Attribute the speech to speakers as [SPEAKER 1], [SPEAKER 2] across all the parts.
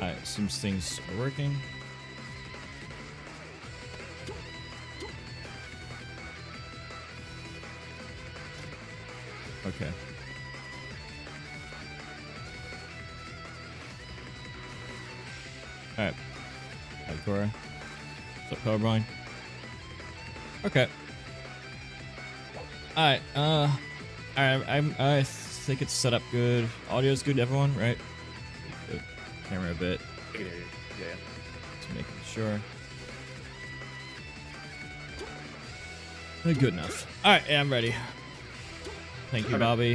[SPEAKER 1] Alright, seems things are working. Okay. Alright. Hi, Cora. What's up, Colorblind? Okay. Alright, I think it's set up good. Audio's good, everyone, right? The camera a bit.
[SPEAKER 2] Yeah.
[SPEAKER 1] Just making sure. Good enough. Alright, yeah, I'm ready. Thank you, Bobby.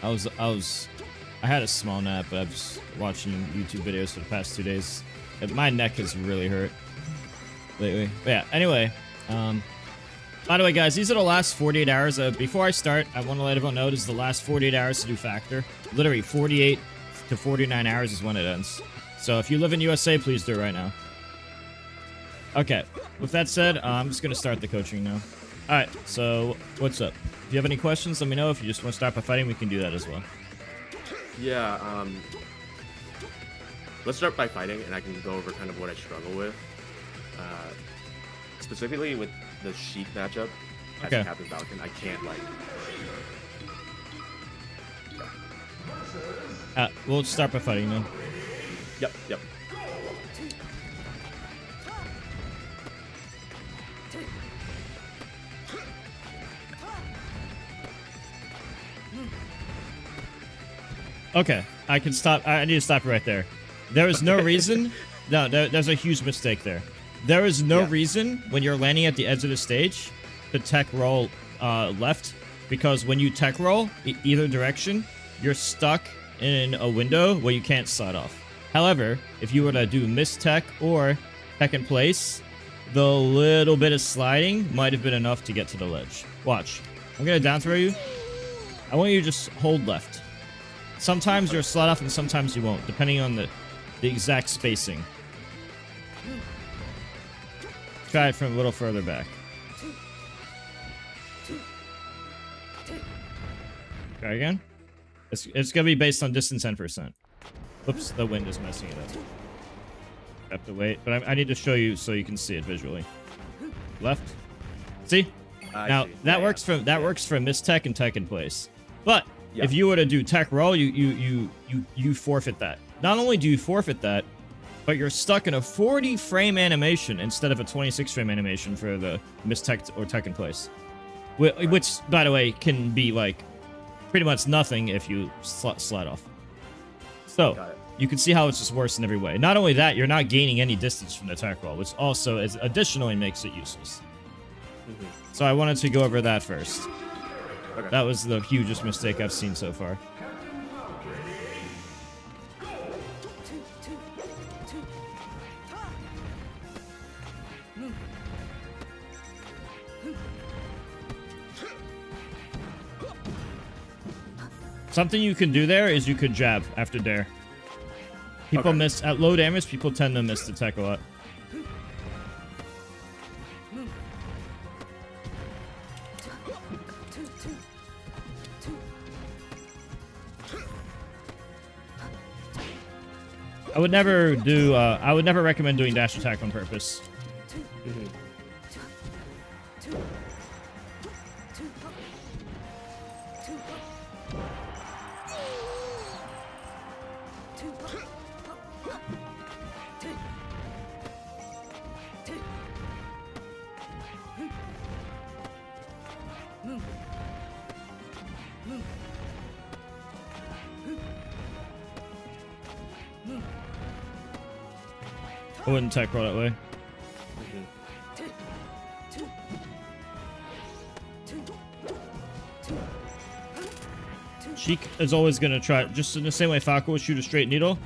[SPEAKER 1] I had a small nap, but I've just watching YouTube videos for the past 2 days. My neck has really hurt lately. But yeah, anyway, by the way, guys, these are the last 48 hours. Before I start, I want to let everyone know this is the last 48 hours to do Factor. Literally, 48 to 49 hours is when it ends. So if you live in USA, please do it right now. Okay, with that said, I'm just going to start the coaching now. Alright, so what's up? If you have any questions, let me know. If you just want to start by fighting, we can do that as well.
[SPEAKER 2] Yeah, let's start by fighting, and I can go over kind of what I struggle with. Specifically with the Sheik matchup as
[SPEAKER 1] Okay.
[SPEAKER 2] Captain Falcon, I can't, like...
[SPEAKER 1] We'll start by fighting then.
[SPEAKER 2] Yep.
[SPEAKER 1] Okay, I can stop. I need to stop you right there. There is no reason. No, there's a huge mistake there. There is no reason when you're landing at the edge of the stage to tech roll left, because when you tech roll either direction, you're stuck in a window where you can't slide off. However, if you were to do miss tech or tech in place, the little bit of sliding might have been enough to get to the ledge. Watch. I'm gonna down throw you. I want you to just hold left. Sometimes you'll slide off and sometimes you won't, depending on the exact spacing. Try it from a little further back. Try again. It's gonna be based on distance 10%. Oops, the wind is messing it up. Have to wait, but I need to show you so you can see it visually. Left. See? Now that works for miss tech and tech in place. But if you were to do tech roll, you forfeit that. Not only do you forfeit that, but you're stuck in a 40 frame animation instead of a 26 frame animation for the miss tech or tech in place. Which, by the way, can be like pretty much nothing if you slide off. So you can see how it's just worse in every way. Not only that, you're not gaining any distance from the tech roll, which also additionally makes it useless. So I wanted to go over that first. That was the hugest mistake I've seen so far. Something you can do there is you could jab after dare. People miss at low damage. People tend to miss the tech a lot. I would never do. I would never recommend doing dash attack on purpose. I wouldn't tech roll that way. Sheik is always going to try, just in the same way Falco will shoot a straight needle,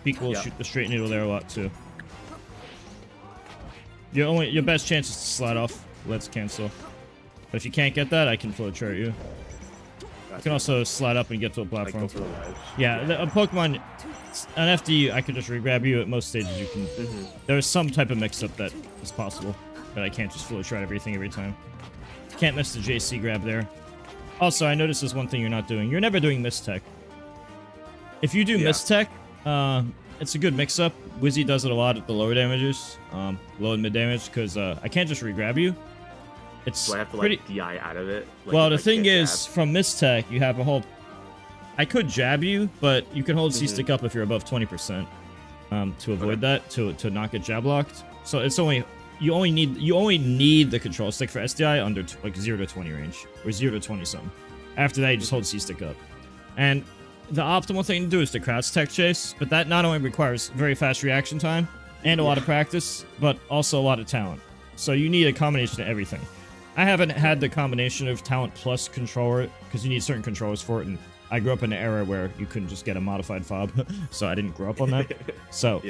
[SPEAKER 1] Sheik will shoot the straight needle there a lot too. Your best chance is to slide off. Let's cancel. But if you can't get that, I can flow chart you. You can also slide up and get to a platform. Yeah, a Pokemon, an FD, I can just re-grab you at most stages. You can. There's some type of mix-up that is possible, but I can't just flow chart everything every time. Can't miss the JC grab there. Also, I noticed there's one thing you're not doing. You're never doing miss tech. If you do miss tech, It's a good mix-up. Wizzy does it a lot at the lower damages, low and mid damage, because I can't just re-grab you. It's
[SPEAKER 2] Do I have to
[SPEAKER 1] pretty...
[SPEAKER 2] like DI out of it? Like,
[SPEAKER 1] well,
[SPEAKER 2] if
[SPEAKER 1] the
[SPEAKER 2] I
[SPEAKER 1] thing
[SPEAKER 2] can't
[SPEAKER 1] is, from Mistech, you have a whole... I could jab you, but you can hold C-stick up if you're above 20%, to avoid that, to not get jab locked. So it's only... You only need the control stick for SDI under like 0 to 20 range, or 0 to 20 something. After that, you just hold C-stick up. And the optimal thing to do is to crouch tech chase, but that not only requires very fast reaction time and a lot of practice, but also a lot of talent. So you need a combination of everything. I haven't had the combination of talent plus controller, because you need certain controllers for it, and I grew up in an era where you couldn't just get a modified fob, so I didn't grow up on that. So,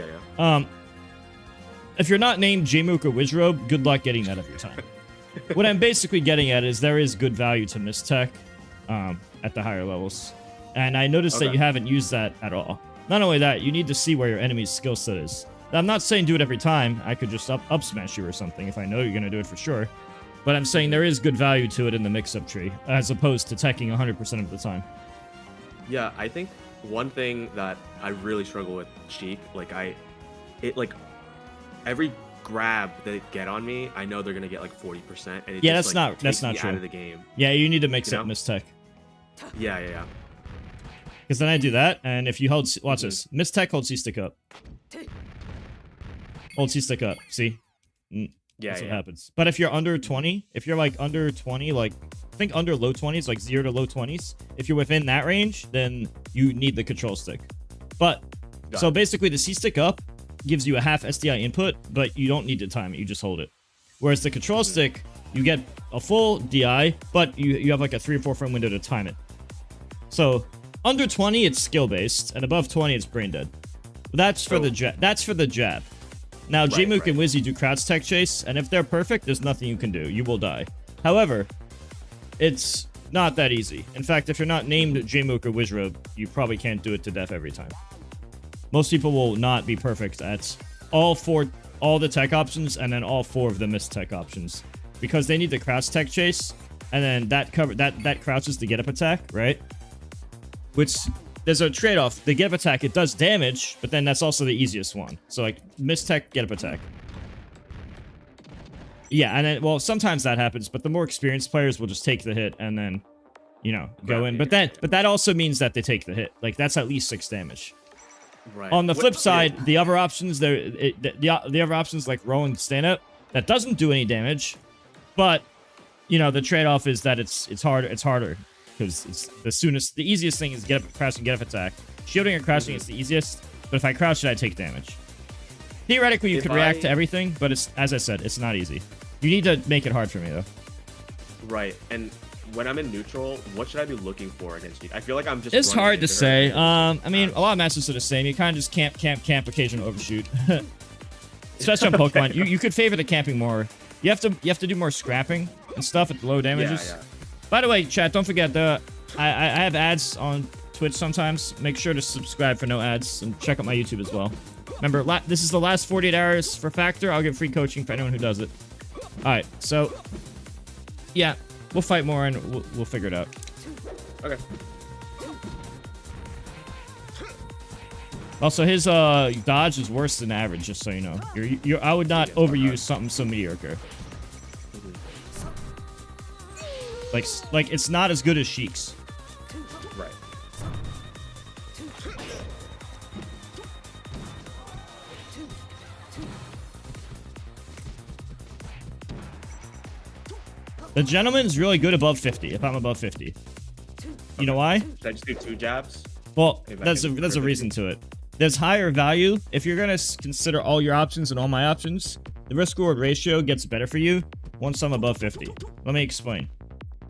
[SPEAKER 1] if you're not named Jmook or Wizrobe, good luck getting that every time. What I'm basically getting at is there is good value to Mistech at the higher levels. And I noticed that you haven't used that at all. Not only that, you need to see where your enemy's skill set is. I'm not saying do it every time. I could just up smash you or something if I know you're going to do it for sure. But I'm saying there is good value to it in the mix-up tree, as opposed to teching 100% of the time.
[SPEAKER 2] Yeah, I think one thing that I really struggle with Sheik, every grab that they get on me, I know they're gonna get like 40%, and it just,
[SPEAKER 1] that's not true.
[SPEAKER 2] Out of the game.
[SPEAKER 1] Yeah, you need to mix up Mistech.
[SPEAKER 2] Yeah.
[SPEAKER 1] Because then I do that, and if you hold, watch this, Mistech, hold C-stick up. Hold C-stick up. See? That's what happens. But if you're under 20, if you're like under 20, like I think under low 20s, like 0 to low 20s, if you're within that range, then you need the control stick. But so basically, the C-stick up gives you a half SDI input, but you don't need to time it. You just hold it. Whereas the control stick, you get a full DI, but you have like a 3 or 4 frame window to time it. So under 20, it's skill based, and above 20, it's brain dead. That's for the jab. That's for the jab. Now, Jmook and Wizzy do crouch tech chase, and if they're perfect, there's nothing you can do. You will die. However, it's not that easy. In fact, if you're not named Jmook or Wizrobe, you probably can't do it to death every time. Most people will not be perfect at all the tech options, and then all 4 of the missed tech options, because they need the crouch tech chase, and then that crouches the get up attack, right? Which there's a trade-off. The get up attack, it does damage, but then that's also the easiest one. So like missed tech, get up attack. Yeah, and then well sometimes that happens, but the more experienced players will just take the hit and then, you know, go in. But that also means that they take the hit. Like that's at least 6 damage. Right. On the flip side, the other options the other options like rolling stand up, that doesn't do any damage, but you know the trade-off is that it's harder because it's the easiest thing is get up, crouch and get up attack. Shielding or crouching is the easiest, but if I crouch it, I take damage. Theoretically, you could react to everything, but it's, as I said, it's not easy. You need to make it hard for me though. Right, and when I'm in neutral, what should I be looking for against you? I feel like I'm just. It's hard to say. I mean, a lot of matches are the same. You kind of just camp, occasional overshoot. Especially on Pokemon, you could favor the camping more. You have to do more scrapping and stuff at the low damages. Yeah. By the way, chat, don't forget I have ads on Twitch sometimes. Make sure to subscribe for no ads and check out my YouTube as well. Remember, this is the last 48 hours for Factor. I'll give free coaching for anyone who does it. All right, so yeah. We'll fight more and we'll figure it out.
[SPEAKER 2] Okay.
[SPEAKER 1] Also, his dodge is worse than average, just so you know. I would not overuse something so mediocre. Like it's not as good as Sheik's.
[SPEAKER 2] Right.
[SPEAKER 1] The gentleman's really good above 50, if I'm above 50. You know why?
[SPEAKER 2] Should I just do 2 jabs?
[SPEAKER 1] Well, there's a reason to it. There's higher value. If you're going to consider all your options and all my options, the risk-reward ratio gets better for you once I'm above 50. Let me explain.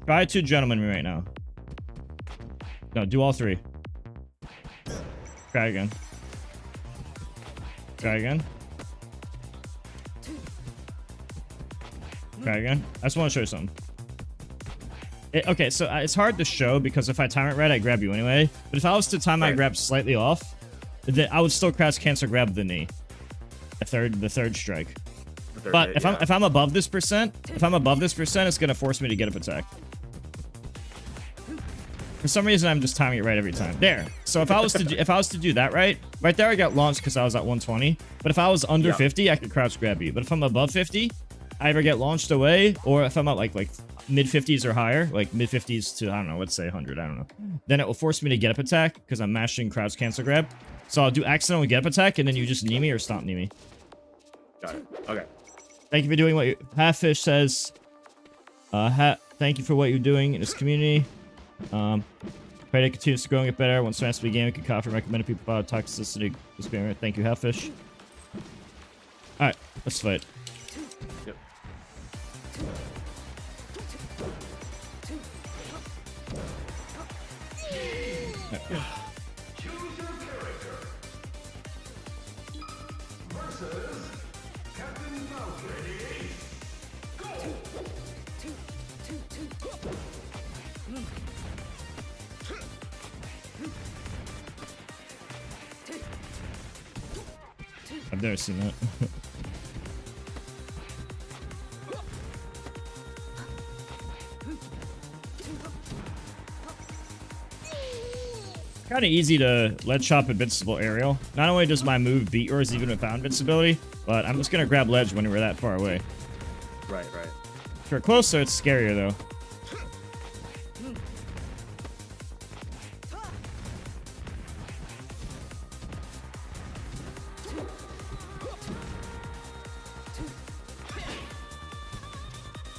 [SPEAKER 1] Try 2 gentlemen right now. No, do all 3. Try again. Try again. Try again. I just want to show you something. Okay, so it's hard to show because if I time it right, I grab you anyway. But if I was to time my grab slightly off, then I would still crouch cancel grab the knee. The third strike. But if I'm above this percent, it's gonna force me to get up attack. For some reason, I'm just timing it right every time. There. So if I was to do that right there, I got launched because I was at 120. But if I was under 50, I could crouch grab you. But if I'm above 50, I either get launched away, or if I'm at like mid 50s or higher, like mid 50s to, I don't know, let's say 100, I don't know. Then it will force me to get up attack because I'm mashing crouch cancel grab. So I'll do accidental get up attack, and then you just knee me or stomp knee me.
[SPEAKER 2] Got it. Okay.
[SPEAKER 1] Thank you for doing what you... Halffish says, thank you for what you're doing in this community. Pray to continue to grow and get better. Once Smash began, we could coffee recommended people about toxicity experiment. Thank you, Halffish. Alright, let's fight.
[SPEAKER 2] Yep.
[SPEAKER 1] Right. I've never seen that. Kind of easy to ledge chop invincible aerial. Not only does my move beat yours even without invincibility, but I'm just gonna grab ledge when we're that far away.
[SPEAKER 2] Right.
[SPEAKER 1] If we're closer, it's scarier though.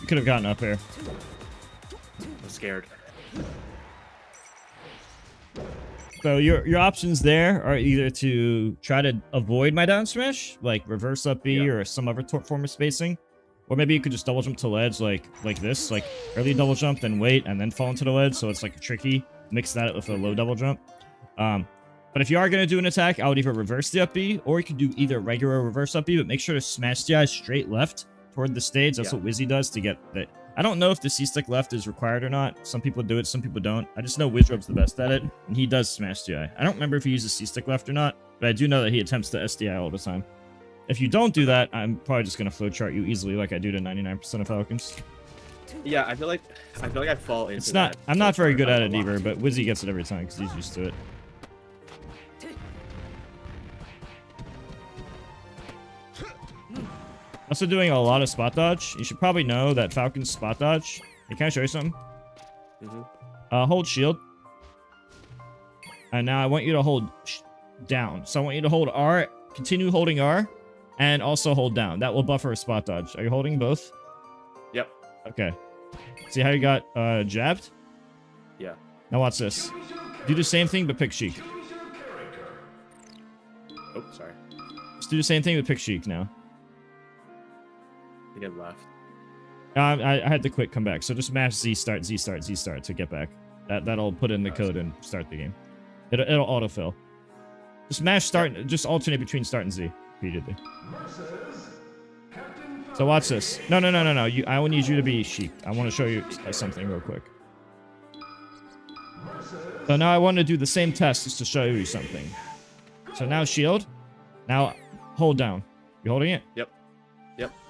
[SPEAKER 1] You could have gotten up there.
[SPEAKER 2] I'm scared.
[SPEAKER 1] So your options there are either to try to avoid my down smash, like reverse up B or some other form of spacing, or maybe you could just double jump to ledge like this, like early double jump, then wait, and then fall into the ledge, so it's like tricky. Mix that with a low double jump. But if you are going to do an attack, I would either reverse the up B, or you could do either regular or reverse up B, but make sure to smash the eye straight left toward the stage. That's what Wizzy does to get that. I don't know if the C-stick left is required or not. Some people do it, some people don't. I just know Wizrub's the best at it, and he does smash DI. I don't remember if he uses C-stick left or not, but I do know that he attempts to SDI all the time. If you don't do that, I'm probably just going to flowchart you easily like I do to 99% of Falcons.
[SPEAKER 2] Yeah, I feel like I fall into
[SPEAKER 1] It's not, I'm not very good at it either, but Wizzy gets it every time because he's used to it. Also doing a lot of spot dodge. You should probably know that Falcon's spot dodge. Hey, can I show you something? Hold shield. And now I want you to hold down. So I want you to hold R, continue holding R, and also hold down. That will buffer a spot dodge. Are you holding both?
[SPEAKER 2] Yep.
[SPEAKER 1] Okay. See how you got jabbed?
[SPEAKER 2] Yeah.
[SPEAKER 1] Now watch this. Do the same thing, but pick Sheik.
[SPEAKER 2] Oh, sorry.
[SPEAKER 1] Let's do the same thing, but pick Sheik now.
[SPEAKER 2] I get left.
[SPEAKER 1] I had to quick come back, so just mash Z start to get back. That'll put in the code and start the game. It'll autofill. Just mash start, just alternate between start and Z repeatedly. So watch this. No. I need you to be Sheik. I want to show you something real quick. So now I want to do the same test just to show you something. So now shield. Now hold down. You holding it?
[SPEAKER 2] Yep.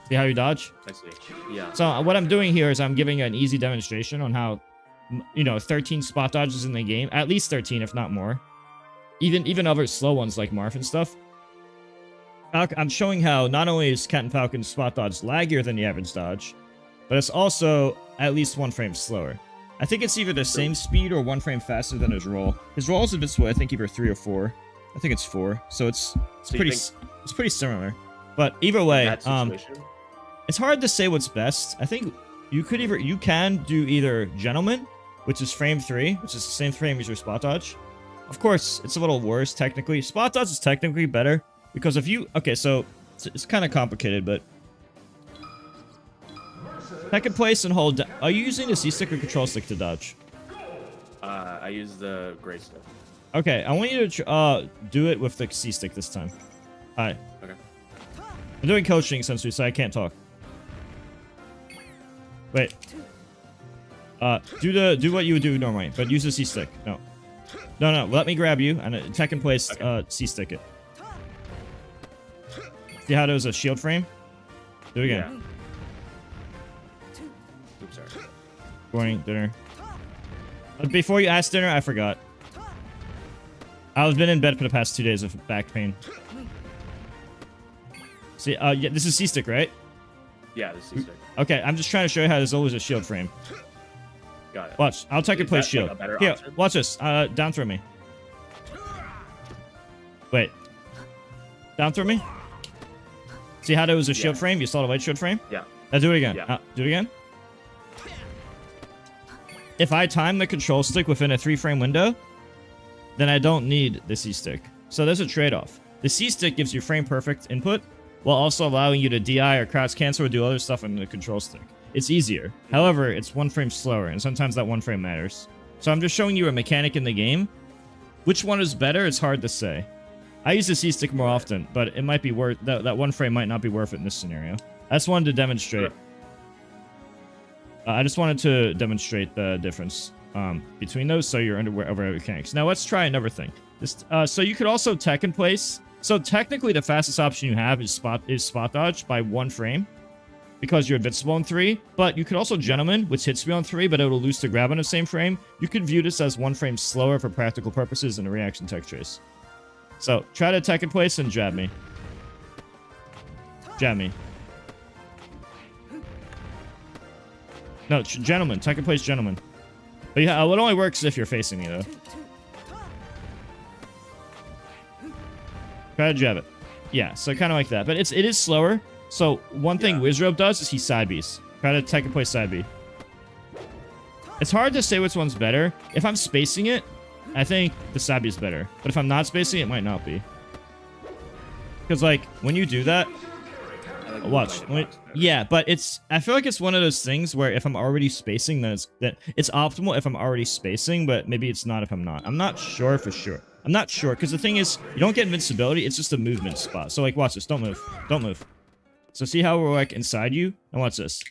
[SPEAKER 1] See how you dodge?
[SPEAKER 2] I see. Yeah.
[SPEAKER 1] So what I'm doing here is I'm giving an easy demonstration on how, 13 spot dodges in the game, at least 13 if not more. Even other slow ones like Marth and stuff. I'm showing how not only is Captain Falcon's spot dodge laggier than the average dodge, but it's also at least 1 frame slower. I think it's either the same speed or 1 frame faster than his roll. His roll is a bit slow, I think either 3 or 4. I think it's 4, so it's pretty similar. But either way, it's hard to say what's best. I think you can do either Gentleman, which is frame 3, which is the same frame as your spot dodge. Of course, it's a little worse technically. Spot dodge is technically better because if you so it's kind of complicated, but second place and hold. Are you using the C stick or control stick to dodge?
[SPEAKER 2] I use the gray stick.
[SPEAKER 1] Okay, I want you to do it with the C stick this time. All right.
[SPEAKER 2] Okay.
[SPEAKER 1] I'm doing coaching essentially, so I can't talk. Wait. Do what you would do normally, but use the C stick. No. Let me grab you and second place. C stick it. See how there's a shield frame? Do it again.
[SPEAKER 2] Yeah. Oops, sorry.
[SPEAKER 1] Morning, dinner. Before you asked dinner, I forgot. I've been in bed for the past 2 days of back pain. See, yeah, this is C-stick, right?
[SPEAKER 2] Yeah, the C-stick.
[SPEAKER 1] Okay, I'm just trying to show you how there's always a shield frame.
[SPEAKER 2] Got it.
[SPEAKER 1] Watch, I'll take a place shield.
[SPEAKER 2] Like
[SPEAKER 1] Here, watch this. Down throw me. Wait. Down throw me? See how there was a shield frame? You saw the white shield frame?
[SPEAKER 2] Yeah.
[SPEAKER 1] Now do it again.
[SPEAKER 2] Yeah.
[SPEAKER 1] Do it again. If I time the control stick within a 3-frame window, then I don't need the C-stick. So there's a trade-off. The C-stick gives you frame-perfect input, while also allowing you to DI or crouch cancel or do other stuff on the control stick. It's easier. However, it's 1 frame slower, and sometimes that 1 frame matters. So I'm just showing you a mechanic in the game. Which one is better? It's hard to say. I use the C-stick more often, but it might be worth... That 1 frame might not be worth it in this scenario. I just wanted to demonstrate. I just wanted to demonstrate the difference between those, so you're aware of mechanics. Now let's try another thing. This, so you could also tech in place. So technically, the fastest option you have is spot dodge by 1 frame, because you're invincible in 3. But you could also gentleman, which hits me on 3, but it'll lose to grab on the same frame. You could view this as 1 frame slower for practical purposes in a reaction tech trace. So try to tech in place and jab me. Jab me. No, gentlemen. Tech in place, gentlemen. But yeah, it only works if you're facing me, though. Try to jab it. Yeah, so kind of like that. But it is slower. So one thing Wizrobe does is he side Bs. Try to tech and play side B. It's hard to say which one's better. If I'm spacing it, I think the side B is better. But if I'm not spacing it, might not be. Because, like, when you do that... Watch. Yeah, but it's... I feel like it's one of those things where if I'm already spacing, then it's optimal if I'm already spacing, but maybe it's not if I'm not. I'm not sure for sure. I'm not sure, because the thing is, you don't get invincibility, it's just a movement spot. So, like, watch this. Don't move. Don't move. So, see how we're, like, inside you? Now, watch this.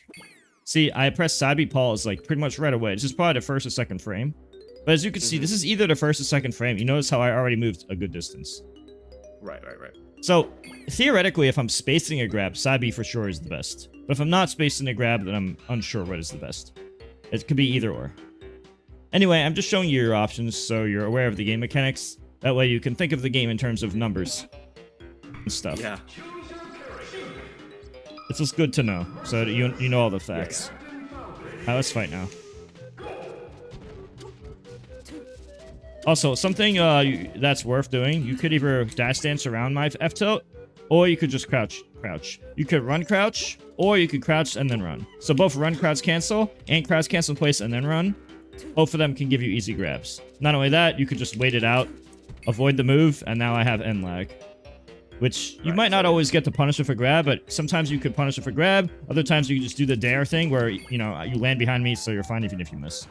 [SPEAKER 1] See, I press side B pause, like, pretty much right away. This is probably the first or second frame. But as you can see, this is either the first or second frame. You notice how I already moved a good distance.
[SPEAKER 2] Right.
[SPEAKER 1] So, theoretically, if I'm spacing a grab, side B for sure is the best. But if I'm not spacing a grab, then I'm unsure what is the best. It could be either or. Anyway, I'm just showing you your options so you're aware of the game mechanics. That way you can think of the game in terms of numbers and stuff.
[SPEAKER 2] Yeah.
[SPEAKER 1] It's just good to know, so that you know all the facts. Alright, let's fight now. Also, something that's worth doing, you could either dash dance around my F-tilt, or you could just crouch. You could run crouch, or you could crouch and then run. So both run crouch cancel, and crouch cancel in place and then run. Both of them can give you easy grabs. Not only that, you could just wait it out, avoid the move, and now I have end lag. Which, you might not always get to punish it for grab, but sometimes you could punish it for grab. Other times you can just do the dare thing where, you know, you land behind me, so you're fine even if you miss.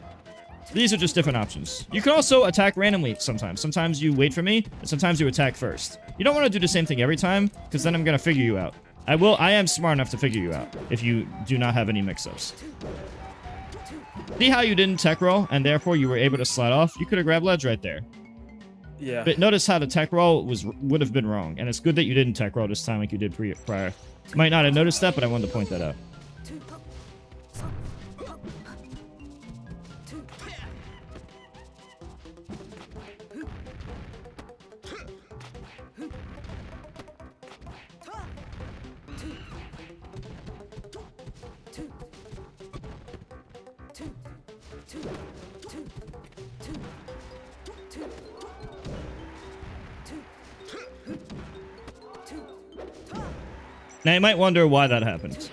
[SPEAKER 1] These are just different options. You can also attack randomly sometimes. Sometimes you wait for me, and sometimes you attack first. You don't want to do the same thing every time, because then I'm going to figure you out. I am smart enough to figure you out, if you do not have any mix-ups. See how you didn't tech roll, and therefore you were able to slide off? You could have grabbed ledge right there.
[SPEAKER 2] Yeah.
[SPEAKER 1] But notice how the tech roll would have been wrong, and it's good that you didn't tech roll this time like you did prior. Might not have noticed that, but I wanted to point that out. Now, you might wonder why that happened.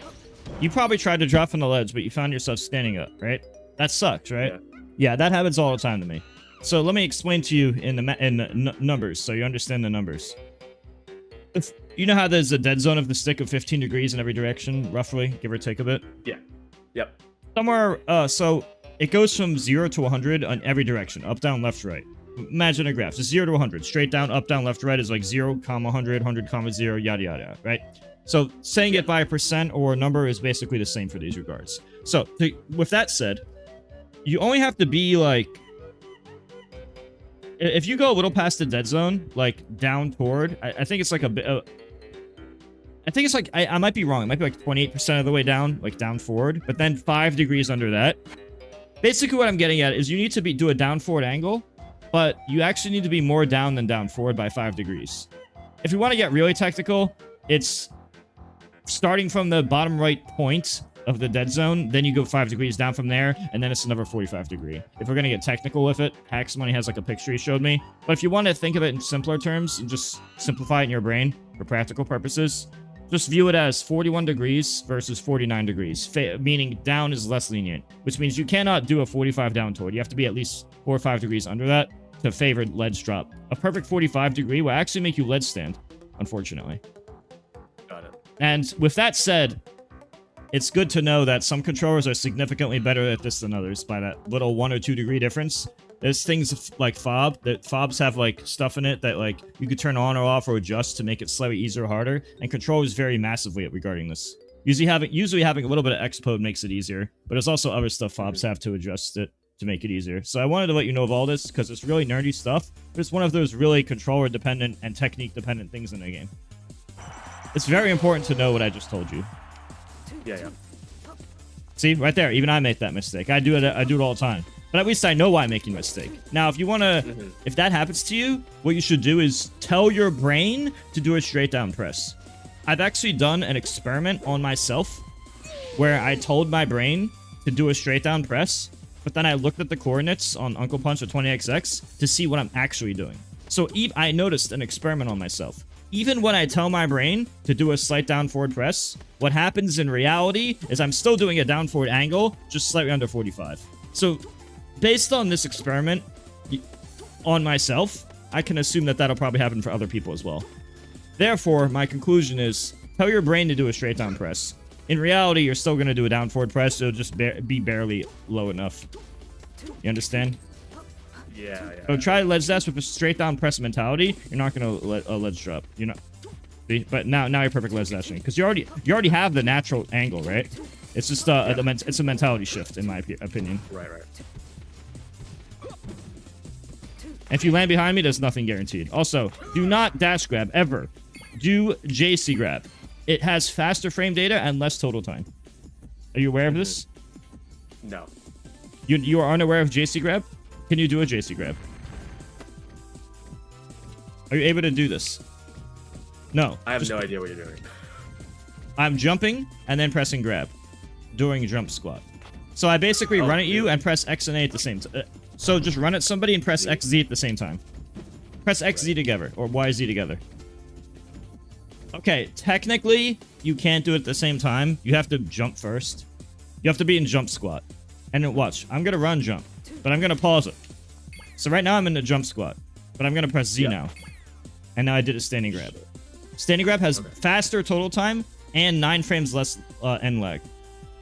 [SPEAKER 1] You probably tried to drop from the ledge, but you found yourself standing up, right? That sucks, right? Yeah, that happens all the time to me. So let me explain to you in the numbers, so you understand the numbers. You know how there's a dead zone of the stick of 15 degrees in every direction, roughly, give or take a bit?
[SPEAKER 2] Yeah. Yep.
[SPEAKER 1] Somewhere, so it goes from 0 to 100 on every direction, up, down, left, right. Imagine a graph, so 0 to 100, straight down, up, down, left, right is like 0, 100, 100, 0, yada, yada, right? So saying it by a percent or a number is basically the same for these regards. So with that said, you only have to be like, if you go a little past the dead zone, like down toward, I think it's like a bit, I think it's like, I might be wrong. It might be like 28% of the way down, like down forward, but then 5 degrees under that, Basically, what I'm getting at is you need to do a down forward angle, but you actually need to be more down than down forward by 5 degrees. If you want to get really technical, it's starting from the bottom right point of the dead zone, then you go 5 degrees down from there, and then it's another 45 degree. If we're going to get technical with it, Hacks Money has like a picture he showed me. But if you want to think of it in simpler terms and just simplify it in your brain for practical purposes, just view it as 41 degrees versus 49 degrees, meaning down is less lenient, which means you cannot do a 45 down toward. You have to be at least 4 or 5 degrees under that to favor ledge drop. A perfect 45 degree will actually make you ledge stand, unfortunately.
[SPEAKER 2] Got it.
[SPEAKER 1] And with that said, it's good to know that some controllers are significantly better at this than others by that little 1 or 2 degree difference. There's things like fob, that fobs have like stuff in it that like you could turn on or off or adjust to make it slightly easier or harder, and controllers vary massively regarding this. Usually having a little bit of Xpode makes it easier, but there's also other stuff fobs have to adjust it to make it easier. So I wanted to let you know of all this because it's really nerdy stuff, but it's one of those really controller dependent and technique dependent things in the game. It's very important to know what I just told you.
[SPEAKER 2] Yeah.
[SPEAKER 1] See, right there, even I make that mistake. I do it all the time. But at least I know why I'm making a mistake. Now, if you want to, if that happens to you, what you should do is tell your brain to do a straight down press. I've actually done an experiment on myself where I told my brain to do a straight down press, but then I looked at the coordinates on Uncle Punch at 20XX to see what I'm actually doing. So I noticed an experiment on myself. Even when I tell my brain to do a slight down forward press, what happens in reality is I'm still doing a down forward angle, just slightly under 45. So based on this experiment on myself, I can assume that that'll probably happen for other people as well. Therefore, my conclusion is tell your brain to do a straight down press. In reality, you're still going to do a down forward press. It'll just be barely low enough. You understand?
[SPEAKER 2] Yeah.
[SPEAKER 1] So try ledge dash with a straight down press mentality. You're not going to let a ledge drop. You're not. See? But now you're perfect ledge dashing because you already have the natural angle, right? It's just it's a mentality shift in my opinion.
[SPEAKER 2] Right.
[SPEAKER 1] And if you land behind me, there's nothing guaranteed. Also, do not dash grab ever. Do JC grab. It has faster frame data and less total time. Are you aware of this?
[SPEAKER 2] No.
[SPEAKER 1] You are unaware of JC grab? Can you do a JC grab? Are you able to do this? No.
[SPEAKER 2] I have no idea what you're doing.
[SPEAKER 1] I'm jumping and then pressing grab during jump squat. So I basically run at you and press X and A at the same time. So just run at somebody and press XZ at the same time. Press XZ together or YZ together. Okay, technically, you can't do it at the same time. You have to jump first. You have to be in jump squat. And then watch. I'm going to run jump, but I'm going to pause it. So right now I'm in the jump squat, but I'm going to press Z now. And now I did a standing grab. Standing grab has faster total time and 9 frames less end lag.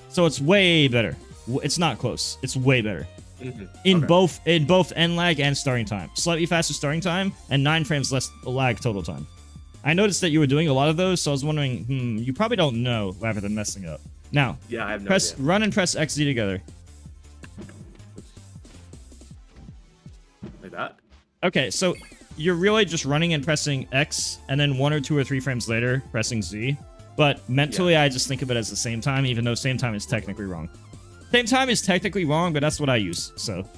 [SPEAKER 1] So it's way better. It's not close. It's way better. In both end lag and starting time. Slightly faster starting time and 9 frames less lag total time. I noticed that you were doing a lot of those, so I was wondering, you probably don't know rather than messing up. Now,
[SPEAKER 2] yeah, I have no idea.
[SPEAKER 1] Run and press XZ together.
[SPEAKER 2] Like that?
[SPEAKER 1] Okay, so you're really just running and pressing X, and then 1 or 2 or 3 frames later, pressing Z. But mentally, I just think of it as the same time, even though same time is technically wrong. Same time is technically wrong, but that's what I use, so.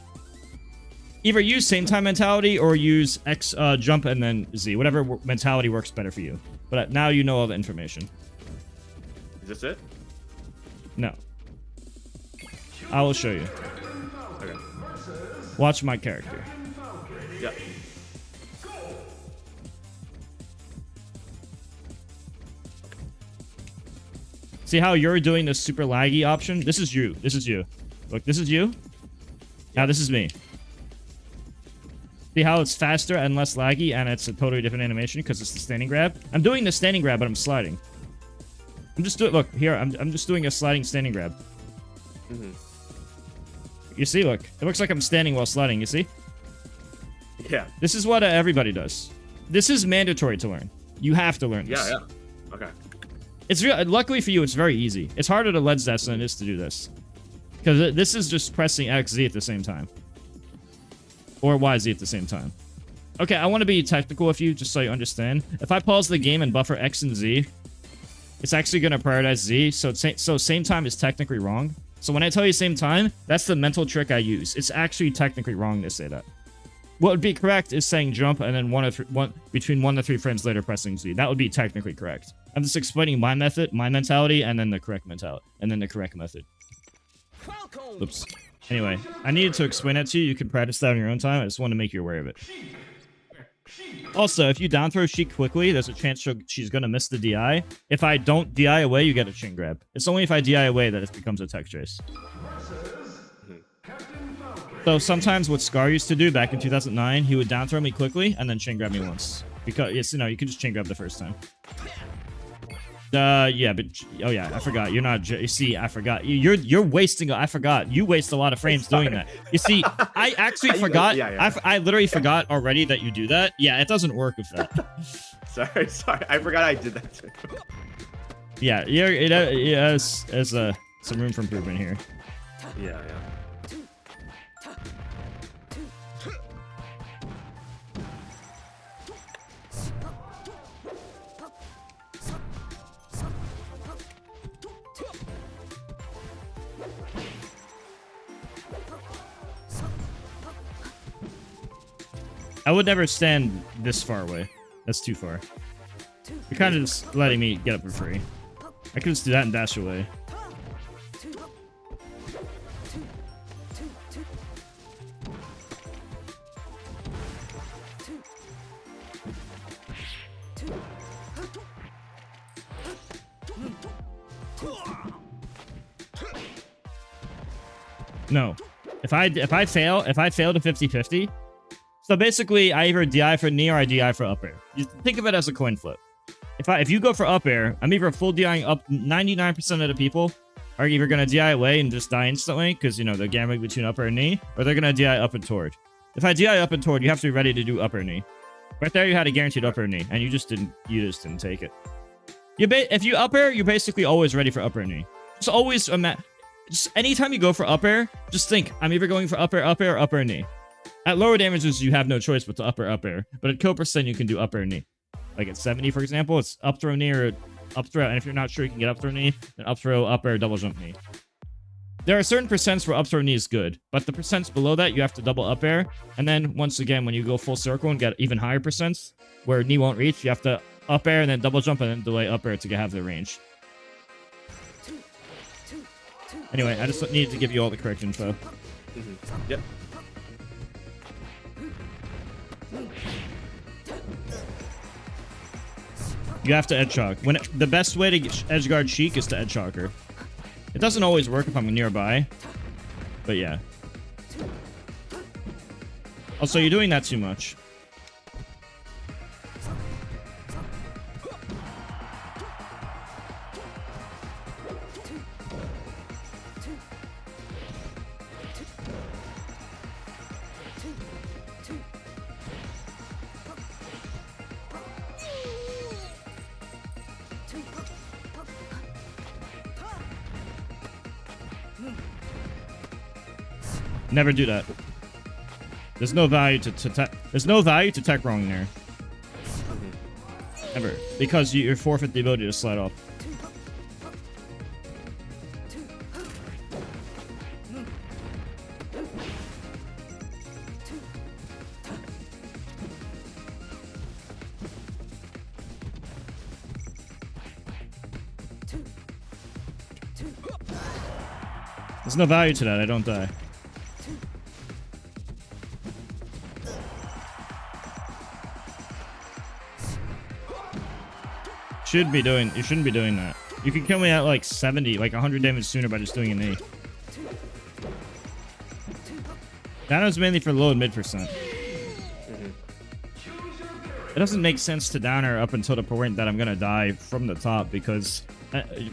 [SPEAKER 1] Either use same time mentality or use X jump and then Z. Whatever mentality works better for you. But now you know all the information.
[SPEAKER 2] Is this it?
[SPEAKER 1] No. I will show you.
[SPEAKER 2] Okay.
[SPEAKER 1] Watch my character.
[SPEAKER 2] Yeah.
[SPEAKER 1] See how you're doing the super laggy option? This is you. This is you. Look, this is you. Now this is me. See how it's faster and less laggy, and it's a totally different animation because it's the standing grab. I'm doing the standing grab, but I'm sliding. I'm just doing. Look here. I'm just doing a sliding standing grab. You see? Look, it looks like I'm standing while sliding. You see?
[SPEAKER 2] Yeah.
[SPEAKER 1] This is what everybody does. This is mandatory to learn. You have to learn this.
[SPEAKER 2] Yeah. Okay.
[SPEAKER 1] It's luckily for you, it's very easy. It's harder to ledge dash than it is to do this, because this is just pressing XZ at the same time. Or YZ at the same time. Okay, I want to be technical with you, just so you understand. If I pause the game and buffer X and Z, it's actually going to prioritize Z, so same time is technically wrong. So when I tell you same time, that's the mental trick I use. It's actually technically wrong to say that. What would be correct is saying jump and then between 1 to 3 frames later pressing Z. That would be technically correct. I'm just explaining my method, my mentality, and then the correct mentality, and then the correct method. Oops. Anyway, I needed to explain that to you. You can practice that on your own time. I just want to make you aware of it. Also, if you down throw Sheik quickly, there's a chance she's going to miss the DI. If I don't DI away, you get a chin grab. It's only if I DI away that it becomes a tech chase. So sometimes what Scar used to do back in 2009, he would down throw me quickly and then chain grab me once. Because it's, you know, you can just chain grab the first time. Yeah, but oh yeah, I forgot. You're not. You see, I forgot. You're wasting. I forgot. You waste a lot of frames doing that. You see, I actually forgot. I literally forgot already that you do that. Yeah, it doesn't work with that.
[SPEAKER 2] Sorry. I forgot I did that too.
[SPEAKER 1] Yeah, there's some room for improvement here.
[SPEAKER 2] Yeah.
[SPEAKER 1] I would never stand this far away. That's too far. You're kind of just letting me get up for free. I could just do that and dash away. No. If I fail to 50-50, so basically I either DI for knee or I DI for up air. You think of it as a coin flip. If you go for up air, I'm either full DIing up. 99% of the people are either going to DI away and just die instantly because, you know, they're gambling between up air and knee, or they're going to DI up and toward. If I DI up and toward, you have to be ready to do up air knee. Right there, you had a guaranteed up air knee, and you just didn't take it. If you up air, you're basically always ready for up air knee. Just always just anytime you go for up air, just think, I'm either going for up air, or up air knee. At lower damages, you have no choice but to up air. But at kill percent, you can do up air knee. Like at 70, for example, it's up throw knee or up throw. And if you're not sure you can get up throw knee, then up throw, up air, double jump knee. There are certain percents where up throw knee is good, but the percents below that, you have to double up air. And then once again, when you go full circle and get even higher percents where knee won't reach, you have to up air and then double jump and then delay up air to have the range. Anyway, I just needed to give you all the correct info.
[SPEAKER 2] Yep.
[SPEAKER 1] You have to edge shock. The best way to edge guard Sheik is to edge shock her. It doesn't always work if I'm nearby, but yeah. Also, you're doing that too much. Never do that. There's no value to tech wrong there. Ever. Because you forfeit the ability to slide off. There's no value to that. I don't die. You shouldn't be doing that. You can kill me at like 70, like 100 damage sooner by just doing an knee. Downer's mainly for low and mid percent. It doesn't make sense to downer up until the point that I'm gonna die from the top because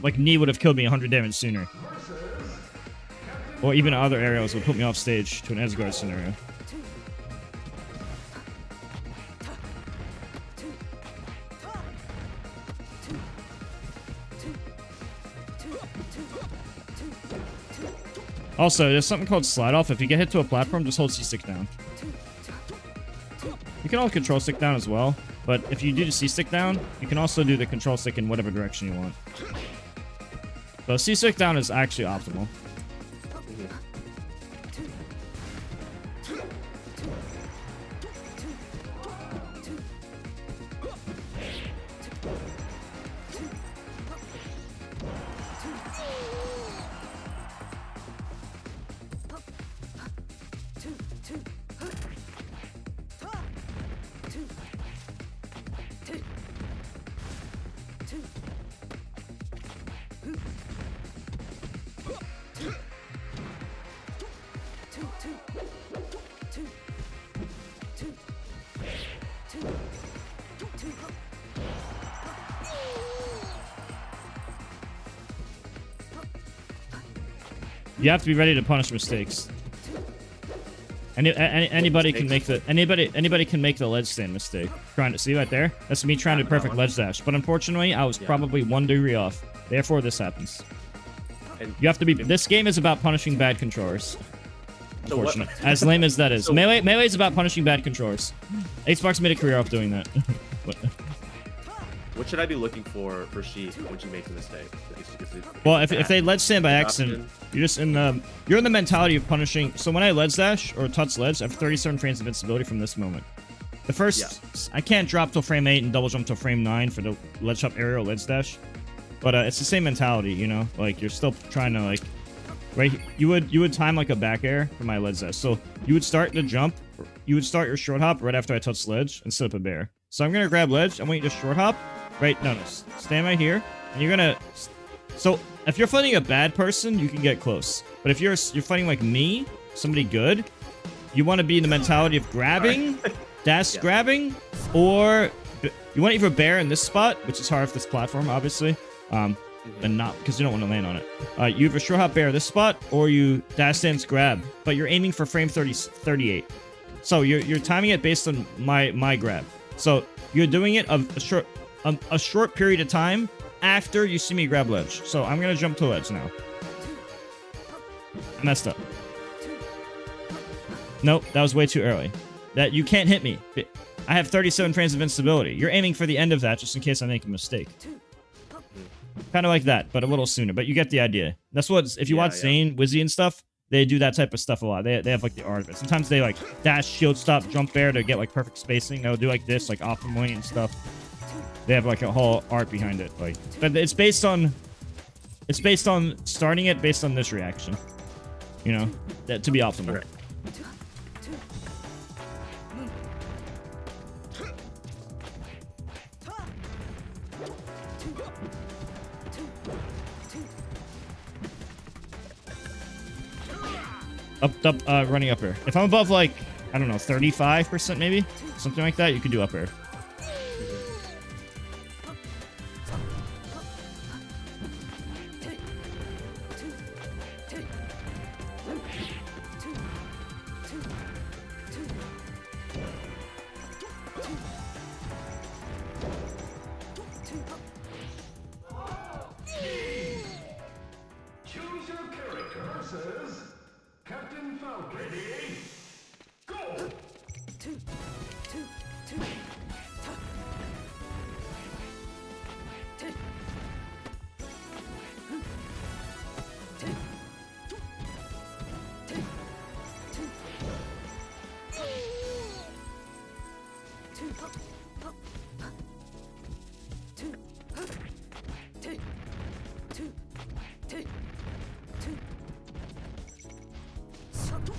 [SPEAKER 1] like knee would have killed me 100 damage sooner. Or even other aerials would put me off stage to an edge guard scenario. Also, there's something called slide off. If you get hit to a platform, just hold C-stick down. You can hold control stick down as well, but if you do the C-stick down, you can also do the control stick in whatever direction you want. So C-stick down is actually optimal. You have to be ready to punish mistakes. Anybody can make the anybody can make the ledge stand mistake. Trying to see right there. That's me trying to perfect ledge dash. But unfortunately, I was probably 1 degree off. Therefore, this happens.
[SPEAKER 2] And
[SPEAKER 1] you have to be. This game is about punishing bad controllers.
[SPEAKER 2] So
[SPEAKER 1] Unfortunately, as lame as that is, melee is about punishing bad controllers. Xbox made a career off doing that.
[SPEAKER 2] What should I be looking for Sheik when she makes a mistake?
[SPEAKER 1] Well, if they ledge stand by accident, you're just in the mentality of punishing. So when I ledge dash or touch ledge, I have 37 frames of invincibility from this moment. The first, I can't drop till frame 8 and double jump till frame 9 for the ledge up aerial ledge dash. But it's the same mentality, you know. Like you're still trying to like, right? You would time like a back air for my ledge dash. So you would start the jump. You would start your short hop right after I touch ledge and set up a bear. So I'm gonna grab ledge. I want you to short hop. Right, no, stand right here, and you're gonna. So if you're fighting a bad person, you can get close. But if you're fighting like me, somebody good, you want to be in the mentality of grabbing, dash grabbing, or you want either bear in this spot, which is hard for this platform, obviously, and not because you don't want to land on it. You either short hop bear this spot, or you dash dance grab, but you're aiming for frame 38. So you're timing it based on my grab. So you're doing it a short period of time after you see me grab ledge. So I'm gonna jump to ledge now. I messed up. Nope, that was way too early. That you can't hit me. I have 37 frames of invincibility. You're aiming for the end of that just in case I make a mistake. Kind of like that, but a little sooner. But you get the idea. That's what, if you watch Zane, Wizzy, and stuff, they do that type of stuff a lot. They have like the art of it. Sometimes they like dash, shield, stop, jump bear to get like perfect spacing. They'll do like this, like optimally and stuff. They have like a whole art behind it, like, but it's based on starting it based on this reaction, you know, that to be optimal. Right. Up, running up air. If I'm above like, I don't know, 35% maybe, something like that, you can do up air.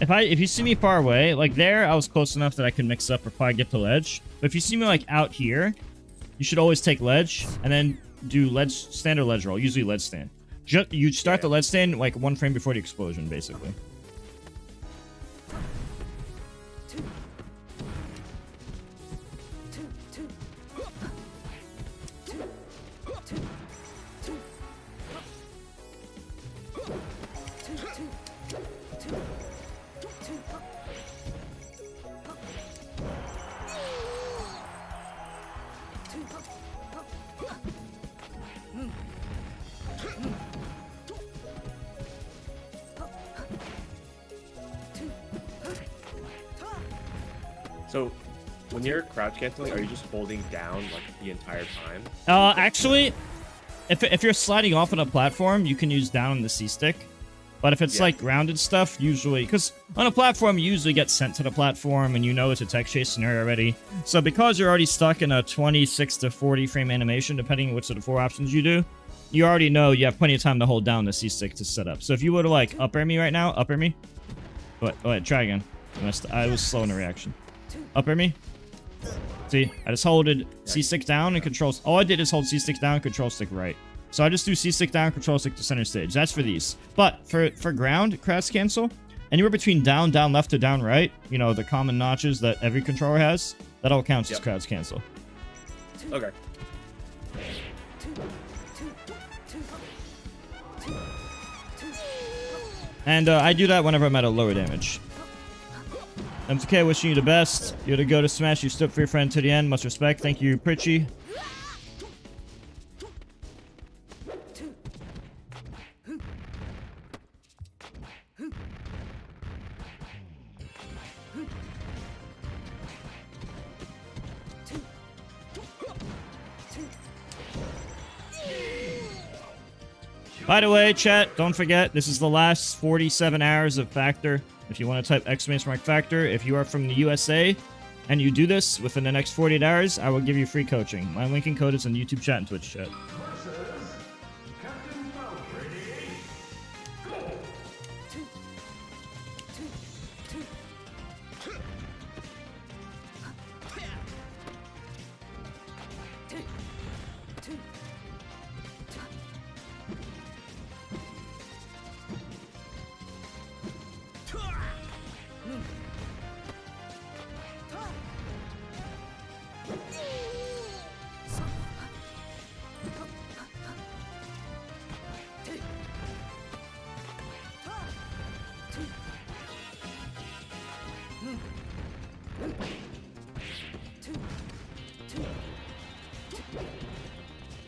[SPEAKER 1] If you see me far away, like there, I was close enough that I could mix up or probably get to ledge. But if you see me like out here, you should always take ledge and then do ledge stand or ledge roll. Usually ledge stand. You start the ledge stand like 1 frame before the explosion, basically.
[SPEAKER 2] So, when you're crouch canceling, are you just holding down like the entire time?
[SPEAKER 1] Actually, if you're sliding off on a platform, you can use down on the C stick. But if it's like grounded stuff, usually, because on a platform, you usually get sent to the platform and you know it's a tech chase scenario already. So because you're already stuck in a 26 to 40 frame animation, depending on which of the 4 options you do, you already know you have plenty of time to hold down the C-stick to set up. So if you were to like up air me right now, up air me. Go ahead, try again. I was slow in the reaction. Up air me. See, I just holded C-stick down and control. All I did is hold C-stick down, control stick right. So I just do C-stick down, control stick to center stage. That's for these. But for ground, crouch cancel, anywhere between down, down left to down right, you know, the common notches that every controller has, that all counts as crouch cancel.
[SPEAKER 2] Okay.
[SPEAKER 1] And I do that whenever I'm at a lower damage. MTK, wishing you the best. You're the go to Smash. You stood up for your friend to the end. Much respect. Thank you, Pritchie. By the way, chat, don't forget, this is the last 47 hours of Factor. If you want to type !mark Factor, if you are from the USA and you do this within the next 48 hours, I will give you free coaching. My link and code is in YouTube chat and Twitch chat.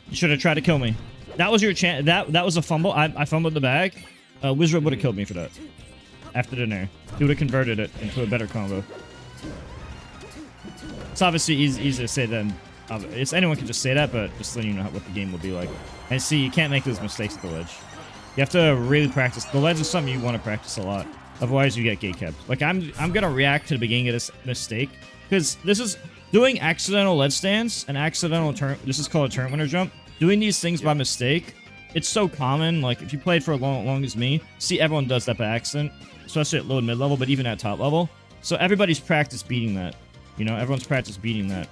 [SPEAKER 1] You should have tried to kill me. That was your chance. That was a fumble. I fumbled the bag. Wizard would have killed me for that. After the nair. He would have converted it into a better combo. It's obviously easy to say that. Anyone can just say that, but just letting you know what the game will be like. And see, you can't make those mistakes at the ledge. You have to really practice. The ledge is something you want to practice a lot. Otherwise, you get gate kept. Like, I'm gonna react to the beginning of this mistake. Because this is doing accidental ledge stands and accidental turn. This is called a turn winner jump. Doing these things by mistake, it's so common. Like, if you played for as long as me, see, everyone does that by accident, especially at low and mid level, but even at top level. So everybody's practiced beating that. You know, everyone's practiced beating that.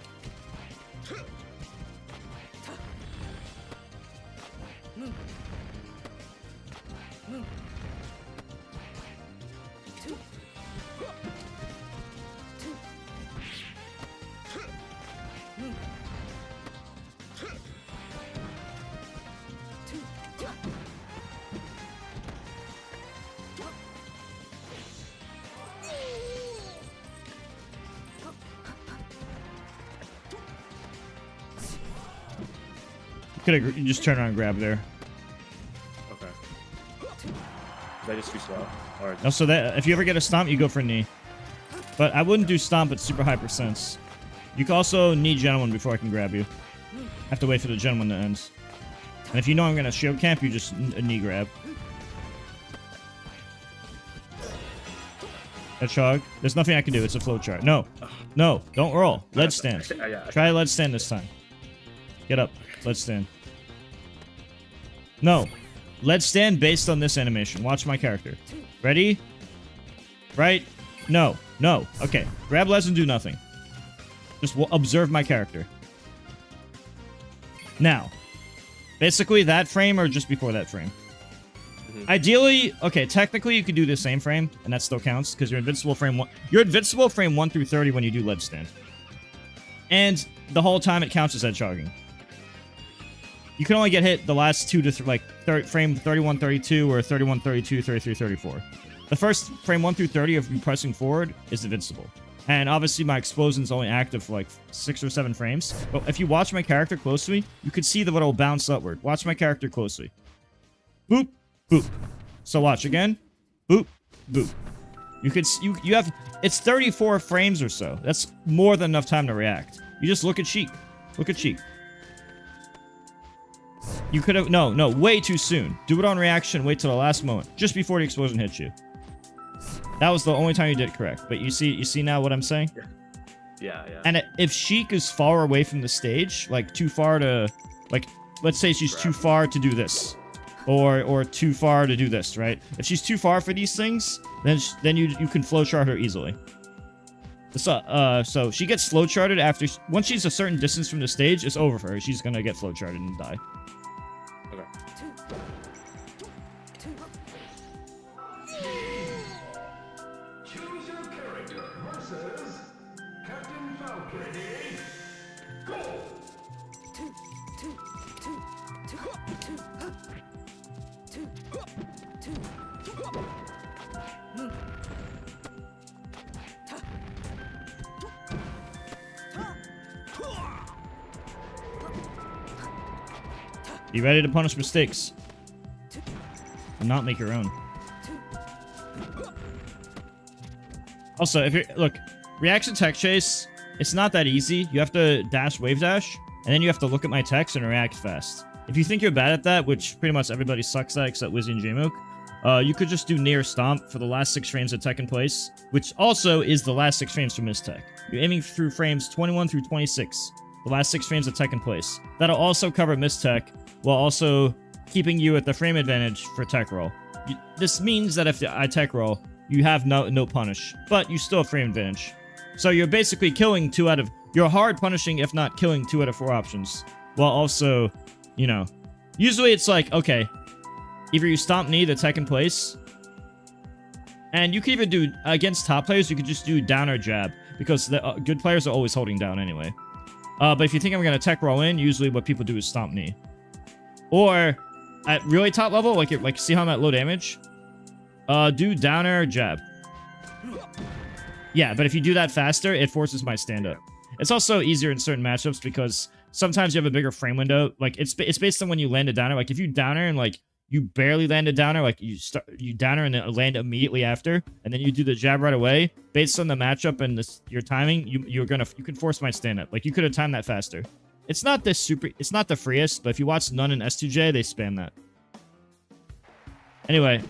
[SPEAKER 1] Could just turn around and grab there.
[SPEAKER 2] Okay. Is that just too slow? Or
[SPEAKER 1] No, so that if you ever get a stomp, you go for a knee. But I wouldn't do stomp at super high percents. You can also knee gentleman before I can grab you. I have to wait for the gentleman to end. And if you know I'm gonna shield camp, you just a knee grab. Hedgehog. There's nothing I can do. It's a flowchart. No. No. Don't roll. Ledge stand. Try ledge stand this time. Get up. Ledge stand. No. Ledge stand based on this animation. Watch my character. Ready? Right? No. No. Okay. Grab ledge and do nothing. Just observe my character. Now. Basically that frame or just before that frame. Ideally, okay, technically you could do the same frame, and that still counts, because you're invincible frame 1. You're invincible frame 1 through 30 when you do ledge stand. And the whole time it counts as hedgehogging. You can only get hit the last 2 to frame 31, 32, or 31, 32, 33, 34. The first frame 1 through 30 of you pressing forward is invincible. And obviously my explosion's only active for like 6 or 7 frames. But if you watch my character closely, you could see that it'll bounce upward. Watch my character closely. Boop. Boop. So watch again. Boop. Boop. You could you have it's 34 frames or so. That's more than enough time to react. You just look at Sheik. Look at Sheik. You could have... No, way too soon. Do it on reaction. Wait till the last moment. Just before the explosion hits you. That was the only time you did it correct. But you see now what I'm saying?
[SPEAKER 2] Yeah.
[SPEAKER 1] And if Sheik is far away from the stage, like too far to... Like, let's say she's too far to do this. Or too far to do this, right? If she's too far for these things, then you can flowchart her easily. So she gets flowcharted after... Once she's a certain distance from the stage, it's over for her. She's gonna get flowcharted and die.
[SPEAKER 2] Okay.
[SPEAKER 3] Choose your character versus Captain Falcon. Ready? Go!
[SPEAKER 1] Be ready to punish mistakes. And not make your own. Also, if you're... Look, reaction tech chase, it's not that easy. You have to dash, wave dash, and then you have to look at my text and react fast. If you think you're bad at that, which pretty much everybody sucks at except Wizzy and Jmook, you could just do near Stomp for the last 6 frames of tech in place, which also is the last 6 frames for mistech. You're aiming through frames 21 through 26, the last 6 frames of tech in place. That'll also cover mistech, while also keeping you at the frame advantage for tech roll. This means that if I tech roll, you have no punish, but you still have frame advantage. So you're basically killing 2 out of... You're hard punishing, if not killing 2 out of 4 options, while also, you know... Usually it's like, okay, either you stomp knee the tech in place, and you can even do... Against top players, you could just do down or jab, because the good players are always holding down anyway. But if you think I'm going to tech roll in, usually what people do is stomp knee. Or at really top level, like see how I'm at low damage? Do downer jab. Yeah, but if you do that faster, it forces my stand-up. It's also easier in certain matchups because sometimes you have a bigger frame window. Like it's based on when you land a downer. Like if you downer and like you barely land a downer, like you downer and then land immediately after, and then you do the jab right away. Based on the matchup and your timing, you can force my stand-up. Like you could have timed that faster. It's not the freest, but if you watch None and S2J, they spam that. Anyway,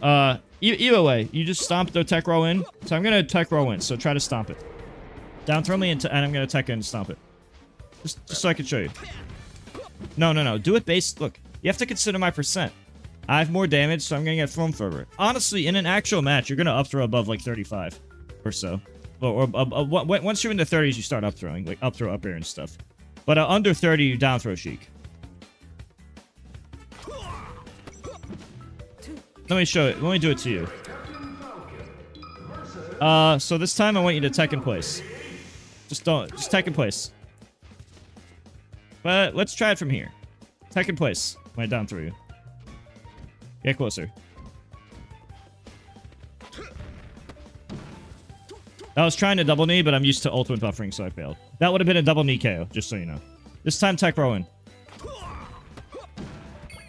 [SPEAKER 1] either way, you just stomp the tech roll in. So I'm gonna tech roll in, so try to stomp it. Down throw me and I'm gonna tech in and stomp it. Just so I can show you. No. Do it based... Look, you have to consider my percent. I have more damage, so I'm gonna get thrown further. Honestly, in an actual match, you're gonna up throw above like 35 or so. Or once you're in the 30s, you start up throwing, like up throw, up air and stuff. But under 30, you down throw Sheik. Let me show it. Let me do it to you. So this time I want you to tech in place. Just tech in place. But let's try it from here. Tech in place. When I down throw you. Get closer. I was trying to double knee, but I'm used to ultimate buffering, so I failed. That would have been a double knee KO, just so you know. This time, tech row in.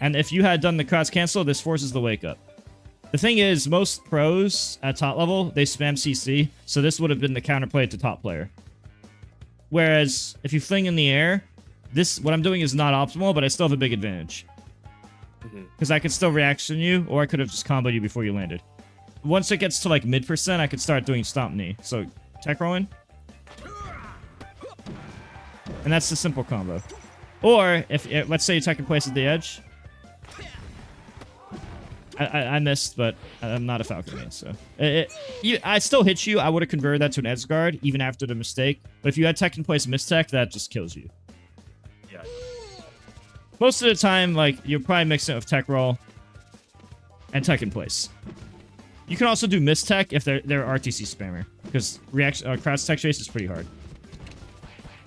[SPEAKER 1] And if you had done the cross cancel, this forces the wake up. The thing is, most pros at top level, they spam CC, so this would have been the counterplay to top player. Whereas, if you fling in the air, what I'm doing is not optimal, but I still have a big advantage. Because I could still reaction you, or I could have just comboed you before you landed. Once it gets to like mid%, I could start doing stomp knee. So, tech row in. And that's the simple combo. Or, if let's say you tech in place at the edge. I missed, but I'm not a Falcon main, so... I still hit you. I would have converted that to an edge guard, even after the mistake. But if you had tech in place mistech, that just kills you.
[SPEAKER 2] Yeah.
[SPEAKER 1] Most of the time, like, you're probably mixing it with tech roll and tech in place. You can also do mistech if they're RTC spammer, because reaction cross tech chase is pretty hard.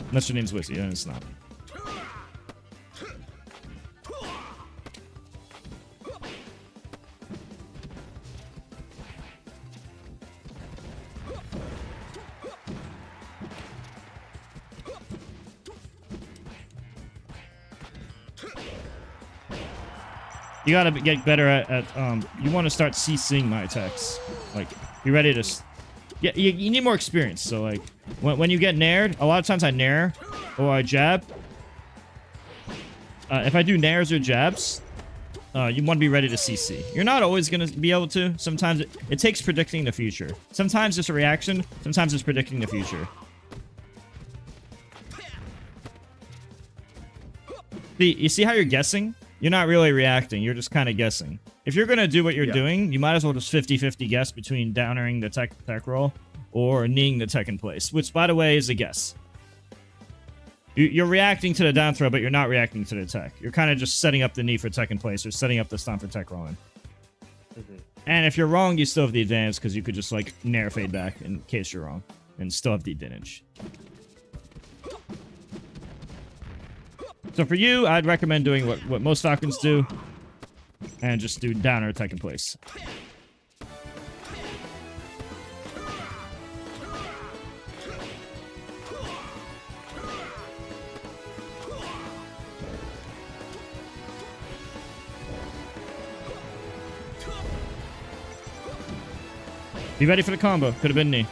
[SPEAKER 1] Unless your name's Wizzy, then it's not. You gotta get better at you want to start CCing my attacks. Like, be ready to... Yeah, you need more experience. So, like, when you get nared, a lot of times I nair or I jab. if I do nairs or jabs, you want to be ready to CC. You're not always going to be able to. Sometimes it takes predicting the future. Sometimes it's a reaction. Sometimes it's predicting the future. You see how you're guessing? You're not really reacting. You're just kind of guessing. If you're going to do what you're doing, you might as well just 50-50 guess between downering the tech roll or kneeing the tech in place, which, by the way, is a guess. You're reacting to the down throw, but you're not reacting to the tech. You're kind of just setting up the knee for tech in place or setting up the stomp for tech rolling. And if you're wrong, you still have the advantage because you could just, like, nair fade back in case you're wrong and still have the advantage. So for you, I'd recommend doing what most Falcons do and just do down or tech in place. Be ready for the combo. Could have been knee.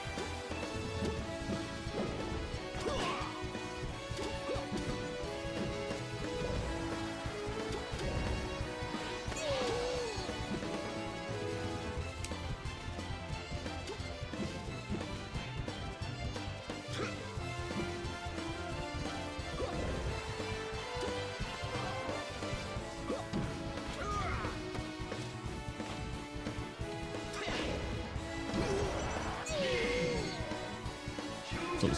[SPEAKER 1] So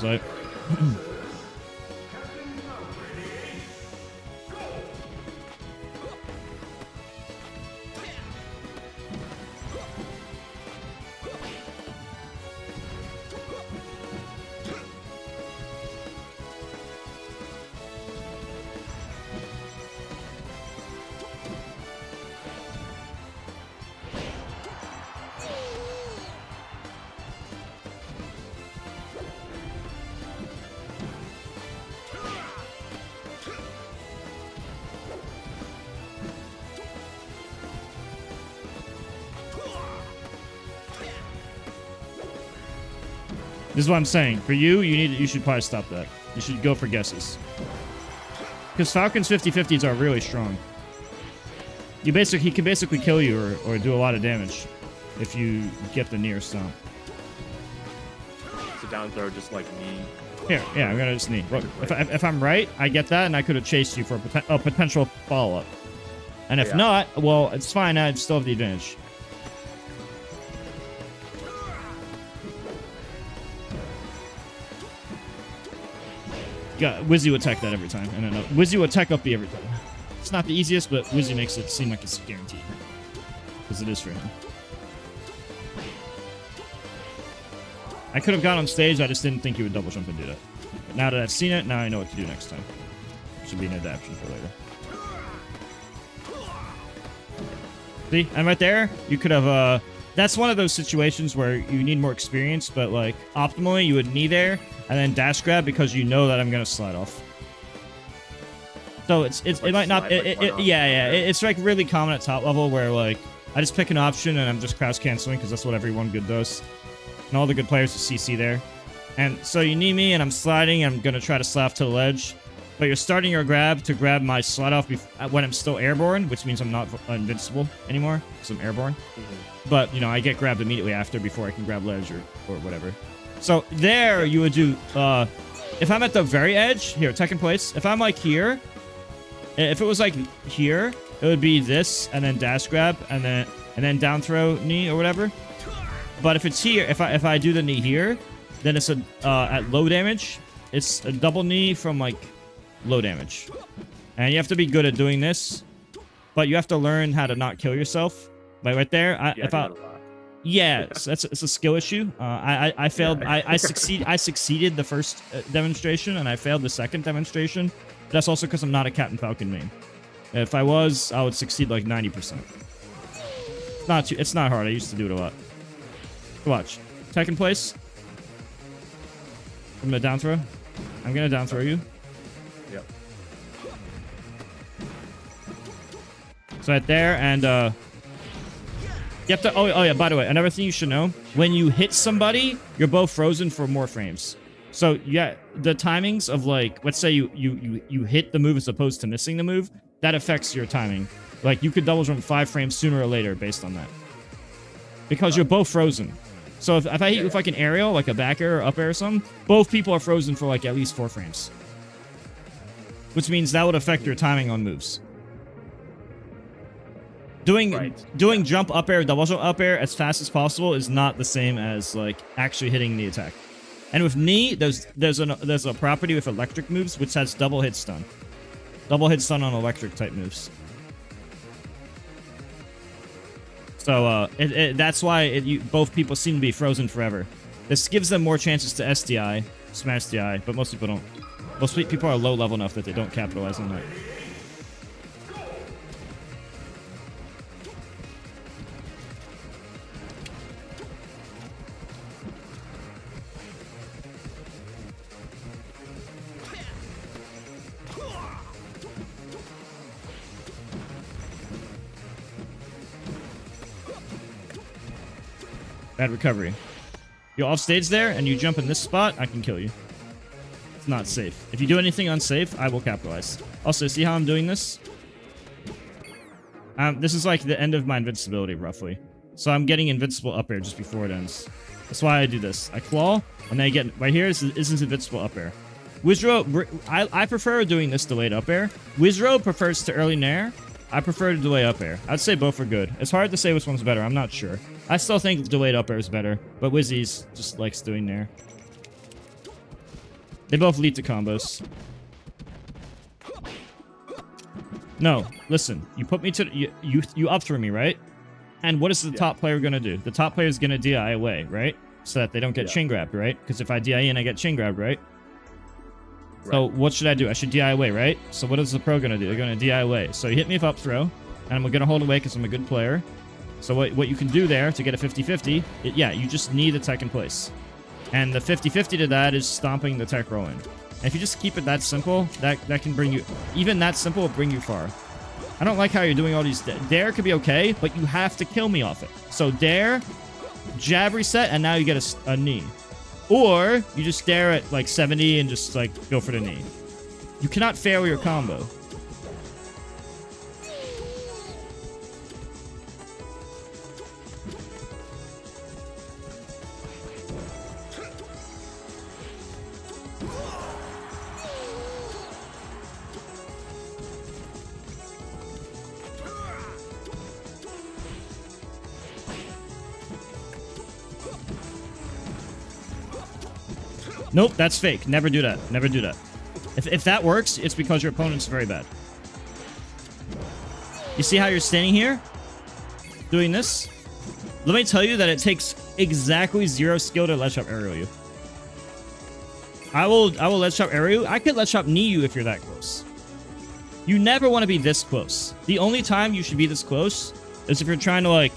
[SPEAKER 1] this is what I'm saying. For you, you should probably stop that. You should go for guesses. Because Falcon's 50-50s are really strong. He can basically kill you or do a lot of damage if you get the near stomp.
[SPEAKER 2] So down throw, just like knee.
[SPEAKER 1] Here, yeah, I'm gonna just knee. Look, if I'm right, I get that, and I could have chased you for a potential follow-up. And if not, well, it's fine. I still have the advantage. Yeah, Wizzy would tech that every time. And then Wizzy would tech up B every time. It's not the easiest, but Wizzy makes it seem like it's guaranteed. Because it is for him. I could have got on stage, I just didn't think he would double jump and do that. But now that I've seen it, now I know what to do next time. Should be an adaptation for later. See? And right there, you could have, that's one of those situations where you need more experience, but like, optimally, you would knee there, and then dash grab because you know that I'm going to slide off. So it might not, it's like really common at top level where like, I just pick an option and I'm just crouch canceling because that's what everyone good does. And all the good players just CC there. And so you knee me and I'm sliding, I'm going to try to slide off to the ledge. But you're starting your grab to grab my slide off when I'm still airborne, which means I'm not invincible anymore because I'm airborne. But, you know, I get grabbed immediately after before I can grab ledge or whatever. So there you would do, if I'm at the very edge, here, tech in place. If I'm like here, if it was like here, it would be this and then dash grab and then down throw knee or whatever. But if it's here, if I do the knee here, then it's at low damage. It's a double knee from like low damage. And you have to be good at doing this, but you have to learn how to not kill yourself. Like right there, it's a skill issue. I failed. I succeeded the first demonstration, and I failed the second demonstration. That's also because I'm not a Captain Falcon main. If I was, I would succeed like 90%. It's not hard. I used to do it a lot. Watch. Tech in place. I'm gonna down throw. I'm gonna down throw you.
[SPEAKER 2] Yep.
[SPEAKER 1] So right there, and you have to. Oh yeah. By the way, another thing you should know: when you hit somebody, you're both frozen for more frames. So yeah, the timings of like, let's say you hit the move as opposed to missing the move, that affects your timing. Like, you could double jump 5 frames sooner or later based on that. Because you're both frozen. So if I hit you with like an aerial, like a back air or up air or something, both people are frozen for like at least 4 frames. Which means that would affect your timing on moves. Doing jump up air, double jump up air as fast as possible is not the same as like actually hitting the attack. And with knee, there's a property with electric moves which has double hit stun. Double hit stun on electric type moves. So that's why both people seem to be frozen forever. This gives them more chances to SDI, smash DI, but most people don't. Most people are low level enough that they don't capitalize on that. Bad recovery. You off stage there and you jump in this spot, I can kill you. It's not safe. If you do anything unsafe, I will capitalize. Also, see how I'm doing this? This is like the end of my invincibility, roughly. So I'm getting invincible up air just before it ends. That's why I do this. I claw, and then I get right here. This is invincible up air. Wizro, I prefer doing this delayed up air. Wizro prefers to early nair. I prefer to delay up air. I'd say both are good. It's hard to say which one's better. I'm not sure. I still think delayed up air is better, but Wizzy's just likes doing nair. They both lead to combos. No, listen. You put me to you up through me, right? And what is the top player gonna do? The top player is gonna DI away, right? So that they don't get chain grabbed, right? Because if I DI in, I get chain grabbed, right? So what should I do? I should DI away, right? So what is the pro gonna do? They're gonna DI away. So you hit me with up throw, and I'm gonna hold away because I'm a good player. So what you can do there to get a 50-50, yeah, you just need a tech in place. And the 50-50 to that is stomping the tech roll in. And if you just keep it that simple, that can bring you... Even that simple will bring you far. I don't like how you're doing all these... Dare could be okay, but you have to kill me off it. So dare, jab reset, and now you get a knee. Or you just dare at like 70 and just like go for the knee. You cannot fail your combo. Nope, that's fake. Never do that. Never do that. If that works, it's because your opponent's very bad. You see how you're standing here? Doing this? Let me tell you that it takes exactly 0 skill to ledge up aerial you. I will ledge up aerial you. I could ledge up knee you if you're that close. You never want to be this close. The only time you should be this close is if you're trying to like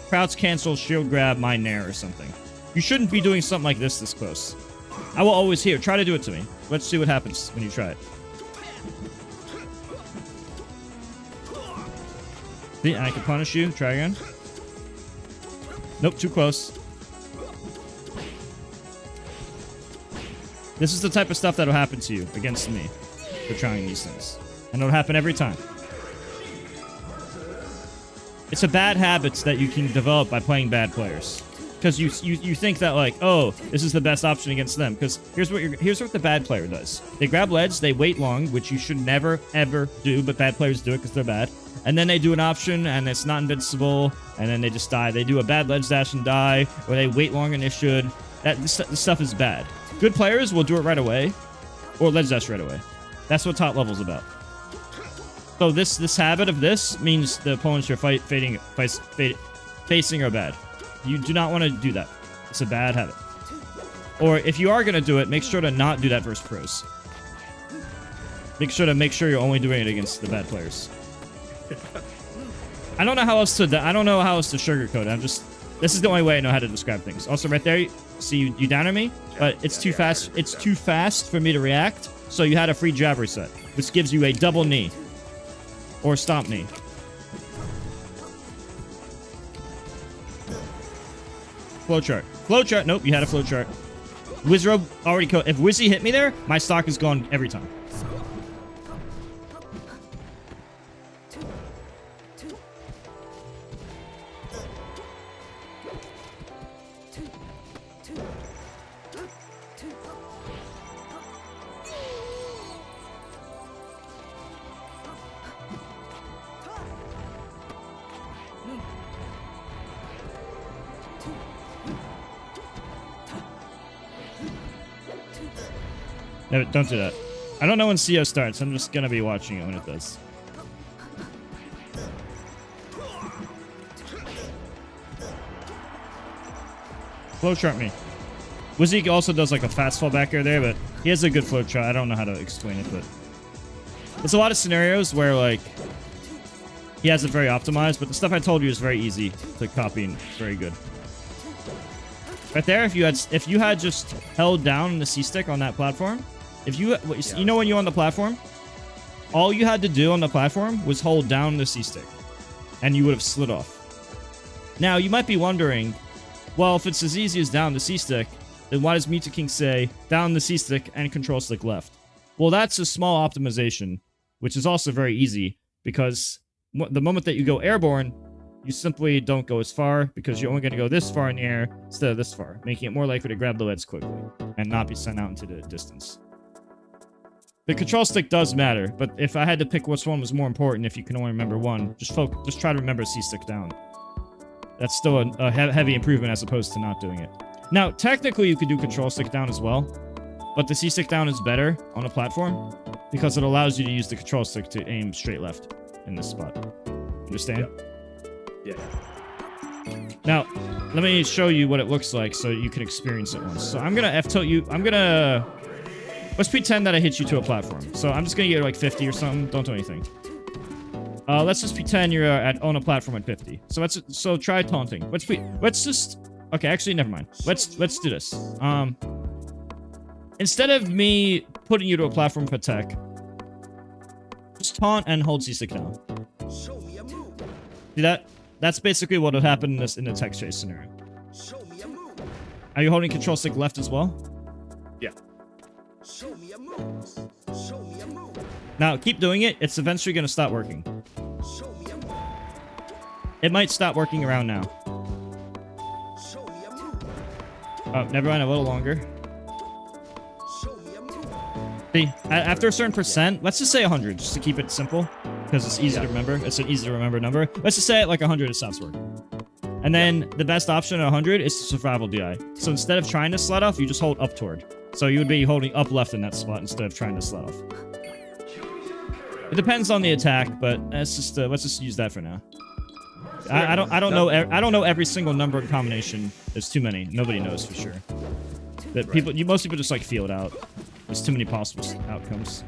[SPEAKER 1] crouch cancel, shield grab, my nair or something. You shouldn't be doing something like this close. I will always hear. Try to do it to me. Let's see what happens when you try it. See, I can punish you. Try again. Nope, too close. This is the type of stuff that'll happen to you against me for trying these things. And it'll happen every time. It's a bad habit that you can develop by playing bad players. Because you think that like, oh, this is the best option against them. Because here's what the bad player does. They grab ledge, they wait long, which you should never ever do, but bad players do it because they're bad. And then they do an option and it's not invincible, and then they just die. They do a bad ledge dash and die, or they wait longer than they should. This stuff is bad. Good players will do it right away, or ledge dash right away. That's what top level's about. So this habit of this means the opponents you're facing are bad. You do not want to do that. It's a bad habit. Or if you are going to do it, make sure to not do that versus pros. Make sure you're only doing it against the bad players. I don't know how else to sugarcoat it. This is the only way I know how to describe things. Also right there, see you downer me, but it's too fast. It's too fast for me to react. So you had a free jab reset, which gives you a double knee or stomp knee. Flowchart. Flowchart. Nope, you had a flowchart. Wizrobe already if Wizzy hit me there, my stock is gone every time. No, don't do that. I don't know when CO starts. I'm just gonna be watching it when it does. Flowchart me. Wizzy also does like a fast fall back air there, but he has a good flowchart. I don't know how to explain it, but there's a lot of scenarios where like he has it very optimized, but the stuff I told you is very easy to copy and very good. Right there, if you had just held down the C stick on that platform, you know when you're on the platform, all you had to do on the platform was hold down the C stick, and you would have slid off. Now you might be wondering, well, if it's as easy as down the C stick, then why does Mita King say down the C stick and control stick left? Well, that's a small optimization, which is also very easy because the moment that you go airborne, you simply don't go as far because you're only going to go this far in the air instead of this far, making it more likely to grab the leads quickly and not be sent out into the distance. The control stick does matter, but if I had to pick which one was more important, if you can only remember one, just try to remember C stick down. That's still a heavy improvement as opposed to not doing it. Now, technically, you could do control stick down as well, but the C stick down is better on a platform because it allows you to use the control stick to aim straight left in this spot. Understand?
[SPEAKER 2] Yeah.
[SPEAKER 1] Now, let me show you what it looks like so you can experience it once. So I'm gonna F-tilt you. Let's pretend that I hit you to a platform. So I'm just gonna get like 50 or something. Don't do anything. Let's just pretend you're on a platform at 50. So try taunting. Let's just. Okay, actually, never mind. Let's do this. Instead of me putting you to a platform for tech, just taunt and hold C-stick down. See that? That's basically what would happen in the tech chase scenario. Are you holding control stick left as well?
[SPEAKER 2] Yeah.
[SPEAKER 1] Now, keep doing it. It's eventually going to stop working. It might stop working around now. Oh, never mind. A little longer. See, after a certain percent, let's just say 100, just to keep it simple, because it's easy to remember. It's an easy to remember number. Let's just say at like 100, it stops working. And then the best option at 100 is to survival DI. So instead of trying to slide off, you just hold up toward. So you would be holding up left in that spot instead of trying to slide off. It depends on the attack, but let's just use that for now. I don't know every single number and combination. There's too many. Nobody knows for sure. That most people just like feel it out. There's too many possible outcomes.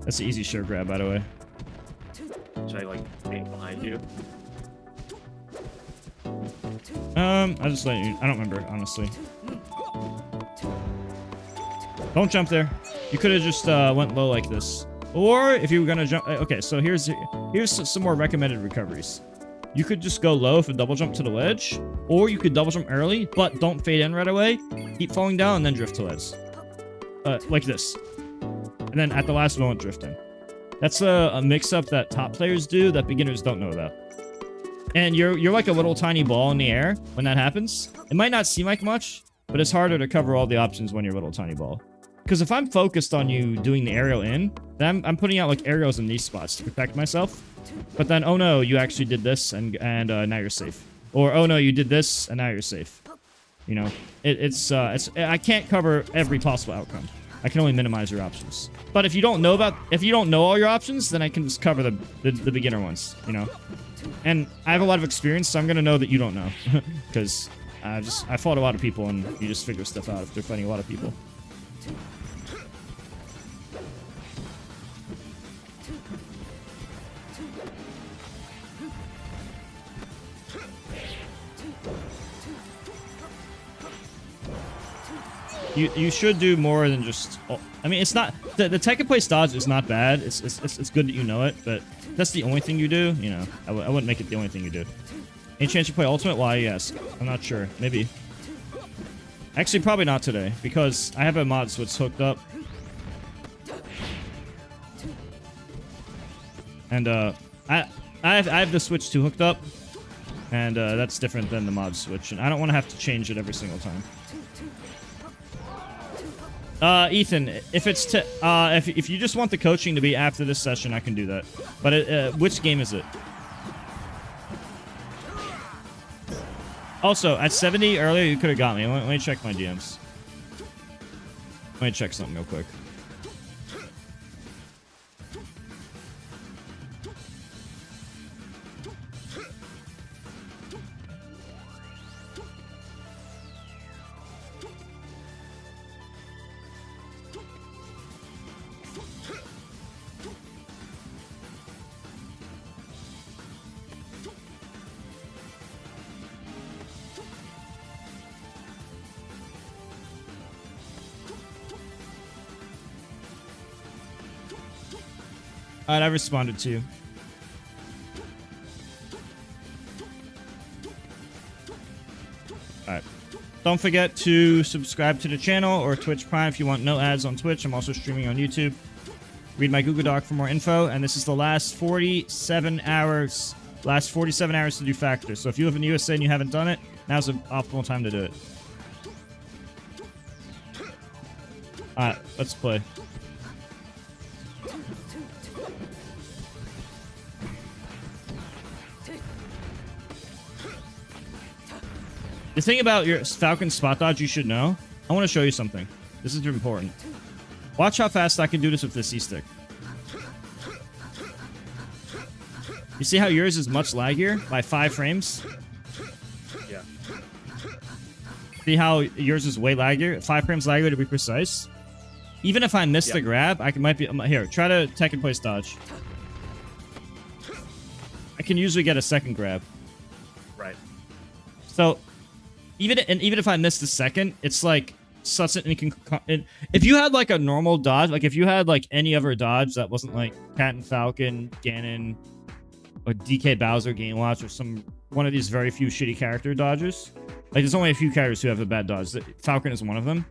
[SPEAKER 1] That's an easy sure grab, by the way.
[SPEAKER 2] Should I like aim behind you?
[SPEAKER 1] I just let you. I don't remember, honestly. Don't jump there. You could have just went low like this. Or if you were gonna jump, okay. So here's some more recommended recoveries. You could just go low for double jump to the ledge, or you could double jump early, but don't fade in right away. Keep falling down and then drift to ledge, like this. And then at the last moment, drift in. That's a mix-up that top players do that beginners don't know about. And you're like a little tiny ball in the air when that happens. It might not seem like much, but it's harder to cover all the options when you're a little tiny ball. Because if I'm focused on you doing the aerial in, then I'm putting out like aerials in these spots to protect myself. But then, oh no, you actually did this, and now you're safe. Or oh no, you did this, and now you're safe. You know, it's I can't cover every possible outcome. I can only minimize your options. But if you don't know all your options, then I can just cover the beginner ones. You know, and I have a lot of experience, so I'm gonna know that you don't know, because I fought a lot of people, and you just figure stuff out after fighting a lot of people. You should do more than just. I mean, it's not the tech and place dodge is not bad. It's good that you know it, but if that's the only thing you do. You know, I wouldn't make it the only thing you do. Any chance you play ultimate? Why? Yes. I'm not sure. Maybe. Actually, probably not today because I have a mod switch hooked up, and I have the switch 2 hooked up, and that's different than the mod switch, and I don't want to have to change it every single time. Ethan, if it's if you just want the coaching to be after this session, I can do that. But which game is it? Also, at 70 earlier, you could have got me. Let me check my DMs. Let me check something real quick. Alright, I responded to you. Alright. Don't forget to subscribe to the channel or Twitch Prime if you want no ads on Twitch. I'm also streaming on YouTube. Read my Google Doc for more info. And this is the last 47 hours. Last 47 hours to do factors. So if you live in the USA and you haven't done it, now's the optimal time to do it. Alright, let's play. The thing about your Falcon spot dodge you should know, I want to show you something. This is important. Watch how fast I can do this with the C-stick. You see how yours is much laggier by 5 frames?
[SPEAKER 2] Yeah.
[SPEAKER 1] See how yours is way laggier? 5 frames laggier to be precise. Even if I miss the grab, I might be... Here, try to tech and place dodge. I can usually get a second grab.
[SPEAKER 2] Right.
[SPEAKER 1] So... Even if I missed the second, it's like such an if you had like a normal dodge, like if you had like any other dodge that wasn't like Cat and Falcon, Ganon, or DK Bowser, Game Watch, or one of these very few shitty character dodges, like there's only a few characters who have a bad dodge. Falcon is one of them.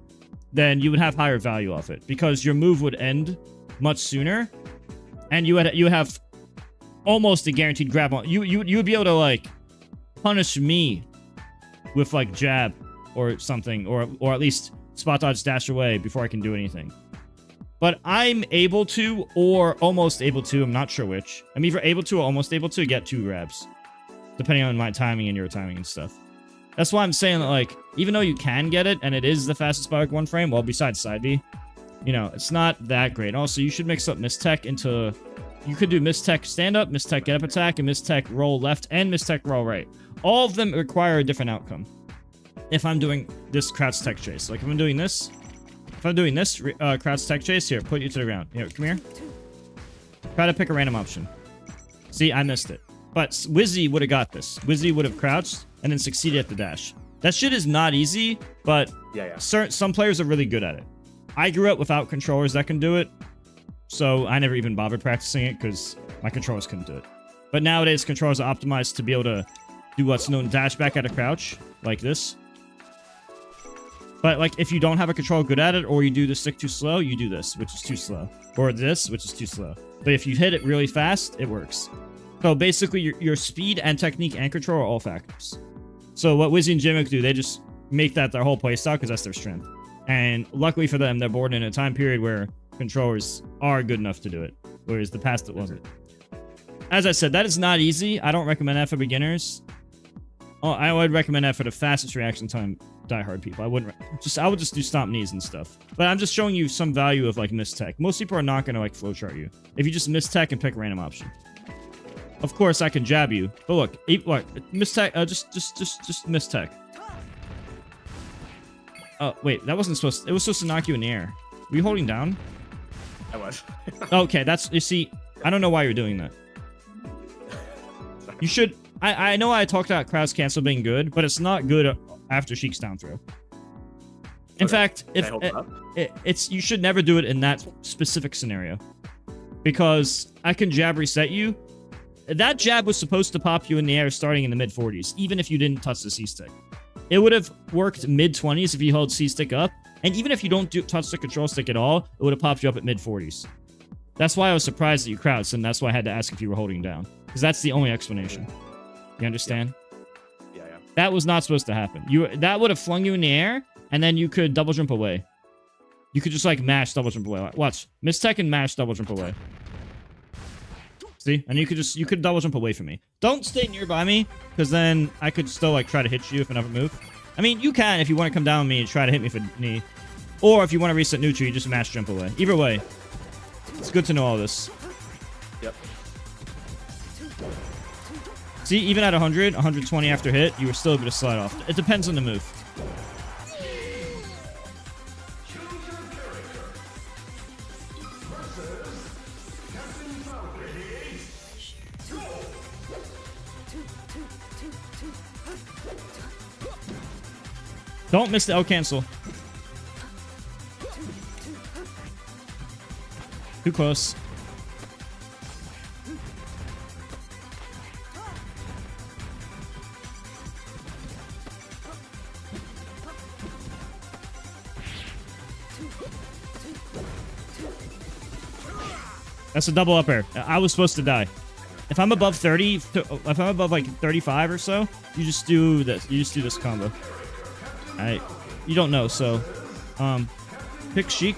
[SPEAKER 1] Then you would have higher value off it because your move would end much sooner, and you would have almost a guaranteed grab on you. You would be able to like punish me with like jab or something, or at least spot dodge dash away before I can do anything. But I'm able to, or almost able to, I'm not sure which. I'm either able to or almost able to get 2 grabs, depending on my timing and your timing and stuff. That's why I'm saying that, like, even though you can get it, and it is the fastest by like 1 frame, well, besides side B, you know, it's not that great. Also, you should mix up mistech into... You could do mistech stand up, mistech get up attack, and mistech roll left, and mistech roll right. All of them require a different outcome. If I'm doing this crouch tech chase, like if I'm doing this, crouch tech chase, here, put you to the ground. Here, come here. Try to pick a random option. See, I missed it. But Wizzy would have got this. Wizzy would have crouched and then succeeded at the dash. That shit is not easy, but some players are really good at it. I grew up without controllers that can do it, so I never even bothered practicing it because my controllers couldn't do it. But nowadays, controllers are optimized to be able to do what's known dash back at a crouch, like this. But like if you don't have a controller good at it, or you do the stick too slow, you do this, which is too slow. Or this, which is too slow. But if you hit it really fast, it works. So basically, your speed and technique and control are all factors. So what Wizzy and Jimmick do, they just make that their whole playstyle because that's their strength. And luckily for them, they're born in a time period where controllers are good enough to do it, whereas the past it wasn't. As I said, that is not easy. I don't recommend that for beginners. Oh, I would recommend that for the fastest reaction time diehard people. I would just do stomp knees and stuff. But I'm just showing you some value of like mistech. Most people are not going to like flowchart you if you just mistech and pick a random option. Of course, I can jab you, but look, what mistech? Just mistech. Oh wait, that wasn't supposed. It was supposed to knock you in the air. Were you holding down?
[SPEAKER 2] I was.
[SPEAKER 1] Okay, that's, you see, I don't know why you're doing that. You should. I know I talked about crouch cancel being good, but it's not good after Sheik's down throw. In fact, if you should never do it in that specific scenario, because I can jab reset you. That jab was supposed to pop you in the air starting in the mid 40s, even if you didn't touch the C stick. It would have worked mid 20s if you held C stick up, and even if you don't touch the control stick at all, it would have popped you up at mid 40s. That's why I was surprised that you crouched, and that's why I had to ask if you were holding down, because that's the only explanation. You understand?
[SPEAKER 2] Yeah.
[SPEAKER 1] That was not supposed to happen. That would have flung you in the air, and then you could double jump away. You could just like mash double jump away. Watch. Miss tech and mash double jump away. See? And you could double jump away from me. Don't stay nearby me, because then I could still like try to hit you if I never move. I mean, you can if you want to come down on me and try to hit me for knee. Or if you want to reset neutral, you just mash jump away. Either way, it's good to know all this.
[SPEAKER 2] Yep.
[SPEAKER 1] See, even at 100, 120 after hit, you were still able to slide off. It depends on the move. Don't miss the L cancel. Too close. That's a double up air. I was supposed to die. If I'm above 30, if I'm above like 35 or so, you just do this. You just do this combo. You don't know, so pick Sheik.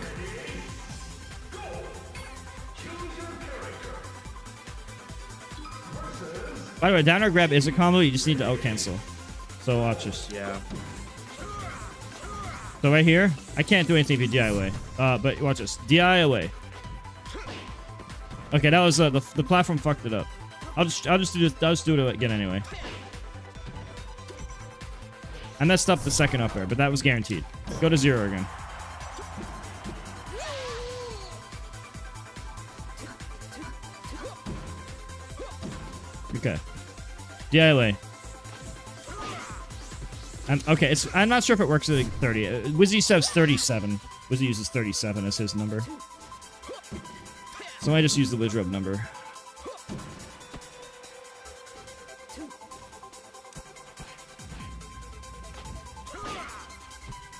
[SPEAKER 1] By the way, down air grab is a combo. You just need to out cancel. So watch this.
[SPEAKER 2] Yeah.
[SPEAKER 1] So right here, I can't do anything if you DI away. But watch this. DI away. Okay, that was the platform fucked it up. I'll just do this. I'll just do it again anyway. I messed up the second up air, but that was guaranteed. Go to 0 again. Okay. DILA. Okay, I'm not sure if it works at 30. Wizzy says 37. Wizzy uses 37 as his number. So I just use the Wizrub number.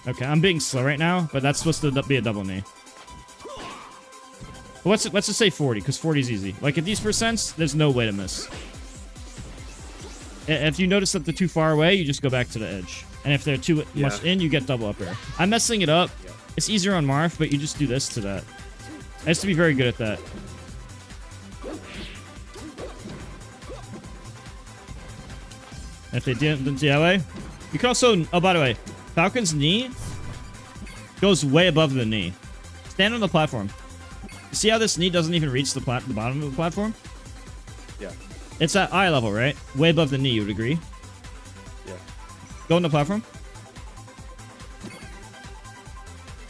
[SPEAKER 1] Okay, I'm being slow right now, but that's supposed to be a double knee. Well, let's just say 40, because 40 is easy. Like, at these percents, there's no way to miss. If you notice that they're too far away, you just go back to the edge. And if they're too much in, you get double up air. I'm messing it up. Yeah. It's easier on Marth, but you just do this to that. I used to be very good at that. And if they didn't DLA, you can also... Oh, by the way, Falcon's knee goes way above the knee. Stand on the platform. See how this knee doesn't even reach the bottom of the platform?
[SPEAKER 2] Yeah.
[SPEAKER 1] It's at eye level, right? Way above the knee, you would agree?
[SPEAKER 2] Yeah.
[SPEAKER 1] Go on the platform.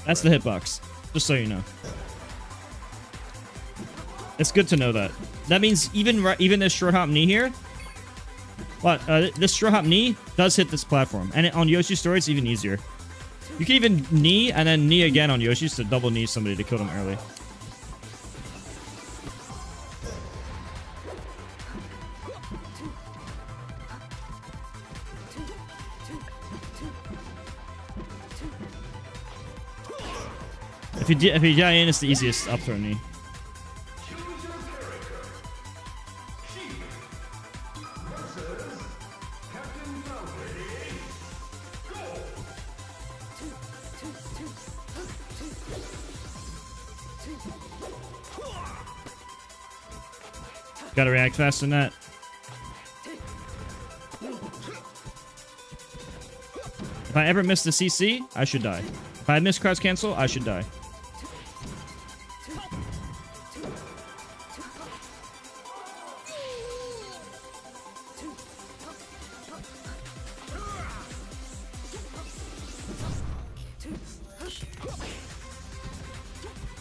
[SPEAKER 1] That's the hitbox. Just so you know. It's good to know that. That means even this short hop knee here... But this short hop knee does hit this platform. And on Yoshi's story, it's even easier. You can even knee and then knee again on Yoshi's to double knee somebody to kill them early. If you die in, it's the easiest up throw knee. Gotta react faster than that. If I ever miss the CC, I should die. If I miss cross cancel, I should die.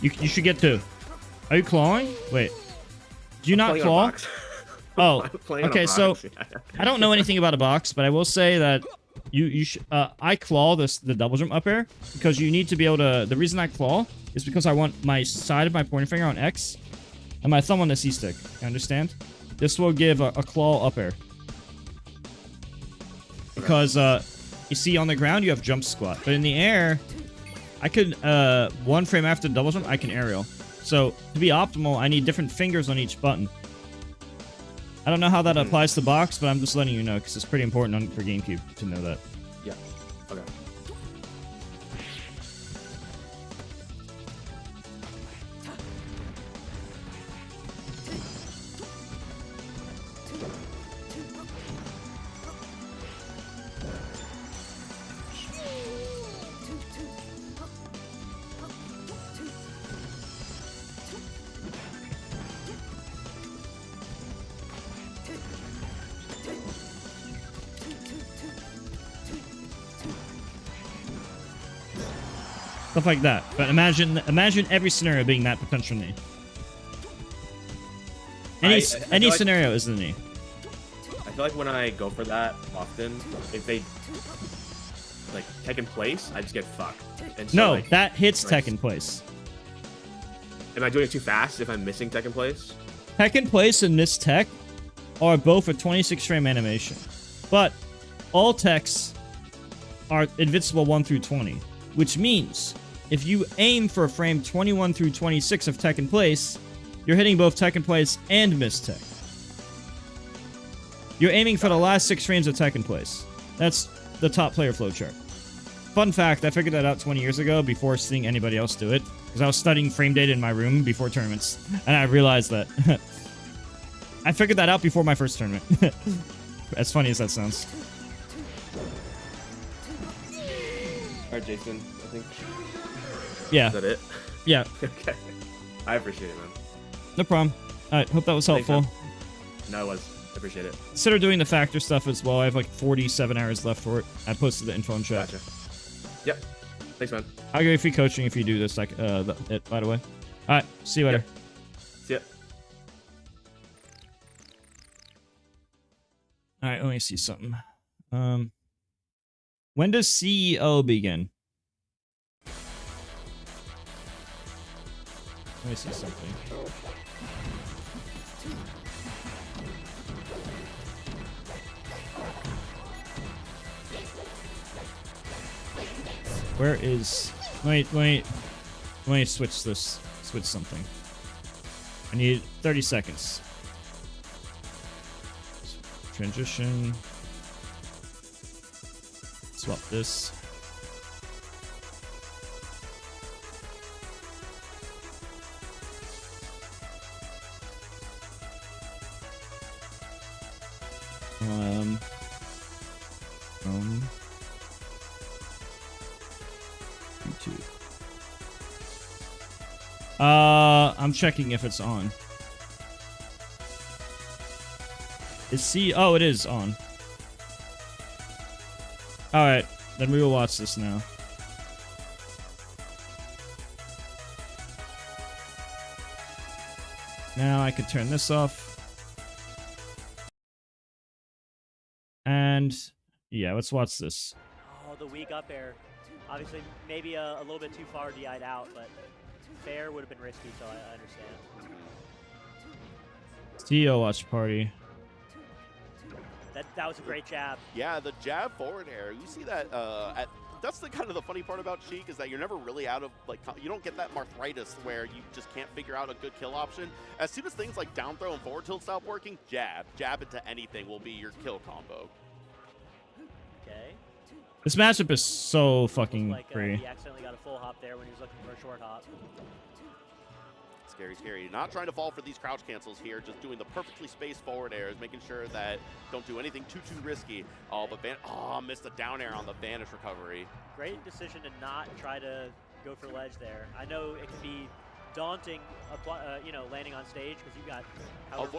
[SPEAKER 1] You should get 2. Are you clawing? Wait. Do you not claw? Oh, okay. So I don't know anything about a box, but I will say that I claw the double jump up air because you need to be able to. The reason I claw is because I want my side of my pointer finger on X and my thumb on the C stick. You understand? This will give a claw up air because you see on the ground you have jump squat, but in the air, I could 1 frame after double jump I can aerial. So, to be optimal, I need different fingers on each button. I don't know how that applies to box, but I'm just letting you know, because it's pretty important for GameCube to know that.
[SPEAKER 2] Yeah. Okay.
[SPEAKER 1] Stuff like that. But imagine every scenario being that potential knee. Any
[SPEAKER 2] like,
[SPEAKER 1] scenario is the knee.
[SPEAKER 2] I feel like when I go for that often, if they like tech in place, I just get fucked. And so,
[SPEAKER 1] No,
[SPEAKER 2] like,
[SPEAKER 1] that hits tech in place.
[SPEAKER 2] Am I doing it too fast if I'm missing tech in place?
[SPEAKER 1] Tech in place and miss tech are both a 26 frame animation. But all techs are invincible 1 through 20. Which means, if you aim for a frame 21 through 26 of tech in place, you're hitting both tech in place and miss tech. You're aiming for the last 6 frames of tech in place. That's the top player flowchart. Fun fact, I figured that out 20 years ago before seeing anybody else do it. Because I was studying frame data in my room before tournaments. And I realized that. I figured that out before my first tournament. As funny as that sounds.
[SPEAKER 2] Alright, Jason, I think.
[SPEAKER 1] Yeah.
[SPEAKER 2] Is that it?
[SPEAKER 1] Yeah.
[SPEAKER 2] Okay. I appreciate it, man.
[SPEAKER 1] No problem. Alright, hope that was helpful.
[SPEAKER 2] Thanks, no, it was. I appreciate it.
[SPEAKER 1] Consider doing the factor stuff as well. I have like 47 hours left for it. I posted the info in chat.
[SPEAKER 2] Gotcha. Yep. Thanks, man.
[SPEAKER 1] I'll give you free coaching if you do this, like, by the way. Alright, see you later.
[SPEAKER 2] Yep. See ya.
[SPEAKER 1] Alright, let me see something. When does CEO begin? Let me see something. Where is... Let me switch this. Switch something. I need 30 seconds. Transition. Swap this. YouTube. I'm checking if it's on. Is C? Oh, it is on. All right, then we will watch this now. Now I could turn this off. And yeah, let's watch this.
[SPEAKER 4] Oh, the weak up air. Obviously, maybe a little bit too far DI'd out, but fair would have been risky, so I understand.
[SPEAKER 1] CEO watch party.
[SPEAKER 4] That was a great jab.
[SPEAKER 5] Yeah, the jab forward air. You see that that's the kind of the funny part about Sheik is that you're never really out of, like, you don't get that arthritis where you just can't figure out a good kill option. As soon as things like down throw and forward tilt stop working, jab into anything will be your kill combo.
[SPEAKER 4] Okay.
[SPEAKER 1] This matchup is so fucking free.
[SPEAKER 4] He accidentally got a full hop there when he was looking for a short hop.
[SPEAKER 5] Scary, scary. Not trying to fall for these crouch cancels here, just doing the perfectly spaced forward airs, making sure that don't do anything too risky. Oh, but missed a down air on the vanish recovery.
[SPEAKER 4] Great decision to not try to go for ledge there. I know it can be daunting, you know, landing on stage because you got.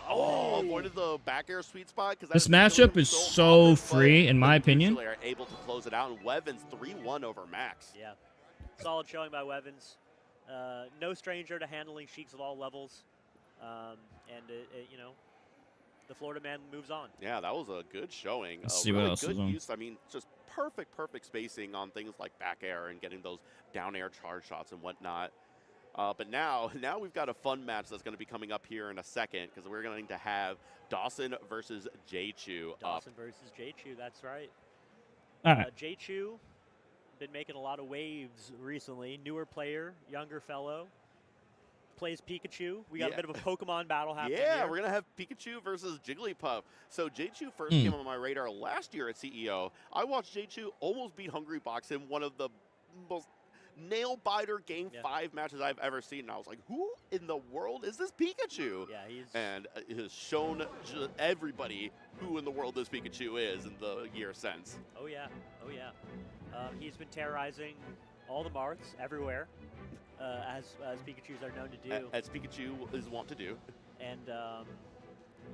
[SPEAKER 5] Avoided the back air sweet spot.
[SPEAKER 1] This matchup is so free, in my opinion.
[SPEAKER 5] Able to close it out, and Wevens 3-1 over Max.
[SPEAKER 4] Yeah, solid showing by Wevens. No stranger to handling Sheiks of all levels, and you know, the Florida man moves on.
[SPEAKER 5] Yeah, that was a good showing.
[SPEAKER 1] Let's see
[SPEAKER 5] really
[SPEAKER 1] what else
[SPEAKER 5] good
[SPEAKER 1] is on.
[SPEAKER 5] use. I mean, just perfect spacing on things like back air and getting those down air charge shots and whatnot. But now we've got a fun match that's going to be coming up here in a second because we're going to have Dawson versus J-Chu.
[SPEAKER 4] Dawson versus J-Chu, that's right.
[SPEAKER 1] All right.
[SPEAKER 4] J-Chu been making a lot of waves recently. Newer player, younger fellow. Plays Pikachu. We got a bit of a Pokemon battle happening here.
[SPEAKER 5] We're going to have Pikachu versus Jigglypuff. So J-Chu first came on my radar last year at CEO. I watched J-Chu almost beat Hungry Box in one of the most nail-biter Game 5 matches I've ever seen. And I was like, who in the world is this Pikachu?
[SPEAKER 4] Yeah, he's...
[SPEAKER 5] And it has shown everybody who in the world this Pikachu is in the year since.
[SPEAKER 4] Oh, yeah. Oh, yeah. He's been terrorizing all the marks everywhere, as Pikachus are known to do.
[SPEAKER 5] As Pikachu is wont to do.
[SPEAKER 4] And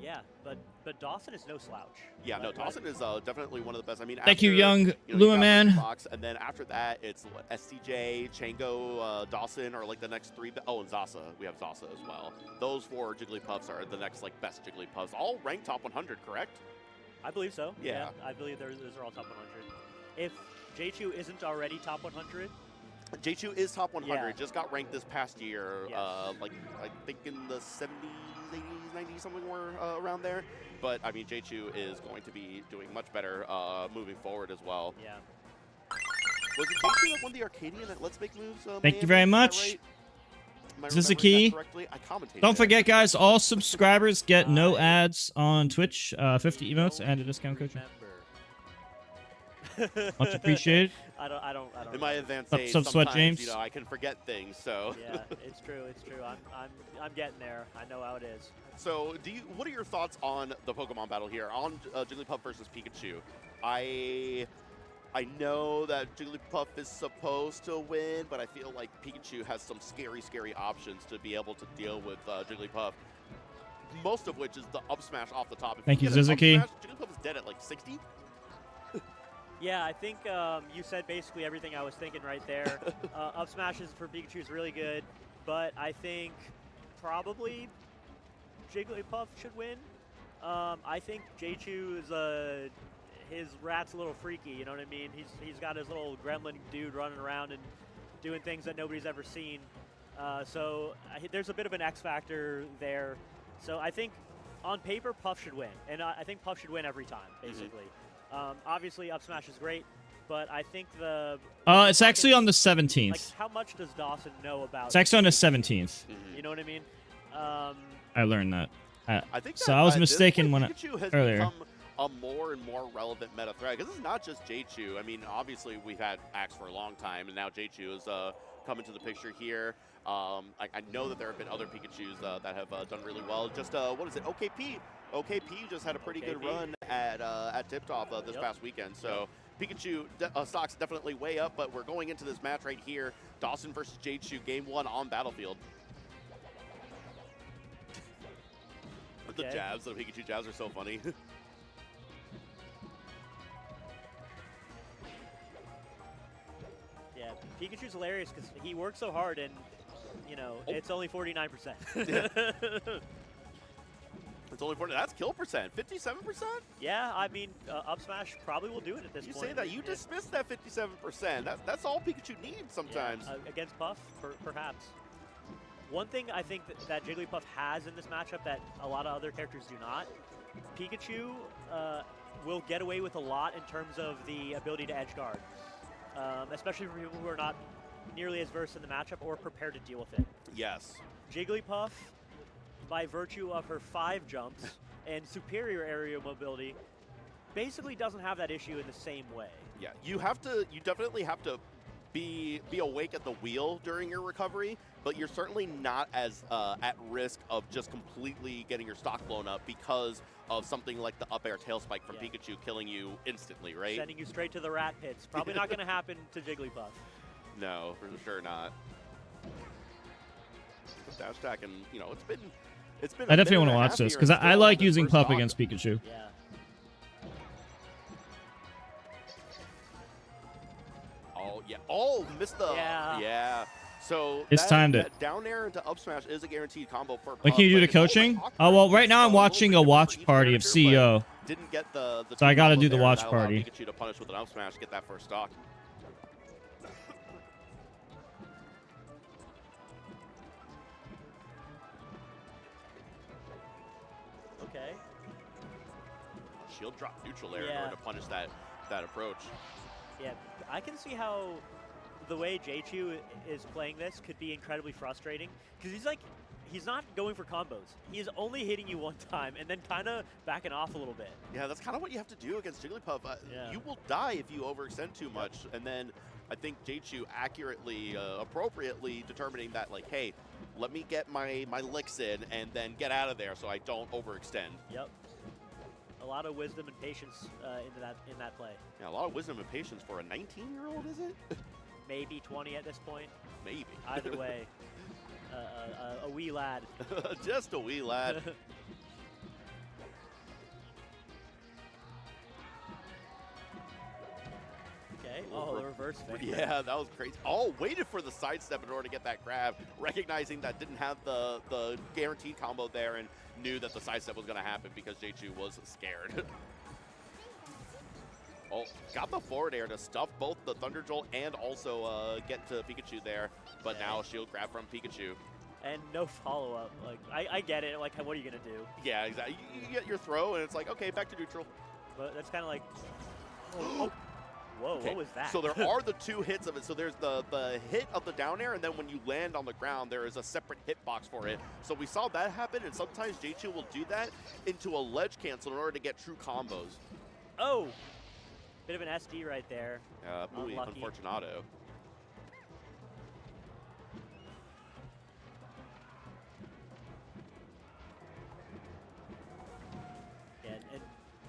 [SPEAKER 4] Yeah, but Dawson is no slouch.
[SPEAKER 5] Yeah, no, Dawson is definitely one of the best. I mean,
[SPEAKER 1] Thank you,
[SPEAKER 5] after,
[SPEAKER 1] young
[SPEAKER 5] you
[SPEAKER 1] Lua
[SPEAKER 5] got
[SPEAKER 1] man.
[SPEAKER 5] Fox, and then after that, it's what, SCJ, Chango, Dawson are like the next three. Oh, and Zasa. We have Zasa as well. Those 4 Jigglypuffs are the next like best Jigglypuffs. All ranked top 100, correct?
[SPEAKER 4] I believe so.
[SPEAKER 5] Yeah.
[SPEAKER 4] I believe those are all top 100. If J2 isn't already top 100,
[SPEAKER 5] J2 is top 100.
[SPEAKER 4] Yeah.
[SPEAKER 5] Just got ranked this past year.
[SPEAKER 4] Yes.
[SPEAKER 5] Like I think in the 70s, 80s, 90s, something around there. But I mean, J2 is going to be doing much better moving forward as well.
[SPEAKER 4] yeah.
[SPEAKER 5] Was it J2 that won the Arcadian at Let's Make Moves?
[SPEAKER 1] Thank you
[SPEAKER 5] Miami?
[SPEAKER 1] very
[SPEAKER 5] Is that
[SPEAKER 1] much.
[SPEAKER 5] right? Am I
[SPEAKER 1] Is this a
[SPEAKER 5] remembering that
[SPEAKER 1] key?
[SPEAKER 5] correctly? I commentated
[SPEAKER 1] Don't
[SPEAKER 5] it.
[SPEAKER 1] forget, guys, all subscribers get no ads on Twitch, 50 emotes, and a discount code. Much appreciated.
[SPEAKER 4] I don't.
[SPEAKER 5] In my advanced
[SPEAKER 1] Sup,
[SPEAKER 5] age,
[SPEAKER 1] sup, Sweat
[SPEAKER 5] sometimes,
[SPEAKER 1] James?
[SPEAKER 5] you know, I can forget things. So.
[SPEAKER 4] Yeah, it's true. It's true. I'm getting there. I know how it is.
[SPEAKER 5] So, what are your thoughts on the Pokemon battle here on Jigglypuff versus Pikachu? I know that Jigglypuff is supposed to win, but I feel like Pikachu has some scary options to be able to deal with Jigglypuff. Most of which is the up smash off the top. If
[SPEAKER 1] Thank you,
[SPEAKER 5] get an up
[SPEAKER 1] Suzuki.
[SPEAKER 5] smash, Jigglypuff is dead at like 60.
[SPEAKER 4] Yeah, I think you said basically everything I was thinking right there. Up smashes for Pikachu is really good, but I think probably Jigglypuff should win. I think J2 is his rat's a little freaky. You know what I mean? He's got his little gremlin dude running around and doing things that nobody's ever seen. So there's a bit of an X factor there. So I think on paper Puff should win, and I think Puff should win every time, basically. Obviously, up smash is great, but I think
[SPEAKER 1] It's actually on the 17th.
[SPEAKER 4] Like, how much does Dawson know about?
[SPEAKER 1] It's actually on the 17th.
[SPEAKER 4] You know what I mean?
[SPEAKER 1] I learned that.
[SPEAKER 5] I think
[SPEAKER 1] So
[SPEAKER 5] that
[SPEAKER 1] I was
[SPEAKER 5] at this
[SPEAKER 1] mistaken
[SPEAKER 5] point,
[SPEAKER 1] when
[SPEAKER 5] Pikachu has
[SPEAKER 1] earlier.
[SPEAKER 5] become a more and more relevant meta threat, because it's not just J2. I mean, obviously we've had Axe for a long time, and now J2 has come into the picture here. I know that there have been other Pikachus that have done really well. Just what is it? OKP. OKP just had a pretty good run at Tip Top this past weekend. So Pikachu stock's definitely way up, but we're going into this match right here. Dawson versus J2, game 1 on Battlefield. The jabs, the Pikachu jabs are so funny.
[SPEAKER 4] Yeah, Pikachu's hilarious because he works so hard, and you know it's only 49%.
[SPEAKER 5] It's only 40. That's kill percent. 57%.
[SPEAKER 4] Yeah, I mean, up smash probably will do it at this
[SPEAKER 5] You
[SPEAKER 4] point.
[SPEAKER 5] say that you dismiss that 57%. That's all Pikachu needs sometimes.
[SPEAKER 4] Yeah, against Puff, perhaps. One thing I think that Jigglypuff has in this matchup that a lot of other characters do not, Pikachu will get away with a lot in terms of the ability to edge guard, especially for people who are not nearly as versed in the matchup or prepared to deal with it.
[SPEAKER 5] Yes.
[SPEAKER 4] Jigglypuff, by virtue of her 5 jumps and superior aerial mobility, basically doesn't have that issue in the same way.
[SPEAKER 5] Yeah, you definitely have to be awake at the wheel during your recovery, but you're certainly not as at risk of just completely getting your stock blown up because of something like the up air tail spike from Pikachu killing you instantly, right?
[SPEAKER 4] Sending you straight to the rat pits. Probably not going to happen to Jigglypuff.
[SPEAKER 5] No, for sure not. Dash attack, and you know, it's been.
[SPEAKER 1] I definitely want to watch this because I like using Puff against Pikachu.
[SPEAKER 4] Yeah.
[SPEAKER 5] Oh yeah. Oh, missed the. Yeah. So
[SPEAKER 1] It's timed it.
[SPEAKER 5] That down air into up smash is a guaranteed combo for Puff.
[SPEAKER 1] When can you do the coaching? Oh, well, right now I'm watching a watch party of CEO.
[SPEAKER 5] Didn't get the
[SPEAKER 1] So I got to
[SPEAKER 5] combos
[SPEAKER 1] do the
[SPEAKER 5] there
[SPEAKER 1] watch
[SPEAKER 5] that allowed
[SPEAKER 1] party.
[SPEAKER 5] Pikachu to punish with an up smash, get that first stock.
[SPEAKER 4] Okay.
[SPEAKER 5] Shield drop neutral air in order to punish that approach.
[SPEAKER 4] Yeah, I can see how the way J2 is playing this could be incredibly frustrating because he's not going for combos. He's only hitting you one time and then kind of backing off a little bit.
[SPEAKER 5] Yeah, that's kind of what you have to do against Jigglypuff.
[SPEAKER 4] Yeah.
[SPEAKER 5] You will die if you overextend too much, and then I think J2 accurately, appropriately determining that, like, hey, let me get my licks in and then get out of there so I don't overextend.
[SPEAKER 4] Yep. A lot of wisdom and patience in that play.
[SPEAKER 5] Yeah, a lot of wisdom and patience for a 19-year-old, is it?
[SPEAKER 4] Maybe 20 at this point.
[SPEAKER 5] Maybe.
[SPEAKER 4] Either way, a wee lad.
[SPEAKER 5] Just a wee lad.
[SPEAKER 4] Okay. Oh, the reverse fake.
[SPEAKER 5] Yeah, that was crazy. Oh, waited for the sidestep in order to get that grab, recognizing that didn't have the guaranteed combo there and knew that the sidestep was going to happen because J2 was scared. Oh, got the forward air to stuff both the Thunder Jolt and also get to Pikachu there, but now shield grab from Pikachu.
[SPEAKER 4] And no follow-up. Like, I get it. Like, what are you going to do?
[SPEAKER 5] Yeah, exactly. You get your throw, and it's like, okay, back to neutral.
[SPEAKER 4] But that's kind of like... Oh, whoa,
[SPEAKER 5] Okay,
[SPEAKER 4] what was that?
[SPEAKER 5] so there are the 2 hits of it. So there's the hit of the down air, and then when you land on the ground, there is a separate hitbox for it. So we saw that happen, and sometimes J2 will do that into a ledge cancel in order to get true combos.
[SPEAKER 4] Oh! Bit of an SD right there.
[SPEAKER 5] Muy
[SPEAKER 4] Unlucky.
[SPEAKER 5] unfortunado.
[SPEAKER 4] Yeah, and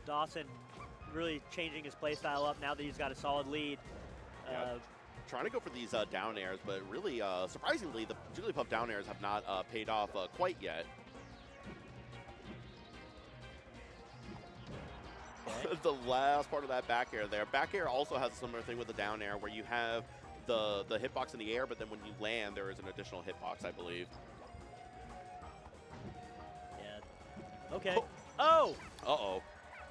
[SPEAKER 4] Dawson really changing his playstyle up now that he's got a solid lead.
[SPEAKER 5] Yeah. Trying to go for these down airs, but really, surprisingly, the Jigglypuff down airs have not paid off quite yet.
[SPEAKER 4] Okay.
[SPEAKER 5] The last part of that back air there. Back air also has a similar thing with the down air where you have the hitbox in the air, but then when you land, there is an additional hitbox, I believe.
[SPEAKER 4] Yeah. Okay. Oh!
[SPEAKER 5] Uh-oh.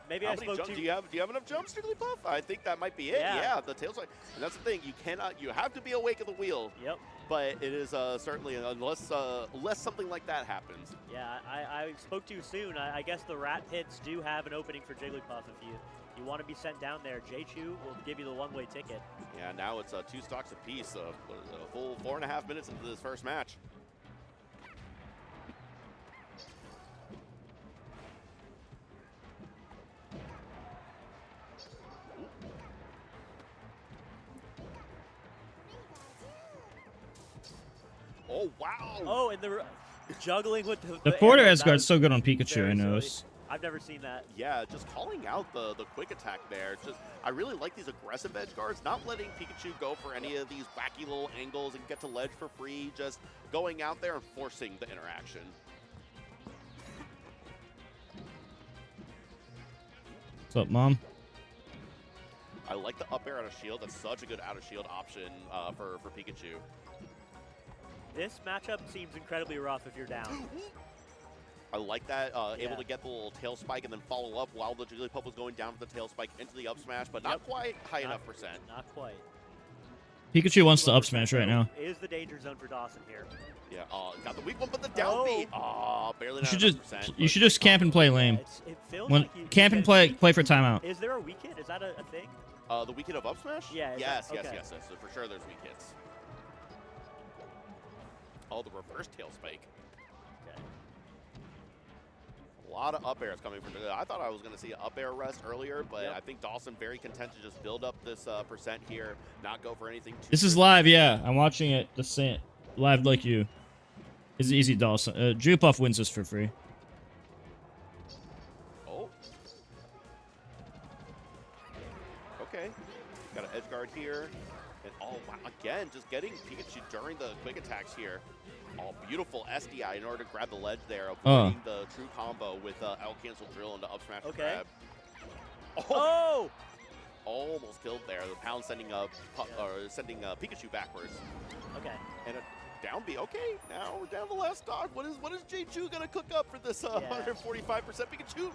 [SPEAKER 4] Maybe
[SPEAKER 5] How
[SPEAKER 4] I
[SPEAKER 5] many
[SPEAKER 4] spoke
[SPEAKER 5] jumps
[SPEAKER 4] too...
[SPEAKER 5] do you have enough jumps, Jigglypuff? I think that might be it.
[SPEAKER 4] Yeah.
[SPEAKER 5] The tail side. And that's the thing. You have to be awake at the wheel.
[SPEAKER 4] Yep.
[SPEAKER 5] But it is certainly, unless something like that happens.
[SPEAKER 4] Yeah, I spoke too soon. I guess the rat pits do have an opening for Jigglypuff. If you want to be sent down there, J2 will give you the one-way ticket.
[SPEAKER 5] Yeah, now it's 2 stocks apiece. A full 4.5 minutes into this first match. Oh, wow.
[SPEAKER 4] Oh, and the juggling with
[SPEAKER 1] The forward
[SPEAKER 4] arrow,
[SPEAKER 1] air
[SPEAKER 4] that
[SPEAKER 1] guard's
[SPEAKER 4] was
[SPEAKER 1] so good on Pikachu,
[SPEAKER 4] very
[SPEAKER 1] I
[SPEAKER 4] silly.
[SPEAKER 1] noticed.
[SPEAKER 4] I've never seen that.
[SPEAKER 5] Yeah, just calling out the quick attack there. Just I really like these aggressive edge guards, not letting Pikachu go for any of these wacky little angles and get to ledge for free, just going out there and forcing the interaction.
[SPEAKER 1] What's up, Mom?
[SPEAKER 5] I like the up air out of shield. That's such a good out of shield option for Pikachu.
[SPEAKER 4] This matchup seems incredibly rough if you're down.
[SPEAKER 5] I like that,
[SPEAKER 4] Yeah.
[SPEAKER 5] able to get the little tail spike and then follow up while the Jigglypuff was going down for the tail spike into the up smash, but not quite high enough percent.
[SPEAKER 4] Not quite.
[SPEAKER 1] Pikachu wants to up smash right now.
[SPEAKER 4] Is the danger zone for Dawson here?
[SPEAKER 5] Yeah, got the weak one, but the down beat. Oh, barely not enough percent.
[SPEAKER 1] You should just camp and play lame.
[SPEAKER 4] It feels
[SPEAKER 1] When
[SPEAKER 4] like you
[SPEAKER 1] camp and
[SPEAKER 4] can-
[SPEAKER 1] play for timeout.
[SPEAKER 4] Is there a weak hit? Is that a thing?
[SPEAKER 5] The weak hit of up smash?
[SPEAKER 4] Yeah, is
[SPEAKER 5] Yes,
[SPEAKER 4] that-
[SPEAKER 5] yes,
[SPEAKER 4] okay.
[SPEAKER 5] yes. So for sure there's weak hits. Oh, the reverse tail spike.
[SPEAKER 4] Okay.
[SPEAKER 5] A lot of up airs coming from I thought I was going to see an up air rest earlier, but
[SPEAKER 4] Yep.
[SPEAKER 5] I think Dawson very content to just build up this percent here, not go for anything too
[SPEAKER 1] This is
[SPEAKER 5] crazy.
[SPEAKER 1] live, yeah. I'm watching it the same live like you. It's easy, Dawson. Jigglypuff wins this for free.
[SPEAKER 5] Oh. Okay. Got an edge guard here. And oh, wow. Again, just getting Pikachu during the quick attacks here. Oh, beautiful SDI in order to grab the ledge there, avoiding the true combo with L cancel drill into up smash and
[SPEAKER 4] Okay.
[SPEAKER 5] grab. Oh,
[SPEAKER 4] Oh!
[SPEAKER 5] almost killed there. The pound sending Pikachu backwards.
[SPEAKER 4] Okay.
[SPEAKER 5] And a down B. Okay, now we're down to the last stock. What is J2 gonna cook up for this 145% Pikachu?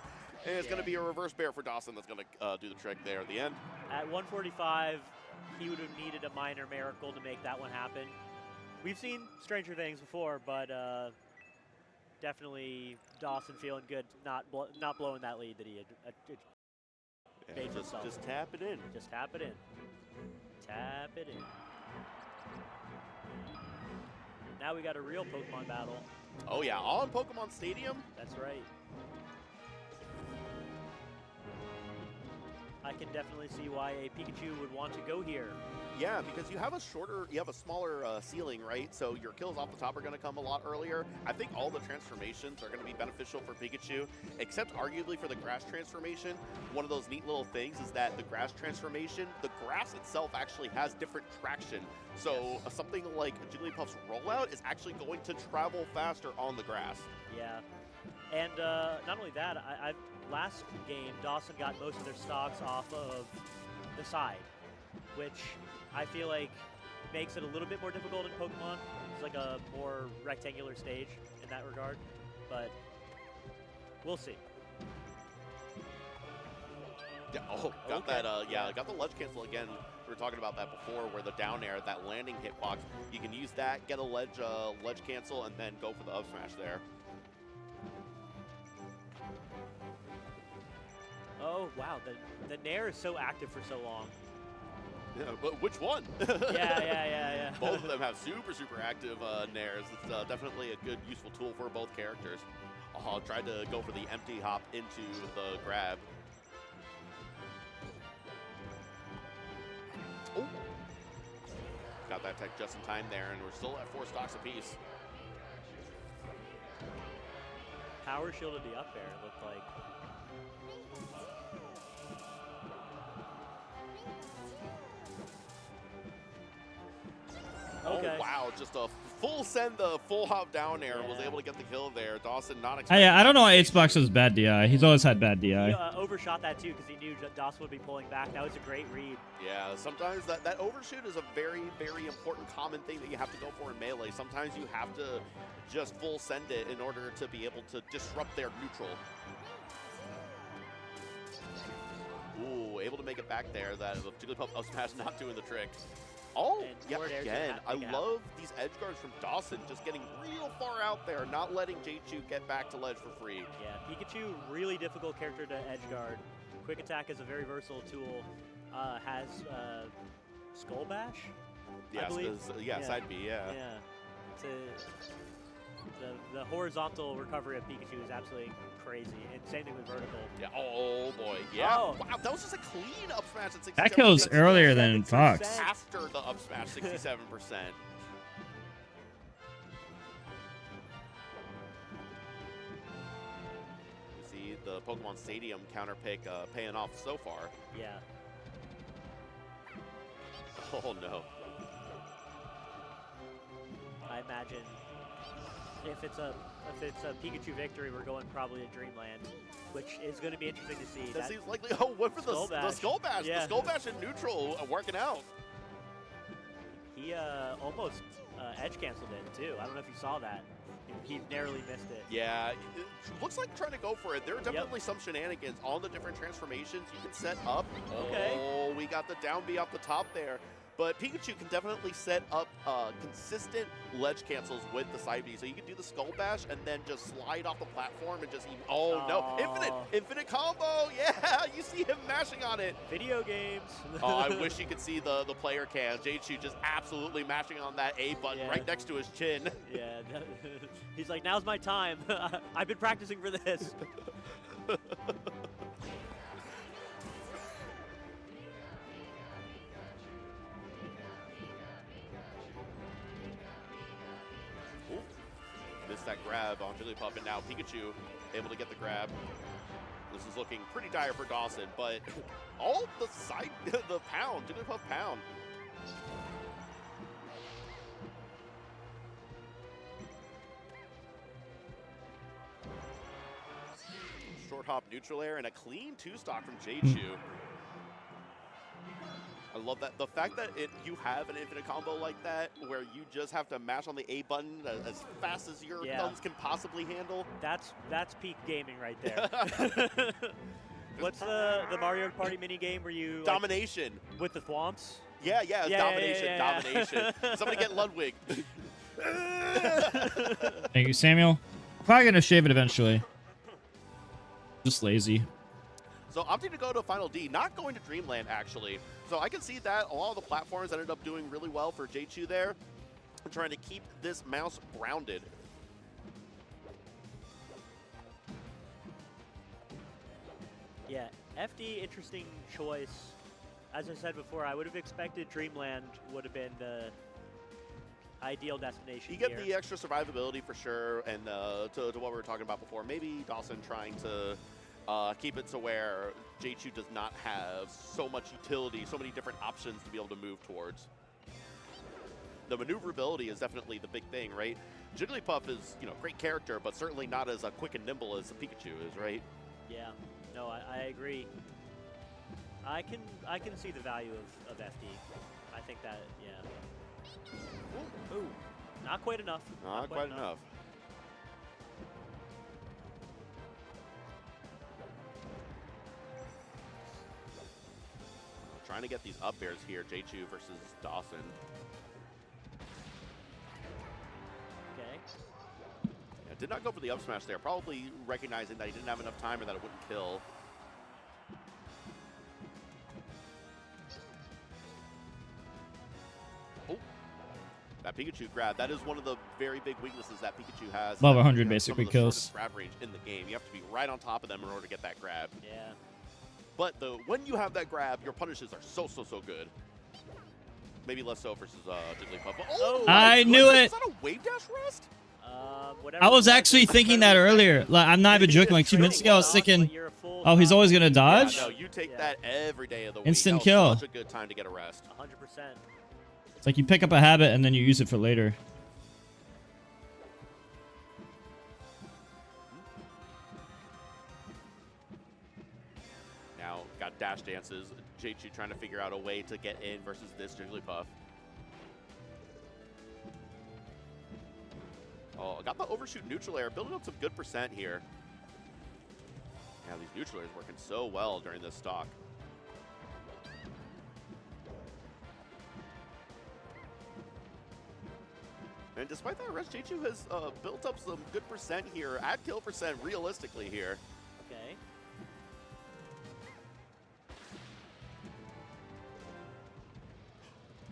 [SPEAKER 5] And it's gonna be a reverse bear for Dawson that's gonna do the trick there at the end.
[SPEAKER 4] At 145, he would have needed a minor miracle to make that one happen. We've seen stranger things before, but definitely Dawson feeling good, not blowing that lead that he had.
[SPEAKER 5] Yeah,
[SPEAKER 4] Made himself.
[SPEAKER 5] just tap it in.
[SPEAKER 4] Just tap it in. Tap it in. Now we got a real Pokemon battle.
[SPEAKER 5] Oh yeah, on Pokemon Stadium.
[SPEAKER 4] That's right. I can definitely see why a Pikachu would want to go here.
[SPEAKER 5] Yeah, because you have a smaller ceiling, right? So your kills off the top are going to come a lot earlier. I think all the transformations are going to be beneficial for Pikachu, except arguably for the grass transformation. One of those neat little things is that the grass transformation, the grass itself actually has different traction. So something like Jigglypuff's rollout is actually going to travel faster on the grass.
[SPEAKER 4] Yeah. And not only that, last game, Dawson got most of their stocks off of the side. which I feel like makes it a little bit more difficult in Pokemon. It's like a more rectangular stage in that regard, but we'll see.
[SPEAKER 5] Yeah, oh, got
[SPEAKER 4] Okay.
[SPEAKER 5] that. Yeah, got the ledge cancel again. We were talking about that before, where the down air, that landing hitbox, you can use that, get a ledge cancel, and then go for the up smash there.
[SPEAKER 4] Oh wow, the Nair is so active for so long.
[SPEAKER 5] Yeah, but which one?
[SPEAKER 4] Yeah.
[SPEAKER 5] Both of them have super active nairs. It's definitely a good, useful tool for both characters. Oh, tried to go for the empty hop into the grab. Oh, got that tech just in time there, and we're still at 4 stocks apiece.
[SPEAKER 4] Power shielded the up air, it looked like. Okay.
[SPEAKER 5] Oh, wow, just a full send, the full hop down air, was
[SPEAKER 4] Yeah.
[SPEAKER 5] able to get the kill there. Dawson not expecting.
[SPEAKER 1] I don't know why H-Box has bad DI. He's always had bad
[SPEAKER 4] He
[SPEAKER 1] DI.
[SPEAKER 4] overshot that too because he knew Dawson would be pulling back. That was a great read.
[SPEAKER 5] Yeah, sometimes that overshoot is a very important common thing that you have to go for in Melee. Sometimes you have to just full send it in order to be able to disrupt their neutral. Ooh, able to make it back there. That Jigglypuff up smash not doing the trick. Oh,
[SPEAKER 4] And
[SPEAKER 5] yeah,
[SPEAKER 4] forward air's
[SPEAKER 5] again, I
[SPEAKER 4] gonna
[SPEAKER 5] love these edge guards from Dawson, just getting real far out there, not letting J-Chu get back to ledge for free.
[SPEAKER 4] Yeah, Pikachu, really difficult character to edge guard. Quick attack is a very versatile tool. Has Skull Bash? I
[SPEAKER 5] Yes,
[SPEAKER 4] believe.
[SPEAKER 5] yeah, side B, yeah.
[SPEAKER 4] Yeah. The horizontal recovery of Pikachu is absolutely crazy, and same thing with vertical.
[SPEAKER 5] Yeah, oh boy, yeah.
[SPEAKER 4] Oh.
[SPEAKER 5] Wow, that was just a clean up smash at 67%.
[SPEAKER 1] That kills earlier than Fox.
[SPEAKER 5] After the up smash, 67%. You see the Pokemon Stadium counter pick paying off so far.
[SPEAKER 4] Yeah.
[SPEAKER 5] Oh no.
[SPEAKER 4] I imagine if it's a Pikachu victory, we're going probably to Dreamland, which is going to be interesting to see.
[SPEAKER 5] That seems likely. Oh, what for
[SPEAKER 4] Skull
[SPEAKER 5] the
[SPEAKER 4] Bash.
[SPEAKER 5] Skull Bash?
[SPEAKER 4] Yeah.
[SPEAKER 5] The Skull Bash in neutral working out.
[SPEAKER 4] He almost edge canceled it too. I don't know if you saw that. He narrowly missed it.
[SPEAKER 5] Yeah, it looks like trying to go for it. There are definitely some shenanigans on the different transformations you can set up.
[SPEAKER 4] Okay.
[SPEAKER 5] Oh, we got the down B off the top there. But Pikachu can definitely set up consistent ledge cancels with the side B. So you can do the Skull Bash and then just slide off the platform and just even, oh no, infinite combo. Yeah, you see him mashing on it.
[SPEAKER 4] Video games.
[SPEAKER 5] Oh, I wish you could see the player cam. J-Chu just absolutely mashing on that A button right next to his chin.
[SPEAKER 4] Yeah, he's like, now's my time. I've been practicing for this.
[SPEAKER 5] Missed that grab on Jigglypuff, and now Pikachu able to get the grab. This is looking pretty dire for Dawson, but all the side, the pound, Jigglypuff pound. Short hop neutral air and a clean 2-stock from J-Chu. I love that. The fact that you have an infinite combo like that, where you just have to mash on the A button as fast as your thumbs can possibly handle.
[SPEAKER 4] That's peak gaming right there. What's the Mario Party mini game where you
[SPEAKER 5] Domination.
[SPEAKER 4] With the thwomps?
[SPEAKER 5] Yeah, domination,
[SPEAKER 4] yeah.
[SPEAKER 5] domination. Somebody get Ludwig.
[SPEAKER 1] Thank you, Samuel. Probably gonna shave it eventually. Just lazy.
[SPEAKER 5] So opting to go to Final D, not going to Dreamland actually. So I can see that a lot of the platforms ended up doing really well for J-Chu there. And trying to keep this mouse grounded.
[SPEAKER 4] Yeah, FD, interesting choice. As I said before, I would have expected Dreamland would have been the ideal destination
[SPEAKER 5] You get
[SPEAKER 4] here.
[SPEAKER 5] the extra survivability for sure, and to what we were talking about before, maybe Dawson trying to keep it to where J-Chu does not have so much utility, so many different options to be able to move towards. The maneuverability is definitely the big thing, right? Jigglypuff is, great character, but certainly not as quick and nimble as Pikachu is, right?
[SPEAKER 4] Yeah, no, I agree. I can see the value of FD. I think that, yeah. Ooh, not quite enough.
[SPEAKER 5] Not quite enough. Trying to get these up airs here, J2 versus Dawson.
[SPEAKER 4] Okay.
[SPEAKER 5] Yeah, did not go for the up smash there, probably recognizing that he didn't have enough time or that it wouldn't kill. Oh, that Pikachu grab, that is one of the very big weaknesses that Pikachu has.
[SPEAKER 1] Above
[SPEAKER 5] That
[SPEAKER 1] 100
[SPEAKER 5] Pikachu has
[SPEAKER 1] basically
[SPEAKER 5] some of the
[SPEAKER 1] kills.
[SPEAKER 5] shortest grab range in the game. You have to be right on top of them in order to get that grab.
[SPEAKER 4] Yeah.
[SPEAKER 5] But when you have that grab, your punishes are so good. Maybe less so versus Jigglypuff. Oh,
[SPEAKER 1] I knew it.
[SPEAKER 5] Is that a wave dash rest?
[SPEAKER 4] Whatever
[SPEAKER 1] I was
[SPEAKER 4] it
[SPEAKER 1] actually thinking that earlier. Like, I'm not even joking. Like 2 minutes ago, I was thinking, oh, he's always gonna dodge.
[SPEAKER 5] Yeah, no, you take that every day of the week.
[SPEAKER 1] Instant
[SPEAKER 5] That
[SPEAKER 1] kill.
[SPEAKER 5] was such a good time to get a rest.
[SPEAKER 4] 100%.
[SPEAKER 1] It's like you pick up a habit and then you use it for later.
[SPEAKER 5] Now got dash dances. J2 trying to figure out a way to get in versus this Jigglypuff. Oh, got the overshoot neutral air, building up some good percent here. Yeah, these neutral airs working so well during this stock. And despite that rest, J2 has built up some good percent here, at kill percent realistically here.
[SPEAKER 4] Okay.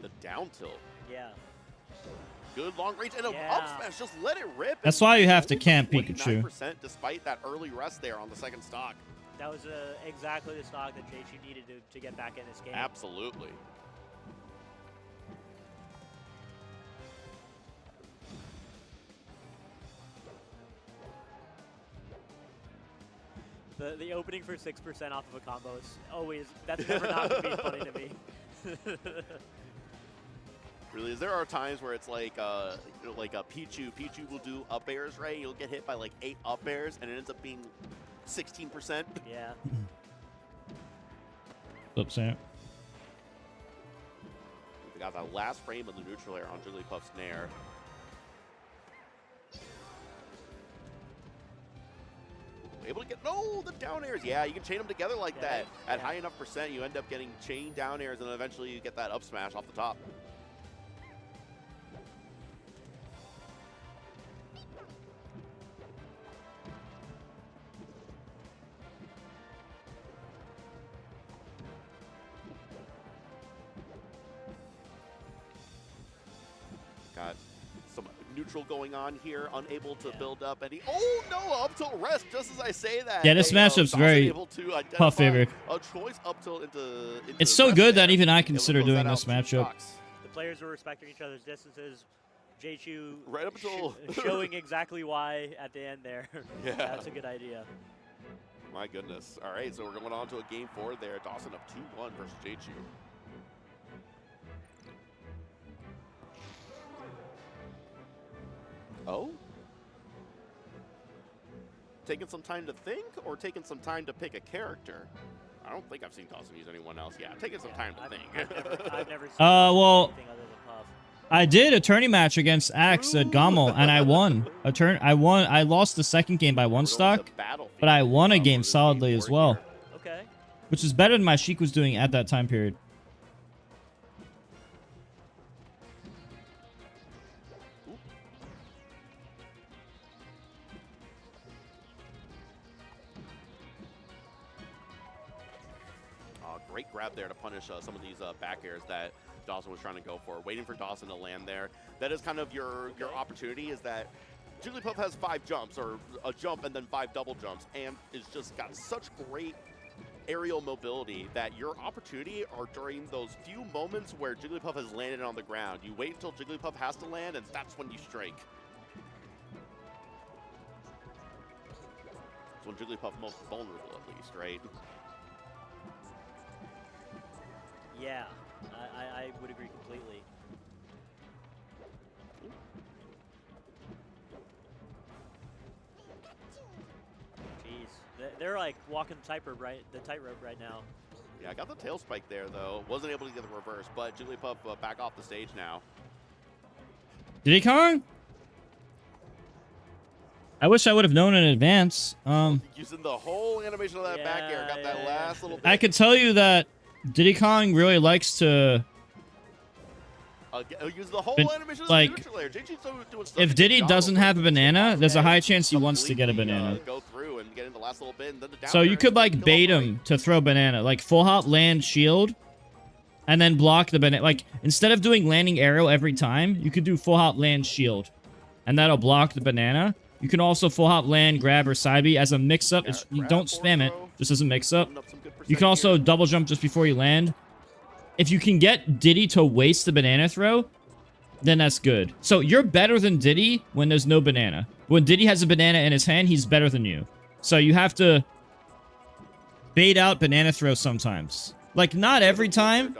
[SPEAKER 5] The down tilt.
[SPEAKER 4] Yeah.
[SPEAKER 5] Good long range and a
[SPEAKER 4] Yeah.
[SPEAKER 5] up smash. Just let it rip.
[SPEAKER 1] That's
[SPEAKER 5] and
[SPEAKER 1] why you have to
[SPEAKER 5] only
[SPEAKER 1] camp Pikachu.
[SPEAKER 5] 29% despite that early rest there on the second stock.
[SPEAKER 4] That was exactly the stock that J2 needed to get back in this game.
[SPEAKER 5] Absolutely.
[SPEAKER 4] The opening for 6% off of a combo is always, that's never not going to be funny to me.
[SPEAKER 5] Really, there are times where it's like a Pichu. Pichu will do up airs, right? You'll get hit by like 8 up airs, and it ends up being 16%.
[SPEAKER 4] Yeah.
[SPEAKER 1] Oops, yeah.
[SPEAKER 5] We got that last frame of the neutral air on Jigglypuff's Nair. Able to get, no, the down airs. Yeah, you can chain them together like
[SPEAKER 4] Yeah,
[SPEAKER 5] that. At
[SPEAKER 4] yeah.
[SPEAKER 5] high enough percent, you end up getting chain down airs, and then eventually you get that up smash off the top. Got some neutral going on here, unable to build up any. Oh no, up tilt rest just as I say that.
[SPEAKER 1] Yeah, this matchup's
[SPEAKER 5] Dawson
[SPEAKER 1] very
[SPEAKER 5] able to identify
[SPEAKER 1] Puff favored.
[SPEAKER 5] a choice up tilt into
[SPEAKER 1] It's so
[SPEAKER 5] rest
[SPEAKER 1] good that
[SPEAKER 5] there.
[SPEAKER 1] even I
[SPEAKER 5] Able to
[SPEAKER 1] consider
[SPEAKER 5] close
[SPEAKER 1] doing
[SPEAKER 5] that
[SPEAKER 1] this
[SPEAKER 5] out with 2
[SPEAKER 1] matchup.
[SPEAKER 5] stocks.
[SPEAKER 4] The players were respecting each other's distances. J2
[SPEAKER 5] Right up until
[SPEAKER 4] showing exactly why at the end there.
[SPEAKER 5] Yeah.
[SPEAKER 4] That's a good idea.
[SPEAKER 5] My goodness. All right, so we're going on to a game 4 there. Dawson up 2-1 versus J2. Oh? Taking some time to think or taking some time to pick a character? I don't think I've seen Dawson use anyone else. Yeah, taking some time to think.
[SPEAKER 4] I've never seen
[SPEAKER 1] well,
[SPEAKER 4] anything other than Puff.
[SPEAKER 1] I did a tourney match against Axe at Gommel, and I won. I lost the second game by 1
[SPEAKER 5] We're going to
[SPEAKER 1] stock,
[SPEAKER 5] Battlefield,
[SPEAKER 1] but I won a
[SPEAKER 5] for
[SPEAKER 1] game
[SPEAKER 5] this
[SPEAKER 1] solidly
[SPEAKER 5] game
[SPEAKER 1] as
[SPEAKER 5] 4
[SPEAKER 1] well,
[SPEAKER 5] here.
[SPEAKER 4] Okay.
[SPEAKER 1] which is better than my Sheik was doing at that time period.
[SPEAKER 5] Great grab there to punish some of these back airs that Dawson was trying to go for. Waiting for Dawson to land there. That is kind of your opportunity, is that Jigglypuff has 5 jumps, or a jump and then 5 double jumps, and is just got such great aerial mobility that your opportunity are during those few moments where Jigglypuff has landed on the ground. You wait until Jigglypuff has to land, and that's when you strike. It's when Jigglypuff most vulnerable, at least, right?
[SPEAKER 4] Yeah, I would agree completely. Jeez, they're like walking the tightrope right now.
[SPEAKER 5] Yeah, I got the tail spike there, though. Wasn't able to get the reverse, but Jigglypuff back off the stage now.
[SPEAKER 1] Diddy Kong? I wish I would have known in advance.
[SPEAKER 5] Using the whole animation of that back air, got that last little bit.
[SPEAKER 1] I could tell you that Diddy Kong really likes to...
[SPEAKER 5] use the whole animation of
[SPEAKER 1] like,
[SPEAKER 5] the neutral layer. JG's doing such
[SPEAKER 1] if
[SPEAKER 5] a
[SPEAKER 1] Diddy
[SPEAKER 5] good job
[SPEAKER 1] doesn't
[SPEAKER 5] of
[SPEAKER 1] have a banana, there's a high chance he wants to get a
[SPEAKER 5] completely,
[SPEAKER 1] banana.
[SPEAKER 5] Go through and get in the last little bit, and then the down
[SPEAKER 1] So you
[SPEAKER 5] air
[SPEAKER 1] could, like,
[SPEAKER 5] kill
[SPEAKER 1] bait
[SPEAKER 5] off
[SPEAKER 1] him to throw banana. Like, full hop, land, shield, and then block the banana. Like, instead of doing landing arrow every time, you could do full hop, land, shield. And that'll block the banana. You can also full hop, land, grab, or side B as a mix-up. You don't spam it, just as a mix-up. You can also double jump just before you land. If you can get Diddy to waste the banana throw, then that's good. So you're better than Diddy when there's no banana. When Diddy has a banana in his hand, he's better than you. So you have to bait out banana throw sometimes. Like, not every time,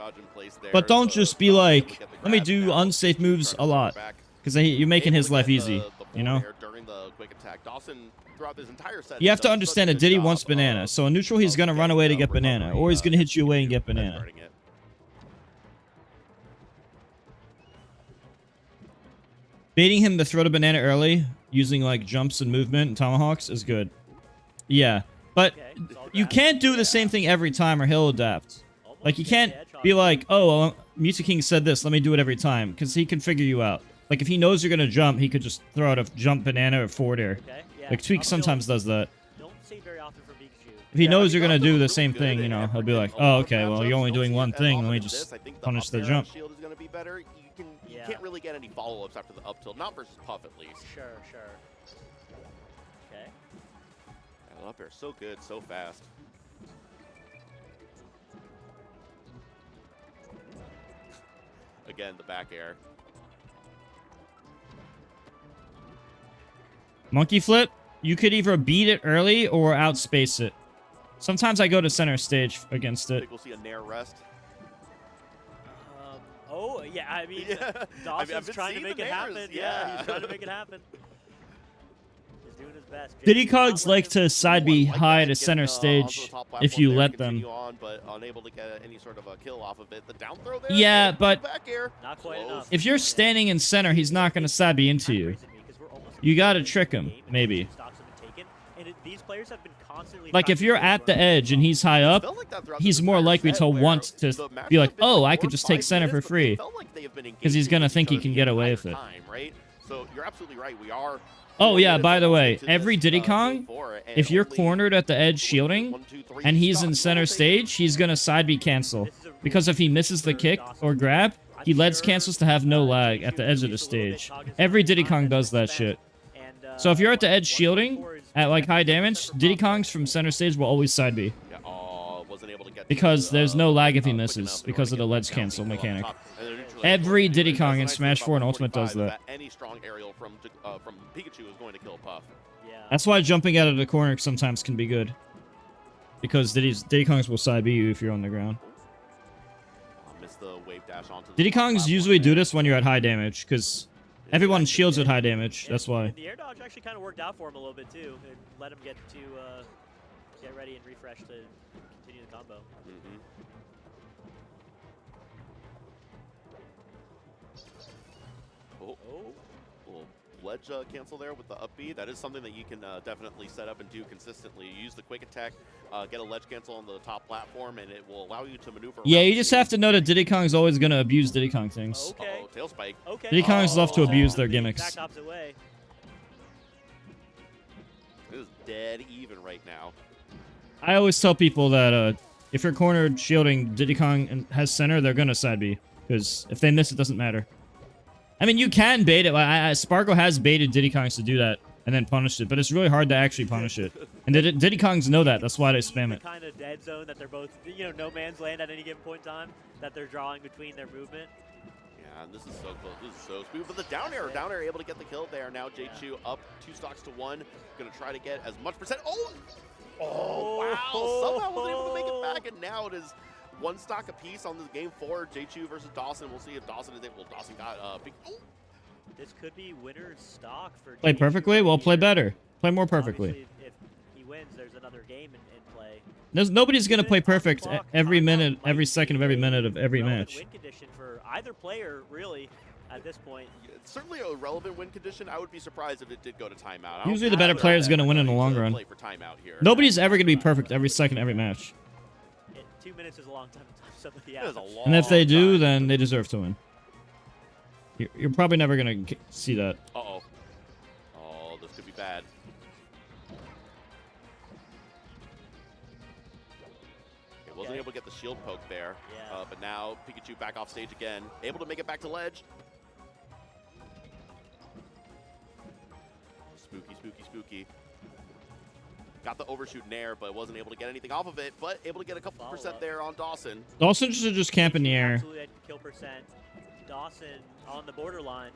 [SPEAKER 1] but don't just be like, let me do unsafe moves a lot. Because you're making his life easy, you know? You have to understand that Diddy wants banana. So in neutral, he's going to run away to get banana. Or he's going to hit you away and get banana. Baiting him to throw the banana early, using like jumps and movement and tomahawks is good. Yeah, but you can't do the same thing every time or he'll adapt. Like, you can't be like, oh, well, Music King said this, let me do it every time, because he can figure you out. Like, if he knows you're going to jump, he could just throw out a jump banana or forward air. Like, Tweak sometimes does that. If he knows you're going to do the same thing, you know, he'll be like, oh, okay, well, you're only doing one thing, let me just punish the jump.
[SPEAKER 5] You can't really get any follow-ups after the up tilt, not versus Puff at least.
[SPEAKER 4] Sure. Okay.
[SPEAKER 5] That up air so good, so fast. Again, the back air.
[SPEAKER 1] Monkey flip, you could either beat it early or outspace it. Sometimes I go to center stage against
[SPEAKER 5] I
[SPEAKER 1] it.
[SPEAKER 5] think we'll see a Nair rest.
[SPEAKER 4] Oh, yeah, I mean,
[SPEAKER 5] Yeah.
[SPEAKER 4] Dawson's
[SPEAKER 5] been
[SPEAKER 4] trying to
[SPEAKER 5] seeing
[SPEAKER 4] make
[SPEAKER 5] the
[SPEAKER 4] it happen.
[SPEAKER 5] Nairs,
[SPEAKER 4] Yeah, he's trying to make it happen. He's doing his best.
[SPEAKER 1] Diddy
[SPEAKER 4] JG's not
[SPEAKER 1] Kongs like
[SPEAKER 4] letting him-
[SPEAKER 1] to side B high to center stage if you let them.
[SPEAKER 5] On, but unable to get any sort of a kill off of it. The down throw there.
[SPEAKER 1] Yeah, but
[SPEAKER 5] back air.
[SPEAKER 4] Not quite
[SPEAKER 5] Close.
[SPEAKER 4] enough.
[SPEAKER 1] if you're standing in center, he's not going to side B into you. You gotta trick him, maybe.
[SPEAKER 4] These players have been constantly
[SPEAKER 1] Like, if you're at the edge and he's high up, he's more likely to want to be like, oh, I could just take center for free. Because he's going to think he can get away with it.
[SPEAKER 5] Right? So you're absolutely right. We are.
[SPEAKER 1] Oh, yeah, by the way, every Diddy Kong, if you're cornered at the edge shielding, and he's in center stage, he's going to side B cancel. Because if he misses the kick or grab, he ledge cancels to have no lag at the edge of the stage. Every Diddy Kong does that shit. So if you're at the edge shielding, at like high damage, Diddy Kongs from center stage will always side B. Because there's no lag if he misses, because of the ledge cancel mechanic. Every Diddy Kong in Smash 4 and Ultimate does that.
[SPEAKER 5] Any strong aerial from Pikachu is going to kill Puff.
[SPEAKER 1] That's why jumping out of the corner sometimes can be good. Because Diddy Kongs will side B you if you're on the ground. Diddy Kongs usually do this when you're at high damage, because everyone shields at high damage. That's why.
[SPEAKER 4] The air dodge actually kind of worked out for him a little bit too. It let him get ready and refresh to continue the combo.
[SPEAKER 5] Oh, little ledge cancel there with the up B. That is something that you can definitely set up and do consistently. Use the quick attack, get a ledge cancel on the top platform, and it will allow you to maneuver.
[SPEAKER 1] Yeah, you just have to know that Diddy Kong's always going to abuse Diddy Kong things.
[SPEAKER 4] Okay.
[SPEAKER 5] Tail spike.
[SPEAKER 4] Okay.
[SPEAKER 1] Diddy Kongs love to abuse their gimmicks.
[SPEAKER 4] Exact opposite way.
[SPEAKER 5] It is dead even right now.
[SPEAKER 1] I always tell people that if you're cornered shielding Diddy Kong and has center, they're going to side B. Because if they miss, it doesn't matter. I mean, you can bait it. Sparkle has baited Diddy Kongs to do that and then punished it, but it's really hard to actually punish it. And Diddy Kongs know that. That's why they spam it.
[SPEAKER 4] The kind of dead zone that they're both, no man's land at any given point in time that they're drawing between their movement.
[SPEAKER 5] Yeah, and this is so close. This is so smooth. But the down air able to get the kill there. Now J2 up 2 stocks to 1. Going to try to get as much percent. Oh, wow. Somehow was able to make it back, and now it is 1 stock apiece on this game 4. J2 versus Dawson. We'll see if Dawson is able. Dawson got big. Oh.
[SPEAKER 4] This could be winner's stock for.
[SPEAKER 1] Play perfectly? Well, play better. Play more perfectly.
[SPEAKER 4] If he wins, wins, there's another game in play.
[SPEAKER 1] Nobody's gonna
[SPEAKER 4] Even
[SPEAKER 1] play
[SPEAKER 4] on the
[SPEAKER 1] perfect
[SPEAKER 4] clock,
[SPEAKER 1] every
[SPEAKER 4] timeout
[SPEAKER 1] minute,
[SPEAKER 4] might
[SPEAKER 1] every
[SPEAKER 4] be
[SPEAKER 1] second of every
[SPEAKER 4] a
[SPEAKER 1] minute of every
[SPEAKER 4] relevant
[SPEAKER 1] match.
[SPEAKER 4] win condition for either player, really, at this point.
[SPEAKER 5] It's certainly a relevant win condition. I would be surprised if it did go to timeout. I don't
[SPEAKER 1] Usually the
[SPEAKER 5] think
[SPEAKER 1] better
[SPEAKER 5] that
[SPEAKER 1] player is gonna win in the
[SPEAKER 5] to
[SPEAKER 1] long run.
[SPEAKER 5] play for timeout here.
[SPEAKER 1] Nobody's ever gonna be perfect every second, every match.
[SPEAKER 4] 2 minutes is a long time to time somebody
[SPEAKER 5] That is
[SPEAKER 4] out.
[SPEAKER 5] a long
[SPEAKER 1] And if they do,
[SPEAKER 5] time.
[SPEAKER 1] then they deserve to win. You're probably never gonna see that.
[SPEAKER 5] Uh-oh. Oh, this could be bad. Okay, wasn't able to get the shield poke there.
[SPEAKER 4] Yeah.
[SPEAKER 5] But now Pikachu back off stage again. Able to make it back to ledge. Spooky, spooky, spooky. Got the overshoot nair, but wasn't able to get anything off of it. But able to get a couple percent there on Dawson.
[SPEAKER 1] Dawson should just camp in the air.
[SPEAKER 4] Absolutely at kill percent. Dawson on the borderline.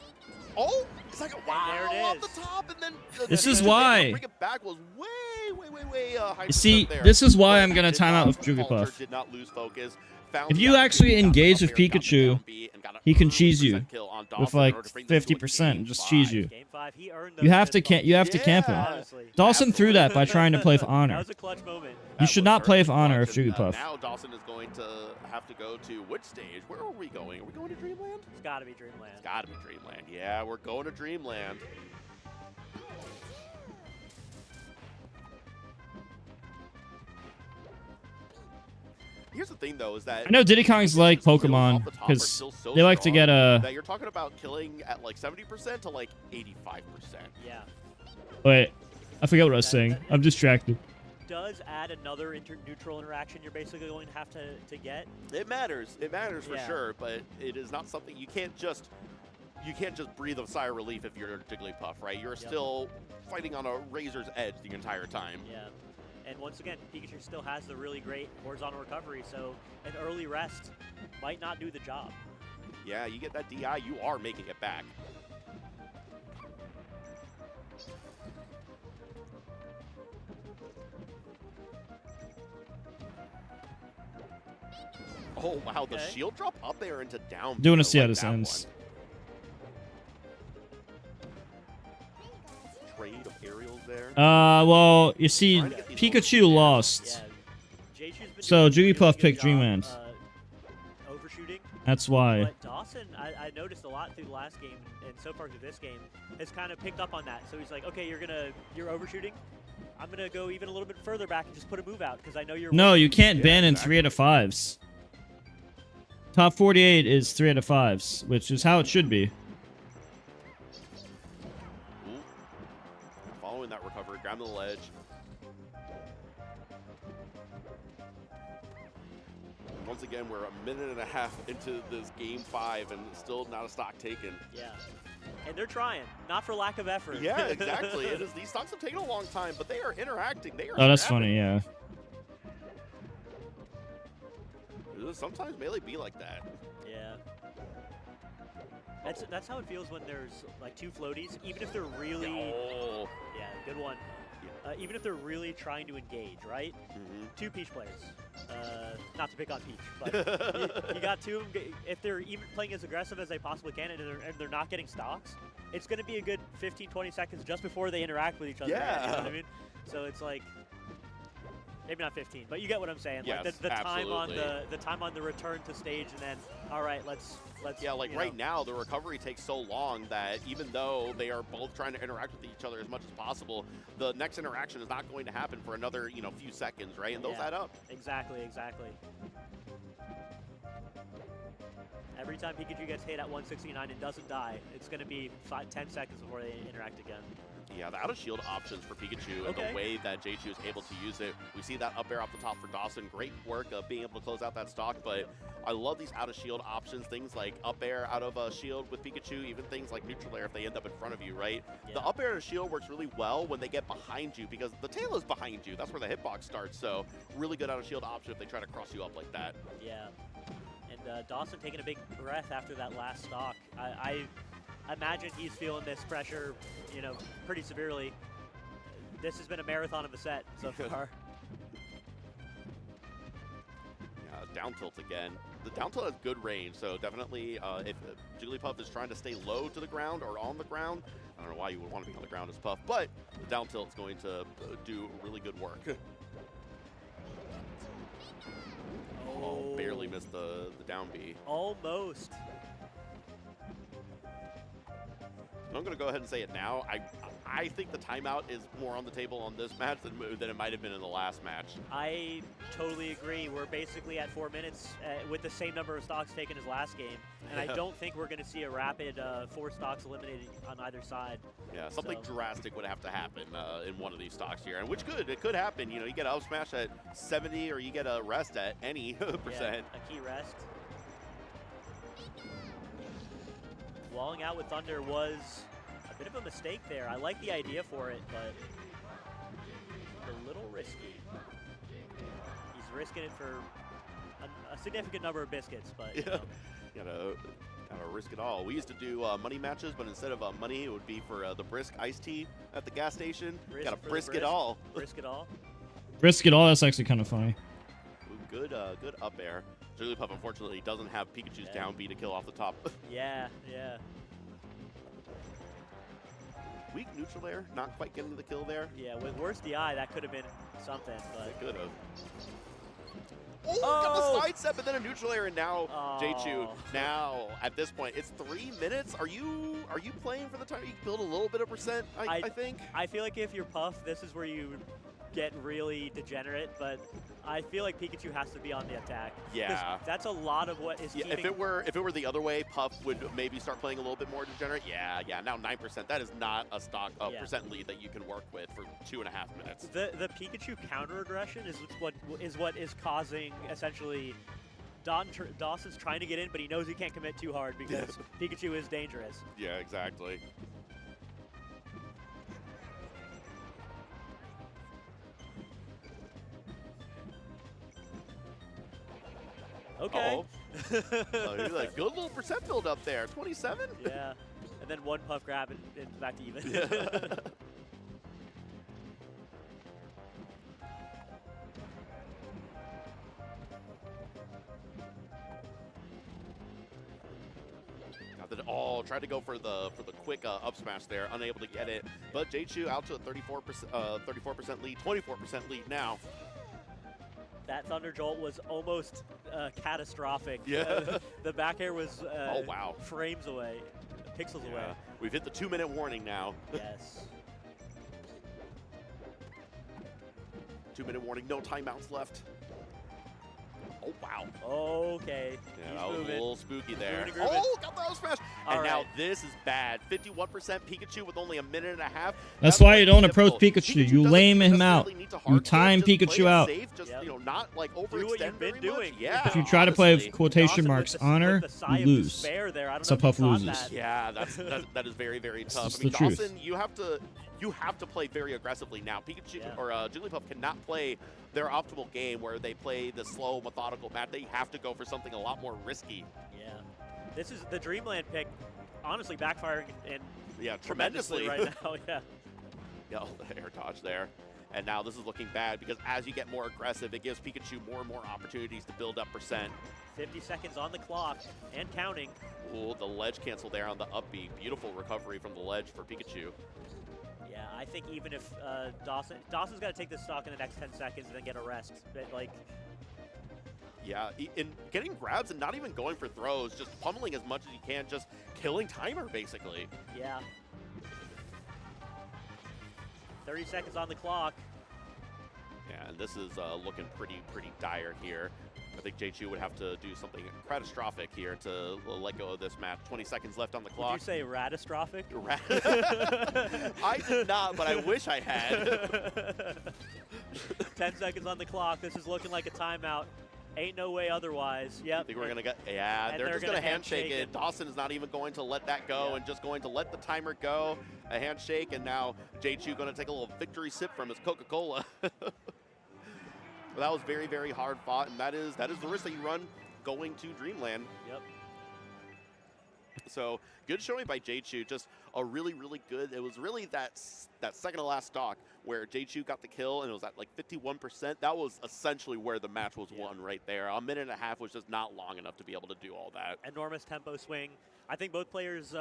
[SPEAKER 5] Oh, it's like a wow
[SPEAKER 4] there it
[SPEAKER 5] off
[SPEAKER 4] is.
[SPEAKER 5] the top, and then
[SPEAKER 1] This is
[SPEAKER 5] to
[SPEAKER 1] why.
[SPEAKER 5] bring it back was way high.
[SPEAKER 1] You see,
[SPEAKER 5] percent there.
[SPEAKER 1] this is why I'm
[SPEAKER 5] But
[SPEAKER 1] gonna
[SPEAKER 5] did
[SPEAKER 1] time out
[SPEAKER 5] not
[SPEAKER 1] with Jigglypuff.
[SPEAKER 5] falter, Did not lose focus. Found
[SPEAKER 1] If
[SPEAKER 5] the
[SPEAKER 1] you
[SPEAKER 5] opportunity,
[SPEAKER 1] actually
[SPEAKER 5] got the
[SPEAKER 1] engage
[SPEAKER 5] up
[SPEAKER 1] with
[SPEAKER 5] air, got the
[SPEAKER 1] Pikachu,
[SPEAKER 5] down B, and got a
[SPEAKER 1] he can
[SPEAKER 5] 100%
[SPEAKER 1] cheese you
[SPEAKER 5] kill on
[SPEAKER 1] with
[SPEAKER 5] Dawson
[SPEAKER 1] like
[SPEAKER 5] in order to bring this to a
[SPEAKER 1] 50% and
[SPEAKER 5] game
[SPEAKER 1] just
[SPEAKER 5] 5.
[SPEAKER 1] cheese you.
[SPEAKER 4] Game 5, he earned
[SPEAKER 1] You
[SPEAKER 4] those
[SPEAKER 1] have to
[SPEAKER 4] fist bumps.
[SPEAKER 1] you have to camp him.
[SPEAKER 4] Honestly.
[SPEAKER 1] Dawson threw that by trying to play for
[SPEAKER 4] That
[SPEAKER 1] honor.
[SPEAKER 4] was a clutch moment.
[SPEAKER 1] You should not play with honor if
[SPEAKER 5] Clutch, and,
[SPEAKER 1] Jigglypuff.
[SPEAKER 5] Now Dawson is going to have to go to which stage? Where are we going? Are we going to Dreamland?
[SPEAKER 4] It's got to be Dreamland.
[SPEAKER 5] It's got to be Dreamland. Yeah, we're going to Dreamland. Here's the thing, though, is that
[SPEAKER 1] I know Diddy Kong's like
[SPEAKER 5] skills
[SPEAKER 1] Pokemon
[SPEAKER 5] off the top are
[SPEAKER 1] because
[SPEAKER 5] still so
[SPEAKER 1] they like to
[SPEAKER 5] strong
[SPEAKER 1] get
[SPEAKER 5] that you're talking about killing at like 70% to like 85%.
[SPEAKER 4] Yeah.
[SPEAKER 1] Wait, I forget what I was saying. I'm distracted.
[SPEAKER 4] Does add another neutral interaction you're basically going to have to get.
[SPEAKER 5] It matters. It matters for
[SPEAKER 4] Yeah.
[SPEAKER 5] sure, but it is not something you can't just breathe a sigh of relief if you're Jigglypuff, right? You're still fighting on a razor's edge the entire time.
[SPEAKER 4] Yeah. And once again, Pikachu still has the really great horizontal recovery, so an early rest might not do the job.
[SPEAKER 5] Yeah, you get that DI, you are making it back. Oh, wow, the
[SPEAKER 4] Okay.
[SPEAKER 5] shield drop up there into down.
[SPEAKER 1] Doing
[SPEAKER 5] B,
[SPEAKER 1] to see
[SPEAKER 5] I
[SPEAKER 1] how
[SPEAKER 5] like
[SPEAKER 1] this
[SPEAKER 5] that
[SPEAKER 1] ends.
[SPEAKER 5] one. Trade of aerials there.
[SPEAKER 1] Well, you see, Pikachu lost.
[SPEAKER 4] Yeah. Jaychu's been
[SPEAKER 1] So,
[SPEAKER 4] doing a really
[SPEAKER 1] Jigglypuff
[SPEAKER 4] good
[SPEAKER 1] picked
[SPEAKER 4] job,
[SPEAKER 1] Dreamland.
[SPEAKER 4] Overshooting.
[SPEAKER 1] That's why.
[SPEAKER 4] But Dawson, I noticed a lot through the last game, and so far through this game, has kind of picked up on that. So he's like, okay, you're overshooting. I'm gonna go even a little bit further back and just put a move out because I know you're.
[SPEAKER 1] No, you can't
[SPEAKER 5] Yeah,
[SPEAKER 1] ban in
[SPEAKER 5] exactly.
[SPEAKER 1] 3 out of 5s. Top 48 is 3 out of 5s, which is how it should be.
[SPEAKER 5] Ooh. Following that recovery, grab the ledge. Once again, we're a minute and a half into this game 5 and still not a stock taken.
[SPEAKER 4] Yeah. And they're trying, not for lack of effort.
[SPEAKER 5] Yeah, exactly. It is, these stocks have taken a long time, but they are interacting. They are.
[SPEAKER 1] Oh, that's
[SPEAKER 5] scrapping.
[SPEAKER 1] funny, yeah.
[SPEAKER 5] Sometimes melee be like that.
[SPEAKER 4] Yeah. That's how it feels when there's like two floaties, even if they're really.
[SPEAKER 5] Oh.
[SPEAKER 4] Yeah, good one. Even if they're really trying to engage, right?
[SPEAKER 5] Mm-hmm.
[SPEAKER 4] Two Peach players. Not to pick on Peach, but you got two of them. If they're even playing as aggressive as they possibly can and they're not getting stocks, it's going to be a good 15, 20 seconds just before they interact with each other.
[SPEAKER 5] Yeah.
[SPEAKER 4] You know what I mean? So it's like, maybe not 15, but you get what I'm saying.
[SPEAKER 5] Yes,
[SPEAKER 4] like the time on
[SPEAKER 5] absolutely.
[SPEAKER 4] the time on the return to stage, and then all right, let's
[SPEAKER 5] Yeah, like
[SPEAKER 4] you
[SPEAKER 5] right
[SPEAKER 4] know.
[SPEAKER 5] now, the recovery takes so long that even though they are both trying to interact with each other as much as possible, the next interaction is not going to happen for another, few seconds, right? And those
[SPEAKER 4] Yeah.
[SPEAKER 5] add up.
[SPEAKER 4] Exactly. Every time Pikachu gets hit at 169 and doesn't die, it's going to be 10 seconds before they interact again.
[SPEAKER 5] Yeah, the out-of-shield options for Pikachu and
[SPEAKER 4] Okay.
[SPEAKER 5] the way that Jaychu is able to use it. We see that up air off the top for Dawson. Great work of being able to close out that stock, but I love these out-of-shield options, things like up air out of a shield with Pikachu, even things like neutral air if they end up in front of you, right?
[SPEAKER 4] Yeah.
[SPEAKER 5] The up air to shield works really well when they get behind you because the tail is behind you. That's where the hitbox starts, so really good out-of-shield option if they try to cross you up like that.
[SPEAKER 4] Yeah. And Dawson taking a big breath after that last stock. I imagine he's feeling this pressure, pretty severely. This has been a marathon of a set so far.
[SPEAKER 5] Yeah, down tilt again. The down tilt has good range, so definitely if Jigglypuff is trying to stay low to the ground or on the ground, I don't know why you would want to be on the ground as Puff, but the down tilt is going to do really good work. Oh, barely missed the down B.
[SPEAKER 4] Almost.
[SPEAKER 5] I'm going to go ahead and say it now. I think the timeout is more on the table on this match than it might have been in the last match.
[SPEAKER 4] I totally agree. We're basically at 4 minutes with the same number of stocks taken as last game, and I don't think we're going to see a rapid 4 stocks eliminated on either side.
[SPEAKER 5] Yeah, something drastic would have to happen in one of these stocks here, and it could happen. You know, you get an up smash at 70, or you get a rest at any percent.
[SPEAKER 4] Yeah, a key rest. Walling out with Thunder was a bit of a mistake there. I like the idea for it, but a little risky. He's risking it for a significant number of biscuits, but you know.
[SPEAKER 5] Gotta risk it all. We used to do money matches, but instead of money, it would be for the brisk iced tea at the gas station. Gotta brisk it all.
[SPEAKER 4] Brisk it all.
[SPEAKER 1] Risk it all. That's actually kind of funny.
[SPEAKER 5] Ooh, good up air. Jigglypuff unfortunately doesn't have Pikachu's down B to kill off the top.
[SPEAKER 4] Yeah.
[SPEAKER 5] Weak neutral air, not quite getting the kill there.
[SPEAKER 4] Yeah, with worse DI, that could have been something, but
[SPEAKER 5] it could have. Oh, got the side step and then a neutral air, and now J-Chu. Now at this point, it's 3 minutes. Are you playing for the time? You can build a little bit of percent, I think.
[SPEAKER 4] I feel like if you're Puff, this is where you get really degenerate, but I feel like Pikachu has to be on the attack.
[SPEAKER 5] Yeah.
[SPEAKER 4] That's a lot of what is keeping...
[SPEAKER 5] If it were the other way, Puff would maybe start playing a little bit more degenerate. Yeah, now 9%. That is not a stock percent lead that you can work with for 2.5 minutes.
[SPEAKER 4] The Pikachu counter aggression is what is causing essentially Dawson's trying to get in, but he knows he can't commit too hard because Pikachu is dangerous.
[SPEAKER 5] Yeah, exactly.
[SPEAKER 4] Okay.
[SPEAKER 5] You're like, good little percent build up there. 27?
[SPEAKER 4] Yeah. And then one Puff grab and back to even.
[SPEAKER 5] Yeah. Tried to go for the quick up smash there, unable to get it. But J-Chu out to a 34% lead, 24% lead now.
[SPEAKER 4] That Thunder Jolt was almost catastrophic.
[SPEAKER 5] Yeah.
[SPEAKER 4] The back air was
[SPEAKER 5] wow.
[SPEAKER 4] frames away, pixels away.
[SPEAKER 5] We've hit the 2-minute warning now.
[SPEAKER 4] Yes.
[SPEAKER 5] 2-minute warning, no timeouts left. Oh, wow.
[SPEAKER 4] Okay.
[SPEAKER 5] Yeah, that was a little spooky there.
[SPEAKER 4] Grooving.
[SPEAKER 5] Oh, got the out smash. And now this is bad. 51% Pikachu with only a minute and a half.
[SPEAKER 1] That's why you don't approach Pikachu. You lame him out. You time Pikachu out.
[SPEAKER 5] Just, not like overextend
[SPEAKER 4] do what you've been doing.
[SPEAKER 5] Yeah.
[SPEAKER 1] If you try to play with quotation marks honor, you lose. So Puff loses.
[SPEAKER 5] Yeah, that is very, very tough.
[SPEAKER 1] I mean,
[SPEAKER 5] Dawson, you have to play very aggressively now. Pikachu or Jigglypuff cannot play their optimal game where they play the slow, methodical match. They have to go for something a lot more risky.
[SPEAKER 4] Yeah. This is the Dreamland pick, honestly backfiring and
[SPEAKER 5] tremendously
[SPEAKER 4] right now. Yeah.
[SPEAKER 5] Yeah, air dodge there. And now this is looking bad because as you get more aggressive, it gives Pikachu more and more opportunities to build up percent.
[SPEAKER 4] 50 seconds on the clock and counting.
[SPEAKER 5] Ooh, the ledge cancel there on the up B. Beautiful recovery from the ledge for Pikachu.
[SPEAKER 4] Yeah, I think even if Dawson's got to take this stock in the next 10 seconds and then get a rest. But like,
[SPEAKER 5] yeah, in getting grabs and not even going for throws, just pummeling as much as you can, just killing timer basically.
[SPEAKER 4] Yeah. 30 seconds on the clock.
[SPEAKER 5] Yeah, and this is looking pretty dire here. I think J-Chu would have to do something catastrophic here to let go of this match. 20 seconds left on the clock.
[SPEAKER 4] Did you say ratastrophic?
[SPEAKER 5] I did not, but I wish I had.
[SPEAKER 4] 10 seconds on the clock. This is looking like a timeout. Ain't no way otherwise. Yep.
[SPEAKER 5] I think we're going to get, yeah, they're just going to handshake it. Dawson is not even going to let that go and just going to let the timer go. A handshake, and now J-Chu going to take a little victory sip from his Coca-Cola. But that was very, very hard fought, and that is the risk that you run going to Dreamland.
[SPEAKER 4] Yep.
[SPEAKER 5] So good showing by J-Chu, just a really, really good. It was really that second to last stock where J-Chu got the kill, and it was at like 51%. That was essentially where the match was won right there. A minute and a half was just not long enough to be able to do all that.
[SPEAKER 4] Enormous tempo swing. I think both players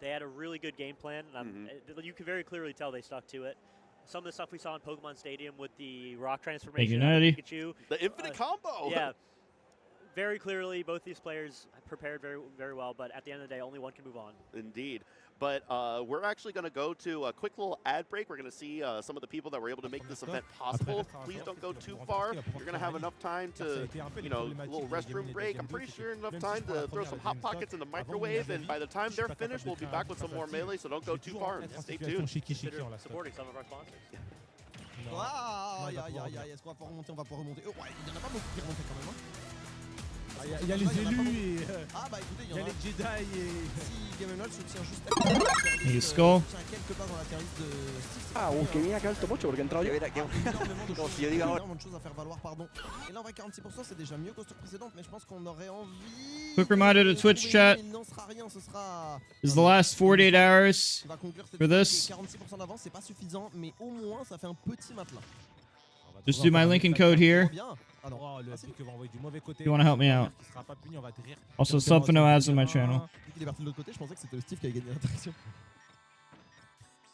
[SPEAKER 4] They had a really good game plan, and you can very clearly tell they stuck to it. Some of the stuff we saw in Pokemon Stadium with the rock transformation out of Pikachu.
[SPEAKER 5] The infinite combo.
[SPEAKER 4] Yeah. Very clearly, both these players prepared very, very well, but at the end of the day, only one can move on.
[SPEAKER 5] Indeed. But we're actually going to go to a quick little ad break. We're going to see some of the people that were able to make this event possible. Please don't go too far. You're going to have enough time to, a little restroom break. I'm pretty sure enough time to throw some Hot Pockets in the microwave. And by the time they're finished, we'll be back with some more Melee. So don't go too far and stay tuned.
[SPEAKER 4] Consider supporting some of our sponsors.
[SPEAKER 6] Ah, est-ce qu'on va pouvoir remonter? On va pouvoir remonter. Ouais, il n'y en a pas beaucoup qui remontaient quand même.
[SPEAKER 7] Il y a les élus et
[SPEAKER 6] Ah bah écoutez,
[SPEAKER 7] il y a les Jedi et...
[SPEAKER 6] Si Game & Watch se tient juste
[SPEAKER 1] You skull.
[SPEAKER 6] quelque part dans la tier list de Steve.
[SPEAKER 8] Ah, que viene acá alto mucho porque he entrado yo.
[SPEAKER 6] Énormément
[SPEAKER 8] si yo digo ahora.
[SPEAKER 6] de choses à faire valoir, pardon. Et là en vrai 46% c'est déjà mieux qu'au tour précédente, mais je pense qu'on aurait envie.
[SPEAKER 1] Quick reminder to Twitch chat.
[SPEAKER 6] Il n'en sera rien, ce sera.
[SPEAKER 1] This is the last 48 hours
[SPEAKER 6] On va conclure cette
[SPEAKER 1] for this.
[SPEAKER 6] 46% d'avance, c'est pas suffisant, mais au moins ça fait un petit matelas.
[SPEAKER 1] Just do my linking code here.
[SPEAKER 6] Bien. Ah non.
[SPEAKER 7] Oh, le pique va envoyer du mauvais côté.
[SPEAKER 1] If you want to help me out.
[SPEAKER 7] Qui sera pas puni, on va rire.
[SPEAKER 1] Also, sub for no ads on my channel.
[SPEAKER 6] Vu qu'il est parti de l'autre côté, je pensais que c'était le Steve qui avait gagné l'interaction.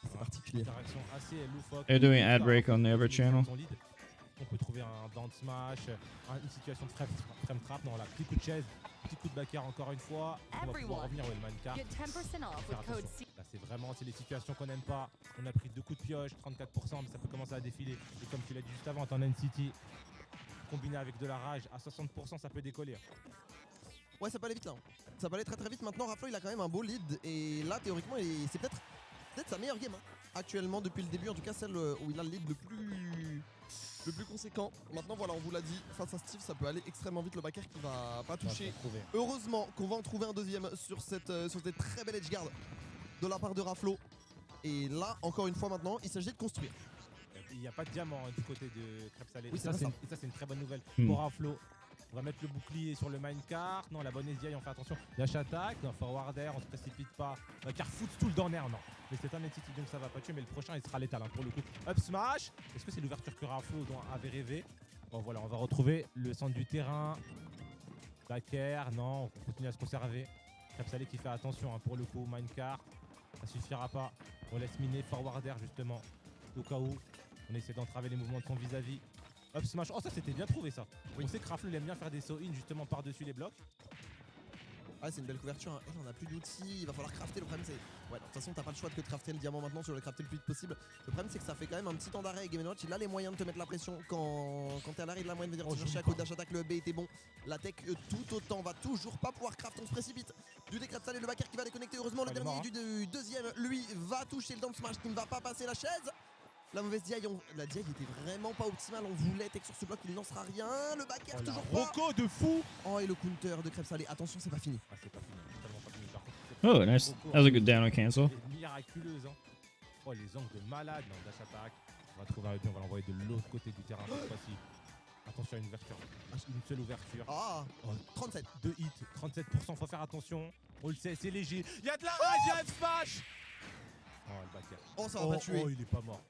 [SPEAKER 6] C'est particulier.
[SPEAKER 7] Interaction assez loufoque.
[SPEAKER 1] They're doing ad break on the other channel.
[SPEAKER 7] On peut trouver un down smash, une situation de frame trap. Non, là, petit coup de chaise, petit coup de backer encore une fois. On va pouvoir revenir au Elmancar. Là, c'est vraiment les situations qu'on n'aime pas. On a pris 2 coups de pioche, 34%, mais ça peut commencer à défiler. Et comme tu l'as dit juste avant, en N-City, combiné avec de la rage, à 60%, ça peut décoller.
[SPEAKER 6] Ouais, ça peut aller vite là. Ça peut aller très très vite. Maintenant, Raflo, il a quand même un beau lead. Et là, théoriquement, c'est peut-être sa meilleure game. Actuellement, depuis le début, en tout cas, celle où il a le lead le plus conséquent. Maintenant, voilà, on vous l'a dit, face à Steve, ça peut aller extrêmement vite. Le backer qui va pas toucher. Heureusement qu'on va en trouver un deuxième sur cette très belle edgeguard de la part de Raflo. Et là, encore une fois maintenant, il s'agit de construire.
[SPEAKER 7] Il n'y a pas de diamant du côté de Crêpe Salée.
[SPEAKER 6] Oui,
[SPEAKER 7] ça, c'est une très bonne nouvelle pour Raflo. On va mettre le bouclier sur le minecart. Non, la bonne SDI, on fait attention. Dash attack, non, forward air, on se précipite pas. Car foot tout le down air, non. Mais c'est un entity donc ça va pas tuer. Mais le prochain, il sera létal pour le coup. Up smash. Est-ce que c'est l'ouverture que Raflo avait rêvé? Bon, voilà, on va retrouver le centre du terrain. Back air, non, on continue à se conserver. Crêpe Salée qui fait attention pour le coup. Minecart, ça suffira pas. On laisse miner forward air justement. Au cas où. On essaie d'entraver les mouvements de son vis-à-vis. Up smash. Oh, ça c'était bien trouvé ça. Oui. On sait que Raflo il aime bien faire des saw-in justement par-dessus les blocs.
[SPEAKER 6] Ah, c'est une belle couverture. Hein. Et là, on a plus d'outils. Il va falloir crafter. Le problème, c'est. Ouais, de toute façon, t'as pas le choix que de crafter le diamant maintenant. Tu dois le crafter le plus vite possible. Le problème, c'est que ça fait quand même un petit temps d'arrêt. Game & Watch, il a les moyens de te mettre la pression quand t'es à l'arrêt de la moyenne. Veut dire, tu cherches à coup dash attack, le B était bon. La tech, tout autant, va toujours pas pouvoir craft. On se précipite. Du décret salé, le backer qui va déconnecter. Heureusement, le dernier du deuxième, lui, va toucher le down smash qui ne va pas passer la chaise. La mauvaise DI, la DI était vraiment pas optimale. On voulait tech sur ce bloc, il n'en sera rien. Le backer toujours pas.
[SPEAKER 7] Rocco de fou.
[SPEAKER 6] Oh, et le counter de Crêpe Salée. Attention, c'est pas fini.
[SPEAKER 7] Ah, c'est pas fini. Totalement pas fini. Par contre,
[SPEAKER 1] Oh, nice. That was a good down on cancel.
[SPEAKER 7] Miraculeuse, hein. Oh, les angles de malade. Non, dash attack. On va trouver un on va l'envoyer de l'autre côté du terrain cette fois-ci. Attention à une ouverture. Une seule ouverture.
[SPEAKER 6] Ah,
[SPEAKER 7] oh,
[SPEAKER 6] 37.
[SPEAKER 7] 2 hits, 37%. Faut faire attention. On le sait, c'est léger. Il y a de la rage, il y a un smash. Oh, le backer.
[SPEAKER 6] Oh, ça va pas tuer.
[SPEAKER 7] Oh, il est pas mort.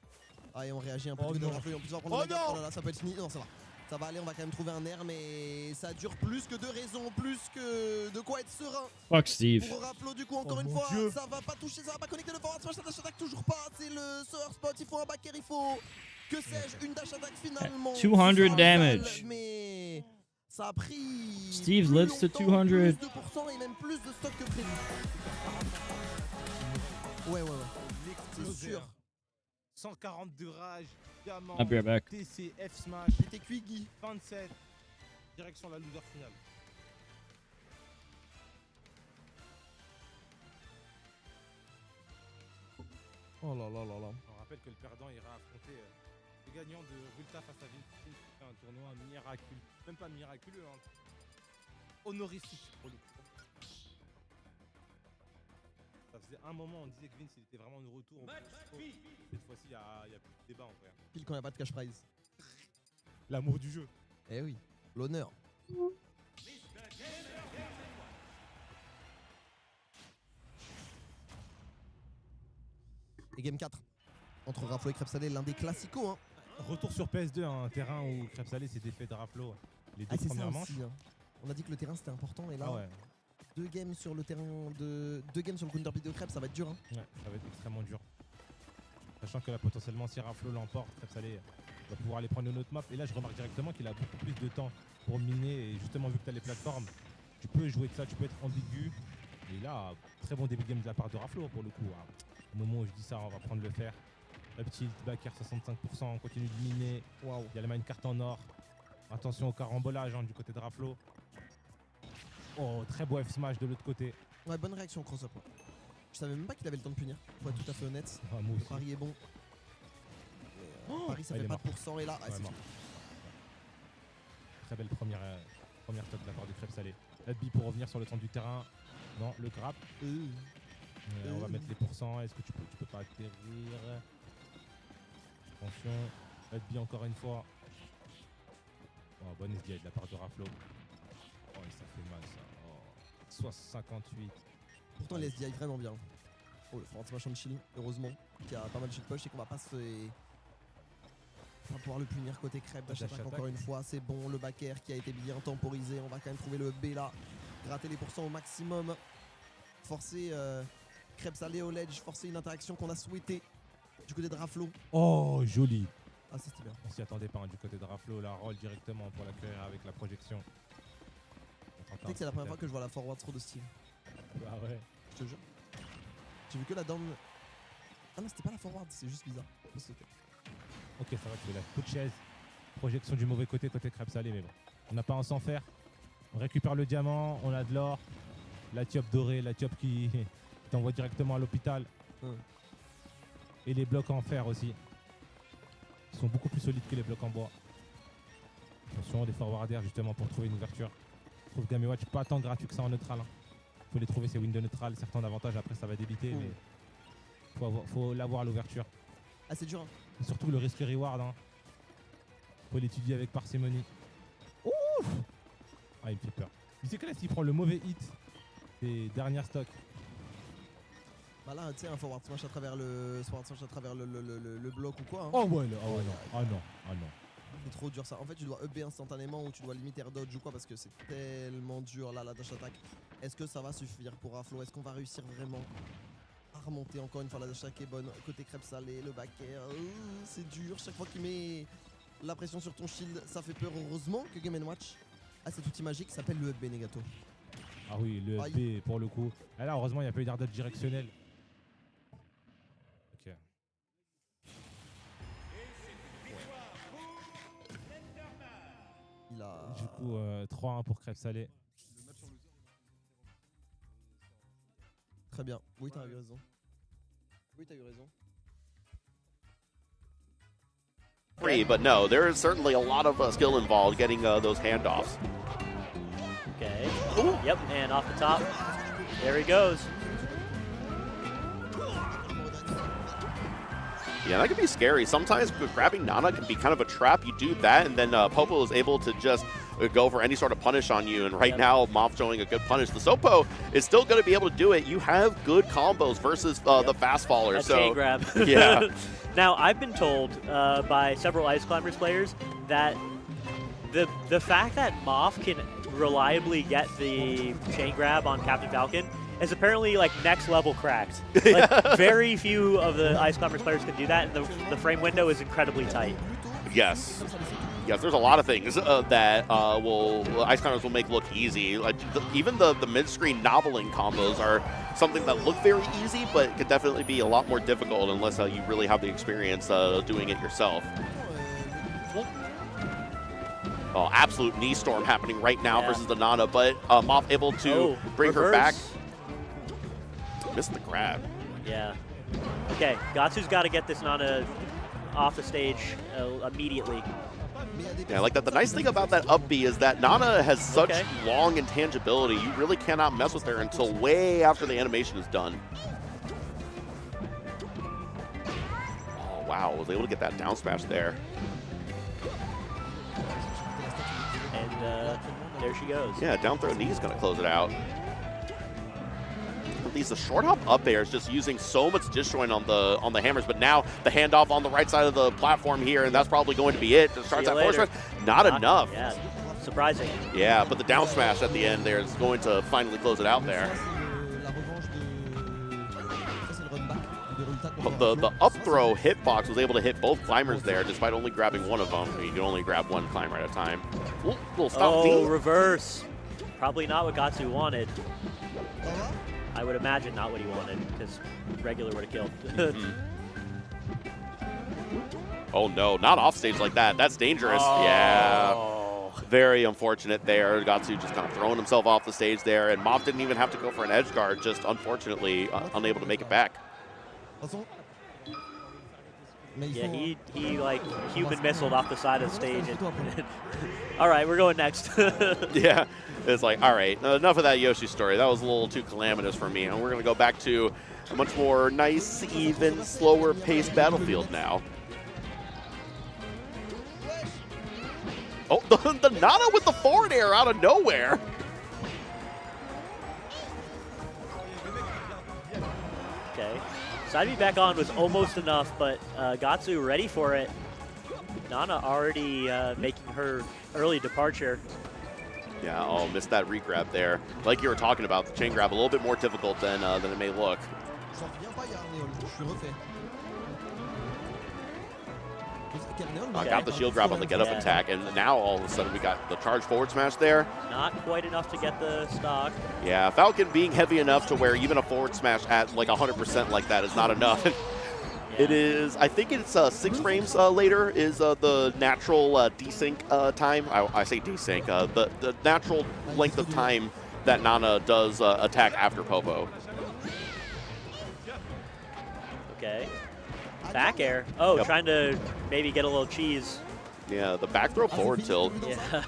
[SPEAKER 6] Ah, et on réagit un peu de Raflo. En plus, on va prendre oh là là, ça peut être fini. Non, ça va. Ça va aller, on va quand même trouver un air, mais ça dure plus que de raisons, plus que de quoi être serein.
[SPEAKER 1] Fuck Steve.
[SPEAKER 6] Pour Raflo, du coup, encore une fois, ça va pas toucher, ça va pas connecter le forward smash, la dash attack toujours pas. C'est le sour spot, il faut un backer, il faut, que sais-je, une dash attack finalement.
[SPEAKER 1] 200 damage.
[SPEAKER 6] Mais ça a pris.
[SPEAKER 1] Steve lives to 200.
[SPEAKER 6] Plus de pourcents et même plus de stock que prévu. Ouais. C'est sûr.
[SPEAKER 7] 142 rage, diamant,
[SPEAKER 1] I'll be right back.
[SPEAKER 7] TC, F smash,
[SPEAKER 6] T'es cuit, Guy.
[SPEAKER 7] 27, direction la loser finale.
[SPEAKER 6] Oh là là là là.
[SPEAKER 7] On rappelle que le perdant ira affronter le gagnant de Vulta face à Vinci, qui fait un tournoi miraculeux, même pas miraculeux, hein. Honorifique pour le coup. Ça faisait un moment, on disait que Vince il était vraiment de retour. Cette fois-ci, il n'y a plus de débat en vrai.
[SPEAKER 6] Pile quand il n'y a pas de cash prize.
[SPEAKER 7] L'amour du jeu.
[SPEAKER 6] Eh oui, l'honneur. Et game 4 entre Raflo et Crêpe Salée, l'un des classicos. Hein.
[SPEAKER 7] Retour sur PS2, un terrain où Crêpe Salée s'est défait de Raflo les deux premières manches.
[SPEAKER 6] Aussi, hein. On a dit que le terrain c'était important et là.
[SPEAKER 7] Ah ouais.
[SPEAKER 6] 2 games sur le terrain de 2 games sur le counterplay de Crêpe, ça va être dur. Hein.
[SPEAKER 7] Ouais, ça va être extrêmement dur. Sachant que là, potentiellement, si Raflo l'emporte, Crêpe Salé va pouvoir aller prendre une autre map. Et là, je remarque directement qu'il a beaucoup plus de temps pour miner. Et justement, vu que tu as les plateformes, tu peux jouer de ça, tu peux être ambigu. Et là, très bon début de game de la part de Raflo pour le coup. Hein. Au moment où je dis ça, on va prendre le fer. La petite backer 65%, on continue de miner.
[SPEAKER 6] Waouh.
[SPEAKER 7] Il y a la minecart en or. Attention au carambolage hein, du côté de Raflo. Oh, très beau F-smash de l'autre côté.
[SPEAKER 6] Ouais, bonne réaction cross-up. Ouais. Je savais même pas qu'il avait le temps de punir, pour être tout à fait honnête.
[SPEAKER 7] Ah, moi
[SPEAKER 6] Le
[SPEAKER 7] aussi.
[SPEAKER 6] pari est bon. Paris ça
[SPEAKER 7] il
[SPEAKER 6] fait
[SPEAKER 7] est
[SPEAKER 6] pas
[SPEAKER 7] mort.
[SPEAKER 6] de pourcent et là,
[SPEAKER 7] Ouais,
[SPEAKER 6] c'est
[SPEAKER 7] mort.
[SPEAKER 6] fini.
[SPEAKER 7] Très belle première top de la part du Crêpe Salé. Ladby pour revenir sur le centre du terrain. Non, le grab. On va mettre les pourcents. Est-ce que tu peux pas atterrir? Attention. Ladby encore une fois. Oh, bonne SDI de la part de Raflo. Oh, et ça fait mal ça. Oh. 58.
[SPEAKER 6] Pourtant, les SDI vraiment bien. Oh, le front smash on chill, heureusement, qui a pas mal de shit push et qu'on va pas se. On va pouvoir le punir côté Crêpe.
[SPEAKER 7] Dash
[SPEAKER 6] Dash attack
[SPEAKER 7] attack.
[SPEAKER 6] encore une fois, c'est bon. Le back air qui a été bien temporisé. On va quand même trouver le B là. Gratter les pourcents au maximum. Forcer Crêpe Salé au ledge. Forcer une interaction qu'on a souhaité du côté de Raflo.
[SPEAKER 7] Oh, joli.
[SPEAKER 6] Ah, c'était bien.
[SPEAKER 7] On s'y attendait pas hein, du côté de Raflo. La roll directement pour l'accueillir avec la projection.
[SPEAKER 6] Tu sais que c'est la première fois que je vois la forward throw de Steve.
[SPEAKER 7] Ah ouais.
[SPEAKER 6] Je te jure. J'ai vu que la down. Ah non, c'était pas la forward, c'est juste bizarre.
[SPEAKER 7] Ok, ça va, tu fais la coup de chaise. Projection du mauvais côté, côté Crêpe Salé, mais bon. On n'a pas un sans faire. On récupère le diamant, on a de l'or. La tiope dorée, la tiope qui t'envoie directement à l'hôpital. Et les blocs en fer aussi. Ils sont beaucoup plus solides que les blocs en bois. Attention, des forwarders justement pour trouver une ouverture. Je trouve Game Watch pas tant gratuit que ça en neutral. Faut les trouver, ces wins de neutral. Certains avantages, après ça va débiter, mais faut l'avoir à l'ouverture.
[SPEAKER 6] Ah, c'est dur. Hein.
[SPEAKER 7] Et surtout le risque reward. Hein. Faut l'étudier avec parcimonie. Ouf! Ah, il me fait peur. Tu sais que là, s'il prend le mauvais hit des dernières stocks.
[SPEAKER 6] Bah là, tu sais, un forward smash à travers le bloc ou quoi. Hein.
[SPEAKER 7] Oh ouais, oh ouais, non. Ah non, ah non.
[SPEAKER 6] C'est trop dur ça. En fait, tu dois up instantanément ou tu dois limiter air dodge ou quoi parce que c'est tellement dur là, la dash attack. Est-ce que ça va suffire pour Raflo? Est-ce qu'on va réussir vraiment à remonter encore une fois? La dash attack est bonne. Côté Crêpe Salé, le back air, c'est dur. Chaque fois qu'il met la pression sur ton shield, ça fait peur. Heureusement que Game & Watch a cet outil magique qui s'appelle le FB Negato.
[SPEAKER 7] Ah oui, le FB pour le coup. Et là, heureusement, il n'y a pas eu d'air dodge directionnel. Ok.
[SPEAKER 6] Il a...
[SPEAKER 7] Du coup, 3-1 pour Crêpe Salé.
[SPEAKER 6] Très bien. Oui, t'as eu raison. Oui, t'as eu raison.
[SPEAKER 5] Free, but no, there is certainly a lot of skill involved getting those handoffs.
[SPEAKER 4] Okay.
[SPEAKER 5] Ooh.
[SPEAKER 4] Yep, and off the top. There he goes.
[SPEAKER 5] Yeah, that can be scary. Sometimes grabbing Nana can be kind of a trap. You do that, and then Popo is able to just go for any sort of punish on you. And right now, Moth showing a good punish. The Sopo is still going to be able to do it. You have good combos versus the fast faller.
[SPEAKER 4] That
[SPEAKER 5] so
[SPEAKER 4] chain grab.
[SPEAKER 5] Yeah.
[SPEAKER 4] Now, I've been told by several Ice Climbers players that the fact that Moth can reliably get the chain grab on Captain Falcon is apparently like next level cracked. Like very few of the Ice Climbers players can do that, and the frame window is incredibly tight.
[SPEAKER 5] Yes. Yes, there's a lot of things that Ice Climbers will make look easy. Like even the mid-screen nobbling combos are something that look very easy, but could definitely be a lot more difficult unless you really have the experience doing it yourself. Oh, absolute knee storm happening right now versus the Nana, but Moth able to bring her back. Missed the grab.
[SPEAKER 4] Yeah. Okay, Gatsu's got to get this Nana off the stage immediately.
[SPEAKER 5] Yeah, like that. The nice thing about that up B is that Nana has such long intangibility. You really cannot mess with her until way after the animation is done. Oh, wow. Was able to get that down smash there.
[SPEAKER 4] And there she goes.
[SPEAKER 5] Yeah, down throw knee is going to close it out. The short hop up air is just using so much disjoint on the hammers, but now the handoff on the right side of the platform here, and that's probably going to be it. It starts that force rush. Not enough.
[SPEAKER 4] Yeah. surprising.
[SPEAKER 5] Yeah, but the down smash at the end there is going to finally close it out there.
[SPEAKER 6] La revanche de. Ça, c'est le run back de Rulta
[SPEAKER 5] But
[SPEAKER 6] contre
[SPEAKER 5] the up throw hitbox was able to hit both climbers there despite only grabbing one of them. You can only grab one climber at a time. Ooh, little stop
[SPEAKER 4] Oh,
[SPEAKER 5] D.
[SPEAKER 4] reverse. Probably not what Gatsu wanted. I would imagine not what he wanted, because regular would have killed.
[SPEAKER 5] Oh no, not off stage like that. That's dangerous.
[SPEAKER 4] Oh.
[SPEAKER 5] Yeah. Very unfortunate there. Gatsu just kind of throwing himself off the stage there, and Moff didn't even have to go for an edge guard, just unfortunately unable to make it back.
[SPEAKER 4] Yeah, he like human missiled off the side of the stage. And all right, we're going next.
[SPEAKER 5] Yeah, it's like, all right, enough of that Yoshi story. That was a little too calamitous for me. And we're going to go back to a much more nice, even, slower paced battlefield now. Oh, the Nana with the forward air out of nowhere.
[SPEAKER 4] Okay. Side B back on was almost enough, but Gatsu ready for it. Nana already making her early departure.
[SPEAKER 5] Yeah, oh, missed that regrab there. Like you were talking about, the chain grab a little bit more difficult than it may look. Got the shield grab on the get-up attack, and now all of a sudden we got the charge forward smash there.
[SPEAKER 4] Not quite enough to get the stock.
[SPEAKER 5] Yeah, Falcon being heavy enough to where even a forward smash at like 100% like that is not enough. It is, I think it's 6 frames later is the natural desync time. I say desync, the natural length of time that Nana does attack after Popo.
[SPEAKER 4] Okay. Back air. Oh,
[SPEAKER 5] Yep.
[SPEAKER 4] Trying to maybe get a little cheese.
[SPEAKER 5] Yeah, the back throw forward tilt.
[SPEAKER 4] Yeah.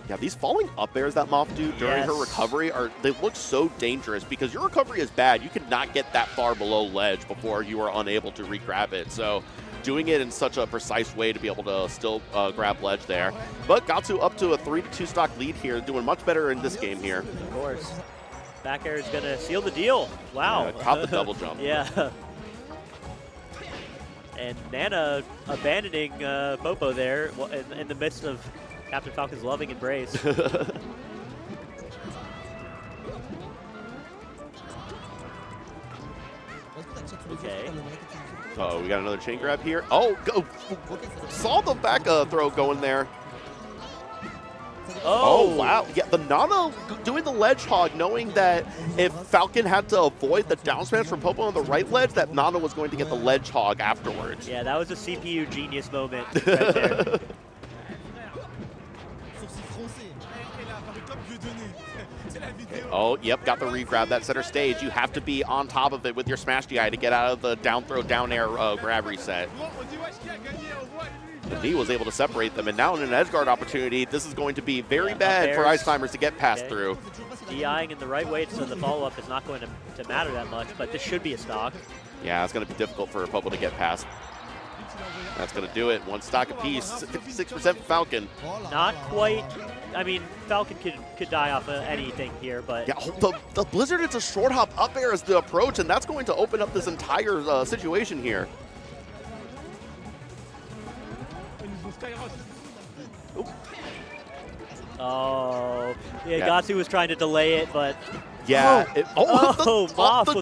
[SPEAKER 5] Yeah, these falling up airs that Moff do during her recovery they look so dangerous because your recovery is bad. You cannot get that far below ledge before you are unable to re-grab it. So doing it in such a precise way to be able to still grab ledge there. But Gatsu up to a 3-2 stock lead here, doing much better in this game here.
[SPEAKER 4] Of course. Back air is going to seal the deal. Wow.
[SPEAKER 5] Yeah, caught the double jump.
[SPEAKER 4] Yeah. And Nana abandoning Popo there in the midst of Captain Falcon's loving embrace. Okay.
[SPEAKER 5] Oh, we got another chain grab here. Oh, go! Saw the back throw going there. Oh, wow. Yeah, the Nana doing the ledge hog, knowing that if Falcon had to avoid the down smash from Popo on the right ledge, that Nana was going to get the ledge hog afterwards.
[SPEAKER 4] Yeah, that was a CPU genius moment right there.
[SPEAKER 5] Oh, yep, got the re-grab that center stage. You have to be on top of it with your smash DI to get out of the down throw, down air grab reset. And he was able to separate them, and now in an edge guard opportunity, this is going to be very bad for Ice Climbers to get past through.
[SPEAKER 4] DIing in the right way so the follow-up is not going to matter that much, but this should be a stock.
[SPEAKER 5] Yeah, it's going to be difficult for Popo to get past. That's going to do it. One stock apiece, 56% for Falcon.
[SPEAKER 4] Not quite. I mean, Falcon could die off of anything here, but...
[SPEAKER 5] Yeah, the Blizzard, it's a short hop up air as the approach, and that's going to open up this entire situation here.
[SPEAKER 4] Oh, yeah, Gatsu was trying to delay it, but...
[SPEAKER 5] Yeah.
[SPEAKER 4] the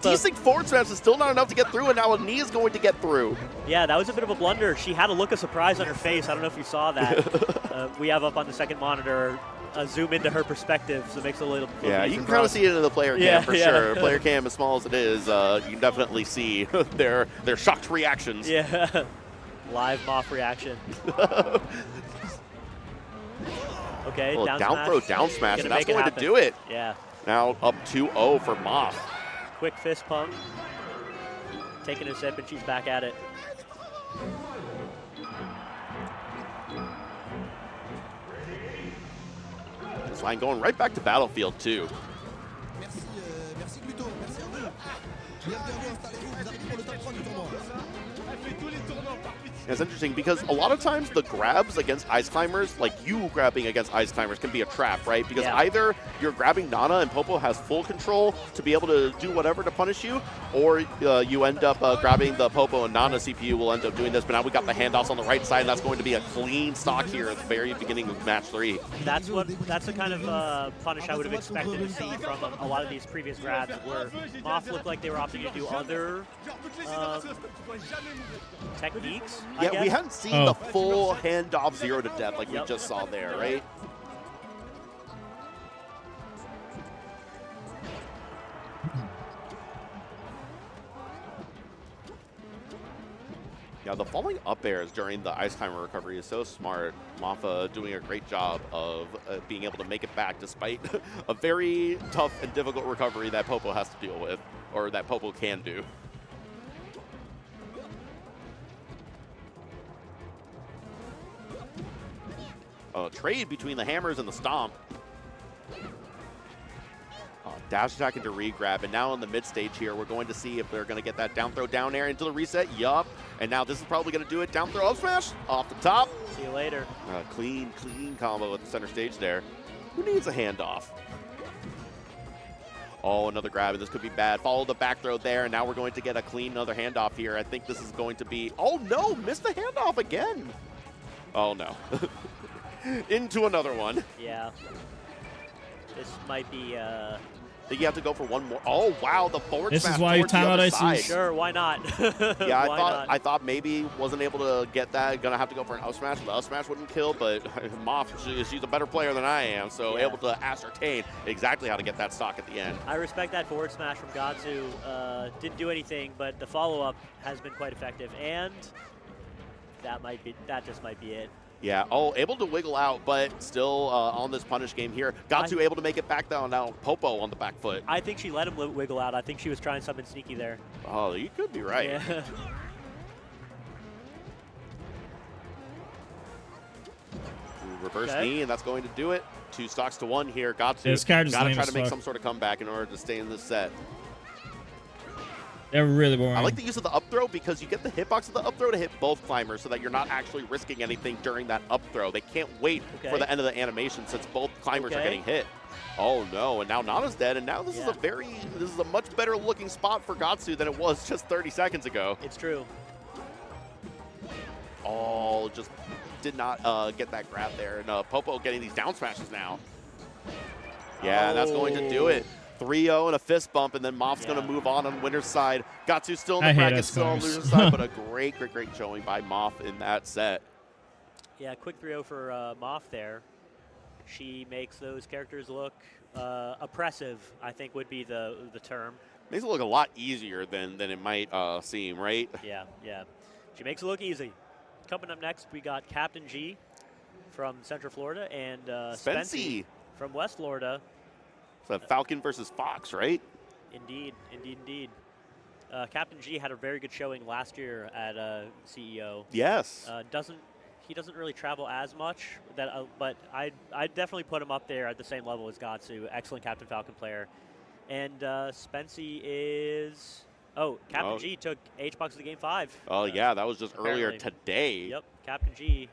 [SPEAKER 5] desync forward smash is still not enough to get through, and now a knee is going to get through.
[SPEAKER 4] Yeah, that was a bit of a blunder. She had a look of surprise on her face. I don't know if you saw that. We have up on the second monitor a zoom into her perspective, so it makes it a little
[SPEAKER 5] Yeah, you can kind of see it in the player cam for sure. Player cam, as small as it is, you can definitely see their shocked reactions.
[SPEAKER 4] Yeah, live Moff reaction. Okay,
[SPEAKER 5] well,
[SPEAKER 4] down
[SPEAKER 5] throw, down smash, and that's going to do it.
[SPEAKER 4] Yeah.
[SPEAKER 5] Now up 2-0 for Moff.
[SPEAKER 4] Quick fist pump. Taking a sip, and she's back at it.
[SPEAKER 5] This line going right back to Battlefield 2. It's interesting because a lot of times the grabs against Ice Climbers, like you grabbing against Ice Climbers, can be a trap, right? Because either you're grabbing Nana and Popo has full control to be able to do whatever to punish you, or you end up grabbing the Popo and Nana CPU will end up doing this. But now we got the handoffs on the right side, and that's going to be a clean stock here at the very beginning of match 3.
[SPEAKER 4] That's the kind of punish I would have expected to see from a lot of these previous grabs, where Moth looked like they were opting to do other techniques.
[SPEAKER 5] Yeah, we hadn't seen the full handoff 0 to death like we just saw there, right? Yeah, the falling up airs during the Ice Climber recovery is so smart. Mafa doing a great job of being able to make it back despite a very tough and difficult recovery that Popo has to deal with, or that Popo can do. Trade between the hammers and the stomp. Dash attack into re-grab, and now in the mid-stage here, we're going to see if they're going to get that down throw down air into the reset. Yup. And now this is probably going to do it. Down throw up smash off the top.
[SPEAKER 4] See you later.
[SPEAKER 5] Clean combo at the center stage there. Who needs a handoff? Oh, another grab, and this could be bad. Follow the back throw there, and now we're going to get a clean another handoff here. I think this is going to be... Oh, no! Missed the handoff again! Oh, no. Into another one.
[SPEAKER 4] Yeah. This might be...
[SPEAKER 5] I think you have to go for one more. Oh, wow, the forward smash.
[SPEAKER 1] This is why you time out ICs.
[SPEAKER 4] Sure, why not?
[SPEAKER 5] Yeah, I thought maybe wasn't able to get that. Gonna have to go for an up smash. The up smash wouldn't kill, but Moth, she's a better player than I am, so able to ascertain exactly how to get that stock at the end.
[SPEAKER 4] I respect that forward smash from Gatsu. Didn't do anything, but the follow-up has been quite effective, and that just might be it.
[SPEAKER 5] Yeah, able to wiggle out, but still on this punish game here. Gatsu able to make it back down. Now Popo on the back foot.
[SPEAKER 4] I think she let him wiggle out. I think she was trying something sneaky there.
[SPEAKER 5] Oh, you could be right.
[SPEAKER 4] Yeah.
[SPEAKER 5] Reverse knee, and that's going to do it. 2 stocks to 1 here. Gatsu
[SPEAKER 1] got to
[SPEAKER 5] try to make some sort of comeback in order to stay in this set.
[SPEAKER 1] They're really boring.
[SPEAKER 5] I like the use of the up throw because you get the hitbox of the up throw to hit both climbers so that you're not actually risking anything during that up throw. They can't wait for the end of the animation since both climbers are getting hit. Oh no, and now Nana's dead, and now this is a much better looking spot for Gatsu than it was just 30 seconds ago.
[SPEAKER 4] It's true.
[SPEAKER 5] Oh, just did not get that grab there, and Popo getting these down smashes now. Yeah, that's going to do it. 3-0 and a fist bump, and then Moff's going to move on winner's side. Gatsu still in the bracket, still on loser's side, but a great showing by Moff in that set.
[SPEAKER 4] Yeah, quick 3-0 for Moff there. She makes those characters look oppressive, I think would be the term.
[SPEAKER 5] Makes it look a lot easier than it might seem, right?
[SPEAKER 4] Yeah. She makes it look easy. Coming up next, we got Captain G from Central Florida and Spency from West Florida.
[SPEAKER 5] So Falcon versus Fox, right?
[SPEAKER 4] Indeed. Captain G had a very good showing last year at CEO.
[SPEAKER 5] Yes.
[SPEAKER 4] He doesn't really travel as much, but I'd definitely put him up there at the same level as Gatsu. Excellent Captain Falcon player. And Spency is... Oh, Captain G took H-Box to Game 5.
[SPEAKER 5] Oh, yeah, that was just
[SPEAKER 4] apparently.
[SPEAKER 5] earlier today.
[SPEAKER 4] Yep, Captain G.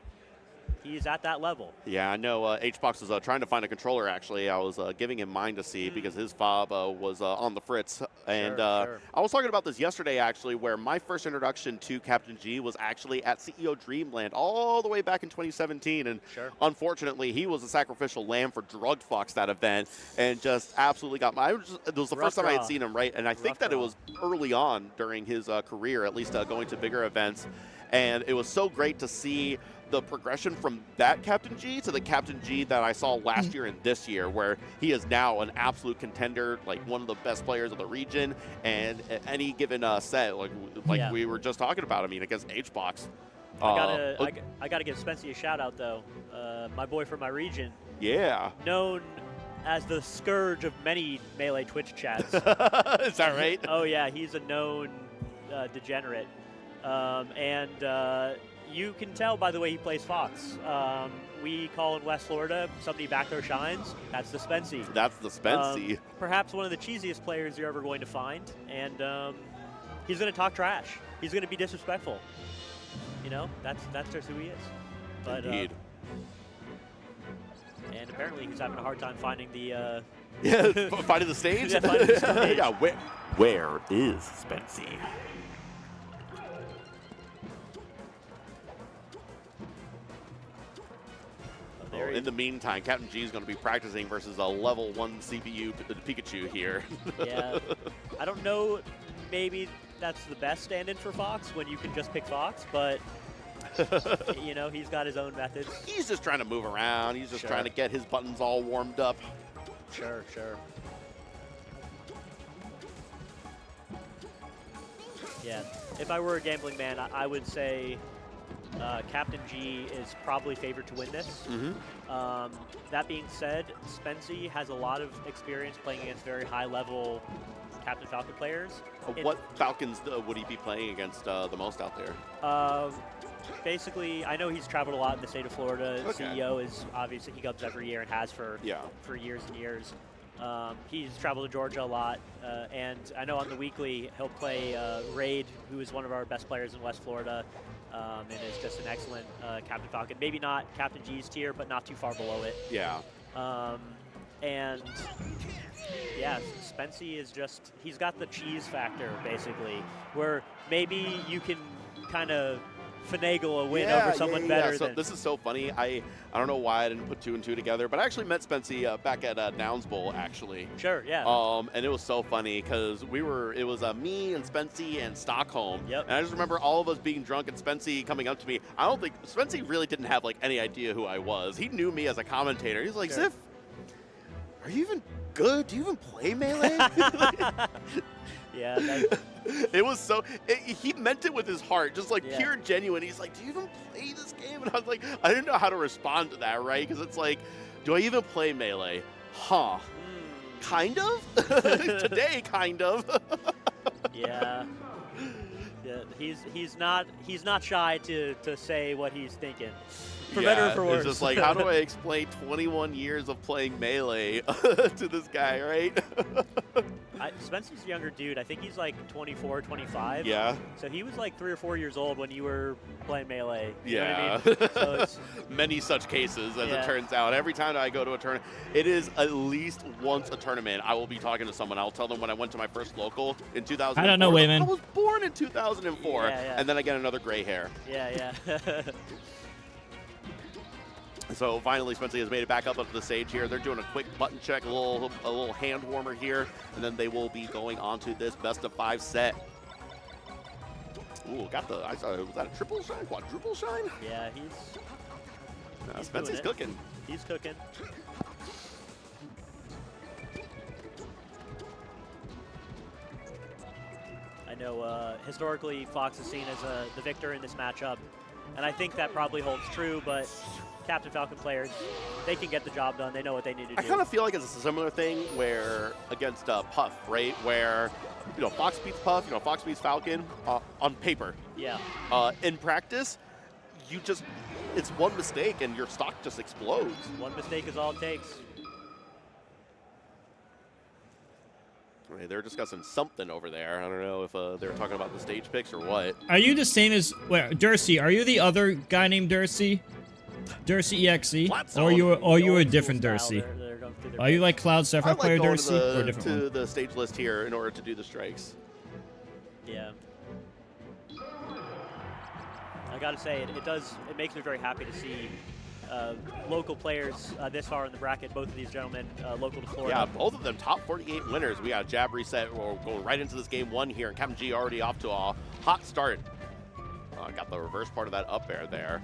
[SPEAKER 4] He's at that level. Yeah,
[SPEAKER 5] I know H-Box was trying to find a controller, actually. I was giving him mine to see because his fob was on the fritz. And
[SPEAKER 4] sure.
[SPEAKER 5] I was talking about this yesterday, actually, where my first introduction to Captain G was actually at CEO Dreamland all the way back in 2017. And unfortunately, he was a sacrificial lamb for Drugged Fox that event and just absolutely got my... It was the first time I had seen him, right? And I think that it was early on during his career, at least going to bigger events. And it was so great to see the progression from that Captain G to the Captain G that I saw last year and this year, where he is now an absolute contender, like one of the best players of the region, and at any given set, like we were just talking about, I mean, against H-Box.
[SPEAKER 4] I gotta give Spency a shout out though. My boy from my region.
[SPEAKER 5] Yeah.
[SPEAKER 4] Known as the scourge of many Melee Twitch chats.
[SPEAKER 5] Is that right?
[SPEAKER 4] Oh yeah, he's a known degenerate. You can tell by the way he plays Fox. We call in West Florida somebody back there shines. That's the Spency.
[SPEAKER 5] That's the Spency.
[SPEAKER 4] Perhaps one of the cheesiest players you're ever going to find. And he's gonna talk trash. He's gonna be disrespectful. You know, that's just who he is. But
[SPEAKER 5] Indeed.
[SPEAKER 4] and apparently he's having a hard time finding the.
[SPEAKER 5] Yeah, finding the stage.
[SPEAKER 4] Yeah, finding the stage.
[SPEAKER 5] Yeah, where is Spency?
[SPEAKER 4] There he
[SPEAKER 5] In the meantime, Captain G is going to be practicing versus a level 1 CPU Pikachu here.
[SPEAKER 4] Yeah, I don't know. Maybe that's the best stand-in for Fox when you can just pick Fox, but you know, he's got his own methods.
[SPEAKER 5] He's just trying to move around. He's just
[SPEAKER 4] Sure.
[SPEAKER 5] trying to get his buttons all warmed up.
[SPEAKER 4] Sure, sure. Yeah, if I were a gambling man, I would say Captain G is probably favored to win this. That being said, Spency has a lot of experience playing against very high-level Captain Falcon players.
[SPEAKER 5] What Falcons would he be playing against the most out there?
[SPEAKER 4] Basically, I know he's traveled a lot in the state of Florida.
[SPEAKER 5] Okay.
[SPEAKER 4] CEO is obviously, he comes every year and has for years and years. He's traveled to Georgia a lot, and I know on the weekly he'll play Raid, who is one of our best players in West Florida, and is just an excellent Captain Falcon. Maybe not Captain G's tier, but not too far below it.
[SPEAKER 5] Yeah.
[SPEAKER 4] And yeah, Spency is just, he's got the cheese factor, basically, where maybe you can kind of finagle a win over someone better.
[SPEAKER 5] So
[SPEAKER 4] than
[SPEAKER 5] this is so funny. I don't know why I didn't put 2 and 2 together, but I actually met Spency back at Downs Bowl, actually.
[SPEAKER 4] Sure, yeah.
[SPEAKER 5] And it was so funny because it was me and Spency and Stockholm.
[SPEAKER 4] Yep.
[SPEAKER 5] And I just remember all of us being drunk and Spency coming up to me. I don't think Spency really didn't have like any idea who I was. He knew me as a commentator. He's like,
[SPEAKER 4] Sure.
[SPEAKER 5] Ziff, are you even good? Do you even play Melee?
[SPEAKER 4] Yeah, that,
[SPEAKER 5] It was so, he meant it with his heart, just like
[SPEAKER 4] Yeah.
[SPEAKER 5] pure genuine. He's like, do you even play this game? And I was like, I didn't know how to respond to that, right? Because it's like, do I even play Melee? Huh. Kind of? Today, kind of.
[SPEAKER 4] yeah. Yeah, he's not shy to say what he's thinking, for better or for worse.
[SPEAKER 5] It's just like, how do I explain 21 years of playing Melee to this guy, right?
[SPEAKER 4] Spencer's a younger dude. I think he's like 24, 25.
[SPEAKER 5] Yeah.
[SPEAKER 4] So he was like 3 or 4 years old when you were playing Melee. You know
[SPEAKER 5] Yeah.
[SPEAKER 4] what I mean? So it's,
[SPEAKER 5] Many such cases, as
[SPEAKER 4] Yeah.
[SPEAKER 5] it turns out. Every time I go to a tournament, it is at least once a tournament. I will be talking to someone. I'll tell them when I went to my first local in 2004.
[SPEAKER 1] I don't know, Wayman.
[SPEAKER 5] I was born in 2004.
[SPEAKER 4] Yeah.
[SPEAKER 5] And then I get another gray hair.
[SPEAKER 4] yeah.
[SPEAKER 5] So finally, Spency has made it back up onto the stage here. They're doing a quick button check, a little hand warmer here, and then they will be going on to this best of 5 set. Ooh, I saw, was that a triple shine, quadruple shine?
[SPEAKER 4] Yeah, he's
[SPEAKER 5] Spency's
[SPEAKER 4] doing it.
[SPEAKER 5] cooking.
[SPEAKER 4] He's cooking. I know historically Fox is seen as the victor in this matchup, and I think that probably holds true, but Captain Falcon players, they can get the job done. They know what they need to do.
[SPEAKER 5] I kind of feel like it's a similar thing where against Puff, right? Where, Fox beats Puff, Fox beats Falcon on paper.
[SPEAKER 4] Yeah.
[SPEAKER 5] In practice, it's one mistake and your stock just explodes.
[SPEAKER 4] One mistake is all it takes.
[SPEAKER 5] Okay, they're discussing something over there. I don't know if they're talking about the stage picks or what.
[SPEAKER 1] Are you the same as Dursey? Are you the other guy named Dursey? Dursey EXE, or you a different Dursey?
[SPEAKER 4] They're going through their
[SPEAKER 1] Are you like Cloud Sapphire
[SPEAKER 5] I like
[SPEAKER 1] player
[SPEAKER 5] going
[SPEAKER 1] Dursey, or a different
[SPEAKER 5] to
[SPEAKER 1] one?
[SPEAKER 5] the stage list here in order to do the strikes.
[SPEAKER 4] Yeah. I gotta say, it makes me very happy to see local players this far in the bracket, both of these gentlemen local to Florida.
[SPEAKER 5] Yeah, both of them top 48 winners. We got a jab reset. We're going right into this game 1 here, and Captain G already off to a hot start. Got the reverse part of that up air there.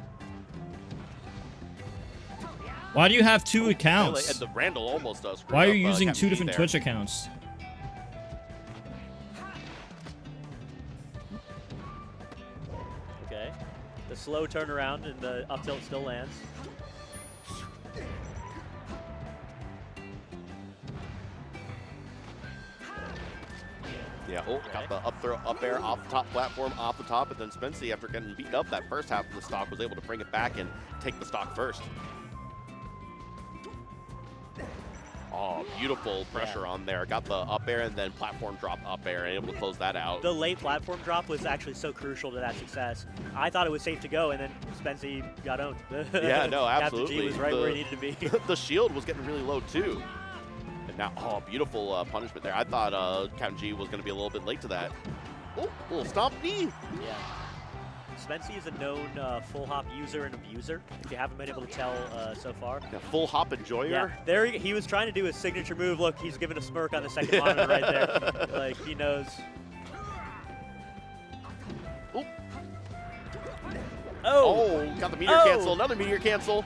[SPEAKER 1] Why do you have 2 accounts?
[SPEAKER 5] And the Randall almost does.
[SPEAKER 1] Why are you using 2 different Twitch accounts?
[SPEAKER 4] Okay. The slow turnaround and the up tilt still lands.
[SPEAKER 5] Yeah, got the up air off the top platform, off the top, and then Spency, after getting beat up that first half of the stock, was able to bring it back and take the stock first. Oh, beautiful pressure on there. Got the up air and then platform drop up air, and able to close that out.
[SPEAKER 4] The late platform drop was actually so crucial to that success. I thought it was safe to go, and then Spency got owned.
[SPEAKER 5] Yeah, no,
[SPEAKER 4] Captain
[SPEAKER 5] absolutely.
[SPEAKER 4] G was right where he needed to be.
[SPEAKER 5] The shield was getting really low too. And now, oh, beautiful punishment there. I thought Captain G was going to be a little bit late to that. Oh, little stomp knee.
[SPEAKER 4] Yeah. Spency is a known full hop user and abuser, if you haven't been able to tell so far.
[SPEAKER 5] Yeah, full hop enjoyer.
[SPEAKER 4] Yeah, there he was trying to do his signature move. Look, he's giving a smirk on the second monitor right there. Like, he knows.
[SPEAKER 5] Oop.
[SPEAKER 4] Oh!
[SPEAKER 5] Got the meteor cancel. Another meteor cancel.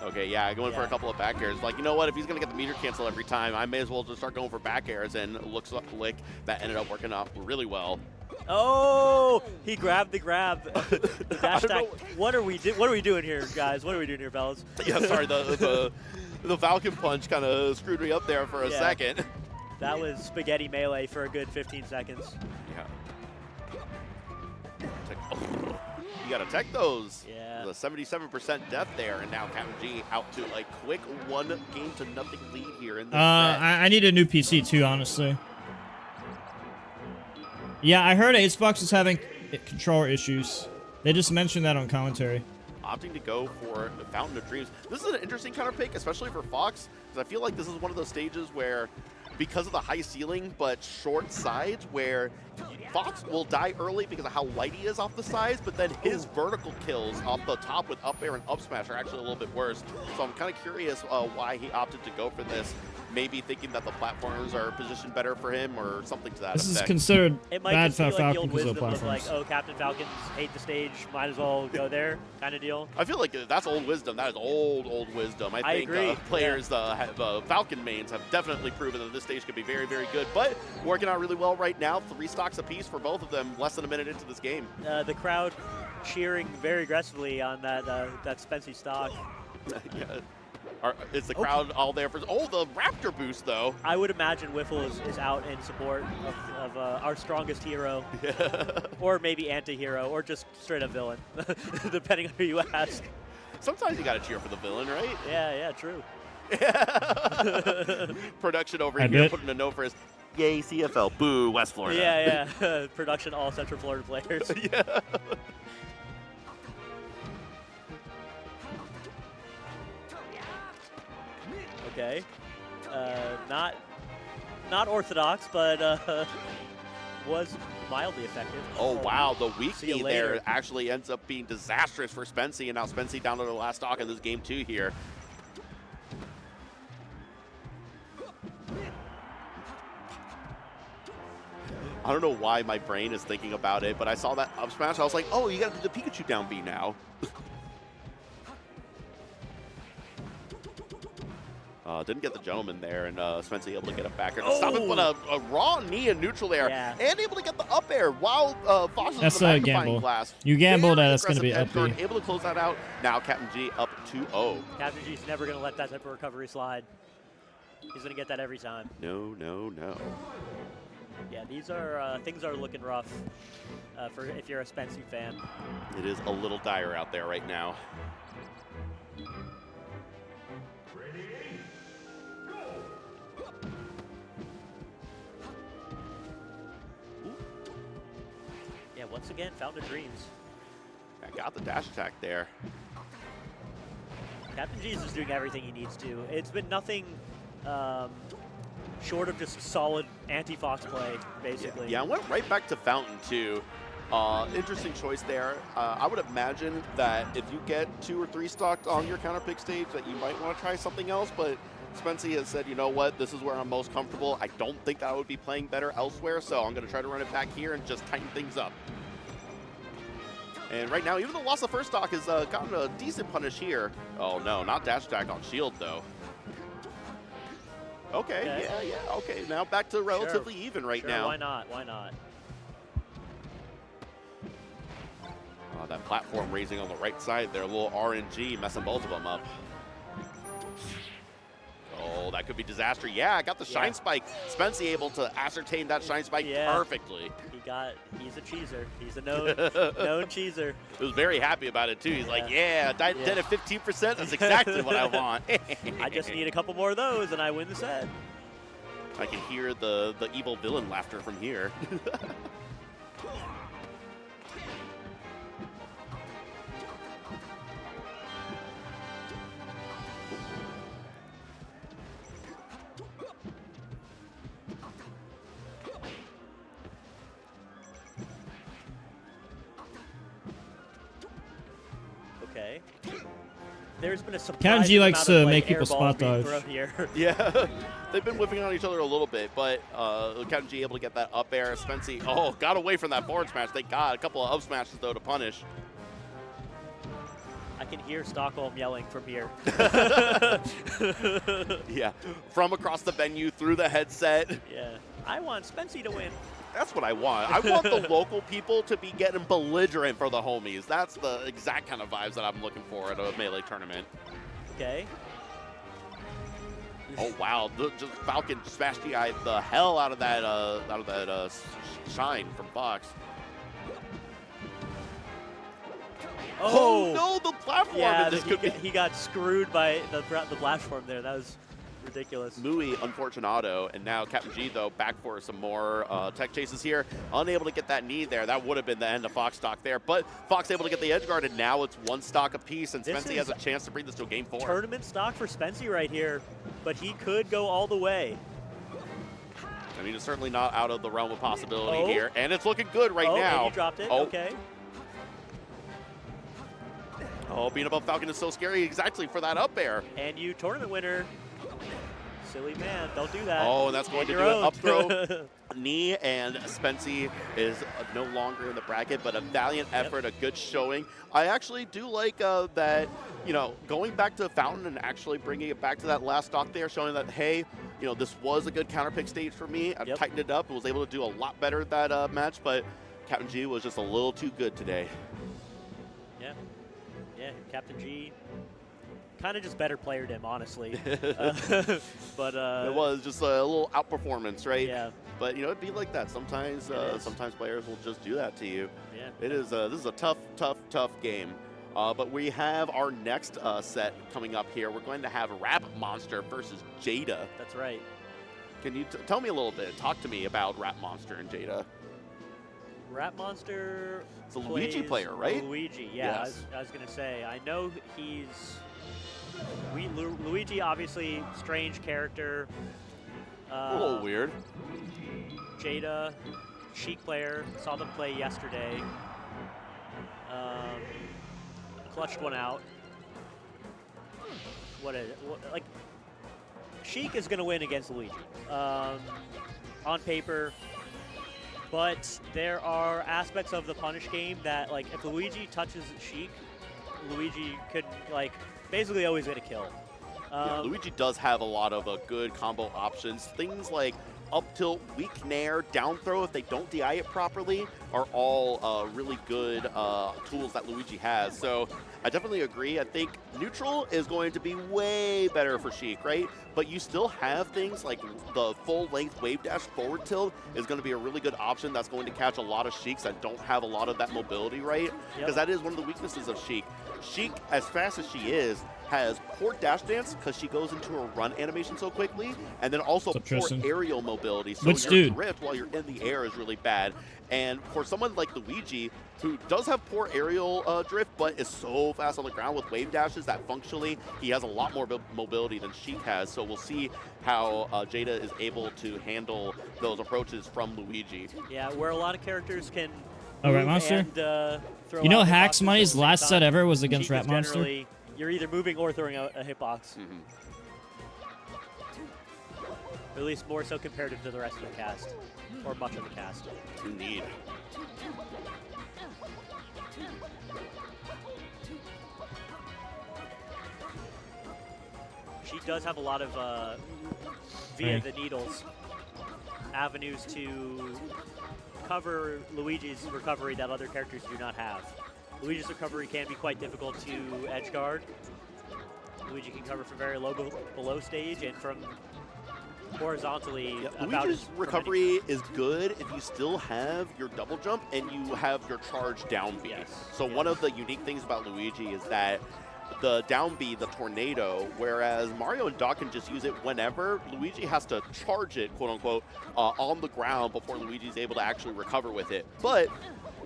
[SPEAKER 5] Okay, yeah, going for a couple of back airs. Like, you know what? If he's going to get the meteor cancel every time, I may as well just start going for back airs. And it looks like that ended up working out really well.
[SPEAKER 4] Oh, he grabbed the grab. The dash attack. What are we doing here, guys? What are we doing here, fellas?
[SPEAKER 5] Yeah, sorry, the Falcon Punch kind of screwed me up there for a second.
[SPEAKER 4] That was spaghetti melee for a good 15 seconds.
[SPEAKER 5] Yeah. You gotta tech those.
[SPEAKER 4] Yeah.
[SPEAKER 5] The 77% death there, and now Captain G out to a quick 1-0 lead here in this set.
[SPEAKER 1] I need a new PC too, honestly. Yeah, I heard Acebox is having controller issues. They just mentioned that on commentary.
[SPEAKER 5] Opting to go for the Fountain of Dreams. This is an interesting counter pick, especially for Fox, because I feel like this is one of those stages where, because of the high ceiling but short sides, where Fox will die early because of how light he is off the sides, but then his vertical kills off the top with up air and up smash are actually a little bit worse. So I'm kind of curious why he opted to go for this. Maybe thinking that the platforms are positioned better for him or something to that
[SPEAKER 1] This
[SPEAKER 5] effect.
[SPEAKER 1] is considered
[SPEAKER 4] It might
[SPEAKER 1] bad
[SPEAKER 4] just be
[SPEAKER 1] for
[SPEAKER 4] like the
[SPEAKER 1] Falcon
[SPEAKER 4] old
[SPEAKER 1] because of the
[SPEAKER 4] wisdom of
[SPEAKER 1] platforms.
[SPEAKER 4] like, oh, Captain Falcons hate the stage, might as well go there kind of deal.
[SPEAKER 5] I feel like that's old wisdom. That is old wisdom. I think
[SPEAKER 4] agree.
[SPEAKER 5] Players, Falcon mains, have definitely proven that this stage could be very, very good. But working out really well right now. 3 stocks apiece for both of them, less than a minute into this game.
[SPEAKER 4] The crowd cheering very aggressively on that Spency stock.
[SPEAKER 5] Yeah. Is the crowd all there for... Oh, the Raptor boost, though.
[SPEAKER 4] I would imagine Wiffle is out in support of our strongest hero.
[SPEAKER 5] Yeah.
[SPEAKER 4] Or maybe anti-hero, or just straight-up villain, depending on who you ask.
[SPEAKER 5] Sometimes you got to cheer for the villain, right?
[SPEAKER 4] Yeah, true.
[SPEAKER 5] Production over here putting a note for his... Yay, CFL. Boo, West Florida.
[SPEAKER 4] Yeah. Production, all Central Florida players.
[SPEAKER 5] Yeah.
[SPEAKER 4] Okay. Not orthodox, but was mildly effective.
[SPEAKER 5] Oh, wow. The weak
[SPEAKER 4] See you
[SPEAKER 5] knee
[SPEAKER 4] later.
[SPEAKER 5] there actually ends up being disastrous for Spency, and now Spency down to the last stock in this game, too, here. I don't know why my brain is thinking about it, but I saw that up smash. I was like, oh, you got to do the Pikachu down B now. Didn't get the gentleman there, and Spencer able to get it back. Stop it, but a raw knee in neutral there, and able to get the up air while Fox is
[SPEAKER 1] That's
[SPEAKER 5] the
[SPEAKER 1] a
[SPEAKER 5] magnifying
[SPEAKER 1] gamble.
[SPEAKER 5] glass.
[SPEAKER 1] You gamble
[SPEAKER 5] Very
[SPEAKER 1] that it's going to be up
[SPEAKER 5] aggressive
[SPEAKER 1] B.
[SPEAKER 5] edge guard, able to close that out. Now Captain G up 2-0.
[SPEAKER 4] Captain G's never going to let that type of recovery slide. He's going to get that every time.
[SPEAKER 5] No.
[SPEAKER 4] Yeah, these are things are looking rough for if you're a Spency fan.
[SPEAKER 5] It is a little dire out there right now.
[SPEAKER 4] Yeah, once again, Fountain of Dreams.
[SPEAKER 5] I got the dash attack there.
[SPEAKER 4] Captain G's is doing everything he needs to. It's been nothing short of just solid anti-Fox play, basically.
[SPEAKER 5] Yeah, I went right back to Fountain, too. Interesting choice there. I would imagine that if you get 2 or 3 stocks on your counter pick stage that you might want to try something else, but Spency has said, you know what, this is where I'm most comfortable. I don't think I would be playing better elsewhere, so I'm going to try to run it back here and just tighten things up. And right now, even though lost the first stock has gotten a decent punish here. Oh no, not dash attack on shield though. Okay, yeah, okay. Now back to relatively even right now.
[SPEAKER 4] Why not?
[SPEAKER 5] That platform raising on the right side there, a little RNG messing both of them up. Oh, that could be disaster. Yeah, I got the Shine Spike. Spency able to ascertain that Shine Spike perfectly.
[SPEAKER 4] He's a cheeser. He's a known cheeser.
[SPEAKER 5] He was very happy about it too. He's like, yeah, dead at 15%. That's exactly what I want.
[SPEAKER 4] I just need a couple more of those and I win the set.
[SPEAKER 5] I can hear the evil villain laughter from here.
[SPEAKER 4] Okay. There's been a surprise.
[SPEAKER 1] Kanji likes to make people spot dodge.
[SPEAKER 5] Yeah, they've been whipping on each other a little bit, but Captain G able to get that up air. Spency, got away from that forward smash. Thank God. A couple of up smashes, though, to punish.
[SPEAKER 4] I can hear Stockholm yelling from here.
[SPEAKER 5] Yeah, from across the venue, through the headset.
[SPEAKER 4] Yeah, I want Spency to win.
[SPEAKER 5] That's what I want. I want the local people to be getting belligerent for the homies. That's the exact kind of vibes that I'm looking for at a Melee tournament.
[SPEAKER 4] Okay.
[SPEAKER 5] Oh wow! Just Falcon smashed the hell out of that shine from Fox. Oh no! The platform.
[SPEAKER 4] Yeah,
[SPEAKER 5] this
[SPEAKER 4] he got screwed by the platform there. That was ridiculous.
[SPEAKER 5] Louis unfortunato, and now Captain G though back for some more tech chases here. Unable to get that knee there. That would have been the end of Fox stock there, but Fox able to get the edge guard, and now it's one stock apiece, and Spency has a chance to bring this to a game 4.
[SPEAKER 4] Tournament stock for Spency right here, but he could go all the way.
[SPEAKER 5] I mean, it's certainly not out of the realm of possibility here, and it's looking good right now.
[SPEAKER 4] And he dropped it. Okay.
[SPEAKER 5] Oh, being above Falcon is so scary exactly for that up air.
[SPEAKER 4] And you tournament winner. Silly man, don't do that.
[SPEAKER 5] Oh, and that's going to do an up throw. Knee, and Spency is no longer in the bracket, but a valiant effort, a good showing. I actually do like that, going back to Fountain and actually bringing it back to that last stock there, showing that, hey, this was a good counterpick stage for me. I tightened it up and was able to do a lot better that match, but Captain G was just a little too good today.
[SPEAKER 4] Yeah, Captain G kind of just better playered him, honestly. But
[SPEAKER 5] it was just a little outperformance, right?
[SPEAKER 4] Yeah.
[SPEAKER 5] But it'd be like that sometimes. Sometimes players will just do that to you.
[SPEAKER 4] Yeah.
[SPEAKER 5] It is. This is a tough game. But we have our next set coming up here. We're going to have Rap Monster versus Jada.
[SPEAKER 4] That's right.
[SPEAKER 5] Can you tell me a little bit? Talk to me about Rap Monster and Jada.
[SPEAKER 4] Rap Monster.
[SPEAKER 5] It's a Luigi player, right?
[SPEAKER 4] Luigi, yeah. Yes. I was gonna say. I know he's. Luigi, obviously, strange character.
[SPEAKER 5] A little weird.
[SPEAKER 4] Jada, Sheik player. Saw them play yesterday. Clutched one out. Sheik is gonna win against Luigi. On paper. But there are aspects of the punish game that, if Luigi touches Sheik, Luigi could, basically always get a kill.
[SPEAKER 5] Yeah, Luigi does have a lot of good combo options. Things like up tilt, weak nair, down throw, if they don't DI it properly, are all really good tools that Luigi has. So I definitely agree. I think neutral is going to be way better for Sheik, right? But you still have things like the full-length wave dash forward tilt is going to be a really good option that's going to catch a lot of Sheiks that don't have a lot of that mobility, right? Because that is one of the weaknesses of Sheik. Sheik, as fast as she is, has poor dash dance because she goes into a run animation so quickly, and then also poor aerial mobility. So your drift while you're in the air is really bad. And for someone like Luigi, who does have poor aerial drift, but is so fast on the ground with wave dashes that functionally he has a lot more mobility than Sheik has. So we'll see how Jada is able to handle those approaches from Luigi.
[SPEAKER 4] Yeah, where a lot of characters can.
[SPEAKER 1] Rap Monster.
[SPEAKER 4] And,
[SPEAKER 1] Haxmy's last set ever was against Rap Monster.
[SPEAKER 4] You're either moving or throwing a hitbox. Or at least more so comparative to the rest of the cast, or much of the cast.
[SPEAKER 5] Indeed.
[SPEAKER 4] She does have a lot of, via the needles, avenues to cover Luigi's recovery that other characters do not have. Luigi's recovery can be quite difficult to edge guard. Luigi can cover from very low below stage and from horizontally.
[SPEAKER 5] Yeah,
[SPEAKER 4] about
[SPEAKER 5] Luigi's
[SPEAKER 4] as-
[SPEAKER 5] recovery is good if you still have your double jump and you have your charge down B.
[SPEAKER 4] Yes.
[SPEAKER 5] So one of the unique things about Luigi is that the down B, the tornado, whereas Mario and Gdoc can just use it whenever, Luigi has to charge it, quote unquote, on the ground before Luigi's able to actually recover with it. But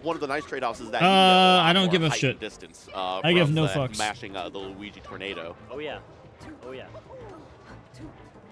[SPEAKER 5] one of the nice trade-offs is that you get a lot
[SPEAKER 1] I don't
[SPEAKER 5] more
[SPEAKER 1] give a
[SPEAKER 5] height
[SPEAKER 1] shit.
[SPEAKER 5] and distance.
[SPEAKER 1] I give
[SPEAKER 5] from
[SPEAKER 1] no
[SPEAKER 5] the
[SPEAKER 1] fucks.
[SPEAKER 5] Mashing the Luigi tornado.
[SPEAKER 4] Oh yeah. Oh yeah.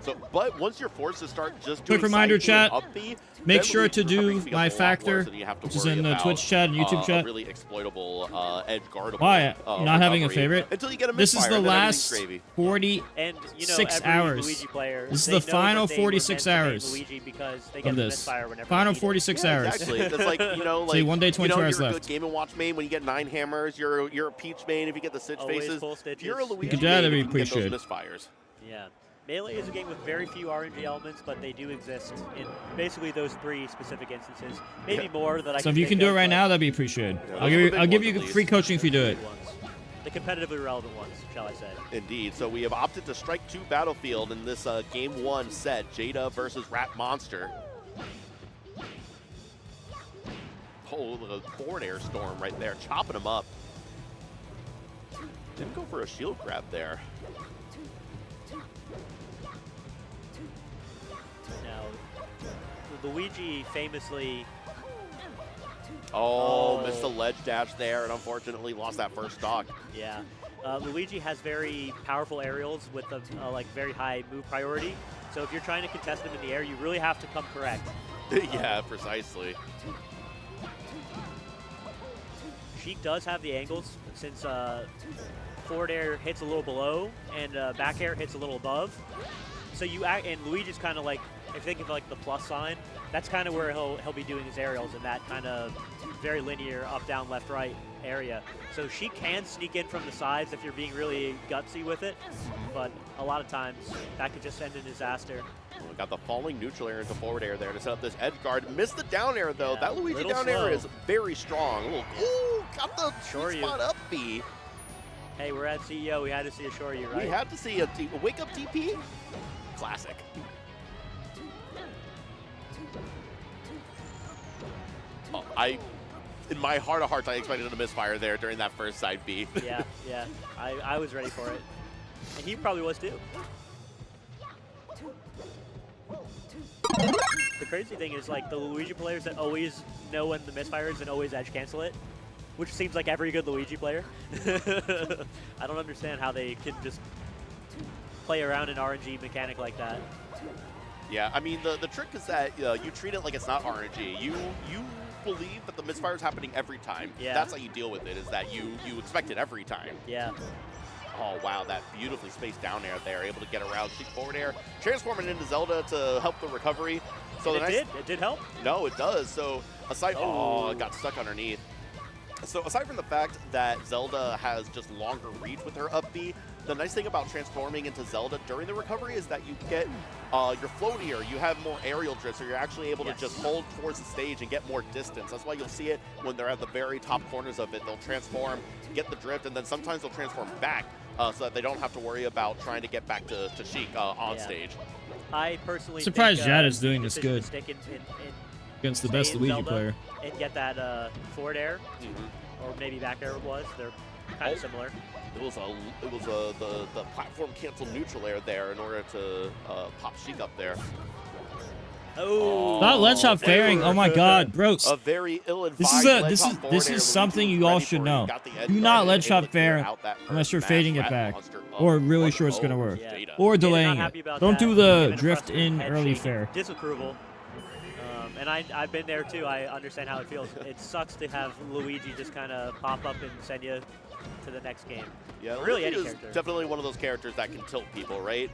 [SPEAKER 5] So, but once you're forced to start just
[SPEAKER 1] Quick
[SPEAKER 5] doing
[SPEAKER 1] reminder,
[SPEAKER 5] side B and
[SPEAKER 1] chat.
[SPEAKER 5] up B,
[SPEAKER 1] Make
[SPEAKER 5] then
[SPEAKER 1] sure to
[SPEAKER 5] Luigi's recovery
[SPEAKER 1] do
[SPEAKER 5] becomes
[SPEAKER 1] my
[SPEAKER 5] a lot
[SPEAKER 1] factor,
[SPEAKER 5] worse, and you have to
[SPEAKER 1] which is
[SPEAKER 5] worry
[SPEAKER 1] in the
[SPEAKER 5] about,
[SPEAKER 1] Twitch chat and YouTube
[SPEAKER 5] a
[SPEAKER 1] chat.
[SPEAKER 5] really exploitable edge guardable.
[SPEAKER 1] Why? Not having a
[SPEAKER 5] recovery
[SPEAKER 1] favorite?
[SPEAKER 5] until you get a
[SPEAKER 1] This is
[SPEAKER 5] misfire,
[SPEAKER 1] the
[SPEAKER 5] and then
[SPEAKER 1] last
[SPEAKER 5] everything's gravy.
[SPEAKER 1] 46
[SPEAKER 4] And you know, every
[SPEAKER 1] hours.
[SPEAKER 4] Luigi player,
[SPEAKER 1] This is
[SPEAKER 4] they
[SPEAKER 1] the
[SPEAKER 4] know that
[SPEAKER 1] final
[SPEAKER 4] they were
[SPEAKER 1] 46
[SPEAKER 4] meant to main
[SPEAKER 1] hours
[SPEAKER 4] Luigi because they get
[SPEAKER 1] of
[SPEAKER 4] the
[SPEAKER 1] this.
[SPEAKER 4] misfire whenever
[SPEAKER 1] Final
[SPEAKER 4] they need it.
[SPEAKER 1] 46
[SPEAKER 5] Yeah,
[SPEAKER 1] hours.
[SPEAKER 5] exactly. It's like, you know, like
[SPEAKER 1] See, 1 day, 22
[SPEAKER 5] you know,
[SPEAKER 1] hours
[SPEAKER 5] you're a
[SPEAKER 1] left.
[SPEAKER 5] good Game & Watch main when you get 9 hammers. You're a Peach main if you get the Stitch
[SPEAKER 4] Always
[SPEAKER 5] faces.
[SPEAKER 4] full stitches.
[SPEAKER 5] You're a Luigi
[SPEAKER 1] Could that
[SPEAKER 5] main
[SPEAKER 1] be
[SPEAKER 5] if you get those
[SPEAKER 1] appreciated?
[SPEAKER 5] misfires.
[SPEAKER 4] Yeah. Melee is a game with very few RNG elements, but they do exist in basically those 3 specific instances. Maybe more that I
[SPEAKER 1] So if you can
[SPEAKER 4] think
[SPEAKER 1] do it
[SPEAKER 4] of,
[SPEAKER 1] right
[SPEAKER 4] but
[SPEAKER 1] now, that'd be appreciated.
[SPEAKER 5] Yeah,
[SPEAKER 1] I'll
[SPEAKER 5] those
[SPEAKER 1] give
[SPEAKER 5] are
[SPEAKER 1] you,
[SPEAKER 5] the
[SPEAKER 1] I'll
[SPEAKER 5] big
[SPEAKER 1] give
[SPEAKER 5] ones,
[SPEAKER 1] you
[SPEAKER 5] at least.
[SPEAKER 1] free coaching if you do
[SPEAKER 4] the
[SPEAKER 1] it.
[SPEAKER 4] big ones. The competitively relevant ones, shall I say.
[SPEAKER 5] Indeed. So we have opted to strike 2 Battlefield in this Game 1 set. Jada versus Rat Monster. Oh, the forward air storm right there, chopping him up. Didn't go for a shield grab there.
[SPEAKER 4] Now, Luigi famously
[SPEAKER 5] Oh, missed the ledge dash there, and unfortunately lost that first stock.
[SPEAKER 4] Yeah. Luigi has very powerful aerials with a like very high move priority. So if you're trying to contest them in the air, you really have to come correct.
[SPEAKER 5] Yeah, precisely.
[SPEAKER 4] Sheik does have the angles since forward air hits a little below and back air hits a little above. So you act, and Luigi's kind of like, if you think of like the plus sign, that's kind of where he'll be doing his aerials in that kind of very linear up, down, left, right area. So she can sneak in from the sides if you're being really gutsy with it, but a lot of times that could just end in disaster.
[SPEAKER 5] We got the falling neutral air into forward air there to set up this edge guard. Missed the down air though.
[SPEAKER 4] Yeah,
[SPEAKER 5] That Luigi
[SPEAKER 4] little
[SPEAKER 5] down
[SPEAKER 4] slow.
[SPEAKER 5] air is very strong. Ooh, got the
[SPEAKER 4] Sure
[SPEAKER 5] sweet
[SPEAKER 4] you.
[SPEAKER 5] spot up B.
[SPEAKER 4] Hey, we're at CEO. We had to see a shore you, right?
[SPEAKER 5] We had to see a wake up TP. Classic. Oh, in my heart of hearts, I expected a misfire there during that first side B.
[SPEAKER 4] Yeah, yeah. I was ready for it. And he probably was too. The crazy thing is like the Luigi players that always know when the misfire is and always edge cancel it, which seems like every good Luigi player. I don't understand how they can just play around an RNG mechanic like that.
[SPEAKER 5] Yeah, I mean, the trick is that you treat it like it's not RNG. You believe that the misfire is happening every time.
[SPEAKER 4] Yeah.
[SPEAKER 5] That's how you deal with it, is that you expect it every time.
[SPEAKER 4] Yeah.
[SPEAKER 5] Oh, wow, that beautifully spaced down air there, able to get around, Sheik forward air, transforming into Zelda to help the recovery. So
[SPEAKER 4] And it did help.
[SPEAKER 5] No, it does. So aside, oh, it got stuck underneath. So aside from the fact that Zelda has just longer reach with her up B, the nice thing about transforming into Zelda during the recovery is that you get your floatier, you have more aerial drift, so you're actually able to just hold towards the stage and get more distance. That's why you'll see it when they're at the very top corners of it. They'll transform, get the drift, and then sometimes they'll transform back so that they don't have to worry about trying to get back to Sheik on stage.
[SPEAKER 4] I personally
[SPEAKER 1] Surprised
[SPEAKER 4] think,
[SPEAKER 1] Jad is doing this
[SPEAKER 4] decision to
[SPEAKER 1] good
[SPEAKER 4] stick in
[SPEAKER 1] against the
[SPEAKER 4] stay
[SPEAKER 1] best
[SPEAKER 4] in
[SPEAKER 1] Luigi
[SPEAKER 4] Zelda
[SPEAKER 1] player.
[SPEAKER 4] and get that forward air, or maybe back air was. They're kind of similar.
[SPEAKER 5] It was the platform cancel neutral air there in order to pop Sheik up there.
[SPEAKER 4] Oh,
[SPEAKER 1] Not ledge hop fairing. Oh my God, bro.
[SPEAKER 5] A very ill-advised
[SPEAKER 1] This is something you all should know. Do not ledge hop fair unless you're fading it back, or really sure it's gonna work,
[SPEAKER 4] Yeah.
[SPEAKER 1] or
[SPEAKER 4] Yeah,
[SPEAKER 1] delaying
[SPEAKER 4] not happy
[SPEAKER 1] it.
[SPEAKER 4] about
[SPEAKER 1] Don't
[SPEAKER 4] that.
[SPEAKER 1] do the
[SPEAKER 4] Given
[SPEAKER 1] drift
[SPEAKER 4] Preston
[SPEAKER 1] in
[SPEAKER 4] head
[SPEAKER 1] early
[SPEAKER 4] shaking
[SPEAKER 1] fair.
[SPEAKER 4] Disapproval. And I've been there too. I understand how it feels. It sucks to have Luigi just kind of pop up and send you to the next game.
[SPEAKER 5] Yeah,
[SPEAKER 4] really any
[SPEAKER 5] Luigi is
[SPEAKER 4] character.
[SPEAKER 5] definitely one of those characters that can tilt people, right?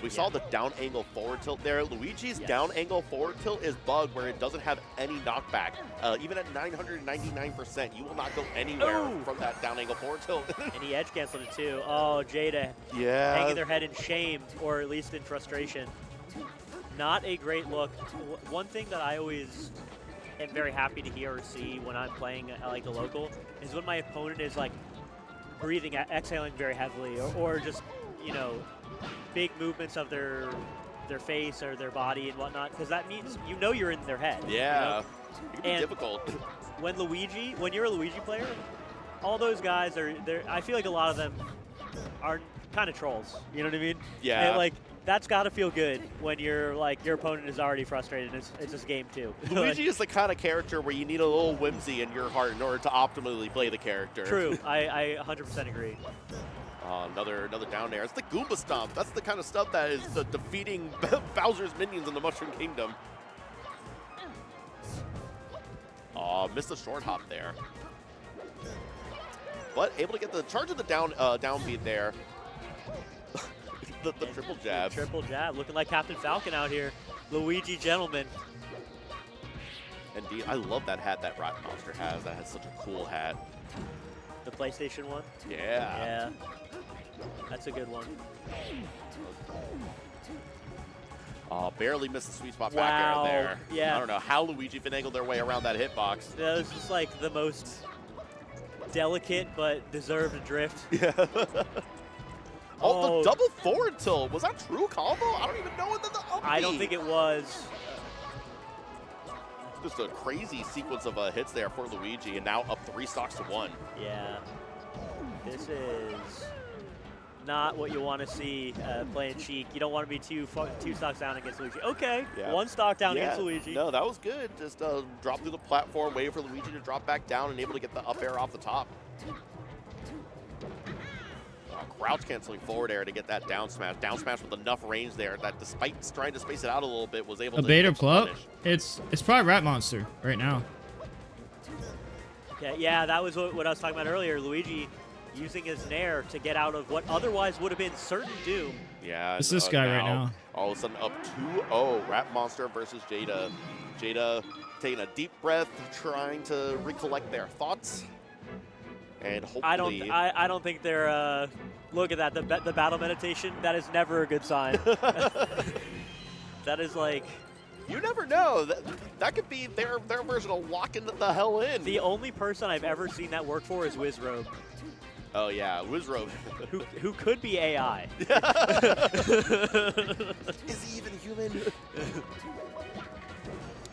[SPEAKER 5] We saw the down angle forward tilt there. Luigi's down angle forward tilt is bugged where it doesn't have any knockback. Even at 999%, you will not go anywhere from that down angle forward tilt.
[SPEAKER 4] And he edge canceled it too. Oh, Jada hanging their head in shame, or at least in frustration. Not a great look. One thing that I always am very happy to hear or see when I'm playing like a local is when my opponent is like breathing, exhaling very heavily, or just you know, big movements of their face or their body and whatnot, because that means you know you're in their head.
[SPEAKER 5] Yeah,
[SPEAKER 4] You know?
[SPEAKER 5] it can be
[SPEAKER 4] And
[SPEAKER 5] difficult.
[SPEAKER 4] When you're a Luigi player, all those guys I feel like a lot of them are kind of trolls. You know what I mean?
[SPEAKER 5] Yeah.
[SPEAKER 4] And, like, that's got to feel good when you're like your opponent is already frustrated. It's just game 2.
[SPEAKER 5] Luigi is the kind of character where you need a little whimsy in your heart in order to optimally play the character.
[SPEAKER 4] True. I 100% agree.
[SPEAKER 5] Another down there. It's the Goomba Stomp. That's the kind of stuff that is defeating Bowser's minions in the Mushroom Kingdom. Missed the short hop there. But able to get the charge of the down beat there. the triple jab.
[SPEAKER 4] Triple jab. Looking like Captain Falcon out here. Luigi Gentleman.
[SPEAKER 5] Indeed. I love that hat that Rat Monster has. That has such a cool hat.
[SPEAKER 4] The PlayStation one?
[SPEAKER 5] Yeah.
[SPEAKER 4] Yeah. That's a good one.
[SPEAKER 5] Barely missed the sweet spot
[SPEAKER 4] Wow.
[SPEAKER 5] back air there.
[SPEAKER 4] Yeah.
[SPEAKER 5] I don't know how Luigi finagled their way around that hitbox.
[SPEAKER 4] That was just like the most delicate but deserved drift.
[SPEAKER 5] Yeah. The double forward tilt. Was that true combo? I don't even know.
[SPEAKER 4] I don't think it was.
[SPEAKER 5] Just a crazy sequence of hits there for Luigi, and now up 3 stocks to 1.
[SPEAKER 4] Yeah. This is not what you want to see playing Sheik. You don't want to be two stocks down against Luigi. Okay,
[SPEAKER 5] Yeah.
[SPEAKER 4] 1 stock down against Luigi.
[SPEAKER 5] No, that was good. Just drop through the platform, waiting for Luigi to drop back down, and able to get the up air off the top. Crouch canceling forward air to get that down smash. Down smash with enough range there that despite trying to space it out a little bit, was able to
[SPEAKER 1] Beta
[SPEAKER 5] get the
[SPEAKER 1] Plup?
[SPEAKER 5] punish.
[SPEAKER 1] It's probably Rat Monster right now.
[SPEAKER 4] Yeah, that was what I was talking about earlier. Luigi using his nair to get out of what otherwise would have been certain doom.
[SPEAKER 5] Yeah.
[SPEAKER 1] It's this guy right now.
[SPEAKER 5] All of a sudden up 2-0. Rat Monster versus Jada. Jada taking a deep breath, trying to recollect their thoughts. And hopefully...
[SPEAKER 4] I don't think they're... look at that, the battle meditation. That is never a good sign. That is like...
[SPEAKER 5] You never know. That could be their version of locking the hell in.
[SPEAKER 4] The only person I've ever seen that work for is Wizrobe.
[SPEAKER 5] Oh, yeah, Wizrobe.
[SPEAKER 4] who could be AI.
[SPEAKER 5] Is he even human?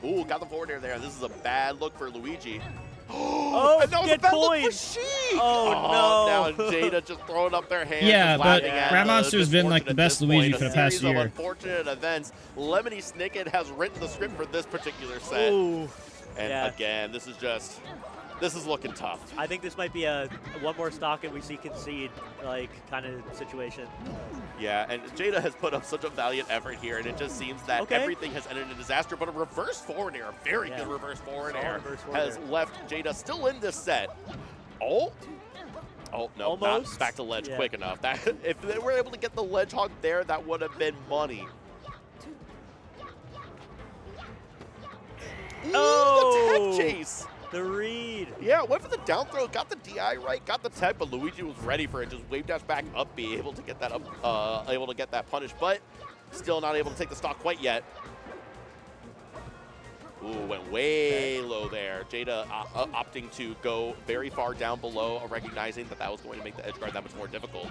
[SPEAKER 5] Ooh, got the forward air there. This is a bad look for Luigi.
[SPEAKER 4] Oh,
[SPEAKER 5] and that was a
[SPEAKER 4] get
[SPEAKER 5] bad look
[SPEAKER 4] coined.
[SPEAKER 5] for Sheik.
[SPEAKER 4] Oh,
[SPEAKER 5] no. Now Jada just throwing up their hands.
[SPEAKER 1] Yeah,
[SPEAKER 5] and
[SPEAKER 1] but
[SPEAKER 5] laughing at
[SPEAKER 1] Rat Monster's been like the best Luigi for the past
[SPEAKER 5] year.
[SPEAKER 1] year.
[SPEAKER 5] Unfortunate events. Lemony Snicket has written the script for this particular set.
[SPEAKER 4] Ooh.
[SPEAKER 5] And again, this is looking tough.
[SPEAKER 4] I think this might be a one more stock and we see concede like kind of situation.
[SPEAKER 5] Yeah, and Jada has put up such a valiant effort here, and it just seems that everything has ended in disaster. But a reverse forward air, a very good reverse forward air, has left Jada still in this set. Oh no,
[SPEAKER 4] almost.
[SPEAKER 5] Not back to ledge quick enough. That if they were able to get the ledge hog there, that would have been money.
[SPEAKER 4] Oh,
[SPEAKER 5] the tech chase.
[SPEAKER 4] The read.
[SPEAKER 5] Yeah, went for the down throw, got the DI right, got the tech, but Luigi was ready for it. Just wave dash back up, be able to get that up, able to get that punish, but still not able to take the stock quite yet. Ooh, went way low there. Jada opting to go very far down below, recognizing that was going to make the edge guard that much more difficult.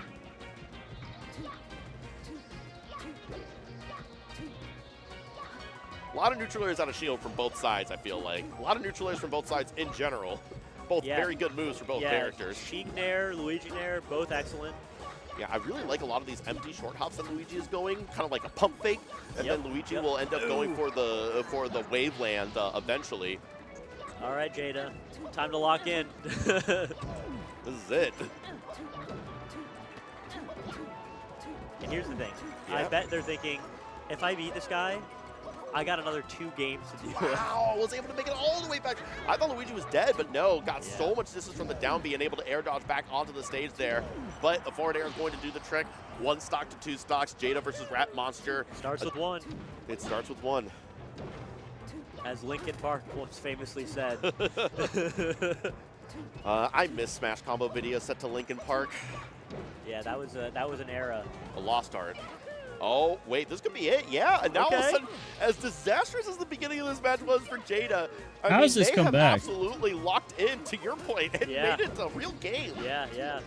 [SPEAKER 5] A lot of neutral airs out of shield from both sides, I feel like. A lot of neutral airs from both sides in general. Both very good moves for both characters.
[SPEAKER 4] Sheik nair, Luigi nair, both excellent.
[SPEAKER 5] Yeah, I really like a lot of these empty short hops that Luigi is going, kind of like a pump fake, and then Luigi will end up going for the waveland eventually.
[SPEAKER 4] All right, Jada, time to lock in.
[SPEAKER 5] This is it.
[SPEAKER 4] And here's the thing, I bet they're thinking, if I beat this guy, I got another 2 games to deal with.
[SPEAKER 5] Wow, was able to make it all the way back. I thought Luigi was dead, but no, got so much distance from the down B and able to air dodge back onto the stage there. But the forward air is going to do the trick. 1 stock to 2 stocks. Jada versus Rat Monster.
[SPEAKER 4] Starts with 1.
[SPEAKER 5] It starts with 1.
[SPEAKER 4] As Linkin Park once famously said.
[SPEAKER 5] I miss Smash combo videos set to Linkin Park.
[SPEAKER 4] Yeah, that was an era.
[SPEAKER 5] A lost art. Oh, wait, this could be it. Yeah, and now all of a sudden, as disastrous as the beginning of this match was for Jada, I mean,
[SPEAKER 1] does this come back?
[SPEAKER 5] Absolutely locked in, to your point, and made it a real game.
[SPEAKER 4] Yeah.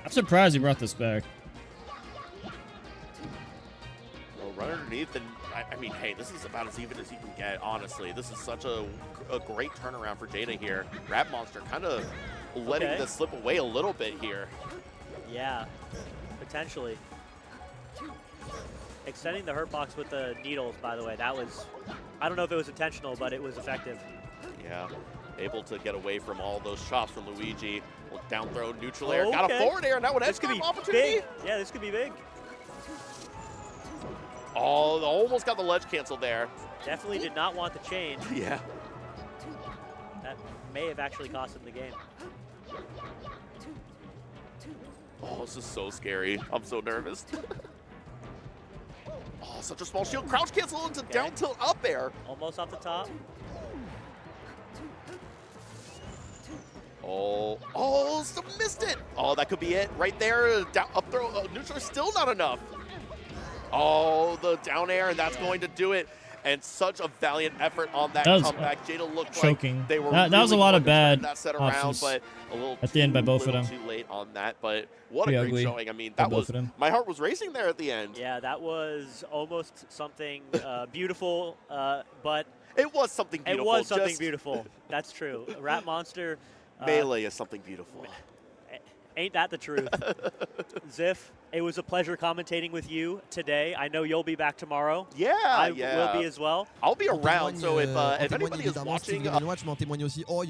[SPEAKER 1] I'm surprised he brought this back.
[SPEAKER 5] Well, right underneath, and I mean, hey, this is about as even as you can get, honestly. This is such a great turnaround for Jada here. Rat Monster kind of letting this slip away a little bit here.
[SPEAKER 4] Yeah, potentially. Extending the hurt box with the needles, by the way, that was, I don't know if it was intentional, but it was effective.
[SPEAKER 5] Yeah, able to get away from all those shots from Luigi. Well, down throw, neutral air, got a forward air, and that would
[SPEAKER 4] This could be
[SPEAKER 5] opportunity.
[SPEAKER 4] big. Yeah, this could be big.
[SPEAKER 5] Oh, almost got the ledge canceled there.
[SPEAKER 4] Definitely did not want the change.
[SPEAKER 5] Yeah.
[SPEAKER 4] That may have actually cost him the game.
[SPEAKER 5] Oh, this is so scary. I'm so nervous. Oh, such a small shield. Crouch cancel into down tilt up air.
[SPEAKER 4] Almost off the top.
[SPEAKER 5] Oh, still missed it. Oh, that could be it right there. Down, up throw, neutral, still not enough. Oh, the down air, and that's going to do it. And such a valiant effort on that comeback. Jada looked
[SPEAKER 1] choking.
[SPEAKER 5] Like they were
[SPEAKER 1] that was a lot of bad
[SPEAKER 5] that set
[SPEAKER 1] options
[SPEAKER 5] around, but a little
[SPEAKER 1] at the end by both of them.
[SPEAKER 5] Too late on that, but what
[SPEAKER 1] Pretty
[SPEAKER 5] a great
[SPEAKER 1] ugly
[SPEAKER 5] showing. I mean,
[SPEAKER 1] by
[SPEAKER 5] that
[SPEAKER 1] both
[SPEAKER 5] was
[SPEAKER 1] of them.
[SPEAKER 5] my heart was racing there at the end.
[SPEAKER 4] Yeah, that was almost something beautiful, but
[SPEAKER 5] it was something beautiful.
[SPEAKER 4] It was something beautiful. That's true. Rat Monster.
[SPEAKER 5] Melee is something beautiful.
[SPEAKER 4] Ain't that the truth? Ziff, it was a pleasure commentating with you today. I know you'll be back tomorrow.
[SPEAKER 5] Yeah,
[SPEAKER 4] I will be as well.
[SPEAKER 5] I'll be around, so if anybody is watching...
[SPEAKER 6] Mais en témoigne aussi... Oh,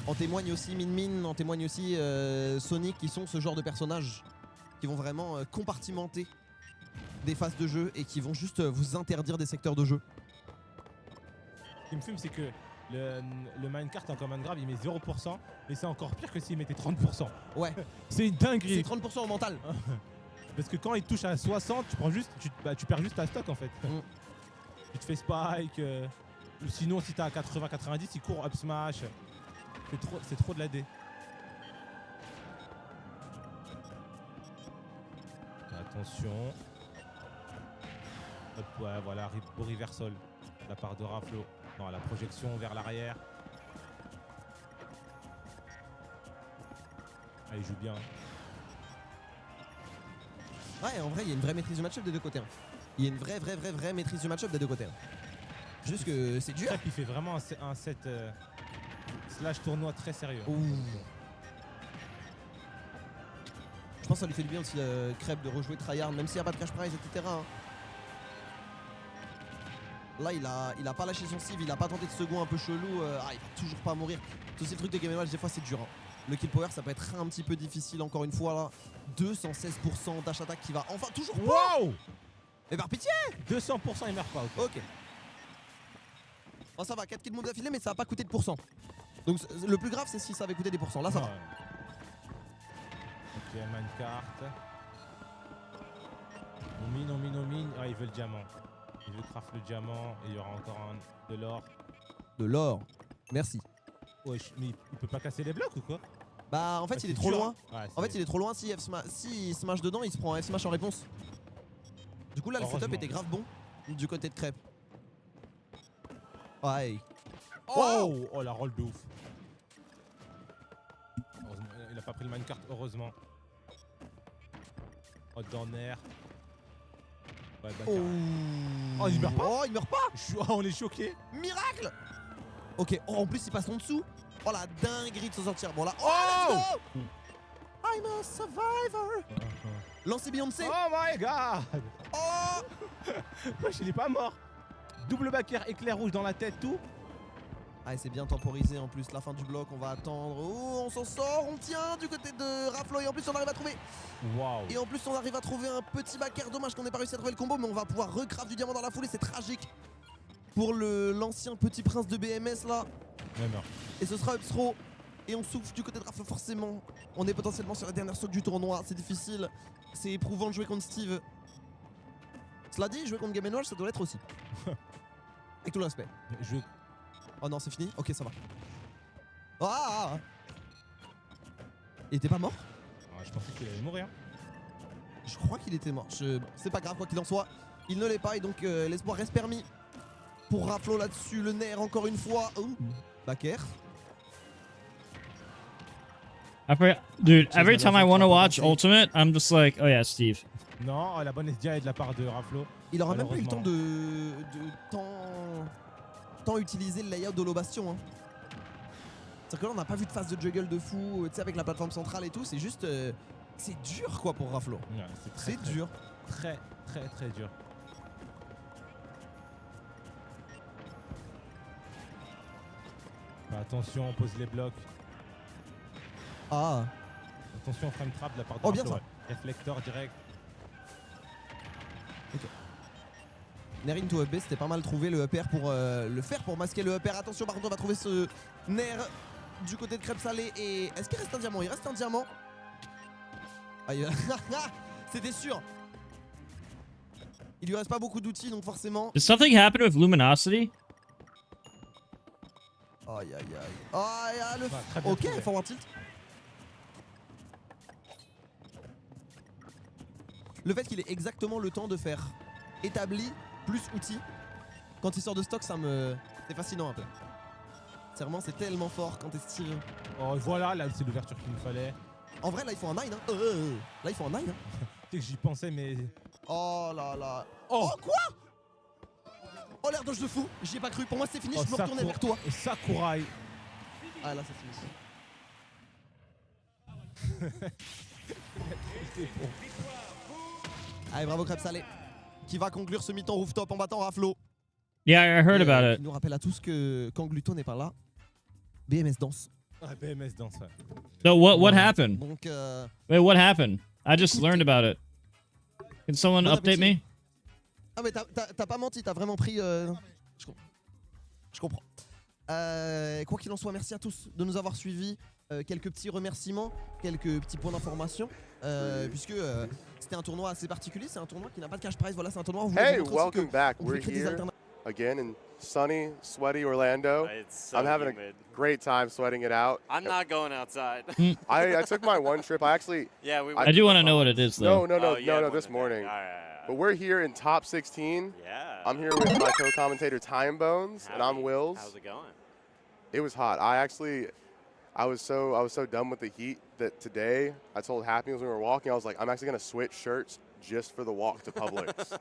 [SPEAKER 6] en témoigne aussi Min, en témoigne aussi Sonic, qui sont ce genre de personnages qui vont vraiment compartimenter des phases de jeu et qui vont juste vous interdire des secteurs de jeu.
[SPEAKER 7] Ce qui me fume, c'est que le minecart en command grab il met 0%, mais c'est encore pire que s'il mettait 30%.
[SPEAKER 6] Ouais.
[SPEAKER 7] C'est une dinguerie.
[SPEAKER 6] C'est 30% au mental.
[SPEAKER 7] Parce que quand il touche à 60, tu perds juste ta stock en fait. Tu te fais spike, ou sinon si t'as à 80-90, il court up smash. C'est trop de la D. Attention. Hop, ouais, voilà, beau reversal de la part de Raflo. Non, la projection vers l'arrière. Ah, il joue bien.
[SPEAKER 6] Ouais, en vrai, il y a une vraie maîtrise du match-up des deux côtés. Il y a une vraie maîtrise du match-up des deux côtés. Juste que c'est dur.
[SPEAKER 7] Il fait vraiment un set slash tournoi très sérieux.
[SPEAKER 6] Je pense que ça lui fait du bien aussi, Crêpe, de rejouer tryhard, même s'il n'y a pas de cash prize, etc. Là, il a pas lâché son civ, il a pas tenté de second un peu chelou. Il va toujours pas mourir. C'est aussi le truc de Game & Watch, des fois c'est dur. Le kill power, ça peut être un petit peu difficile encore une fois là. 216% dash attack qui va enfin toujours pas.
[SPEAKER 7] Wow.
[SPEAKER 6] Mais par pitié.
[SPEAKER 7] 200% il meurt pas.
[SPEAKER 6] Ok. Oh, ça va, 4 kills move d'affilée, mais ça va pas coûter de pourcent. Donc le plus grave, c'est si ça avait coûté des pourcents. Là, ça va.
[SPEAKER 7] Ok, minecart. On mine. Ah, il veut le diamant. Il veut craft le diamant et il y aura encore de l'or.
[SPEAKER 6] De l'or. Merci.
[SPEAKER 7] Ouais, mais il peut pas casser les blocs ou quoi?
[SPEAKER 6] Bah en fait il est trop loin.
[SPEAKER 7] Ouais,
[SPEAKER 6] en fait il est trop loin. Si il smash dedans, il se prend un F smash en réponse. Du coup là le setup était grave bon du côté de Crêpe. Ouais.
[SPEAKER 7] Oh la roll de ouf. Heureusement, il a pas pris le minecart, heureusement. Oh dans air. Ouais, oh il meurt pas.
[SPEAKER 6] Oh il meurt pas.
[SPEAKER 7] On est choqué.
[SPEAKER 6] Miracle. Ok, oh en plus il passe en dessous. Oh la dinguerie de s'en sortir. Bon là, oh let's go. I'm a survivor. Lancez Beyoncé.
[SPEAKER 7] Oh my god.
[SPEAKER 6] Oh.
[SPEAKER 7] Wesh il est pas mort. Double backer, éclair rouge dans la tête, tout.
[SPEAKER 6] Ah c'est bien temporisé en plus, la fin du bloc, on va attendre. Oh on s'en sort, on tient du côté de Raflo et en plus on arrive à trouver.
[SPEAKER 7] Waouh.
[SPEAKER 6] Et en plus on arrive à trouver un petit backer, dommage qu'on n'ait pas réussi à trouver le combo, mais on va pouvoir recraft du diamant dans la foulée, c'est tragique. Pour l'ancien petit prince de BMS là.
[SPEAKER 7] Ouais, non.
[SPEAKER 6] Et ce sera up throw. Et on souffle du côté de Raflo forcément. On est potentiellement sur la dernière saute du tournoi, c'est difficile. C'est éprouvant de jouer contre Steve. Cela dit, jouer contre Game & Watch ça doit l'être aussi. Avec tout le respect. Oh non c'est fini. Ok ça va. Ah. Il était pas mort?
[SPEAKER 7] Je pensais qu'il allait mourir.
[SPEAKER 6] Je crois qu'il était mort. C'est pas grave quoi qu'il en soit. Il ne l'est pas et donc l'espoir reste permis. Pour Raflo là-dessus, le nerf encore une fois. Backer.
[SPEAKER 1] I forget, dude.
[SPEAKER 6] Cheers,
[SPEAKER 1] Every time I
[SPEAKER 6] Amazon,
[SPEAKER 1] want to
[SPEAKER 6] tu vas
[SPEAKER 1] watch
[SPEAKER 6] pas passer.
[SPEAKER 1] Ultimate, I'm just like, oh yeah, Steve.
[SPEAKER 7] Non, la bonne SDI est de la part de Raflo.
[SPEAKER 6] Il aura même pas eu le temps
[SPEAKER 7] Malheureusement.
[SPEAKER 6] de tant utiliser le layout de l'Obastion. Hein. C'est-à-dire que là, on n'a pas vu de phase de juggle de fou, tu sais, avec la plateforme centrale et tout. C'est juste. C'est dur, quoi, pour Raflo.
[SPEAKER 7] Ouais,
[SPEAKER 6] C'est dur.
[SPEAKER 7] Très, très, très dur. Bah, attention, on pose les blocs.
[SPEAKER 6] Ah.
[SPEAKER 7] Attention, frame trap de la part de
[SPEAKER 6] Oh, bien
[SPEAKER 7] Raflo,
[SPEAKER 6] ça.
[SPEAKER 7] ouais. Réflecteur direct.
[SPEAKER 6] Nair into up B, c'était pas mal trouvé le upper pour le faire pour masquer le upper. Attention, par contre, on va trouver ce Nair du côté de crêpe salée. Et est-ce qu'il reste un diamant? Il reste un diamant. Aïe. C'était sûr. Il lui reste pas beaucoup d'outils, donc forcément.
[SPEAKER 1] Did something happen with Luminosity?
[SPEAKER 6] Aïe, aïe, aïe. Aïe, aïe, le.
[SPEAKER 7] Ouais, très bien
[SPEAKER 6] Ok,
[SPEAKER 7] trouvé.
[SPEAKER 6] forward tilt. Le fait qu'il ait exactement le temps de faire établi plus outils, quand il sort de stock, ça me. C'est fascinant un peu. C'est vraiment, c'est tellement fort quand t'es stylé.
[SPEAKER 7] Oh, voilà, là, c'est l'ouverture qu'il nous fallait.
[SPEAKER 6] En vrai, là, il faut un 9. Hein. Là, il faut un 9. Hein.
[SPEAKER 7] Tu sais que j'y pensais, mais.
[SPEAKER 6] Oh là là.
[SPEAKER 7] Oh,
[SPEAKER 6] Oh quoi? Oh, l'air dodge de fou. J'y ai pas cru. Pour moi, c'est fini. Je me retournais vers toi.
[SPEAKER 7] Sakurai.
[SPEAKER 6] Ah, là, c'est fini. Allez, bravo crêpe salée. Qui va conclure ce mi-temps rooftop en battant Raflo.
[SPEAKER 1] Yeah, I heard
[SPEAKER 6] Et,
[SPEAKER 1] about
[SPEAKER 6] qui
[SPEAKER 1] it.
[SPEAKER 6] nous rappelle à tous que quand Gluto n'est pas là, BMS danse.
[SPEAKER 7] Ouais, BMS danse, ouais.
[SPEAKER 1] So what happened?
[SPEAKER 6] Donc,
[SPEAKER 1] Wait, what happened? I just learned about it. Can someone
[SPEAKER 6] Bon
[SPEAKER 1] update me?
[SPEAKER 6] appétit. Ah, mais t'as pas menti, t'as vraiment pris. Je comprends. Quoi qu'il en soit, merci à tous de nous avoir suivis. Quelques petits remerciements, quelques petits points d'information. Puisque c'était un tournoi assez particulier, c'est un tournoi qui n'a pas de cash prize. Voilà, c'est un tournoi où vous
[SPEAKER 9] Hey,
[SPEAKER 6] montre aussi
[SPEAKER 9] welcome
[SPEAKER 6] que
[SPEAKER 9] back.
[SPEAKER 6] on peut
[SPEAKER 9] We're
[SPEAKER 6] créer des
[SPEAKER 9] here
[SPEAKER 6] alternatives.
[SPEAKER 9] again in sunny, sweaty Orlando.
[SPEAKER 10] It's so
[SPEAKER 9] I'm having
[SPEAKER 10] humid.
[SPEAKER 9] a great time sweating it out.
[SPEAKER 10] I'm not going outside.
[SPEAKER 9] I took my one trip. I actually
[SPEAKER 10] Yeah, we.
[SPEAKER 1] I do want to know what it is though.
[SPEAKER 9] no,
[SPEAKER 10] Oh, yeah, one
[SPEAKER 9] this
[SPEAKER 10] of them.
[SPEAKER 9] morning.
[SPEAKER 10] All right.
[SPEAKER 9] But we're here in top 16.
[SPEAKER 10] Yeah.
[SPEAKER 9] I'm here with my co-commentator Time Bones, and I'm
[SPEAKER 10] Howdy.
[SPEAKER 9] Wills.
[SPEAKER 10] How's it going?
[SPEAKER 9] It was hot. I was so done with the heat that today I told Happy as we were walking, I was like, I'm actually gonna switch shirts just for the walk to Publix,
[SPEAKER 1] So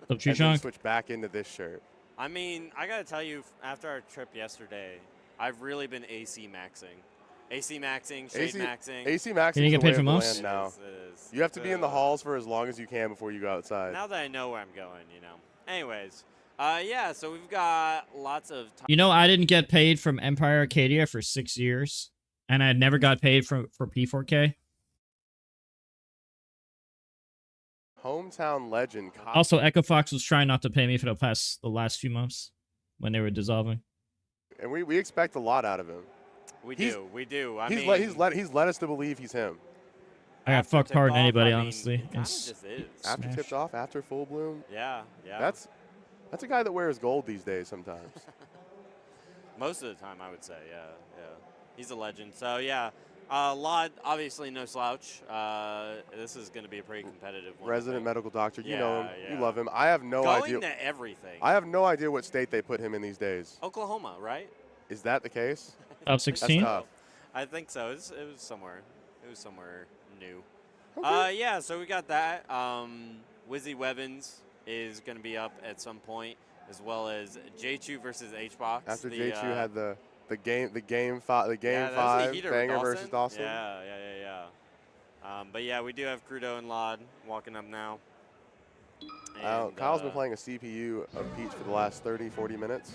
[SPEAKER 9] and then
[SPEAKER 1] Chunk.
[SPEAKER 9] switch back into this shirt.
[SPEAKER 10] I mean, I gotta tell you, after our trip yesterday, I've really been AC maxing. AC maxing, shade maxing.
[SPEAKER 9] AC Max
[SPEAKER 1] Can you
[SPEAKER 9] is
[SPEAKER 1] get
[SPEAKER 9] the way
[SPEAKER 1] paid from
[SPEAKER 9] of the
[SPEAKER 1] us?
[SPEAKER 9] land now.
[SPEAKER 10] It is.
[SPEAKER 9] You have to be in the halls for as long as you can before you go outside.
[SPEAKER 10] Now that I know where I'm going, you know. Anyways, yeah, so we've got lots of.
[SPEAKER 1] You know, I didn't get paid from Empire Arcadia for 6 years, and I never got paid for P4K.
[SPEAKER 9] Hometown legend.
[SPEAKER 1] Also, Echo Fox was trying not to pay me for the last few months when they were dissolving.
[SPEAKER 9] And we expect a lot out of him.
[SPEAKER 10] We
[SPEAKER 9] He's-
[SPEAKER 10] do. I
[SPEAKER 9] He's
[SPEAKER 10] mean,
[SPEAKER 9] he's led us to believe he's him.
[SPEAKER 1] I got
[SPEAKER 10] after
[SPEAKER 1] fucked hard than
[SPEAKER 10] tip-off,
[SPEAKER 1] anybody,
[SPEAKER 10] I mean,
[SPEAKER 1] honestly.
[SPEAKER 10] It kinda
[SPEAKER 1] It's-
[SPEAKER 10] just is.
[SPEAKER 9] After
[SPEAKER 1] Smash.
[SPEAKER 9] tipped off, after full bloom.
[SPEAKER 10] Yeah.
[SPEAKER 9] That's a guy that wears gold these days sometimes.
[SPEAKER 10] Most of the time, I would say, yeah. He's a legend. So, yeah, Lod, obviously no slouch. This is going to be a pretty competitive one. I
[SPEAKER 9] Resident
[SPEAKER 10] think.
[SPEAKER 9] medical doctor. You know him.
[SPEAKER 10] Yeah,
[SPEAKER 9] You
[SPEAKER 10] yeah.
[SPEAKER 9] love him. I have no
[SPEAKER 10] Going
[SPEAKER 9] idea.
[SPEAKER 10] to everything.
[SPEAKER 9] I have no idea what state they put him in these days.
[SPEAKER 10] Oklahoma, right?
[SPEAKER 9] Is that the case?
[SPEAKER 1] Top 16?
[SPEAKER 9] That's tough.
[SPEAKER 10] I think so. It was somewhere. It was somewhere new.
[SPEAKER 9] Okay.
[SPEAKER 10] Yeah, so we got that. Wizzy Webbins is going to be up at some point, as well as J2 versus HBox.
[SPEAKER 9] After
[SPEAKER 10] the,
[SPEAKER 9] J2 had the game five
[SPEAKER 10] that was the
[SPEAKER 9] five
[SPEAKER 10] heater
[SPEAKER 9] banger
[SPEAKER 10] with
[SPEAKER 9] versus Dawson.
[SPEAKER 10] Yeah. But yeah, we do have Crudo and Lod walking up now. And,
[SPEAKER 9] Kyle's been playing a CPU of Peach for the last 30, 40 minutes.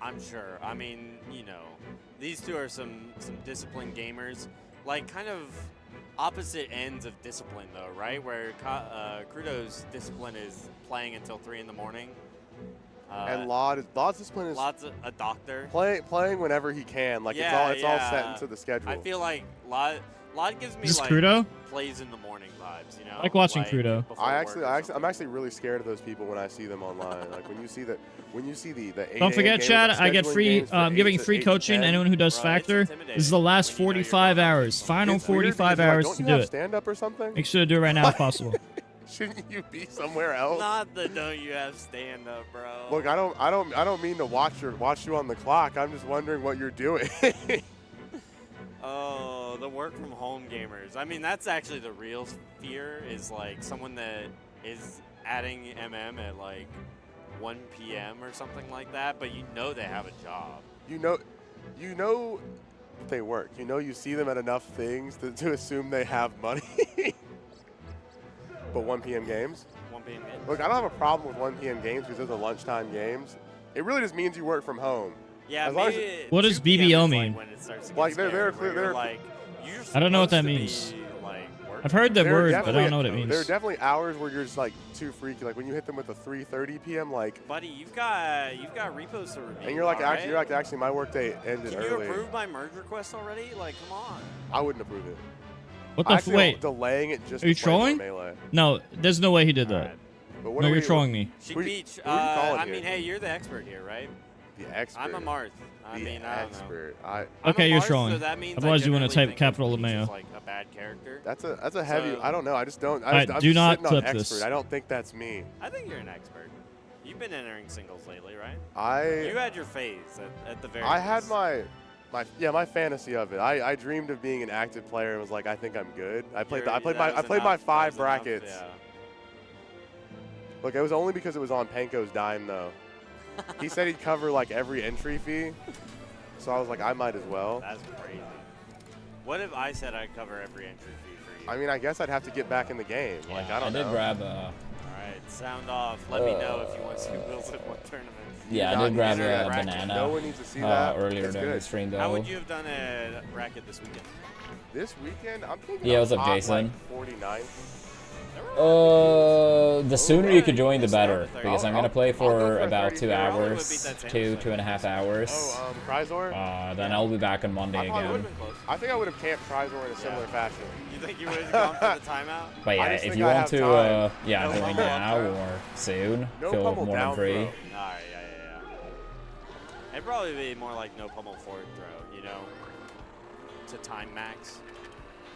[SPEAKER 10] I'm sure. I mean, you know, these two are some disciplined gamers, like kind of opposite ends of discipline, though, right? Where Crudo's discipline is playing until 3 in the morning.
[SPEAKER 9] And Lod's discipline is
[SPEAKER 10] Lod's a doctor.
[SPEAKER 9] playing whenever he can. Like
[SPEAKER 10] Yeah,
[SPEAKER 9] it's all set
[SPEAKER 10] yeah.
[SPEAKER 9] into the schedule.
[SPEAKER 10] I feel like Lod gives me
[SPEAKER 1] Is this
[SPEAKER 10] like
[SPEAKER 1] Crudo?
[SPEAKER 10] plays in the morning vibes, you know.
[SPEAKER 1] I like watching Crudo.
[SPEAKER 10] before
[SPEAKER 9] I
[SPEAKER 10] work
[SPEAKER 9] actually,
[SPEAKER 10] or
[SPEAKER 9] I'm
[SPEAKER 10] something.
[SPEAKER 9] actually really scared of those people when I see them online. Like when you see the 8
[SPEAKER 1] Don't forget,
[SPEAKER 9] games,
[SPEAKER 1] Chad,
[SPEAKER 9] like
[SPEAKER 1] I get
[SPEAKER 9] scheduling
[SPEAKER 1] free.
[SPEAKER 9] games for
[SPEAKER 1] I'm giving
[SPEAKER 9] 8 to
[SPEAKER 1] free
[SPEAKER 9] 8 to
[SPEAKER 1] coaching.
[SPEAKER 9] 10.
[SPEAKER 1] Anyone who does
[SPEAKER 10] Bro, it's
[SPEAKER 1] Factor.
[SPEAKER 10] intimidating
[SPEAKER 1] This is the last
[SPEAKER 10] when you know you're
[SPEAKER 1] 45
[SPEAKER 10] going
[SPEAKER 1] hours.
[SPEAKER 10] up.
[SPEAKER 1] Final
[SPEAKER 9] It's weird
[SPEAKER 1] 45
[SPEAKER 9] because, like,
[SPEAKER 1] hours
[SPEAKER 9] don't
[SPEAKER 1] to
[SPEAKER 9] you
[SPEAKER 1] do
[SPEAKER 9] have
[SPEAKER 1] it.
[SPEAKER 9] stand up or something?
[SPEAKER 1] Make sure to do it right now if possible.
[SPEAKER 9] Shouldn't you be somewhere else?
[SPEAKER 10] Not the don't you have stand up, bro.
[SPEAKER 9] Look, I don't mean to watch you on the clock. I'm just wondering what you're doing.
[SPEAKER 10] Oh, the work from home gamers. I mean, that's actually the real fear, is like someone that is adding MM at like 1 p.m. or something like that, but you know they have a job.
[SPEAKER 9] You know they work. You know, you see them at enough things to assume they have money. But 1 p.m. games?
[SPEAKER 10] 1 p.m. games?
[SPEAKER 9] Look, I don't have a problem with 1 p.m. games because those are lunchtime games. It really just means you work from home.
[SPEAKER 10] Yeah,
[SPEAKER 9] as long
[SPEAKER 10] maybe
[SPEAKER 9] as
[SPEAKER 1] What does
[SPEAKER 10] 2 p.m.
[SPEAKER 1] BBO
[SPEAKER 10] is,
[SPEAKER 1] mean?
[SPEAKER 10] Like when it starts to get
[SPEAKER 9] Like, they're
[SPEAKER 10] scary, where
[SPEAKER 9] clear-
[SPEAKER 10] you're
[SPEAKER 9] they're-
[SPEAKER 10] like, you're
[SPEAKER 1] I don't know what that
[SPEAKER 10] supposed to
[SPEAKER 1] means.
[SPEAKER 10] be, like, working.
[SPEAKER 1] I've heard that
[SPEAKER 9] There are
[SPEAKER 1] word, but I
[SPEAKER 9] definitely-
[SPEAKER 1] don't know what it means.
[SPEAKER 9] There are definitely hours where you're just like too freaky. Like when you hit them with a 3:30 p.m. like,
[SPEAKER 10] Buddy, you've got repos to review.
[SPEAKER 9] and you're like,
[SPEAKER 10] alright?
[SPEAKER 9] actually, my workday ended
[SPEAKER 10] Can you
[SPEAKER 9] early.
[SPEAKER 10] approve my merge request already? Like, come on.
[SPEAKER 9] I wouldn't approve it.
[SPEAKER 1] What
[SPEAKER 9] I
[SPEAKER 1] the
[SPEAKER 9] actually
[SPEAKER 1] wait?
[SPEAKER 9] delaying it just
[SPEAKER 1] Are you
[SPEAKER 9] to play more
[SPEAKER 1] trolling?
[SPEAKER 9] Melee.
[SPEAKER 1] No, there's no way he did that.
[SPEAKER 10] Alright.
[SPEAKER 9] But what
[SPEAKER 1] No,
[SPEAKER 9] are
[SPEAKER 1] you're
[SPEAKER 9] we-
[SPEAKER 1] trolling me.
[SPEAKER 10] Sheik
[SPEAKER 9] Who-
[SPEAKER 10] Beach,
[SPEAKER 9] who are you calling
[SPEAKER 10] I
[SPEAKER 9] here?
[SPEAKER 10] mean, hey, you're the expert here, right?
[SPEAKER 9] The expert.
[SPEAKER 10] I'm a Marth. I
[SPEAKER 9] The
[SPEAKER 10] mean, I don't know.
[SPEAKER 9] expert.
[SPEAKER 10] I'm
[SPEAKER 1] Okay,
[SPEAKER 10] a
[SPEAKER 1] you're
[SPEAKER 10] Marth,
[SPEAKER 1] trolling.
[SPEAKER 10] So that means
[SPEAKER 1] Otherwise
[SPEAKER 10] I
[SPEAKER 1] you wouldn't
[SPEAKER 10] generally
[SPEAKER 1] type
[SPEAKER 10] think of
[SPEAKER 1] capital
[SPEAKER 10] Peach
[SPEAKER 1] LeMayo.
[SPEAKER 10] as, like a bad character.
[SPEAKER 9] That's a heavy.
[SPEAKER 10] So-
[SPEAKER 9] I don't know. I just don't.
[SPEAKER 1] Alright,
[SPEAKER 9] I'm
[SPEAKER 1] do
[SPEAKER 9] just
[SPEAKER 1] not
[SPEAKER 9] sitting on
[SPEAKER 1] clip
[SPEAKER 9] expert.
[SPEAKER 1] this.
[SPEAKER 9] I don't think that's me.
[SPEAKER 10] I think you're an expert. You've been entering singles lately, right?
[SPEAKER 9] I
[SPEAKER 10] You had your phase at the very
[SPEAKER 9] had
[SPEAKER 10] least.
[SPEAKER 9] my fantasy of it. I dreamed of being an active player and was like, I think I'm good. I played
[SPEAKER 10] That
[SPEAKER 9] my
[SPEAKER 10] was
[SPEAKER 9] my
[SPEAKER 10] enough,
[SPEAKER 9] 5
[SPEAKER 10] that was
[SPEAKER 9] brackets.
[SPEAKER 10] enough,
[SPEAKER 9] Look, it was only because it was on Panko's dime though. He said he'd cover like every entry fee, so I was like, I might as well.
[SPEAKER 10] yeah. That's crazy. What if I said I'd cover every entry fee for you?
[SPEAKER 9] I mean, I guess I'd have to get back in the game. Like, I don't know.
[SPEAKER 11] did grab
[SPEAKER 10] All right, sound off. Let me know if you want to see Wills in one tournament.
[SPEAKER 11] yeah,
[SPEAKER 9] Not
[SPEAKER 11] I did grab
[SPEAKER 9] easier
[SPEAKER 11] a
[SPEAKER 9] bracket.
[SPEAKER 11] banana
[SPEAKER 9] No one needs to see that.
[SPEAKER 11] earlier
[SPEAKER 9] It's
[SPEAKER 11] during the
[SPEAKER 9] good.
[SPEAKER 11] stream though.
[SPEAKER 10] How would you have done a bracket this weekend?
[SPEAKER 9] This weekend, I'm thinking.
[SPEAKER 11] Yeah,
[SPEAKER 9] I'm
[SPEAKER 11] what's up,
[SPEAKER 9] top,
[SPEAKER 11] Jason?
[SPEAKER 9] Like 49.
[SPEAKER 11] The sooner you could join, the better, because I'm gonna play
[SPEAKER 9] I'll go
[SPEAKER 11] for
[SPEAKER 9] for a
[SPEAKER 11] about
[SPEAKER 9] 30
[SPEAKER 11] 2
[SPEAKER 9] here. I
[SPEAKER 10] probably
[SPEAKER 11] hours,
[SPEAKER 10] would beat that
[SPEAKER 11] two and a half hours.
[SPEAKER 9] Oh, Chrysor?
[SPEAKER 11] Then I'll be back on Monday
[SPEAKER 9] I probably
[SPEAKER 11] again.
[SPEAKER 9] would've been close. I think I would have camped Chrysor in a similar fashion.
[SPEAKER 10] You think you would have gone for the timeout?
[SPEAKER 11] But yeah,
[SPEAKER 9] I just
[SPEAKER 11] if
[SPEAKER 9] think
[SPEAKER 11] you
[SPEAKER 9] I
[SPEAKER 11] want
[SPEAKER 9] have
[SPEAKER 11] to,
[SPEAKER 9] time.
[SPEAKER 11] yeah,
[SPEAKER 10] No
[SPEAKER 11] join
[SPEAKER 10] pummel
[SPEAKER 11] now
[SPEAKER 10] up throw.
[SPEAKER 11] or soon,
[SPEAKER 9] No
[SPEAKER 11] feel
[SPEAKER 9] pummel
[SPEAKER 11] more than
[SPEAKER 9] down
[SPEAKER 11] free.
[SPEAKER 9] throw.
[SPEAKER 10] Alright, yeah. It'd probably be more like no pummel forward throw, you know? To time max.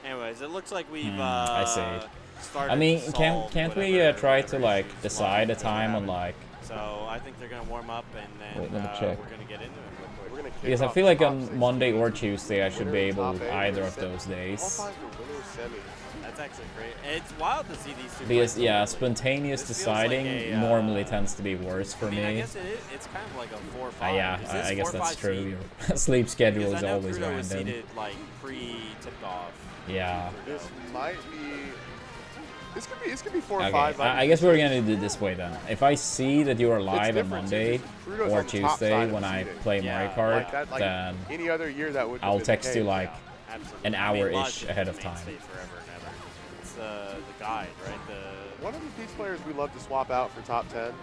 [SPEAKER 10] Anyways, it looks like we've
[SPEAKER 11] I see.
[SPEAKER 10] started
[SPEAKER 11] I mean,
[SPEAKER 10] to
[SPEAKER 11] can't
[SPEAKER 10] solve
[SPEAKER 11] we
[SPEAKER 10] whatever-
[SPEAKER 11] try to
[SPEAKER 10] whatever
[SPEAKER 11] like
[SPEAKER 10] issues
[SPEAKER 11] decide a
[SPEAKER 10] we're
[SPEAKER 11] time on
[SPEAKER 10] having.
[SPEAKER 11] like?
[SPEAKER 10] So I think they're gonna warm up and then
[SPEAKER 11] Wait, let me
[SPEAKER 10] we're
[SPEAKER 11] check.
[SPEAKER 10] gonna get into it real quick.
[SPEAKER 9] We're gonna kick
[SPEAKER 11] Because I
[SPEAKER 9] off
[SPEAKER 11] feel like
[SPEAKER 9] top
[SPEAKER 11] on
[SPEAKER 9] 6.
[SPEAKER 11] Monday or Tuesday I should be able
[SPEAKER 9] Top 8,
[SPEAKER 11] either of
[SPEAKER 9] semi.
[SPEAKER 11] those
[SPEAKER 9] All
[SPEAKER 11] days.
[SPEAKER 9] 5 are winners semis.
[SPEAKER 10] That's actually great. It's wild to see these two.
[SPEAKER 11] Because
[SPEAKER 10] play
[SPEAKER 11] yeah,
[SPEAKER 10] so
[SPEAKER 11] spontaneous
[SPEAKER 10] This feels like
[SPEAKER 11] deciding
[SPEAKER 10] a,
[SPEAKER 11] normally tends to be worse for
[SPEAKER 10] I mean, I
[SPEAKER 11] me.
[SPEAKER 10] guess it's kind of like a 4 or 5.
[SPEAKER 11] Yeah,
[SPEAKER 10] Is this
[SPEAKER 11] I guess
[SPEAKER 10] 4 or
[SPEAKER 11] that's
[SPEAKER 10] 5
[SPEAKER 11] true.
[SPEAKER 10] seed?
[SPEAKER 11] Your sleep schedule
[SPEAKER 10] Because
[SPEAKER 11] is
[SPEAKER 10] I know
[SPEAKER 11] always
[SPEAKER 10] Crudo was
[SPEAKER 11] random.
[SPEAKER 10] seated like pre-tipped off.
[SPEAKER 11] Yeah.
[SPEAKER 9] This might be. This could be 4 or
[SPEAKER 11] Okay,
[SPEAKER 9] 5.
[SPEAKER 11] I guess we're gonna do it this way then. If I see that you are live on
[SPEAKER 9] different,
[SPEAKER 11] Monday
[SPEAKER 9] too, 'cause Crudo's
[SPEAKER 11] or
[SPEAKER 9] on the top
[SPEAKER 11] Tuesday
[SPEAKER 9] side of
[SPEAKER 11] when I
[SPEAKER 9] seeding.
[SPEAKER 11] play
[SPEAKER 10] Yeah,
[SPEAKER 11] Mario Kart,
[SPEAKER 9] Like that, like
[SPEAKER 11] then
[SPEAKER 9] any other year that would.
[SPEAKER 11] I'll
[SPEAKER 9] have been the
[SPEAKER 11] text you
[SPEAKER 9] case.
[SPEAKER 11] like
[SPEAKER 10] Absolutely.
[SPEAKER 11] an
[SPEAKER 10] I mean,
[SPEAKER 11] hour-ish
[SPEAKER 10] Lodge
[SPEAKER 11] ahead
[SPEAKER 10] has
[SPEAKER 11] of
[SPEAKER 10] been
[SPEAKER 11] time.
[SPEAKER 10] mainstay forever and ever. It's the guide, right?
[SPEAKER 9] One of the Peach players we love to swap out for top 10.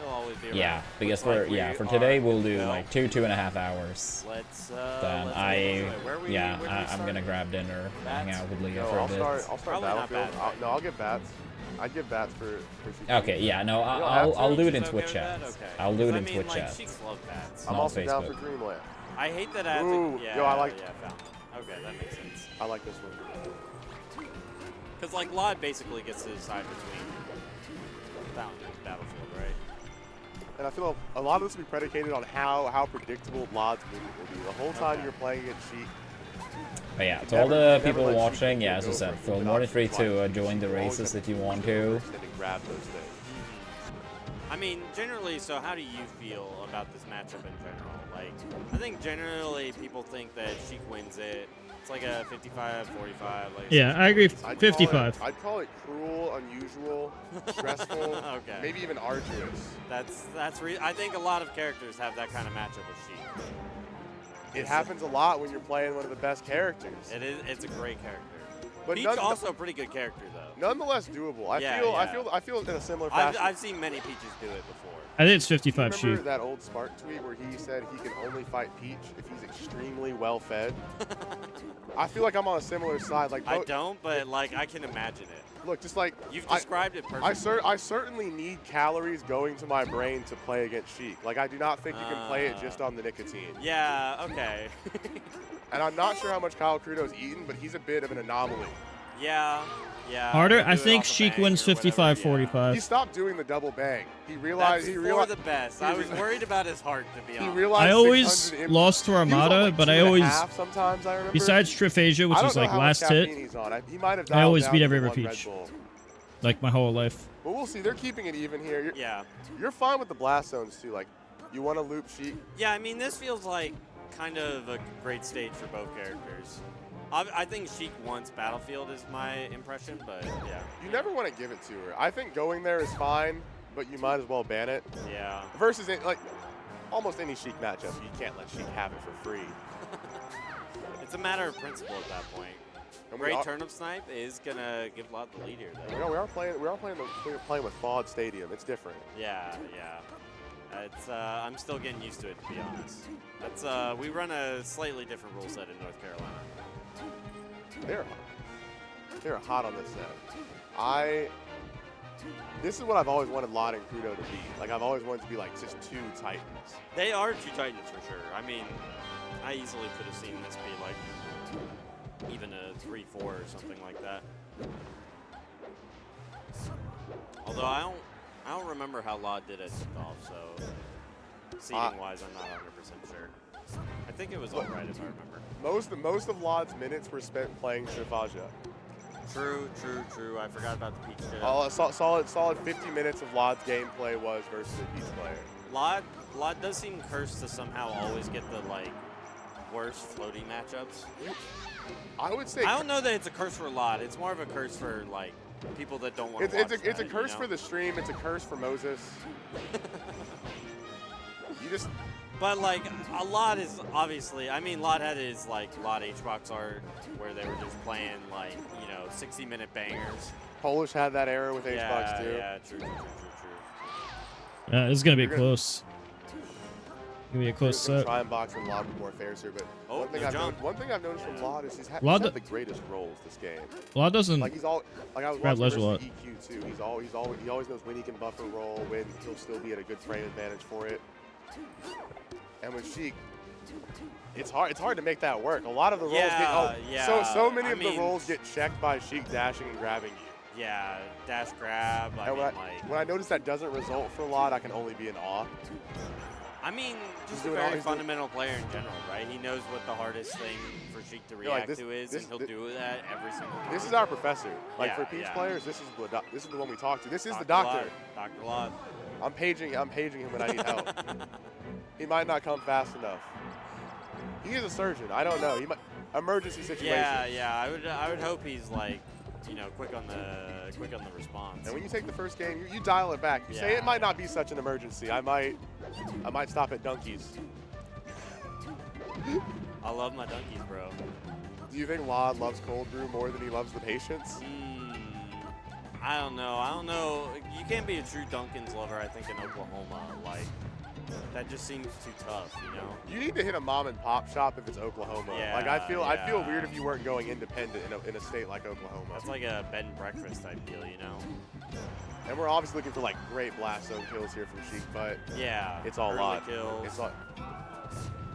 [SPEAKER 10] He'll always be around.
[SPEAKER 11] Yeah, because
[SPEAKER 9] Looks
[SPEAKER 11] for
[SPEAKER 9] like we
[SPEAKER 11] for today
[SPEAKER 9] are
[SPEAKER 11] we'll do
[SPEAKER 9] well.
[SPEAKER 11] like 2.5 hours.
[SPEAKER 10] Let's.
[SPEAKER 11] Then
[SPEAKER 10] let's where we,
[SPEAKER 11] yeah,
[SPEAKER 10] where do we
[SPEAKER 11] I'm
[SPEAKER 10] start?
[SPEAKER 11] gonna grab dinner, hang
[SPEAKER 10] Bats?
[SPEAKER 11] out with Leah
[SPEAKER 9] No,
[SPEAKER 11] for a
[SPEAKER 9] I'll
[SPEAKER 11] bit.
[SPEAKER 9] start
[SPEAKER 10] Probably not
[SPEAKER 9] Battlefield.
[SPEAKER 10] bats, right?
[SPEAKER 9] No, I'll give bats. I'd give bats for Sheik.
[SPEAKER 11] Okay, yeah, no,
[SPEAKER 9] don't have
[SPEAKER 11] I'll
[SPEAKER 9] to?
[SPEAKER 11] do it
[SPEAKER 10] She's
[SPEAKER 11] in
[SPEAKER 10] okay
[SPEAKER 11] Twitch
[SPEAKER 10] with
[SPEAKER 11] chat.
[SPEAKER 10] that? Okay.
[SPEAKER 11] I'll do it
[SPEAKER 10] 'Cause
[SPEAKER 11] in
[SPEAKER 10] I mean,
[SPEAKER 11] Twitch
[SPEAKER 10] like,
[SPEAKER 11] chat.
[SPEAKER 10] Sheiks love bats.
[SPEAKER 9] I'm
[SPEAKER 11] not
[SPEAKER 9] also down
[SPEAKER 11] Facebook.
[SPEAKER 9] for Dreamland.
[SPEAKER 10] I hate that I have
[SPEAKER 9] Ooh,
[SPEAKER 10] to. Yeah,
[SPEAKER 9] yo, I like-
[SPEAKER 10] Yeah, found it. Okay, that makes sense.
[SPEAKER 9] I like this one.
[SPEAKER 10] Because like Lod basically gets to decide between Fountain and Battlefield, right?
[SPEAKER 9] And I feel a lot of this will be predicated on how predictable Lod's movement will be. The whole time
[SPEAKER 10] Okay.
[SPEAKER 9] you're playing against Sheik.
[SPEAKER 11] But yeah, to
[SPEAKER 9] Never-
[SPEAKER 11] all the
[SPEAKER 9] never
[SPEAKER 11] people
[SPEAKER 9] let
[SPEAKER 11] watching,
[SPEAKER 9] Sheik
[SPEAKER 11] yeah,
[SPEAKER 9] go
[SPEAKER 11] as I said,
[SPEAKER 9] for
[SPEAKER 11] feel
[SPEAKER 9] an
[SPEAKER 11] more than
[SPEAKER 9] option
[SPEAKER 11] free to
[SPEAKER 9] like
[SPEAKER 11] join the
[SPEAKER 9] Sheik will always
[SPEAKER 11] races
[SPEAKER 9] have
[SPEAKER 11] if you
[SPEAKER 9] to
[SPEAKER 11] want
[SPEAKER 9] go
[SPEAKER 11] to.
[SPEAKER 9] first and grab those things.
[SPEAKER 10] I mean, generally, so how do you feel about this matchup in general? Like, I think generally people think that Sheik wins it. It's like a 55-45. Like
[SPEAKER 1] Yeah, I agree.
[SPEAKER 9] I'd
[SPEAKER 1] 55.
[SPEAKER 9] I'd call it cruel, unusual, stressful,
[SPEAKER 10] Okay.
[SPEAKER 9] maybe even arduous.
[SPEAKER 10] I think a lot of characters have that kind of matchup with Sheik.
[SPEAKER 9] It happens a lot when you're playing one of the best characters.
[SPEAKER 10] It's a great character.
[SPEAKER 9] But
[SPEAKER 10] Peach also a pretty good character though.
[SPEAKER 9] nonetheless doable. I
[SPEAKER 10] Yeah,
[SPEAKER 9] feel in a similar fashion.
[SPEAKER 10] I've seen many Peaches do it before.
[SPEAKER 1] I think it's 55
[SPEAKER 9] Remember
[SPEAKER 1] Sheik.
[SPEAKER 9] that old Spark tweet where he said he can only fight Peach if he's extremely well fed? I feel like I'm on a similar side. Like
[SPEAKER 10] I don't, but like I can imagine it.
[SPEAKER 9] Look, just like
[SPEAKER 10] You've described it perfectly.
[SPEAKER 9] I certainly need calories going to my brain to play against Sheik. Like I do not think you can play it just on the nicotine.
[SPEAKER 10] Yeah, okay.
[SPEAKER 9] And I'm not sure how much Kyle Crudo's eaten, but he's a bit of an anomaly.
[SPEAKER 10] Yeah.
[SPEAKER 1] Harder?
[SPEAKER 10] do
[SPEAKER 1] I
[SPEAKER 10] it
[SPEAKER 1] think
[SPEAKER 10] off a
[SPEAKER 1] Sheik
[SPEAKER 10] bang
[SPEAKER 1] wins
[SPEAKER 10] or whatever,
[SPEAKER 1] 55-45.
[SPEAKER 9] He stopped doing the double bang. He realized.
[SPEAKER 10] That's
[SPEAKER 9] He
[SPEAKER 10] for
[SPEAKER 9] realized
[SPEAKER 10] the best. I was worried about his heart, to be
[SPEAKER 9] He
[SPEAKER 10] honest.
[SPEAKER 9] realized
[SPEAKER 1] I always
[SPEAKER 9] 600
[SPEAKER 1] lost to
[SPEAKER 9] He was on,
[SPEAKER 1] Armada,
[SPEAKER 9] like,
[SPEAKER 1] but I
[SPEAKER 9] 2.5
[SPEAKER 1] always,
[SPEAKER 9] sometimes I remember.
[SPEAKER 1] besides Triphasia, which
[SPEAKER 9] I don't
[SPEAKER 1] was
[SPEAKER 9] know
[SPEAKER 1] like
[SPEAKER 9] how much
[SPEAKER 1] last
[SPEAKER 9] caffeine
[SPEAKER 1] hit,
[SPEAKER 9] he's on. He might have
[SPEAKER 1] I always
[SPEAKER 9] dialed
[SPEAKER 1] beat
[SPEAKER 9] down
[SPEAKER 1] every
[SPEAKER 9] to
[SPEAKER 1] other
[SPEAKER 9] one Red
[SPEAKER 1] peach.
[SPEAKER 9] Bull.
[SPEAKER 1] like my whole life.
[SPEAKER 9] But we'll see. They're keeping it even here.
[SPEAKER 10] Yeah.
[SPEAKER 9] You're fine with the blast zones too. Like, you want to loop Sheik.
[SPEAKER 10] Yeah, I mean, this feels like kind of a great stage for both characters. I think Sheik wants Battlefield is my impression, but yeah.
[SPEAKER 9] You never want to give it to her. I think going there is fine, but you might as well ban it.
[SPEAKER 10] Yeah.
[SPEAKER 9] Versus, like, almost any Sheik matchup, you can't let Sheik have it for free.
[SPEAKER 10] It's a matter of principle at that point.
[SPEAKER 9] And
[SPEAKER 10] Great turnip snipe is gonna give a lot the lead here, though.
[SPEAKER 9] You know, we are playing with Fawd Stadium. It's different.
[SPEAKER 10] Yeah. It's I'm still getting used to it, to be honest. That's we run a slightly different rule set in North Carolina.
[SPEAKER 9] They're hot on this set. This is what I've always wanted Lot and Gdoc to be. Like, I've always wanted to be like just two Titans.
[SPEAKER 10] They are two Titans for sure. I mean, I easily could have seen this be like even a 3-4 or something like that. Although I don't remember how Laud did at kickoff, so seeding wise, I'm not 100% sure. I think it was all right if I remember.
[SPEAKER 9] Most of Laud's minutes were spent playing Shifaja.
[SPEAKER 10] True. I forgot about the Peach dip.
[SPEAKER 9] Solid 50 minutes of Laud's gameplay was versus a Peach player.
[SPEAKER 10] Laud does seem cursed to somehow always get the like worst floating matchups.
[SPEAKER 9] I would say
[SPEAKER 10] I don't know that it's a curse for Laud. It's more of a curse for like people that don't want to watch
[SPEAKER 9] it's a
[SPEAKER 10] that,
[SPEAKER 9] curse
[SPEAKER 10] you know?
[SPEAKER 9] for the stream. It's a curse for Moses.
[SPEAKER 10] But like a lot is obviously. I mean, Laud had his like Laud HBox art where they were just playing like 60-minute bangers.
[SPEAKER 9] Polish had that era with HBox too.
[SPEAKER 10] Yeah, true.
[SPEAKER 1] Yeah, it's gonna be close. Gonna be a close set.
[SPEAKER 9] Try and box and Laud with more fairs here, but one thing I've noticed from Laud is he's had the greatest rolls this game.
[SPEAKER 1] Laud doesn't.
[SPEAKER 9] Like I was
[SPEAKER 1] grab
[SPEAKER 9] watching
[SPEAKER 1] ledge a lot.
[SPEAKER 9] EQ too. He always knows when he can buffer roll, when he'll still be at a good frame advantage for it. And with Sheik, it's hard to make that work. A lot of the rolls so many of the rolls get checked by Sheik dashing and grabbing you.
[SPEAKER 10] Yeah, dash grab.
[SPEAKER 9] When I notice that doesn't result for Laud, I can only be in awe.
[SPEAKER 10] I mean, just a very fundamental player in general, right? He knows what the hardest thing for Sheik to react to is, and he'll do that every single time.
[SPEAKER 9] This is our professor. Like for Peach players, this is the one we talk to. This is the doctor.
[SPEAKER 10] Dr. Laud.
[SPEAKER 9] I'm paging him when I need help. He might not come fast enough. He is a surgeon. I don't know. He might emergency situation.
[SPEAKER 10] Yeah. I would hope he's like, quick on the response.
[SPEAKER 9] And when you take the first game, you dial it back. You say it might not be such an emergency. I might stop at Dunkies.
[SPEAKER 10] I love my Dunkies, bro.
[SPEAKER 9] Do you think Laud loves cold brew more than he loves the patience?
[SPEAKER 10] I don't know. You can't be a true Dunkin's lover, I think, in Oklahoma. Like, that just seems too tough,
[SPEAKER 9] You need to hit a mom and pop shop if it's Oklahoma.
[SPEAKER 10] Yeah,
[SPEAKER 9] like I'd feel weird if you weren't going independent in a state like Oklahoma.
[SPEAKER 10] That's like a bed and breakfast type deal,
[SPEAKER 9] And we're obviously looking for like great blast zone kills here from Sheik, but it's all Laud. It's all.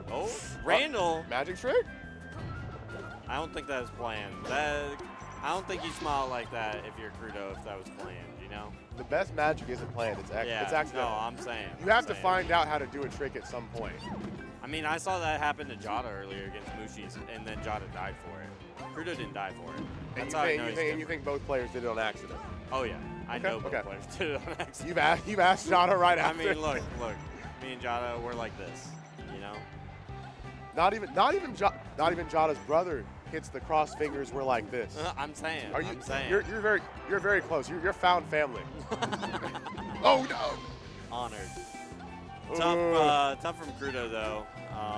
[SPEAKER 10] Oh, Randall.
[SPEAKER 9] Magic trick?
[SPEAKER 10] I don't think that was planned. I don't think you smile like that if you're Gdoc if that was planned,
[SPEAKER 9] The best magic isn't planned. It's accidental.
[SPEAKER 10] No, I'm saying.
[SPEAKER 9] You have to find out how to do a trick at some point.
[SPEAKER 10] I mean, I saw that happen to Jada earlier against Mushi's, and then Jada died for it. Gdoc didn't die for it. That's how I know
[SPEAKER 9] you think both players did it on accident?
[SPEAKER 10] Oh, yeah. I know both players did it on accident.
[SPEAKER 9] You've asked Jada right after.
[SPEAKER 10] I mean, look. Me and Jada, we're like this,
[SPEAKER 9] Not even Jada's brother hits the cross fingers. We're like this.
[SPEAKER 10] I'm saying. I'm saying.
[SPEAKER 9] You're very close. You're found family. Oh no.
[SPEAKER 10] Honored. Tough from Gdoc though.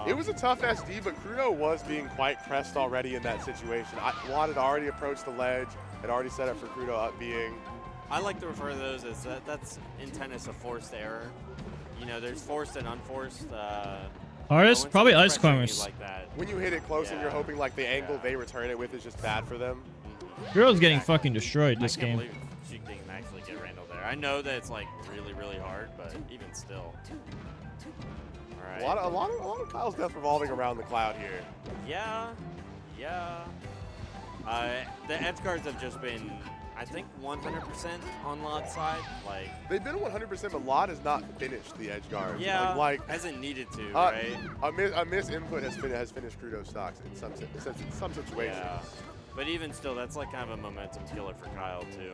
[SPEAKER 9] It was a tough SD, but Gdoc was being quite pressed already in that situation. Watt had already approached the ledge, had already set up for Gdoc up being.
[SPEAKER 10] I like to refer to those as that's in tennis a forced error. There's forced and unforced.
[SPEAKER 1] Hardest? Probably ice climbers.
[SPEAKER 10] Like that.
[SPEAKER 9] When you hit it close and you're hoping like the angle they return it with is just bad for them.
[SPEAKER 1] Gdo's getting fucking destroyed this game.
[SPEAKER 10] I can't believe Sheik didn't actually get Randall there. I know that it's like really, really hard, but even still. All right.
[SPEAKER 9] A lot of Kyle's death revolving around the cloud here.
[SPEAKER 10] Yeah. The edge guards have just been, I think, 100% on Lod's side. Like
[SPEAKER 9] they've been 100%, but Lod has not finished the edge guards.
[SPEAKER 10] Yeah,
[SPEAKER 9] like
[SPEAKER 10] hasn't needed to, right?
[SPEAKER 9] A miss input has finished Crudo stocks in some situations.
[SPEAKER 10] Yeah, but even still, that's like kind of a momentum killer for Kyle too.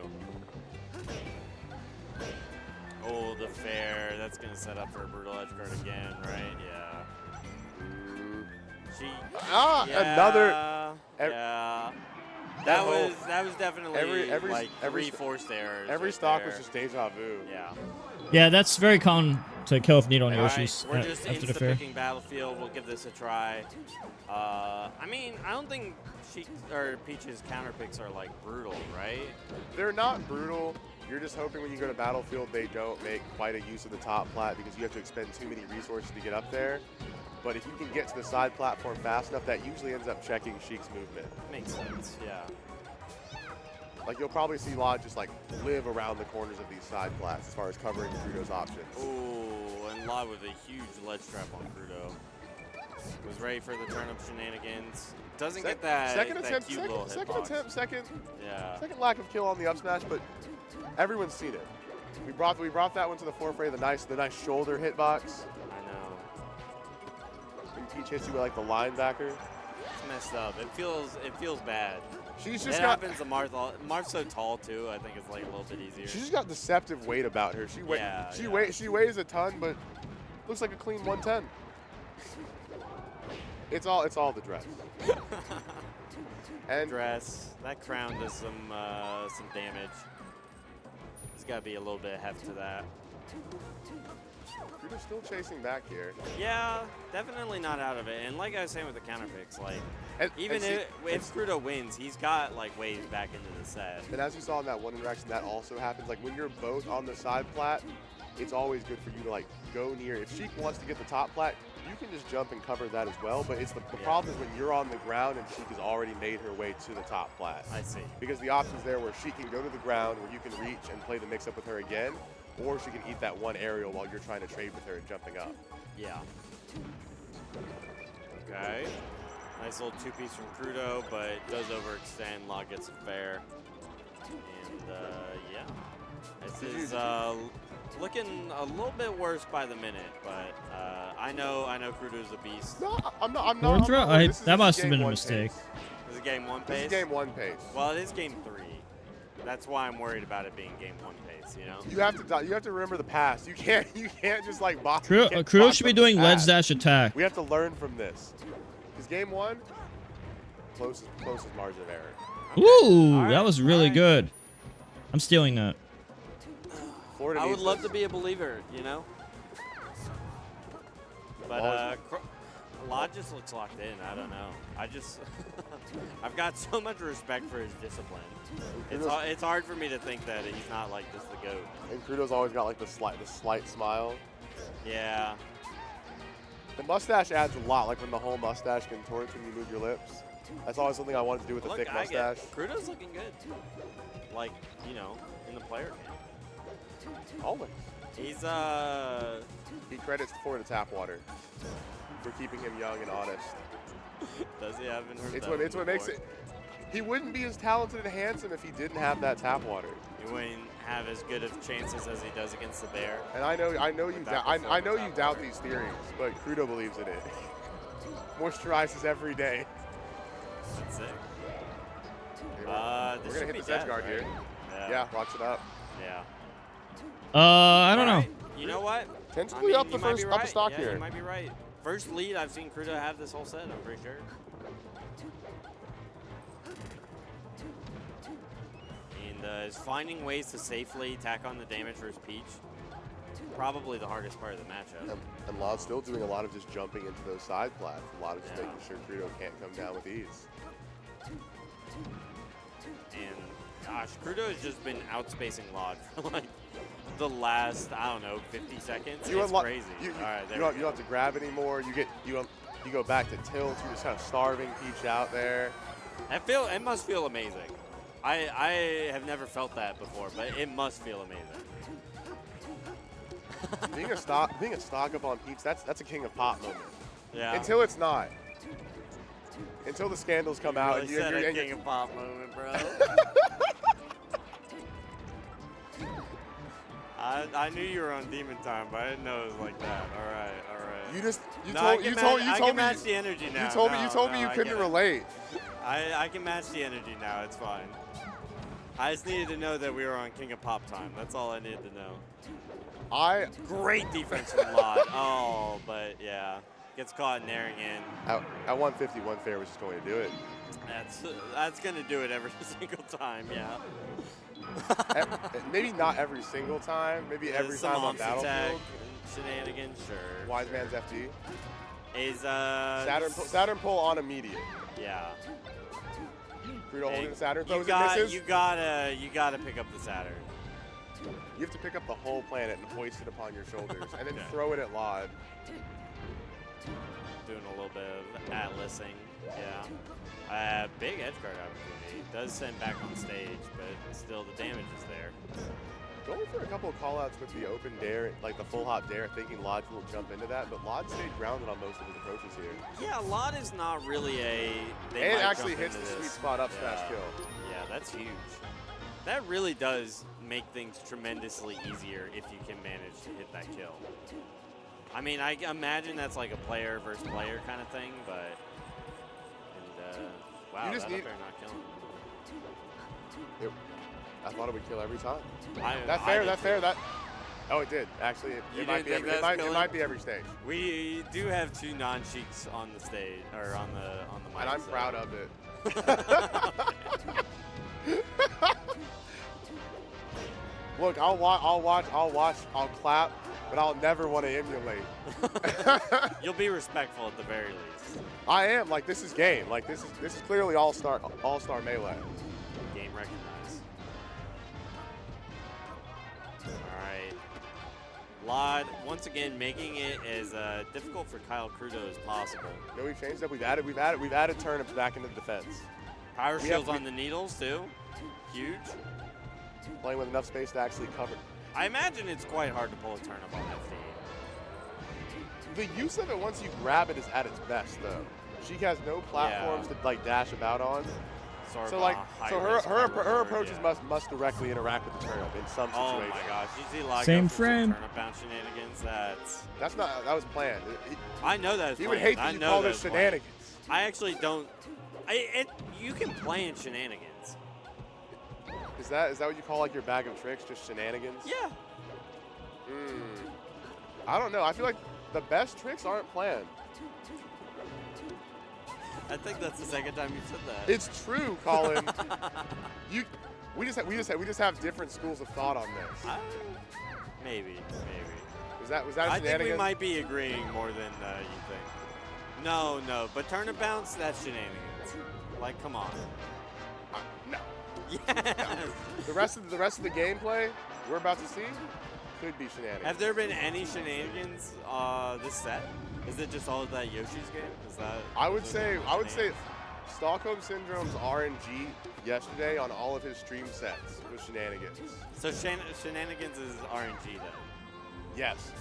[SPEAKER 10] Oh, the fair. That's gonna set up for a brutal edge guard again, right? Yeah.
[SPEAKER 9] Another.
[SPEAKER 10] Yeah. That was definitely
[SPEAKER 9] every
[SPEAKER 10] forced errors.
[SPEAKER 9] Every
[SPEAKER 10] right
[SPEAKER 9] stock
[SPEAKER 10] there.
[SPEAKER 9] was just deja vu.
[SPEAKER 10] Yeah.
[SPEAKER 1] Yeah, that's very common to kill with needle on
[SPEAKER 10] All
[SPEAKER 1] Yoshi's
[SPEAKER 10] right, we're just
[SPEAKER 1] after the fair.
[SPEAKER 10] insta-picking Battlefield. We'll give this a try. I mean, I don't think Sheik or Peach's counter picks are like brutal, right?
[SPEAKER 9] They're not brutal. You're just hoping when you go to Battlefield they don't make quite a use of the top plat because you have to expend too many resources to get up there. But if you can get to the side platform fast enough, that usually ends up checking Sheik's movement.
[SPEAKER 10] Makes sense, yeah.
[SPEAKER 9] Like you'll probably see Lod just like live around the corners of these side plats as far as covering Crudo's options.
[SPEAKER 10] Ooh, and Lod with a huge ledge trap on Gdoc. Was ready for the turnip shenanigans. Doesn't get that
[SPEAKER 9] second lack of kill on the up smash, but everyone's seen it. We brought that one to the forefront. The nice shoulder hitbox.
[SPEAKER 10] I know.
[SPEAKER 9] When Peach hits you with like the linebacker.
[SPEAKER 10] It's messed up. It feels bad.
[SPEAKER 9] She's just
[SPEAKER 10] happens to Marth. Marth's so tall too. I think it's like a little bit easier.
[SPEAKER 9] She's just got deceptive weight about her. She weighs a ton, but looks like a clean 110. It's all the dress. And
[SPEAKER 10] dress. That crown does some damage. There's got to be a little bit of heft to that.
[SPEAKER 9] Crudo's still chasing back here.
[SPEAKER 10] Yeah, definitely not out of it. And like I was saying with the counter picks, like if Gdoc wins, he's got like ways back into the set.
[SPEAKER 9] And as you saw in that one interaction, that also happens. Like when you're both on the side plat, it's always good for you to like go near. If Sheik wants to get the top plat, you can just jump and cover that as well. But it's the problem is when you're on the ground and Sheik has already made her way to the top plat.
[SPEAKER 10] I see.
[SPEAKER 9] Because the option's there where Sheik can go to the ground where you can reach and play the mix up with her again, or she can eat that one aerial while you're trying to trade with her and jumping up.
[SPEAKER 10] Yeah. Okay. Nice little two-piece from Gdoc, but it does overextend. Lod gets a fair. And yeah. This is looking a little bit worse by the minute, but I know Gdoc's a beast.
[SPEAKER 9] No, I'm not.
[SPEAKER 1] That must have been a mistake.
[SPEAKER 10] Is it game 1 pace?
[SPEAKER 9] This is game 1 pace.
[SPEAKER 10] Well, it is game 3. That's why I'm worried about it being game 1 pace. You know.
[SPEAKER 9] You have to remember the past. You can't just like box.
[SPEAKER 1] Gdoc should be doing ledge dash attack.
[SPEAKER 9] We have to learn from this. Because game 1, closest margin of error.
[SPEAKER 1] Okay. Ooh, that was really good. I'm stealing that.
[SPEAKER 10] I would love to be a believer, you know. But Lod just looks locked in. I don't know. I've got so much respect for his discipline. It's hard for me to think that he's not like just the GOAT.
[SPEAKER 9] And Gdo's always got like the slight smile.
[SPEAKER 10] Yeah.
[SPEAKER 9] The mustache adds a lot. Like when the whole mustache contorts when you move your lips. That's always something I wanted to do with the thick mustache.
[SPEAKER 10] Gdo's looking good. Like, you know, in the player camp.
[SPEAKER 9] Always.
[SPEAKER 10] He's
[SPEAKER 9] He credits for the tap water for keeping him young and honest.
[SPEAKER 10] Does he? I haven't heard
[SPEAKER 9] It's
[SPEAKER 10] that
[SPEAKER 9] what makes it. He wouldn't be as talented and handsome if he didn't have that tap water.
[SPEAKER 10] He wouldn't have as good of chances as he does against the bear.
[SPEAKER 9] And I know you doubt these theories, but Gdoc believes in it. Moisturizes every day.
[SPEAKER 10] That's sick.
[SPEAKER 9] We're gonna hit this edge guard here. Yeah, locks it up.
[SPEAKER 10] Yeah.
[SPEAKER 1] I don't know.
[SPEAKER 10] You know what?
[SPEAKER 9] Tentatively up the first up the stock
[SPEAKER 10] yeah,
[SPEAKER 9] here.
[SPEAKER 10] You might be right. First lead I've seen Gdoc have this whole set, I'm pretty sure. And is finding ways to safely tack on the damage versus Peach probably the hardest part of the matchup.
[SPEAKER 9] And Lod's still doing a lot of just jumping into those side plats. A lot of just making sure Gdoc can't come down with ease.
[SPEAKER 10] And gosh, Gdoc has just been outspacing Lod for like the last, I don't know, 50 seconds. It's crazy.
[SPEAKER 9] You don't have to grab anymore. You go back to tilt. You're just kind of starving Peach out there.
[SPEAKER 10] It must feel amazing. I have never felt that before, but it must feel amazing.
[SPEAKER 9] being a stock up on Peach, that's a king of pop moment.
[SPEAKER 10] Yeah.
[SPEAKER 9] Until it's not. until the scandals come
[SPEAKER 10] You
[SPEAKER 9] out.
[SPEAKER 10] really said a King of Pop moment, bro. I knew you were on Demon Time, but I didn't know it was like that. All right.
[SPEAKER 5] I
[SPEAKER 10] can match the energy now.
[SPEAKER 9] You told me you couldn't relate.
[SPEAKER 10] I can match the energy now. It's fine. I just needed to know that we were on King of Pop time. That's all I needed to know. Great defense from Lod. Oh, but yeah, gets caught naring in.
[SPEAKER 9] At 150, one fair was just going to do it.
[SPEAKER 10] That's gonna do it every single time. Yeah.
[SPEAKER 9] Maybe not every single time. Maybe every time on Battlefield.
[SPEAKER 10] Shenanigans, sure.
[SPEAKER 9] Wise Man's FD.
[SPEAKER 10] Is
[SPEAKER 9] Saturn pull on immediate.
[SPEAKER 10] Yeah.
[SPEAKER 9] Crudo holding the Saturn,
[SPEAKER 10] You
[SPEAKER 9] throws and misses.
[SPEAKER 10] you gotta pick up the Saturn.
[SPEAKER 9] You have to pick up the whole planet and hoist it upon your shoulders, and then throw it at Lod.
[SPEAKER 10] Doing a little bit of atlasing, yeah. Big edge guard opportunity. Does send back on stage, but still the damage is there.
[SPEAKER 9] Going for a couple of callouts with the open dare, like the full hop dare, thinking Lod will jump into that, but Lod stayed grounded on most of his approaches here.
[SPEAKER 10] Yeah, Lod is not really
[SPEAKER 9] and actually hits the sweet spot up smash kill.
[SPEAKER 10] Yeah, that's huge. That really does make things tremendously easier if you can manage to hit that kill. I mean, I imagine that's like a player versus player kind of thing, but wow,
[SPEAKER 9] you just
[SPEAKER 10] that up air not killing.
[SPEAKER 9] I thought it would kill every time.
[SPEAKER 10] That's fair.
[SPEAKER 9] Oh, it did. Actually, it might be every stage.
[SPEAKER 10] We do have two non-Sheiks on the stage, or on the mic.
[SPEAKER 9] And I'm proud of it. Look, I'll watch, I'll clap, but I'll never want to emulate.
[SPEAKER 10] You'll be respectful at the very least.
[SPEAKER 9] I am. Like, this is game. Like, this is clearly all-star melee.
[SPEAKER 10] Game recognized. All right. Lod, once again, making it as difficult for Kyle Crudo as possible.
[SPEAKER 9] No, we've changed up. We've added turnips back into defense.
[SPEAKER 10] Power shields on the needles too. Huge.
[SPEAKER 9] Playing with enough space to actually cover.
[SPEAKER 10] I imagine it's quite hard to pull a turnip on FD.
[SPEAKER 9] The use of it once you grab it is at its best, though. She has no platforms to like dash about on. Her approaches must directly interact with the turnip in some situation.
[SPEAKER 10] Oh my gosh, you see Lod
[SPEAKER 1] Same
[SPEAKER 10] go for
[SPEAKER 1] frame.
[SPEAKER 10] Turnip bounce shenanigans.
[SPEAKER 9] That was planned.
[SPEAKER 10] I know that.
[SPEAKER 9] He would hate that you call this shenanigans.
[SPEAKER 10] I actually don't. You can play in shenanigans.
[SPEAKER 9] Is that what you call like your bag of tricks? Just shenanigans?
[SPEAKER 10] Yeah.
[SPEAKER 9] I don't know. I feel like the best tricks aren't planned.
[SPEAKER 10] I think that's the second time you said that.
[SPEAKER 9] It's true, Colin. We just have different schools of thought on this.
[SPEAKER 10] Maybe.
[SPEAKER 9] Was that
[SPEAKER 10] I think we might be agreeing more than you think. No, but turnip bounce, that's shenanigans. Like, come on.
[SPEAKER 9] No.
[SPEAKER 10] Yes.
[SPEAKER 9] No. The rest of the gameplay we're about to see could be shenanigans.
[SPEAKER 10] Have there been any shenanigans this set? Is it just all of that Yoshi's game? Is that?
[SPEAKER 9] I would say Stockholm Syndrome's RNG yesterday on all of his stream sets was shenanigans.
[SPEAKER 10] So shenanigans is RNG then?
[SPEAKER 9] Yes.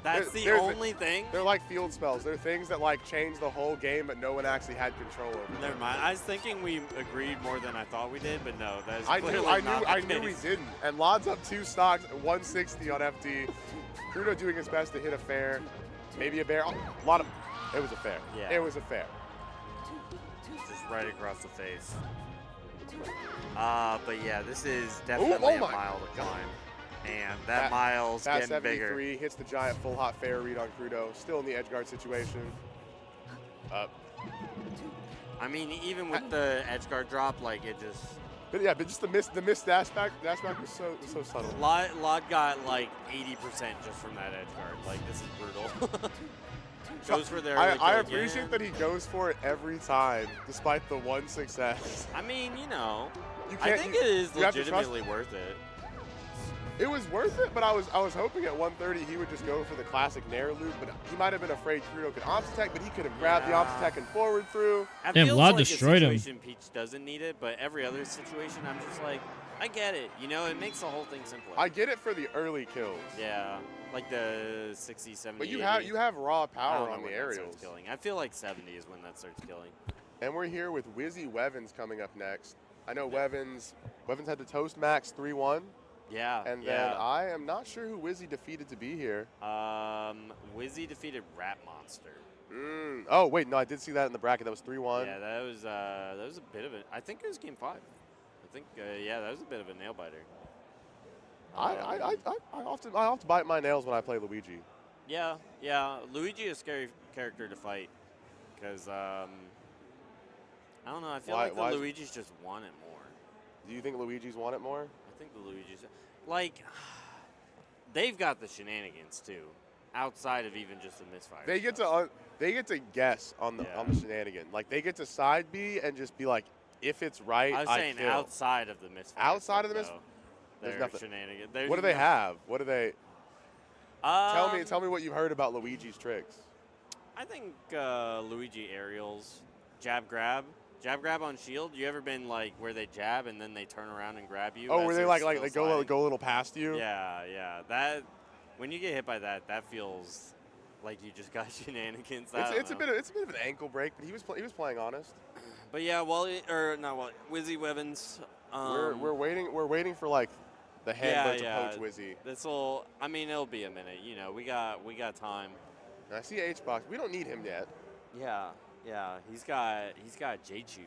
[SPEAKER 10] That's the only thing?
[SPEAKER 9] They're like field spells. They're things that like change the whole game, but no one actually had control over them.
[SPEAKER 10] Never mind. I was thinking we agreed more than I thought we did, but no, that is
[SPEAKER 9] I
[SPEAKER 10] clearly
[SPEAKER 9] knew we didn't. And Lod's up 2 stocks, 160 on FD. Crudo doing his best to hit a fair, maybe a bear. It was a fair.
[SPEAKER 10] Yeah.
[SPEAKER 9] It was a fair.
[SPEAKER 10] Just right across the face. But yeah, this is definitely a mile to climb. And that mile's getting
[SPEAKER 9] 73
[SPEAKER 10] bigger.
[SPEAKER 9] Hits the giant full hot fair read on Crudo. Still in the edge guard situation.
[SPEAKER 10] I mean, even with the edge guard drop, like it just.
[SPEAKER 9] But just the missed dash back was so subtle.
[SPEAKER 10] Lod got like 80% just from that edge guard. Like this is brutal. Goes for their.
[SPEAKER 9] I appreciate that he goes for it every time, despite the one success.
[SPEAKER 10] I mean, I think it is legitimately worth it.
[SPEAKER 9] It was worth it, but I was hoping at 130 he would just go for the classic Nair loop, but he might have been afraid Crudo could Omps attack, but he could have grabbed the Omps attack and forward through.
[SPEAKER 10] Damn,
[SPEAKER 1] Lod destroyed him.
[SPEAKER 10] Peach doesn't need it, but every other situation, I'm just like, I get it. It makes the whole thing simpler.
[SPEAKER 9] I get it for the early kills.
[SPEAKER 10] Yeah, like the 60, 70,
[SPEAKER 9] But you
[SPEAKER 10] 80.
[SPEAKER 9] have raw power on the aerials.
[SPEAKER 10] Killing. I feel like 70 is when that starts killing.
[SPEAKER 9] And we're here with Wizzy Wevins coming up next. I know Wevins had the Toast Max 3-1.
[SPEAKER 10] Yeah.
[SPEAKER 9] And then I am not sure who Wizzy defeated to be here.
[SPEAKER 10] Wizzy defeated Rat Monster.
[SPEAKER 9] Oh wait, no, I did see that in the bracket. That was 3-1.
[SPEAKER 10] Yeah, that was a bit of it. I think it was game 5. I think yeah, that was a bit of a nail biter.
[SPEAKER 9] I often bite my nails when I play Luigi.
[SPEAKER 10] Yeah. Luigi is a scary character to fight because I don't know. I feel like the Luigi's just want it more.
[SPEAKER 9] Do you think Luigi's want it more?
[SPEAKER 10] I think the Luigi's like they've got the shenanigans too, outside of even just the misfire.
[SPEAKER 9] They get to guess on the shenanigan. Like they get to side B and just be like, if it's right,
[SPEAKER 10] I was saying
[SPEAKER 9] kill.
[SPEAKER 10] Outside of the misfire.
[SPEAKER 9] Outside of the misfire.
[SPEAKER 10] There's nothing. Shenanigans.
[SPEAKER 9] What do they have? What do they? Tell me what you've heard about Luigi's tricks.
[SPEAKER 10] I think Luigi aerials, jab grab on shield. You ever been like where they jab and then they turn around and grab you?
[SPEAKER 9] Oh, where they like go a little past you?
[SPEAKER 10] Yeah. That when you get hit by that, that feels like you just got shenanigans.
[SPEAKER 9] It's a bit of an ankle break, but he was playing honest.
[SPEAKER 10] But yeah, Wizzy Wevins.
[SPEAKER 9] We're waiting for like the handler to poach Wizzy.
[SPEAKER 10] It'll be a minute. You know, we got time.
[SPEAKER 9] And I see H-Box. We don't need him yet.
[SPEAKER 10] Yeah. He's got J-Chew.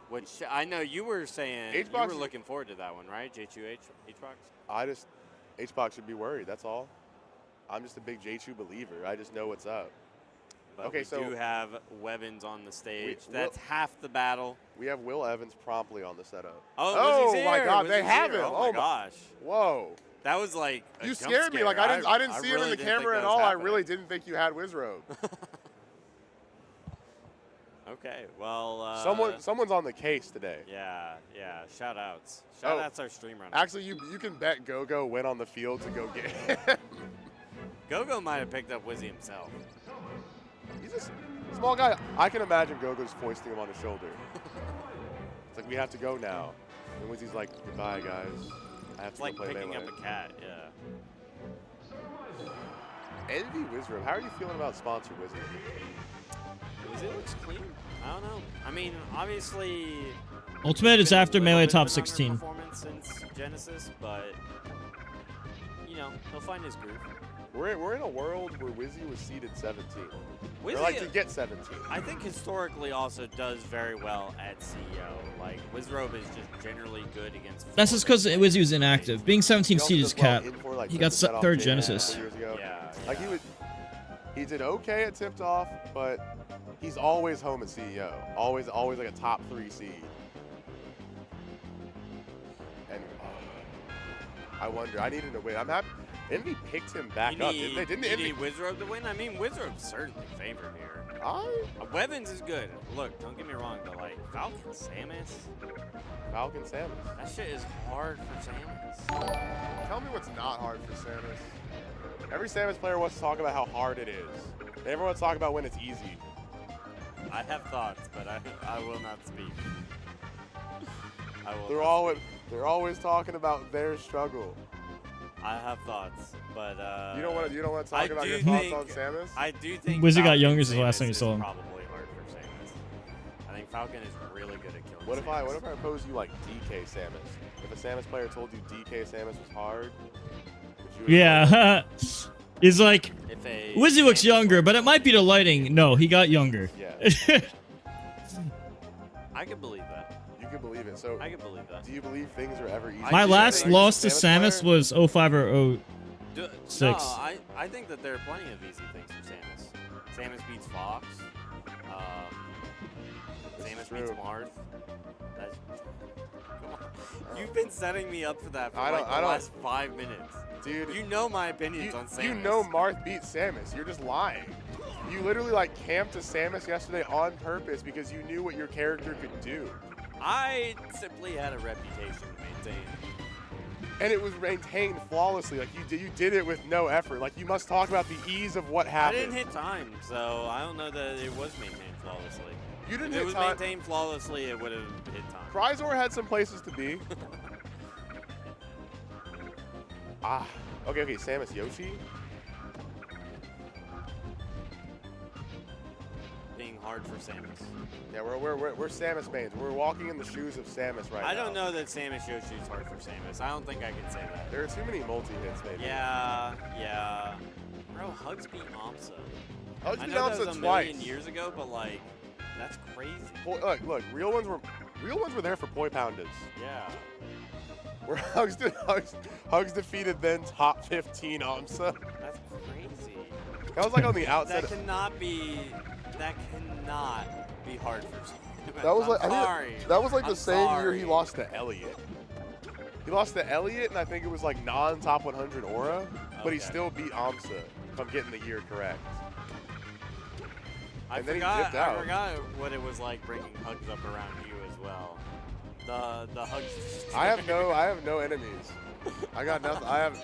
[SPEAKER 10] Which I know you were saying
[SPEAKER 9] H-Box,
[SPEAKER 10] you were looking forward to that one, right? J-Chew H-Box?
[SPEAKER 9] H-Box should be worried, that's all. I'm just a big J-Chew believer. I just know what's up.
[SPEAKER 10] But
[SPEAKER 9] okay,
[SPEAKER 10] we do have Wevins on the stage. That's half the battle.
[SPEAKER 9] We have Will Evans promptly on the setup.
[SPEAKER 10] Oh
[SPEAKER 9] my God, they have him.
[SPEAKER 10] Oh my gosh.
[SPEAKER 9] Whoa.
[SPEAKER 10] That was like
[SPEAKER 9] you scared me. Like I didn't see him in the camera at all. I really didn't think you had Wizrobe.
[SPEAKER 10] Okay, well.
[SPEAKER 9] Someone's on the case today.
[SPEAKER 10] Yeah. Shout outs our stream runner.
[SPEAKER 9] Actually, you can bet Go-Go went on the field to go get him.
[SPEAKER 10] Go-Go might have picked up Wizzy himself.
[SPEAKER 9] He's a small guy. I can imagine Go-Go's foisting him on his shoulder. It's like, we have to go now. And Wizzy's like, goodbye, guys. I have to go play
[SPEAKER 10] It's like picking
[SPEAKER 9] Melee.
[SPEAKER 10] up a cat, yeah.
[SPEAKER 9] Envy Wizrobe. How are you feeling about sponsor Wizzy?
[SPEAKER 10] Wizzy looks clean. I don't know. I mean, obviously...
[SPEAKER 1] Ultimate is after Melee top 16.
[SPEAKER 10] Performance since Genesis, but, you know, he'll find his groove.
[SPEAKER 9] We're in a world where Wizzy was seeded 17.
[SPEAKER 10] Wizzy,
[SPEAKER 9] or like to get 17.
[SPEAKER 10] I think historically also does very well at CEO. Like, Wizrobe is just generally good against...
[SPEAKER 1] That's just because Wizzy was inactive. Being 17 seed is cap. He got third Genesis.
[SPEAKER 9] Like he did okay at tipped off, but he's always home at CEO. Always like a top 3 seed. And I wonder. I needed to win. I'm happy. Envy picked him back up, didn't they? Didn't
[SPEAKER 10] you
[SPEAKER 9] Envy
[SPEAKER 10] need Wizrobe to win? I mean, Wizrobe's certainly favored here. Wevins is good. Look, don't get me wrong, but like Falcon Samus. That shit is hard for Samus.
[SPEAKER 9] Tell me what's not hard for Samus. Every Samus player wants to talk about how hard it is. They never want to talk about when it's easy.
[SPEAKER 10] I have thoughts, but I will not speak.
[SPEAKER 9] They're always talking about their struggle.
[SPEAKER 10] I have thoughts, but
[SPEAKER 9] you don't want to talk about your thoughts on Samus.
[SPEAKER 10] I do think
[SPEAKER 1] Wizzy got younger since the last time you saw him.
[SPEAKER 10] Probably hard for Samus. I think Falcon is really good at killing.
[SPEAKER 9] What if I pose you like DK Samus? If a Samus player told you DK Samus was hard, would you?
[SPEAKER 1] Yeah, he's like Wizzy looks younger, but it might be the lighting. No, he got younger.
[SPEAKER 9] Yeah.
[SPEAKER 10] I can believe that.
[SPEAKER 9] You can believe it. So
[SPEAKER 10] I can believe that.
[SPEAKER 9] Do you believe things are ever easy?
[SPEAKER 1] My last loss to Samus was 05 or 06.
[SPEAKER 10] No, I think that there are plenty of easy things for Samus. Samus beats Fox. Samus beats Marth. Come on. You've been setting me up for that for the last 5 minutes.
[SPEAKER 9] Dude,
[SPEAKER 10] you know my opinions on Samus.
[SPEAKER 9] You know Marth beats Samus. You're just lying. You literally like camped to Samus yesterday on purpose because you knew what your character could do.
[SPEAKER 10] I simply had a reputation to maintain.
[SPEAKER 9] And it was maintained flawlessly. Like you did it with no effort. Like you must talk about the ease of what happened.
[SPEAKER 10] I didn't hit time, so I don't know that it was maintained flawlessly.
[SPEAKER 9] You didn't
[SPEAKER 10] hit time. If it was maintained flawlessly, it would have hit time.
[SPEAKER 9] Cryzor had some places to be. Okay, Samus Yoshi.
[SPEAKER 10] Being hard for Samus.
[SPEAKER 9] Yeah, we're Samus mains. We're walking in the shoes of Samus right now.
[SPEAKER 10] I don't know that Samus Yoshi's hard for Samus. I don't think I can say that.
[SPEAKER 9] There are too many multi-hits, maybe.
[SPEAKER 10] Yeah. Bro, Hugs beat Amsa.
[SPEAKER 9] Hugs
[SPEAKER 10] I
[SPEAKER 9] beat
[SPEAKER 10] know that was
[SPEAKER 9] Amsa
[SPEAKER 10] a
[SPEAKER 9] twice.
[SPEAKER 10] million years ago, but like, that's crazy.
[SPEAKER 9] Look, real ones were there for Poi Pounders.
[SPEAKER 10] Yeah.
[SPEAKER 9] Where Hugs defeated then top 15 Amsa.
[SPEAKER 10] That's crazy.
[SPEAKER 9] That was like on the outside.
[SPEAKER 10] That cannot be hard for Samus.
[SPEAKER 9] That was like
[SPEAKER 10] sorry.
[SPEAKER 9] That was like the
[SPEAKER 10] I'm
[SPEAKER 9] same year
[SPEAKER 10] sorry.
[SPEAKER 9] he lost to Elliott. He lost to Elliott, and I think it was like non-top 100 aura, but he still beat Amsa, if I'm getting the year correct.
[SPEAKER 10] I forgot what it was like bringing Hugs up around you as well. The Hugs.
[SPEAKER 9] I have no enemies. I got nothing.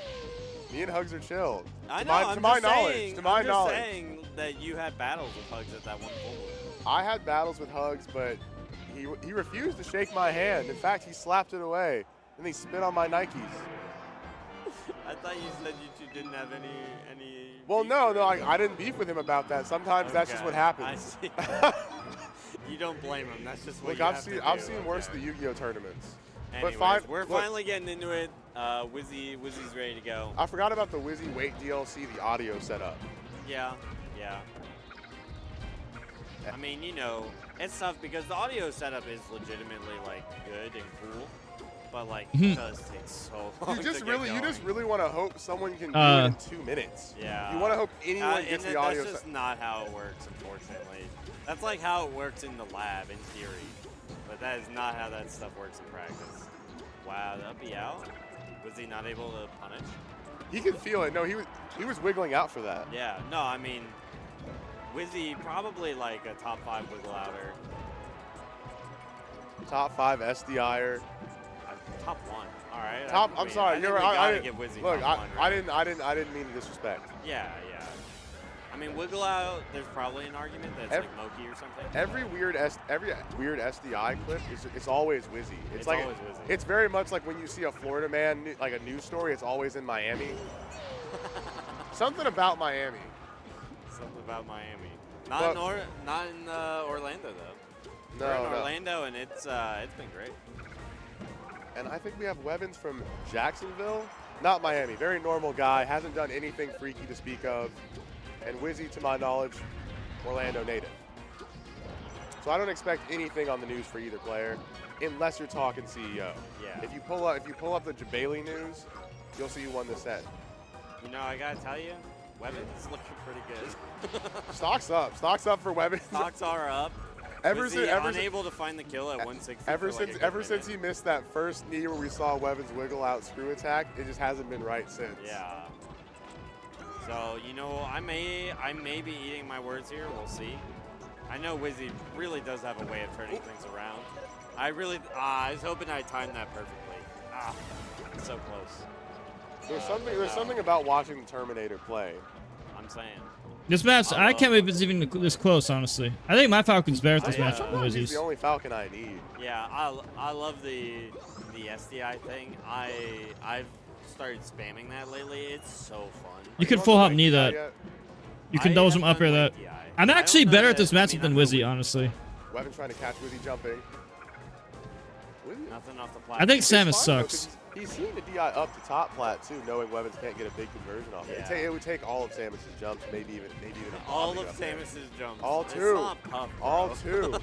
[SPEAKER 9] Me and Hugs are chilled.
[SPEAKER 10] I'm just saying that you had battles with Hugs at that one point.
[SPEAKER 9] I had battles with Hugs, but he refused to shake my hand. In fact, he slapped it away, and he spit on my Nikes.
[SPEAKER 10] I thought you said you two didn't have any.
[SPEAKER 9] Well, no, I didn't beef with him about that. Sometimes that's just what happens.
[SPEAKER 10] I see. You don't blame him. That's just what
[SPEAKER 9] Look,
[SPEAKER 10] you have to do.
[SPEAKER 9] I've seen worse the Yu-Gi-Oh tournaments.
[SPEAKER 10] Anyways, we're finally getting into it. Wizzy's ready to go.
[SPEAKER 9] I forgot about the Wizzy Wait DLC, the audio setup.
[SPEAKER 10] Yeah. I mean, it's tough because the audio setup is legitimately like good and cool, but like it does take so long.
[SPEAKER 9] You just really want to hope someone can do it in 2 minutes.
[SPEAKER 10] Yeah.
[SPEAKER 9] You want to hope anyone gets the audio.
[SPEAKER 10] That's just not how it works, unfortunately. That's like how it works in the lab in theory, but that is not how that stuff works in practice. Wow, that'll be out. Was he not able to punish?
[SPEAKER 9] He could feel it. No, he was wiggling out for that.
[SPEAKER 10] Yeah. No, I mean, Wizzy probably like a top 5 wiggle outer.
[SPEAKER 9] Top 5 SDIer.
[SPEAKER 10] Top 1. All right.
[SPEAKER 9] I'm sorry. You're right. I didn't mean to disrespect.
[SPEAKER 10] Yeah. I mean, wiggle out. There's probably an argument that's like Moki or something.
[SPEAKER 9] Every weird SDI clip it's always Wizzy.
[SPEAKER 10] It's like always Wizzy.
[SPEAKER 9] It's very much like when you see a Florida man like a news story. It's always in Miami. Something about Miami.
[SPEAKER 10] Not in Orlando though.
[SPEAKER 9] No,
[SPEAKER 10] We're in Orlando, and it's been great.
[SPEAKER 9] And I think we have Wevins from Jacksonville, not Miami. Very normal guy, hasn't done anything freaky to speak of. And Wizzy, to my knowledge, Orlando native. So I don't expect anything on the news for either player, unless you're talking CEO.
[SPEAKER 10] Yeah.
[SPEAKER 9] If you pull up the Jabali news, you'll see who won the set.
[SPEAKER 10] I gotta tell you, Wevins is looking pretty good.
[SPEAKER 9] Stocks up for Wevins.
[SPEAKER 10] Stocks are up. Unable to find the kill at 160.
[SPEAKER 9] Ever since he missed that first knee where we saw Wevins wiggle out screw attack, it just hasn't been right since.
[SPEAKER 10] Yeah. So I may be eating my words here. We'll see. I know Wizzy really does have a way of turning things around. I was hoping I timed that perfectly. So close.
[SPEAKER 9] There's something about watching the Terminator play.
[SPEAKER 10] I'm saying.
[SPEAKER 1] This match, I can't believe it's even this close, honestly. I think my Falcon's better at this match than
[SPEAKER 9] Sometimes he's
[SPEAKER 1] Wizzy's.
[SPEAKER 9] the only Falcon I need.
[SPEAKER 10] Yeah, I love the SDI thing. I've started spamming that lately. It's so fun.
[SPEAKER 1] You can full hop knee that. You can double jump up air that. I'm actually better at this matchup than Wizzy, honestly.
[SPEAKER 9] Wevin trying to catch Wizzy jumping.
[SPEAKER 10] Nothing off the platform.
[SPEAKER 1] I think Samus sucks.
[SPEAKER 9] He's seeing the DI up to top plat too, knowing Wevins can't get a big conversion off it.
[SPEAKER 10] Yeah.
[SPEAKER 9] It would take all of Samus's jumps, maybe even
[SPEAKER 10] all of Samus's jumps.
[SPEAKER 9] All
[SPEAKER 10] it's
[SPEAKER 9] two.
[SPEAKER 10] Not puff,
[SPEAKER 9] all two.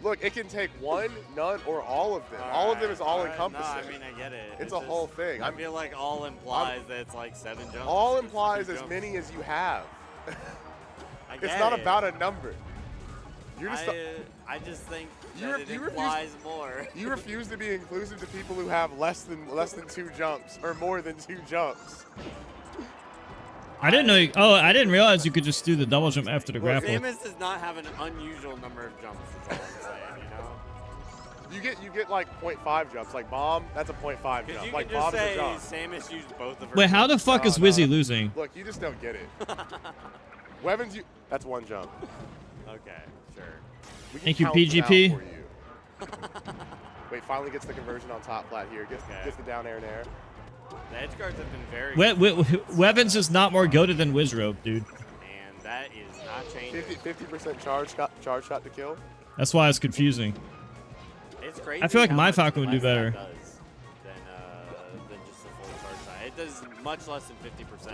[SPEAKER 9] Look, it can take one, none, or all of them. All of them is all encompassing.
[SPEAKER 10] No, I mean I get it.
[SPEAKER 9] It's a whole thing.
[SPEAKER 10] I feel like all implies that it's like 7 jumps.
[SPEAKER 9] All implies as many as you have. It's not about a number. You're just.
[SPEAKER 10] I just think it implies more.
[SPEAKER 9] You refuse to be inclusive to people who have less than 2 jumps or more than 2 jumps.
[SPEAKER 1] I didn't know. I didn't realize you could just do the double jump after the grapple.
[SPEAKER 10] Samus does not have an unusual number of jumps. That's all I'm saying.
[SPEAKER 9] You get like 0.5 jumps. Like bomb, that's a 0.5
[SPEAKER 10] jump. You
[SPEAKER 9] like
[SPEAKER 10] can just say
[SPEAKER 9] jump.
[SPEAKER 10] Samus used both of her.
[SPEAKER 1] Wait, how the fuck is Wizzy losing?
[SPEAKER 9] Look, you just don't get it. Wevins, that's 1 jump.
[SPEAKER 10] Okay, sure.
[SPEAKER 1] Thank you, PGP.
[SPEAKER 9] Wait, finally gets the conversion on top flat here. Gets the down air and air.
[SPEAKER 10] The edge guards have been very
[SPEAKER 1] Wevins is not more goated than Wizrobe, dude.
[SPEAKER 10] And That is not changing.
[SPEAKER 9] 50% charge shot to kill.
[SPEAKER 1] That's why it's confusing.
[SPEAKER 10] It's crazy.
[SPEAKER 1] I feel like
[SPEAKER 10] how
[SPEAKER 1] my
[SPEAKER 10] much
[SPEAKER 1] Falcon would do
[SPEAKER 10] less that
[SPEAKER 1] better.
[SPEAKER 10] does than just the full charge shot. It does much less than 50%.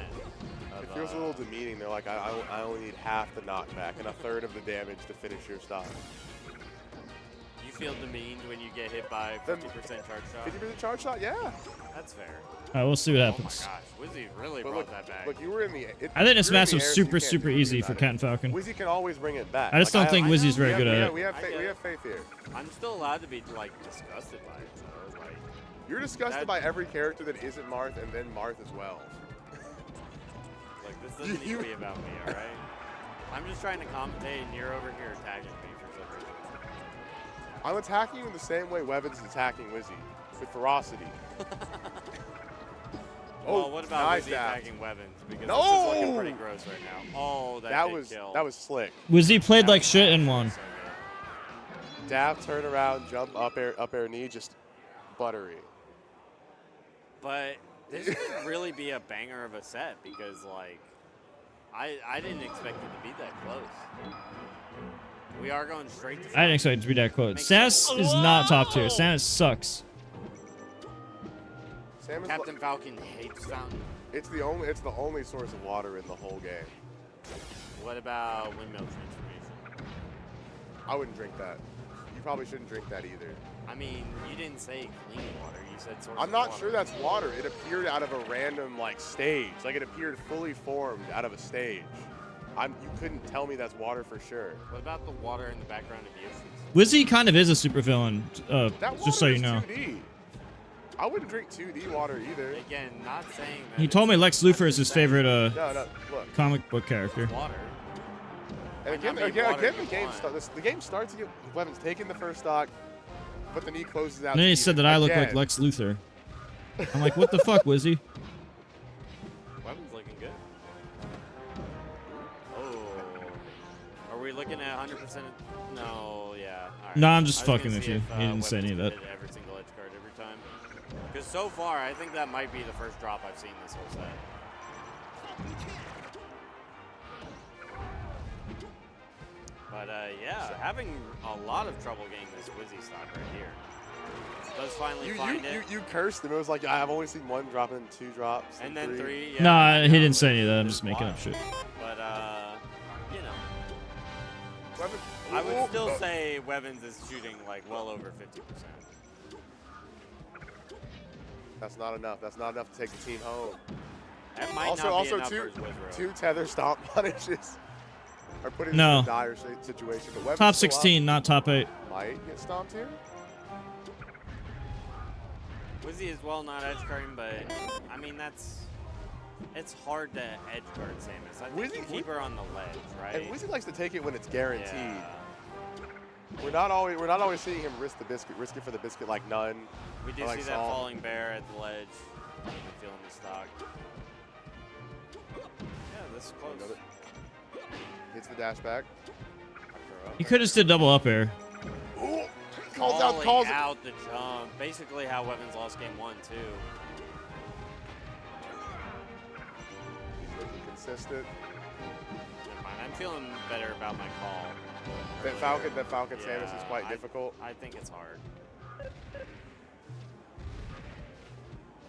[SPEAKER 9] It feels a little demeaning. They're like, I only need half the knockback and a third of the damage to finish your stock.
[SPEAKER 10] You feel demeaned when you get hit by 50% charge shot?
[SPEAKER 9] 50% charge shot, yeah.
[SPEAKER 10] That's fair.
[SPEAKER 1] All right, we'll see what happens.
[SPEAKER 10] Oh my gosh, Wizzy really
[SPEAKER 9] But
[SPEAKER 10] brought
[SPEAKER 9] look,
[SPEAKER 10] that back.
[SPEAKER 9] Look, you were in the.
[SPEAKER 1] I think this match was
[SPEAKER 9] so
[SPEAKER 1] super, super easy for Cat and Falcon.
[SPEAKER 9] Wizzy can always bring it back.
[SPEAKER 1] I just don't think Wizzy's very good at it.
[SPEAKER 9] We have faith here.
[SPEAKER 10] I'm still allowed to be like disgusted by it, though. Like,
[SPEAKER 9] you're disgusted by every character that isn't Marth, and then Marth as well.
[SPEAKER 10] Like, this doesn't need to be about me, all right? I'm just trying to commentate, and you're over here attacking me for some reason.
[SPEAKER 9] I'm attacking you in the same way Wevins is attacking Wizzy, with ferocity.
[SPEAKER 10] Well, what about
[SPEAKER 9] nice
[SPEAKER 10] Wizzy attacking Wevins? Because
[SPEAKER 9] no!
[SPEAKER 10] this is looking pretty gross right now. Oh,
[SPEAKER 9] that was slick.
[SPEAKER 1] Wizzy played like shit and won.
[SPEAKER 9] Dab, turn around, jump, up air knee, just buttery.
[SPEAKER 10] But this could really be a banger of a set because, like, I didn't expect it to be that close. We are going straight to.
[SPEAKER 1] I didn't expect it to be that close. Samus is not top tier. Samus sucks.
[SPEAKER 10] Captain Falcon hates fountain.
[SPEAKER 9] It's the only source of water in the whole game.
[SPEAKER 10] What about windmill transformation?
[SPEAKER 9] I wouldn't drink that. You probably shouldn't drink that either.
[SPEAKER 10] I mean, you didn't say clean water. You said source
[SPEAKER 9] I'm
[SPEAKER 10] of
[SPEAKER 9] not
[SPEAKER 10] water.
[SPEAKER 9] sure that's water. It appeared out of a random like stage. Like it appeared fully formed out of a stage. You couldn't tell me that's water for sure.
[SPEAKER 10] What about the water in the background of the oceans?
[SPEAKER 1] Wizzy kind of is a super villain, just so you know.
[SPEAKER 9] 2D. I wouldn't drink 2D water either.
[SPEAKER 10] Again, not saying that.
[SPEAKER 1] He told me Lex Luthor is his favorite
[SPEAKER 9] no, look.
[SPEAKER 1] comic book character.
[SPEAKER 10] Water.
[SPEAKER 9] And again, the game starts again. Weapons taking the first stock, but then he closes out.
[SPEAKER 1] And then he said that I look like Lex Luthor. I'm like, what the fuck, Wizzy?
[SPEAKER 10] Weapon's looking good. Oh. Are we looking at 100%? No, yeah. All right.
[SPEAKER 1] No, I'm just fucking with you. He didn't say any of that.
[SPEAKER 10] Every single edge card every time. Because so far, I think that might be the first drop I've seen this whole set. But yeah, having a lot of trouble getting this Wizzy stock right here. Does finally find it.
[SPEAKER 9] You cursed him. It was like, I've only seen one drop and 2 drops.
[SPEAKER 10] And then 3. Yeah,
[SPEAKER 1] Nah, he didn't say any of that. I'm just making up shit.
[SPEAKER 10] But, you know. I would still say Wevins is shooting like well over 50%.
[SPEAKER 9] That's not enough. That's not enough to take the team home.
[SPEAKER 10] That might not be enough for his Wizrow.
[SPEAKER 9] 2 tether stomp punishes are putting
[SPEAKER 1] No.
[SPEAKER 9] in a dire situation. But
[SPEAKER 1] Top 16, not top 8.
[SPEAKER 9] Might get stomped here.
[SPEAKER 10] Wizzy is well not edge guarding, but I mean it's hard to edge guard Samus. I think you keep her on the ledge, right?
[SPEAKER 9] And Wizzy likes to take it when it's guaranteed.
[SPEAKER 10] Yeah.
[SPEAKER 9] We're not always seeing him risk it for the biscuit like none.
[SPEAKER 10] We do see that falling bear at the ledge. I'm feeling the stock. Yeah, this is close.
[SPEAKER 9] Hits the dash back.
[SPEAKER 1] You could have just did double up air.
[SPEAKER 9] Ooh.
[SPEAKER 10] Calls out the jump. Basically how Wevins lost game 1 too.
[SPEAKER 9] Looking consistent.
[SPEAKER 10] Never mind. I'm feeling better about my call.
[SPEAKER 9] That Falcon Samus is quite difficult.
[SPEAKER 10] I think it's hard.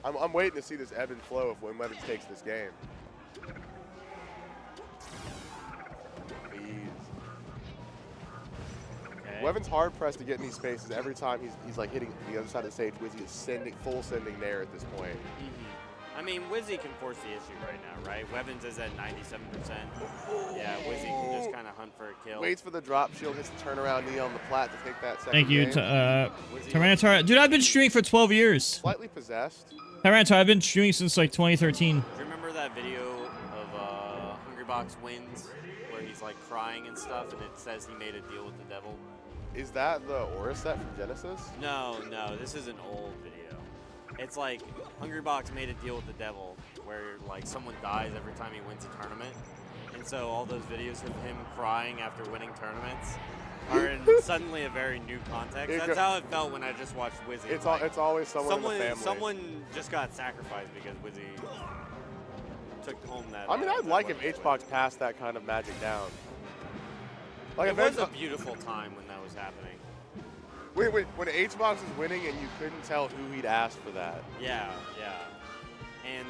[SPEAKER 9] I'm waiting to see this ebb and flow of when Wevins takes this game.
[SPEAKER 10] Okay.
[SPEAKER 9] Wevins hard pressed to get in these spaces every time he's like hitting the other side of the stage. Wizzy is full sending there at this point.
[SPEAKER 10] I mean, Wizzy can force the issue right now, right? Wevins is at 97%. Yeah, Wizzy can just kind of hunt for a kill.
[SPEAKER 9] Waits for the drop shield, hits the turnaround knee on the plat to take that second
[SPEAKER 1] Thank you,
[SPEAKER 9] game.
[SPEAKER 1] Tyranitar. Dude, I've been streaming for 12 years.
[SPEAKER 9] Slightly possessed.
[SPEAKER 1] Tyranitar, I've been streaming since like 2013.
[SPEAKER 10] Do you remember that video of Hungrybox wins where he's like crying and stuff and it says he made a deal with the devil?
[SPEAKER 9] Is that the Aura set from Genesis?
[SPEAKER 10] No, this is an old video. It's like Hungrybox made a deal with the devil where like someone dies every time he wins a tournament. And so all those videos of him crying after winning tournaments are in suddenly a very new context. That's how it felt when I just watched Wizzy.
[SPEAKER 9] It's always someone in the family.
[SPEAKER 10] Someone just got sacrificed because Wizzy took home that.
[SPEAKER 9] I mean, I'd
[SPEAKER 10] that
[SPEAKER 9] like if
[SPEAKER 10] weapon
[SPEAKER 9] HBox passed that kind of magic down. Like
[SPEAKER 10] It
[SPEAKER 9] if
[SPEAKER 10] was a
[SPEAKER 9] H-
[SPEAKER 10] beautiful time when that was happening.
[SPEAKER 9] Wait, when HBox was winning and you couldn't tell who he'd asked for that.
[SPEAKER 10] Yeah, yeah. And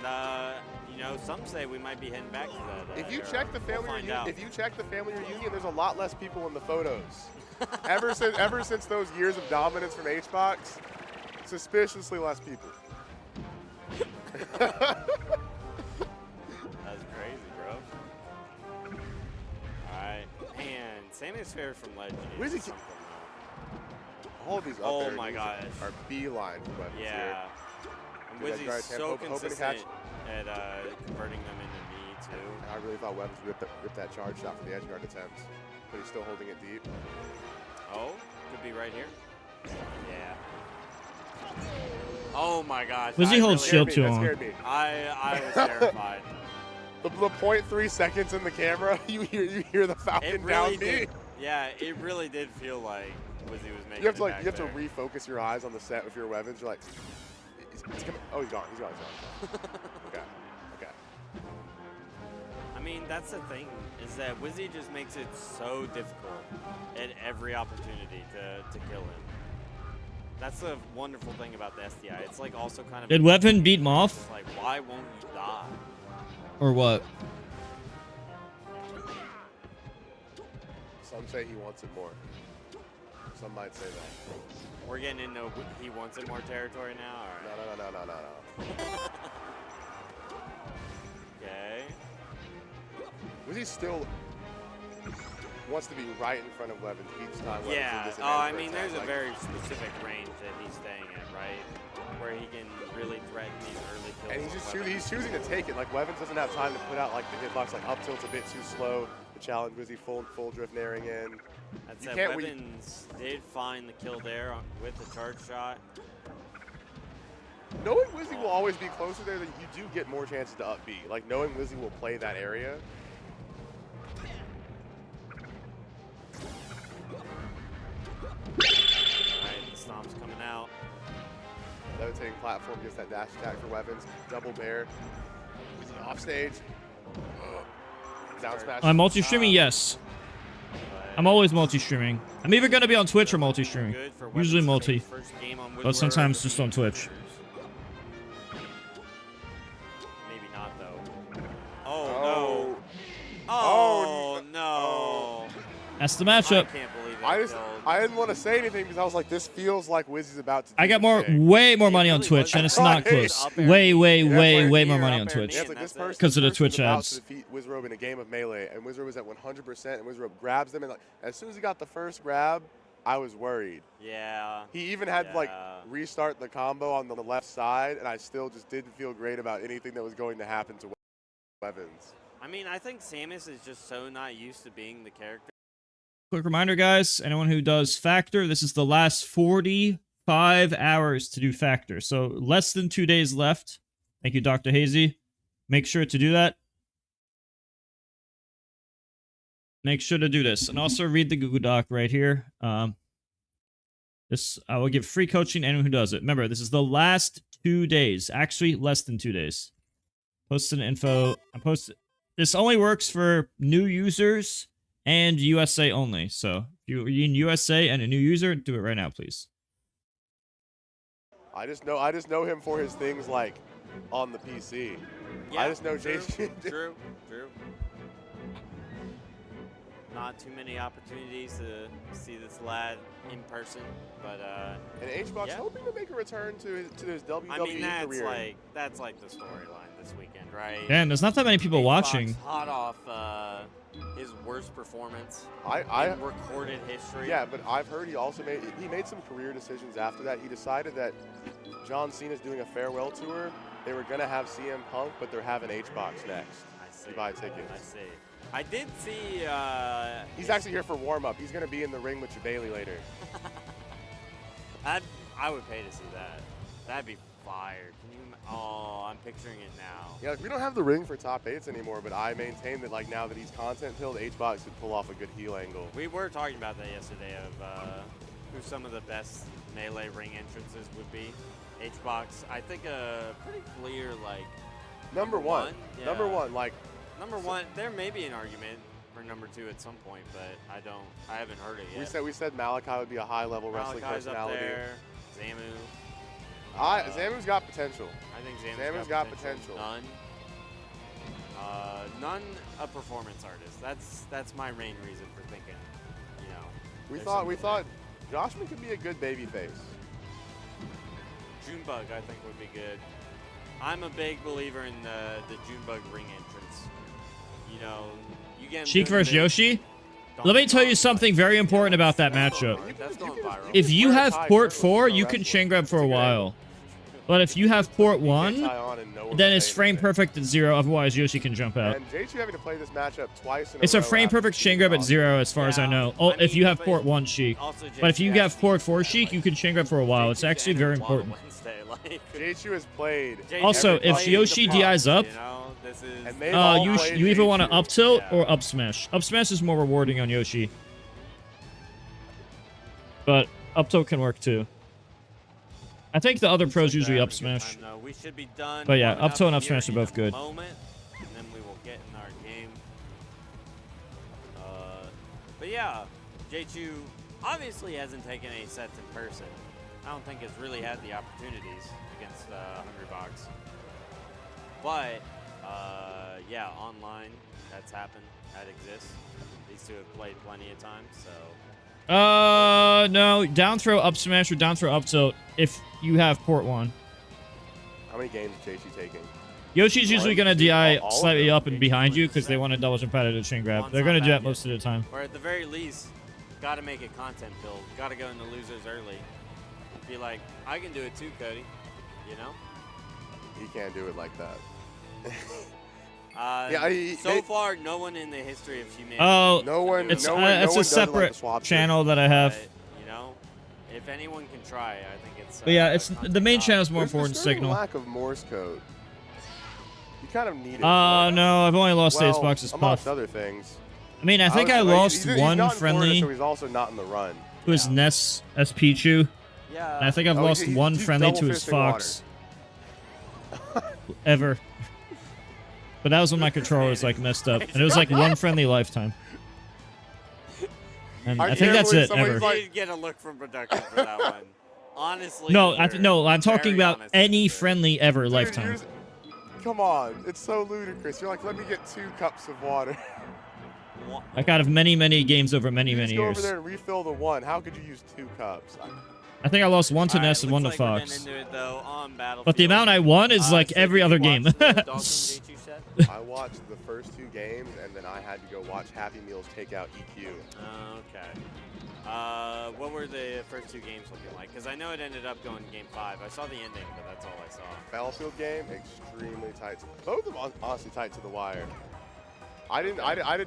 [SPEAKER 10] you know, some say we might be heading back to that.
[SPEAKER 9] If you
[SPEAKER 10] era.
[SPEAKER 9] check the
[SPEAKER 10] We'll
[SPEAKER 9] family
[SPEAKER 10] find
[SPEAKER 9] reunion,
[SPEAKER 10] out.
[SPEAKER 9] if you check the family reunion, there's a lot less people in the photos. ever since those years of dominance from HBox, suspiciously less people.
[SPEAKER 10] That's crazy, bro. Alright. And Sammy's favorite from Legend.
[SPEAKER 9] What is he?
[SPEAKER 10] something,
[SPEAKER 9] All of these up
[SPEAKER 10] Oh
[SPEAKER 9] air
[SPEAKER 10] my
[SPEAKER 9] moves
[SPEAKER 10] gosh.
[SPEAKER 9] are beeline for weapons
[SPEAKER 10] Yeah.
[SPEAKER 9] here.
[SPEAKER 10] And
[SPEAKER 9] Dude, that guard
[SPEAKER 10] Wizzy's
[SPEAKER 9] temp,
[SPEAKER 10] so
[SPEAKER 9] hoping to
[SPEAKER 10] consistent
[SPEAKER 9] catch.
[SPEAKER 10] at converting them into knee, too.
[SPEAKER 9] I really thought Weapons ripped that charge shot for the edge guard attempt, but he's still holding it deep.
[SPEAKER 10] Oh, could be right here. Yeah. Oh my gosh.
[SPEAKER 1] Wizzy
[SPEAKER 10] I
[SPEAKER 1] holds
[SPEAKER 10] really-
[SPEAKER 1] shield
[SPEAKER 9] That
[SPEAKER 1] too
[SPEAKER 9] scared
[SPEAKER 1] long.
[SPEAKER 9] me.
[SPEAKER 10] I was terrified.
[SPEAKER 9] The 0.3 seconds in the camera, you hear the Falcon
[SPEAKER 10] It really
[SPEAKER 9] down B.
[SPEAKER 10] did. Yeah, it really did feel like Wizzy was making
[SPEAKER 9] You have to
[SPEAKER 10] it
[SPEAKER 9] like
[SPEAKER 10] back
[SPEAKER 9] you have to
[SPEAKER 10] there.
[SPEAKER 9] refocus your eyes on the set with your weapons. You're like, he's coming. Oh, he's gone. He's gone. Okay. Okay.
[SPEAKER 10] I mean, that's the thing, is that Wizzy just makes it so difficult at every opportunity to kill him. That's the wonderful thing about the SDI. It's like also kind of...
[SPEAKER 1] Did Weapon beat him off?
[SPEAKER 10] It's like, why won't you die?
[SPEAKER 1] Or what?
[SPEAKER 9] Some say he wants it more. Some might say that.
[SPEAKER 10] We're getting into he wants it more territory now? All right.
[SPEAKER 9] No.
[SPEAKER 10] Okay.
[SPEAKER 9] Was he still wants to be right in front of Weapons each time? Weapons
[SPEAKER 10] Yeah.
[SPEAKER 9] is
[SPEAKER 10] Oh, I
[SPEAKER 9] disadvantaged for
[SPEAKER 10] mean,
[SPEAKER 9] attack,
[SPEAKER 10] there's a
[SPEAKER 9] like-
[SPEAKER 10] very specific range that he's staying at, right? Where he can really threaten these early kills.
[SPEAKER 9] And he's
[SPEAKER 10] with
[SPEAKER 9] just
[SPEAKER 10] weapons.
[SPEAKER 9] he's choosing to take it. Like Weapons doesn't have time to put out like the hitbox, like up tilt's a bit too slow. The challenge was he full drift naring in.
[SPEAKER 10] That's
[SPEAKER 9] You
[SPEAKER 10] it.
[SPEAKER 9] can't
[SPEAKER 10] Weapons did find the kill there with the charge shot.
[SPEAKER 9] Knowing Wizzy will always be closer there, that you do get more chances to up B. Like knowing Wizzy will play that area.
[SPEAKER 10] Alright, the stomp's coming out.
[SPEAKER 9] Levitating platform gets that dash attack for Weapons. Double bear. Wizzy off stage. Down smash.
[SPEAKER 1] I'm multi-streaming, yes. I'm always multi-streaming. I'm either gonna be on Twitch or multi-streaming.
[SPEAKER 10] Good for
[SPEAKER 1] Usually
[SPEAKER 10] Weapons to
[SPEAKER 1] multi,
[SPEAKER 10] make first game on
[SPEAKER 1] but
[SPEAKER 10] Woodward.
[SPEAKER 1] sometimes just on Twitch.
[SPEAKER 10] Maybe not though.
[SPEAKER 9] Oh.
[SPEAKER 10] Oh, no. Oh, no.
[SPEAKER 1] That's the
[SPEAKER 10] I
[SPEAKER 1] matchup.
[SPEAKER 10] can't believe that.
[SPEAKER 9] I didn't want to say anything because I was like, this feels like Wizzy's about to do
[SPEAKER 1] I got
[SPEAKER 9] something.
[SPEAKER 1] way more money on Twitch, and it's not close. Way more money on Twitch.
[SPEAKER 9] Yeah, it's like this person,
[SPEAKER 1] Because of the
[SPEAKER 9] this
[SPEAKER 1] Twitch
[SPEAKER 9] person's about
[SPEAKER 1] ads.
[SPEAKER 9] to defeat Wizrobe in a game of Melee, and Wizrobe is at 100%, and Wizrobe grabs them, and like as soon as he got the first grab, I was worried.
[SPEAKER 10] Yeah.
[SPEAKER 9] He even had to like restart the combo on the left side, and I still just didn't feel great about anything that was going to happen to Weapons.
[SPEAKER 10] I mean, I think Samus is just so not used to being the character.
[SPEAKER 1] Quick reminder, guys, anyone who does Factor, this is the last 45 hours to do Factor. So less than 2 days left. Thank you, Dr. Hazy. Make sure to do that. Make sure to do this. And also read the Google Doc right here. This I will give free coaching to anyone who does it. Remember, this is the last 2 days. Actually, less than 2 days. Posted info. I posted. This only works for new users and USA only. So if you're in USA and a new user, do it right now, please.
[SPEAKER 9] I just know him for his things like on the PC.
[SPEAKER 10] Yeah,
[SPEAKER 9] I just know
[SPEAKER 10] true,
[SPEAKER 9] JJ.
[SPEAKER 10] true. Not too many opportunities to see this lad in person, but
[SPEAKER 9] And HBox
[SPEAKER 10] yeah.
[SPEAKER 9] hoping to make a return to his WWE
[SPEAKER 10] I mean,
[SPEAKER 9] career.
[SPEAKER 10] that's like the storyline this weekend, right?
[SPEAKER 1] Damn, there's not that many people
[SPEAKER 10] Xbox
[SPEAKER 1] watching.
[SPEAKER 10] Hot off his worst performance
[SPEAKER 9] I
[SPEAKER 10] in recorded history.
[SPEAKER 9] Yeah, but I've heard he made some career decisions after that. He decided that John Cena's doing a farewell tour. They were gonna have CM Punk, but they're having HBox next.
[SPEAKER 10] I see.
[SPEAKER 9] You buy tickets.
[SPEAKER 10] I see. I did see.
[SPEAKER 9] He's actually here for warm up. He's gonna be in the ring with Jabali later.
[SPEAKER 10] I would pay to see that. That'd be fire. Can you? Oh, I'm picturing it now.
[SPEAKER 9] Yeah, we don't have the ring for top 8s anymore, but I maintain that like now that he's content pilled, HBox could pull off a good heel angle.
[SPEAKER 10] We were talking about that yesterday of who some of the best melee ring entrances would be. HBox, I think a pretty clear like
[SPEAKER 9] Number one.
[SPEAKER 10] Yeah.
[SPEAKER 9] Number one, like.
[SPEAKER 10] Number one, there may be an argument for number 2 at some point, but I haven't heard it yet.
[SPEAKER 9] We said Malachi would be a high-level wrestling
[SPEAKER 10] Malachi's
[SPEAKER 9] personality.
[SPEAKER 10] up there. Zamu.
[SPEAKER 9] Zamu's got potential.
[SPEAKER 10] I think
[SPEAKER 9] Zamu's got potential.
[SPEAKER 10] None. None a performance artist. That's my main reason for thinking. You know.
[SPEAKER 9] We thought Joshman could be a good baby face.
[SPEAKER 10] Junebug, I think, would be good. I'm a big believer in the Junebug ring entrance. You know, you get
[SPEAKER 1] Sheik versus Yoshi. Let me tell you something very important about that matchup.
[SPEAKER 10] That's going viral.
[SPEAKER 1] If you have port 4, you can chain grab for a while. But if you have port 1, then it's frame perfect at 0. Otherwise, Yoshi can jump out.
[SPEAKER 9] And J2 having to play this matchup twice in
[SPEAKER 1] It's a frame perfect chain grab at 0, as far as I know. Oh, if you have port 1 Sheik. But if you have port 4 Sheik, you can chain grab for a while. It's actually very important.
[SPEAKER 9] J2 has played.
[SPEAKER 1] Also, if Yoshi DI's up, you either want to up tilt or up smash. Up smash is more rewarding on Yoshi. But up tilt can work too. I think the other pros usually up smash.
[SPEAKER 10] We should be done.
[SPEAKER 1] But yeah, up tilt and up smash are both good.
[SPEAKER 10] And then we will get in our game. But yeah, J2 obviously hasn't taken any sets in person. I don't think it's really had the opportunities against Hungrybox. But yeah, online, that's happened. That exists. These two have played plenty of times, so.
[SPEAKER 1] No, down throw up smash or down throw up tilt if you have port 1.
[SPEAKER 9] How many games is J2 taking?
[SPEAKER 1] Yoshi's usually going to DI slightly up and behind you because they want to double jump out of the chain grab. They're going to do that most of the time.
[SPEAKER 10] Or at the very least, got to make it content build. Got to go into losers early. Be like, I can do it too, Cody. You know?
[SPEAKER 9] He can't do it like that.
[SPEAKER 10] So far, no one in the history of humanity.
[SPEAKER 1] Oh,
[SPEAKER 9] no one.
[SPEAKER 1] It's
[SPEAKER 9] a
[SPEAKER 1] separate channel that I have.
[SPEAKER 10] You know, if anyone can try, I think it's.
[SPEAKER 1] But yeah, it's the main channel is more important. Signal.
[SPEAKER 9] Lack of Morse code. You kind of need it.
[SPEAKER 1] No, I've only lost Ace Box's
[SPEAKER 9] amongst
[SPEAKER 1] Puff.
[SPEAKER 9] other things.
[SPEAKER 1] I mean, I think I lost one
[SPEAKER 9] not in
[SPEAKER 1] friendly.
[SPEAKER 9] Florida, so he's also not in the run.
[SPEAKER 1] To his Ness as Pichu.
[SPEAKER 10] Yeah.
[SPEAKER 1] And I think I've lost one friendly to his Fox. Ever. But that was when my controller was like messed up. And it was like one friendly lifetime. And I think that's it, ever.
[SPEAKER 10] I did get a look from production for that one. Honestly.
[SPEAKER 1] No, I'm talking about any friendly ever lifetime.
[SPEAKER 9] Come on. It's so ludicrous. You're like, let me get 2 cups of water.
[SPEAKER 1] Like out of many, many games over many, many
[SPEAKER 9] years. Go
[SPEAKER 1] years.
[SPEAKER 9] over there and refill the 1. How could you use 2 cups?
[SPEAKER 1] I think I lost 1 to Ness and 1 to Fox.
[SPEAKER 10] On
[SPEAKER 1] but the amount I won is like every other game.
[SPEAKER 9] I watched the first 2 games, and then I had to go watch Happy Meals take out EQ.
[SPEAKER 10] Okay. What were the first 2 games looking like? Because I know it ended up going to Game 5. I saw the ending, but that's all I saw.
[SPEAKER 9] Battlefield game, extremely tight. Both of them honestly tight to the wire. I did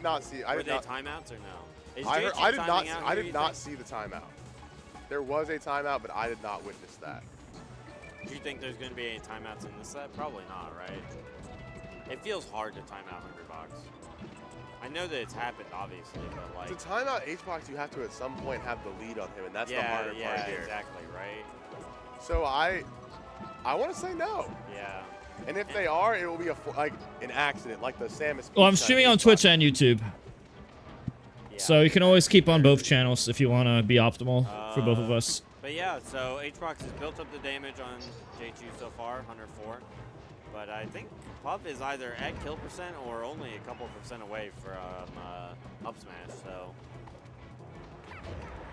[SPEAKER 9] not see.
[SPEAKER 10] Were they timeouts or no?
[SPEAKER 9] I did not see the timeout. There was a timeout, but I did not witness that.
[SPEAKER 10] Do you think there's going to be any timeouts in this set? Probably not, right? It feels hard to time out Hungrybox. I know that it's happened, obviously, but like...
[SPEAKER 9] To time out HBox, you have to at some point have the lead on him, and that's the harder part here.
[SPEAKER 10] Yeah, exactly, right?
[SPEAKER 9] So I want to say no.
[SPEAKER 10] Yeah.
[SPEAKER 9] And if they are, it will be an accident, like the Samus.
[SPEAKER 1] Well, I'm streaming on Twitch and YouTube. Yeah. So you can always keep on both channels if you want to be optimal for both of us.
[SPEAKER 10] But yeah, so HBox has built up the damage on J2 so far, 104. But I think Puff is either at kill percent or only a couple % away from up smash. So,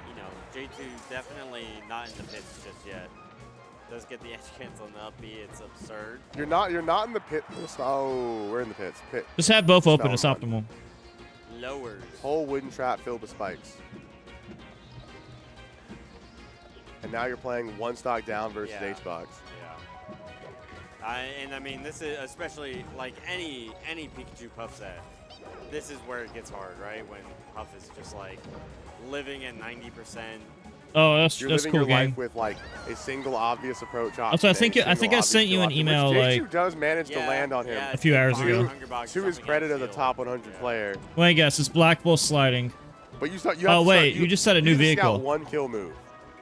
[SPEAKER 10] you know, J2 definitely not in the pits just yet. Does get the edge cancel on the up B. It's absurd.
[SPEAKER 9] You're not in the pit. Oh, we're in the pits. Pit.
[SPEAKER 1] Just have both open. It's optimal.
[SPEAKER 10] Lowers.
[SPEAKER 9] Whole wooden trap filled with spikes. And now you're playing 1 stock down versus HBox.
[SPEAKER 10] Yeah. And I mean, this is especially like any Pikachu Puff set. This is where it gets hard, right? When Puff is just like living at 90%.
[SPEAKER 1] Oh, that's
[SPEAKER 9] You're living
[SPEAKER 1] cool,
[SPEAKER 9] your
[SPEAKER 1] gang.
[SPEAKER 9] life with like a single obvious approach option.
[SPEAKER 1] Also, I think I sent you an email
[SPEAKER 9] J2
[SPEAKER 1] like
[SPEAKER 9] does manage to land on him
[SPEAKER 1] a few hours ago.
[SPEAKER 9] To his credit as a top 100 player.
[SPEAKER 1] Well, I guess it's Black Bull sliding.
[SPEAKER 9] But
[SPEAKER 1] you just said a new vehicle.
[SPEAKER 9] Got 1 kill move.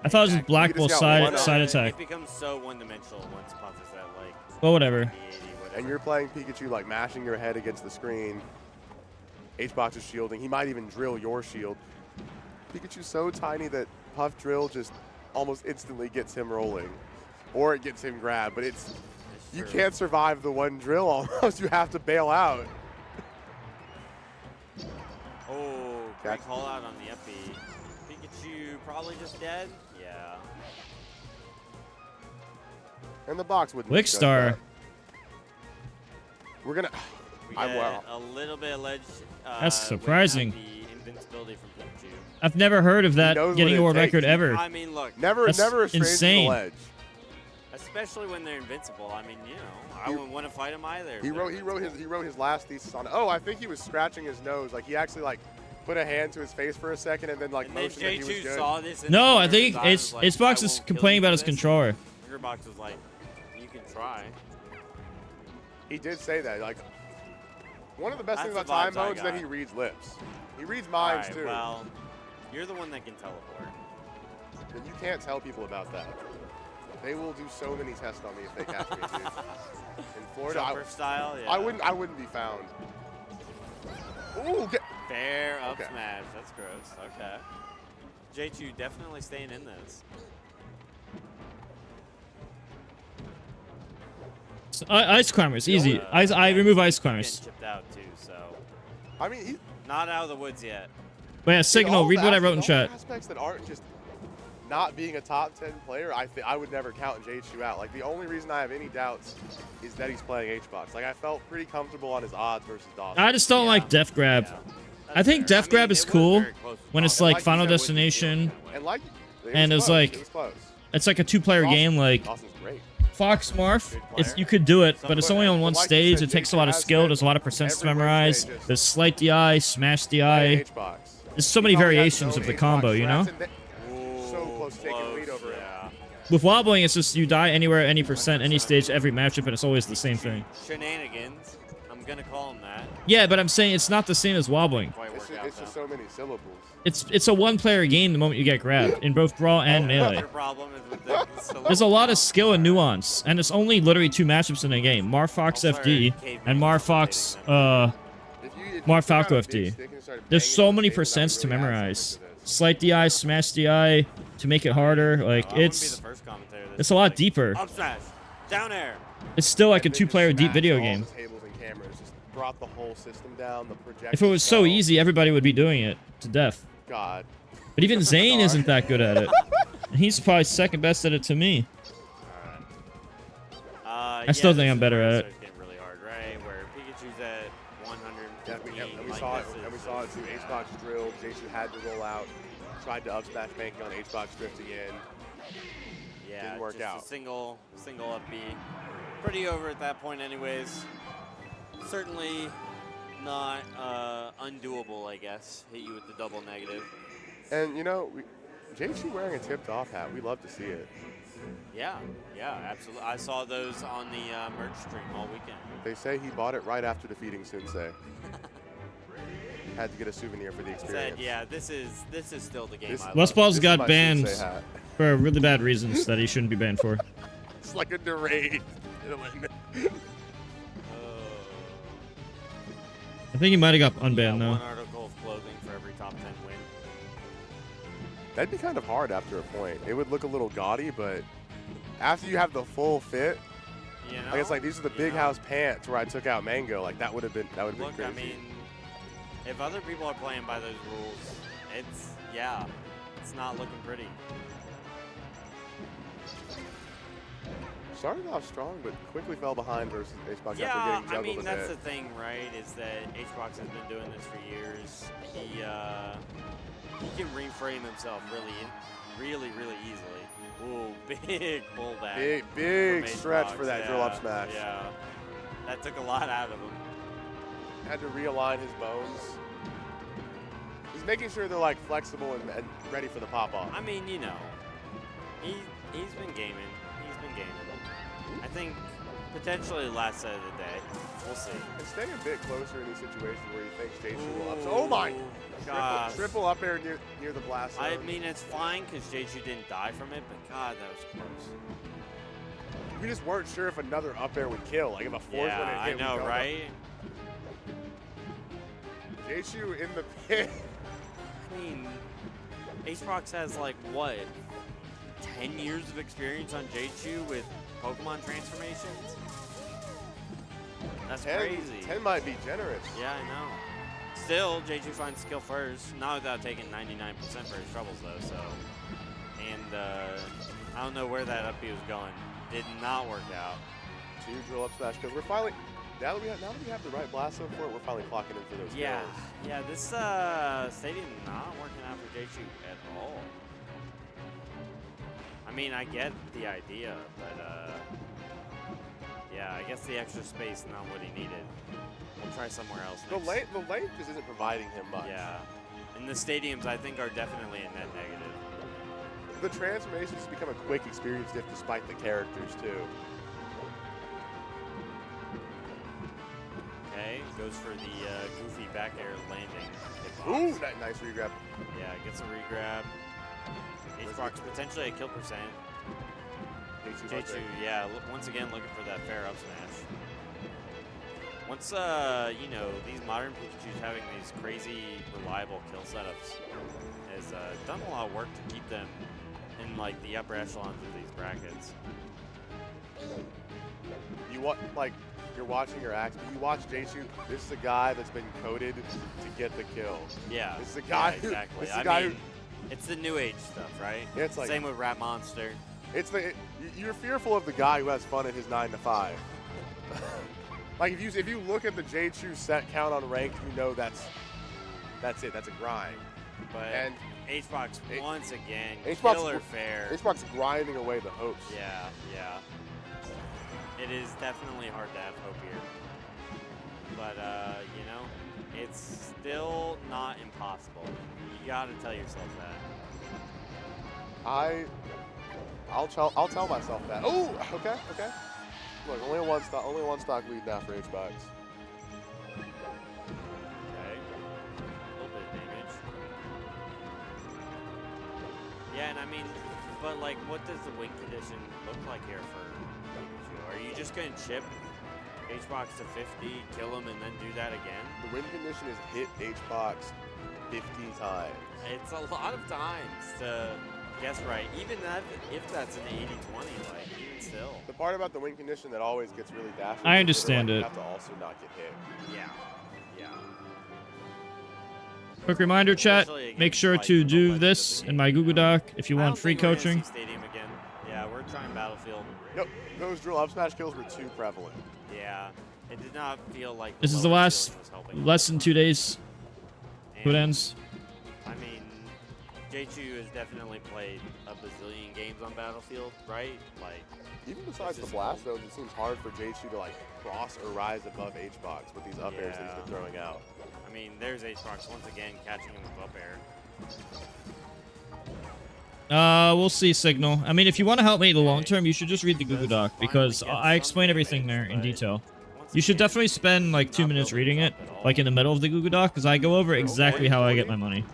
[SPEAKER 1] I thought it was Black Bull side attack.
[SPEAKER 10] It becomes so one-dimensional once Puff is at like.
[SPEAKER 1] Well, whatever.
[SPEAKER 9] and you're playing Pikachu like mashing your head against the screen, H-Box is shielding. He might even drill your shield. Pikachu's so tiny that Puff Drill just almost instantly gets him rolling, or it gets him grabbed. But you can't survive the one drill almost. You have to bail out.
[SPEAKER 10] Oh, great call out on the FB. Pikachu probably just dead. Yeah.
[SPEAKER 9] And the box wouldn't.
[SPEAKER 1] Lick Star.
[SPEAKER 9] We're gonna.
[SPEAKER 10] We get a little bit of ledge.
[SPEAKER 1] That's surprising.
[SPEAKER 10] The invincibility from Pikachu.
[SPEAKER 1] I've never heard of that getting a world record ever.
[SPEAKER 10] I mean, look.
[SPEAKER 9] Never strays from the ledge.
[SPEAKER 10] Especially when they're invincible. I mean, you know, I wouldn't want to fight him either.
[SPEAKER 9] He wrote his last thesis on it. Oh, I think he was scratching his nose. Like he actually like put a hand to his face for a second and then like motioned that he was good.
[SPEAKER 10] Saw this
[SPEAKER 1] No, I think Xbox is complaining about his controller.
[SPEAKER 10] Xbox was like, you can try.
[SPEAKER 9] He did say that. Like one of the best things about time mode is that he reads lips. He reads minds too.
[SPEAKER 10] Well, you're the one that can teleport.
[SPEAKER 9] And you can't tell people about that. They will do so many tests on me if they catch me. Dude. In Florida,
[SPEAKER 10] style, yeah.
[SPEAKER 9] I wouldn't be found. Ooh,
[SPEAKER 10] fair up smash. That's gross. Okay. J2 definitely staying in this.
[SPEAKER 1] So, ice climbers, easy. I remove ice climbers.
[SPEAKER 10] Chipped out too, so.
[SPEAKER 9] I mean, he's
[SPEAKER 10] not out of the woods yet.
[SPEAKER 1] But yeah, Signal, read what I wrote in chat.
[SPEAKER 9] Aspects that aren't just not being a top 10 player, I would never count J2 out. Like the only reason I have any doubts is that he's playing H-Box. Like I felt pretty comfortable on his odds versus Dawson.
[SPEAKER 1] I just don't like Def Grab. I think Def Grab is cool when it's like Final Destination, and it's like it's like a two-player game. Like Fox Marf, you could do it, but it's only on one stage. It takes a lot of skill. There's a lot of percents to memorize. There's slight DI, smash DI. There's so many variations of the combo, you know? With wobbling, it's just you die anywhere, any percent, any stage, every matchup, and it's always the same thing.
[SPEAKER 10] Shenanigans. I'm gonna call him that.
[SPEAKER 1] Yeah, but I'm saying it's not the same as wobbling.
[SPEAKER 9] It's just so many syllables.
[SPEAKER 1] It's a one-player game the moment you get grabbed in both Brawl and Melee. There's a lot of skill and nuance, and it's only literally 2 matchups in a game: Marfox FD and Marfox Marfalco FD. There's so many percents to memorize. Slight DI, smash DI to make it harder. Like it's a lot deeper.
[SPEAKER 10] Up smash, down air.
[SPEAKER 1] It's still like a 2-player deep video game.
[SPEAKER 9] Brought the whole system down.
[SPEAKER 1] If it was so easy, everybody would be doing it to death.
[SPEAKER 9] God.
[SPEAKER 1] But even Zane isn't that good at it. And he's probably second best at it to me. I still think I'm better at it.
[SPEAKER 10] Really hard, right? Where Pikachu's at 150.
[SPEAKER 9] And we saw it too. H-Box drilled. J2 had to roll out. Tried to up smash banking on H-Box drifting in.
[SPEAKER 10] Yeah,
[SPEAKER 9] didn't work out.
[SPEAKER 10] A single up B. Pretty over at that point, anyways. Certainly not undoable, I guess. Hit you with the double negative.
[SPEAKER 9] And you know, J2 wearing a tipped off hat. We love to see it.
[SPEAKER 10] Yeah, absolutely. I saw those on the merch stream all weekend.
[SPEAKER 9] They say he bought it right after defeating Sensei. Had to get a souvenir for the experience.
[SPEAKER 10] Said, yeah, this is still the game.
[SPEAKER 1] Westball's got banned for really bad reasons that he shouldn't be banned for.
[SPEAKER 9] It's like a deranged.
[SPEAKER 1] I think he might have got unbanned though.
[SPEAKER 10] One article of clothing for every top 10 win.
[SPEAKER 9] That'd be kind of hard after a point. It would look a little gaudy, but after you have the full fit,
[SPEAKER 10] you know,
[SPEAKER 9] like it's like these are the big house pants where I took out Mango. Like that would have been crazy.
[SPEAKER 10] I mean, if other people are playing by those rules, it's not looking pretty.
[SPEAKER 9] Started off strong, but quickly fell behind versus H-Box
[SPEAKER 10] yeah,
[SPEAKER 9] after getting juggled
[SPEAKER 10] I mean, that's
[SPEAKER 9] a bit.
[SPEAKER 10] the thing, right, is that H-Box has been doing this for years. He can reframe himself really easily. Ooh, big pullback.
[SPEAKER 9] Big stretch for that drill up smash.
[SPEAKER 10] Yeah, that took a lot out of him.
[SPEAKER 9] Had to realign his bones. He's making sure they're like flexible and ready for the pop-off.
[SPEAKER 10] I mean, you know, he's been gaming. I think potentially last set of the day. We'll see.
[SPEAKER 9] And stay a bit closer in these situations where he thinks J2 will up. Oh my!
[SPEAKER 10] God.
[SPEAKER 9] Triple up air near the blast zone.
[SPEAKER 10] I mean, it's fine because J2 didn't die from it, but God, that was close.
[SPEAKER 9] we just weren't sure if another up air would kill. Like if a fourth one
[SPEAKER 10] Yeah,
[SPEAKER 9] had hit,
[SPEAKER 10] I know, right?
[SPEAKER 9] J-Chu in the pit.
[SPEAKER 10] I mean, HBox has like what, 10 years of experience on J-Chu with Pokemon transformations? That's crazy.
[SPEAKER 9] 10 might be generous.
[SPEAKER 10] Yeah, I know. Still, J-Chu finds skill first, not without taking 99% for his troubles though, so. And I don't know where that up B was going. Did not work out.
[SPEAKER 9] 2 drill up smash because we're finally, now that we have the right blast for it, we're finally clocking in for those
[SPEAKER 10] Yeah,
[SPEAKER 9] kills.
[SPEAKER 10] yeah, this stadium not working out for J-Chu at all. I mean, I get the idea, but yeah, I guess the extra space not what he needed. We'll try somewhere else next.
[SPEAKER 9] The lane just isn't providing him much.
[SPEAKER 10] Yeah, and the stadiums I think are definitely a net negative.
[SPEAKER 9] The transformations become a quick experience diff despite the characters too.
[SPEAKER 10] Okay, goes for the goofy back air landing.
[SPEAKER 9] Ooh, nice regrab.
[SPEAKER 10] Yeah, gets a regrab. HBox potentially a kill percent. J-Chu, yeah, once again looking for that fair up smash. Once, you know, these modern Pikachus having these crazy reliable kill setups has done a lot of work to keep them in like the upper echelons of these brackets.
[SPEAKER 9] You want you're watching your act, but you watch J-Chu. This is a guy that's been coded to get the kill.
[SPEAKER 10] Yeah.
[SPEAKER 9] This is a guy
[SPEAKER 10] yeah, exactly.
[SPEAKER 9] This is a
[SPEAKER 10] I
[SPEAKER 9] guy
[SPEAKER 10] mean, it's the new age stuff, right?
[SPEAKER 9] Yeah, it's like
[SPEAKER 10] same with Rat Monster.
[SPEAKER 9] It's you're fearful of the guy who has fun at his 9 to 5. Like if you look at the J-Chu set count on ranked, you know that's it. That's a grind.
[SPEAKER 10] But
[SPEAKER 9] and
[SPEAKER 10] HBox once again,
[SPEAKER 9] HBox
[SPEAKER 10] killer fair.
[SPEAKER 9] HBox grinding away the hopes.
[SPEAKER 10] Yeah, yeah. It is definitely hard to have hope here. But you know, it's still not impossible. You gotta tell yourself that.
[SPEAKER 9] I'll tell myself that. Oh, okay. Look, only one stock lead now for HBox.
[SPEAKER 10] Okay. A little bit of damage. Yeah, and I mean, but like, what does the win condition look like here for Pikachu? Are you just gonna chip HBox to 50, kill him, and then do that again?
[SPEAKER 9] The win condition is hit HBox 50 times.
[SPEAKER 10] It's a lot of times to guess right, even if that's an 80-20, like, even still.
[SPEAKER 9] The part about the win condition that always gets really daft.
[SPEAKER 1] I understand
[SPEAKER 9] You
[SPEAKER 1] it.
[SPEAKER 9] have to also not get hit.
[SPEAKER 10] Yeah.
[SPEAKER 1] Quick reminder, chat, make sure to do this in my Google Doc if you want free coaching.
[SPEAKER 10] Stadium again. Yeah, we're trying Battlefield.
[SPEAKER 9] Nope, those drill up smash kills were too prevalent.
[SPEAKER 10] Yeah, it did not feel like
[SPEAKER 1] This is the last less than 2 days. Who it ends.
[SPEAKER 10] I mean, J-Chu has definitely played a bazillion games on Battlefield, right? Like,
[SPEAKER 9] even besides the blast zones, it seems hard for J-Chu to like cross or rise above HBox with these up airs that he's been throwing out.
[SPEAKER 10] I mean, there's HBox once again catching him with up air.
[SPEAKER 1] We'll see, Signal. I mean, if you want to help me in the long term, you should just read the Google Doc because I explain everything there in detail. You should definitely spend like 2 minutes reading it, like in the middle of the Google Doc, because I go over exactly how I get my money.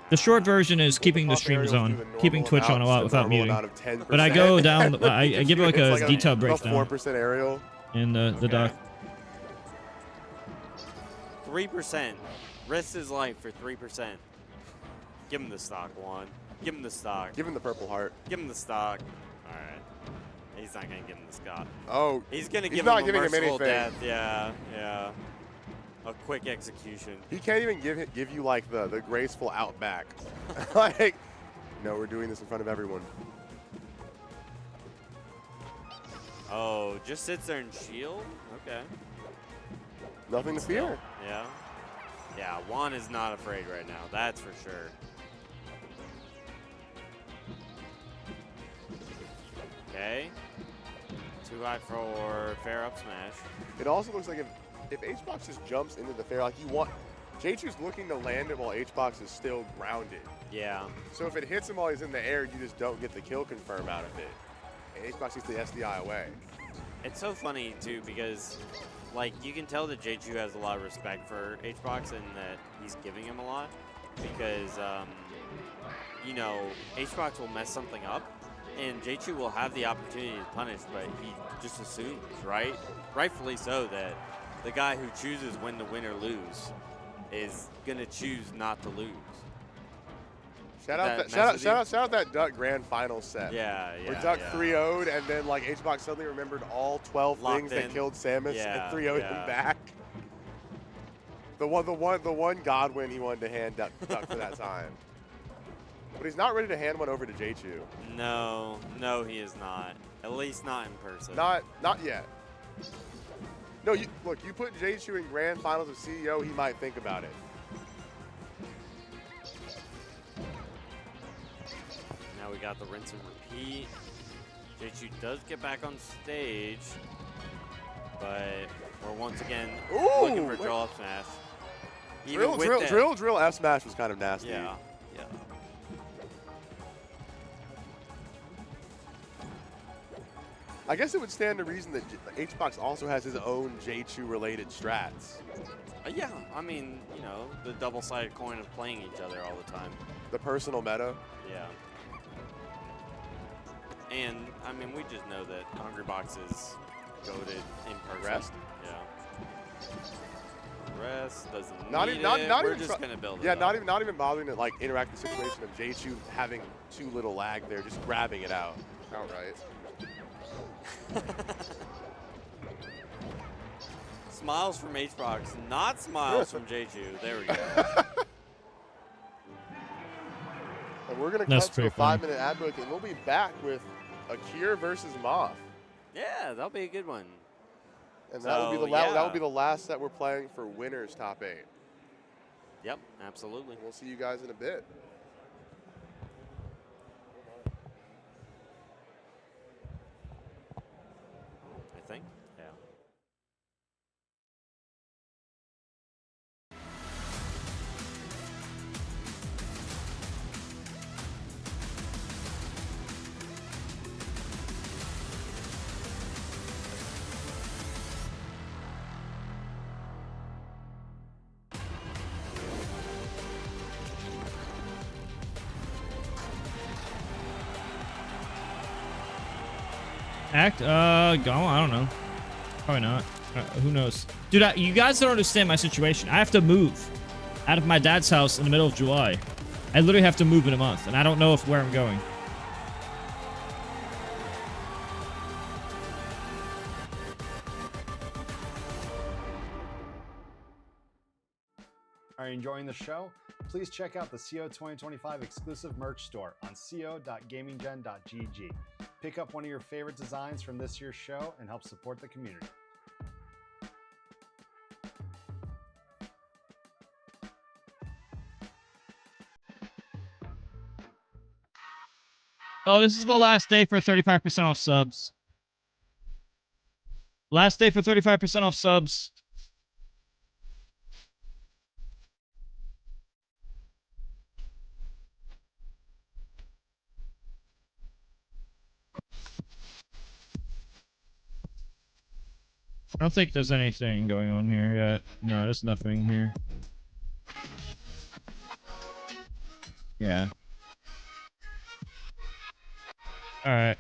[SPEAKER 1] The short version is keeping the streams on, keeping Twitch on a lot without muting. But I go down, I give it like a detailed breakdown
[SPEAKER 9] 4% aerial
[SPEAKER 1] in the doc.
[SPEAKER 10] 3%. Risks his life for 3%. Give him the stock, Juan. Give him the stock.
[SPEAKER 9] Give him the purple heart.
[SPEAKER 10] Give him the stock. All right. He's not going to give him the stock.
[SPEAKER 9] Oh.
[SPEAKER 10] He's going to give
[SPEAKER 9] not
[SPEAKER 10] him a
[SPEAKER 9] giving him
[SPEAKER 10] merciful
[SPEAKER 9] anything.
[SPEAKER 10] death. Yeah, yeah. A quick execution.
[SPEAKER 9] He can't even give you like the graceful outback. Like, no, we're doing this in front of everyone.
[SPEAKER 10] Oh, just sits there and shield? Okay.
[SPEAKER 9] Nothing to fear.
[SPEAKER 10] Yeah. Yeah, Juan is not afraid right now. That's for sure. Okay. Too high for fair up smash.
[SPEAKER 9] It also looks like if HBox just jumps into the fair, like you want, J-Chu's looking to land it while HBox is still grounded.
[SPEAKER 10] Yeah.
[SPEAKER 9] So if it hits him while he's in the air, you just don't get the kill confirm out of it. And HBox gets the SDI away.
[SPEAKER 10] It's so funny, too, because, like, you can tell that J-Chu has a lot of respect for HBox and that he's giving him a lot because, you know, HBox will mess something up And J2 will have the opportunity to punish, but he just assumes, right? Rightfully so, that the guy who chooses when to win or lose is gonna choose not to lose.
[SPEAKER 9] Shout out that Gdoc Grand Final set.
[SPEAKER 10] Yeah.
[SPEAKER 9] Where Gdoc 3-0'd, and then like HBox suddenly remembered all 12 things that killed Samus and 3-0'd him back. The one Godwin he wanted to hand Gdoc for that time. But he's not ready to hand one over to J2.
[SPEAKER 10] No, he is not. At least not in person.
[SPEAKER 9] Not yet. No, you put J2 in Grand Finals of CEO, he might think about it.
[SPEAKER 10] Now we got the rinse and repeat. J2 does get back on stage, but we're once again looking for drill up smash.
[SPEAKER 9] Drill F smash was kind of nasty.
[SPEAKER 10] Yeah.
[SPEAKER 9] I guess it would stand to reason that HBox also has his own J2 related strats.
[SPEAKER 10] Yeah, I mean, you know, the double-sided coin of playing each other all the time.
[SPEAKER 9] The personal meta.
[SPEAKER 10] Yeah. And, I mean, we just know that Hungrybox is goated in person.
[SPEAKER 9] Rest?
[SPEAKER 10] Yeah. Rest doesn't
[SPEAKER 9] not
[SPEAKER 10] need
[SPEAKER 9] even,
[SPEAKER 10] it.
[SPEAKER 9] not
[SPEAKER 10] We're
[SPEAKER 9] even
[SPEAKER 10] just going to build it
[SPEAKER 9] Yeah,
[SPEAKER 10] up.
[SPEAKER 9] not even bothering to like interact with the situation of J2 having too little lag there, just grabbing it out. Outright.
[SPEAKER 10] Smiles from HBox, not smiles from J2. There we go.
[SPEAKER 9] And we're going to cut to a 5-minute ad break, and we'll be back with Akir versus Moth.
[SPEAKER 10] Yeah, that'll be a good one.
[SPEAKER 9] And that will be the last that we're playing for winners top 8.
[SPEAKER 10] Yep, absolutely.
[SPEAKER 9] We'll see you guys in a bit.
[SPEAKER 10] I think. Yeah.
[SPEAKER 1] Act? Go. I don't know. Probably not. Who knows? Dude, you guys don't understand my situation. I have to move out of my dad's house in the middle of July. I literally have to move in a month, and I don't know where I'm going.
[SPEAKER 12] Are you enjoying the show? Please check out the CO 2025 exclusive merch store on co.gaminggen.gg. Pick up one of your favorite designs from this year's show and help support the community.
[SPEAKER 1] Oh, this is the last day for 35% off subs. Last day for 35% off subs. I don't think there's anything going on here yet. No, there's nothing here. Yeah. Alright.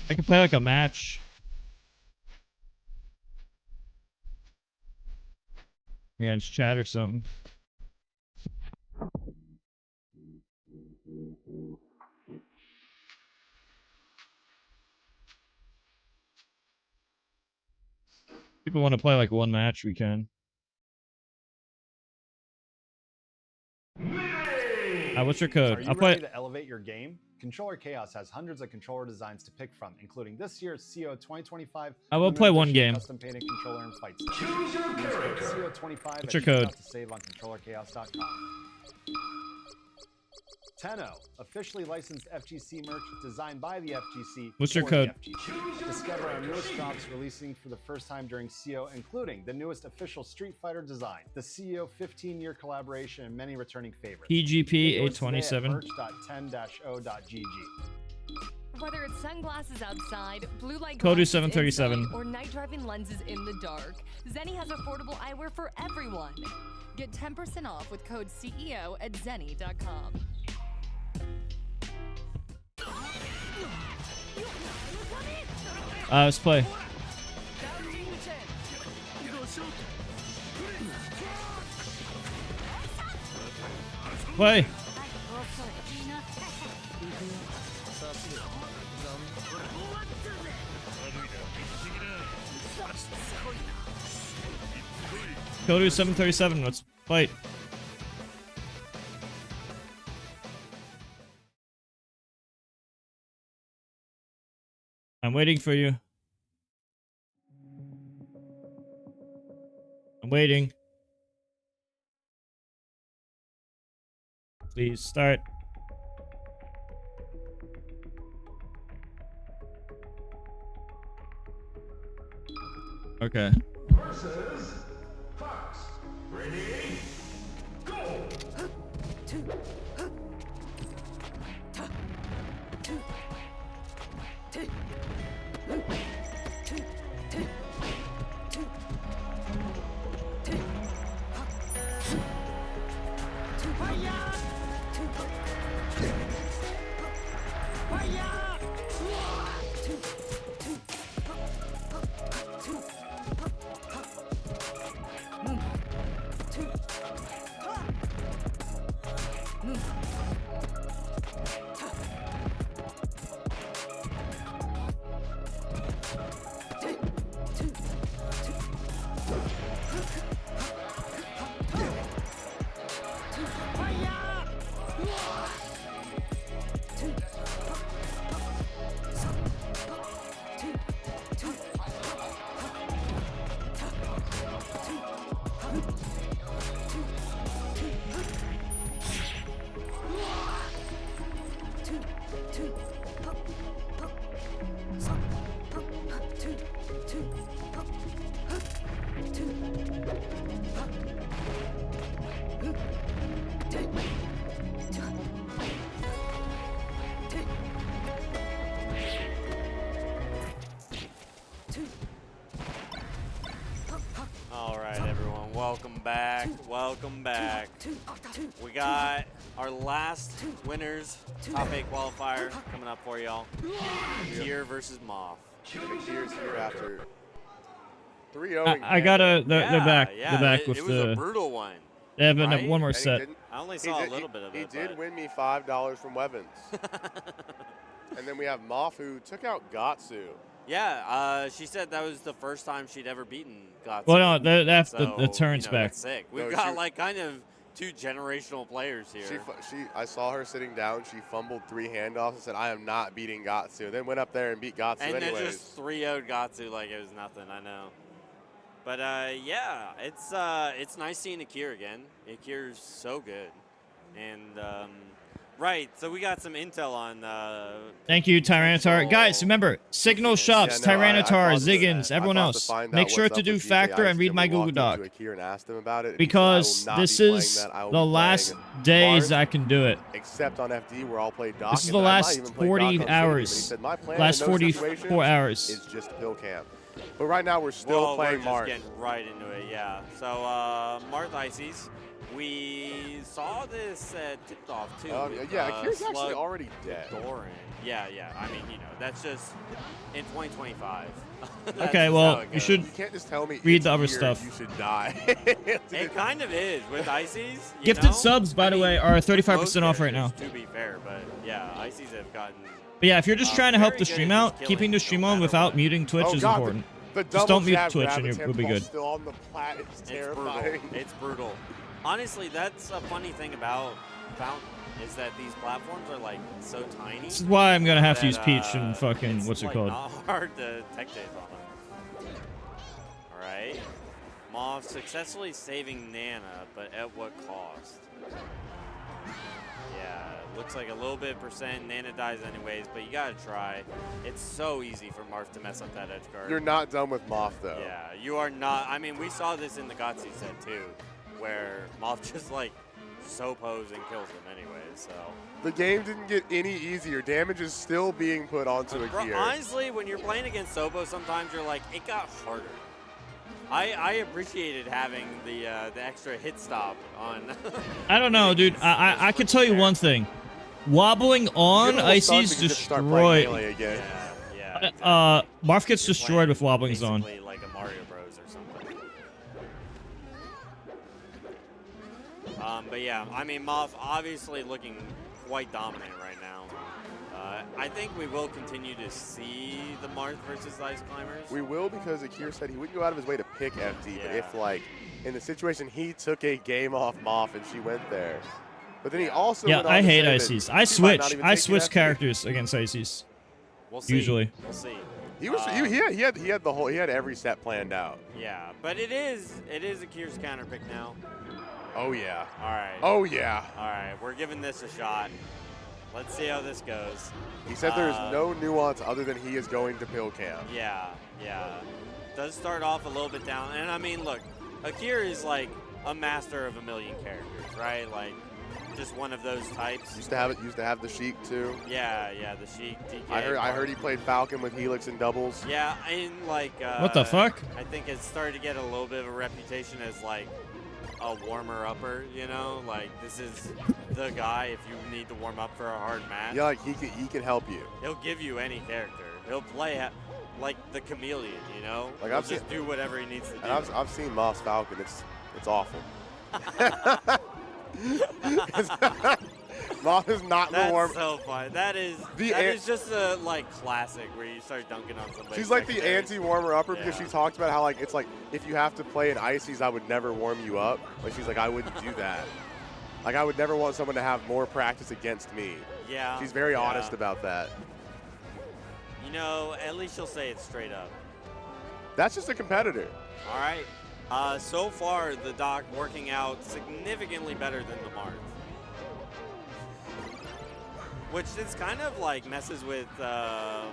[SPEAKER 1] I can play like a match. Yeah, just chat or something. People want to play like one match, we can. What's your code?
[SPEAKER 12] Are you ready to elevate your game? Controller Chaos has hundreds of controller designs to pick from, including this year's CO 2025.
[SPEAKER 1] I will play one game.
[SPEAKER 12] Custom painted controller and fight style. Use code CO25
[SPEAKER 1] What's your code?
[SPEAKER 12] to save on controllerchaos.com. Tenno, officially licensed FGC merch designed by the FGC.
[SPEAKER 1] What's your
[SPEAKER 12] for
[SPEAKER 1] code?
[SPEAKER 12] the FGC. Discover our newest drops releasing for the first time during CO, including the newest official Street Fighter design, the CO 15-year collaboration, and many returning favorites.
[SPEAKER 1] PGP 827.
[SPEAKER 12] merch.10-o.gg.
[SPEAKER 13] Whether it's sunglasses outside, blue light
[SPEAKER 1] Code is
[SPEAKER 13] glasses
[SPEAKER 1] 737.
[SPEAKER 13] inside, or night driving lenses in the dark, Zenni has affordable eyewear for everyone. Get 10% off with code CEO at zenni.com.
[SPEAKER 1] Let's play. Play. Kodu 737. Let's fight. I'm waiting for you. I'm waiting. Please start. Okay.
[SPEAKER 3] Versus Fox. Ready? Go!
[SPEAKER 10] All right, everyone, welcome back. Welcome back. We got our last winners top 8 qualifier coming up for y'all. Kier versus Moth.
[SPEAKER 9] Kier's here after 3-0.
[SPEAKER 1] I got the back.
[SPEAKER 10] Yeah,
[SPEAKER 1] the back
[SPEAKER 10] it
[SPEAKER 1] with
[SPEAKER 10] was
[SPEAKER 1] the.
[SPEAKER 10] a brutal one.
[SPEAKER 1] They have
[SPEAKER 10] right?
[SPEAKER 1] one more
[SPEAKER 9] And he
[SPEAKER 1] set.
[SPEAKER 9] didn't-
[SPEAKER 10] I only saw a little bit of it.
[SPEAKER 9] He did
[SPEAKER 10] but-
[SPEAKER 9] win me $5 from Wevins. And then we have Moff, who took out Gatsu.
[SPEAKER 10] Yeah, she said that was the first time she'd ever beaten Gdoc.
[SPEAKER 1] Well, no, that's
[SPEAKER 10] So,
[SPEAKER 1] the turns back.
[SPEAKER 10] That's sick. We've
[SPEAKER 9] No,
[SPEAKER 10] got
[SPEAKER 9] she-
[SPEAKER 10] like kind of 2 generational players here.
[SPEAKER 9] I saw her sitting down. She fumbled 3 handoffs and said, "I am not beating Gatsu." Then went up there and beat Gatsu
[SPEAKER 10] and
[SPEAKER 9] anyways.
[SPEAKER 10] then just 3-0'd Gatsu like it was nothing. I know. But yeah, it's nice seeing Akir again. Akir's so good, and right. So we got some intel on.
[SPEAKER 1] Thank you, Tyranitar. Guys, remember, Signal Shops,
[SPEAKER 9] Yeah, no, I
[SPEAKER 1] Tyranitar,
[SPEAKER 9] thought to-
[SPEAKER 1] Ziggins,
[SPEAKER 9] I
[SPEAKER 1] everyone
[SPEAKER 9] thought to
[SPEAKER 1] else.
[SPEAKER 9] find out
[SPEAKER 1] Make sure
[SPEAKER 9] what's
[SPEAKER 1] to
[SPEAKER 9] up
[SPEAKER 1] do
[SPEAKER 9] with GK
[SPEAKER 1] Factor and
[SPEAKER 9] Ice,
[SPEAKER 1] read
[SPEAKER 9] then
[SPEAKER 1] my
[SPEAKER 9] we
[SPEAKER 1] Google
[SPEAKER 9] walked
[SPEAKER 1] Doc.
[SPEAKER 9] into Akir and asked him about it, and he said,
[SPEAKER 1] Because
[SPEAKER 9] "I will not
[SPEAKER 1] this
[SPEAKER 9] be playing
[SPEAKER 1] is
[SPEAKER 9] that. I will
[SPEAKER 1] the
[SPEAKER 9] be
[SPEAKER 1] last
[SPEAKER 9] playing
[SPEAKER 1] days
[SPEAKER 9] Mars,
[SPEAKER 1] I can do it.
[SPEAKER 9] Except on FD, where I'll play Doc.
[SPEAKER 1] This is
[SPEAKER 9] and
[SPEAKER 1] the
[SPEAKER 9] then I might
[SPEAKER 1] last
[SPEAKER 9] even play
[SPEAKER 1] 40
[SPEAKER 9] Doc on Stadium.
[SPEAKER 1] hours.
[SPEAKER 9] And he said, "My plan
[SPEAKER 1] Last
[SPEAKER 9] in those
[SPEAKER 1] 44
[SPEAKER 9] situations
[SPEAKER 1] hours.
[SPEAKER 9] is just pill camp." But right now we're still
[SPEAKER 10] well,
[SPEAKER 9] playing
[SPEAKER 10] we're just
[SPEAKER 9] Mars.
[SPEAKER 10] getting right into it. Yeah. So Marth Ices, we saw this tipped off too. with,
[SPEAKER 9] Yeah, Akir's actually
[SPEAKER 10] Slug
[SPEAKER 9] already dead.
[SPEAKER 10] Doran. Yeah. I mean, that's just in 2025.
[SPEAKER 1] Okay,
[SPEAKER 10] just
[SPEAKER 1] well,
[SPEAKER 10] how it
[SPEAKER 1] you
[SPEAKER 10] goes.
[SPEAKER 1] should
[SPEAKER 9] You can't just tell me
[SPEAKER 1] read
[SPEAKER 9] it's
[SPEAKER 1] the other
[SPEAKER 9] here,
[SPEAKER 1] stuff.
[SPEAKER 9] You should die.
[SPEAKER 10] It kind of is with Ices. you
[SPEAKER 1] Gifted
[SPEAKER 10] know?
[SPEAKER 1] subs, by
[SPEAKER 10] I
[SPEAKER 1] the
[SPEAKER 10] mean,
[SPEAKER 1] way, are
[SPEAKER 10] with
[SPEAKER 1] 35%
[SPEAKER 10] most
[SPEAKER 1] off right now.
[SPEAKER 10] characters, To be fair, but yeah, Ices have gotten.
[SPEAKER 1] But yeah, if you're just trying to help
[SPEAKER 10] very
[SPEAKER 1] the
[SPEAKER 10] good
[SPEAKER 1] stream
[SPEAKER 10] at just
[SPEAKER 1] out,
[SPEAKER 10] killing
[SPEAKER 1] keeping the
[SPEAKER 10] no
[SPEAKER 1] stream on
[SPEAKER 10] matter
[SPEAKER 1] without
[SPEAKER 10] what.
[SPEAKER 1] muting Twitch is
[SPEAKER 9] God,
[SPEAKER 1] important.
[SPEAKER 9] The
[SPEAKER 1] Just don't mute
[SPEAKER 9] jab
[SPEAKER 1] Twitch
[SPEAKER 9] grab
[SPEAKER 1] and
[SPEAKER 9] attempt
[SPEAKER 1] you'll be
[SPEAKER 9] while
[SPEAKER 1] good.
[SPEAKER 9] Still on the plat. It's
[SPEAKER 10] It's
[SPEAKER 9] terrifying.
[SPEAKER 10] brutal. It's brutal. Honestly, that's a funny thing about Fountain is that these platforms are like so tiny.
[SPEAKER 1] This is why I'm gonna have to use
[SPEAKER 10] that,
[SPEAKER 1] Peach and fucking
[SPEAKER 10] it's,
[SPEAKER 1] what's it
[SPEAKER 10] like,
[SPEAKER 1] called?
[SPEAKER 10] Not hard to tech chase on them. All right, Moth successfully saving Nana, but at what cost? Yeah, looks like a little bit percent. Nana dies anyways, but you gotta try. It's so easy for Marth to mess up that edge guard.
[SPEAKER 9] You're not done with Moth though.
[SPEAKER 10] Yeah, you are not. I mean, we saw this in the Gotsi set too, where Moth just like so-pose and kills him anyways, so.
[SPEAKER 9] The game didn't get any easier. Damage is still being put onto
[SPEAKER 10] Bro,
[SPEAKER 9] Akir.
[SPEAKER 10] honestly, when you're playing against Sobo, sometimes you're like, it got harder. I appreciated having the extra hit stop on.
[SPEAKER 1] I don't know, dude. I can tell you one thing. Wobbling on
[SPEAKER 9] Get a little stunned
[SPEAKER 1] Ices
[SPEAKER 9] because you just start playing
[SPEAKER 1] destroy.
[SPEAKER 9] melee again.
[SPEAKER 10] Yeah.
[SPEAKER 1] Marth gets destroyed with wobbling zone.
[SPEAKER 10] Basically like a Mario Bros or something. But yeah, I mean, Moth obviously looking quite dominant right now. I think we will continue to see the Marth versus Ice Climbers.
[SPEAKER 9] We will, because Akir said he wouldn't go out of his way to pick FD, but
[SPEAKER 10] Yeah.
[SPEAKER 9] if, like, in the situation, he took a game off Moth and she went there. But then he also
[SPEAKER 1] Yeah,
[SPEAKER 9] went on
[SPEAKER 1] I
[SPEAKER 9] to
[SPEAKER 1] hate
[SPEAKER 9] say that
[SPEAKER 1] Ices.
[SPEAKER 9] she
[SPEAKER 1] I
[SPEAKER 9] might
[SPEAKER 1] switch.
[SPEAKER 9] not even
[SPEAKER 1] I
[SPEAKER 9] take
[SPEAKER 1] switch
[SPEAKER 9] an FD.
[SPEAKER 1] characters against Ices.
[SPEAKER 10] We'll see.
[SPEAKER 1] Usually.
[SPEAKER 10] We'll see.
[SPEAKER 9] He was he had every set planned out.
[SPEAKER 10] Yeah, but it is Akir's counter pick now.
[SPEAKER 9] Oh yeah.
[SPEAKER 10] All right.
[SPEAKER 9] Oh yeah.
[SPEAKER 10] All right, we're giving this a shot. Let's see how this goes.
[SPEAKER 9] He said there's no nuance other than he is going to pill cam.
[SPEAKER 10] Yeah, yeah. Does start off a little bit down, and I mean, look, Akir is like a master of a million characters, right? Like, just one of those types.
[SPEAKER 9] Used to have the Sheik too.
[SPEAKER 10] Yeah, the Sheik, DK.
[SPEAKER 9] I heard he played Falcon with Helix and doubles.
[SPEAKER 10] Yeah, and like.
[SPEAKER 1] What the fuck?
[SPEAKER 10] I think it's started to get a little bit of a reputation as like a warmer upper, you know, like this is the guy if you need to warm up for a hard match.
[SPEAKER 9] Yeah, like he can help you.
[SPEAKER 10] He'll give you any character. He'll play like the chameleon, you know.
[SPEAKER 9] Like
[SPEAKER 10] He'll
[SPEAKER 9] I've
[SPEAKER 10] just do whatever he needs to do.
[SPEAKER 9] And I've seen Moss Falcon. It's awful. Moss is not the warm.
[SPEAKER 10] That's so fun. That is just a like classic where you start dunking on somebody.
[SPEAKER 9] She's like the anti-warmer upper because
[SPEAKER 10] Yeah.
[SPEAKER 9] she talks about how like it's like if you have to play in Ices, I would never warm you up. Like she's like I wouldn't do that. Like I would never want someone to have more practice against me.
[SPEAKER 10] Yeah.
[SPEAKER 9] She's very
[SPEAKER 10] yeah.
[SPEAKER 9] honest about that.
[SPEAKER 10] You know, at least she'll say it straight up.
[SPEAKER 9] That's just a competitor.
[SPEAKER 10] All right. So far, the Gdoc working out significantly better than the Marth. Which is kind of like messes with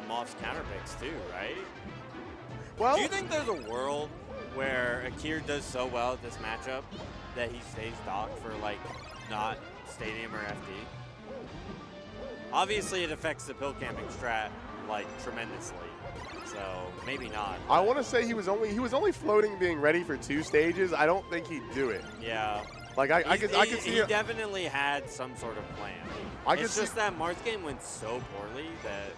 [SPEAKER 10] Moth's counter picks too, right?
[SPEAKER 9] Well,
[SPEAKER 10] do you think there's a world where Akir does so well at this matchup that he stays Gdoc for like not Stadium or FD? Obviously, it affects the pill camping strat like tremendously. So maybe not.
[SPEAKER 9] I want to say he was only floating, being ready for 2 stages. I don't think he'd do it.
[SPEAKER 10] Yeah.
[SPEAKER 9] Like I could see.
[SPEAKER 10] He definitely had some sort of plan. It's just that Marth game went so poorly that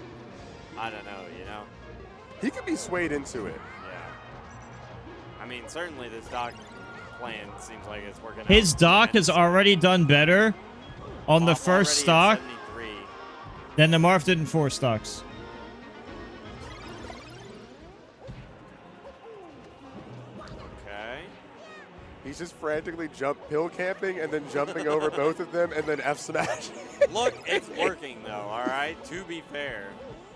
[SPEAKER 10] I don't know. You know.
[SPEAKER 9] He could be swayed into it.
[SPEAKER 10] Yeah. I mean, certainly this Gdoc plan seems like it's working.
[SPEAKER 1] His
[SPEAKER 10] out
[SPEAKER 1] Gdoc has already done better on the first stock than the Marth did in 4 stocks.
[SPEAKER 9] He's just frantically pill camping and then jumping over both of them and then F smash.
[SPEAKER 10] Look, it's working though, all right? To be fair.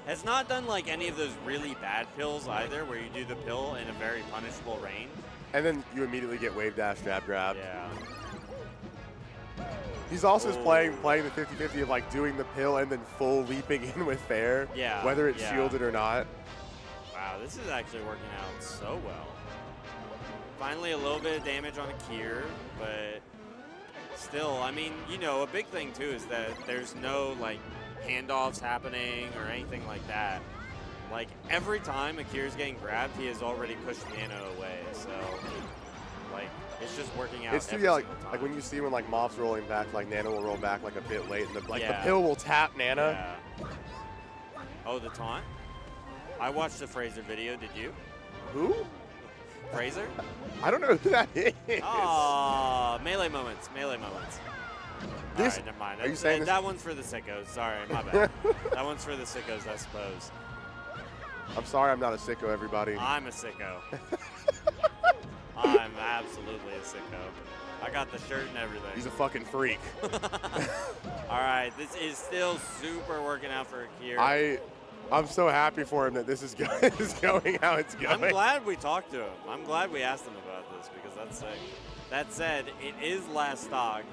[SPEAKER 10] Has not done like any of those really bad pills either where you do the pill in a very punishable range.
[SPEAKER 9] And then you immediately get wave dash, jab, grab.
[SPEAKER 10] Yeah.
[SPEAKER 9] He's also playing the 50-50 of like doing the pill and then full leaping in with fair.
[SPEAKER 10] Yeah.
[SPEAKER 9] Whether it's shielded or not.
[SPEAKER 10] Wow, this is actually working out so well. Finally, a little bit of damage on Akir, but still, I mean, you know, a big thing too is that there's no like handoffs happening or anything like that. Like every time Akir's getting grabbed, he has already pushed Nano away. So, like, it's just working out.
[SPEAKER 9] It's too, yeah, like when you see when like Moth's rolling back, like Nana will roll back like a bit late, and the pill will tap Nana.
[SPEAKER 10] Yeah. Oh, the taunt? I watched the Fraser video. Did you?
[SPEAKER 9] Who?
[SPEAKER 10] Fraser?
[SPEAKER 9] I don't know who that is.
[SPEAKER 10] Oh, melee moments. Melee moments. All right, never mind.
[SPEAKER 9] Are you saying
[SPEAKER 10] that one's for the sickos? Sorry, my bad. That one's for the sickos, I suppose.
[SPEAKER 9] I'm sorry, I'm not a sicko, everybody.
[SPEAKER 10] I'm a sicko. I'm absolutely a sicko. I got the shirt and everything.
[SPEAKER 9] He's a fucking freak.
[SPEAKER 10] All right, this is still super working out for Akir.
[SPEAKER 9] I'm so happy for him that this is going how it's going.
[SPEAKER 10] I'm glad we talked to him. I'm glad we asked him about this because that's sick. That said, it is last stock.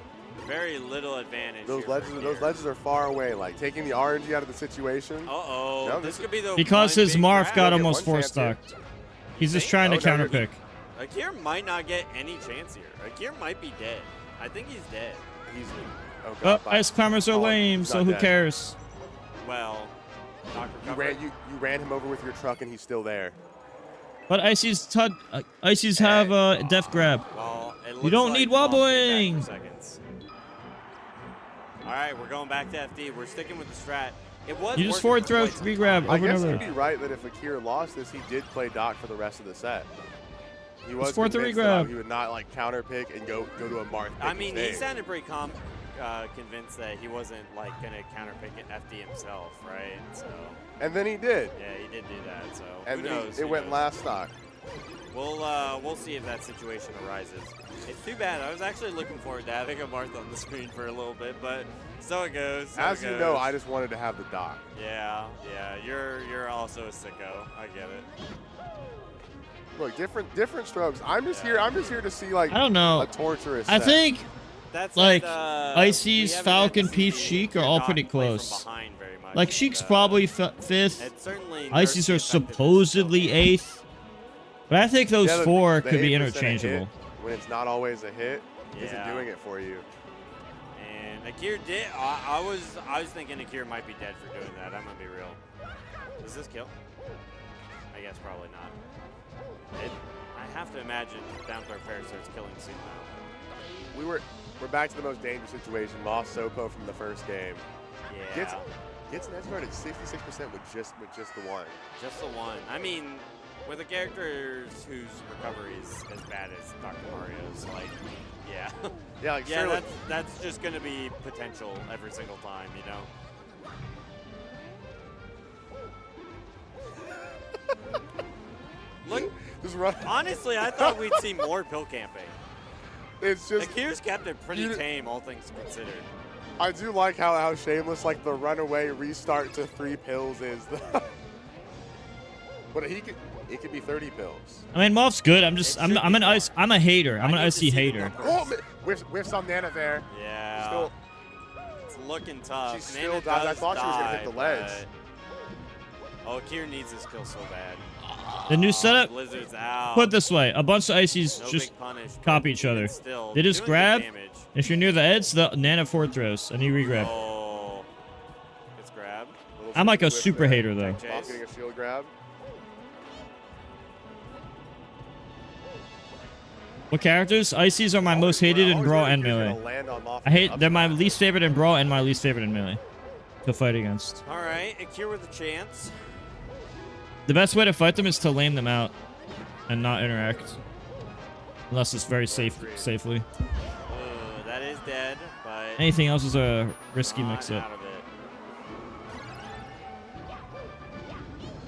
[SPEAKER 10] Very little advantage.
[SPEAKER 9] Those ledges are far away. Like taking the RNG out of the situation.
[SPEAKER 10] Uh-oh.
[SPEAKER 9] No,
[SPEAKER 10] this could be the
[SPEAKER 1] because his Marth got almost 4 stocked. He's just trying to counter pick.
[SPEAKER 10] Akir might not get any chance here. Akir might be dead. I think he's dead.
[SPEAKER 1] Oh, Ice Climbers are lame, so who cares?
[SPEAKER 10] Well,
[SPEAKER 9] you ran him over with your truck and he's still there.
[SPEAKER 1] But Icy's have Death Grab.
[SPEAKER 10] Well,
[SPEAKER 1] you don't need wobbling.
[SPEAKER 10] All right, we're going back to FD. We're sticking with the strat. It was.
[SPEAKER 1] You just forward throw, re-grab
[SPEAKER 9] I
[SPEAKER 1] over and
[SPEAKER 9] guess
[SPEAKER 1] over.
[SPEAKER 9] you'd be right that if Akir lost this, he did play Doc for the rest of the set. He was
[SPEAKER 1] forward throw,
[SPEAKER 9] convinced
[SPEAKER 1] re-grab.
[SPEAKER 9] that he would not like counter pick and go to a Marth.
[SPEAKER 10] I mean, he sounded pretty convinced that he wasn't like gonna counterpick FD himself, right? So.
[SPEAKER 9] And then he did.
[SPEAKER 10] Yeah, he did do that. So.
[SPEAKER 9] And
[SPEAKER 10] who
[SPEAKER 9] then
[SPEAKER 10] knows?
[SPEAKER 9] it went last stock.
[SPEAKER 10] We'll see if that situation arises. It's too bad. I was actually looking forward to having a Marth on the screen for a little bit, but so it goes.
[SPEAKER 9] As you know, I just wanted to have the Doc.
[SPEAKER 10] Yeah. You're also a sicko. I get it.
[SPEAKER 9] Look, different strokes. I'm just here to see like
[SPEAKER 1] I don't know.
[SPEAKER 9] a torturous
[SPEAKER 1] I
[SPEAKER 9] set.
[SPEAKER 1] think
[SPEAKER 10] That's
[SPEAKER 1] like
[SPEAKER 10] Icy's,
[SPEAKER 1] Icy's, Falcon, Peach, Sheik are all pretty close. Like Sheik's probably fifth. Icy's are supposedly eighth. But I think those four could be
[SPEAKER 9] 8%
[SPEAKER 1] interchangeable.
[SPEAKER 9] hit, when it's not always a hit, isn't
[SPEAKER 10] Yeah.
[SPEAKER 9] doing it for you.
[SPEAKER 10] And Akir did. I was thinking Akir might be dead for doing that. I'm gonna be real. Does this kill? I guess probably not. I have to imagine down throw fair starts killing soon now.
[SPEAKER 9] We're back to the most dangerous situation. Lost Sopo from the first game.
[SPEAKER 10] Yeah.
[SPEAKER 9] Gets an edge guard at 66% with just the one.
[SPEAKER 10] Just the one. I mean, with a character whose recovery is as bad as Dr. Mario's, like, yeah.
[SPEAKER 9] Yeah, like
[SPEAKER 10] yeah, that's just going to be potential every single time, you know? Look,
[SPEAKER 9] just run.
[SPEAKER 10] Honestly, I thought we'd see more pill camping.
[SPEAKER 9] It's just
[SPEAKER 10] Akir's kept it pretty tame, all things considered.
[SPEAKER 9] I do like how shameless like the runaway restart to 3 pills is. But it could be 30 pills.
[SPEAKER 1] I mean, Moth's good. I'm a hater. I'm an Icy hater.
[SPEAKER 9] Oh, whiffs on Nana there.
[SPEAKER 10] Yeah.
[SPEAKER 9] Still,
[SPEAKER 10] it's looking tough.
[SPEAKER 9] She still died. I thought she was gonna hit the ledge.
[SPEAKER 10] Oh, Akir needs this kill so bad.
[SPEAKER 1] The new setup,
[SPEAKER 10] Blizzard's out.
[SPEAKER 1] put it this way, a bunch of Icies
[SPEAKER 10] No
[SPEAKER 1] just
[SPEAKER 10] big punish,
[SPEAKER 1] copy each other.
[SPEAKER 10] still
[SPEAKER 1] They just
[SPEAKER 10] doing good
[SPEAKER 1] grab.
[SPEAKER 10] damage.
[SPEAKER 1] If you're near the edge, the Nana forward throws, and you re-grab.
[SPEAKER 10] Oh, it's grab.
[SPEAKER 1] I'm like a super hater, though.
[SPEAKER 9] Moth getting a shield grab.
[SPEAKER 1] What characters? Icies are my most hated in Brawl and Melee. They're my least favorite in Brawl and my least favorite in Melee to fight against.
[SPEAKER 10] All right, Akir with a chance.
[SPEAKER 1] The best way to fight them is to lame them out and not interact. Unless it's very safely.
[SPEAKER 10] That is dead, but
[SPEAKER 1] Anything else is a risky mix-up.
[SPEAKER 10] out of it.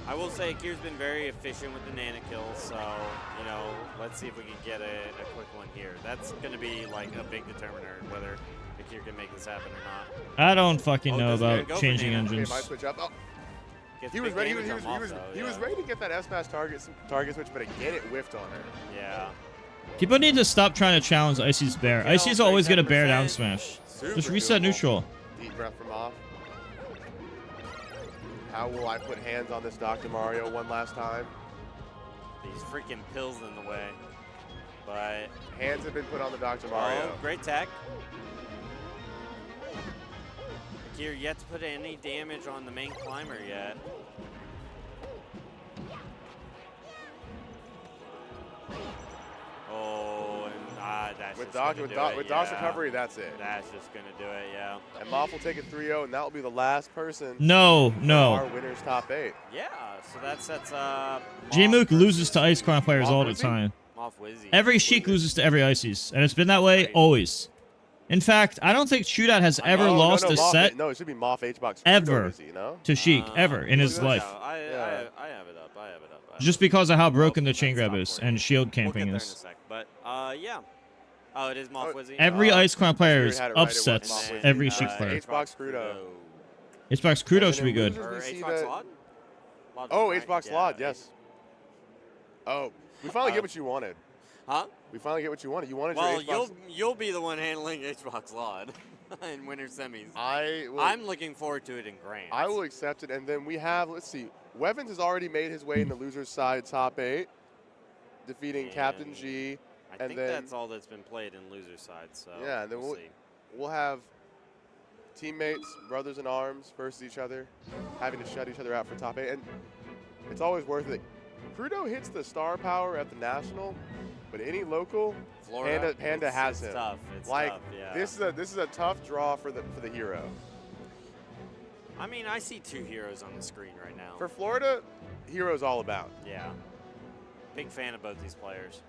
[SPEAKER 10] I will say Akir's been very efficient with the Nana kills, so, you know, let's see if we can get a quick one here. That's going to be, like, a big determiner in whether Akir can make this happen or not.
[SPEAKER 1] I don't fucking know
[SPEAKER 10] doesn't even
[SPEAKER 1] about
[SPEAKER 10] go for
[SPEAKER 1] changing
[SPEAKER 10] Nana.
[SPEAKER 1] engines.
[SPEAKER 9] Might switch up. Oh.
[SPEAKER 10] Gets
[SPEAKER 9] He was
[SPEAKER 10] big
[SPEAKER 9] ready.
[SPEAKER 10] damage on Moth,
[SPEAKER 9] He was ready to get that S-Pass target switch, but again it whiffed on her.
[SPEAKER 10] Yeah.
[SPEAKER 1] People need to stop trying to challenge Icy's bear.
[SPEAKER 10] Kill,
[SPEAKER 1] Icy's always get a bear
[SPEAKER 10] 37%.
[SPEAKER 1] down smash.
[SPEAKER 9] Super
[SPEAKER 1] Just reset
[SPEAKER 9] doable.
[SPEAKER 1] neutral.
[SPEAKER 9] Deep breath from off. How will I put hands on this Dr. Mario one last time?
[SPEAKER 10] These freaking pills in the way. But
[SPEAKER 9] Hands have been put on the Dr. Mario.
[SPEAKER 10] oh, great tech. Akir yet to put any damage on the main climber yet. Oh, and that's
[SPEAKER 9] With
[SPEAKER 10] just gonna do it,
[SPEAKER 9] with Doc's
[SPEAKER 10] yeah.
[SPEAKER 9] recovery, that's it.
[SPEAKER 10] That's just gonna do it, yeah.
[SPEAKER 9] And Moth will take it 3-0, and that will be the last person.
[SPEAKER 1] No,
[SPEAKER 9] for
[SPEAKER 1] no.
[SPEAKER 9] Our winner's top 8.
[SPEAKER 10] Yeah, so that sets up.
[SPEAKER 1] J-Mook loses to Ice Crown players all the
[SPEAKER 9] Wizzy?
[SPEAKER 1] time.
[SPEAKER 10] Moth Wizzy.
[SPEAKER 1] Every Sheik loses to every Ices, and it's been that way always. In fact, I don't think Shootout has ever lost a
[SPEAKER 9] Moth,
[SPEAKER 1] set
[SPEAKER 9] No, it should be Moth H-Box.
[SPEAKER 1] ever
[SPEAKER 9] Wizzy, no?
[SPEAKER 1] to Sheik, ever in his life.
[SPEAKER 10] I have it up. I have it up.
[SPEAKER 1] Just because of how broken the chain grab is and shield
[SPEAKER 10] We'll get
[SPEAKER 1] camping
[SPEAKER 10] there in a
[SPEAKER 1] is.
[SPEAKER 10] sec, but yeah. Oh, it is Moth Wizzy.
[SPEAKER 1] Every Ice Crown player
[SPEAKER 9] Fury
[SPEAKER 1] is
[SPEAKER 9] had it right, it was
[SPEAKER 1] upsets
[SPEAKER 9] Moth Wizzy.
[SPEAKER 1] every Sheik player.
[SPEAKER 9] H-Box Crudo.
[SPEAKER 1] H-Box Crudo should be good.
[SPEAKER 10] Or
[SPEAKER 9] We see
[SPEAKER 10] H-Box
[SPEAKER 9] that-
[SPEAKER 10] Lod?
[SPEAKER 9] Oh,
[SPEAKER 10] right?
[SPEAKER 9] H-Box
[SPEAKER 10] Yeah,
[SPEAKER 9] Lod, yes. Oh, we finally get what you wanted.
[SPEAKER 10] Huh?
[SPEAKER 9] We finally get what you wanted. You wanted
[SPEAKER 10] Well,
[SPEAKER 9] your H-Box.
[SPEAKER 10] you'll be the one handling H-Box Lod in winter semis.
[SPEAKER 9] I'm
[SPEAKER 10] I'm looking forward to it in Grand.
[SPEAKER 9] I will accept it. And then we have, let's see, Wevins has already made his way in the loser's side top 8, defeating Captain G.
[SPEAKER 10] I
[SPEAKER 9] and
[SPEAKER 10] think
[SPEAKER 9] then,
[SPEAKER 10] that's all that's been played in loser side. So
[SPEAKER 9] yeah, and then
[SPEAKER 10] we'll see.
[SPEAKER 9] we'll have teammates, brothers in arms versus each other, having to shut each other out for top 8. And it's always worth it. Crudo hits the star power at the national, but any local,
[SPEAKER 10] Florida,
[SPEAKER 9] Panda has
[SPEAKER 10] it's
[SPEAKER 9] him.
[SPEAKER 10] tough. It's
[SPEAKER 9] like
[SPEAKER 10] tough, yeah.
[SPEAKER 9] this is a tough draw for the hero.
[SPEAKER 10] I mean, I see 2 heroes on the screen right now.
[SPEAKER 9] For Florida, heroes all about.
[SPEAKER 10] Yeah. Big fan of both these players.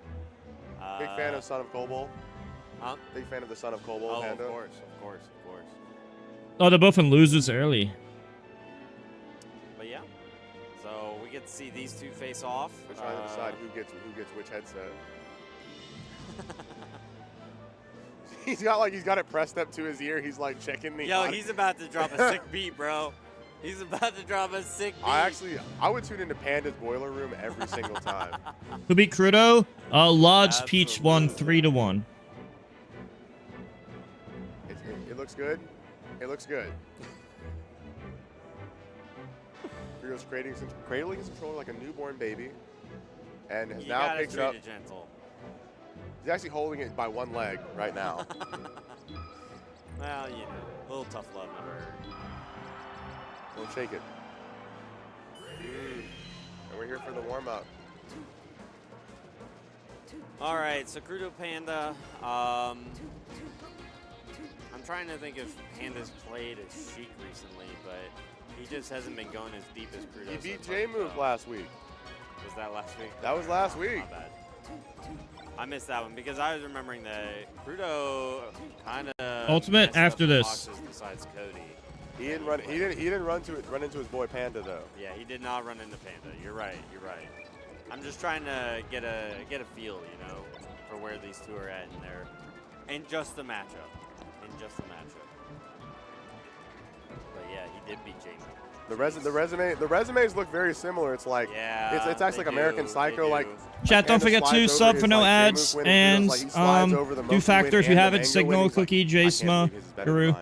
[SPEAKER 9] Big fan of Son of Kobold.
[SPEAKER 10] Huh?
[SPEAKER 9] Big fan of the Son of Kobold.
[SPEAKER 10] Oh,
[SPEAKER 9] Panda.
[SPEAKER 10] of course, of course, of course.
[SPEAKER 1] Oh, they're both in losers early.
[SPEAKER 10] But yeah. So we get to see these 2 face off.
[SPEAKER 9] We're trying to decide who gets which headset. He's got it pressed up to his ear. He's like checking the.
[SPEAKER 10] Yo, he's about to drop a sick beat, bro. He's about to drop a sick beat.
[SPEAKER 9] I would tune into Panda's boiler room every single time.
[SPEAKER 1] Who beat Crudo? Lodge Peach won 3-1.
[SPEAKER 9] It looks good. It looks good. Crudo's cradling his controller like a newborn baby, and has now picked it up.
[SPEAKER 10] Gentle.
[SPEAKER 9] He's actually holding it by one leg right now.
[SPEAKER 10] Well, you know, a little tough love never hurt.
[SPEAKER 9] Don't shake it. And we're here for the warm-up.
[SPEAKER 10] All right, so Crudo Panda. I'm trying to think if Panda's played as Sheik recently, but he just hasn't been going as deep as Crudo.
[SPEAKER 9] He beat J-Move last week.
[SPEAKER 10] Was that last week?
[SPEAKER 9] That was last week.
[SPEAKER 10] My bad. I missed that one because I was remembering that Crudo kind of
[SPEAKER 1] Ultimate after this.
[SPEAKER 10] Besides Cody.
[SPEAKER 9] He didn't run into his boy Panda though.
[SPEAKER 10] Yeah, he did not run into Panda. You're right. You're right. I'm just trying to get a feel, you know, for where these 2 are at in just the matchup. But yeah, he did beat Jamie.
[SPEAKER 9] The resumes look very similar. It's like it's actually like American Psycho. Like
[SPEAKER 1] chat, don't forget to sub for no ads and do Factor if you haven't. Signal, Cookie, Jsma, Guru.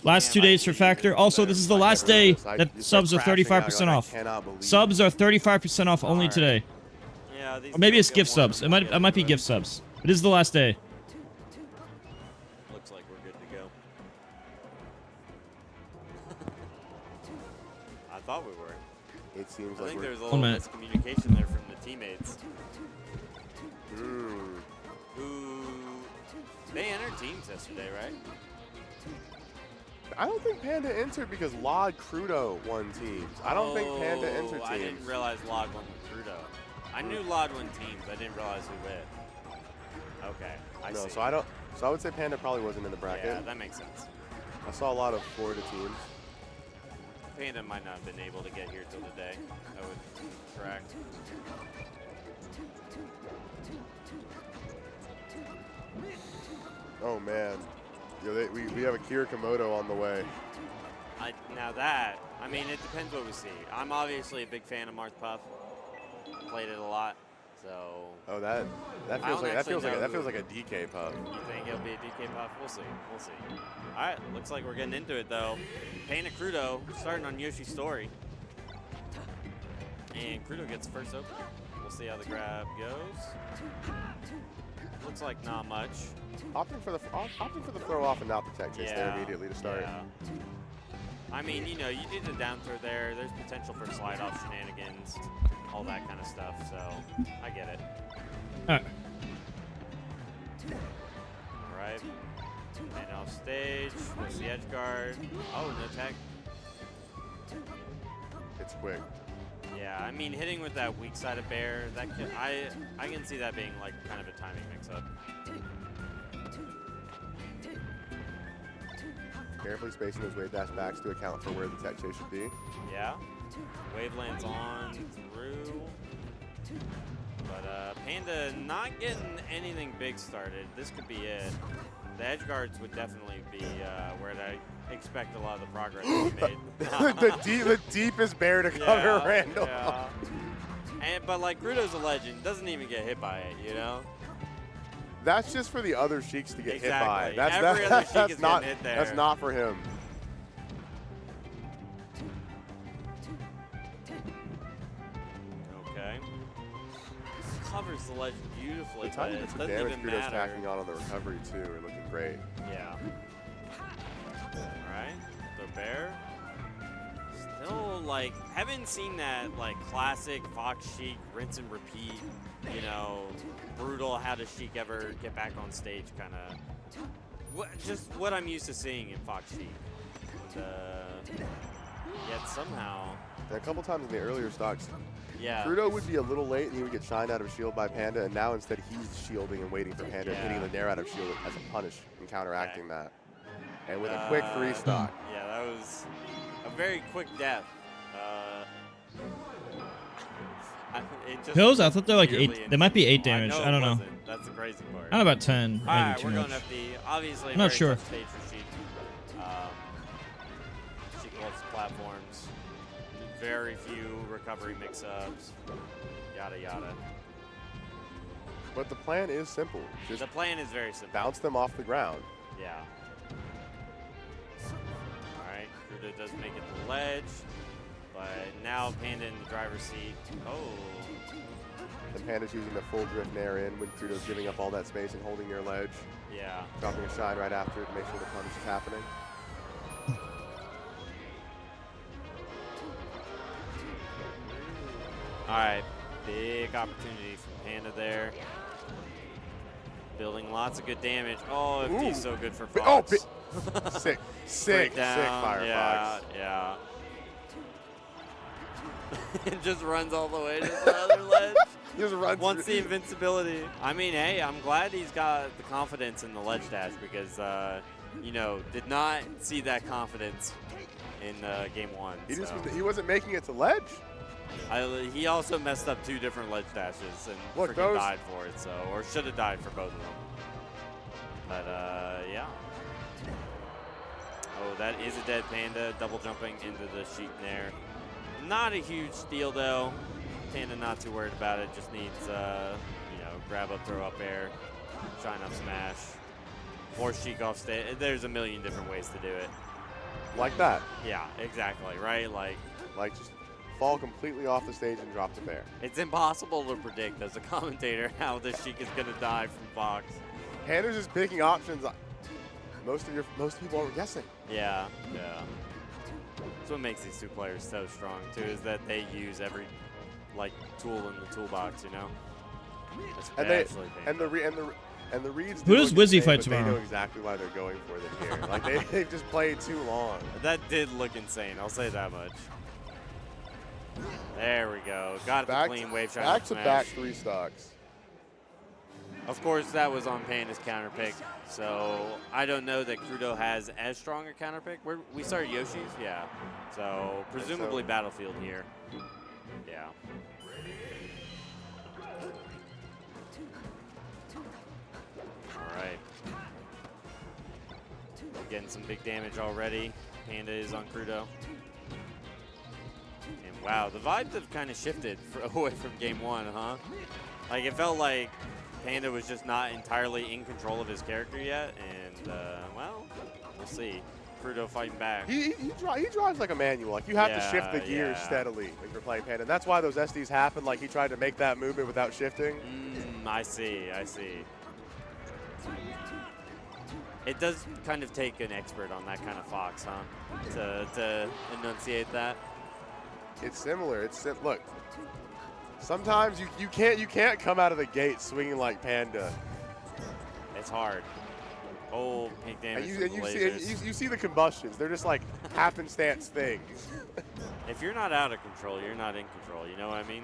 [SPEAKER 1] Last 2 days for Factor. Also, this is the last day that subs are 35% off. Subs are 35% off only today.
[SPEAKER 10] Yeah,
[SPEAKER 1] or maybe it's gift subs. It might be gift subs. It is the last day.
[SPEAKER 10] Looks like we're good to go. I thought we were.
[SPEAKER 9] It seems
[SPEAKER 10] I
[SPEAKER 9] like
[SPEAKER 10] think
[SPEAKER 9] we're
[SPEAKER 10] there's a little miscommunication there from the teammates. Who they entered teams yesterday, right?
[SPEAKER 9] I don't think Panda entered because Lod Crudo won teams. I don't think Panda entered teams.
[SPEAKER 10] I didn't realize Lod won with Crudo. I knew Lod won teams. I didn't realize who with. Okay, I see.
[SPEAKER 9] So I would say Panda probably wasn't in the bracket.
[SPEAKER 10] Yeah, that makes sense.
[SPEAKER 9] I saw a lot of Florida teams.
[SPEAKER 10] Panda might not have been able to get here till today. That would be correct.
[SPEAKER 9] Oh man, we have a Kira Komodo on the way.
[SPEAKER 10] Now that, I mean, it depends what we see. I'm obviously a big fan of Marth Puff. Played it a lot, so.
[SPEAKER 9] Oh, that feels like a DK Puff.
[SPEAKER 10] You think it'll be a DK Puff? We'll see. We'll see. All right, looks like we're getting into it though. Panda Crudo starting on Yoshi's story, and Crudo gets first open. We'll see how the grab goes. Looks like not much.
[SPEAKER 9] Opting for the throw off and not the tech chase there immediately to start.
[SPEAKER 10] Yeah. I mean, you know, you did the down throw there. There's potential for slide off shenanigans, all that kind of stuff. So I get it.
[SPEAKER 1] All right.
[SPEAKER 10] All right. And off stage. What's the edge guard? Oh, no tech.
[SPEAKER 9] It's quick.
[SPEAKER 10] Yeah, I mean, hitting with that weak side of bear, that could, I can see that being like kind of a timing mix-up.
[SPEAKER 9] Carefully spacing those wave dash backs to account for where the tech chase should be.
[SPEAKER 10] Yeah. Wave lands on through. But Panda not getting anything big started. This could be it. The edge guards would definitely be where I expect a lot of the progress to be made.
[SPEAKER 9] the deepest bear to cover Randall.
[SPEAKER 10] Yeah. But like Crudo's a legend, doesn't even get hit by it, you know?
[SPEAKER 9] That's just for the other Sheiks to get hit by.
[SPEAKER 10] Every other Sheik is
[SPEAKER 9] not,
[SPEAKER 10] getting hit there.
[SPEAKER 9] That's not for him.
[SPEAKER 10] Okay. Covers the ledge beautifully,
[SPEAKER 9] The
[SPEAKER 10] but it doesn't
[SPEAKER 9] damage
[SPEAKER 10] even
[SPEAKER 9] Crudo's
[SPEAKER 10] matter.
[SPEAKER 9] tacking on the recovery too are looking great.
[SPEAKER 10] Yeah. Alright, the bear. Still, like, haven't seen that, like, classic Fox Sheik rinse and repeat, you know, brutal, how does Sheik ever get back on stage kind of. Just what I'm used to seeing in Fox Sheik. somehow.
[SPEAKER 9] A couple times in the earlier stocks,
[SPEAKER 10] Yeah.
[SPEAKER 9] Crudo would be a little late and he would get shined out of shield by Panda, and now instead he's shielding and waiting for Panda, hitting the nair out of shield as a punish and counteracting that. And with a quick 3 stock.
[SPEAKER 10] Yeah, that was a very quick death.
[SPEAKER 1] Kills? I thought they're like 8. They might be 8 damage. I don't know.
[SPEAKER 10] That's the crazy part.
[SPEAKER 1] I don't know about 10.
[SPEAKER 10] All right,
[SPEAKER 1] Maybe
[SPEAKER 10] we're
[SPEAKER 1] too
[SPEAKER 10] going
[SPEAKER 1] much.
[SPEAKER 10] FD. Obviously,
[SPEAKER 1] I'm not
[SPEAKER 10] very
[SPEAKER 1] sure.
[SPEAKER 10] tough stage for Sheik. Sheik loves platforms. Very few recovery mix-ups. Yada yada.
[SPEAKER 9] But the plan is simple. Just
[SPEAKER 10] The plan is very simple.
[SPEAKER 9] bounce them off the ground.
[SPEAKER 10] Yeah. All right, Crudo does make it to the ledge, but now Panda in the driver's seat. Oh.
[SPEAKER 9] And Panda's using the full drift nair in when Crudo's giving up all that space and holding near ledge.
[SPEAKER 10] Yeah.
[SPEAKER 9] Dropping a shine right after to make sure the punish is happening.
[SPEAKER 10] All right, big opportunity for Panda there. Building lots of good damage. Oh, FD's so good for Fox.
[SPEAKER 9] Sick, sick, sick Firefox.
[SPEAKER 10] Yeah, yeah. It just runs all the way to the other ledge.
[SPEAKER 9] Just runs.
[SPEAKER 10] Wants the invincibility. I mean, hey, I'm glad he's got the confidence in the ledge dash because, you know, did not see that confidence in game 1.
[SPEAKER 9] He wasn't making it to ledge.
[SPEAKER 10] He also messed up 2 different ledge dashes and freaking died for it, or should have died for both of them. But yeah. Oh, that is a dead Panda, double jumping into the Sheik there. Not a huge steal though. Panda not too worried about it. Just needs, you know, grab up, throw up air, shine up smash, or Sheik off stage. There's a million different ways to do it.
[SPEAKER 9] Like that.
[SPEAKER 10] Yeah, exactly. Right, like
[SPEAKER 9] just fall completely off the stage and drop the bear.
[SPEAKER 10] It's impossible to predict as a commentator how this Sheik is going to die from Fox.
[SPEAKER 9] Panda's just picking options. Most people are guessing.
[SPEAKER 10] Yeah, yeah. That's what makes these 2 players so strong too, is that they use every tool in the toolbox, you know.
[SPEAKER 9] And the reads.
[SPEAKER 1] Who does Wizzy fight
[SPEAKER 9] but
[SPEAKER 1] tomorrow?
[SPEAKER 9] They know exactly why they're going for them here. Like they've just played too long.
[SPEAKER 10] That did look insane. I'll say that much. There we go. Got the clean wave shot.
[SPEAKER 9] Back to back 3 stocks.
[SPEAKER 10] Of course, that was on Panda's counter pick, so I don't know that Crudo has as strong a counter pick. We started Yoshi's, yeah. So presumably Battlefield here. Yeah. All right. Getting some big damage already. Panda is on Crudo. And wow, the vibes have kind of shifted away from game 1, huh? Like it felt like Panda was just not entirely in control of his character yet, and well, we'll see. Crudo fighting back.
[SPEAKER 9] He drives like a manual. Like you have to shift the gears steadily when you're playing Panda. And that's why those SDs happen. Like he tried to make that movement without shifting.
[SPEAKER 10] I see. I see. It does kind of take an expert on that kind of Fox, huh? To enunciate that.
[SPEAKER 9] It's similar. Look. Sometimes you can't come out of the gate swinging like Panda.
[SPEAKER 10] It's hard. Oh, pink damage.
[SPEAKER 9] And you see the combustions. They're just like happenstance things.
[SPEAKER 10] If you're not out of control, you're not in control. You know what I mean?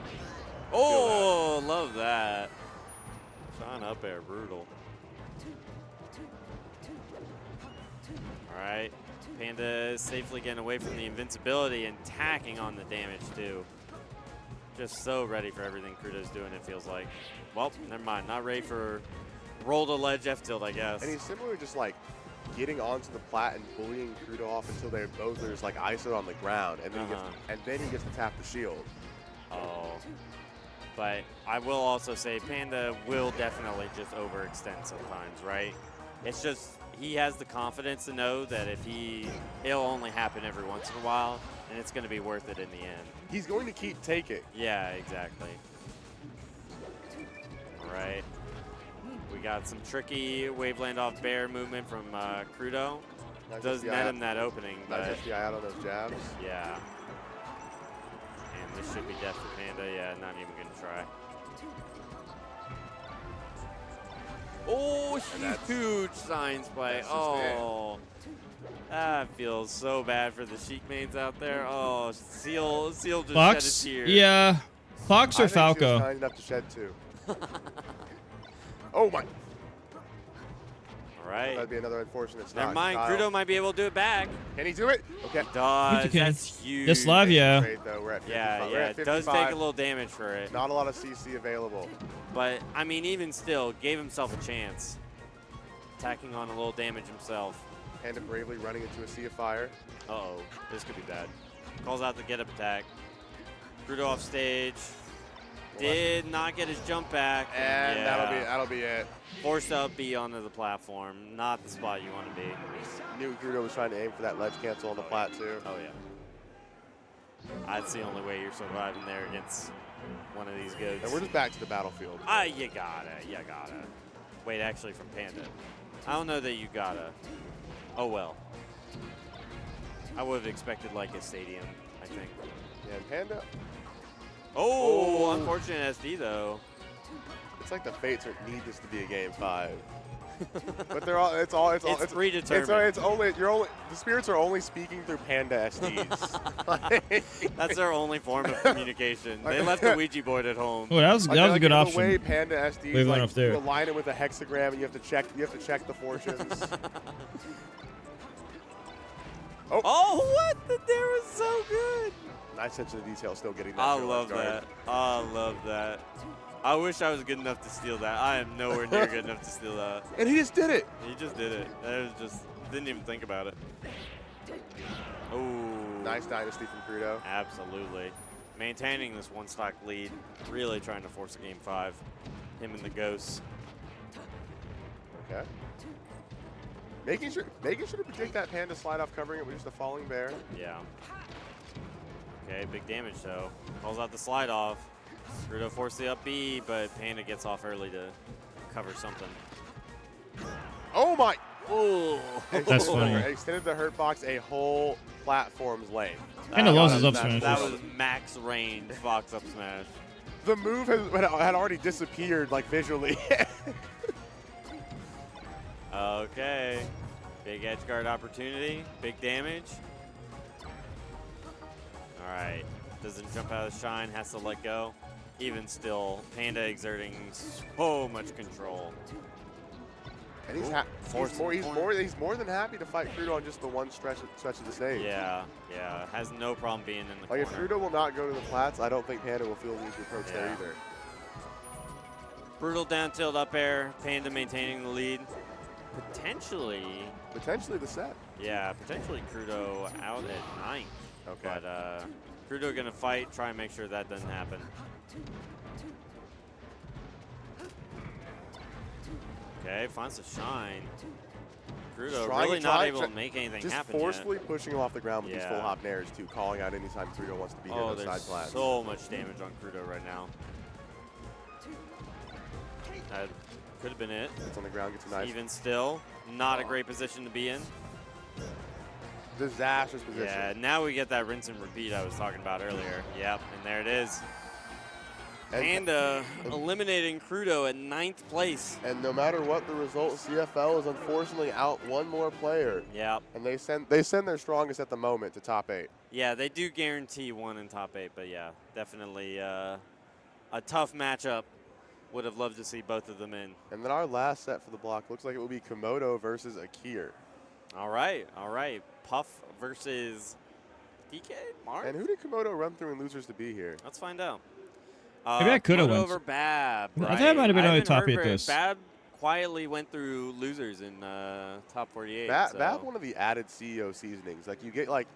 [SPEAKER 10] Oh, love that. Shine up air, brutal. All right, Panda is safely getting away from the invincibility and tacking on the damage too. Just so ready for everything Crudo's doing, it feels like. Well, never mind. Not ready for roll to ledge F tilt, I guess.
[SPEAKER 9] And he's similar, just like getting onto the plat and bullying Crudo off until they're both just like ISO on the ground, and then he gets to tap the shield.
[SPEAKER 10] Oh. But I will also say Panda will definitely just overextend sometimes, right? It's just he has the confidence to know that if it'll only happen every once in a while, and it's going to be worth it in the end.
[SPEAKER 9] He's going to keep taking.
[SPEAKER 10] Yeah, exactly. All right. We got some tricky waveland off bear movement from Crudo. Does net him that opening, but
[SPEAKER 9] just the eye out on those jabs.
[SPEAKER 10] Yeah. And this should be death for Panda. Yeah, not even going to try. Oh, huge science play. Oh. I feel so bad for the Sheik mains out there. Oh, Seal just
[SPEAKER 1] Fox?
[SPEAKER 10] shed a tear.
[SPEAKER 1] Yeah. Fox or
[SPEAKER 9] I think she was
[SPEAKER 1] Falco?
[SPEAKER 9] kind enough to shed too. Oh my!
[SPEAKER 10] All right.
[SPEAKER 9] That'd be another unfortunate stop.
[SPEAKER 10] Never mind. Crudo might be able to do it back.
[SPEAKER 9] Can he do it? Okay.
[SPEAKER 10] He does.
[SPEAKER 1] You can.
[SPEAKER 10] That's huge.
[SPEAKER 1] This live, yeah.
[SPEAKER 9] Trade, though. We're at 55.
[SPEAKER 10] Yeah,
[SPEAKER 9] We're
[SPEAKER 10] yeah.
[SPEAKER 9] at
[SPEAKER 10] It does
[SPEAKER 9] 55.
[SPEAKER 10] take a little damage for it.
[SPEAKER 9] Not a lot of CC available.
[SPEAKER 10] But, I mean, even still, gave himself a chance. Tacking on a little damage himself.
[SPEAKER 9] Panda bravely running into a sea of fire.
[SPEAKER 10] Uh-oh. This could be bad. Calls out the get-up attack. Crudo off stage. Did not get his jump back.
[SPEAKER 9] And
[SPEAKER 10] yeah.
[SPEAKER 9] that'll be it.
[SPEAKER 10] Forced up B onto the platform. Not the spot you want to be.
[SPEAKER 9] Knew Crudo was trying to aim for that ledge cancel on the plat too.
[SPEAKER 10] Oh, yeah. That's the only way you're surviving there against one of these goats.
[SPEAKER 9] And we're just back to the battlefield.
[SPEAKER 10] You gotta. Wait, actually from Panda. I don't know that you gotta. Oh, well. I would have expected like a stadium, I think.
[SPEAKER 9] Yeah, and Panda.
[SPEAKER 10] Oh, unfortunate SD though.
[SPEAKER 9] It's like the Fates need this to be a game 5. But it's predetermined. It's only the spirits are only speaking through Panda SDs.
[SPEAKER 10] That's their only form of communication. They left the Ouija board at home.
[SPEAKER 1] Oh, that was a good option.
[SPEAKER 9] The way Panda SDs
[SPEAKER 1] Wait, went off there.
[SPEAKER 9] you align it with a hexagram, and you have to check the fortunes.
[SPEAKER 10] Oh, what? The dare was so good.
[SPEAKER 9] Nice attention to detail, still getting that.
[SPEAKER 10] I love that. I love that. I wish I was good enough to steal that. I am nowhere near good enough to steal that.
[SPEAKER 9] And he just did it.
[SPEAKER 10] He just did it. That was just didn't even think about it. Oh.
[SPEAKER 9] Nice dynasty from Crudo.
[SPEAKER 10] Absolutely. Maintaining this one stock lead. Really trying to force a game 5. Him and the Ghosts.
[SPEAKER 9] Okay. Making sure to predict that Panda slide off, covering it with just a falling bear.
[SPEAKER 10] Yeah. Okay, big damage though. Calls out the slide off. Crudo forced the up B, but Panda gets off early to cover something.
[SPEAKER 9] Oh my!
[SPEAKER 10] Ooh.
[SPEAKER 1] That's funny.
[SPEAKER 9] Extended the hurt box a whole platform's length.
[SPEAKER 1] Panda loves his up smash.
[SPEAKER 10] That was max range Fox up smash.
[SPEAKER 9] The move had already disappeared, like visually.
[SPEAKER 10] Okay. Big edge guard opportunity. Big damage. All right. Doesn't jump out of the shine. Has to let go. Even still, Panda exerting so much control.
[SPEAKER 9] And he's more than happy to fight Crudo on just the one stretch of the stage.
[SPEAKER 10] Yeah, yeah. Has no problem being in the corner.
[SPEAKER 9] If Crudo will not go to the plats, I don't think Panda will feel the need to approach there either.
[SPEAKER 10] Brutal down tilt up air. Panda maintaining the lead. Potentially
[SPEAKER 9] the set.
[SPEAKER 10] Yeah, potentially Crudo out at 9th.
[SPEAKER 9] Okay.
[SPEAKER 10] But Crudo gonna fight, try and make sure that doesn't happen. Okay, finds the shine. Crudo really not able to make anything happen
[SPEAKER 9] Just forcefully pushing him off the ground with these full hop nairs too, calling out anytime Crudo wants to be near those side plats.
[SPEAKER 10] So much damage on Crudo right now. That could have been it.
[SPEAKER 9] It's on the ground, gets a knife.
[SPEAKER 10] Even still, not a great position to be in.
[SPEAKER 9] Disastrous position.
[SPEAKER 10] Yeah, now we get that rinse and repeat I was talking about earlier. Yep, and there it is. Panda eliminating Crudo at 9th place.
[SPEAKER 9] And no matter what the result, CFL is unfortunately out one more player.
[SPEAKER 10] Yep.
[SPEAKER 9] And they send their strongest at the moment to top 8.
[SPEAKER 10] Yeah, they do guarantee one in top 8, but yeah, definitely a tough matchup. Would have loved to see both of them in.
[SPEAKER 9] And then our last set for the block looks like it will be Komodo versus Akir.
[SPEAKER 10] All right, all right. Puff versus DK Mark.
[SPEAKER 9] And who did Komodo run through in losers to be here?
[SPEAKER 10] Let's find out.
[SPEAKER 1] Maybe I could have went
[SPEAKER 10] over Bab.
[SPEAKER 1] I think I might have been on the top 8
[SPEAKER 10] this.
[SPEAKER 1] this.
[SPEAKER 10] Bab quietly went through losers in top 48.
[SPEAKER 9] Bab one of the added CEO seasonings. Like you get like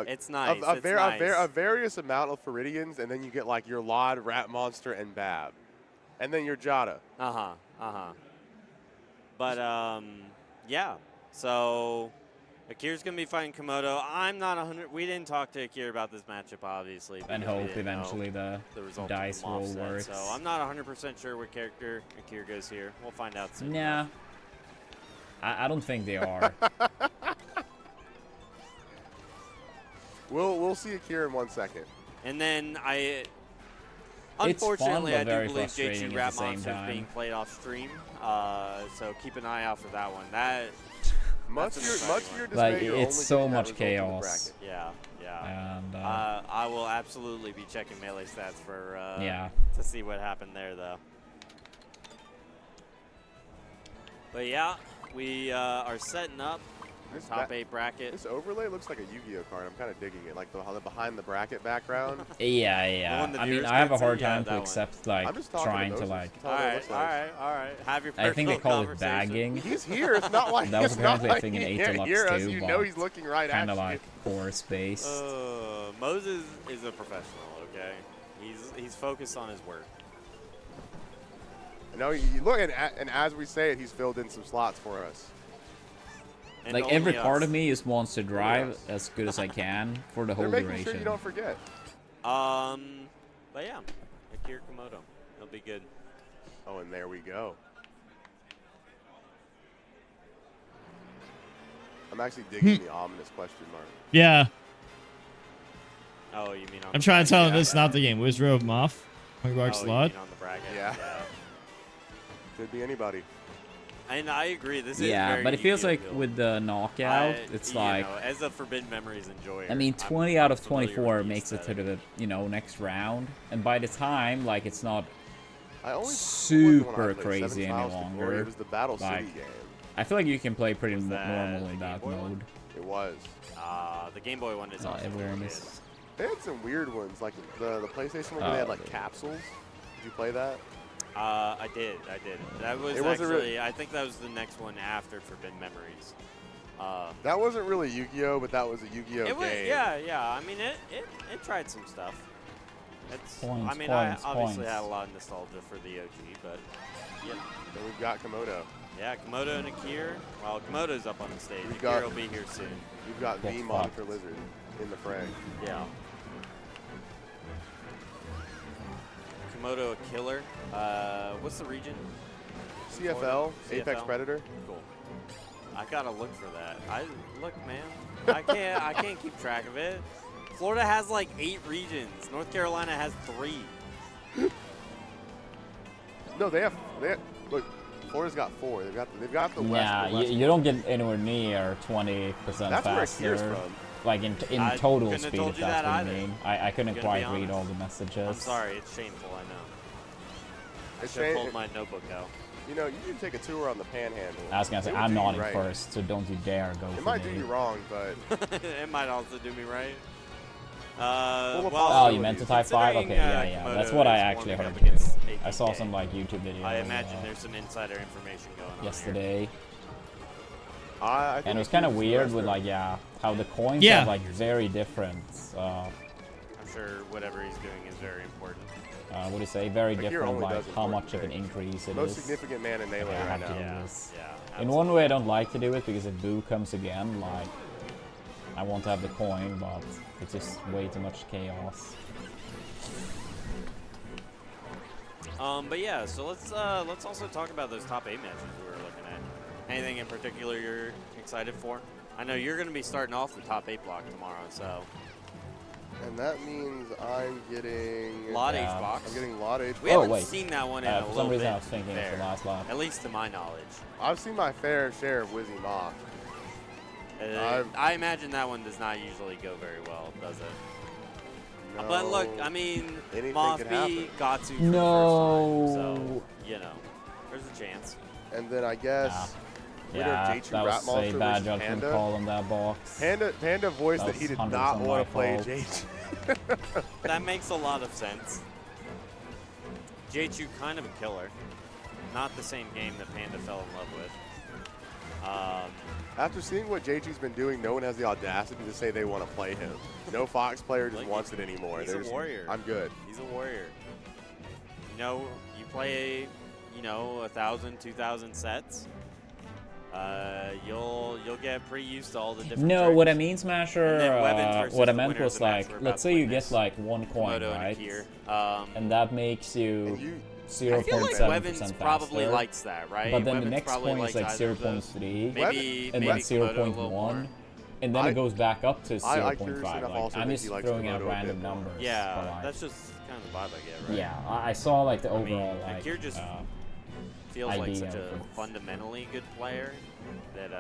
[SPEAKER 10] it's nice.
[SPEAKER 9] A various amount of Feridians, and then you get like your Lod, Rat Monster, and Bab. And then your Jada.
[SPEAKER 10] But yeah. So Akir's gonna be fighting Komodo. I'm not 100. We didn't talk to Akir about this matchup, obviously.
[SPEAKER 11] And hope eventually the dice roll works.
[SPEAKER 10] So I'm not 100% sure what character Akir goes here. We'll find out soon.
[SPEAKER 11] Nah. I don't think they are.
[SPEAKER 9] We'll see Akir in 1 second.
[SPEAKER 10] And then
[SPEAKER 11] unfortunately,
[SPEAKER 10] I do believe J2 Rat Monster is being played off stream. So keep an eye out for that one.
[SPEAKER 9] Much to your dismay,
[SPEAKER 11] Like,
[SPEAKER 9] you're
[SPEAKER 11] it's
[SPEAKER 9] only
[SPEAKER 11] so
[SPEAKER 9] getting that
[SPEAKER 11] much
[SPEAKER 9] result in the
[SPEAKER 11] chaos.
[SPEAKER 9] bracket.
[SPEAKER 10] Yeah.
[SPEAKER 11] And
[SPEAKER 10] I will absolutely be checking melee stats for to see what happened there, though. But yeah, we are setting up our top 8 bracket.
[SPEAKER 9] This overlay looks like a Yu-Gi-Oh card. I'm kind of digging it, like the behind the bracket background.
[SPEAKER 11] Yeah. I mean, I have a hard time to accept, like, trying to, like...
[SPEAKER 10] All right. Have your personal
[SPEAKER 11] I think they call it
[SPEAKER 10] conversation.
[SPEAKER 11] bagging.
[SPEAKER 9] He's here. It's not like
[SPEAKER 11] that was
[SPEAKER 9] it's not
[SPEAKER 11] apparently
[SPEAKER 9] like
[SPEAKER 11] a thing in
[SPEAKER 9] he
[SPEAKER 11] 8
[SPEAKER 9] can't hear
[SPEAKER 11] Deluxe
[SPEAKER 9] us.
[SPEAKER 11] too,
[SPEAKER 9] You
[SPEAKER 11] but
[SPEAKER 9] know he's looking right at
[SPEAKER 11] kind of
[SPEAKER 9] you.
[SPEAKER 11] like course-based.
[SPEAKER 10] Moses is a professional, okay? He's focused on his work.
[SPEAKER 9] No, you look, and as we say it, he's filled in some slots for us.
[SPEAKER 10] And
[SPEAKER 11] like, every part of me just wants to drive as good as I can for the whole
[SPEAKER 9] They're
[SPEAKER 11] duration.
[SPEAKER 9] making sure you don't forget.
[SPEAKER 10] But yeah, Akira Komodo. He'll be good.
[SPEAKER 9] Oh, and there we go. I'm actually digging the ominous question mark.
[SPEAKER 1] Yeah.
[SPEAKER 10] Oh, you mean on
[SPEAKER 1] I'm
[SPEAKER 10] the
[SPEAKER 1] trying to tell him
[SPEAKER 10] bracket?
[SPEAKER 1] this is not the game. Wizard Moth. Point Rock
[SPEAKER 10] Oh, you
[SPEAKER 1] slot.
[SPEAKER 10] mean on the bracket?
[SPEAKER 9] Yeah. Could be anybody.
[SPEAKER 10] And I agree. This is
[SPEAKER 11] Yeah,
[SPEAKER 10] very
[SPEAKER 11] but it feels
[SPEAKER 10] Yu-Gi-Oh
[SPEAKER 11] like
[SPEAKER 10] build.
[SPEAKER 11] with the knockout, it's
[SPEAKER 10] you
[SPEAKER 11] like...
[SPEAKER 10] know, as a Forbidden Memories enjoyer,
[SPEAKER 11] I mean,
[SPEAKER 10] I'm
[SPEAKER 11] 20 out of
[SPEAKER 10] familiar
[SPEAKER 11] 24
[SPEAKER 10] with the
[SPEAKER 11] makes it to
[SPEAKER 10] aesthetic.
[SPEAKER 11] the, you know, next round. And by the time, like, it's not
[SPEAKER 9] I only
[SPEAKER 11] super
[SPEAKER 9] played
[SPEAKER 11] crazy
[SPEAKER 9] Seven
[SPEAKER 11] any
[SPEAKER 9] Trials to Glory.
[SPEAKER 11] longer.
[SPEAKER 9] It was the Battle
[SPEAKER 11] Like,
[SPEAKER 9] City game.
[SPEAKER 11] I feel like you can play pretty
[SPEAKER 10] Was that
[SPEAKER 11] normal
[SPEAKER 10] the
[SPEAKER 11] in that
[SPEAKER 10] Game Boy one?
[SPEAKER 11] mode.
[SPEAKER 9] It was.
[SPEAKER 10] The Game Boy one is also really good.
[SPEAKER 11] Awareness.
[SPEAKER 9] They had some weird ones, like the PlayStation one where they had like capsules. Did you play that?
[SPEAKER 10] I did. That was
[SPEAKER 9] It wasn't
[SPEAKER 10] actually,
[SPEAKER 9] really-
[SPEAKER 10] I think that was the next one after Forbidden Memories.
[SPEAKER 9] That wasn't really Yu-Gi-Oh, but that was a Yu-Gi-Oh
[SPEAKER 10] It was,
[SPEAKER 9] game.
[SPEAKER 10] yeah. I mean, it tried some stuff. It's,
[SPEAKER 11] Points,
[SPEAKER 10] I mean,
[SPEAKER 11] points,
[SPEAKER 10] I obviously
[SPEAKER 11] points.
[SPEAKER 10] had a lot of nostalgia for the OG, but yeah.
[SPEAKER 9] Then we've got Komodo.
[SPEAKER 10] Yeah, Komodo and Akir. Well, Komodo's up on the stage.
[SPEAKER 9] We've
[SPEAKER 10] Akir
[SPEAKER 9] got-
[SPEAKER 10] will be here soon.
[SPEAKER 9] We've got the Monitor Lizard in the fray.
[SPEAKER 10] Yeah. Komodo a killer. What's the region?
[SPEAKER 9] CFL, Apex
[SPEAKER 10] CFL?
[SPEAKER 9] Predator.
[SPEAKER 10] Cool. I gotta look for that. Look, man. I can't keep track of it. Florida has like 8 regions. North Carolina has 3.
[SPEAKER 9] No, they have. Look, Florida's got 4. They've got the West.
[SPEAKER 11] Yeah,
[SPEAKER 9] the West
[SPEAKER 11] you don't get anywhere near 20%
[SPEAKER 9] That's where
[SPEAKER 11] faster.
[SPEAKER 9] Akir's from.
[SPEAKER 11] Like in
[SPEAKER 10] I
[SPEAKER 11] total
[SPEAKER 10] couldn't have
[SPEAKER 11] speed,
[SPEAKER 10] told
[SPEAKER 11] if
[SPEAKER 10] you
[SPEAKER 11] that's
[SPEAKER 10] that
[SPEAKER 11] what you
[SPEAKER 10] either.
[SPEAKER 11] mean. I couldn't
[SPEAKER 10] Gonna
[SPEAKER 11] quite
[SPEAKER 10] be
[SPEAKER 11] read
[SPEAKER 10] honest.
[SPEAKER 11] all the messages.
[SPEAKER 10] I'm sorry, it's shameful, I know. I
[SPEAKER 9] It's
[SPEAKER 10] should have
[SPEAKER 9] shame-
[SPEAKER 10] pulled my notebook out.
[SPEAKER 9] You know, you should take a tour on the Panhandle.
[SPEAKER 11] I was gonna say,
[SPEAKER 9] It would
[SPEAKER 11] I'm
[SPEAKER 9] do you
[SPEAKER 11] nodding
[SPEAKER 9] right.
[SPEAKER 11] first, so don't you dare go
[SPEAKER 9] It
[SPEAKER 11] for
[SPEAKER 9] might
[SPEAKER 11] me.
[SPEAKER 9] do you wrong, but
[SPEAKER 10] It might also do me right.
[SPEAKER 9] Full of
[SPEAKER 11] Oh, you meant to type 5? Okay,
[SPEAKER 10] considering,
[SPEAKER 11] yeah.
[SPEAKER 10] Komodo
[SPEAKER 11] That's what I
[SPEAKER 10] is
[SPEAKER 11] actually
[SPEAKER 10] warming
[SPEAKER 11] heard
[SPEAKER 10] up against
[SPEAKER 11] too. I saw
[SPEAKER 10] APK.
[SPEAKER 11] some like YouTube videos
[SPEAKER 10] I imagine there's some insider information going on
[SPEAKER 11] yesterday.
[SPEAKER 9] I think
[SPEAKER 11] And it was kind of
[SPEAKER 9] Akir's
[SPEAKER 11] weird
[SPEAKER 9] the
[SPEAKER 11] with
[SPEAKER 9] best
[SPEAKER 11] like, how the coins
[SPEAKER 1] Yeah.
[SPEAKER 11] are like very different.
[SPEAKER 10] I'm sure whatever he's doing is very important.
[SPEAKER 11] What do you say? Very
[SPEAKER 9] Akir
[SPEAKER 11] different,
[SPEAKER 9] only
[SPEAKER 11] like
[SPEAKER 9] does
[SPEAKER 11] how
[SPEAKER 9] important
[SPEAKER 11] much of an
[SPEAKER 9] things.
[SPEAKER 11] increase it
[SPEAKER 9] Most
[SPEAKER 11] is.
[SPEAKER 9] significant man in Melee
[SPEAKER 11] I
[SPEAKER 9] right
[SPEAKER 11] have to
[SPEAKER 9] now.
[SPEAKER 11] do
[SPEAKER 10] Yeah,
[SPEAKER 11] this.
[SPEAKER 10] yeah.
[SPEAKER 11] In one way, I don't like to do it because if Boo comes again, like, I want to have the coin, but it's just way too much chaos.
[SPEAKER 10] But yeah, so let's also talk about those top 8 matches we were looking at. Anything in particular you're excited for? I know you're going to be starting off the top 8 block tomorrow, so
[SPEAKER 9] And that means I'm getting...
[SPEAKER 10] lot H-box.
[SPEAKER 9] I'm getting lot H-box.
[SPEAKER 10] We haven't seen that one in a
[SPEAKER 11] for
[SPEAKER 10] little
[SPEAKER 11] some reason
[SPEAKER 10] bit,
[SPEAKER 11] I was thinking it's the
[SPEAKER 10] fair.
[SPEAKER 11] last lap.
[SPEAKER 10] At least to my knowledge.
[SPEAKER 9] I've seen my fair share of Wizzy Moth.
[SPEAKER 10] I imagine that one does not usually go very well, does it? But look, I mean,
[SPEAKER 9] Anything
[SPEAKER 10] Moth
[SPEAKER 9] could
[SPEAKER 10] B
[SPEAKER 9] happen.
[SPEAKER 10] got to for
[SPEAKER 11] No.
[SPEAKER 10] the first time, so, you know, there's a chance.
[SPEAKER 9] And then I guess... winner
[SPEAKER 11] Yeah,
[SPEAKER 9] J2
[SPEAKER 11] that
[SPEAKER 9] Rat
[SPEAKER 11] was a
[SPEAKER 9] Monster
[SPEAKER 11] bad
[SPEAKER 9] versus
[SPEAKER 11] judgment
[SPEAKER 9] Panda.
[SPEAKER 11] call on that box.
[SPEAKER 9] Panda voiced that
[SPEAKER 11] That
[SPEAKER 9] he
[SPEAKER 11] was
[SPEAKER 9] did not
[SPEAKER 11] 100%
[SPEAKER 9] want
[SPEAKER 11] my
[SPEAKER 9] to play
[SPEAKER 11] fault.
[SPEAKER 9] J2.
[SPEAKER 10] That makes a lot of sense. J2 kind of a killer. Not the same game that Panda fell in love with.
[SPEAKER 9] After seeing what J2's been doing, no one has the audacity to say they want to play him. No Fox player just
[SPEAKER 10] Like,
[SPEAKER 9] wants it anymore.
[SPEAKER 10] He's
[SPEAKER 9] They're
[SPEAKER 10] a
[SPEAKER 9] just,
[SPEAKER 10] warrior.
[SPEAKER 9] I'm good.
[SPEAKER 10] He's a warrior. You know, you play, 1,000, 2,000 sets. You'll get pretty used to all the different
[SPEAKER 11] No,
[SPEAKER 10] tricks.
[SPEAKER 11] what I mean, Smasher,
[SPEAKER 10] And then Weapons versus
[SPEAKER 11] what I
[SPEAKER 10] the
[SPEAKER 11] meant
[SPEAKER 10] winner of
[SPEAKER 11] was
[SPEAKER 10] the match
[SPEAKER 11] like,
[SPEAKER 10] we're about
[SPEAKER 11] let's
[SPEAKER 10] to
[SPEAKER 11] say you
[SPEAKER 10] witness.
[SPEAKER 11] get like 1 coin,
[SPEAKER 10] Komodo and
[SPEAKER 11] right?
[SPEAKER 10] Akir.
[SPEAKER 11] And that makes you
[SPEAKER 9] And you
[SPEAKER 11] 0.7%
[SPEAKER 10] I feel like Weapons
[SPEAKER 11] faster.
[SPEAKER 10] probably likes that, right?
[SPEAKER 11] But then
[SPEAKER 10] Weapons
[SPEAKER 11] the next
[SPEAKER 10] probably
[SPEAKER 11] point is
[SPEAKER 10] likes
[SPEAKER 11] like
[SPEAKER 10] either of those.
[SPEAKER 11] 0.3,
[SPEAKER 10] Maybe
[SPEAKER 11] and then
[SPEAKER 10] maybe Komodo a little more.
[SPEAKER 11] 0.1, and then it goes back up to
[SPEAKER 9] I curiously
[SPEAKER 11] 0.5.
[SPEAKER 9] enough
[SPEAKER 11] Like,
[SPEAKER 9] also
[SPEAKER 11] I'm
[SPEAKER 9] think
[SPEAKER 11] just
[SPEAKER 9] he likes
[SPEAKER 11] throwing out
[SPEAKER 9] Komodo a
[SPEAKER 11] random
[SPEAKER 9] bit more.
[SPEAKER 11] numbers.
[SPEAKER 10] Yeah,
[SPEAKER 11] but, like,
[SPEAKER 10] that's just kind of the vibe I get, right?
[SPEAKER 11] yeah, I saw like the
[SPEAKER 10] I mean,
[SPEAKER 11] overall like
[SPEAKER 10] Akir just feels
[SPEAKER 11] idea
[SPEAKER 10] like such
[SPEAKER 11] of
[SPEAKER 10] a
[SPEAKER 11] it.
[SPEAKER 10] fundamentally good player. That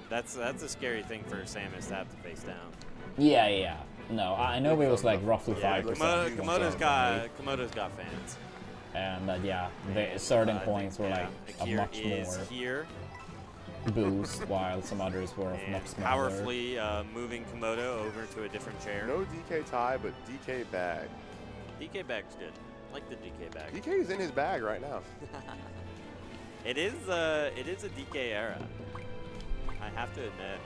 [SPEAKER 10] that's a scary thing for Samus to have to face down.
[SPEAKER 11] Yeah, yeah. No, I know it was like roughly 5%.
[SPEAKER 10] Komodo's got fans.
[SPEAKER 11] And yeah, the certain points were like a
[SPEAKER 10] Akir
[SPEAKER 11] much
[SPEAKER 10] is
[SPEAKER 11] more
[SPEAKER 10] here.
[SPEAKER 11] boost, while some others were
[SPEAKER 10] And
[SPEAKER 11] much smaller.
[SPEAKER 10] powerfully moving Komodo over to a different chair.
[SPEAKER 9] No DK tie, but DK bag.
[SPEAKER 10] DK bag's good. I like the DK bag.
[SPEAKER 9] DK is in his bag right now.
[SPEAKER 10] It is a DK era. I have to admit.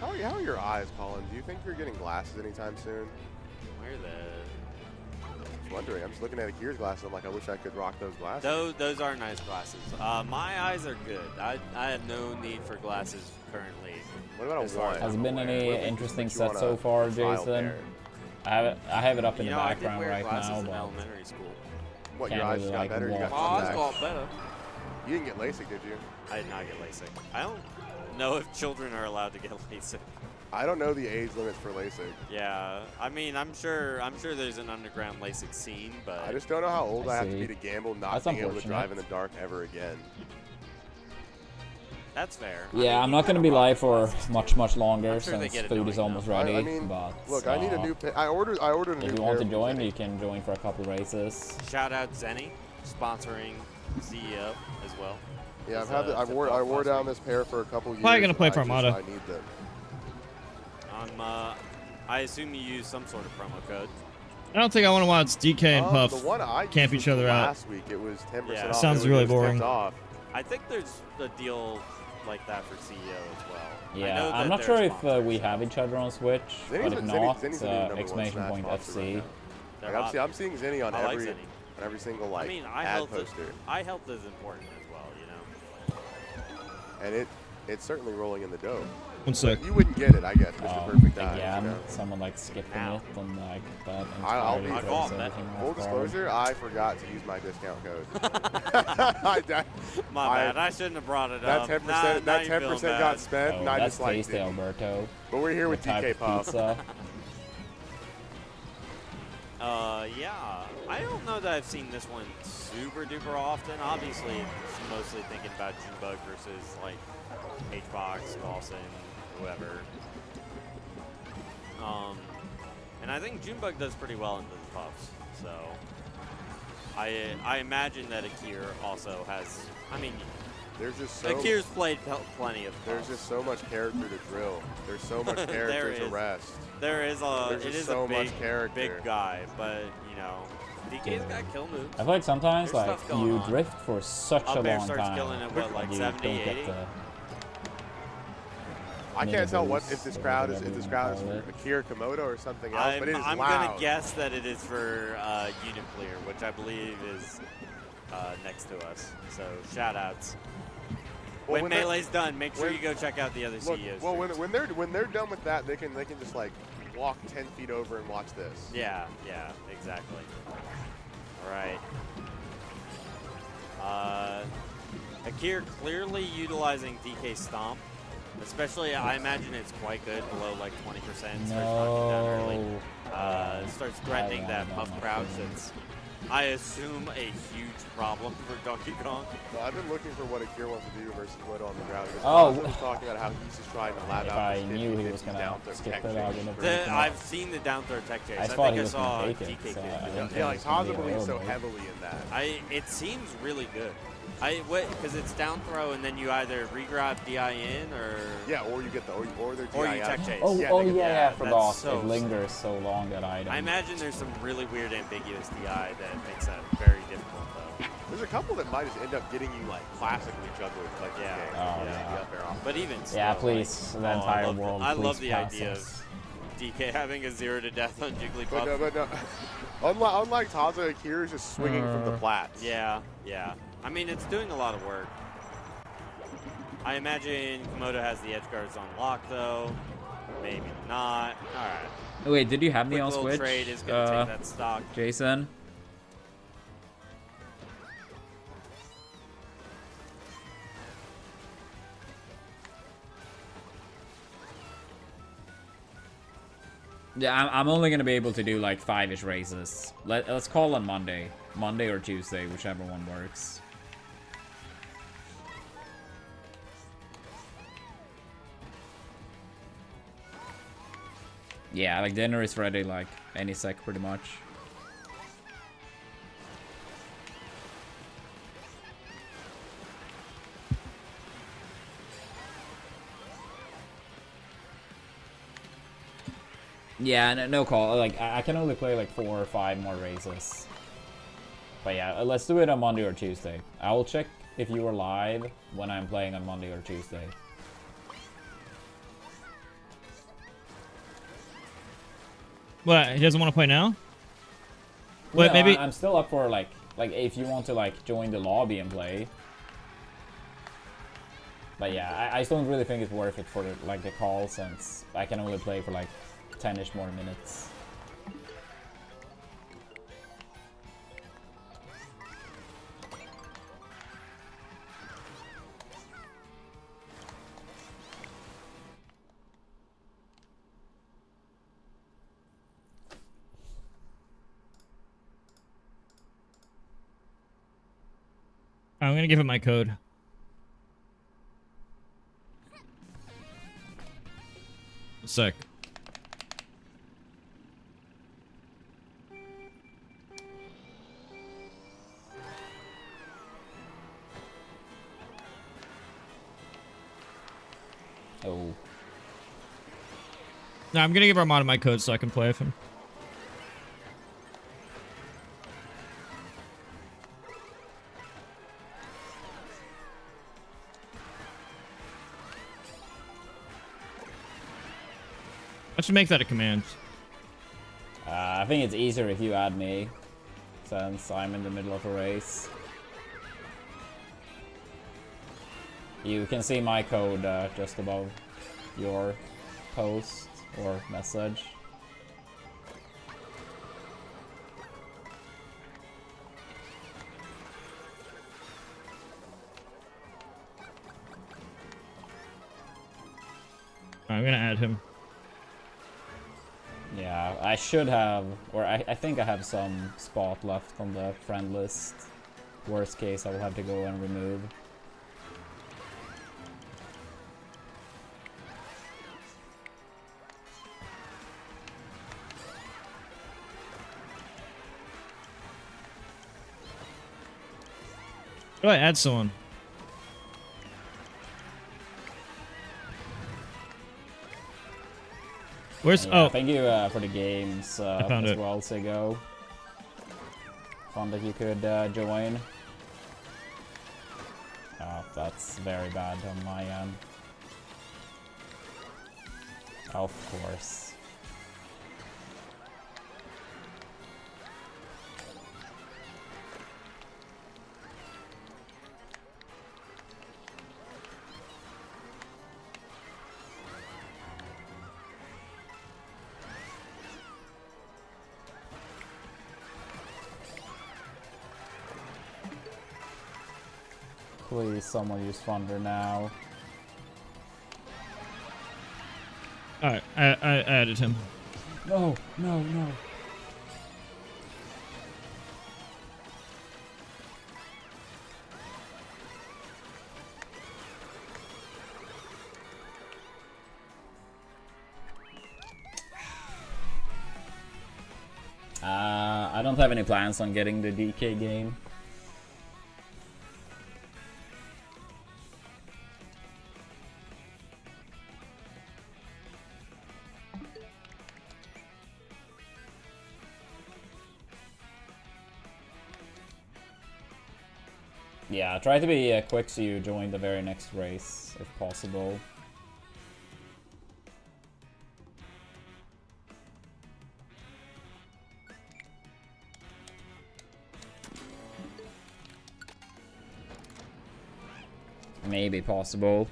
[SPEAKER 9] How are your eyes, Colin? Do you think you're getting glasses anytime soon?
[SPEAKER 10] Where the?
[SPEAKER 9] I'm wondering. I'm just looking at Akira's glasses. I'm like, I wish I could rock those glasses.
[SPEAKER 10] Those are nice glasses. My eyes are good. I have no need for glasses currently.
[SPEAKER 9] What about a one?
[SPEAKER 11] Has been any
[SPEAKER 9] What
[SPEAKER 11] interesting
[SPEAKER 9] you want
[SPEAKER 11] sets so far,
[SPEAKER 9] file
[SPEAKER 11] Jason?
[SPEAKER 9] there?
[SPEAKER 11] I have it up in
[SPEAKER 10] You
[SPEAKER 11] the
[SPEAKER 10] know, I did
[SPEAKER 11] background
[SPEAKER 10] wear
[SPEAKER 11] right
[SPEAKER 10] glasses
[SPEAKER 11] now,
[SPEAKER 10] in
[SPEAKER 11] but
[SPEAKER 10] elementary school.
[SPEAKER 9] What,
[SPEAKER 11] can't
[SPEAKER 9] your eyes
[SPEAKER 11] really,
[SPEAKER 9] got
[SPEAKER 11] like,
[SPEAKER 9] better? You got
[SPEAKER 11] walk.
[SPEAKER 10] My eyes
[SPEAKER 9] contacts?
[SPEAKER 10] got better.
[SPEAKER 9] You didn't get LASIK, did you?
[SPEAKER 10] I did not get LASIK. I don't know if children are allowed to get LASIK.
[SPEAKER 9] I don't know the age limits for LASIK.
[SPEAKER 10] Yeah, I mean, I'm sure there's an underground LASIK scene, but
[SPEAKER 9] I just don't know how old I have to
[SPEAKER 11] see.
[SPEAKER 9] be to gamble not
[SPEAKER 11] That's
[SPEAKER 9] being able to
[SPEAKER 11] unfortunate.
[SPEAKER 9] drive in the dark ever again.
[SPEAKER 10] that's fair. I
[SPEAKER 11] yeah,
[SPEAKER 10] mean,
[SPEAKER 11] I'm
[SPEAKER 10] you
[SPEAKER 11] not going to
[SPEAKER 10] kinda
[SPEAKER 11] be
[SPEAKER 10] rock
[SPEAKER 11] live
[SPEAKER 10] the
[SPEAKER 11] for
[SPEAKER 10] glasses.
[SPEAKER 11] much longer
[SPEAKER 10] I'm sure they
[SPEAKER 11] since
[SPEAKER 10] get
[SPEAKER 11] food is
[SPEAKER 10] annoying,
[SPEAKER 11] almost
[SPEAKER 10] though.
[SPEAKER 11] ready.
[SPEAKER 9] I mean,
[SPEAKER 11] but
[SPEAKER 9] look, I need a new pair. I ordered a new
[SPEAKER 11] if you
[SPEAKER 9] pair
[SPEAKER 11] want to
[SPEAKER 9] from
[SPEAKER 11] join,
[SPEAKER 9] Zenny.
[SPEAKER 11] you can join for a couple races.
[SPEAKER 10] Shout out Zenny, sponsoring CEO as well.
[SPEAKER 9] Yeah,
[SPEAKER 10] Is,
[SPEAKER 9] I
[SPEAKER 10] tip
[SPEAKER 9] wore
[SPEAKER 10] off
[SPEAKER 9] down
[SPEAKER 10] last
[SPEAKER 9] this pair for a couple years.
[SPEAKER 1] Probably gonna play
[SPEAKER 9] and
[SPEAKER 1] for
[SPEAKER 9] I just-
[SPEAKER 1] Armada.
[SPEAKER 9] I need them.
[SPEAKER 10] I assume you use some sort of promo code.
[SPEAKER 1] I don't think I want to watch DK and Puff
[SPEAKER 9] The one I
[SPEAKER 1] camp
[SPEAKER 9] used
[SPEAKER 1] each other out.
[SPEAKER 9] last week, it was 10%
[SPEAKER 10] Yeah.
[SPEAKER 9] off.
[SPEAKER 1] Sounds
[SPEAKER 9] It
[SPEAKER 1] really
[SPEAKER 9] was
[SPEAKER 1] boring.
[SPEAKER 9] 10% off.
[SPEAKER 10] I think there's a deal like that for CEO as well. I know
[SPEAKER 11] Yeah,
[SPEAKER 10] that
[SPEAKER 11] I'm not
[SPEAKER 10] they're
[SPEAKER 11] sure if
[SPEAKER 10] sponsors,
[SPEAKER 11] we
[SPEAKER 10] so
[SPEAKER 11] have each other on Switch, but if
[SPEAKER 9] Zenny's
[SPEAKER 11] not,
[SPEAKER 9] the new number one
[SPEAKER 11] exclamation
[SPEAKER 9] Smash
[SPEAKER 11] point
[SPEAKER 9] monster right
[SPEAKER 11] FC.
[SPEAKER 9] now.
[SPEAKER 10] they're
[SPEAKER 9] Like,
[SPEAKER 10] hot.
[SPEAKER 9] I'm seeing Zenny on
[SPEAKER 10] I like
[SPEAKER 9] every
[SPEAKER 10] Zenny.
[SPEAKER 9] on every single like
[SPEAKER 10] I mean,
[SPEAKER 9] ad poster,
[SPEAKER 10] eye health is important as well, you know.
[SPEAKER 9] and it's certainly rolling in the dough.
[SPEAKER 1] One sec.
[SPEAKER 9] But you wouldn't get it, I guess. Mr. Perfect Eye.
[SPEAKER 11] Again,
[SPEAKER 9] You know?
[SPEAKER 11] someone like skipping
[SPEAKER 10] Now.
[SPEAKER 11] it and like that
[SPEAKER 9] I'll
[SPEAKER 11] entirely
[SPEAKER 9] be
[SPEAKER 11] throws
[SPEAKER 10] full
[SPEAKER 11] everything off
[SPEAKER 9] Full
[SPEAKER 11] guard.
[SPEAKER 9] disclosure, I forgot to use my discount code.
[SPEAKER 10] My bad. I shouldn't have brought it
[SPEAKER 9] That
[SPEAKER 10] up.
[SPEAKER 9] 10%
[SPEAKER 10] Now
[SPEAKER 9] that
[SPEAKER 10] you're feeling
[SPEAKER 9] 10% got
[SPEAKER 10] bad.
[SPEAKER 9] spent,
[SPEAKER 11] Oh,
[SPEAKER 9] and I
[SPEAKER 11] that's
[SPEAKER 9] just like
[SPEAKER 11] tasty,
[SPEAKER 9] didn't.
[SPEAKER 11] Alberto.
[SPEAKER 9] But we're here with
[SPEAKER 11] What type
[SPEAKER 9] DK
[SPEAKER 11] of
[SPEAKER 9] Puff.
[SPEAKER 11] pizza?
[SPEAKER 10] Yeah. I don't know that I've seen this one super duper often. Obviously, it's mostly thinking about Junebug versus like H-Box, Dawson, whoever. And I think Junebug does pretty well into the Puffs. So I imagine that Akir also has. I mean,
[SPEAKER 9] There's just so
[SPEAKER 10] Akir's played plenty of Puffs.
[SPEAKER 9] there's just so much character to drill. There's so much character to
[SPEAKER 10] is.
[SPEAKER 9] rest.
[SPEAKER 10] There is a.
[SPEAKER 9] There's
[SPEAKER 10] It
[SPEAKER 9] just
[SPEAKER 10] is
[SPEAKER 9] so
[SPEAKER 10] a big,
[SPEAKER 9] much character.
[SPEAKER 10] big guy, but you know, DK's got kill moves.
[SPEAKER 11] I feel like sometimes
[SPEAKER 10] There's
[SPEAKER 11] like
[SPEAKER 10] stuff going
[SPEAKER 11] you
[SPEAKER 10] on.
[SPEAKER 11] drift for such
[SPEAKER 10] Up
[SPEAKER 11] a
[SPEAKER 10] air
[SPEAKER 11] long
[SPEAKER 10] starts
[SPEAKER 11] time.
[SPEAKER 10] killing at what, like
[SPEAKER 11] you
[SPEAKER 10] 70,
[SPEAKER 11] don't get
[SPEAKER 10] 80?
[SPEAKER 11] the
[SPEAKER 9] I can't tell what
[SPEAKER 11] Miniboost,
[SPEAKER 9] if this crowd is
[SPEAKER 11] whatever
[SPEAKER 9] for
[SPEAKER 11] you wanna call
[SPEAKER 9] Akira Komodo or something else, but it is
[SPEAKER 10] I'm
[SPEAKER 9] loud.
[SPEAKER 10] gonna guess that it is for Uniclear, which I believe is next to us. So shout outs.
[SPEAKER 9] Well,
[SPEAKER 10] when
[SPEAKER 9] when
[SPEAKER 10] Melee's done, make sure
[SPEAKER 9] when-
[SPEAKER 10] you go check out the other
[SPEAKER 9] Look,
[SPEAKER 10] CEOs.
[SPEAKER 9] well, when they're done with that, they can just like walk 10 feet over and watch this.
[SPEAKER 10] Yeah, exactly. All right. Akir clearly utilizing DK Stomp, especially I imagine it's quite good below like 20%. Starts knocking down early. Starts threatening that puff crouch. That's I assume a huge problem for Donkey Kong.
[SPEAKER 9] Well, I've been looking for what Akira wants to do versus Komodo on the ground. because
[SPEAKER 11] Oh.
[SPEAKER 9] Komodo was talking about how he's just trying to lab
[SPEAKER 11] If
[SPEAKER 9] out
[SPEAKER 11] I
[SPEAKER 9] this
[SPEAKER 11] knew he
[SPEAKER 9] 50-50
[SPEAKER 11] was gonna
[SPEAKER 9] down throw
[SPEAKER 11] skip
[SPEAKER 9] tech
[SPEAKER 11] it, I
[SPEAKER 9] chase.
[SPEAKER 11] wouldn't have picked him up.
[SPEAKER 10] I've seen the down throw tech chase.
[SPEAKER 11] I
[SPEAKER 10] I
[SPEAKER 11] thought
[SPEAKER 10] think
[SPEAKER 11] he
[SPEAKER 10] I
[SPEAKER 11] was
[SPEAKER 10] saw
[SPEAKER 11] gonna take it,
[SPEAKER 10] DK
[SPEAKER 11] so
[SPEAKER 10] kid.
[SPEAKER 11] I didn't
[SPEAKER 9] Yeah,
[SPEAKER 11] think
[SPEAKER 9] like
[SPEAKER 11] it was gonna
[SPEAKER 9] Taza
[SPEAKER 11] be
[SPEAKER 9] believes so
[SPEAKER 11] available.
[SPEAKER 9] heavily in that.
[SPEAKER 10] It seems really good. Because it's down throw and then you either regrab DI in or
[SPEAKER 9] Yeah, or you get the or they're
[SPEAKER 10] or you
[SPEAKER 9] DI
[SPEAKER 10] tech
[SPEAKER 9] out.
[SPEAKER 10] chase.
[SPEAKER 11] Oh,
[SPEAKER 9] Yeah,
[SPEAKER 11] oh
[SPEAKER 9] they
[SPEAKER 11] yeah,
[SPEAKER 9] get
[SPEAKER 11] yeah, I
[SPEAKER 10] that's
[SPEAKER 11] forgot.
[SPEAKER 10] so
[SPEAKER 11] It lingers so long, that item.
[SPEAKER 10] I imagine there's some really weird ambiguous DI that makes that very difficult though.
[SPEAKER 9] There's a couple that might just end up getting you like classically juggling like
[SPEAKER 10] Yeah.
[SPEAKER 9] this game.
[SPEAKER 11] Oh,
[SPEAKER 9] The
[SPEAKER 11] yeah.
[SPEAKER 9] up air off.
[SPEAKER 10] But even still,
[SPEAKER 11] Yeah, please, the entire world.
[SPEAKER 10] I love
[SPEAKER 11] please
[SPEAKER 10] the
[SPEAKER 11] pass
[SPEAKER 10] idea
[SPEAKER 11] us.
[SPEAKER 10] of DK having a 0 to death on Jigglypuff.
[SPEAKER 9] But no. Unlike Taza, Akira is just swinging from the plats.
[SPEAKER 10] Yeah. I mean, it's doing a lot of work. I imagine Komodo has the edge guards on lock though. Maybe not. All right.
[SPEAKER 11] Wait, did you have me
[SPEAKER 10] Quick
[SPEAKER 11] on
[SPEAKER 10] little
[SPEAKER 11] Switch?
[SPEAKER 10] trade is gonna take that stock.
[SPEAKER 11] Jason? Yeah, I'm only gonna be able to do like 5-ish races. Let's call on Monday or Tuesday, whichever one works. Yeah, like dinner is ready like any sec pretty much. Yeah, no call. Like I can only play like 4 or 5 more races. But yeah, let's do it on Monday or Tuesday. I will check if you are live when I'm playing on Monday or Tuesday.
[SPEAKER 1] What? He doesn't want to play now? Wait,
[SPEAKER 11] No,
[SPEAKER 1] maybe
[SPEAKER 11] I'm still up for like if you want to like join the lobby and play. But yeah, I still don't really think it's worth it for like the call since I can only play for like 10-ish more minutes.
[SPEAKER 1] I'm gonna give him my code. A sec.
[SPEAKER 11] Oh.
[SPEAKER 1] No, I'm gonna give Armada my code so I can play with him. I should make that a command.
[SPEAKER 11] I think it's easier if you add me, since I'm in the middle of a race. You can see my code just above your post or message.
[SPEAKER 1] I'm gonna add him.
[SPEAKER 11] Yeah, I should have, or I think I have some spot left on the friend list. Worst case, I will have to go and remove.
[SPEAKER 1] How do I add someone? Where's
[SPEAKER 11] Yeah,
[SPEAKER 1] oh?
[SPEAKER 11] thank you for the games
[SPEAKER 1] I found
[SPEAKER 11] as
[SPEAKER 1] it.
[SPEAKER 11] well, Sigo. Fun that you could join. Oh, that's very bad on my end. Of course. Please, someone use Thunder now.
[SPEAKER 1] Alright, I added him.
[SPEAKER 11] No, no, no. I don't have any plans on getting the DK game. Yeah, try to be quick so you join the very next race, if possible. Maybe possible.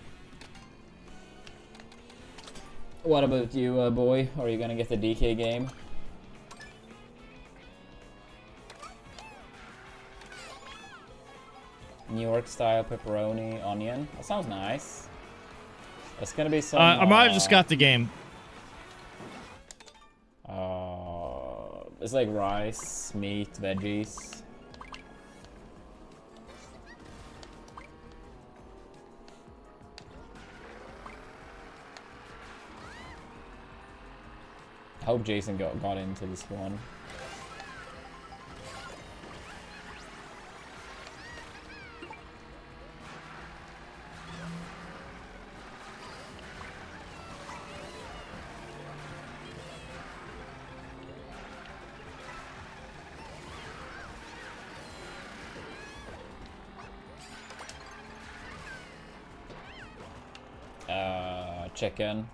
[SPEAKER 11] What about you, boy? Are you gonna get the DK game? New York style pepperoni onion. That sounds nice. It's gonna be some.
[SPEAKER 1] Armada just got the game.
[SPEAKER 11] It's like rice, meat, veggies. I hope Jason got into this one. Chicken.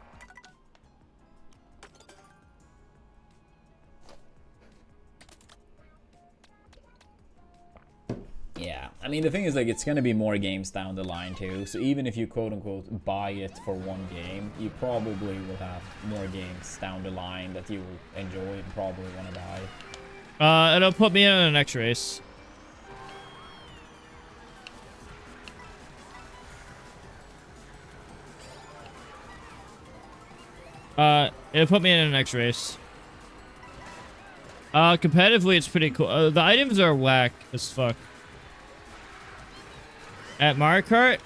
[SPEAKER 11] Yeah, I mean the thing is like it's gonna be more games down the line too, so even if you quote unquote buy it for one game, you probably will have more games down the line that you will enjoy and probably want to buy.
[SPEAKER 1] It'll put me in the next race. It'll put me in the next race. Competitively, it's pretty cool. The items are whack as fuck. At Mario Kart?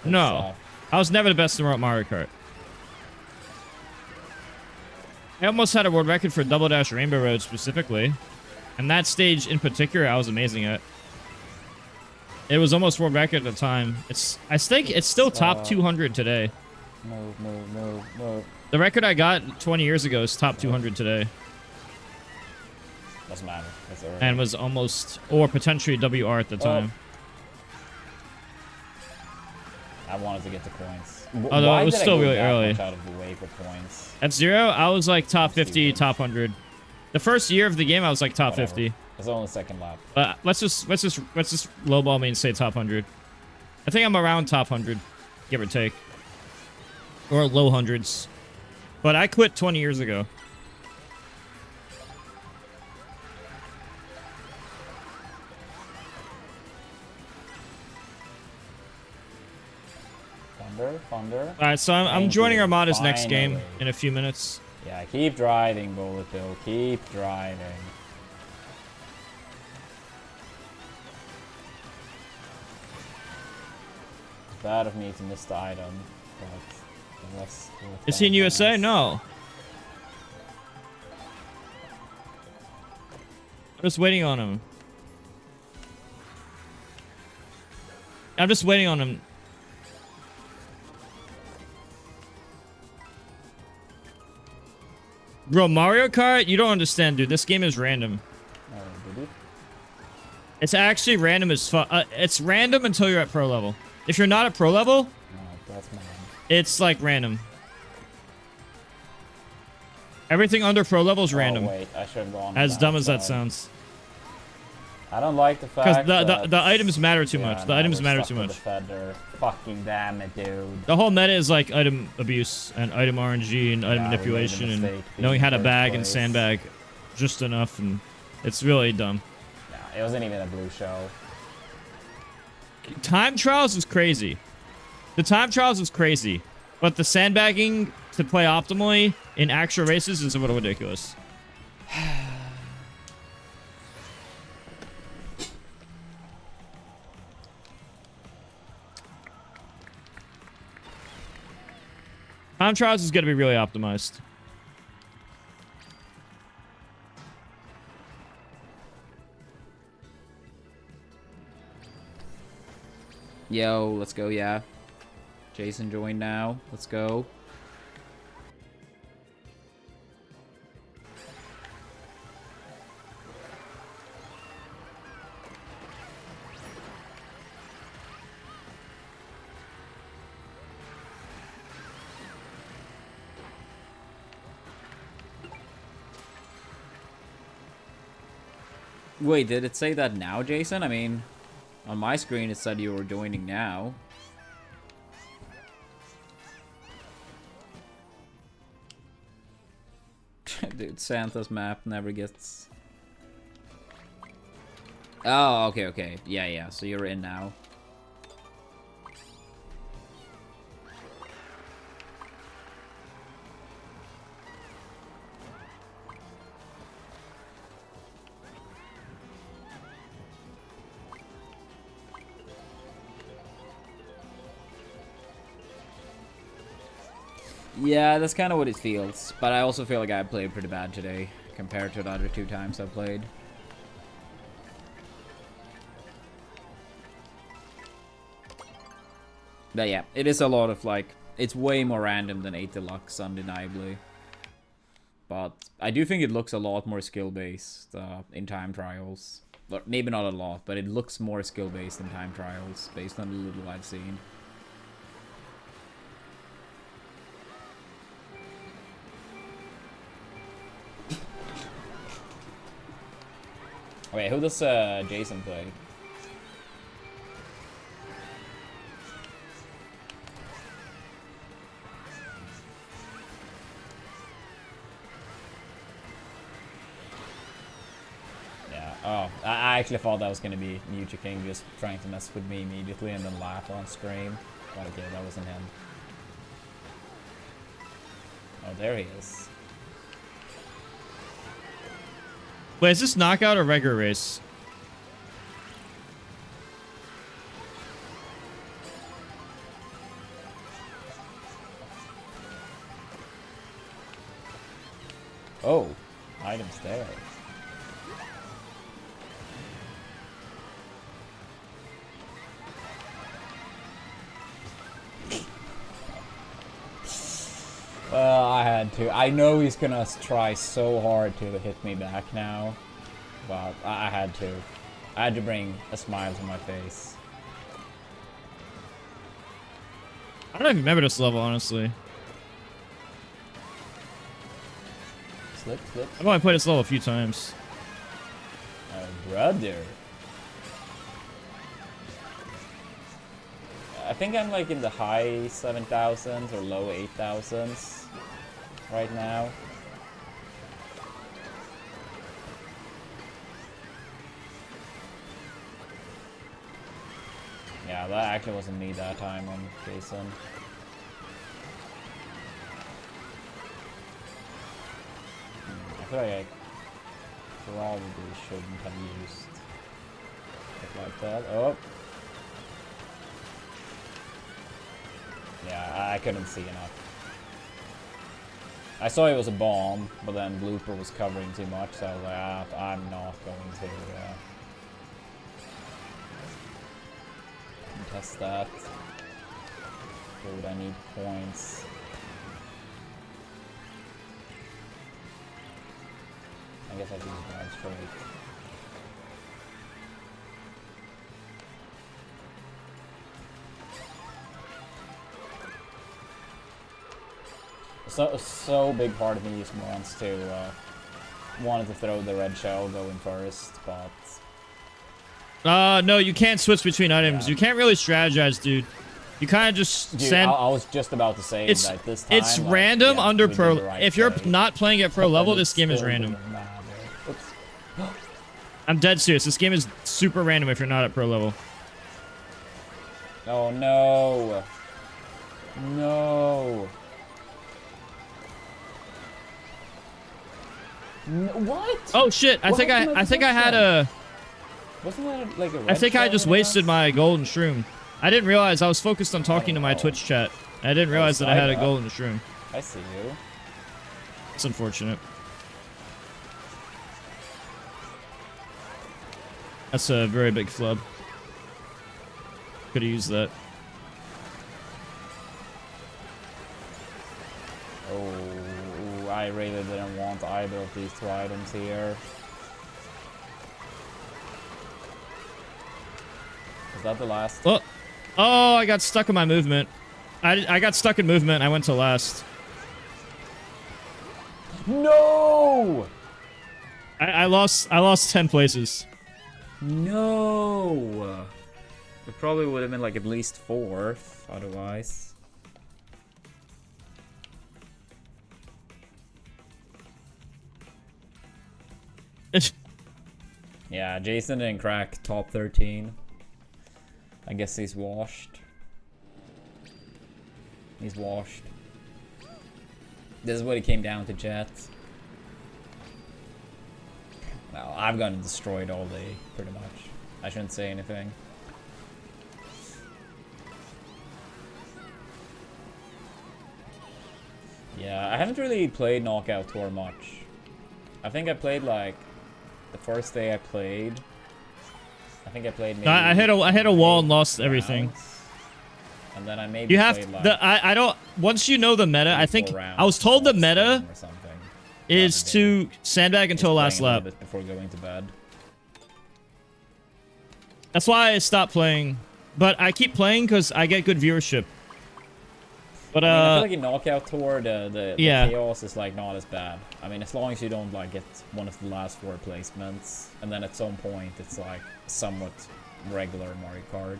[SPEAKER 1] No. I was never the best at Mario Kart. I almost had a world record for Double Dash Rainbow Road specifically. And that stage in particular, I was amazing at. It was almost world record at the time. I think it's still top 200 today.
[SPEAKER 11] No.
[SPEAKER 1] The record I got 20 years ago is top 200 today.
[SPEAKER 11] Doesn't matter. That's alright.
[SPEAKER 1] And was almost, or potentially WR at the time.
[SPEAKER 11] I wanted to get the points.
[SPEAKER 1] Although it was still really early.
[SPEAKER 11] Out of the way for points.
[SPEAKER 1] At 0, I was like top 50, top 100. The first year of the game, I was like top 50.
[SPEAKER 11] It's only the second lap.
[SPEAKER 1] Let's just lowball me and say top 100. I think I'm around top 100, give or take, or low hundreds. But I quit 20 years ago.
[SPEAKER 11] Thunder.
[SPEAKER 1] All right, so I'm joining Armada's next game in a few minutes.
[SPEAKER 11] Yeah, keep driving, Bullet Bill. Keep driving. It's bad of me to miss the item, but
[SPEAKER 1] is he in USA? No. I'm just waiting on him. I'm just waiting on him. Bro, Mario Kart? You don't understand, dude. This game is random. It's actually random as fuck. It's random until you're at pro level. If you're not at pro level, it's like random. Everything under pro level is random.
[SPEAKER 11] Wait, I should have gone
[SPEAKER 1] as dumb as that sounds.
[SPEAKER 11] I don't like the fact
[SPEAKER 1] because the items matter too much. The items matter too much.
[SPEAKER 11] Fucking damn it, dude.
[SPEAKER 1] The whole meta is like item abuse and item RNG and item manipulation and knowing how to bag and sandbag just enough, and it's really dumb.
[SPEAKER 11] Nah, it wasn't even a blue show.
[SPEAKER 1] Time trials was crazy. The time trials was crazy, but the sandbagging to play optimally in actual races is a little ridiculous. Time trials is going to be really optimized.
[SPEAKER 11] Yo, let's go, yeah. Jason joined now. Let's go. Wait, did it say that now, Jason? I mean, on my screen it said you were joining now. Dude, Santa's map never gets... Oh, okay. Yeah, so you're in now. Yeah, that's kind of what it feels. But I also feel like I played pretty bad today compared to the other 2 times I played. But yeah, it is a lot of like, it's way more random than 8 Deluxe, undeniably. But I do think it looks a lot more skill-based in time trials. Or maybe not a lot, but it looks more skill-based in time trials, based on the little I've seen. Wait, who does Jason play? Oh, I actually thought that was gonna be Mutual King just trying to mess with me immediately and then laugh on stream. But okay, that wasn't him. Oh, there he is.
[SPEAKER 1] Wait, is this knockout or regular race?
[SPEAKER 11] Oh, items there. I had to. I know he's gonna try so hard to hit me back now, but I had to. I had to bring a smile to my face.
[SPEAKER 1] I don't even remember this level, honestly.
[SPEAKER 11] Slip, slip.
[SPEAKER 1] I've only played this level a few times.
[SPEAKER 11] Oh, brother. I think I'm like in the high 7,000s or low 8,000s right now. Yeah, that actually wasn't me that time on Jason. I feel like I probably shouldn't have used it like that. Oh. Yeah, I couldn't see enough. I saw it was a bomb, but then Blooper was covering too much, so I was like, I'm not going to contest that. Dude, I need points. I guess I can just run straight. So big part of me just wants to wanted to throw the red shell going first, but
[SPEAKER 1] no, you can't switch between items. You can't really strategize, dude. You kind of just send.
[SPEAKER 11] I was just about to say that this time
[SPEAKER 1] it's random under pro.
[SPEAKER 11] Right
[SPEAKER 1] if you're not playing at pro level, this game is random. I'm dead serious. This game is super random if you're not at pro level.
[SPEAKER 11] Oh no! No! What?
[SPEAKER 1] Oh shit! I think I had a.
[SPEAKER 11] Wasn't that like a red
[SPEAKER 1] I think I just
[SPEAKER 11] shell
[SPEAKER 1] wasted my golden shroom. I didn't realize I was focused on talking to my Twitch chat. I didn't realize that I had a golden shroom.
[SPEAKER 11] I see you.
[SPEAKER 1] It's unfortunate. That's a very big flub. Could have used that.
[SPEAKER 11] Oh, I really didn't want either of these 2 items here. Is that the last?
[SPEAKER 1] Oh, I got stuck in my movement. I got stuck in movement. I went to last.
[SPEAKER 11] No!
[SPEAKER 1] I lost 10 places.
[SPEAKER 11] No! It probably would have been like at least 4th otherwise. Yeah, Jason didn't crack top 13. I guess he's washed. He's washed. This is what it came down to, chat. Well, I've gotten destroyed all day, pretty much. I shouldn't say anything. Yeah, I haven't really played Knockout Tour much. I think I played like the first day I played. I think I played maybe
[SPEAKER 1] I hit a wall and lost everything.
[SPEAKER 11] rounds. And then I maybe
[SPEAKER 1] You have
[SPEAKER 11] played like
[SPEAKER 1] the I don't once you know the meta, I think
[SPEAKER 11] 3-4 rounds
[SPEAKER 1] I was told the
[SPEAKER 11] off
[SPEAKER 1] meta
[SPEAKER 11] stream or something
[SPEAKER 1] is
[SPEAKER 11] the other day.
[SPEAKER 1] to sandbag until
[SPEAKER 11] Just
[SPEAKER 1] last
[SPEAKER 11] playing a
[SPEAKER 1] lap.
[SPEAKER 11] little bit before going to bed.
[SPEAKER 1] That's why I stopped playing. But I keep playing because I get good viewership. But
[SPEAKER 11] I mean, I feel like in Knockout Tour, the
[SPEAKER 1] yeah.
[SPEAKER 11] chaos is like not as bad. I mean, as long as you don't like get one of the last 4 placements, and then at some point it's like somewhat regular Mario Kart.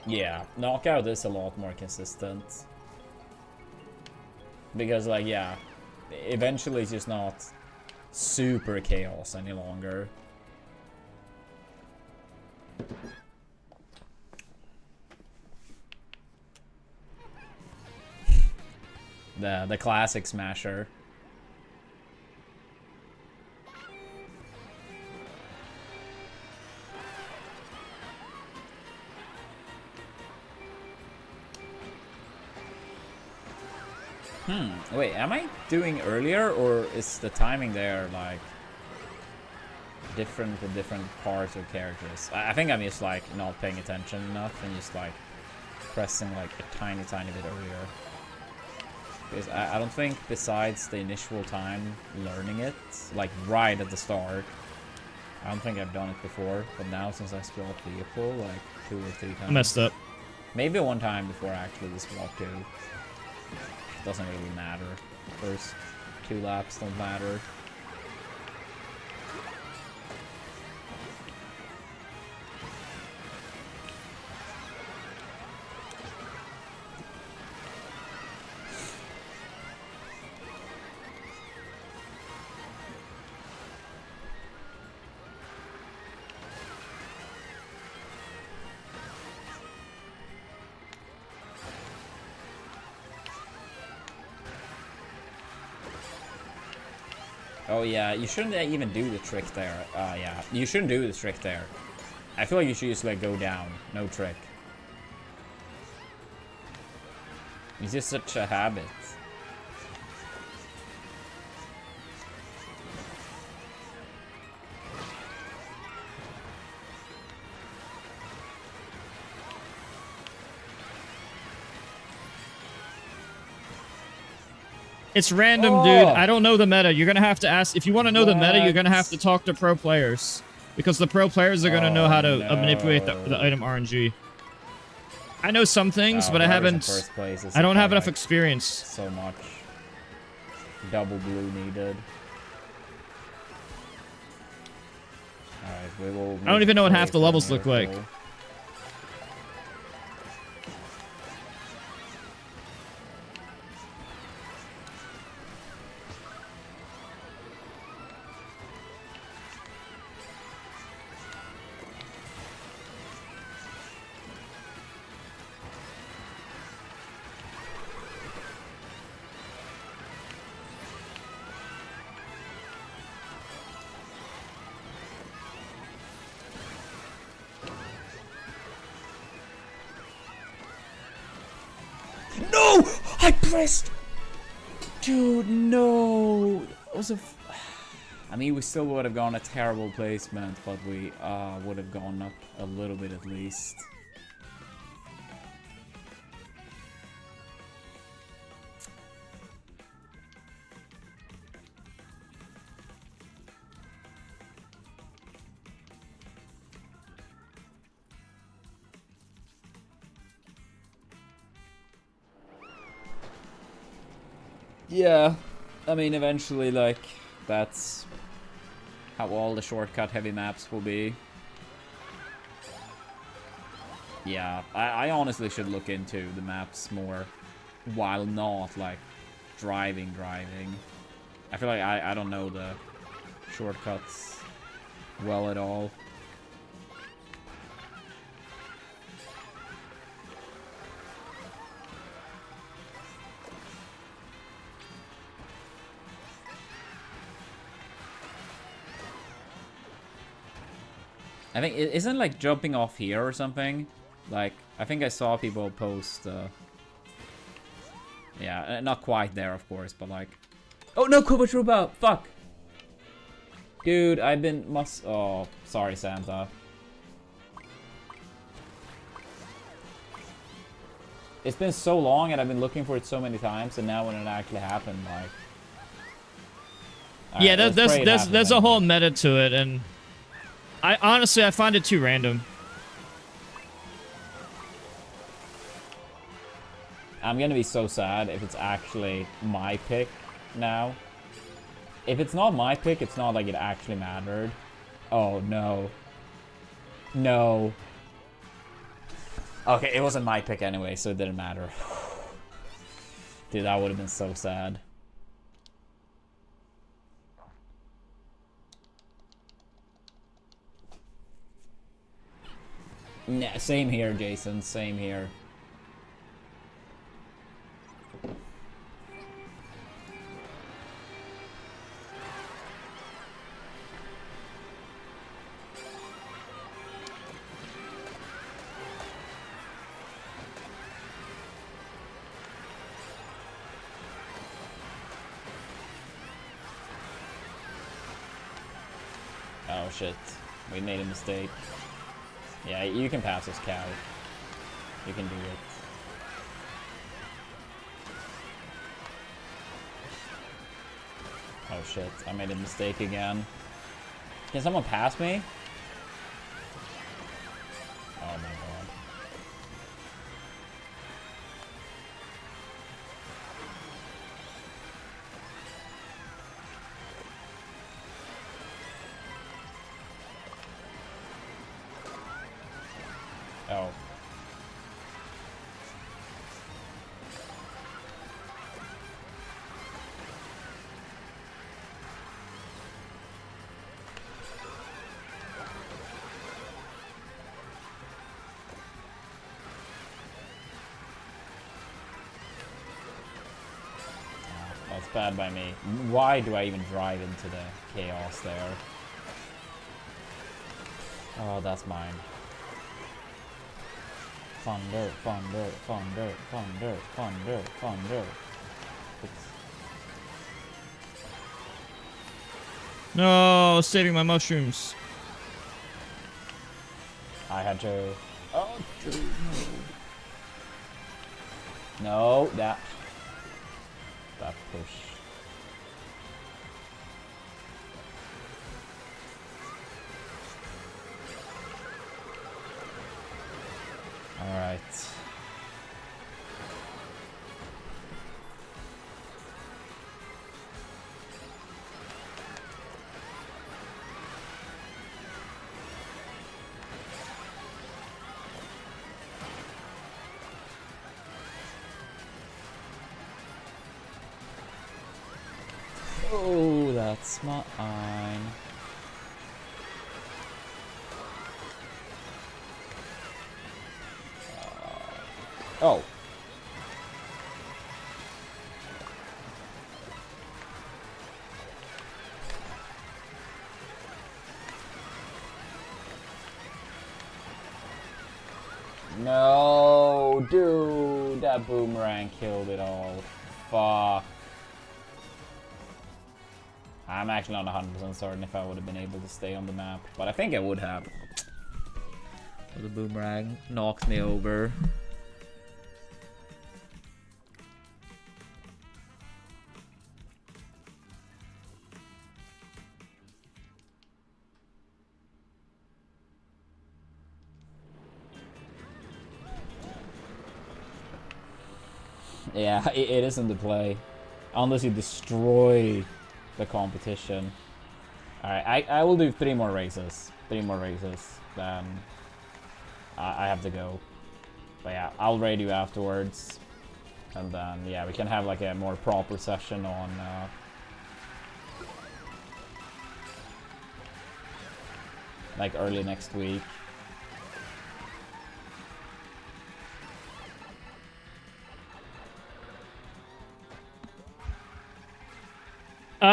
[SPEAKER 11] Yeah, Knockout is a lot more consistent. Because, like, yeah, eventually it's just not super chaos any longer. The classic smasher. Wait, am I doing earlier, or is the timing there, like, different for different parts or characters? I think I'm just, like, not paying attention enough and just, like, pressing, like, a tiny bit earlier. Because I don't think, besides the initial time learning it, like, right at the start, I don't think I've done it before. But now, since I swapped vehicle, like, 2 or 3 times.
[SPEAKER 1] I messed up.
[SPEAKER 11] Maybe 1 time before I actually swapped to. Doesn't really matter. First 2 laps don't matter. Oh yeah, you shouldn't even do the trick there. Yeah, you shouldn't do the trick there. I feel like you should just like go down, no trick. It's just such a habit.
[SPEAKER 1] It's random, dude. I don't know the meta. You're gonna have to ask. If you want to know the meta, you're gonna have to talk to pro players, because the pro players are gonna know how to manipulate the item RNG. I know some things, but I haven't.
[SPEAKER 11] First place
[SPEAKER 1] I don't have enough
[SPEAKER 11] like
[SPEAKER 1] experience.
[SPEAKER 11] So much. Double blue needed. Alright, we will.
[SPEAKER 1] I don't even know what half the levels look like.
[SPEAKER 11] No! I pressed! Dude, no! It was a... I mean, we still would have gone a terrible placement, but we would have gone up a little bit at least. Yeah, I mean, eventually, like, that's how all the shortcut heavy maps will be. Yeah, I honestly should look into the maps more while not, like, driving. I feel like I don't know the shortcuts well at all. I think it isn't like jumping off here or something. Like, I think I saw people post. Yeah, not quite there, of course, but like. Oh no, Kubotruba! Fuck! Dude, I've been Oh, sorry, Santa. It's been so long and I've been looking for it so many times, and now when it actually happened, like...
[SPEAKER 1] Yeah, there's a whole meta to it, and... honestly, I find it too random.
[SPEAKER 11] I'm gonna be so sad if it's actually my pick now. If it's not my pick, it's not like it actually mattered. Oh, no. No. Okay, it wasn't my pick anyway, so it didn't matter. Dude, that would have been so sad. Nah, same here, Jason. Same here. Oh shit, we made a mistake. Yeah, you can pass this cow. You can do it. Oh shit, I made a mistake again. Can someone pass me? Oh my god. Oh. That's bad by me. Why do I even drive into the chaos there? Oh, that's mine. Thunder, thunder, thunder, thunder, thunder, thunder.
[SPEAKER 1] No, saving my mushrooms.
[SPEAKER 11] I had to. Oh, dude, no. No, that push. All right. Oh, that's mine. Oh. No, dude, that boomerang killed it all. Fuck. I'm actually not 100% certain if I would have been able to stay on the map, but I think I would have. So the boomerang knocks me over. Yeah, it isn't the play. Unless you destroy the competition. Alright, I will do 3 more races. 3 more races. Then I have to go. But yeah, I'll raid you afterwards. And then, yeah, we can have like a more proper session on... like early next week.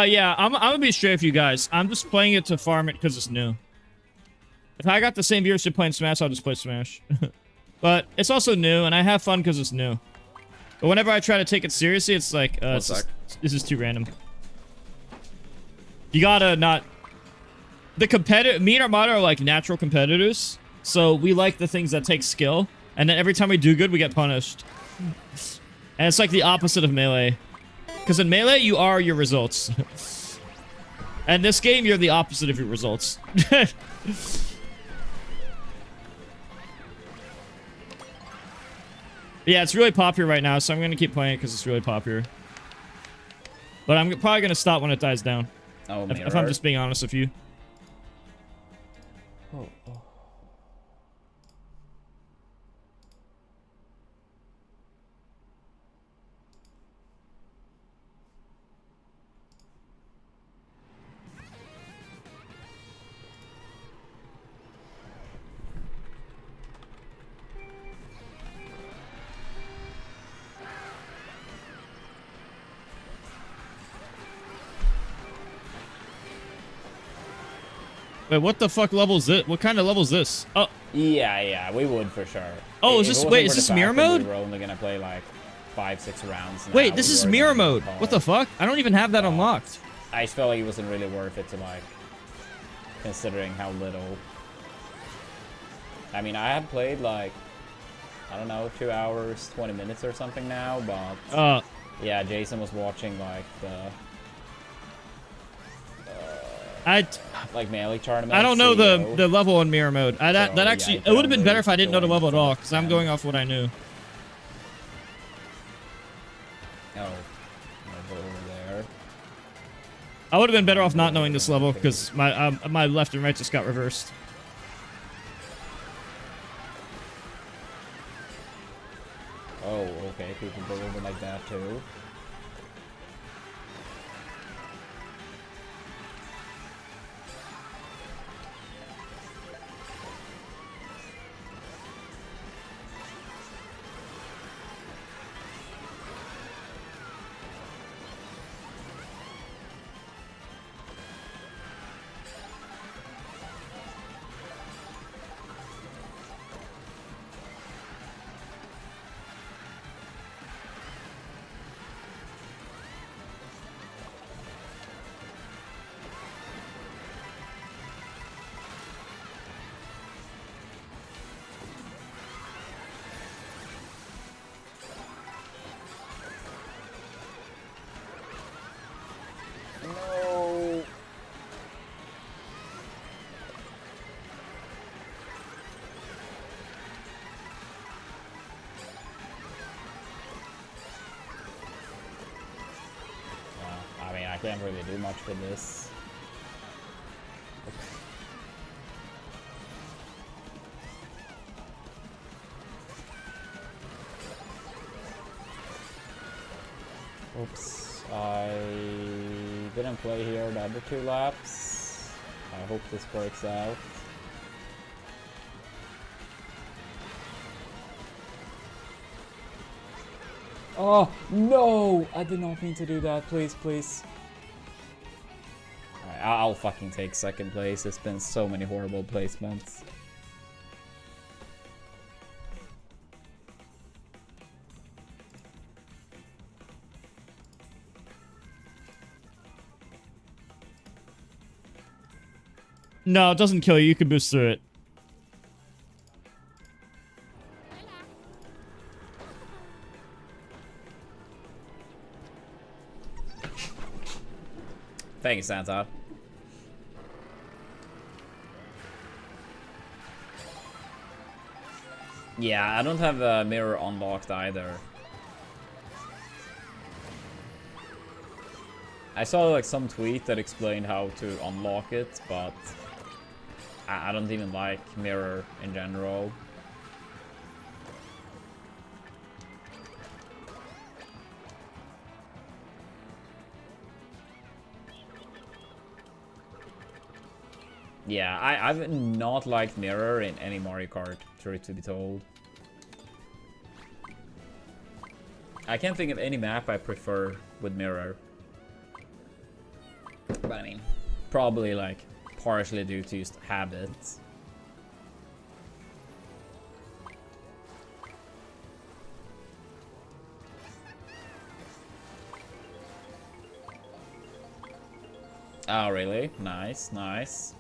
[SPEAKER 1] Yeah, I'm gonna be straight with you guys. I'm just playing it to farm it because it's new. If I got the same viewership playing Smash, I'll just play Smash. But it's also new, and I have fun because it's new. But whenever I try to take it seriously, it's like, this is too random. You gotta not... Me and Armada are like natural competitors, so we like the things that take skill, and then every time we do good, we get punished. And it's like the opposite of Melee. Because in Melee, you are your results. And this game, you're the opposite of your results. Yeah, it's really popular right now, so I'm going to keep playing it because it's really popular. But I'm probably going to stop when it dies down.
[SPEAKER 11] Oh,
[SPEAKER 1] if I'm just being honest with you.
[SPEAKER 11] Oh.
[SPEAKER 1] Wait, what the fuck level is it? What kind of level is this? Oh.
[SPEAKER 11] Yeah, we would for sure.
[SPEAKER 1] Oh, is this, wait, is this mirror mode?
[SPEAKER 11] We're only gonna play like 5-6 rounds. Now.
[SPEAKER 1] Wait, this is mirror mode. What the fuck? I don't even have that unlocked.
[SPEAKER 11] I just felt like it wasn't really worth it to like, considering how little. I mean, I have played like, I don't know, 2 hours, 20 minutes or something now, but yeah, Jason was watching like the like Melee tournament.
[SPEAKER 1] I don't know the level in mirror mode. That actually, it would have been better if I didn't know the level at all, because I'm going off what I knew.
[SPEAKER 11] Oh, over there.
[SPEAKER 1] I would have been better off not knowing this level, because my left and right just got reversed.
[SPEAKER 11] Oh, okay, people go over like that too. Can't really do much for this. Oops, I didn't play here the other 2 laps. I hope this works out. Oh, no! I did not mean to do that. Please, please. Alright, I'll fucking take second place. It's been so many horrible placements.
[SPEAKER 1] No, it doesn't kill you. You can boost through it.
[SPEAKER 11] Thank you, Santa. Yeah, I don't have the mirror unlocked either. I saw like some tweet that explained how to unlock it, but I don't even like mirror in general. Yeah, I've not liked mirror in any Mario Kart, truth to be told. I can't think of any map I prefer with mirror. But I mean, probably like partially due to just habits. Oh, really? Nice, nice.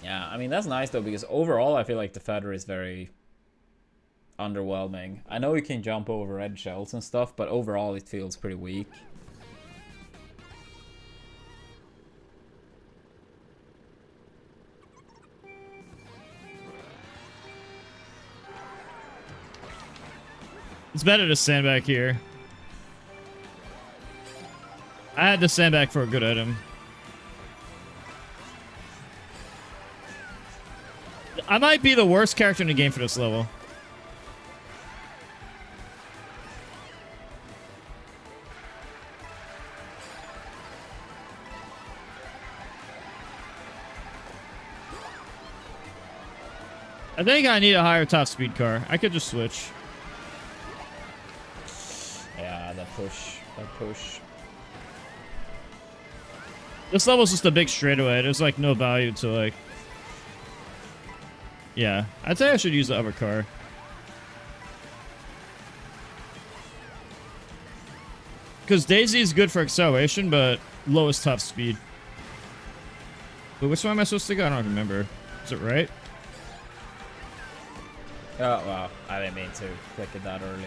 [SPEAKER 11] Yeah, I mean, that's nice though, because overall I feel like the feather is very underwhelming. I know you can jump over red shells and stuff, but overall it feels pretty weak.
[SPEAKER 1] It's better to stand back here. I had to stand back for a good item. I might be the worst character in the game for this level. I think I need a higher top speed car. I could just switch.
[SPEAKER 11] Yeah, that push. That push.
[SPEAKER 1] This level's just a big straightaway. There's like no value to like... Yeah, I'd say I should use the other car. Because Daisy is good for acceleration, but lowest top speed. But which one am I supposed to go? I don't remember. Is it right?
[SPEAKER 11] Oh, wow. I didn't mean to click it that early.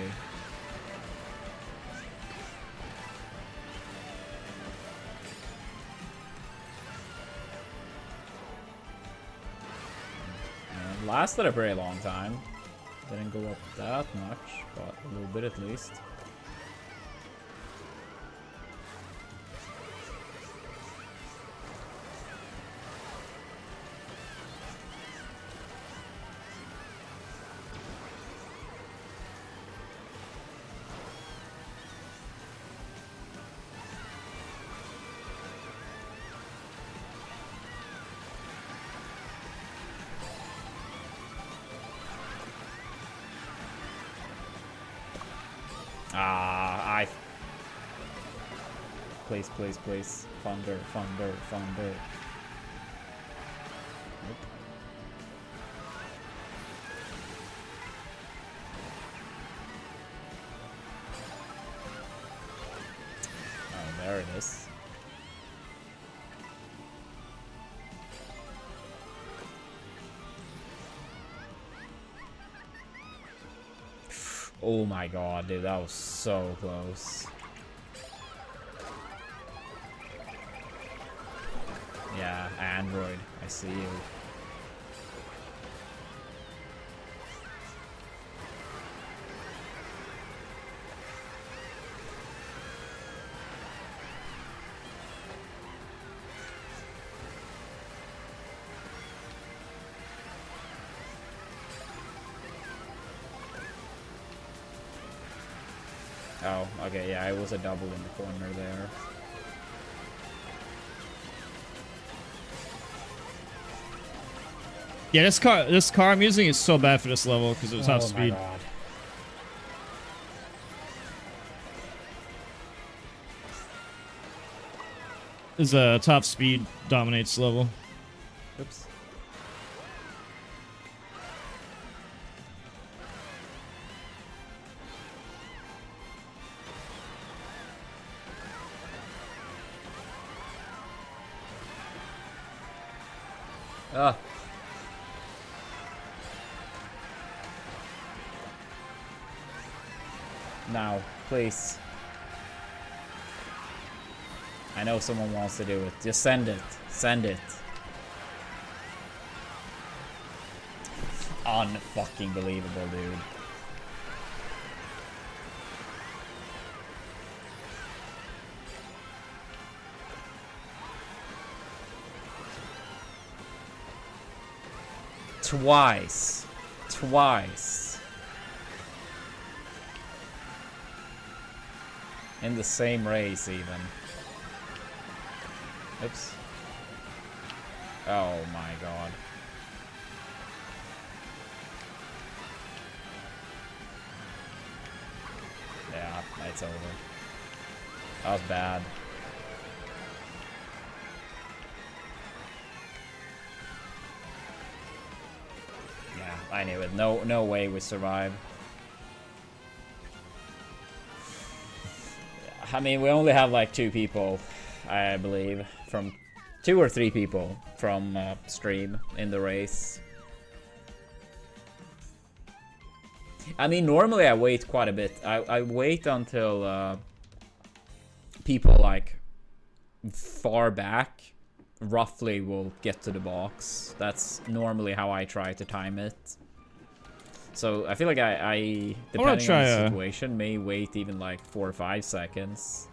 [SPEAKER 11] Lasted a very long time. Didn't go up that much, but a little bit at least. Please, please, please. Thunder, thunder, thunder. Nope. Oh, there it is. Oh my god, dude, that was so close. Yeah, Android, I see you. Oh, okay, yeah, it was a double in the corner there.
[SPEAKER 1] Yeah, this car I'm using is so bad for this level because it was top speed.
[SPEAKER 11] God.
[SPEAKER 1] This top speed dominates level.
[SPEAKER 11] Oops. Ah. Now, please. I know someone wants to do it. Just send it. Send it. Unfucking believable, dude. Twice. Twice. In the same race, even. Oops. Oh my god. Yeah, it's over. That was bad. I knew it. No way we survive. I mean, we only have like 2 people, I believe, from 2 or 3 people from stream in the race. I mean, normally I wait quite a bit. I wait until people like far back roughly will get to the box. That's normally how I try to time it. So I feel like I depending on the situation, may wait even like 4 or 5 seconds.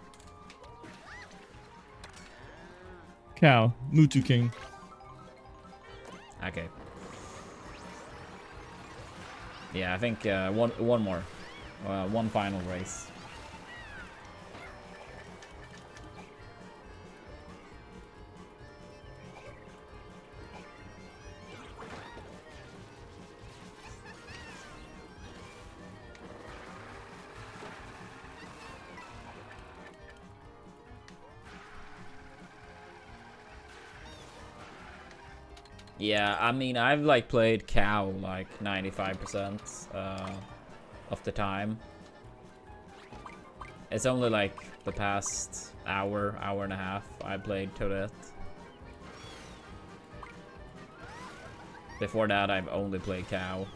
[SPEAKER 1] Cow, Mutu King.
[SPEAKER 11] Okay. Yeah, I think one more, one final race. Yeah, I mean, I've like played cow like 95% of the time. It's only like the past hour and a half I played Toadette. Before that, I've only played cow.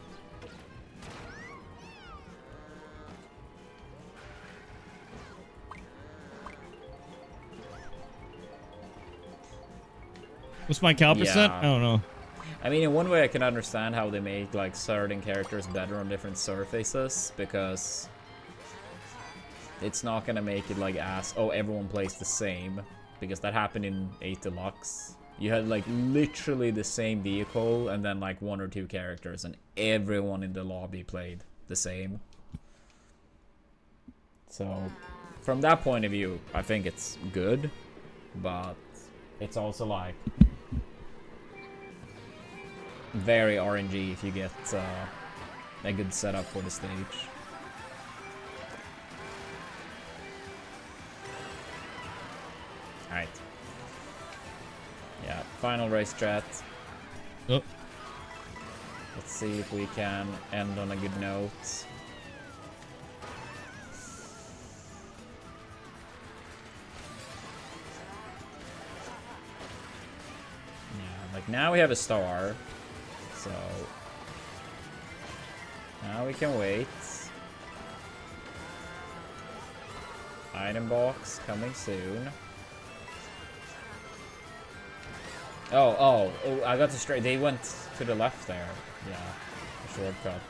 [SPEAKER 1] What's my cow percent? I don't know.
[SPEAKER 11] I mean, in one way I can understand how they make like certain characters better on different surfaces, because it's not gonna make it like everyone plays the same, because that happened in 8 Deluxe. You had like literally the same vehicle and then like 1 or 2 characters, and everyone in the lobby played the same. So from that point of view, I think it's good, but it's also like very RNG if you get a good setup for the stage. Alright. Yeah, final race strat.
[SPEAKER 1] Oh.
[SPEAKER 11] Let's see if we can end on a good note. Yeah, like now we have a star. So now we can wait. Item box coming soon. Oh, I got the straight. They went to the left there. Yeah, a shortcut.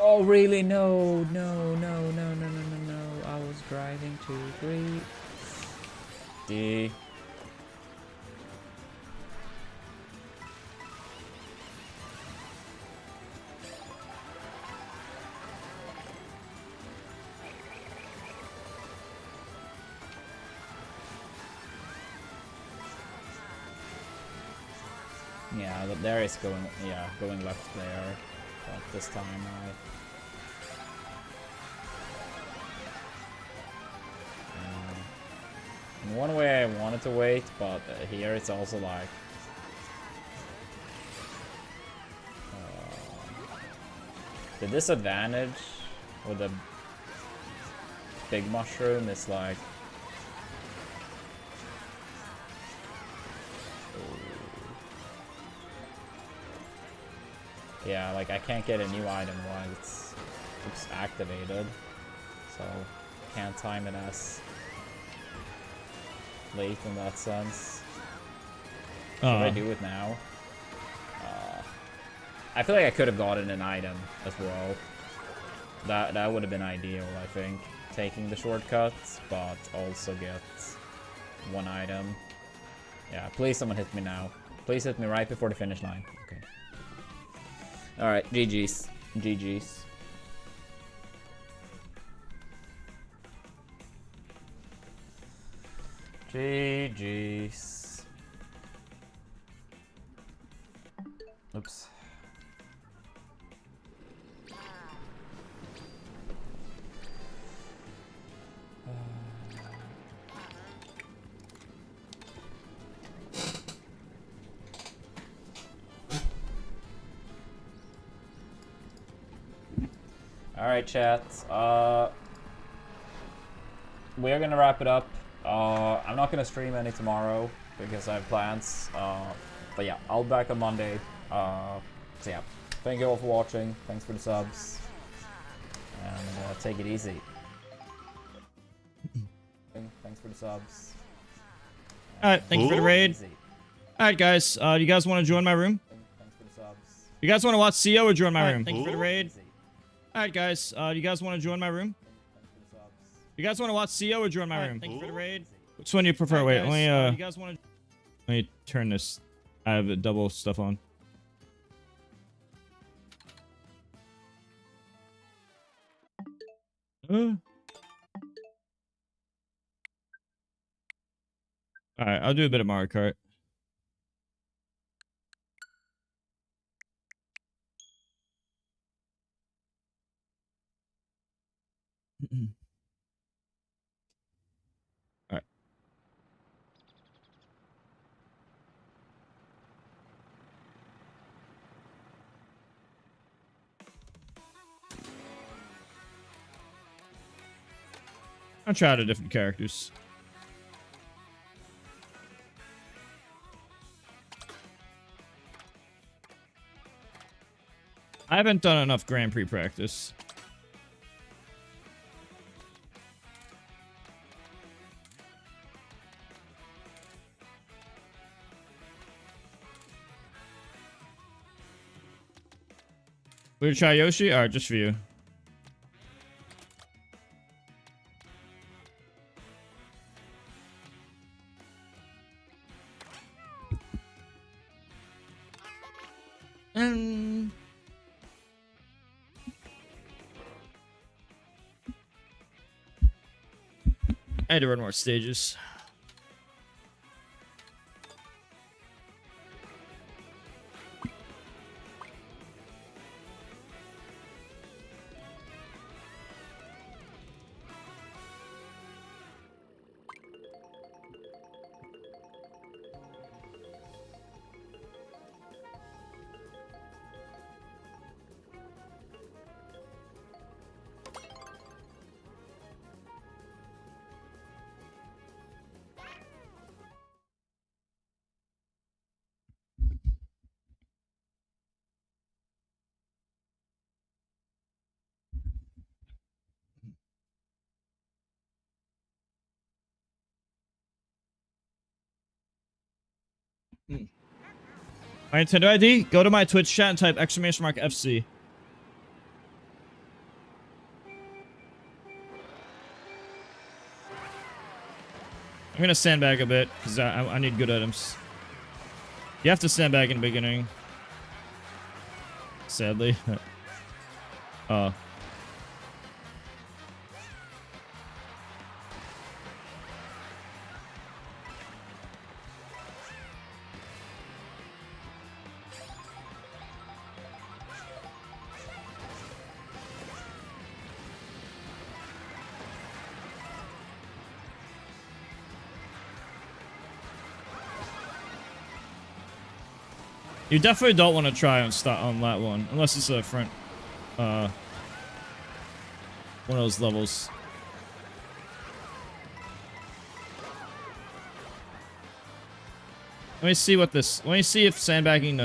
[SPEAKER 11] Oh, really? No. I was driving too great. D. Yeah, there is going left there. But this time in one way I wanted to wait, but here it's also like the disadvantage with the big mushroom is like yeah, like I can't get a new item while it's activated, so can't time it as late in that sense. Should I do it now? I feel like I could have gotten an item as well. That would have been ideal, I think. Taking the shortcuts, but also get one item. Yeah, please someone hit me now. Please hit me right before the finish line. Okay. Alright, GG's. GG's. GG's. Oops. Alright, chat. We're gonna wrap it up. I'm not gonna stream any tomorrow because I have plans. But yeah, I'll be back on Monday. So yeah, thank you all for watching. Thanks for the subs. And take it easy. Thanks for the subs.
[SPEAKER 1] Alright, thank you for the raid. Alright, guys. You guys want to join my room?
[SPEAKER 11] Thanks for the subs.
[SPEAKER 1] You guys want to watch CO or join my room? Thank you for the
[SPEAKER 11] Ooh.
[SPEAKER 1] raid. Alright, guys. You guys want to join my room? You guys want to watch CO or join my room? Thank you for the raid. Which one do you prefer? Wait, let me,
[SPEAKER 2] you guys want to...
[SPEAKER 1] let me turn this. I have the double stuff on. Alright, I'll do a bit of Mario Kart. Alright. I'll try out the different characters. I haven't done enough Grand Prix practice. We're gonna try Yoshi? Alright, just for you. I had to run more stages. My Nintendo ID? Go to my Twitch chat and type !FC. I'm gonna sandbag a bit because I need good items. You have to sandbag in the beginning. Sadly. You definitely don't want to try on that one unless it's a front one of those levels. Let me see what this. Let me see if sandbagging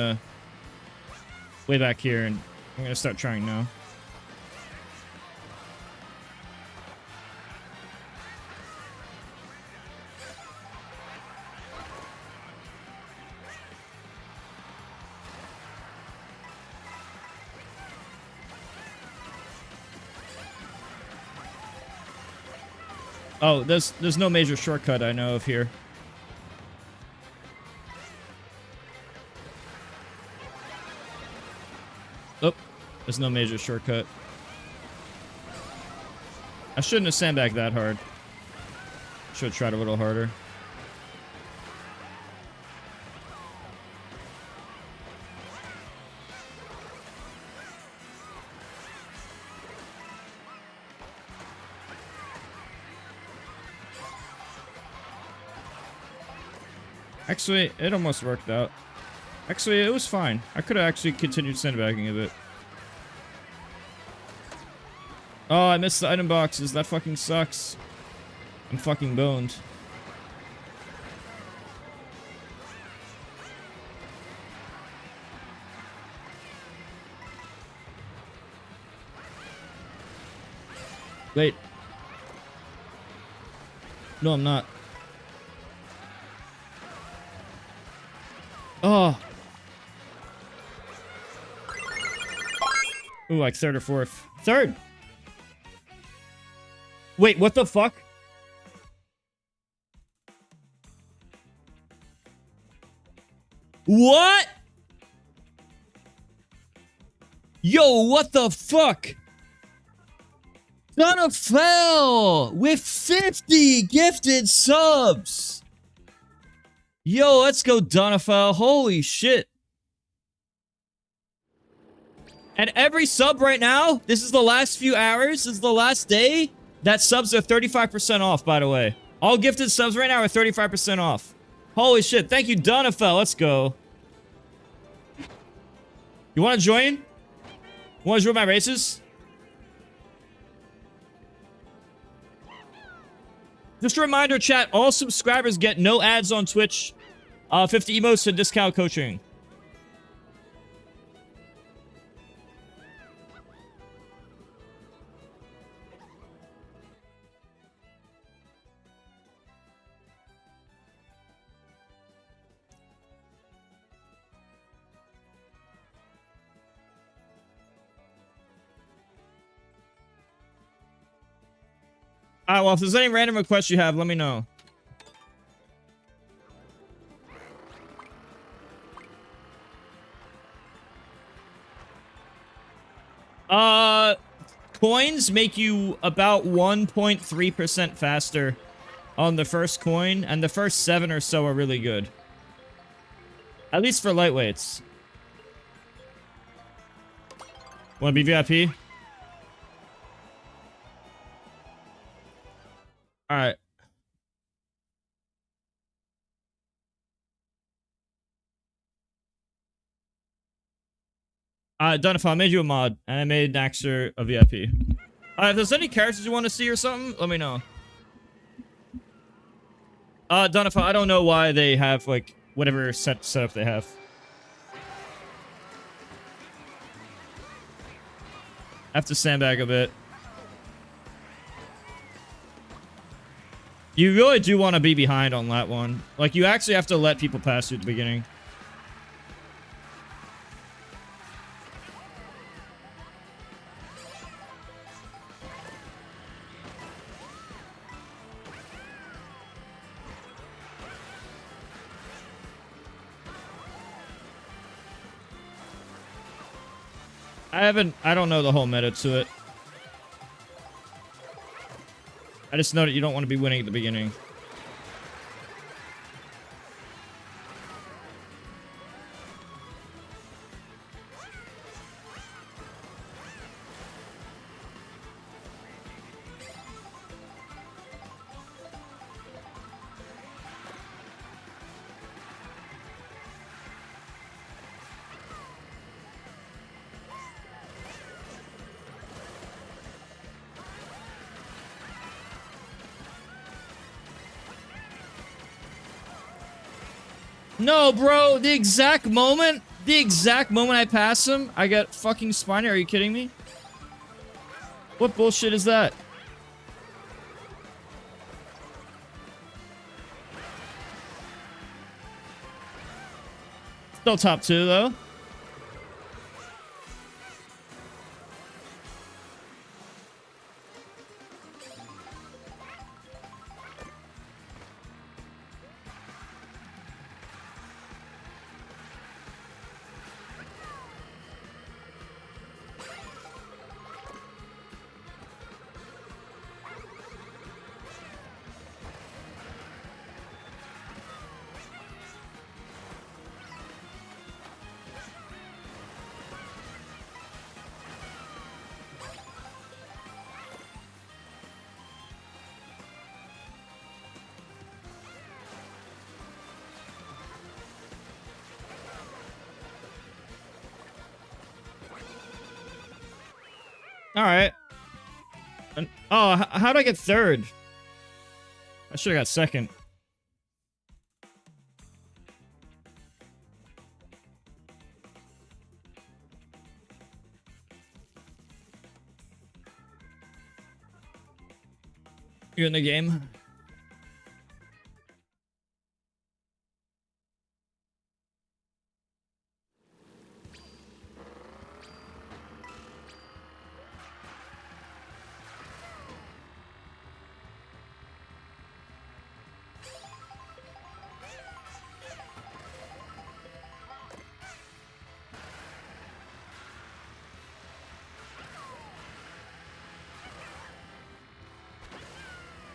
[SPEAKER 1] way back here, and I'm gonna start trying now. Oh, there's no major shortcut I know of here. Oh, there's no major shortcut. I shouldn't have sandbagged that hard. Should have tried a little harder. Actually, it almost worked out. Actually, it was fine. I could have actually continued sandbagging a bit. Oh, I missed the item boxes. That fucking sucks. I'm fucking boned. Wait. No, I'm not. Oh. Ooh, like third or fourth. Third! Wait, what the fuck? What? Yo, what the fuck? Donafel with 50 gifted subs. Yo, let's go, Donafel. Holy shit. And every sub right now, this is the last few hours, this is the last day, that subs are 35% off, by the way. All gifted subs right now are 35% off. Holy shit. Thank you, Donafel. Let's go. You want to join? You want to join my races? Just a reminder, chat, all subscribers get no ads on Twitch. 50 emotes and discount coaching. Alright, well, if there's any random requests you have, let me know. Coins make you about 1.3% faster on the first coin, and the first 7 or so are really good. At least for lightweights. Wanna be VIP? Alright. Donafel, I made you a mod, and I made Naxer a VIP. If there's any characters you want to see or something, let me know. Donafel, I don't know why they have, like, whatever setup they have. I have to sandbag a bit. You really do want to be behind on that one. Like, you actually have to let people pass you at the beginning. I don't know the whole meta to it. I just know that you don't want to be winning at the beginning. No, bro, the exact moment I pass him, I get fucking spiny. Are you kidding me? What bullshit is that? Still top 2, though. All right. Oh, how'd I get third? I should have got second. You're in the game.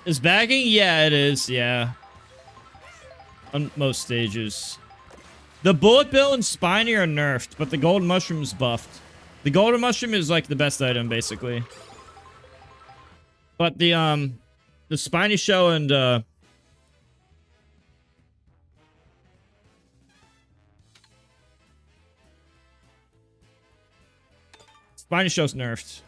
[SPEAKER 1] Is bagging? Yeah, it is. Yeah. On most stages. The bullet bill and spiny are nerfed, but the golden mushroom's buffed. The golden mushroom is like the best item, basically. But the spiny shell and spiny shell's nerfed.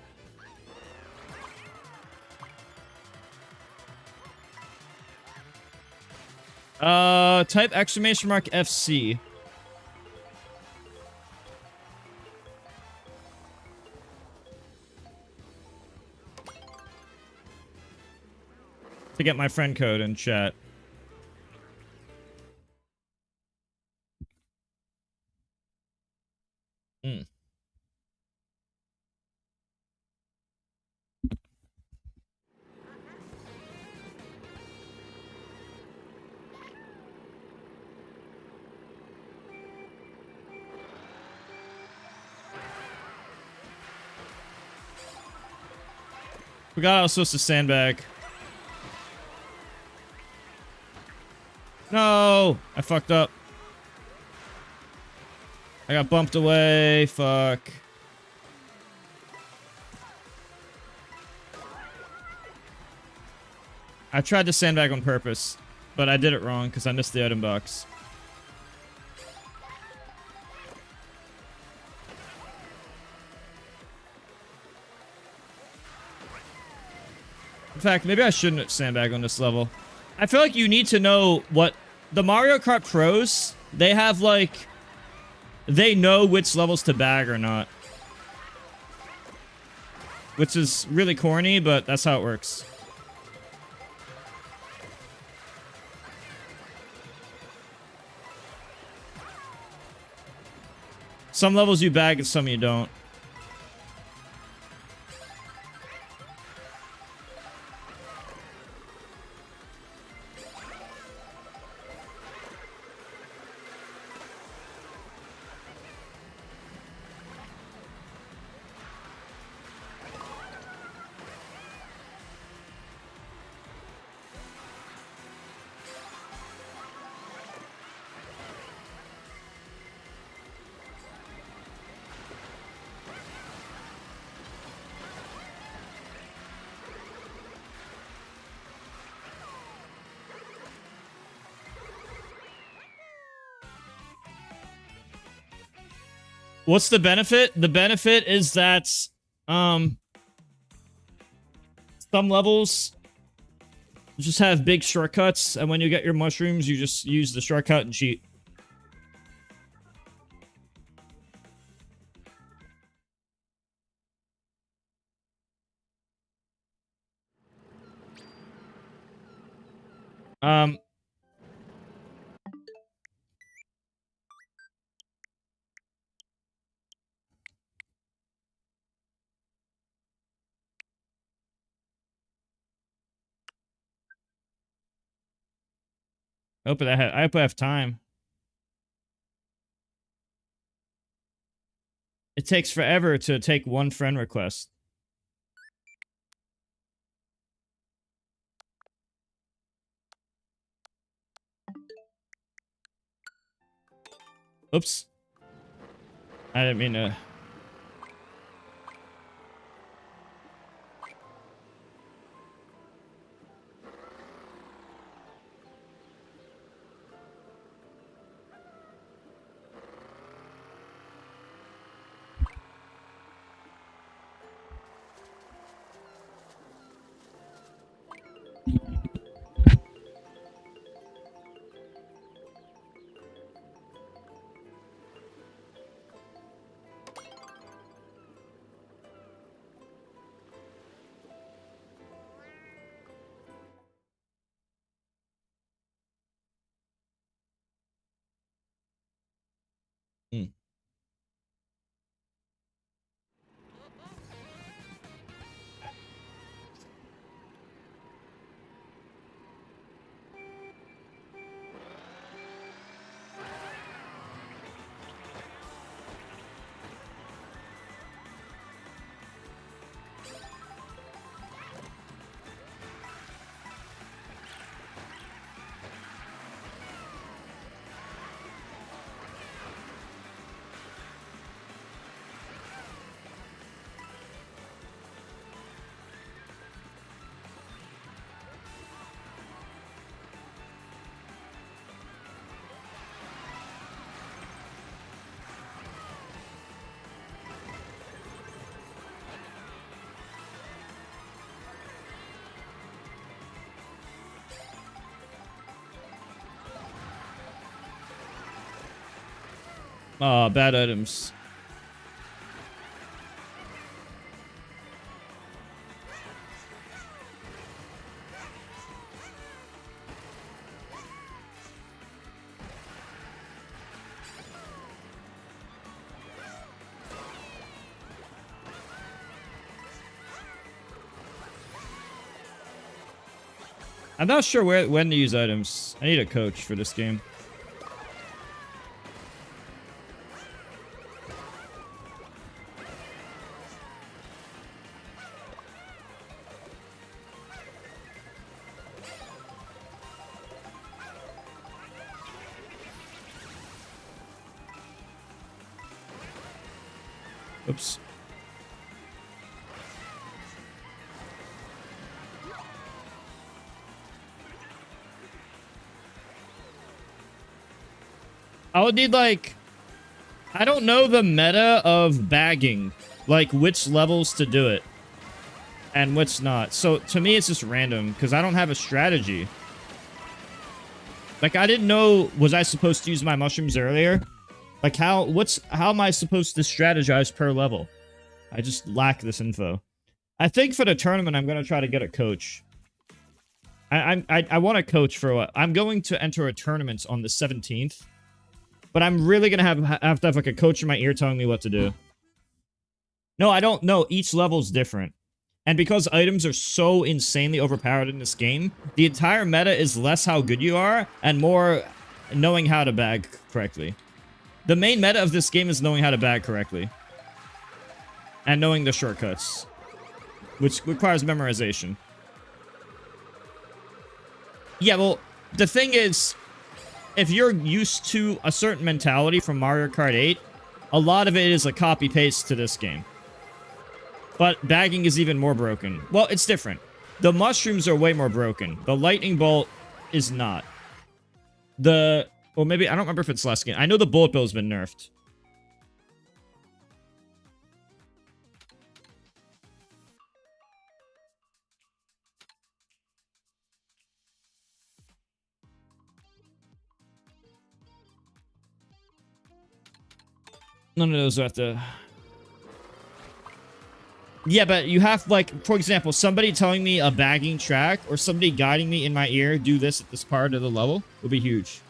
[SPEAKER 1] Type exclamation mark FC. To get my friend code in chat. Hmm. Forgot I was supposed to sandbag. No! I fucked up. I got bumped away. Fuck. I tried to sandbag on purpose, but I did it wrong because I missed the item box. In fact, maybe I shouldn't sandbag on this level. I feel like you need to know what... The Mario Kart pros, they have, like... They know which levels to bag or not. Which is really corny, but that's how it works. Some levels you bag and some you don't. What's the benefit? The benefit is that some levels just have big shortcuts, and when you get your mushrooms, you just use the shortcut and cheat. I hope I have time. It takes forever to take one friend request. Oops. I didn't mean to... Oh, bad items. I'm not sure when to use items. I need a coach for this game. Oops. I would need, like, I don't know the meta of bagging, like which levels to do it and which not. So to me, it's just random because I don't have a strategy. Like, I didn't know, was I supposed to use my mushrooms earlier? Like, how am I supposed to strategize per level? I just lack this info. I think for the tournament, I'm going to try to get a coach. I want a coach for what? I'm going to enter a tournament on the 17th. But I'm really going to have to have like a coach in my ear telling me what to do. No, I don't know. Each level's different. And because items are so insanely overpowered in this game, the entire meta is less how good you are and more knowing how to bag correctly. The main meta of this game is knowing how to bag correctly. And knowing the shortcuts. Which requires memorization. Yeah, well, the thing is, if you're used to a certain mentality from Mario Kart 8, a lot of it is a copy-paste to this game. But bagging is even more broken. Well, it's different. The mushrooms are way more broken. The lightning bolt is not. Well, maybe, I don't remember if it's last game. I know the bullet bill's been nerfed. None of those have to... Yeah, but you have, like, for example, somebody telling me a bagging track or somebody guiding me in my ear, do this at this part of the level, would be huge.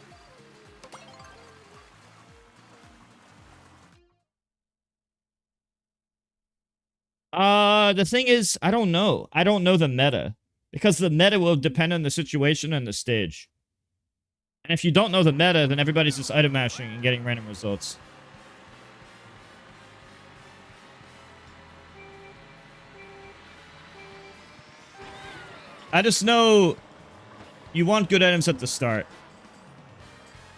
[SPEAKER 1] The thing is, I don't know. I don't know the meta. Because the meta will depend on the situation and the stage. And if you don't know the meta, then everybody's just item mashing and getting random results. I just know you want good items at the start.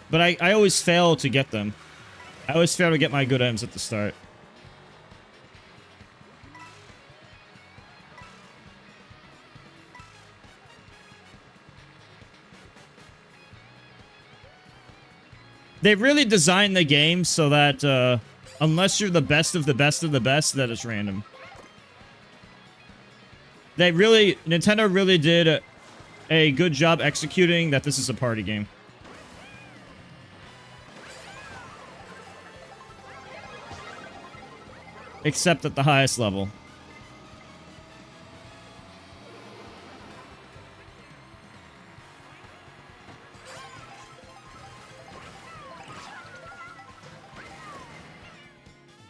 [SPEAKER 1] But I always fail to get them. I always fail to get my good items at the start. They really designed the game so that unless you're the best of the best of the best, that it's random. Nintendo really did a good job executing that this is a party game. Except at the highest level.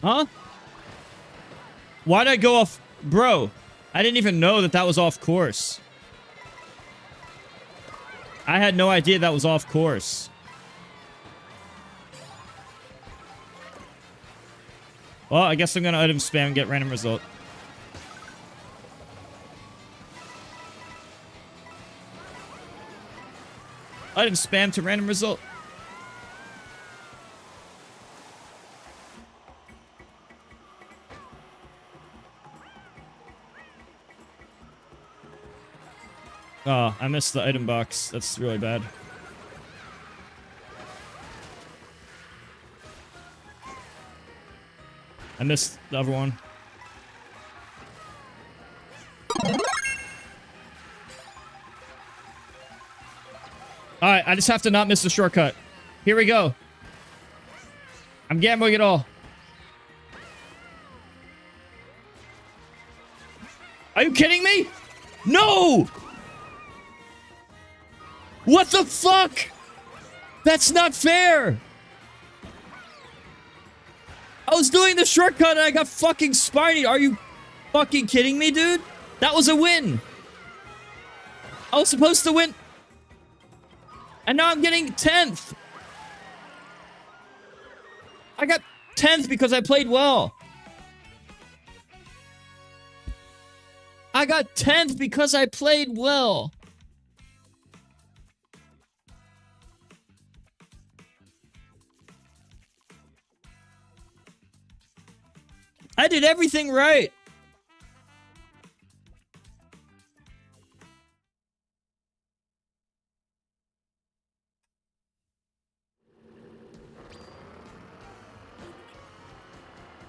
[SPEAKER 1] Huh? Why'd I go off... Bro, I didn't even know that was off course. I had no idea that was off course. Well, I guess I'm gonna item spam and get random result. Item spam to random result. Oh, I missed the item box. That's really bad. I missed the other one. Alright, I just have to not miss the shortcut. Here we go. I'm gambling it all. Are you kidding me? No! What the fuck? That's not fair! I was doing the shortcut and I got fucking spiny. Are you fucking kidding me, dude? That was a win. I was supposed to win. And now I'm getting 10th. I got 10th because I played well. I got 10th because I played well. I did everything right.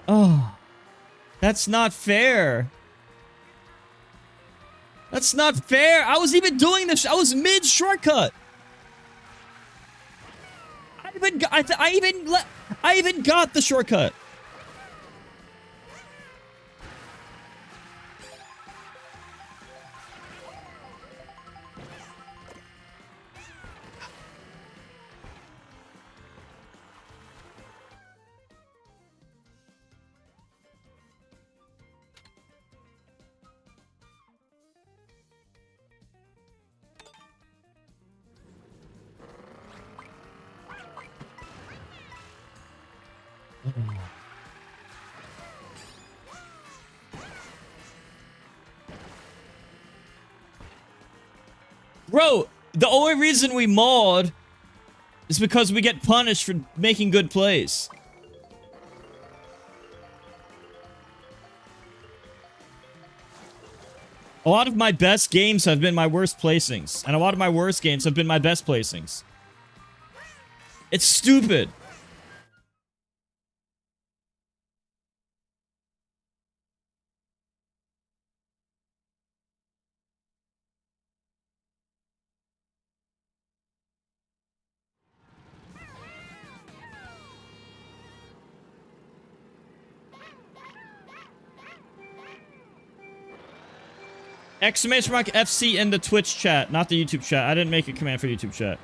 [SPEAKER 1] Oh, that's not fair. That's not fair. I was even doing this. I was mid shortcut. I even got the shortcut. Bro, the only reason we mauled is because we get punished for making good plays. A lot of my best games have been my worst placings, and a lot of my worst games have been my best placings. It's stupid. Exclamation mark FC in the Twitch chat, not the YouTube chat. I didn't make a command for YouTube chat.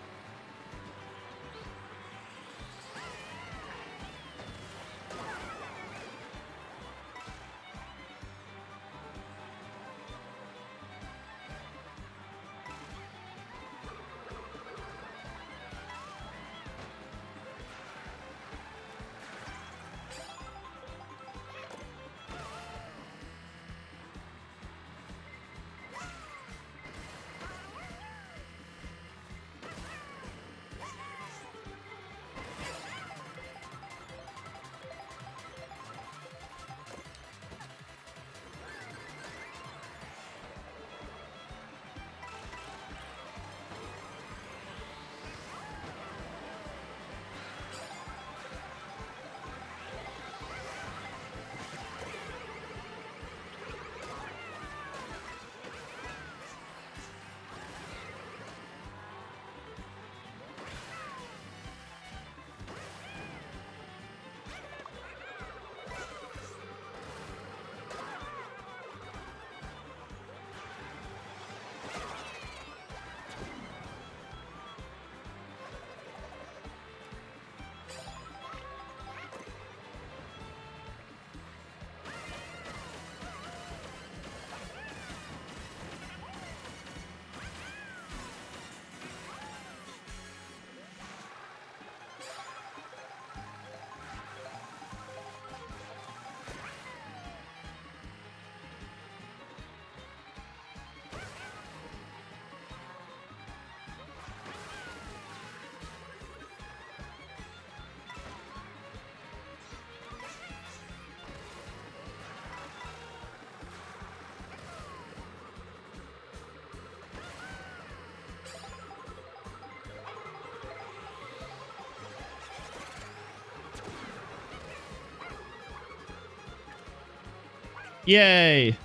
[SPEAKER 1] Yay.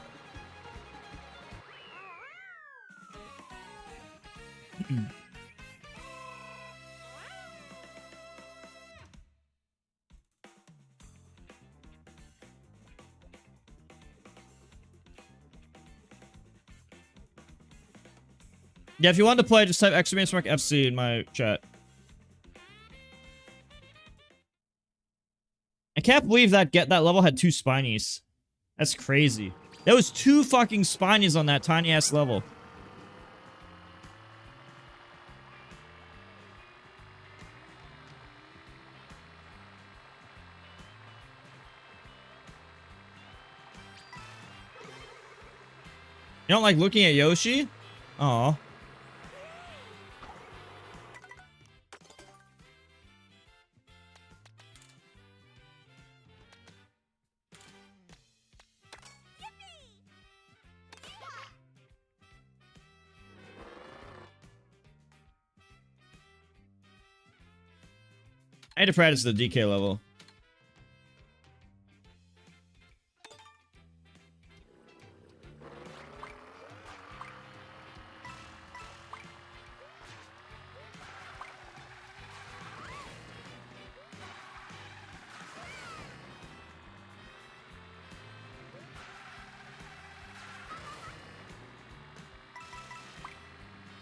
[SPEAKER 1] Yeah, if you want to play, just type exclamation mark FC in my chat. I can't believe that level had 2 spinies. That's crazy. There was 2 fucking spinies on that tiny ass level. You don't like looking at Yoshi? Aw. I had to practice the DK level.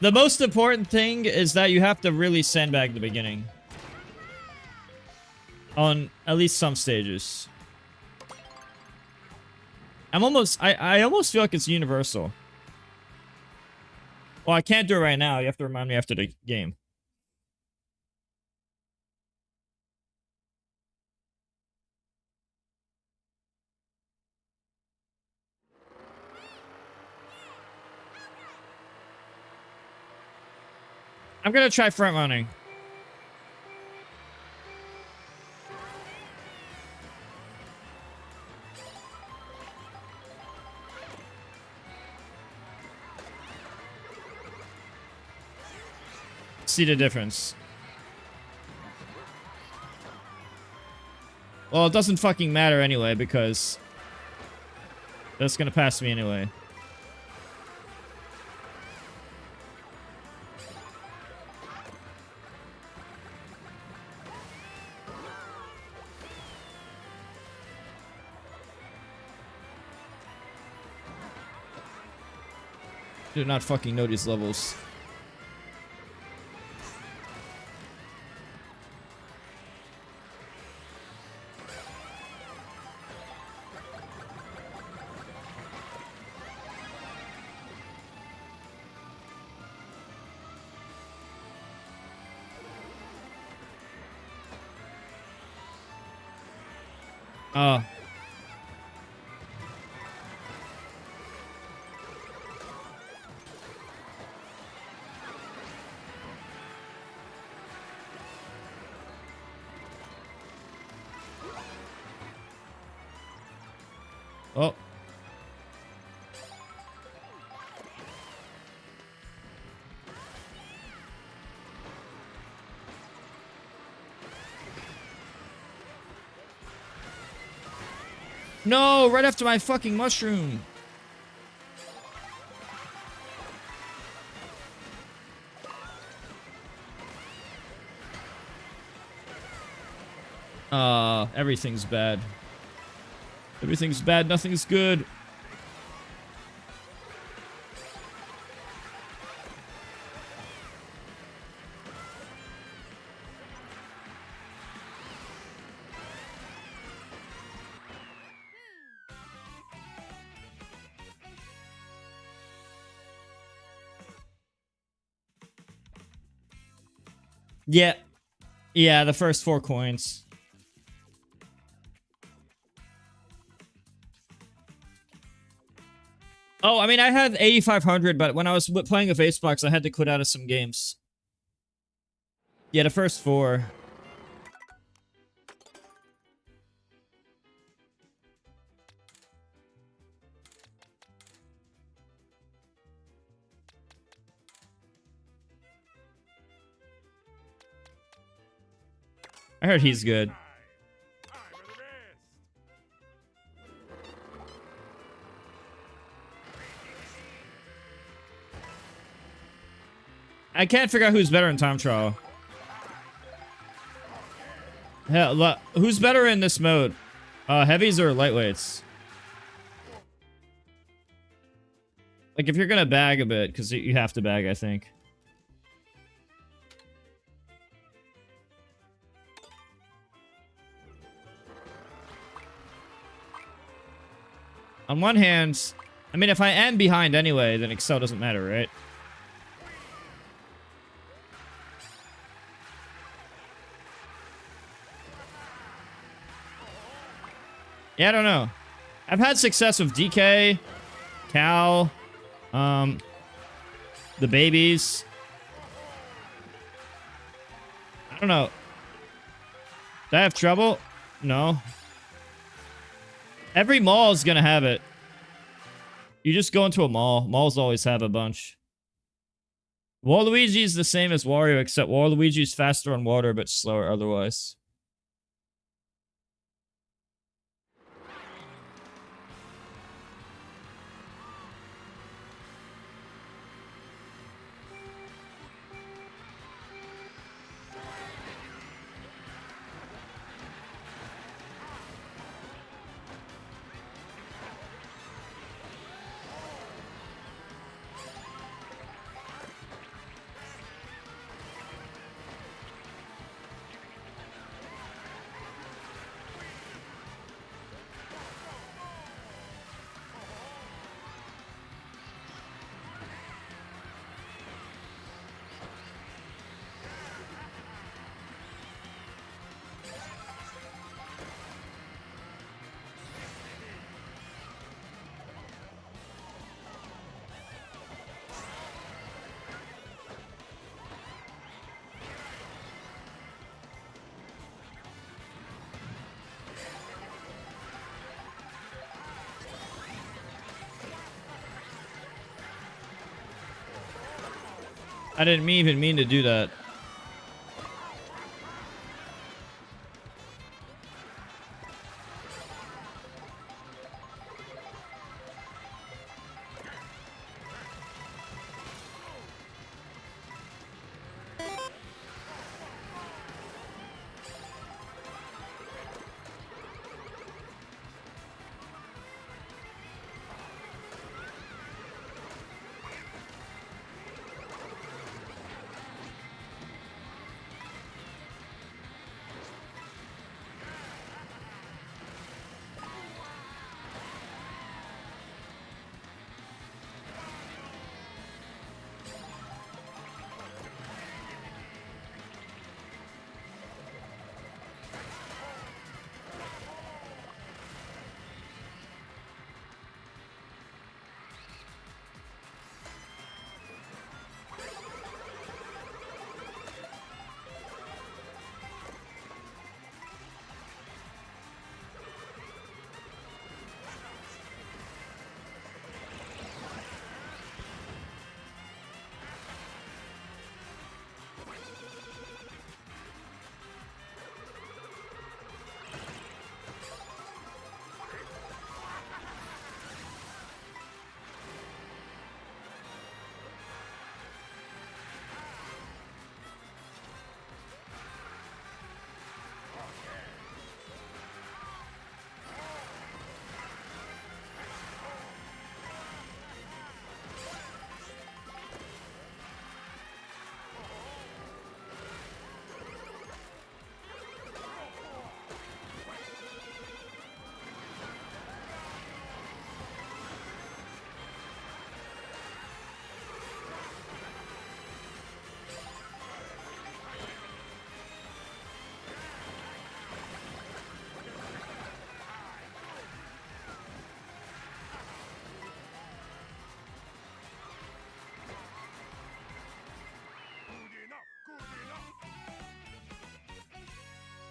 [SPEAKER 1] The most important thing is that you have to really sandbag the beginning. On at least some stages. I almost feel like it's universal. Well, I can't do it right now. You have to remind me after the game. I'm gonna try front running. See the difference. Well, it doesn't fucking matter anyway because that's gonna pass me anyway. Do not fucking know these levels. Oh. No, right after my fucking mushroom. Everything's bad. Everything's bad, nothing's good. Yeah. Yeah, the first 4 coins. Oh, I mean, I had 8,500, but when I was playing with Acebox, I had to quit out of some games. Yeah, the first 4. I heard he's good. I can't figure out who's better in time trial. Hell, who's better in this mode? Heavies or lightweights? Like, if you're gonna bag a bit, because you have to bag, I think. On one hand, I mean, if I am behind anyway, then Excel doesn't matter, right? Yeah, I don't know. I've had success with DK, Cal, the babies. I don't know. Did I have trouble? No. Every mall is gonna have it. You just go into a mall. Malls always have a bunch. Waluigi is the same as Wario, except Waluigi is faster on water, but slower otherwise. I didn't even mean to do that.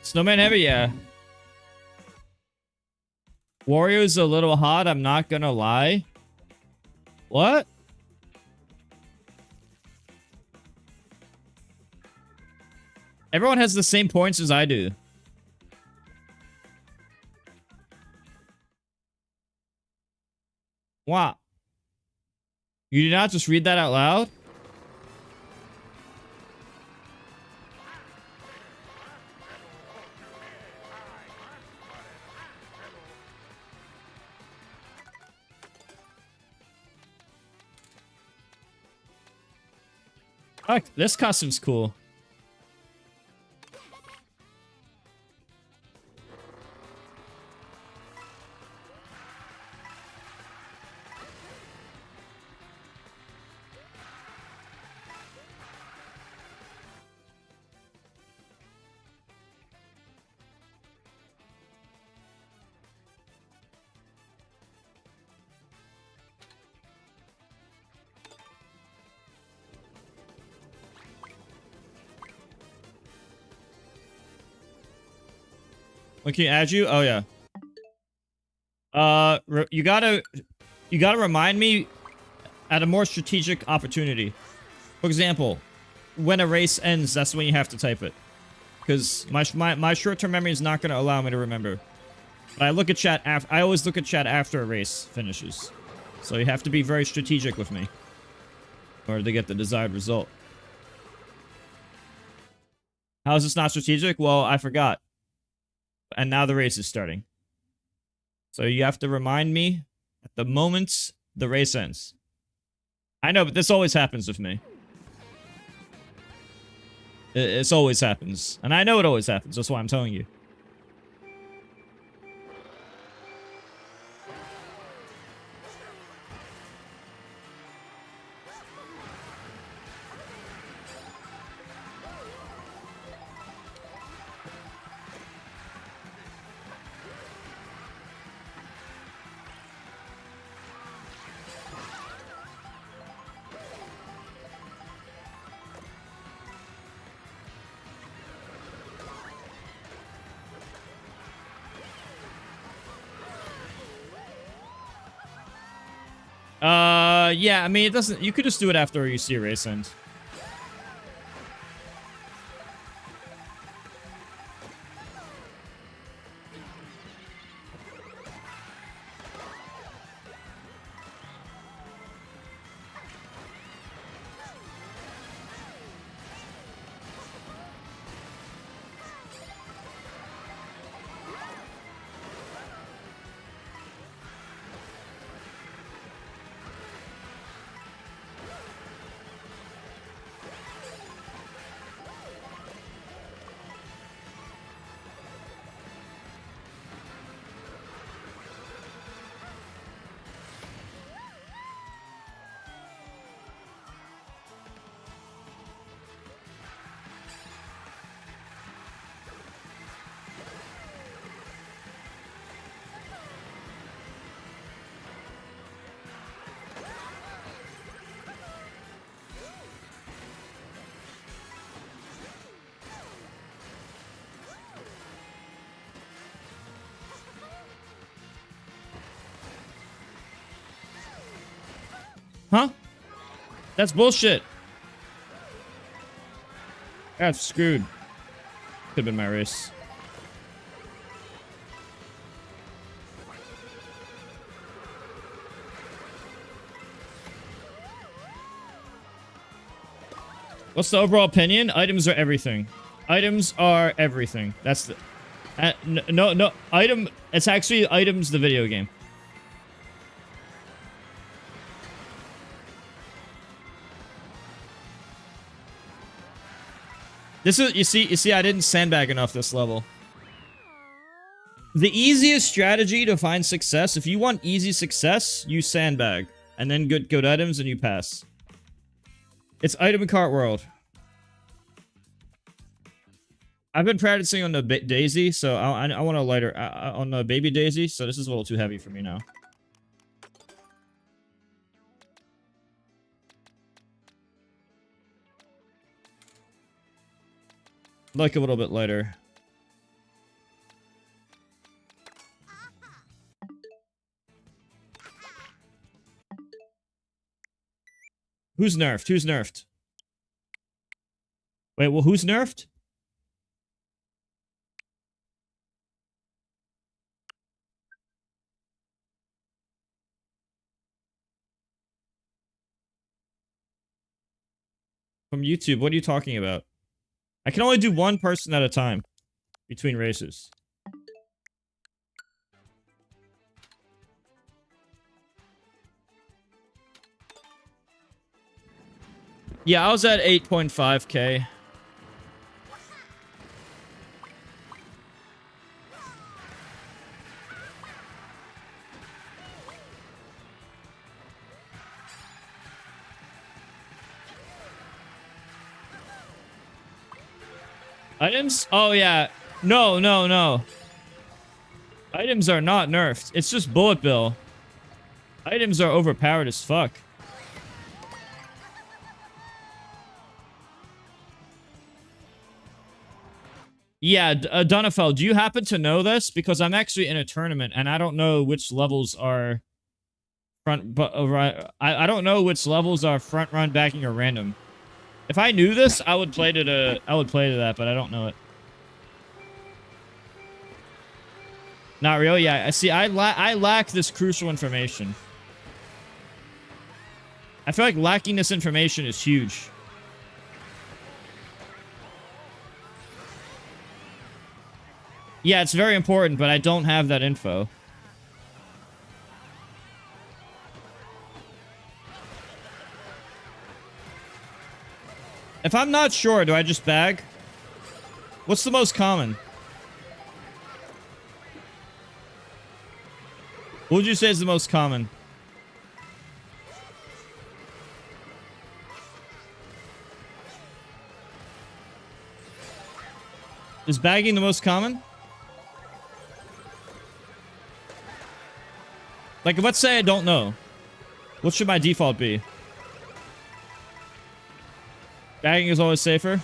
[SPEAKER 1] Snowman Heavy, yeah. Wario's a little hot, I'm not gonna lie. What? Everyone has the same points as I do. What? You did not just read that out loud? Oh, this costume's cool. When can you add you? Oh yeah. You gotta remind me at a more strategic opportunity. For example, when a race ends, that's when you have to type it. Because my short-term memory is not gonna allow me to remember. But I look at chat after. I always look at chat after a race finishes. So you have to be very strategic with me in order to get the desired result. How is this not strategic? Well, I forgot. And now the race is starting. So you have to remind me at the moment the race ends. I know, but this always happens with me. It always happens. And I know it always happens. That's why I'm telling you. Yeah, I mean, it doesn't... You could just do it after you see a race end. Huh? That's bullshit. That's screwed. Could've been my race. What's the overall opinion? Items are everything. Items are everything. That's the... no, item... It's actually items the video game. This is... You see, I didn't sandbag enough this level. The easiest strategy to find success, if you want easy success, you sandbag. And then good items and you pass. It's item cart world. I've been practicing on the Daisy, so I want a lighter on the baby Daisy, so this is a little too heavy for me now. I'd like a little bit lighter. Who's nerfed? Who's nerfed? Wait, well, who's nerfed? From YouTube, what are you talking about? I can only do one person at a time between races. Yeah, I was at 8.5k. Items? Oh, yeah. No, no, no. Items are not nerfed. It's just bullet bill. Items are overpowered as fuck. Yeah, Donafel, do you happen to know this? Because I'm actually in a tournament, and I don't know which levels are front... But I don't know which levels are front run, backing, or random. If I knew this, I would play to that, but I don't know it. Not real? Yeah, I see. I lack this crucial information. I feel like lacking this information is huge. Yeah, it's very important, but I don't have that info. If I'm not sure, do I just bag? What's the most common? What would you say is the most common? Is bagging the most common? Like, let's say I don't know. What should my default be? Bagging is always safer.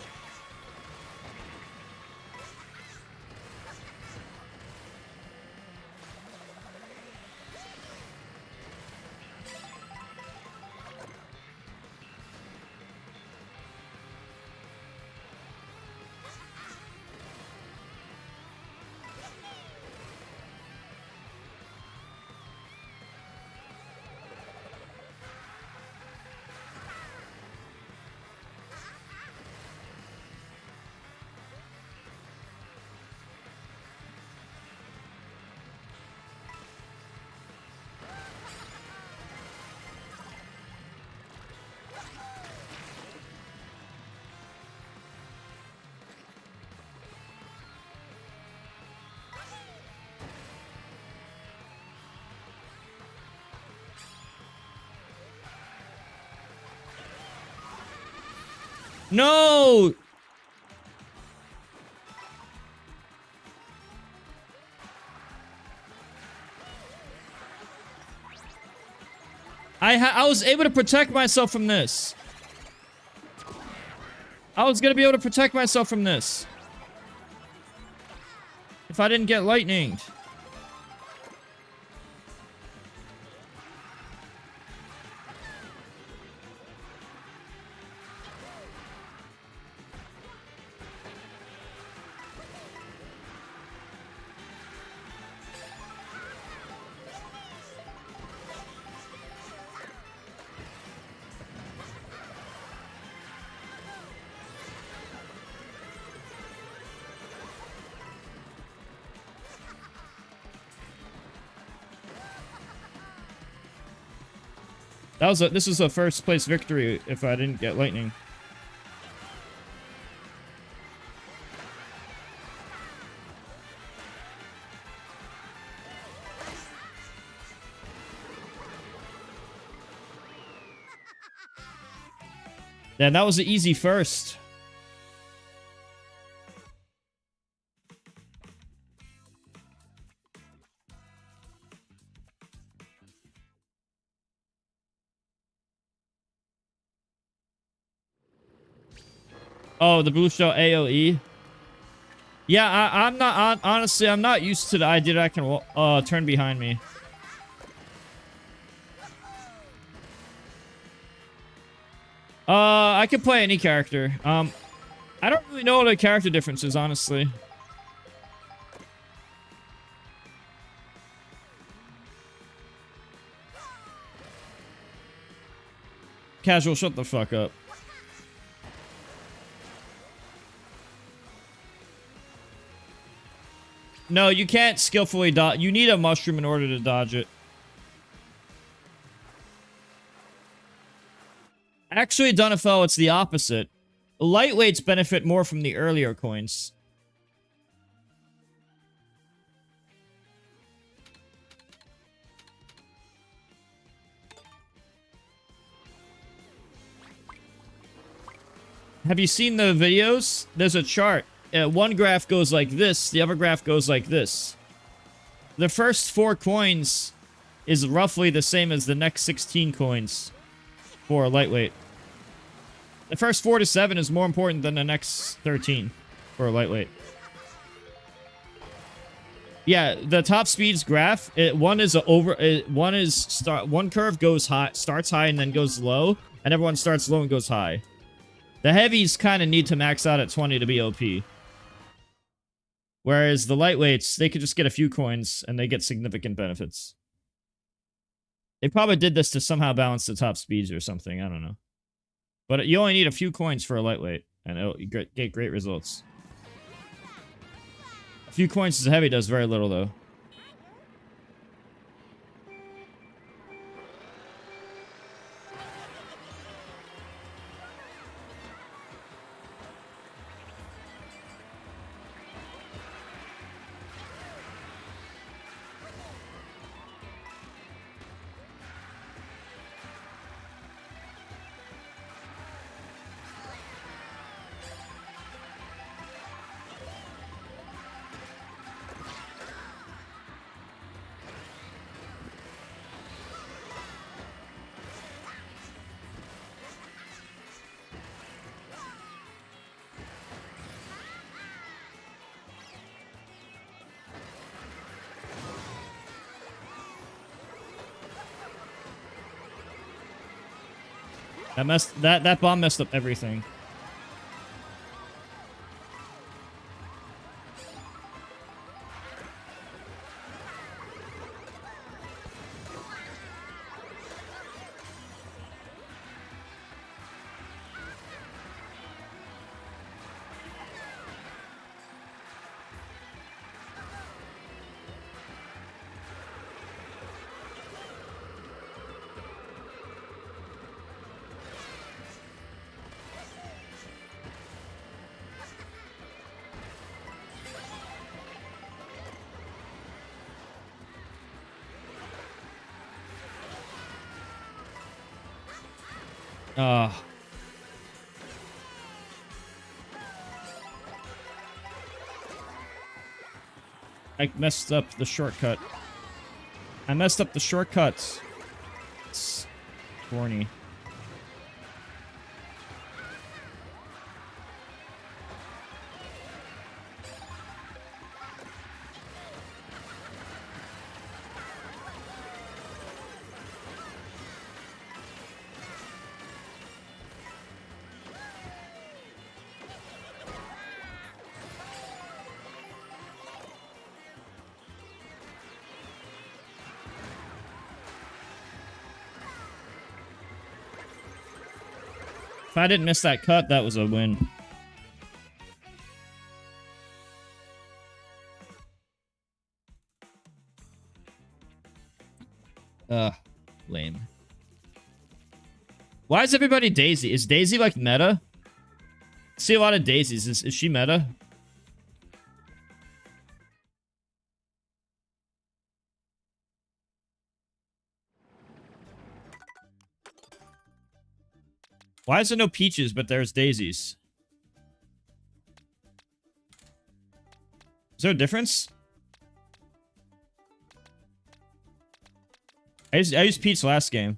[SPEAKER 1] No! I was able to protect myself from this. I was gonna be able to protect myself from this. If I didn't get lightninged. This is a first place victory if I didn't get lightning. Yeah, that was an easy first. Oh, the blue shell AoE. Yeah, I'm not honestly. I'm not used to the idea that I can turn behind me. I can play any character. I don't really know the character differences, honestly. Casual, shut the fuck up. No, you can't skillfully dodge. You need a mushroom in order to dodge it. Actually, Donafel, it's the opposite. Lightweights benefit more from the earlier coins. Have you seen the videos? There's a chart. One graph goes like this, the other graph goes like this. The first 4 coins is roughly the same as the next 16 coins for a lightweight. The first 4 to 7 is more important than the next 13 for a lightweight. Yeah, the top speeds graph, one curve goes high, starts high and then goes low, and everyone starts low and goes high. The heavies kind of need to max out at 20 to be OP. Whereas the lightweights, they could just get a few coins and they get significant benefits. They probably did this to somehow balance the top speeds or something, I don't know. But you only need a few coins for a lightweight, and it'll get great results. A few coins as a heavy does very little, though. That bomb messed up everything. I messed up the shortcut. I messed up the shortcuts. It's corny. If I didn't miss that cut, that was a win. Lame. Why is everybody Daisy? Is Daisy like meta? I see a lot of Daisies. Is she meta? Why is there no peaches, but there's daisies? Is there a difference? I used peach last game.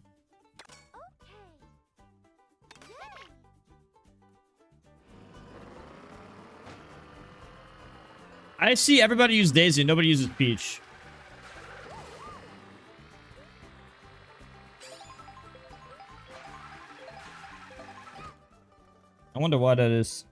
[SPEAKER 1] I see everybody use daisy, nobody uses peach. I wonder why that is.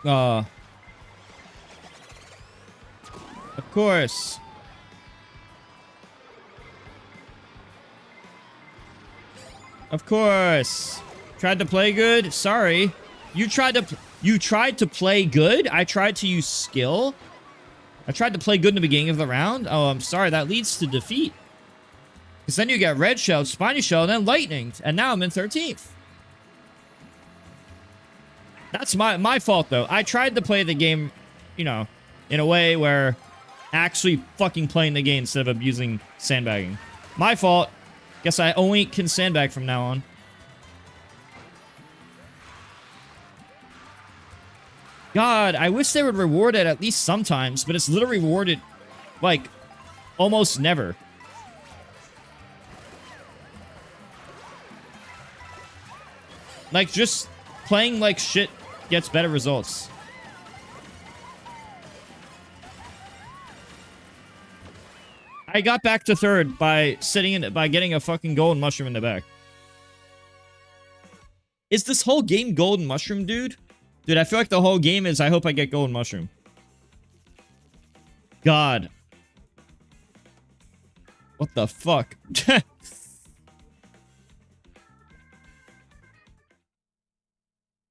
[SPEAKER 1] Of course. Of course. Tried to play good? Sorry. You tried to play good? I tried to use skill? I tried to play good in the beginning of the round? Oh, I'm sorry. That leads to defeat. Because then you get red shell, spiny shell, and then lightning. And now I'm in 13th. That's my fault, though. I tried to play the game, you know, in a way where actually fucking playing the game instead of abusing sandbagging. My fault. Guess I only can sandbag from now on. God, I wish they would reward it at least sometimes, but it's literally rewarded, like, almost never. Like, just playing like shit gets better results. I got back to third by getting a fucking golden mushroom in the back. Is this whole game golden mushroom, dude? Dude, I feel like the whole game is I hope I get golden mushroom. God. What the fuck?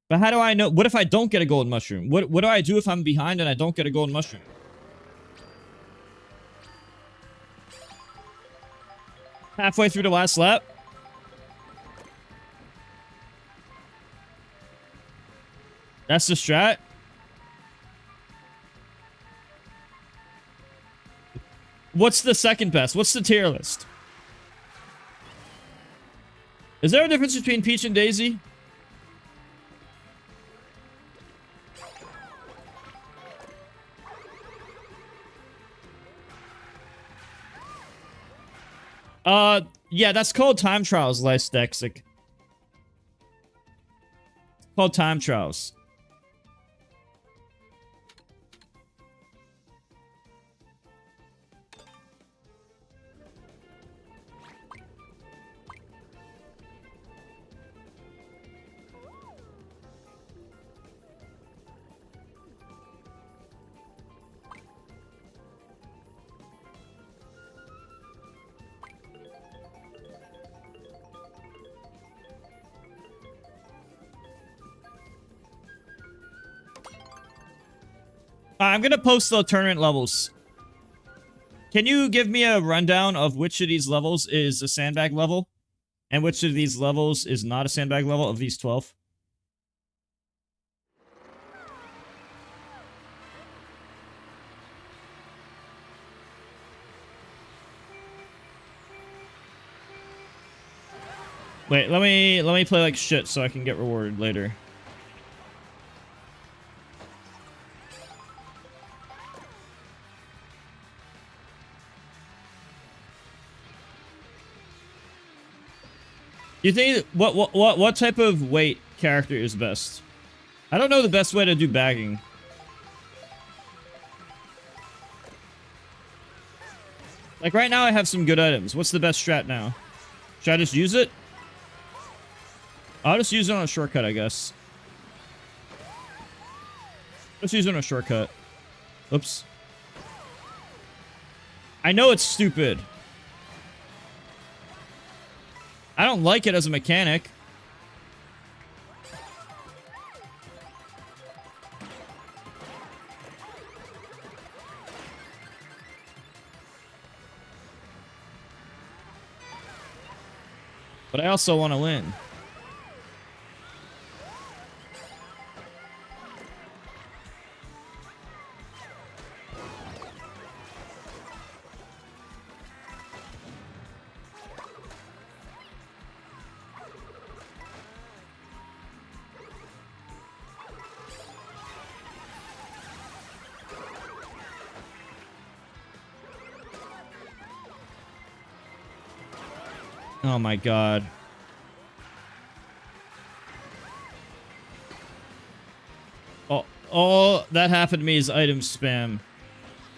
[SPEAKER 1] But how do I know? What if I don't get a golden mushroom? What do I do if I'm behind and I don't get a golden mushroom? Halfway through the last lap. That's the strat. What's the second best? What's the tier list? Is there a difference between Peach and Daisy? Yeah, that's called time trials, Lystexic. Called time trials. I'm gonna post the tournament levels. Can you give me a rundown of which of these levels is a sandbag level? And which of these levels is not a sandbag level of these 12? Wait, let me play like shit so I can get rewarded later. You think what type of weight character is best? I don't know the best way to do bagging. Like right now I have some good items. What's the best strat now? Should I just use it? I'll just use it on a shortcut, I guess. Let's use it on a shortcut. Oops. I know it's stupid. I don't like it as a mechanic. But I also want to win. Oh my god. All that happened to me is item spam.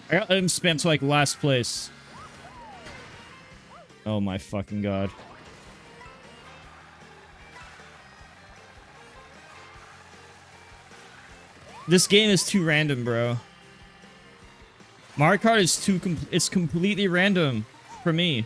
[SPEAKER 1] I got item spam to like last place. Oh my fucking god. This game is too random, bro. Mario Kart is it's completely random for me.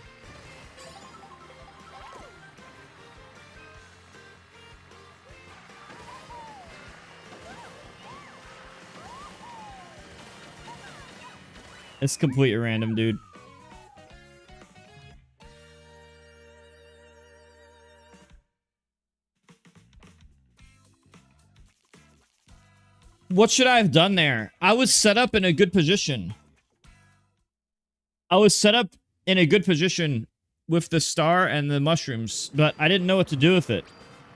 [SPEAKER 1] It's completely random, dude. What should I have done there? I was set up in a good position. I was set up in a good position with the star and the mushrooms, but I didn't know what to do with it.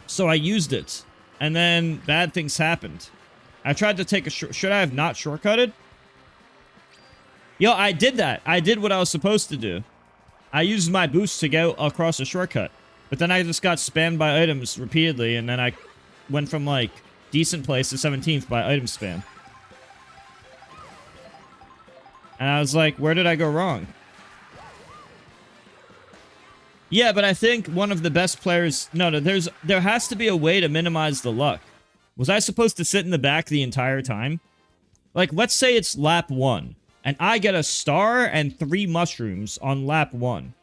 [SPEAKER 1] So I used it. And then bad things happened. I tried to take a should I have not shortcutted? Yo, I did that. I did what I was supposed to do. I used my boost to go across a shortcut. But then I just got spammed by items repeatedly, and then I went from, like, decent place to 17th by item spam. And I was like, where did I go wrong? Yeah, but I think one of the best players... No, there has to be a way to minimize the luck. Was I supposed to sit in the back the entire time? Like, let's say it's lap 1. And I get a star and 3 mushrooms on lap 1.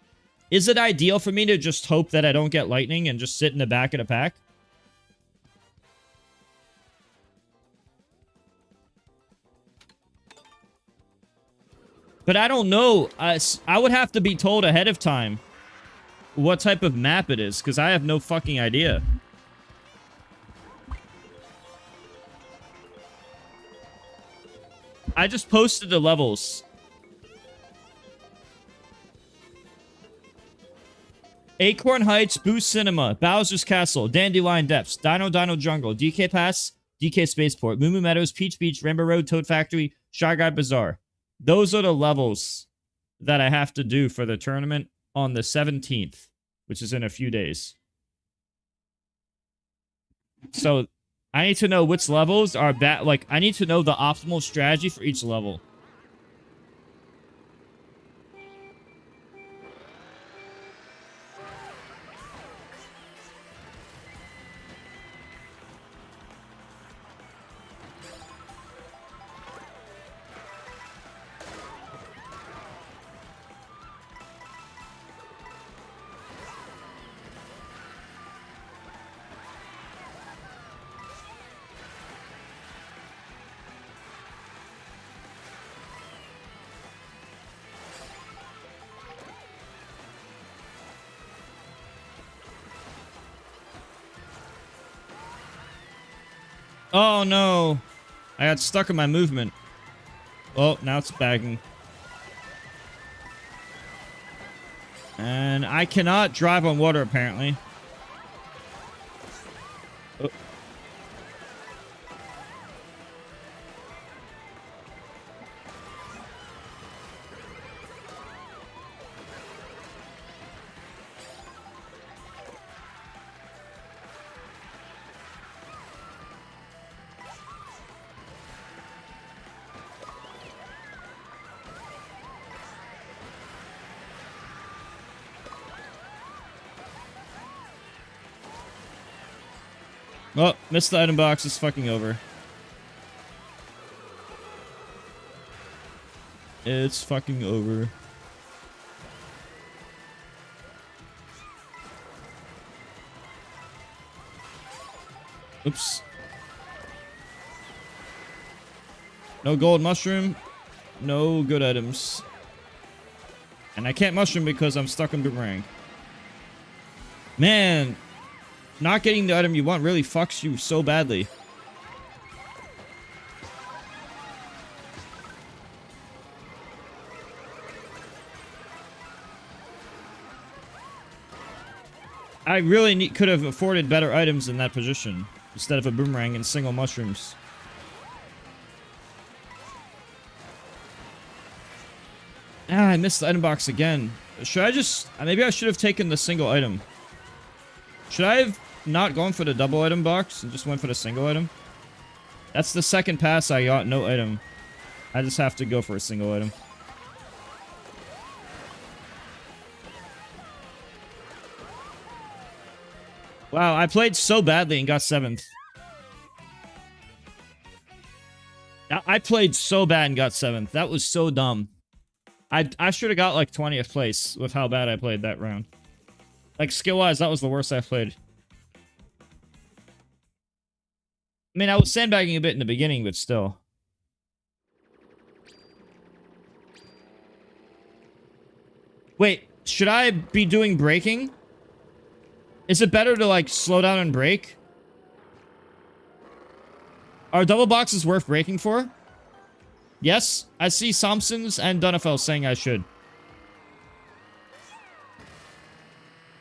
[SPEAKER 1] Is it ideal for me to just hope that I don't get lightning and just sit in the back of the pack? But I don't know. I would have to be told ahead of time what type of map it is, because I have no fucking idea. I just posted the levels. Acorn Heights, Boost Cinema, Bowser's Castle, Dandelion Depths, Dino Jungle, DK Pass, DK Spaceport, Moo Moo Meadows, Peach Beach, Rainbow Road, Toad Factory, Shy Guy Bazaar. Those are the levels that I have to do for the tournament on the 17th, which is in a few days. So I need to know which levels are bad. Like, I need to know the optimal strategy for each level. Oh no, I got stuck in my movement. Oh, now it's bagging. And I cannot drive on water, apparently. Oh. Oh, missed the item box. It's fucking over. It's fucking over. Oops. No gold mushroom. No good items. And I can't mushroom because I'm stuck in boomerang. Man. Not getting the item you want really fucks you so badly. I really could have afforded better items in that position instead of a boomerang and single mushrooms. Ah, I missed the item box again. Should I just... Maybe I should have taken the single item. Should I have not gone for the double item box and just went for the single item? That's the second pass I got no item. I just have to go for a single item. Wow, I played so badly and got 7th. I played so bad and got 7th. That was so dumb. I should have got like 20th place with how bad I played that round. Like skill-wise, that was the worst I played. I mean, I was sandbagging a bit in the beginning, but still. Wait, should I be doing braking? Is it better to like slow down and brake? Are double boxes worth braking for? Yes, I see Thompsons and Dunafel saying I should.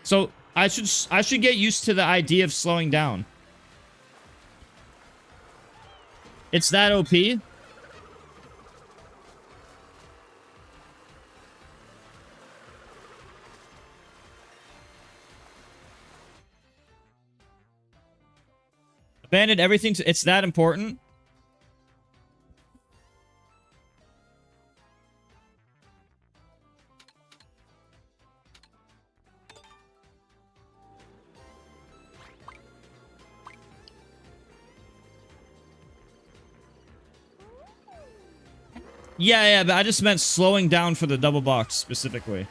[SPEAKER 1] So I should get used to the idea of slowing down. It's that OP. Abandoned everything. It's that important. Yeah, but I just meant slowing down for the double box specifically.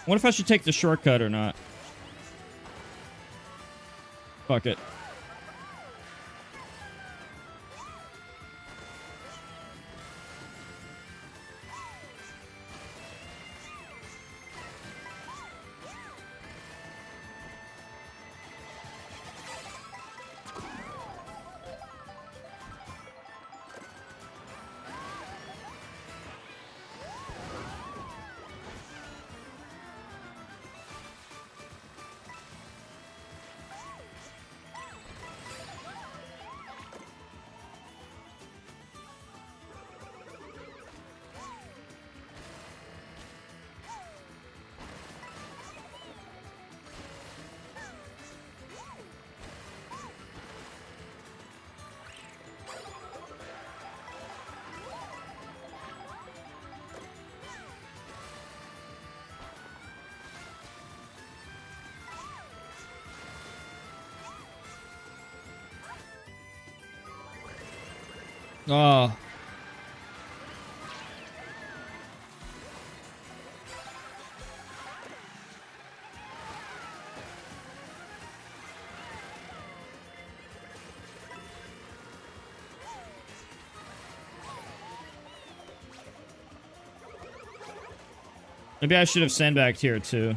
[SPEAKER 1] What if I should take the shortcut or not? Fuck it. Oh. Maybe I should have sandbagged here too.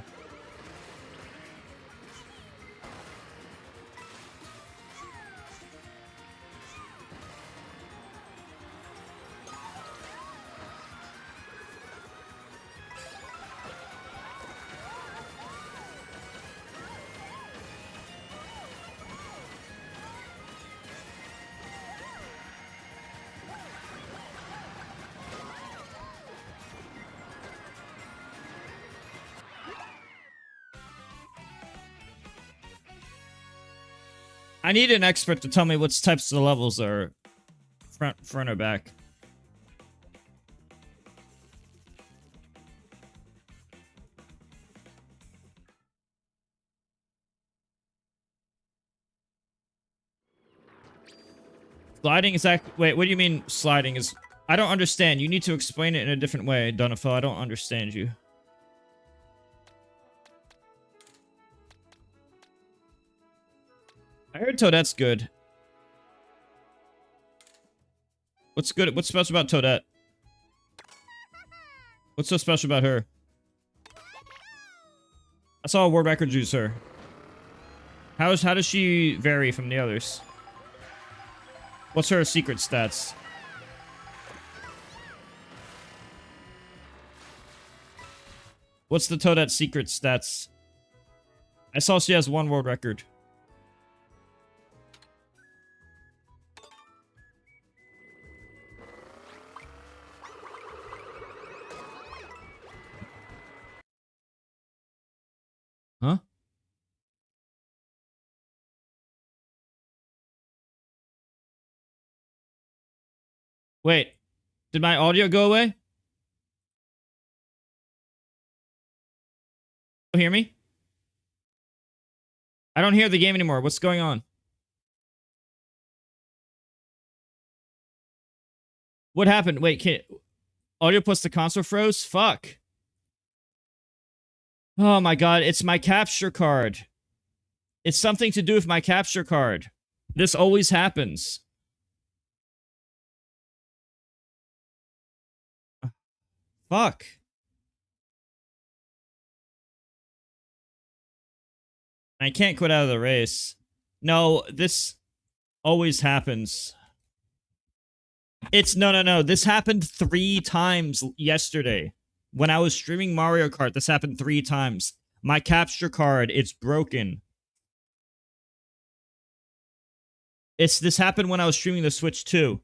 [SPEAKER 1] I need an expert to tell me what types of levels are front or back. Sliding is wait, what do you mean sliding is? I don't understand. You need to explain it in a different way, Donafel. I don't understand you. I heard Toadette's good. What's good? What's special about Toadette? What's so special about her? I saw a world record juice her. How does she vary from the others? What's her secret stats? What's the Toadette secret stats? I saw she has 1 world record. Huh? Wait. Did my audio go away? You hear me? I don't hear the game anymore. What's going on? What happened? Wait, audio plus the console froze? Fuck. Oh my god, it's my capture card. It's something to do with my capture card. This always happens. Fuck. I can't quit out of the race. No, this always happens. It's no. This happened 3 times yesterday. When I was streaming Mario Kart, this happened 3 times. My capture card, it's broken. This happened when I was streaming the Switch 2.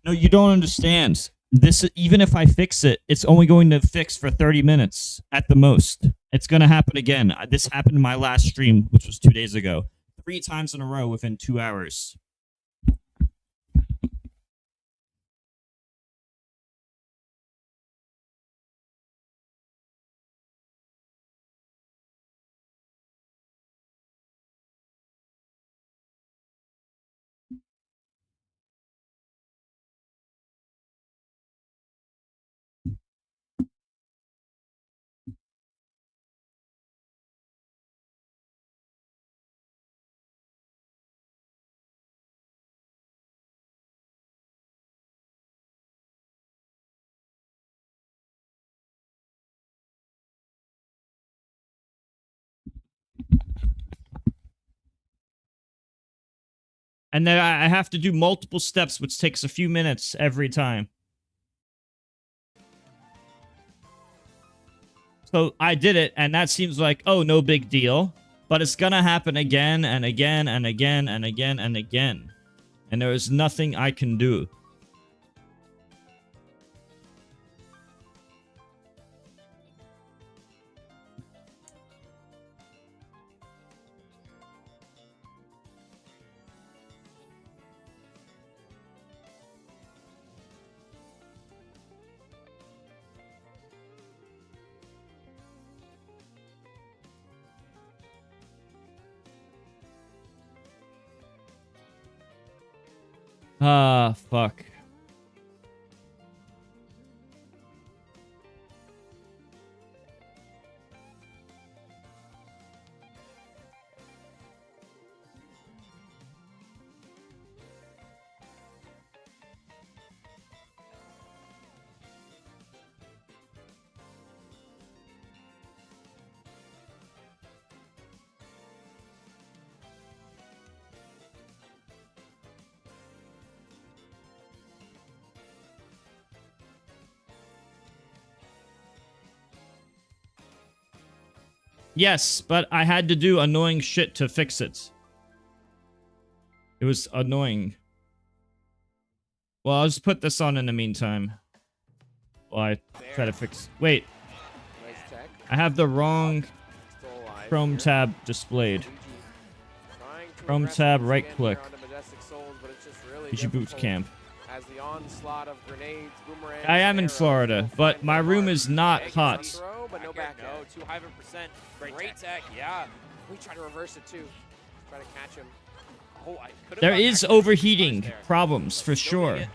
[SPEAKER 1] No, you don't understand. This, even if I fix it, it's only going to fix for 30 minutes at the most. It's going to happen again. This happened in my last stream, which was 2 days ago. 3 times in a row within 2 hours. And then I have to do multiple steps, which takes a few minutes every time. So I did it, and that seems like, oh, no big deal. But it's gonna happen again and again and again and again and again. And there is nothing I can do. Ah, fuck. Yes, but I had to do annoying shit to fix it. It was annoying. Well, I'll just put this on in the meantime. While I try to fix... Wait. I have the wrong Chrome tab displayed. Chrome tab, right click. GG Boot Camp. I am in Florida, but my room is not hot.
[SPEAKER 14] But no back go. Too high of a percent. Great tech, yeah. We try to reverse it too. Try to catch him. Oh, I could have.
[SPEAKER 1] There is overheating problems for sure.
[SPEAKER 14] Nair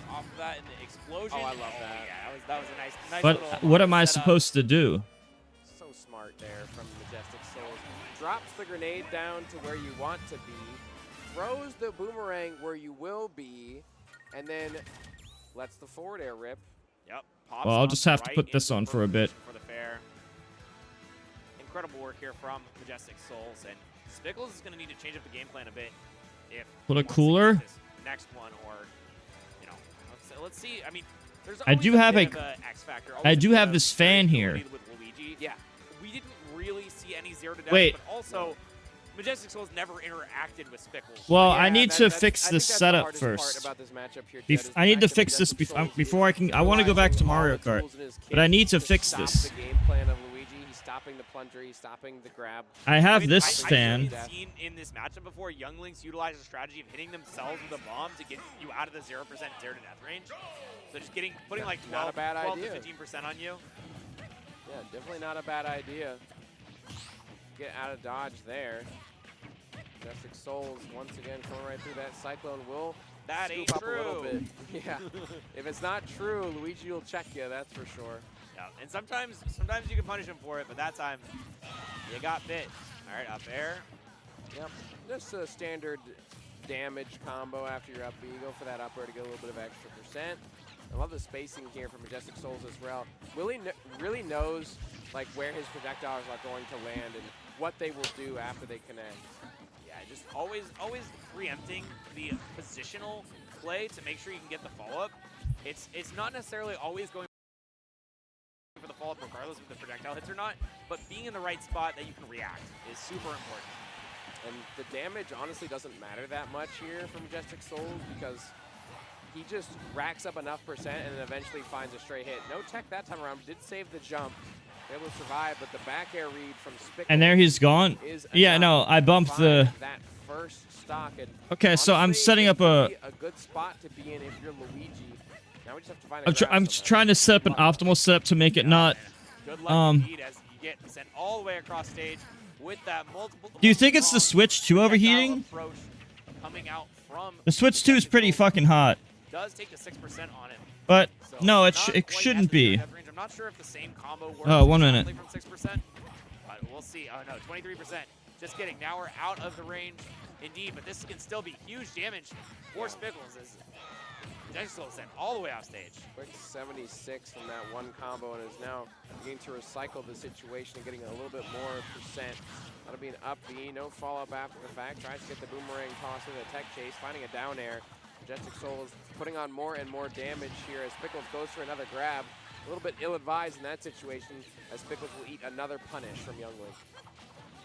[SPEAKER 14] off of that in the explosion. Oh, I love that. Yeah, that was a nice
[SPEAKER 1] But what am I supposed to do?
[SPEAKER 14] So smart there from Majestic Souls. Drops the grenade down to where you want to be, throws the boomerang where you will be, and then lets the forward air rip.
[SPEAKER 15] Yep.
[SPEAKER 1] Well, I'll just have to put this on for a bit.
[SPEAKER 15] For the fair. Incredible work here from Majestic Souls, and Spickles is going to need to change up the game plan a bit if
[SPEAKER 1] Put a
[SPEAKER 15] he wants to
[SPEAKER 1] cooler?
[SPEAKER 15] get this next one, or you know, let's see. I mean, there's
[SPEAKER 1] I
[SPEAKER 15] always
[SPEAKER 1] do have
[SPEAKER 15] bit
[SPEAKER 1] a-
[SPEAKER 15] of X factor.
[SPEAKER 1] I
[SPEAKER 15] always
[SPEAKER 1] do
[SPEAKER 15] a bit
[SPEAKER 1] have
[SPEAKER 15] of
[SPEAKER 1] this fan here.
[SPEAKER 15] variability with Luigi. Yeah, we didn't really see any 0 to death,
[SPEAKER 1] Wait.
[SPEAKER 15] but also Majestic Souls never interacted with Spickles.
[SPEAKER 1] Well,
[SPEAKER 14] Yeah,
[SPEAKER 1] I need to
[SPEAKER 14] that's-
[SPEAKER 1] fix
[SPEAKER 14] I
[SPEAKER 1] this
[SPEAKER 14] think that's the
[SPEAKER 1] setup
[SPEAKER 14] hardest part
[SPEAKER 1] first.
[SPEAKER 14] about this matchup here, Jed,
[SPEAKER 1] Bef-
[SPEAKER 14] is the
[SPEAKER 1] I need
[SPEAKER 14] fact
[SPEAKER 1] to
[SPEAKER 14] that
[SPEAKER 1] fix this
[SPEAKER 14] Majestic Souls
[SPEAKER 1] before I can. I want to go back to
[SPEAKER 14] utilizing all
[SPEAKER 1] Mario
[SPEAKER 14] the
[SPEAKER 1] Kart,
[SPEAKER 14] tools in his
[SPEAKER 1] but I need to
[SPEAKER 14] kit
[SPEAKER 1] fix
[SPEAKER 14] stop
[SPEAKER 1] this.
[SPEAKER 14] the game plan of Luigi. He's stopping the plunger, he's stopping the grab.
[SPEAKER 1] I have
[SPEAKER 15] mean,
[SPEAKER 1] this
[SPEAKER 15] I
[SPEAKER 1] fan.
[SPEAKER 15] haven't seen in this matchup before younglings utilize a strategy of hitting themselves with a bomb to get you out of the 0% 0 to death range. So just putting like
[SPEAKER 14] Not a
[SPEAKER 15] 12,
[SPEAKER 14] bad
[SPEAKER 15] 12
[SPEAKER 14] idea.
[SPEAKER 15] to 15% on you.
[SPEAKER 14] Yeah, definitely not a bad idea. Get out of dodge there. Majestic Souls once again coming right through that. Cyclone will
[SPEAKER 15] That
[SPEAKER 14] scoop
[SPEAKER 15] ain't
[SPEAKER 14] up a little
[SPEAKER 15] true.
[SPEAKER 14] bit. Yeah, if it's not true, Luigi will check you, that's for sure.
[SPEAKER 15] Yeah, and sometimes you can punish him for it, but that time you got bit. All right, up air.
[SPEAKER 14] Yep, just a standard damage combo after your up B. Go for that up air to get a little bit of extra percent. I love the spacing here for Majestic Souls as well. Willie really knows like where his projectiles are going to land and what they will do after they connect.
[SPEAKER 15] Yeah, just always preempting the positional play to make sure you can get the follow-up. It's not necessarily always going for the follow-up regardless if the projectile hits or not, but being in the right spot that you can react is super important.
[SPEAKER 14] And the damage honestly doesn't matter that much here for Majestic Souls because he just racks up enough percent and then eventually finds a straight hit. No tech that time around, did save the jump. Able to survive, but the back air read from Spickles
[SPEAKER 1] And there he's gone.
[SPEAKER 14] is
[SPEAKER 1] Yeah,
[SPEAKER 14] enough
[SPEAKER 1] no, I bumped
[SPEAKER 14] to
[SPEAKER 1] the.
[SPEAKER 14] find that first stock. And
[SPEAKER 1] Okay, so I'm
[SPEAKER 14] honestly,
[SPEAKER 1] setting
[SPEAKER 14] it
[SPEAKER 1] up a.
[SPEAKER 14] could be a good spot to be in if you're Luigi. Now we just have to find a
[SPEAKER 1] I'm
[SPEAKER 14] grab
[SPEAKER 1] just trying to set up an optimal setup to make it not.
[SPEAKER 15] Good luck indeed as you get sent all the way across stage with that multiple.
[SPEAKER 1] Do you think it's the Switch 2 overheating?
[SPEAKER 15] Approach coming out from
[SPEAKER 1] The Switch 2 is pretty fucking hot,
[SPEAKER 15] does take the 6% on it.
[SPEAKER 1] but
[SPEAKER 15] So
[SPEAKER 1] no,
[SPEAKER 15] not
[SPEAKER 1] it
[SPEAKER 15] quite
[SPEAKER 1] shouldn't
[SPEAKER 15] at the
[SPEAKER 1] be.
[SPEAKER 15] death range. I'm not sure if the same combo works.
[SPEAKER 1] Oh, 1 minute.
[SPEAKER 15] exactly from 6%, but we'll see. Oh no, 23%. Just kidding. Now we're out of the range, indeed. But this can still be huge damage for Spickles as Majestic Souls sent all the way off stage.
[SPEAKER 14] Quick 76 from that one combo and is now beginning to recycle the situation and getting a little bit more percent. That'll be an up B, no follow-up after the fact. Tries to get the boomerang toss in the tech chase, finding a down air. Majestic Souls putting on more and more damage here as Spickles goes for another grab. A little bit ill-advised in that situation as Spickles will eat another punish from Youngling.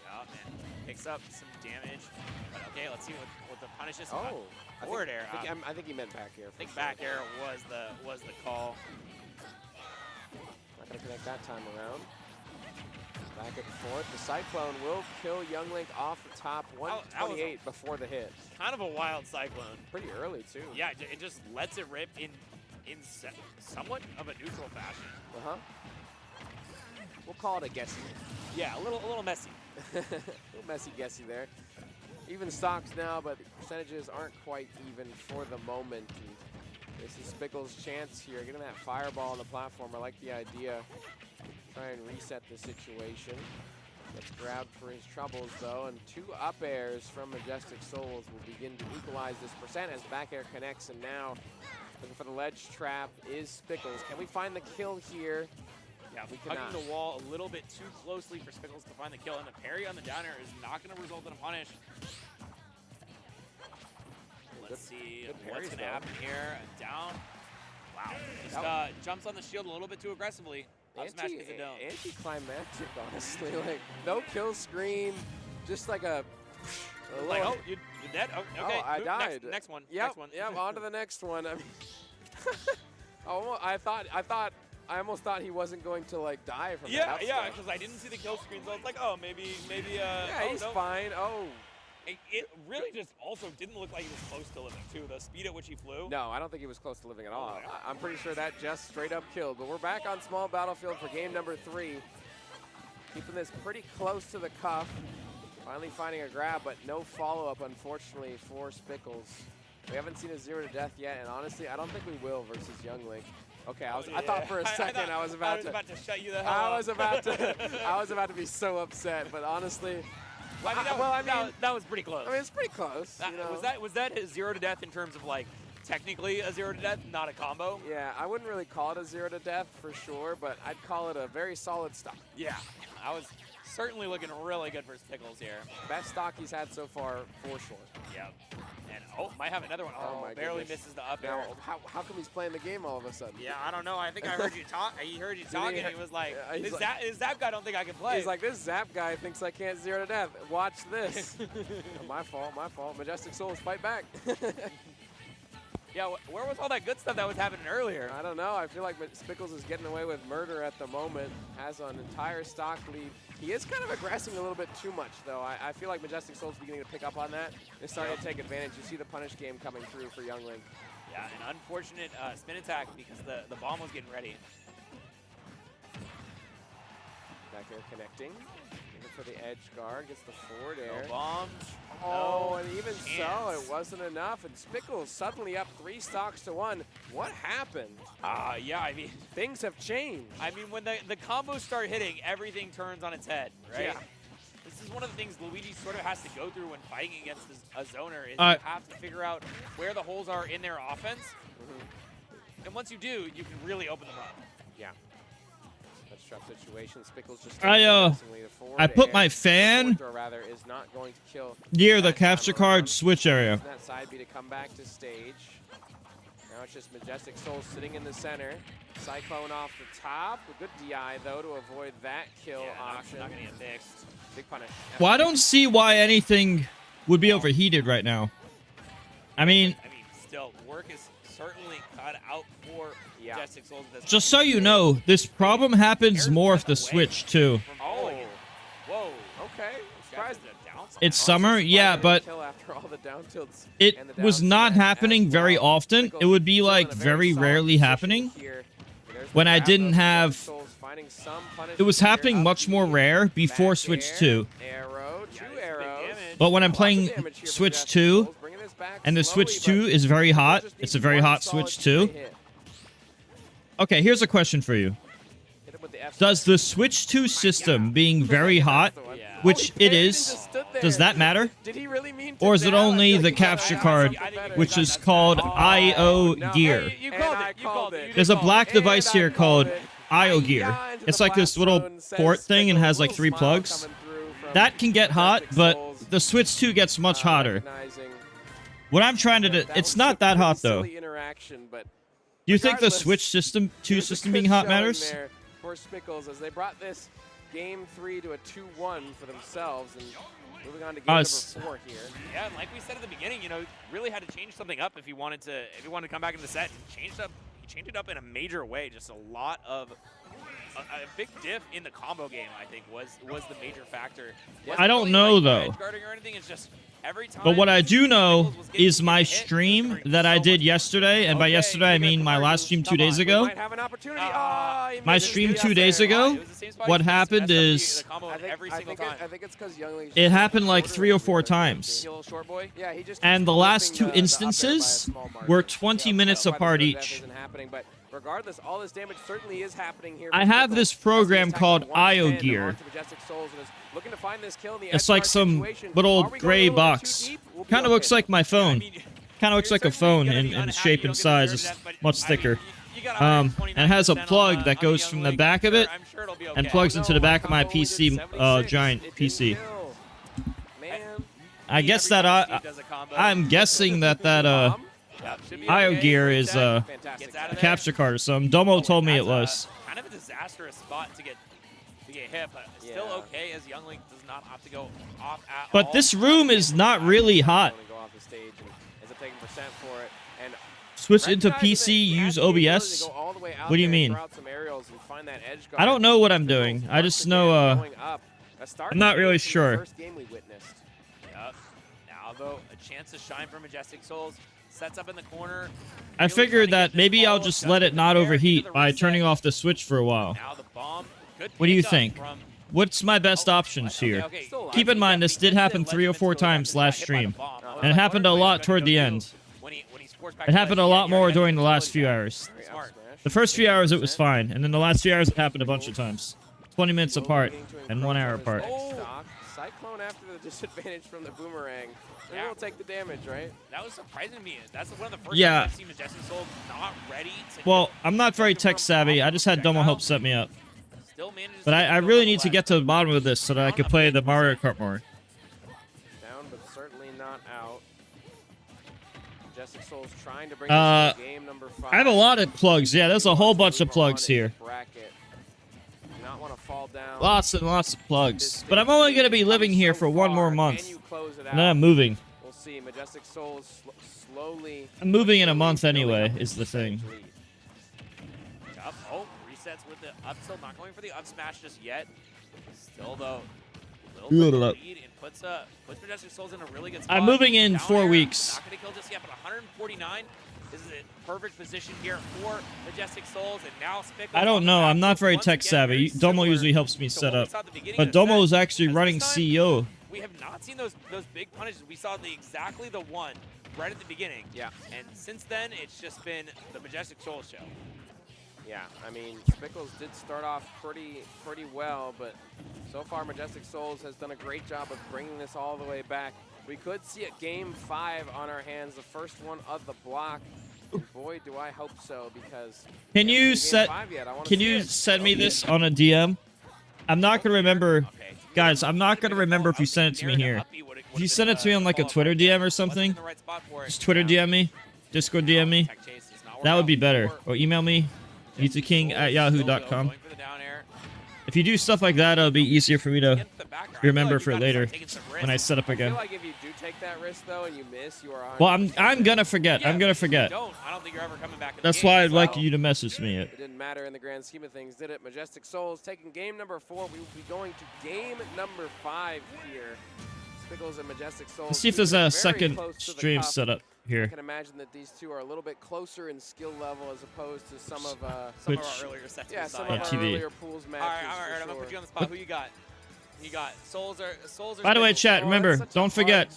[SPEAKER 15] Yeah, man. Picks up some damage. But okay, let's see what the punish is.
[SPEAKER 14] Oh,
[SPEAKER 15] Forward air.
[SPEAKER 14] I think he meant back air.
[SPEAKER 15] I think back air was the call.
[SPEAKER 14] Not gonna connect that time around. Back and forth. The Cyclone will kill Younglink off the top. 128 before the hit.
[SPEAKER 15] Kind of a wild Cyclone.
[SPEAKER 14] Pretty early too.
[SPEAKER 15] Yeah, it just lets it rip in somewhat of a neutral fashion.
[SPEAKER 14] Uh-huh. We'll call it a guessy.
[SPEAKER 15] Yeah, a little messy.
[SPEAKER 14] A little messy guessy there. Even stocks now, but the percentages aren't quite even for the moment. And this is Spickles' chance here. Getting that fireball on the platform. I like the idea. Try and reset the situation. Gets grabbed for his troubles though, and 2 up airs from Majestic Souls will begin to equalize this percent as back air connects, and now looking for the ledge trap is Spickles. Can we find the kill here?
[SPEAKER 15] Yeah,
[SPEAKER 14] we
[SPEAKER 15] hugging
[SPEAKER 14] cannot.
[SPEAKER 15] the wall a little bit too closely for Spickles to find the kill, and the parry on the down air is not going to result in a punish. Let's see what's
[SPEAKER 14] parries,
[SPEAKER 15] going to
[SPEAKER 14] though.
[SPEAKER 15] happen here. Down. Wow. Just jumps on the shield a little bit too aggressively. Up smash gets it down.
[SPEAKER 14] Anticlimactic, honestly. Like, no kill screen, just like a
[SPEAKER 15] Like,
[SPEAKER 14] little-
[SPEAKER 15] oh, you're dead? Oh, okay.
[SPEAKER 14] Oh, I
[SPEAKER 15] Move-
[SPEAKER 14] died.
[SPEAKER 15] Next one.
[SPEAKER 14] Yep,
[SPEAKER 15] Next one.
[SPEAKER 14] yep, on to the next one. I mean, I almost thought he wasn't going to like die from that.
[SPEAKER 15] Yeah,
[SPEAKER 14] up
[SPEAKER 15] yeah,
[SPEAKER 14] smash.
[SPEAKER 15] because I didn't see the kill screen, so it's like, oh, maybe,
[SPEAKER 14] Yeah,
[SPEAKER 15] oh,
[SPEAKER 14] he's
[SPEAKER 15] no.
[SPEAKER 14] fine. Oh.
[SPEAKER 15] It really just also didn't look like he was close to living, too. The speed at which he flew.
[SPEAKER 14] No, I don't think he was close to living at all.
[SPEAKER 15] yeah.
[SPEAKER 14] I'm pretty sure that just straight up killed. But we're back on small battlefield for game number 3. Keeping this pretty close to the cuff. Finally finding a grab, but no follow-up, unfortunately, for Spickles. We haven't seen a 0 to death yet, and honestly, I don't think we will versus Younglink. Okay, I thought for a second I was about to
[SPEAKER 15] shut you the hell
[SPEAKER 14] I
[SPEAKER 15] up.
[SPEAKER 14] was about to be so upset, but honestly,
[SPEAKER 15] Well, I mean, that was pretty close.
[SPEAKER 14] I mean, it's pretty close. You know?
[SPEAKER 15] Was that a 0 to death in terms of like technically a 0 to death, not a combo?
[SPEAKER 14] Yeah, I wouldn't really call it a 0 to death for sure, but I'd call it a very solid stock.
[SPEAKER 15] Yeah, I was certainly looking really good for Spickles here.
[SPEAKER 14] Best stock he's had so far, for sure.
[SPEAKER 15] Yep. And might have another one. Oh,
[SPEAKER 14] my
[SPEAKER 15] barely
[SPEAKER 14] goodness.
[SPEAKER 15] misses the up air.
[SPEAKER 14] Now, how come he's playing the game all of a sudden?
[SPEAKER 15] Yeah, I don't know. I think I heard you talk. He heard you talking. He was like,
[SPEAKER 14] he's
[SPEAKER 15] "This Zap guy don't think I can play."
[SPEAKER 14] He's like, this Zap guy thinks I can't 0 to death. Watch this. My fault. Majestic Souls, fight back.
[SPEAKER 15] Yeah, where was all that good stuff that was happening earlier?
[SPEAKER 14] I don't know. I feel like Spickles is getting away with murder at the moment. Has an entire stock lead. He is kind of aggressing a little bit too much, though. I feel like Majestic Soul's beginning to pick up on that. They're starting to take advantage. You see the punish game coming through for Youngling.
[SPEAKER 15] Yeah, an unfortunate spin attack because the bomb was getting ready.
[SPEAKER 14] Back there connecting. Looking for the edge guard. Gets the forward air.
[SPEAKER 15] No bomb.
[SPEAKER 14] Oh,
[SPEAKER 15] No
[SPEAKER 14] and even so, it wasn't enough. And Spickles suddenly up 3 stocks to 1. What happened?
[SPEAKER 15] Yeah, I mean,
[SPEAKER 14] things have changed.
[SPEAKER 15] I mean, when the combos start hitting, everything turns on its head, right?
[SPEAKER 14] Yeah.
[SPEAKER 15] This is one of the things Luigi sort of has to go through when fighting against a zoner is you have to figure out where the holes are in their offense. And once you do, you can really open them up.
[SPEAKER 14] Yeah. That's a tough situation. Spickles just
[SPEAKER 1] I put my fan
[SPEAKER 14] rather is not going to kill
[SPEAKER 1] near the capture card switch area.
[SPEAKER 14] that side B to come back to stage. Now it's just Majestic Soul sitting in the center. Cyclone off the top. A good DI though to avoid that kill option.
[SPEAKER 15] Not gonna get fixed.
[SPEAKER 14] Big punish.
[SPEAKER 1] Well, I don't see why anything would be overheated right now. I mean,
[SPEAKER 15] still, work is certainly cut out for Majestic Souls at this
[SPEAKER 1] just so you know, this problem happens more if the Switch too.
[SPEAKER 15] Oh, whoa.
[SPEAKER 14] Okay. Surprised.
[SPEAKER 1] It's summer, yeah, but
[SPEAKER 14] After all the down tilts
[SPEAKER 1] it was not happening very often. It would be like very rarely happening when I didn't have. It was happening much more rare before Switch 2. But when I'm playing Switch 2, and the Switch 2 is very hot, it's a very hot Switch 2. Okay, here's a question for you. Does the Switch 2 system being very hot, which it is, does that matter? Or is it only the capture card, which is called IO Gear?
[SPEAKER 15] You called it.
[SPEAKER 1] There's a black device here called IO Gear. It's like this little port thing and has like 3 plugs. That can get hot, but the Switch 2 gets much hotter. What I'm trying to do, it's not that hot though. Do you think the Switch 2 system being hot matters?
[SPEAKER 14] For Spickles as they brought this game 3 to a 2-1 for themselves and moving on to game number 4 here.
[SPEAKER 15] Yeah, and like we said at the beginning, you know, really had to change something up if he wanted to come back in the set. He changed it up in a major way. Just a lot of a big diff in the combo game, I think, was the major factor.
[SPEAKER 1] I don't know though.
[SPEAKER 15] Or anything, it's just every time
[SPEAKER 1] But what I do know is my stream that I did yesterday, and by yesterday I mean my last stream 2 days ago. My stream 2 days ago, what happened is it happened like 3 or 4 times. And the last 2 instances were 20 minutes apart each.
[SPEAKER 14] Regardless, all this damage certainly is happening here.
[SPEAKER 1] I have this program called IO Gear. It's like some little gray box. Kind of looks like my phone. Kind of looks like a phone in shape and size. It's much thicker. And it has a plug that goes from the back of it and plugs into the back of my PC, giant PC. I guess that I'm guessing that IO Gear is a capture card or something. Domo told me it was.
[SPEAKER 15] Kind of a disastrous spot to get hit, but still okay as Youngling does not have to go off at
[SPEAKER 1] But
[SPEAKER 15] all.
[SPEAKER 1] this room is not really hot. Switch into PC, use OBS? What do you mean? I don't know what I'm doing. I just know, I'm not really sure.
[SPEAKER 15] Yep. Now, though, a chance to shine for Majestic Souls. Sets up in the corner.
[SPEAKER 1] I figured that maybe I'll just let it not overheat by turning off the Switch for a while.
[SPEAKER 15] Now the bomb.
[SPEAKER 1] What do you think? What's my best options here? Keep in mind, this did happen 3 or 4 times last stream. And it happened a lot toward the end. It happened a lot more during the last few hours. The first few hours it was fine, and then the last few hours it happened a bunch of times. 20 minutes apart, and 1 hour apart.
[SPEAKER 14] Cyclone after the disadvantage from the boomerang. Maybe we'll take the damage, right?
[SPEAKER 15] That was surprising to me. That's one of the first
[SPEAKER 1] Yeah.
[SPEAKER 15] times I've seen Majestic Soul not ready to.
[SPEAKER 1] Well, I'm not very tech savvy. I just had Domo help set me up.
[SPEAKER 15] Still manages
[SPEAKER 1] But
[SPEAKER 15] to
[SPEAKER 1] I really need to get to the bottom of this so that I can play the Mario Kart more.
[SPEAKER 14] Down, but certainly not out. Majestic Soul's trying to bring this to game number 5.
[SPEAKER 1] I have a lot of plugs. Yeah, there's a whole bunch of plugs here.
[SPEAKER 14] Bracket. Do not want to fall down.
[SPEAKER 1] Lots and lots of plugs. But I'm only going to be living here for 1 more month. And then I'm moving.
[SPEAKER 14] We'll see. Majestic Souls slowly.
[SPEAKER 1] I'm moving in a month anyway, is the thing.
[SPEAKER 15] Up. Oh, resets with the up tilt. Not going for the up smash just yet. Still, though, little lead and puts Majestic Souls in a really good spot.
[SPEAKER 1] I'm moving in
[SPEAKER 15] Down
[SPEAKER 1] 4
[SPEAKER 15] air,
[SPEAKER 1] weeks.
[SPEAKER 15] Not going to kill just yet, but 149. This is a perfect position here for Majestic Souls, and now Spickle.
[SPEAKER 1] I don't know. I'm not very tech savvy. Domo usually helps me set up. But Domo is actually running CEO.
[SPEAKER 15] We have not seen those big punishes. We saw exactly the one right at the beginning.
[SPEAKER 14] Yeah.
[SPEAKER 15] And since then, it's just been the Majestic Souls show.
[SPEAKER 14] Yeah, I mean, Spickles did start off pretty well, but so far Majestic Souls has done a great job of bringing this all the way back. We could see a game 5 on our hands, the first one of the block. Boy, do I hope so, because
[SPEAKER 1] Can you send me this on a DM? I'm not gonna remember, guys. I'm not gonna remember if you sent it to me here. If you send it to me on like a Twitter DM or something, just Twitter DM me, Discord DM me. That would be better. Or email me, YouTubeking@yahoo.com. If you do stuff like that, it'll be easier for me to remember for later when I set up again.
[SPEAKER 14] I feel like if you do take that risk though and you miss, you are on.
[SPEAKER 1] Well, I'm gonna forget. I'm gonna forget.
[SPEAKER 15] I don't think you're ever coming back.
[SPEAKER 1] That's why I'd like you to message me it.
[SPEAKER 14] It didn't matter in the grand scheme of things, did it? Majestic Souls taking game number 4. We will be going to game number 5 here. Spickles and Majestic Souls.
[SPEAKER 1] Let's see if there's a second stream set up
[SPEAKER 14] I
[SPEAKER 1] here.
[SPEAKER 14] can imagine that these two are a little bit closer in skill level as opposed to some of our
[SPEAKER 15] earlier sets.
[SPEAKER 14] Yeah, some
[SPEAKER 1] Yeah,
[SPEAKER 14] of our
[SPEAKER 1] TV.
[SPEAKER 14] earlier pools matches.
[SPEAKER 15] All right, I'm gonna put you on the spot. Who you got? You got Souls are
[SPEAKER 1] By the way, chat, remember, don't forget,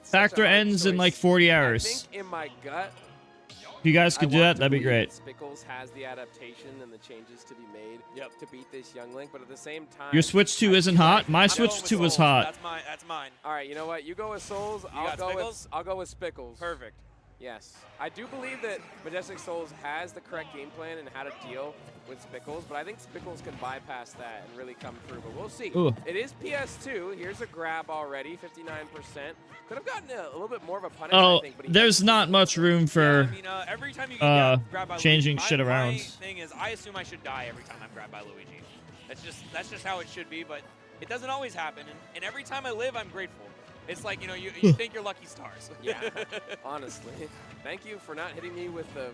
[SPEAKER 1] Factor ends in like 40
[SPEAKER 14] I
[SPEAKER 1] hours.
[SPEAKER 14] think in my gut,
[SPEAKER 1] If you guys could do that, that'd be great.
[SPEAKER 14] Spickles has the adaptation and the changes to be made to beat this young Link, but at the same time,
[SPEAKER 1] Your Switch 2 isn't hot? My Switch 2 was hot.
[SPEAKER 15] That's mine.
[SPEAKER 14] All right, you know what? You go with Souls. I'll go with Spickles.
[SPEAKER 15] Perfect.
[SPEAKER 14] Yes. I do believe that Majestic Souls has the correct game plan and how to deal with Spickles, but I think Spickles can bypass that and really come through, but we'll see.
[SPEAKER 1] Ooh.
[SPEAKER 14] It is PS2. Here's a grab already, 59%. Could have gotten a little bit more of a punish,
[SPEAKER 1] Oh,
[SPEAKER 14] I think, but he
[SPEAKER 1] there's not much room for
[SPEAKER 15] Every time you get grabbed by
[SPEAKER 1] changing
[SPEAKER 15] Luigi,
[SPEAKER 1] shit
[SPEAKER 15] my
[SPEAKER 1] around.
[SPEAKER 15] thing is, I assume I should die every time I'm grabbed by Luigi. That's just how it should be, but it doesn't always happen. And every time I live, I'm grateful. It's like, you think you're lucky stars.
[SPEAKER 14] Yeah, honestly. Thank you for not hitting me with the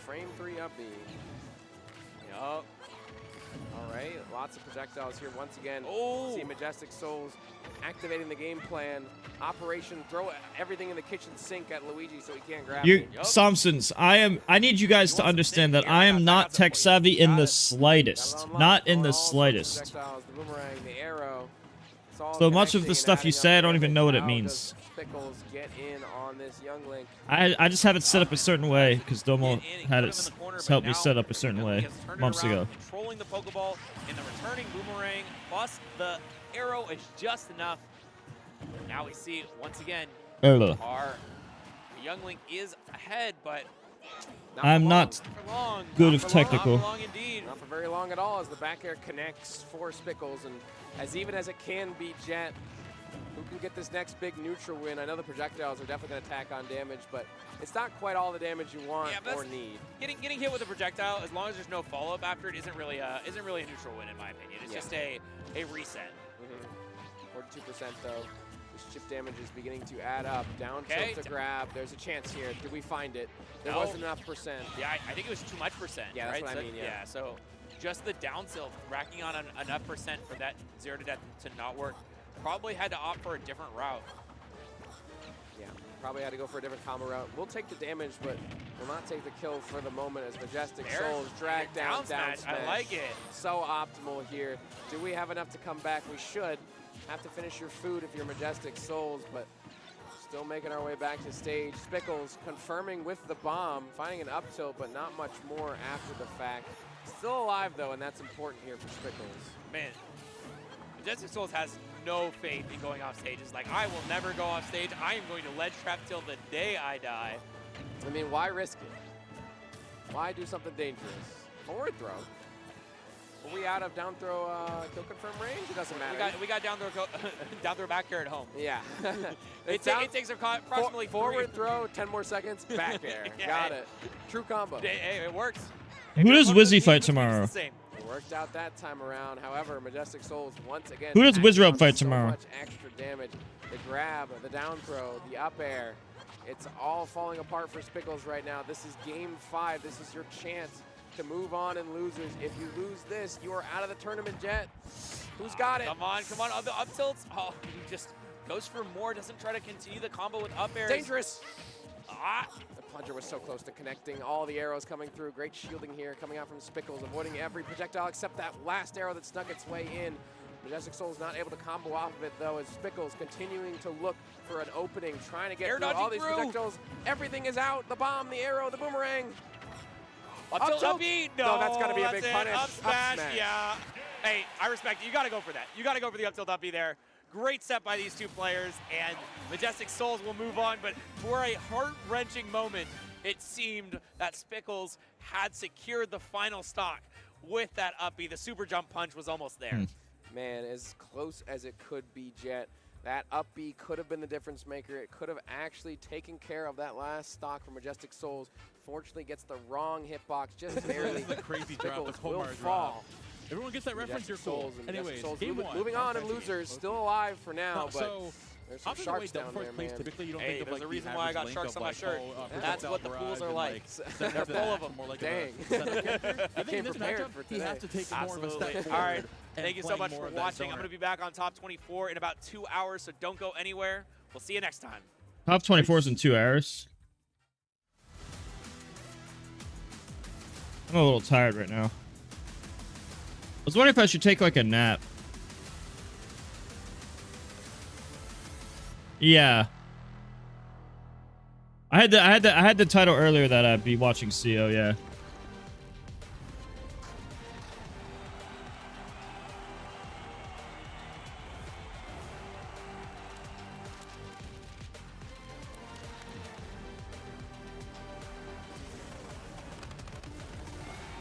[SPEAKER 14] frame 3 up B. Yup. All right, lots of projectiles here once again.
[SPEAKER 15] Oh.
[SPEAKER 14] See Majestic Souls activating the game plan. Operation throw everything in the kitchen sink at Luigi so he can't grab
[SPEAKER 1] You,
[SPEAKER 14] it.
[SPEAKER 1] Samsons, I need you guys to understand that I am not tech savvy in the slightest. Not in the slightest.
[SPEAKER 14] Projectiles, the boomerang, the arrow. It's all
[SPEAKER 1] So much of the
[SPEAKER 14] connecting
[SPEAKER 1] stuff
[SPEAKER 14] and
[SPEAKER 1] you
[SPEAKER 14] adding
[SPEAKER 1] say, I
[SPEAKER 14] up
[SPEAKER 1] don't
[SPEAKER 14] there,
[SPEAKER 1] even
[SPEAKER 14] but
[SPEAKER 1] know what it
[SPEAKER 14] how
[SPEAKER 1] means.
[SPEAKER 14] does Spickles get in on this young Link?
[SPEAKER 1] I just have it set up a certain way because Domo had it helped me set up a certain way months ago.
[SPEAKER 15] Controlling the Pokeball and the returning boomerang plus the arrow is just enough. Now we see once again our young Link is ahead, but
[SPEAKER 1] I'm not good of technical.
[SPEAKER 14] Not for very long at all as the back air connects for Spickles, and as even as it can be Jet, who can get this next big neutral win. I know the projectiles are definitely going to tack on damage, but it's not quite all the damage you want or need.
[SPEAKER 15] Getting hit with a projectile, as long as there's no follow-up after it, isn't really a neutral win in my opinion. It's just a reset.
[SPEAKER 14] 42% though. This chip damage is beginning to add up. Down tilt to grab. There's a chance here. Do we find it? There wasn't enough percent.
[SPEAKER 15] Yeah, I think it was too much percent.
[SPEAKER 14] Yeah, that's
[SPEAKER 15] right?
[SPEAKER 14] what I mean, yeah.
[SPEAKER 15] So just the down tilt, racking on enough percent for that 0 to death to not work. Probably had to opt for a different route.
[SPEAKER 14] Yeah, probably had to go for a different combo route. We'll take the damage, but will not take the kill for the moment as Majestic Souls drag down smash.
[SPEAKER 15] I like it.
[SPEAKER 14] So optimal here. Do we have enough to come back? We should. Have to finish your food if you're Majestic Souls, but still making our way back to stage. Spickles confirming with the bomb, finding an up tilt, but not much more after the fact. Still alive though, and that's important here for Spickles.
[SPEAKER 15] Man, Majestic Souls has no faith in going off stage. It's like, I will never go off stage. I am going to ledge trap till the day I die.
[SPEAKER 14] I mean, why risk it? Why do something dangerous? Forward throw. Are we out of down throw kill confirm range? It doesn't matter.
[SPEAKER 15] We got down throw down throw back air at home.
[SPEAKER 14] Yeah.
[SPEAKER 15] it takes approximately
[SPEAKER 14] forward throw, 10 more seconds, back air.
[SPEAKER 15] Yeah,
[SPEAKER 14] Got it. True combo.
[SPEAKER 15] Hey, it works.
[SPEAKER 1] Who does Wizzy fight tomorrow?
[SPEAKER 14] It worked out that time around. However, Majestic Souls once again.
[SPEAKER 1] Who does Wizrobe fight
[SPEAKER 14] so
[SPEAKER 1] tomorrow?
[SPEAKER 14] Much extra damage. The grab, the down throw, the up air. It's all falling apart for Spickles right now. This is game 5. This is your chance to move on and losers. If you lose this, you are out of the tournament, Jet. Who's got it?
[SPEAKER 15] Come on. The up tilts. Oh, he just goes for more. Doesn't try to continue the combo with up airs.
[SPEAKER 14] Dangerous. The plunger was so close to connecting. All the arrows coming through. Great shielding here coming out from Spickles, avoiding every projectile except that last arrow that snuck its way in. Majestic Soul's not able to combo off of it, though, as Spickles continuing to look for an opening, trying to get through all these projectiles. Everything is out. The bomb, the arrow, the boomerang.
[SPEAKER 15] Up tilt. No,
[SPEAKER 14] that's got to be a big punish.
[SPEAKER 15] Up smash, yeah. Hey, I respect it. You got to go for that. You got to go for the up tilt up B there. Great set by these two players, and Majestic Souls will move on, but for a heart-wrenching moment, it seemed that Spickles had secured the final stock with that up B. The super jump punch was almost there.
[SPEAKER 14] Man, as close as it could be, Jet. That up B could have been the difference maker. It could have actually taken care of that last stock for Majestic Souls. Fortunately, gets the wrong hitbox, just barely.
[SPEAKER 16] This is the crazy drop, the
[SPEAKER 14] will
[SPEAKER 16] Komar
[SPEAKER 14] fall.
[SPEAKER 16] drop. Everyone gets that reference, you're cool. Anyways, game 1.
[SPEAKER 14] Moving on and losers, still alive for now, but there's some sharks down there, man.
[SPEAKER 16] Typically, you don't
[SPEAKER 15] Hey,
[SPEAKER 16] think of
[SPEAKER 15] there's
[SPEAKER 16] like
[SPEAKER 15] a reason
[SPEAKER 16] the
[SPEAKER 15] why I
[SPEAKER 16] average
[SPEAKER 15] got
[SPEAKER 16] length
[SPEAKER 15] sharks
[SPEAKER 16] of,
[SPEAKER 15] on my
[SPEAKER 16] like,
[SPEAKER 15] shirt.
[SPEAKER 16] oh,
[SPEAKER 15] That's what the pools are like. They're full of them.
[SPEAKER 16] More like
[SPEAKER 14] Dang.
[SPEAKER 16] I think in this matchup, he has to take more of a step forward.
[SPEAKER 15] All right.
[SPEAKER 16] and
[SPEAKER 15] Thank you so
[SPEAKER 16] playing
[SPEAKER 15] much
[SPEAKER 16] more
[SPEAKER 15] for
[SPEAKER 16] of that
[SPEAKER 15] watching. I'm
[SPEAKER 16] zoner.
[SPEAKER 15] going to be back on Top 24 in about 2 hours, so don't go anywhere. We'll see you next time.
[SPEAKER 1] Top 24 is in 2 hours. I'm a little tired right now. I was wondering if I should take like a nap. Yeah. I had the title earlier that I'd be watching CO, yeah.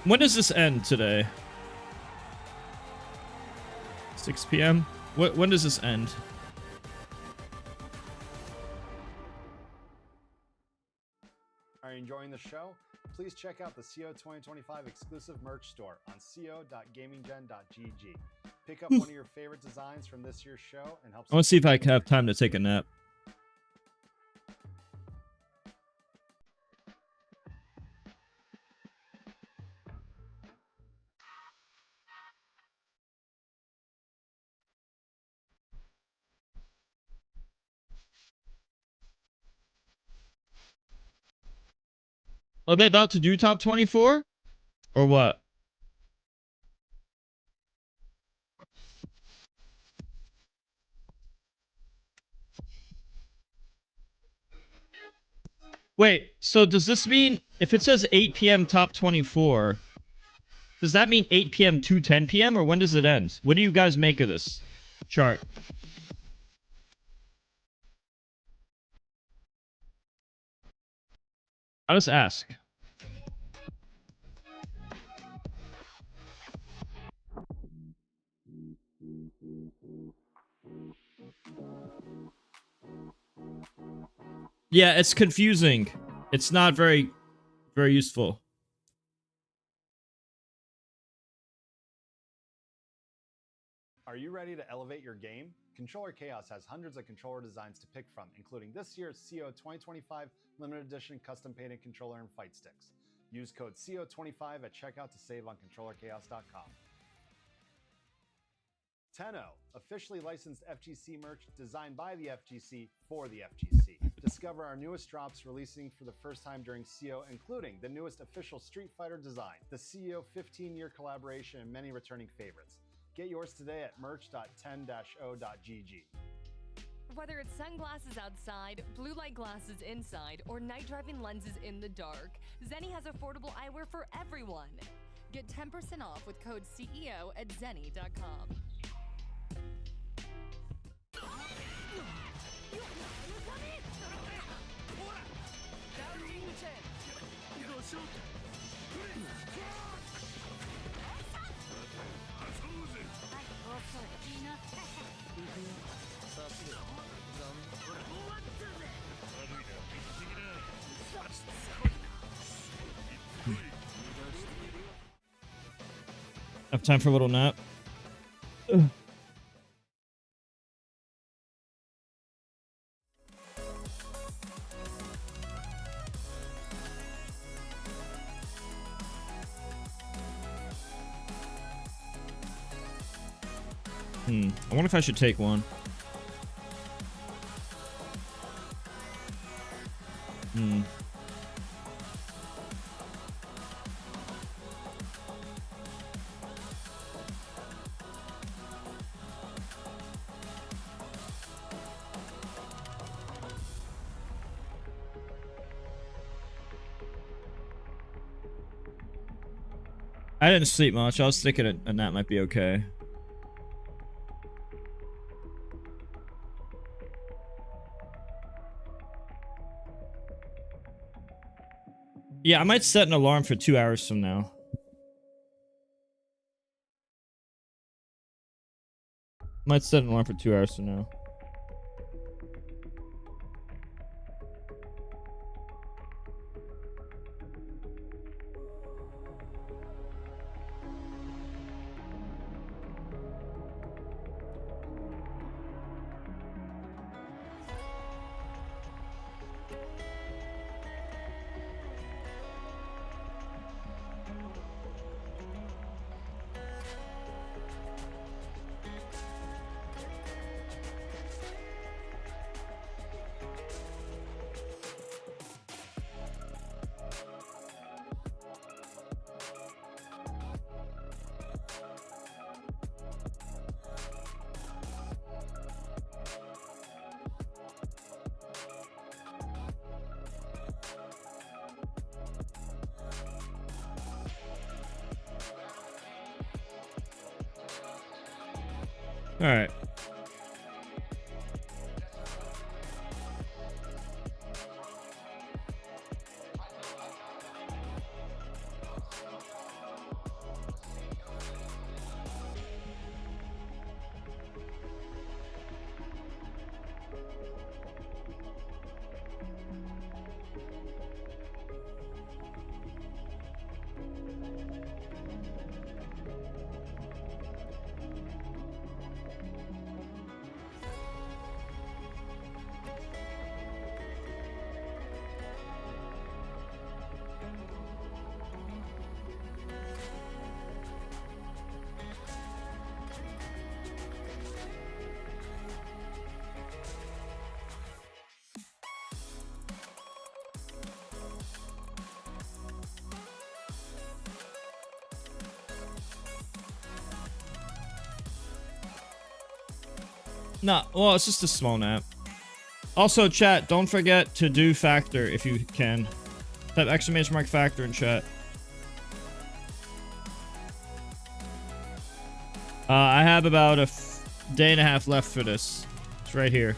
[SPEAKER 1] When does this end today? 6 p.m. When does this end?
[SPEAKER 12] Are you enjoying the show? Please check out the CO 2025 exclusive merch store on co.gaminggen.gg. Pick up one of your favorite designs from this year's show and help.
[SPEAKER 1] I want to see if I can have time to take a nap. Are they about to do top 24? Or what? Wait, so does this mean if it says 8 p.m. top 24, does that mean 8 p.m. to 10 p.m. or when does it end? What do you guys make of this chart? I'll just ask. Yeah, it's confusing. It's not very useful.
[SPEAKER 12] Are you ready to elevate your game? Controller Chaos has hundreds of controller designs to pick from, including this year's CO 2025 limited edition custom painted controller and fight sticks. Use code CO25 at checkout to save on controllerchaos.com. Tenno, officially licensed FGC merch designed by the FGC for the FGC. Discover our newest drops releasing for the first time during CO, including the newest official Street Fighter design, the CO 15-year collaboration, and many returning favorites. Get yours today at merch.10-o.gg.
[SPEAKER 13] Whether it's sunglasses outside, blue light glasses inside, or night driving lenses in the dark, Zenni has affordable eyewear for everyone. Get 10% off with code CEO at zenni.com.
[SPEAKER 1] Have time for a little nap. Ugh. I wonder if I should take one. I didn't sleep much. I was thinking a nap might be okay. Yeah, I might set an alarm for 2 hours from now. Might set an alarm for 2 hours from now. All right. Nah, well, it's just a small nap. Also, chat, don't forget to do factor if you can. Type exclamation mark factor in chat. I have about a day and a half left for this. It's right here.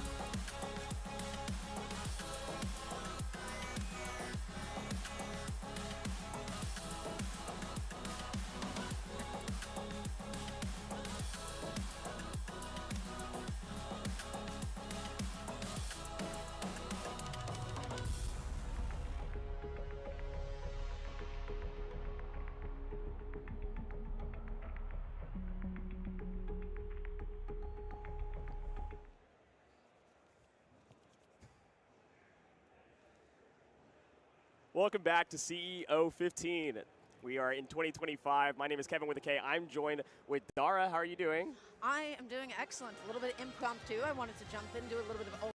[SPEAKER 17] Welcome back to CEO 15. We are in 2025. My name is Kevin with a K. I'm joined with Dara. How are you doing?
[SPEAKER 18] I am doing excellent. A little bit impromptu. I wanted to jump in, do a little bit of.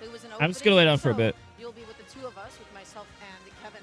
[SPEAKER 18] It was an
[SPEAKER 1] I'm just gonna lay down for a bit.
[SPEAKER 18] You'll be with the two of us, with myself and Kevin.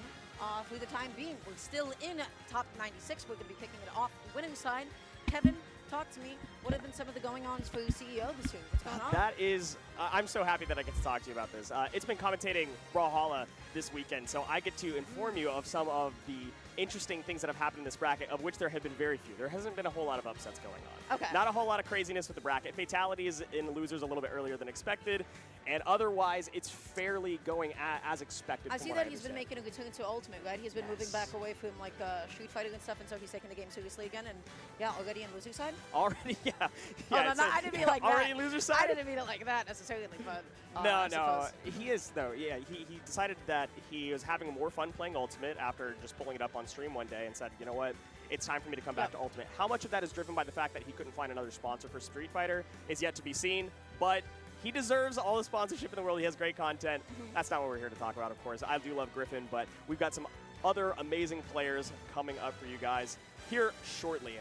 [SPEAKER 18] For the time being, we're still in top 96. We're going to be picking it off the winning side. Kevin, talk to me. What have been some of the going-ons for your CEO this year? What's going on?
[SPEAKER 17] That is, I'm so happy that I get to talk to you about this. It's been commentating Brawlhalla this weekend, so I get to inform you of some of the interesting things that have happened in this bracket, of which there have been very few. There hasn't been a whole lot of upsets going on.
[SPEAKER 18] Okay.
[SPEAKER 17] Not a whole lot of craziness with the bracket. Fatalities in losers a little bit earlier than expected, and otherwise it's fairly going as expected.
[SPEAKER 18] I see that he's been making a return to Ultimate, right? He's been moving back away from like Street Fighting and stuff, and so he's taking the game seriously again. And yeah, already in loser side.
[SPEAKER 17] Already, yeah.
[SPEAKER 18] Oh, no, I didn't mean like that.
[SPEAKER 17] Already in loser side.
[SPEAKER 18] I didn't mean it like that necessarily, but
[SPEAKER 17] no, he is though. Yeah, he decided that he was having more fun playing Ultimate after just pulling it up on stream one day and said, you know what, it's time for me to come back to Ultimate. How much of that is driven by the fact that he couldn't find another sponsor for Street Fighter is yet to be seen, but he deserves all the sponsorship in the world. He has great content. That's not what we're here to talk about, of course. I do love Griffin, but we've got some other amazing players coming up for you guys here shortly.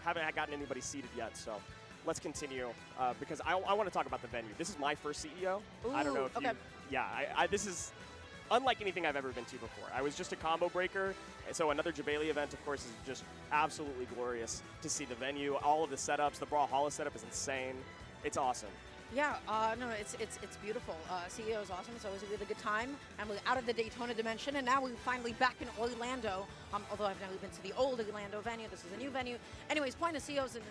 [SPEAKER 17] Haven't gotten anybody seated yet, so let's continue because I want to talk about the venue. This is my first CEO. I don't know if you... Yeah, this is unlike anything I've ever been to before. I was just a combo breaker, so another Jabali event, of course, is just absolutely glorious to see the venue. All of the setups, the Brawlhalla setup is insane. It's awesome.
[SPEAKER 18] Yeah, no, it's beautiful. CEO is awesome. It's always a really good time. And we're out of the Daytona dimension, and now we're finally back in Orlando. Although I've never been to the old Orlando venue, this is a new venue. Anyways, Point of CEO is an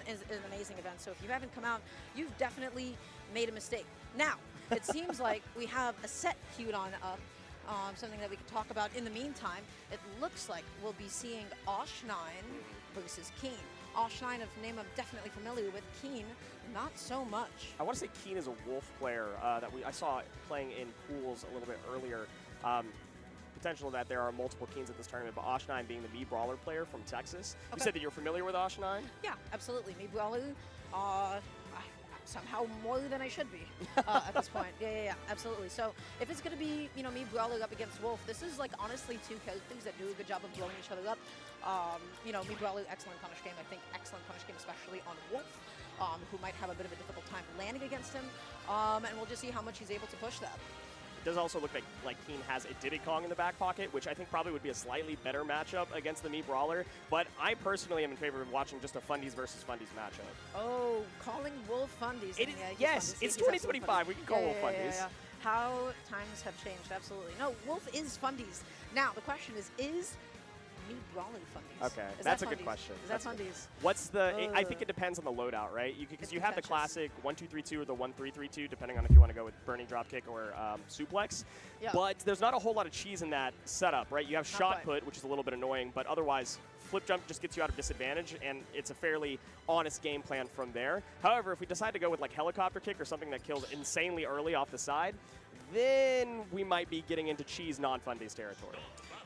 [SPEAKER 18] amazing event. So if you haven't come out, you've definitely made a mistake. Now, it seems like we have a set queued on up. Something that we can talk about in the meantime. It looks like we'll be seeing Osh9 versus Keen. Osh9, a name I'm definitely familiar with. Keen, not so much.
[SPEAKER 17] I want to say Keen is a Wolf player that I saw playing in pools a little bit earlier. Potential that there are multiple Keens at this tournament, but Osh9 being the Mii Brawler player from Texas. You said that you're familiar with Osh9?
[SPEAKER 18] Yeah, absolutely. Mii Brawler. Somehow more than I should be at this point. Yeah, absolutely. So if it's going to be, Mii Brawler up against Wolf, this is like honestly two characters that do a good job of blowing each other up. Mii Brawler, excellent punish game. I think excellent punish game, especially on Wolf, who might have a bit of a difficult time landing against him. And we'll just see how much he's able to push that.
[SPEAKER 17] It does also look like Keen has a Diddy Kong in the back pocket, which I think probably would be a slightly better matchup against the Mii Brawler. But I personally am in favor of watching just a Fundies versus Fundies matchup.
[SPEAKER 18] Oh, calling Wolf Fundies.
[SPEAKER 17] Yes, it's 2025. We can call Wolf Fundies.
[SPEAKER 18] Yeah. How times have changed, absolutely. No, Wolf is Fundies. Now, the question is Mii Brawler Fundies?
[SPEAKER 17] Okay, that's a good question.
[SPEAKER 18] Is that Fundies?
[SPEAKER 17] What's the... I think it depends on the loadout, right? Because you have the classic 1-2-3-2 or the 1-3-3-2, depending on if you want to go with burning dropkick or suplex.
[SPEAKER 18] Yeah.
[SPEAKER 17] But there's not a whole lot of cheese in that setup, right? You have shot put, which is a little bit annoying, but otherwise, flip jump just gets you out of disadvantage, and it's a fairly honest game plan from there. However, if we decide to go with like helicopter kick or something that kills insanely early off the side, then we might be getting into cheese non-Fundies territory.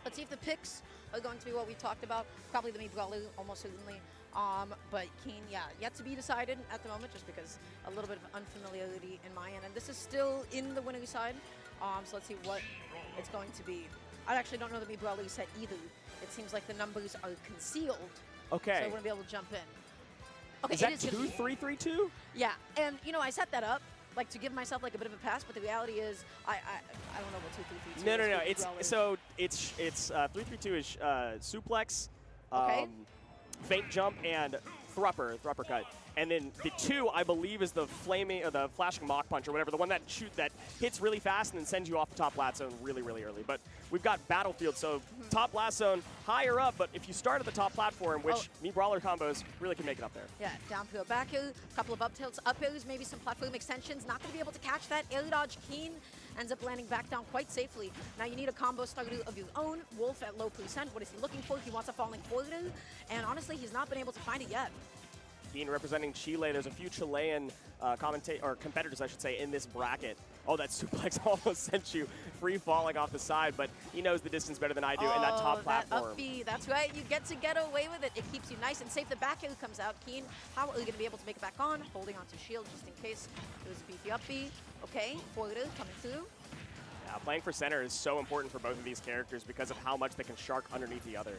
[SPEAKER 18] Let's see if the picks are going to be what we talked about. Probably the Mii Brawler, almost certainly. But Keen, yet to be decided at the moment, just because a little bit of unfamiliarity in my end. And this is still in the winning side. So let's see what it's going to be. I actually don't know the Mii Brawler set either. It seems like the numbers are concealed.
[SPEAKER 17] Okay.
[SPEAKER 18] So I wouldn't be able to jump in. Okay,
[SPEAKER 17] is that 2-3-3-2?
[SPEAKER 18] Yeah, and I set that up like to give myself like a bit of a pass, but the reality is I don't know what 2-3-3-2 is.
[SPEAKER 17] No. It's 3-3-2 is suplex, feint jump, and thrupper cut. And then the 2, I believe, is the flaming or the flashing mock punch or whatever, the one that hits really fast and then sends you off the top blast zone really, really early. But we've got Battlefield, so top blast zone higher up, but if you start at the top platform, which Mii Brawler combos really can make it up there.
[SPEAKER 18] Yeah, down throw, back hill, a couple of up tilts, up hills, maybe some platform extensions. Not going to be able to catch that. Air dodge Keen ends up landing back down quite safely. Now you need a combo starter of your own. Wolf at low percent. What is he looking for? He wants a falling forward, and honestly, he's not been able to find it yet.
[SPEAKER 17] Keen representing Chile. There's a few Chilean competitors, I should say, in this bracket. Oh, that suplex almost sent you free falling off the side, but he knows the distance better than I do in that top platform.
[SPEAKER 18] Up B, that's right. You get to get away with it. It keeps you nice and safe. The back heel comes out. Keen, how are you going to be able to make it back on? Holding onto shield just in case. It was beefy up B. Okay, forward coming through.
[SPEAKER 17] Yeah, playing for center is so important for both of these characters because of how much they can shark underneath the other.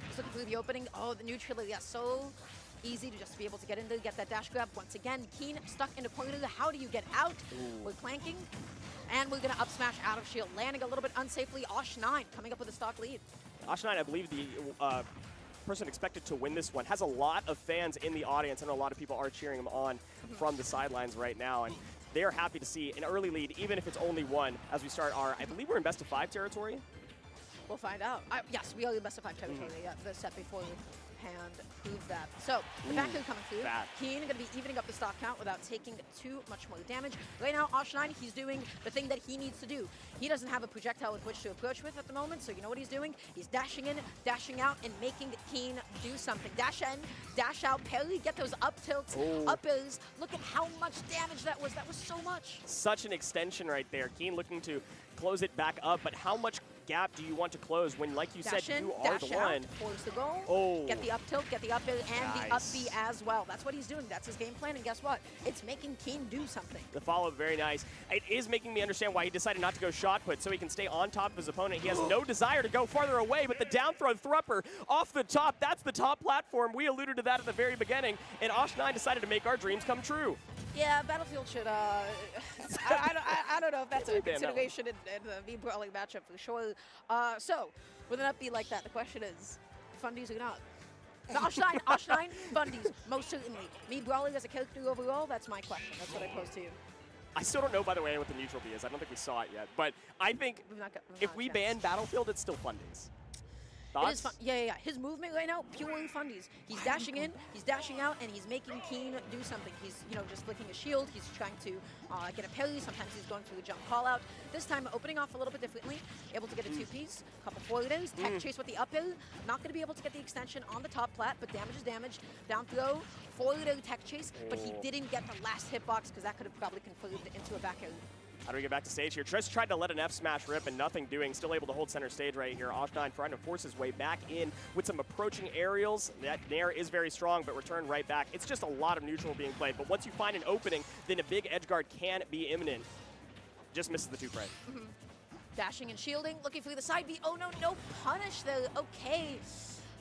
[SPEAKER 18] Just looking through the opening. Oh, the neutral, so easy to just be able to get in there, get that dash grab. Once again, Keen stuck in the corner. How do you get out? We're clanking, and we're going to up smash out of shield, landing a little bit unsafely. Osh9 coming up with a stock lead.
[SPEAKER 17] Osh9, I believe the person expected to win this one, has a lot of fans in the audience. I know a lot of people are cheering him on from the sidelines right now, and they are happy to see an early lead, even if it's only one, as we start our, I believe we're in best of 5 territory.
[SPEAKER 18] We'll find out. Yes, we are in best of 5 territory. Yeah, the set before hand proved that. So the back heel coming through. Keen going to be evening up the stock count without taking too much more damage. Right now, Osh9, he's doing the thing that he needs to do. He doesn't have a projectile with which to approach with at the moment, so you know what he's doing? He's dashing in, dashing out, and making Keen do something. Dash in, dash out, parry, get those up tilts, up is. Look at how much damage that was. That was so much.
[SPEAKER 17] Such an extension right there. Keen looking to close it back up, but how much gap do you want to close when, like you said,
[SPEAKER 18] In,
[SPEAKER 17] you are the one?
[SPEAKER 18] Force the goal.
[SPEAKER 17] Oh.
[SPEAKER 18] Get the up tilt, get the up air, and the up
[SPEAKER 17] Nice.
[SPEAKER 18] B as well. That's what he's doing. That's his game plan. And guess what? It's making Keen do something.
[SPEAKER 17] The follow-up, very nice. It is making me understand why he decided not to go shot put, so he can stay on top of his opponent. He has no desire to go farther away, but the down throw thrupper off the top, that's the top platform. We alluded to that at the very beginning, and Osh9 decided to make our dreams come true.
[SPEAKER 18] Yeah, Battlefield should, I don't know if that's a consideration in the brawling matchup for sure. So, with an up B like that, the question is, fundies or not? Osh9, fundies, most certainly. Me brawling as a character overall, that's my question. That's what I pose to you.
[SPEAKER 17] I still don't know, by the way, what the neutral B is. I don't think we saw it yet, but I think if we ban Battlefield, it's still fundies. Thoughts?
[SPEAKER 18] It is fun. Yeah. His movement right now, purely fundies. He's dashing in, he's dashing out, and he's making Keen do something. He's, just flicking a shield. He's trying to get a parry. Sometimes he's going for a jump call out. This time, opening off a little bit differently. Able to get a two-piece, couple forwarders, tech chase with the up air. Not going to be able to get the extension on the top plat, but damage is damage. Down throw, forwarder tech chase, but he didn't get the last hitbox because that could have probably converted into a back air.
[SPEAKER 17] How do we get back to stage here? Triss tried to let an F smash rip and nothing doing. Still able to hold center stage right here. Osh9 trying to force his way back in with some approaching aerials. That Nair is very strong, but return right back. It's just a lot of neutral being played. But once you find an opening, then a big edge guard can be imminent. Just misses the two frame.
[SPEAKER 18] Dashing and shielding, looking for the side B. Oh no punish though. Okay.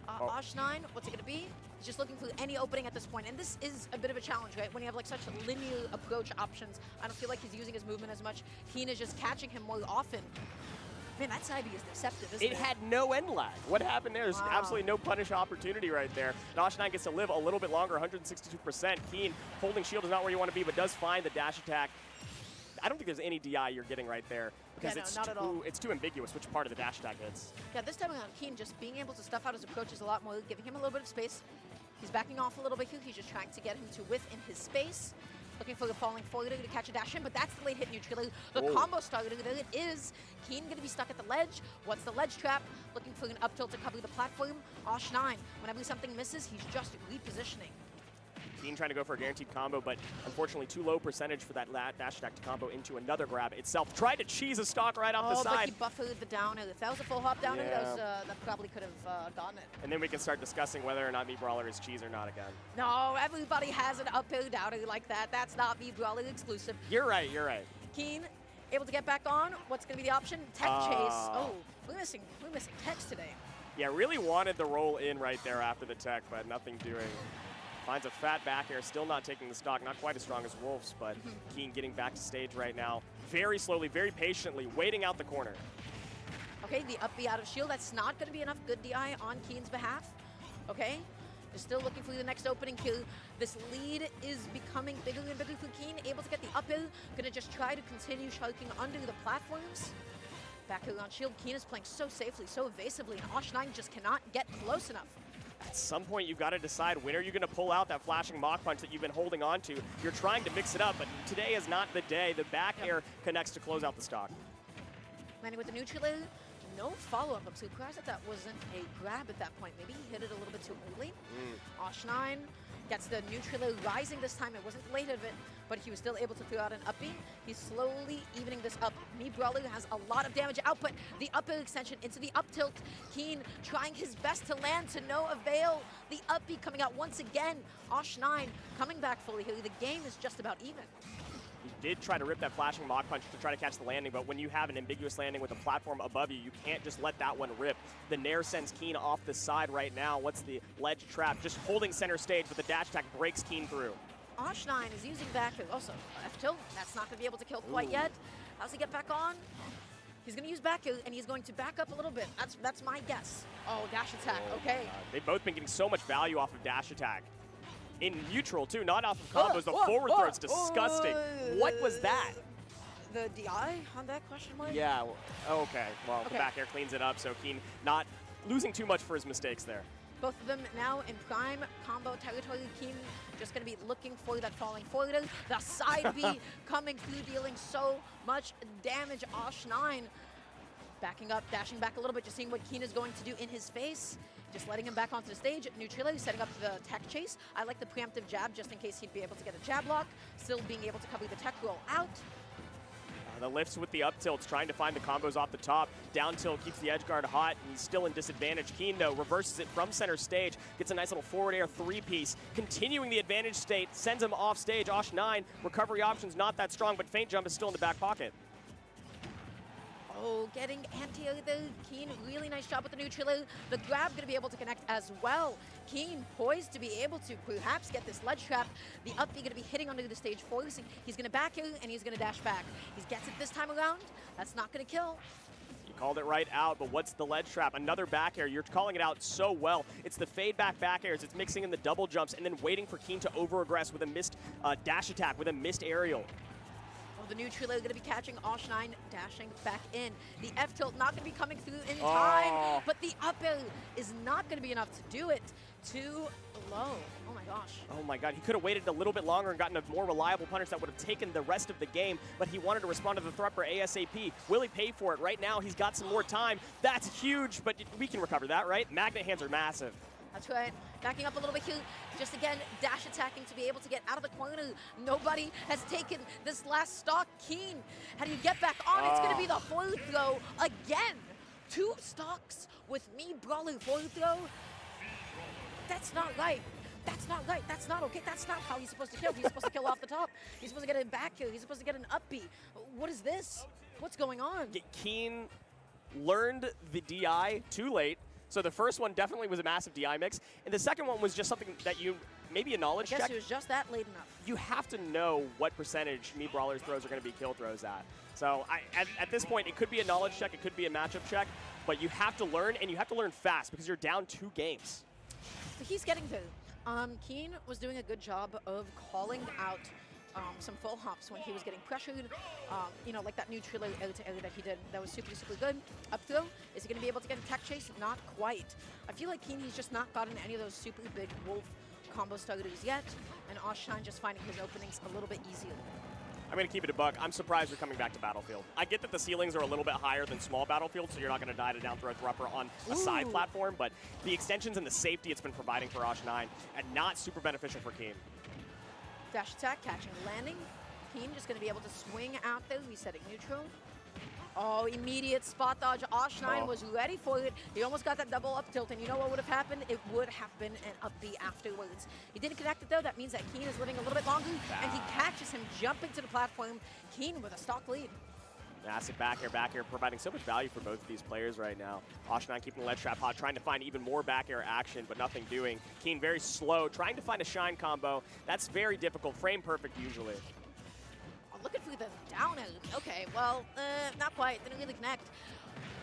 [SPEAKER 18] Osh9, what's it gonna be? He's just looking for any opening at this point, and this is a bit of a challenge, right? When you have like such linear approach options, I don't feel like he's using his movement as much. Keen is just catching him more often. Man, that side B is deceptive, isn't it?
[SPEAKER 17] It had no end lag. What happened there? There's absolutely no punish opportunity right there. Osh9 gets to live a little bit longer, 162%. Keen holding shield is not where you want to be, but does find the dash attack. I don't think there's any DI you're getting right there because it's too ambiguous which part of the dash attack hits.
[SPEAKER 18] Yeah, this time around, Keen just being able to stuff out his approaches a lot more, giving him a little bit of space. He's backing off a little bit here. He's just trying to get him to width in his space. Looking for the falling forwarder to catch a dash in, but that's the late hit neutral. The combo starter it is. Keen going to be stuck at the ledge. What's the ledge trap? Looking for an up tilt to cover the platform. Osh9, whenever something misses, he's just repositioning.
[SPEAKER 17] Keen trying to go for a guaranteed combo, but unfortunately too low percentage for that dash attack to combo into another grab itself. Tried to cheese a stock right off the side.
[SPEAKER 18] But he buffered the down air. If that was a full hop down air, that probably could have gotten it.
[SPEAKER 17] And then we can start discussing whether or not Meat Brawler is cheese or not again.
[SPEAKER 18] No, everybody has an up air down air like that. That's not Meat Brawler exclusive.
[SPEAKER 17] You're right.
[SPEAKER 18] Keen able to get back on. What's going to be the option? Tech chase. Oh, we're missing techs today.
[SPEAKER 17] Yeah, really wanted the roll in right there after the tech, but nothing doing. Finds a fat back air, still not taking the stock, not quite as strong as Wolves, but Keen getting back to stage right now. Very slowly, very patiently, waiting out the corner.
[SPEAKER 18] Okay, the up B out of shield, that's not going to be enough good DI on Keen's behalf. Okay, they're still looking for the next opening kill. This lead is becoming bigger and bigger for Keen, able to get the up air, going to just try to continue sharking under the platforms. Back air on shield, Keen is playing so safely, so evasively, and Osh9 just cannot get close enough.
[SPEAKER 17] At some point, you've got to decide when are you going to pull out that flashing Mach Punch that you've been holding on to. You're trying to mix it up, but today is not the day. The back air connects to close out the stock.
[SPEAKER 18] Landing with the neutral air, no follow-up. I'm surprised that wasn't a grab at that point. Maybe he hit it a little bit too early. Osh9 gets the neutral air rising this time. It wasn't late of it, but he was still able to throw out an up B. He's slowly evening this up. Me Brawler has a lot of damage output. The up air extension into the up tilt. Keen trying his best to land to no avail. The up B coming out once again. Osh9 coming back fully here. The game is just about even.
[SPEAKER 17] He did try to rip that flashing Mach Punch to try to catch the landing, but when you have an ambiguous landing with a platform above you, you can't just let that one rip. The Nair sends Keen off the side right now. What's the ledge trap? Just holding center stage, but the dash attack breaks Keen through.
[SPEAKER 18] Osh9 is using back air. Also, F-tilt, that's not going to be able to kill quite yet. How's he get back on? He's going to use back air, and he's going to back up a little bit. That's my guess. Oh, dash attack, okay.
[SPEAKER 17] They've both been getting so much value off of dash attack. In neutral, too, not off of combos. The forward throw is disgusting. What was that?
[SPEAKER 18] The DI on that question mark?
[SPEAKER 17] Yeah, okay. Well, the back air cleans it up, so Keen not losing too much for his mistakes there.
[SPEAKER 18] Both of them now in prime combo territory. Keen just going to be looking for that falling forward. The side B coming through, dealing so much damage. Osh9 backing up, dashing back a little bit, just seeing what Keen is going to do in his face. Just letting him back onto the stage. Neutrila setting up the tech chase. I like the preemptive jab just in case he'd be able to get a jab lock. Still being able to cover the tech roll out.
[SPEAKER 17] The lifts with the up tilts, trying to find the combos off the top. Down tilt keeps the edge guard hot, and he's still in disadvantage. Keen, though, reverses it from center stage, gets a nice little forward air three-piece, continuing the advantage state, sends him off stage. Osh9, recovery options not that strong, but feint jump is still in the back pocket.
[SPEAKER 18] Oh, getting anti though. Keen, really nice job with the neutral. The grab going to be able to connect as well. Keen poised to be able to perhaps get this ledge trap. The up B going to be hitting onto the stage forcing. He's going to back here and he's going to dash back. He gets it this time around. That's not going to kill.
[SPEAKER 17] You called it right out, but what's the ledge trap? Another back air. You're calling it out so well. It's the fade back airs. It's mixing in the double jumps and then waiting for Keen to over-aggress with a missed dash attack, with a missed aerial.
[SPEAKER 18] The neutral going to be catching Osh9, dashing back in. The F tilt not going to be coming through in time, but the up air is not going to be enough to do it. Too low. Oh my gosh.
[SPEAKER 17] Oh my god, he could have waited a little bit longer and gotten a more reliable punish that would have taken the rest of the game, but he wanted to respond to the threat ASAP. Will he pay for it? Right now, he's got some more time. That's huge, but we can recover that, right? Magnet hands are massive.
[SPEAKER 18] That's right. Backing up a little bit here. Just again, dash attacking to be able to get out of the corner. Nobody has taken this last stock. Keen, how do you get back on? It's going to be the forward throw again. 2 stocks with me brawling forward throw. That's not right. That's not right. That's not okay. That's not how he's supposed to kill. He's supposed to kill off the top. He's supposed to get a back kill. He's supposed to get an up B. What is this? What's going on?
[SPEAKER 17] Keen learned the DI too late. So the first one definitely was a massive DI mix, and the second one was just something that you, maybe a knowledge check.
[SPEAKER 18] I guess it was just that late enough.
[SPEAKER 17] You have to know what percentage me brawlers throws are going to be kill throws at. So at this point, it could be a knowledge check, it could be a matchup check, but you have to learn, and you have to learn fast because you're down 2 games.
[SPEAKER 18] So he's getting through. Keen was doing a good job of calling out some full hops when he was getting pressured, you know, like that neutral air to air that he did. That was super, super good. Up throw, is he going to be able to get a tech chase? Not quite. I feel like Keeney's just not gotten any of those super big wolf combo starters yet, and Osh9 just finding his openings a little bit easier.
[SPEAKER 17] I'm going to keep it a buck. I'm surprised you're coming back to Battlefield. I get that the ceilings are a little bit higher than small Battlefield, so you're not going to die to down throw thropper on a side platform, but the extensions and the safety it's been providing for Osh9, and not super beneficial for Keen.
[SPEAKER 18] Dash attack, catching, landing. Keen just going to be able to swing out there, resetting neutral. Oh, immediate spot dodge. Osh9 was ready for it. He almost got that double up tilt, and you know what would have happened? It would have been an up B afterwards. He didn't connect it, though. That means that Keen is living a little bit longer, and he catches him jumping to the platform. Keen with a stock lead.
[SPEAKER 17] Massive back air, providing so much value for both of these players right now. Osh9 keeping the ledge trap hot, trying to find even more back air action, but nothing doing. Keen very slow, trying to find a shine combo. That's very difficult, frame perfect usually.
[SPEAKER 18] Oh, looking for the down air. Okay, well, not quite, didn't really connect.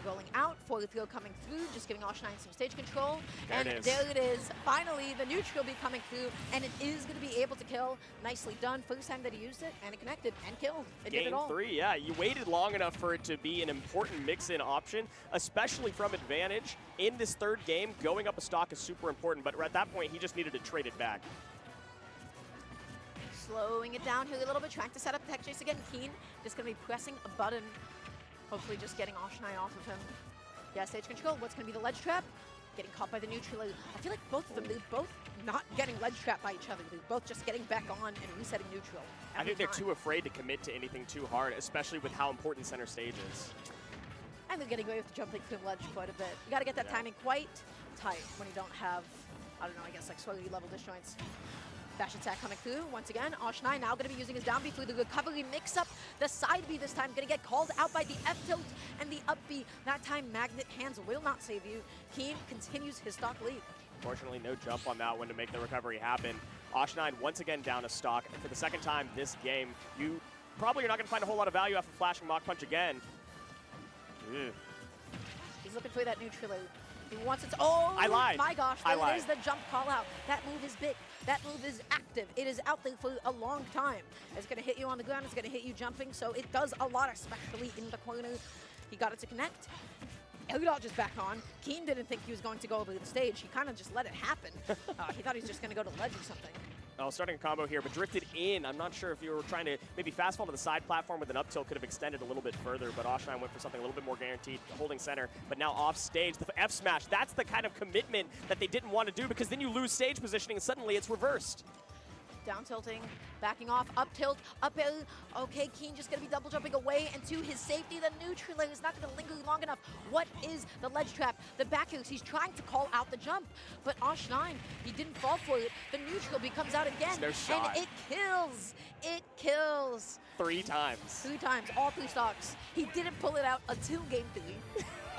[SPEAKER 18] Rolling out, forward throw coming through, just giving Osh9 some stage control. There it is. Finally, the neutral be coming through, and it is going to be able to kill. Nicely done. First time that he used it, and it connected, and killed. It did it all.
[SPEAKER 17] Game 3, yeah. You waited long enough for it to be an important mix-in option, especially from advantage. In this third game, going up a stock is super important, but at that point, he just needed to trade it back.
[SPEAKER 18] Slowing it down here a little bit, trying to set up tech chase again. Keen just going to be pressing a button. Hopefully just getting Osh9 off of him. Yeah, stage control. What's going to be the ledge trap? Getting caught by the neutral. I feel like both of them, they're both not getting ledge trapped by each other. They're both just getting back on and resetting neutral.
[SPEAKER 17] I think they're too afraid to commit to anything too hard, especially with how important center stage is.
[SPEAKER 18] And they're getting away with jumping through ledge quite a bit. You got to get that timing quite tight when you don't have, I don't know, I guess like swaggy level disjoints. Dash attack coming through. Once again, Osh9 now going to be using his down B through the recovery mix-up. The side B this time going to get called out by the F-tilt and the up B. That time, magnet hands will not save you. Keen continues his stock lead.
[SPEAKER 17] Fortunately, no jump on that one to make the recovery happen. Osh9 once again down a stock. And for the second time this game, you probably are not going to find a whole lot of value after flashing Mach Punch again.
[SPEAKER 18] He's looking for that neutral. He wants it to, oh
[SPEAKER 17] I lied.
[SPEAKER 18] My gosh,
[SPEAKER 17] I
[SPEAKER 18] there
[SPEAKER 17] lied.
[SPEAKER 18] is the jump call out. That move is big. That move is active. It is out there for a long time. It's going to hit you on the ground. It's going to hit you jumping. So it does a lot, especially in the corner. He got it to connect. Gdoc just back on. Keen didn't think he was going to go over the stage. He kind of just let it happen. He thought he was just going to go to ledge or something.
[SPEAKER 17] Oh, starting a combo here, but drifted in. I'm not sure if you were trying to maybe fast fall to the side platform with an up tilt could have extended a little bit further, but Osh9 went for something a little bit more guaranteed, holding center, but now off stage. The F smash, that's the kind of commitment that they didn't want to do because then you lose stage positioning and suddenly it's reversed.
[SPEAKER 18] down tilting, backing off, up tilt, up air. Okay, Keen just gonna be double jumping away, and to his safety, the neutral is not gonna linger long enough. What is the ledge trap? The back airs, he's trying to call out the jump, but Osh9, he didn't fall for it. The neutral comes out again,
[SPEAKER 2] no shot.
[SPEAKER 18] and it kills. It kills.
[SPEAKER 17] 3 times.
[SPEAKER 18] 3 times, all 3 stocks. He didn't pull it out until game 3.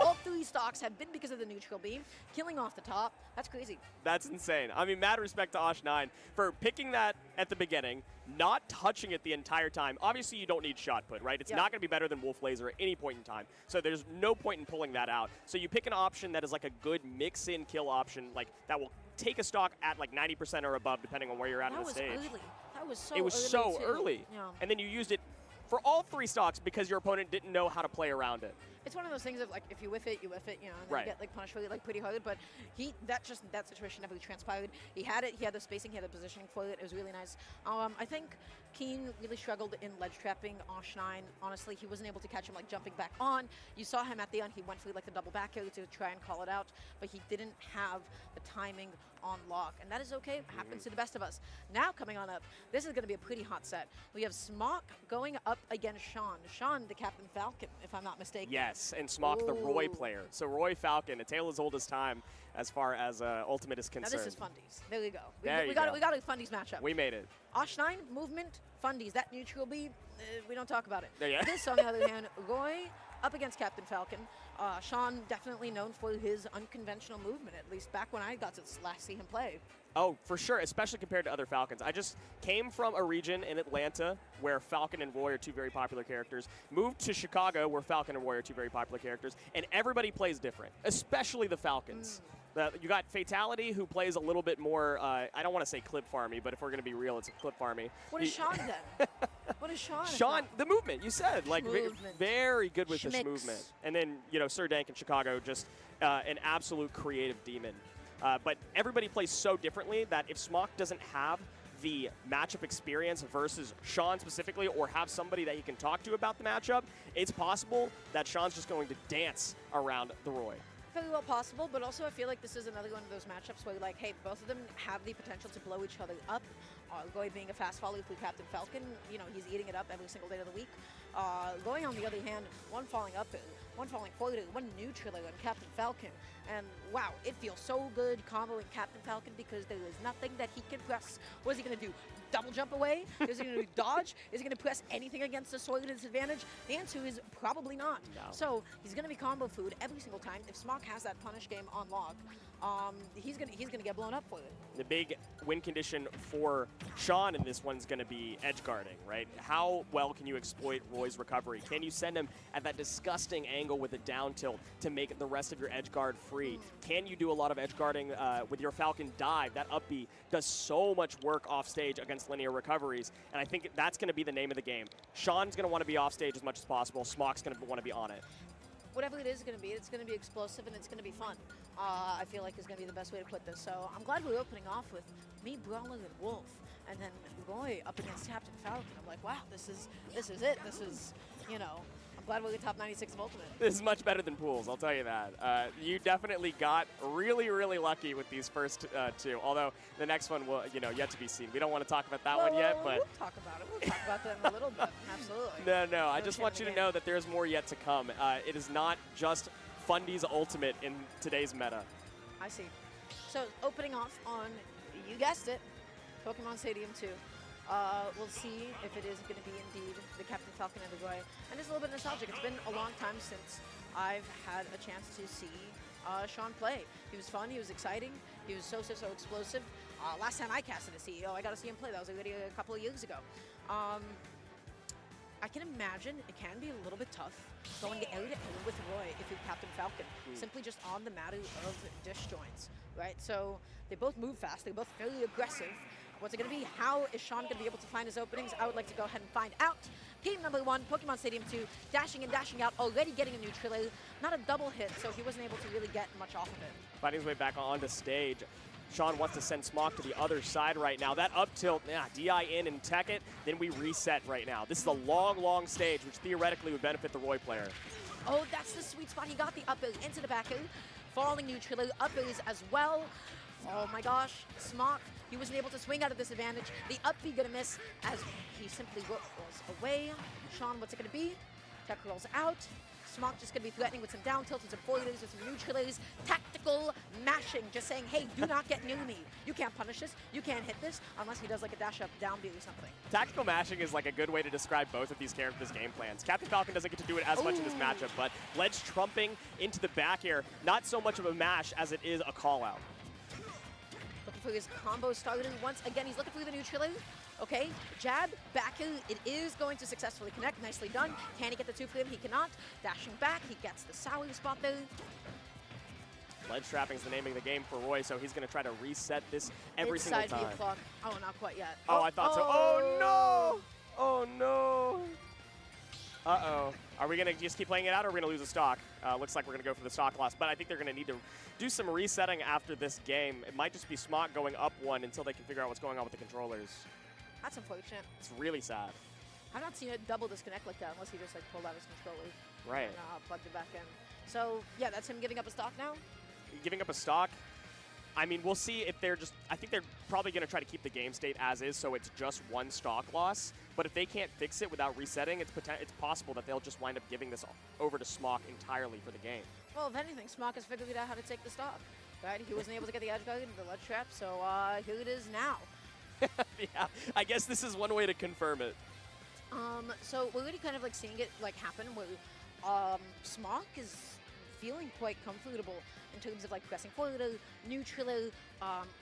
[SPEAKER 18] All 3 stocks have been because of the neutral beam, killing off the top. That's crazy.
[SPEAKER 17] That's insane. I mean, mad respect to Osh9 for picking that at the beginning, not touching it the entire time. Obviously, you don't need shot put, right? It's not going to be better than Wolf Laser at any point in time. So there's no point in pulling that out. So you pick an option that is like a good mix-in kill option, like that will take a stock at like 90% or above, depending on where you're at in the stage.
[SPEAKER 18] Early. That was so
[SPEAKER 17] It was
[SPEAKER 18] early
[SPEAKER 17] so
[SPEAKER 18] too.
[SPEAKER 17] early.
[SPEAKER 18] Yeah.
[SPEAKER 17] And then you used it for all 3 stocks because your opponent didn't know how to play around it.
[SPEAKER 18] It's one of those things of like, if you whiff it, you whiff it, you know, and then
[SPEAKER 17] Right.
[SPEAKER 18] you get like punished really like pretty hard. But that situation never transpired. He had it, he had the spacing, he had the positioning for it. It was really nice. I think Keen really struggled in ledge trapping Osh9. Honestly, he wasn't able to catch him like jumping back on. You saw him at the end, he went for like the double back air to try and call it out, but he didn't have the timing on lock, and that is okay. It happens to the best of us. Now coming on up, this is going to be a pretty hot set. We have Smock going up against Sean. Sean, the Captain Falcon, if I'm not mistaken.
[SPEAKER 17] Yes, and Smock, the Roy
[SPEAKER 18] Ooh.
[SPEAKER 17] player. So Roy Falcon, a tale as old as time as far as Ultimate is
[SPEAKER 18] Now
[SPEAKER 17] concerned.
[SPEAKER 18] this is Fundies. There we go.
[SPEAKER 17] There
[SPEAKER 18] We
[SPEAKER 17] you
[SPEAKER 18] got
[SPEAKER 17] go.
[SPEAKER 18] we got a Fundies matchup.
[SPEAKER 17] We made it.
[SPEAKER 18] Osh9, movement, Fundies. That neutral B, we don't talk about it.
[SPEAKER 17] Yeah.
[SPEAKER 18] This, on the other hand, Roy up against Captain Falcon. Sean definitely known for his unconventional movement, at least back when I got to last see him play.
[SPEAKER 17] Oh, for sure, especially compared to other Falcons. I just came from a region in Atlanta where Falcon and Roy are 2 very popular characters, moved to Chicago where Falcon and Roy are 2 very popular characters, and everybody plays different, especially the Falcons. You got Fatality, who plays a little bit more, I don't want to say clip farmy, but if we're going to be real, it's a clip farmy.
[SPEAKER 18] What is Sean then? What is Sean?
[SPEAKER 17] Sean, the movement, you said, like
[SPEAKER 18] Movement.
[SPEAKER 17] very good with this
[SPEAKER 18] Schmicks.
[SPEAKER 17] movement. And then, Sir Dank in Chicago, just an absolute creative demon. But everybody plays so differently that if Smock doesn't have the matchup experience versus Sean specifically, or have somebody that he can talk to about the matchup, it's possible that Sean's just going to dance around the Roy.
[SPEAKER 18] Very well possible, but also I feel like this is another one of those matchups where, like, hey, both of them have the potential to blow each other up. Roy being a fast follower through Captain Falcon, he's eating it up every single day of the week. Going on the other hand, one falling up, one falling forward, one neutral on Captain Falcon. And wow, it feels so good comboing Captain Falcon because there is nothing that he can press. What is he going to do? Double jump away? Is he going to dodge? Is he going to press anything against the sword at his advantage? The answer is probably not.
[SPEAKER 17] No.
[SPEAKER 18] So he's going to be combo food every single time. If Smock has that punish game on lock, he's gonna get blown up for it.
[SPEAKER 17] The big win condition for Sean in this one's going to be edge guarding, right? How well can you exploit Roy's recovery? Can you send him at that disgusting angle with a down tilt to make the rest of your edge guard free? Can you do a lot of edge guarding with your Falcon dive? That up B does so much work off stage against linear recoveries, and I think that's going to be the name of the game. Sean's going to want to be off stage as much as possible. Smock's going to want to be on it.
[SPEAKER 18] Whatever it is going to be, it's going to be explosive and it's going to be fun. I feel like is going to be the best way to put this. So I'm glad we're opening off with me, Brawler, and Wolf, and then Roy up against Captain Falcon. I'm like, wow, this is it. This is, I'm glad we're the top 96 of Ultimate.
[SPEAKER 17] This is much better than pools, I'll tell you that. You definitely got really, really lucky with these first 2, although the next one will, yet to be seen. We don't want to talk about that one yet, but...
[SPEAKER 18] We'll talk about it. We'll talk about that in a little bit. Absolutely.
[SPEAKER 17] No, I just want you to know that there's more yet to come. It is not just Fundy's Ultimate in today's meta.
[SPEAKER 18] I see. So opening off on, you guessed it, Pokemon Stadium 2. We'll see if it is going to be indeed the Captain Falcon and the Roy. And it's a little bit nostalgic. It's been a long time since I've had a chance to see Sean play. He was fun. He was exciting. He was so explosive. Last time I casted a CEO, I got to see him play. That was already a couple of years ago. I can imagine it can be a little bit tough going out with Roy if you're Captain Falcon, simply just on the matter of dish joints, right? So they both move fast. They're both fairly aggressive. What's it going to be? How is Sean going to be able to find his openings? I would like to go ahead and find out. Team number 1, Pokemon Stadium 2, dashing in, dashing out, already getting a neutral. Not a double hit, so he wasn't able to really get much off of it.
[SPEAKER 17] Finding his way back onto stage. Sean wants to send Smock to the other side right now. That up tilt, DI in and tech it, then we reset right now. This is a long stage, which theoretically would benefit the Roy player.
[SPEAKER 18] Oh, that's the sweet spot. He got the up air into the back air, falling neutral, up airs as well. Oh my gosh, Smock He wasn't able to swing out of this advantage. The up B gonna miss as he simply rolls away. Sean, what's it gonna be? Tech rolls out. Smock just gonna be threatening with some down tilts, with some forwards, with some neutralities. Tactical mashing, just saying, hey, do not get near me. You can't punish this, you can't hit this, unless he does like a dash up down B or something.
[SPEAKER 17] Tactical mashing is like a good way to describe both of these characters' game plans. Captain Falcon doesn't get to do it as much in this matchup, but ledge trumping into the back air, not so much of a mash as it is a call out.
[SPEAKER 18] Looking for his combo starter once again. He's looking for the neutrality. Okay, jab, back air. It is going to successfully connect. Nicely done. Can he get the two for him? He cannot. Dashing back, he gets the sour spot there.
[SPEAKER 17] Ledge trapping is the name of the game for Roy, so he's going to try to reset this every single
[SPEAKER 18] Side
[SPEAKER 17] time.
[SPEAKER 18] B clock. Oh, not quite yet.
[SPEAKER 17] Oh, I thought so. Oh, no! Oh, no! Uh-oh. Are we going to just keep playing it out, or are we going to lose a stock? Looks like we're going to go for the stock loss, but I think they're going to need to do some resetting after this game. It might just be Smock going up one until they can figure out what's going on with the controllers.
[SPEAKER 18] That's unfortunate.
[SPEAKER 17] It's really sad.
[SPEAKER 18] I've not seen it double disconnect like that unless he just like pulled out his controller.
[SPEAKER 17] Right.
[SPEAKER 18] And plugged it back in. So, yeah, that's him giving up a stock now.
[SPEAKER 17] Giving up a stock. I mean, we'll see if they're just... I think they're probably going to try to keep the game state as is, so it's just one stock loss. But if they can't fix it without resetting, it's possible that they'll just wind up giving this over to Smock entirely for the game.
[SPEAKER 18] Well, if anything, Smock has figured out how to take the stock. Right? He wasn't able to get the edge guard into the ledge trap, so here it is now.
[SPEAKER 17] Yeah, I guess this is one way to confirm it.
[SPEAKER 18] So we're already kind of like seeing it like happen where Smock is feeling quite comfortable in terms of like pressing forward, neutral,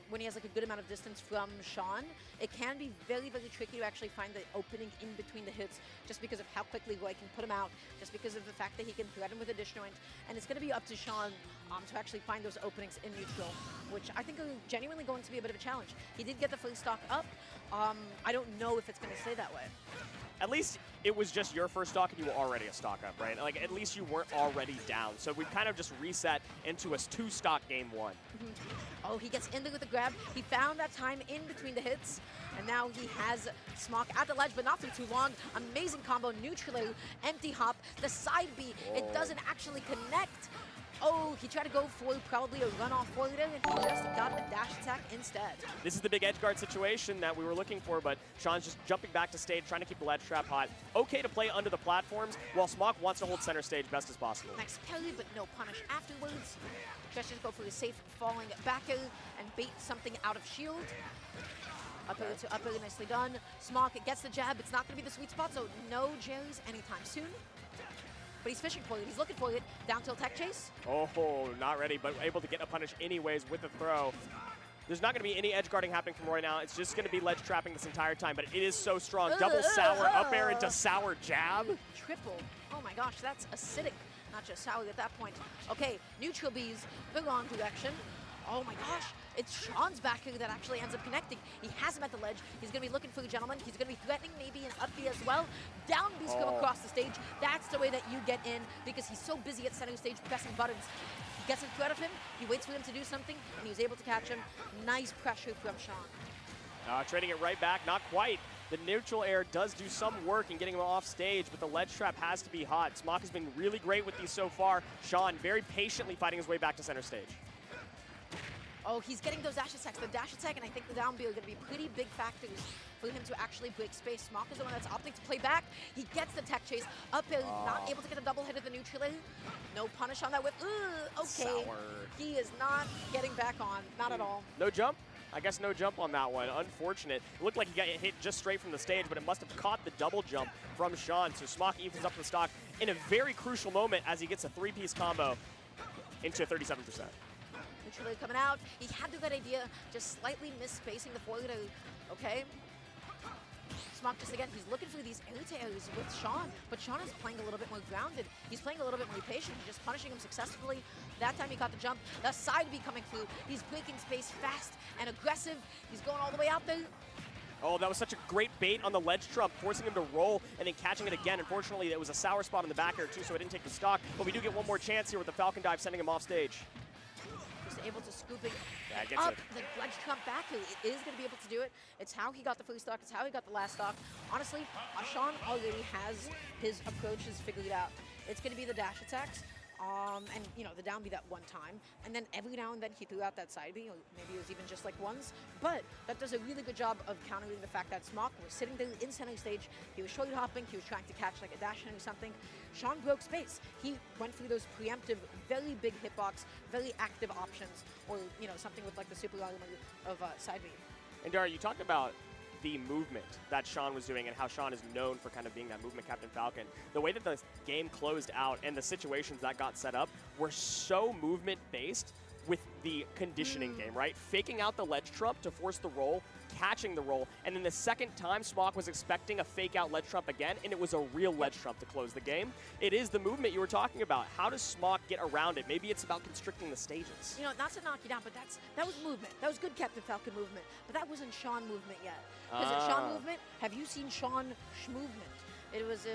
[SPEAKER 18] when he has like a good amount of distance from Sean. It can be very, very tricky to actually find the opening in between the hits just because of how quickly Roy can put him out, just because of the fact that he can threaten with a disjoint. And it's going to be up to Sean to actually find those openings in neutral, which I think are genuinely going to be a bit of a challenge. He did get the first stock up. I don't know if it's going to stay that way.
[SPEAKER 17] At least it was just your first stock and you were already a stock up, right? Like, at least you weren't already down. So we've kind of just reset into a two-stock game one.
[SPEAKER 18] Oh, he gets in there with the grab. He found that time in between the hits. And now he has Smock at the ledge, but not for too long. Amazing combo, neutral, empty hop, the side B. It doesn't actually connect. Oh, he tried to go for probably a run-off forward, and he just got a dash attack instead.
[SPEAKER 17] This is the big edge guard situation that we were looking for, but Sean's just jumping back to stage, trying to keep the ledge trap hot. Okay to play under the platforms, while Smock wants to hold center stage best as possible.
[SPEAKER 18] Nice parry, but no punish afterwards. Tries to go for the safe falling back air and bait something out of shield. Up air to up air, nicely done. Smock gets the jab. It's not going to be the sweet spot, so no Jerry's anytime soon. But he's fishing for it. He's looking for it. Down tilt tech chase.
[SPEAKER 17] Oh, not ready, but able to get a punish anyways with the throw. There's not going to be any edge guarding happening from Roy now. It's just going to be ledge trapping this entire time, but it is so strong. Double sour up air into sour jab.
[SPEAKER 18] Triple. Oh my gosh, that's acidic. Not just sour at that point. Okay, neutral B's, the wrong direction. Oh my gosh, it's Sean's back here that actually ends up connecting. He has him at the ledge. He's going to be looking for the gentleman. He's going to be threatening maybe an up B as well. Down B's come across the stage. That's the way that you get in because he's so busy at center stage pressing buttons. He gets in front of him. He waits for him to do something, and he was able to catch him. Nice pressure from Sean.
[SPEAKER 17] Trading it right back, not quite. The neutral air does do some work in getting him off stage, but the ledge trap has to be hot. Smock has been really great with these so far. Sean very patiently fighting his way back to center stage.
[SPEAKER 18] Oh, he's getting those dash attacks. The dash attack and I think the down B are going to be pretty big factors for him to actually break space. Smock is the one that's opting to play back. He gets the tech chase. Up air, not able to get a double hit of the neutral air. No punish on that whip. Okay.
[SPEAKER 17] Sour.
[SPEAKER 18] He is not getting back on. Not at all.
[SPEAKER 17] No jump? I guess no jump on that one. Unfortunate. It looked like he got hit just straight from the stage, but it must have caught the double jump from Sean. So Smock evens up the stock in a very crucial moment as he gets a three-piece combo into 37%.
[SPEAKER 18] Neutral coming out. He had the good idea, just slightly misspacing the forward. Okay. Smock just again, he's looking for these air to airs with Sean, but Sean is playing a little bit more grounded. He's playing a little bit more patient. He's just punishing him successfully. That time he caught the jump. The side B coming through. He's breaking space fast and aggressive. He's going all the way out there.
[SPEAKER 17] Oh, that was such a great bait on the ledge trump, forcing him to roll and then catching it again. Unfortunately, it was a sour spot in the back air too, so I didn't take the stock. But we do get one more chance here with the Falcon Dive, sending him off stage.
[SPEAKER 18] Just able to scoop it
[SPEAKER 17] gets
[SPEAKER 18] up.
[SPEAKER 17] it.
[SPEAKER 18] The ledge trump back. It is going to be able to do it. It's how he got the first stock. It's how he got the last stock. Honestly, Sean already has his approaches figured out. It's going to be the dash attacks. And, you know, the down B that one time. And then every now and then he threw out that side B, or maybe it was even just like once. But that does a really good job of countering the fact that Smock was sitting there in center stage. He was shoulder hopping. He was trying to catch like a dash in or something. Sean broke space. He went through those preemptive, very big hitbox, very active options, or, you know, something with like the super element of side B.
[SPEAKER 17] And Dara, you talked about the movement that Sean was doing and how Sean is known for kind of being that movement Captain Falcon. The way that the game closed out and the situations that got set up were so movement-based with the conditioning game, right? Faking out the ledge trump to force the roll, catching the roll, and then the second time Smock was expecting a fake out ledge trump again, and it was a real ledge trump to close the game. It is the movement you were talking about. How does Smock get around it? Maybe it's about constricting the stages.
[SPEAKER 18] You know, not to knock you down, but that was movement. That was good Captain Falcon movement, but that wasn't Sean movement yet. Because at Sean movement, have you seen Sean movement? It was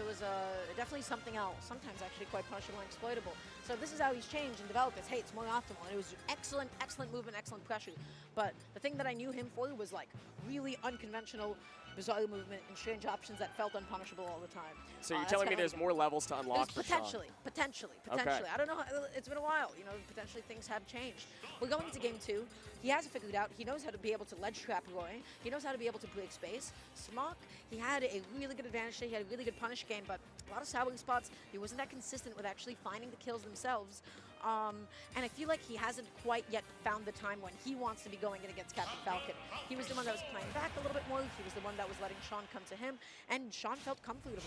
[SPEAKER 18] definitely something else, sometimes actually quite punishable and exploitable. So this is how he's changed and developed this. Hey, it's more optimal. And it was excellent, excellent movement, excellent pressure. But the thing that I knew him for was like really unconventional, bizarre movement and strange options that felt unpunishable all the time.
[SPEAKER 17] So you're telling me there's more levels to unlock for
[SPEAKER 18] potentially,
[SPEAKER 17] Sean?
[SPEAKER 18] Potentially.
[SPEAKER 17] Okay.
[SPEAKER 18] I don't know. It's been a while. You know, potentially things have changed. We're going into game 2. He has it figured out. He knows how to be able to ledge trap Roy. He knows how to be able to break space. Smock, he had a really good advantage today. He had a really good punish game, but a lot of sour spots. He wasn't that consistent with actually finding the kills themselves. And I feel like he hasn't quite yet found the time when he wants to be going in against Captain Falcon. He was the one that was playing back a little bit more. He was the one that was letting Sean come to him, and Sean felt comfortable.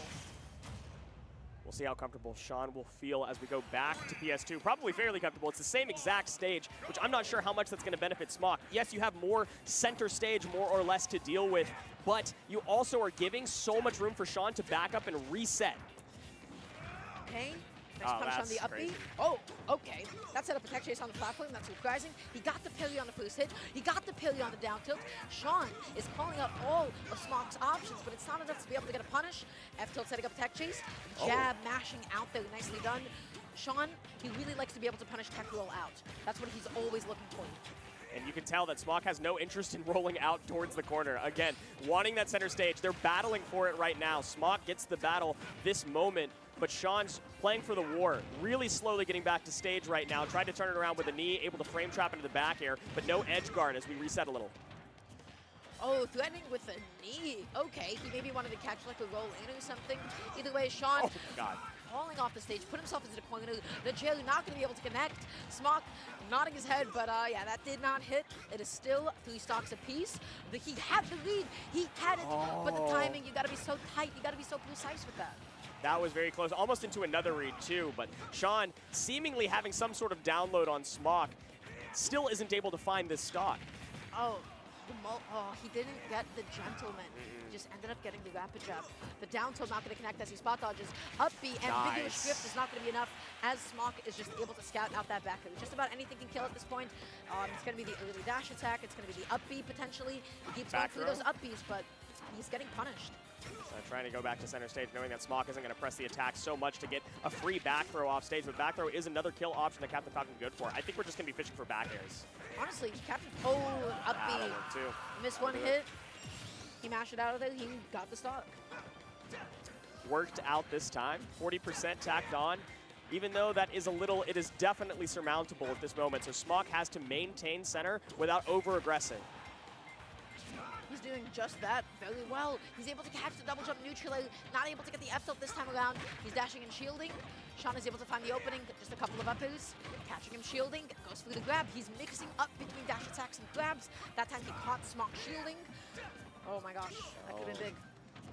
[SPEAKER 17] We'll see how comfortable Sean will feel as we go back to PS2. Probably fairly comfortable. It's the same exact stage, which I'm not sure how much that's going to benefit Smock. Yes, you have more center stage, more or less, to deal with, but you also are giving so much room for Sean to back up and reset.
[SPEAKER 18] Okay. Nice punish on the up B. Oh, okay. That set up a tech chase on the platform. That's surprising. He got the parry on the first hit. He got the parry on the down tilt. Sean is calling up all of Smock's options, but it's not enough to be able to get a punish. F tilt setting up a tech chase. Jab mashing out there. Nicely done. Sean, he really likes to be able to punish tech roll out. That's what he's always looking for.
[SPEAKER 17] And you can tell that Smock has no interest in rolling out towards the corner. Again, wanting that center stage. They're battling for it right now. Smock gets the battle this moment, but Sean's playing for the war, really slowly getting back to stage right now. Tried to turn it around with a knee, able to frame trap into the back air, but no edge guard as we reset a little.
[SPEAKER 18] Oh, threatening with a knee. Okay, he maybe wanted to catch like a roll in or something. Either way, Sean falling off the stage, put himself into the corner. The jelly not going to be able to connect. Smock nodding his head, but yeah, that did not hit. It is still 3 stocks apiece. He had the lead. He had it, but the timing, you got to be so tight. You got to be so precise with that.
[SPEAKER 17] That was very close, almost into another read too, but Sean seemingly having some sort of download on Smock still isn't able to find this stock.
[SPEAKER 18] Oh, he didn't get the gentleman. Just ended up getting the rapid jab. The down tilt not going to connect as he spot dodges. Up B and vigorous drift is not going to be enough as Smock is just able to scout out that back. Just about anything can kill at this point. It's going to be the early dash attack. It's going to be the up B potentially. He keeps going through those up Bs, but he's getting punished.
[SPEAKER 17] Trying to go back to center stage, knowing that Smock isn't going to press the attack so much to get a free back throw off stage, but back throw is another kill option that Captain Falcon good for. I think we're just going to be fishing for back airs.
[SPEAKER 18] Honestly, Captain, up B, missed one hit. He mashed it out of there, he got the stock.
[SPEAKER 17] Worked out this time, 40% tacked on. Even though that is a little, it is definitely surmountable at this moment, so Smock has to maintain center without over-aggressing.
[SPEAKER 18] He's doing just that very well. He's able to catch the double jump neutral, not able to get the F tilt this time around. He's dashing and shielding. Sean is able to find the opening, just a couple of uppers. Catching him shielding, goes through the grab. He's mixing up between dash attacks and grabs. That time he caught Smock shielding. Oh my gosh, that could have been big.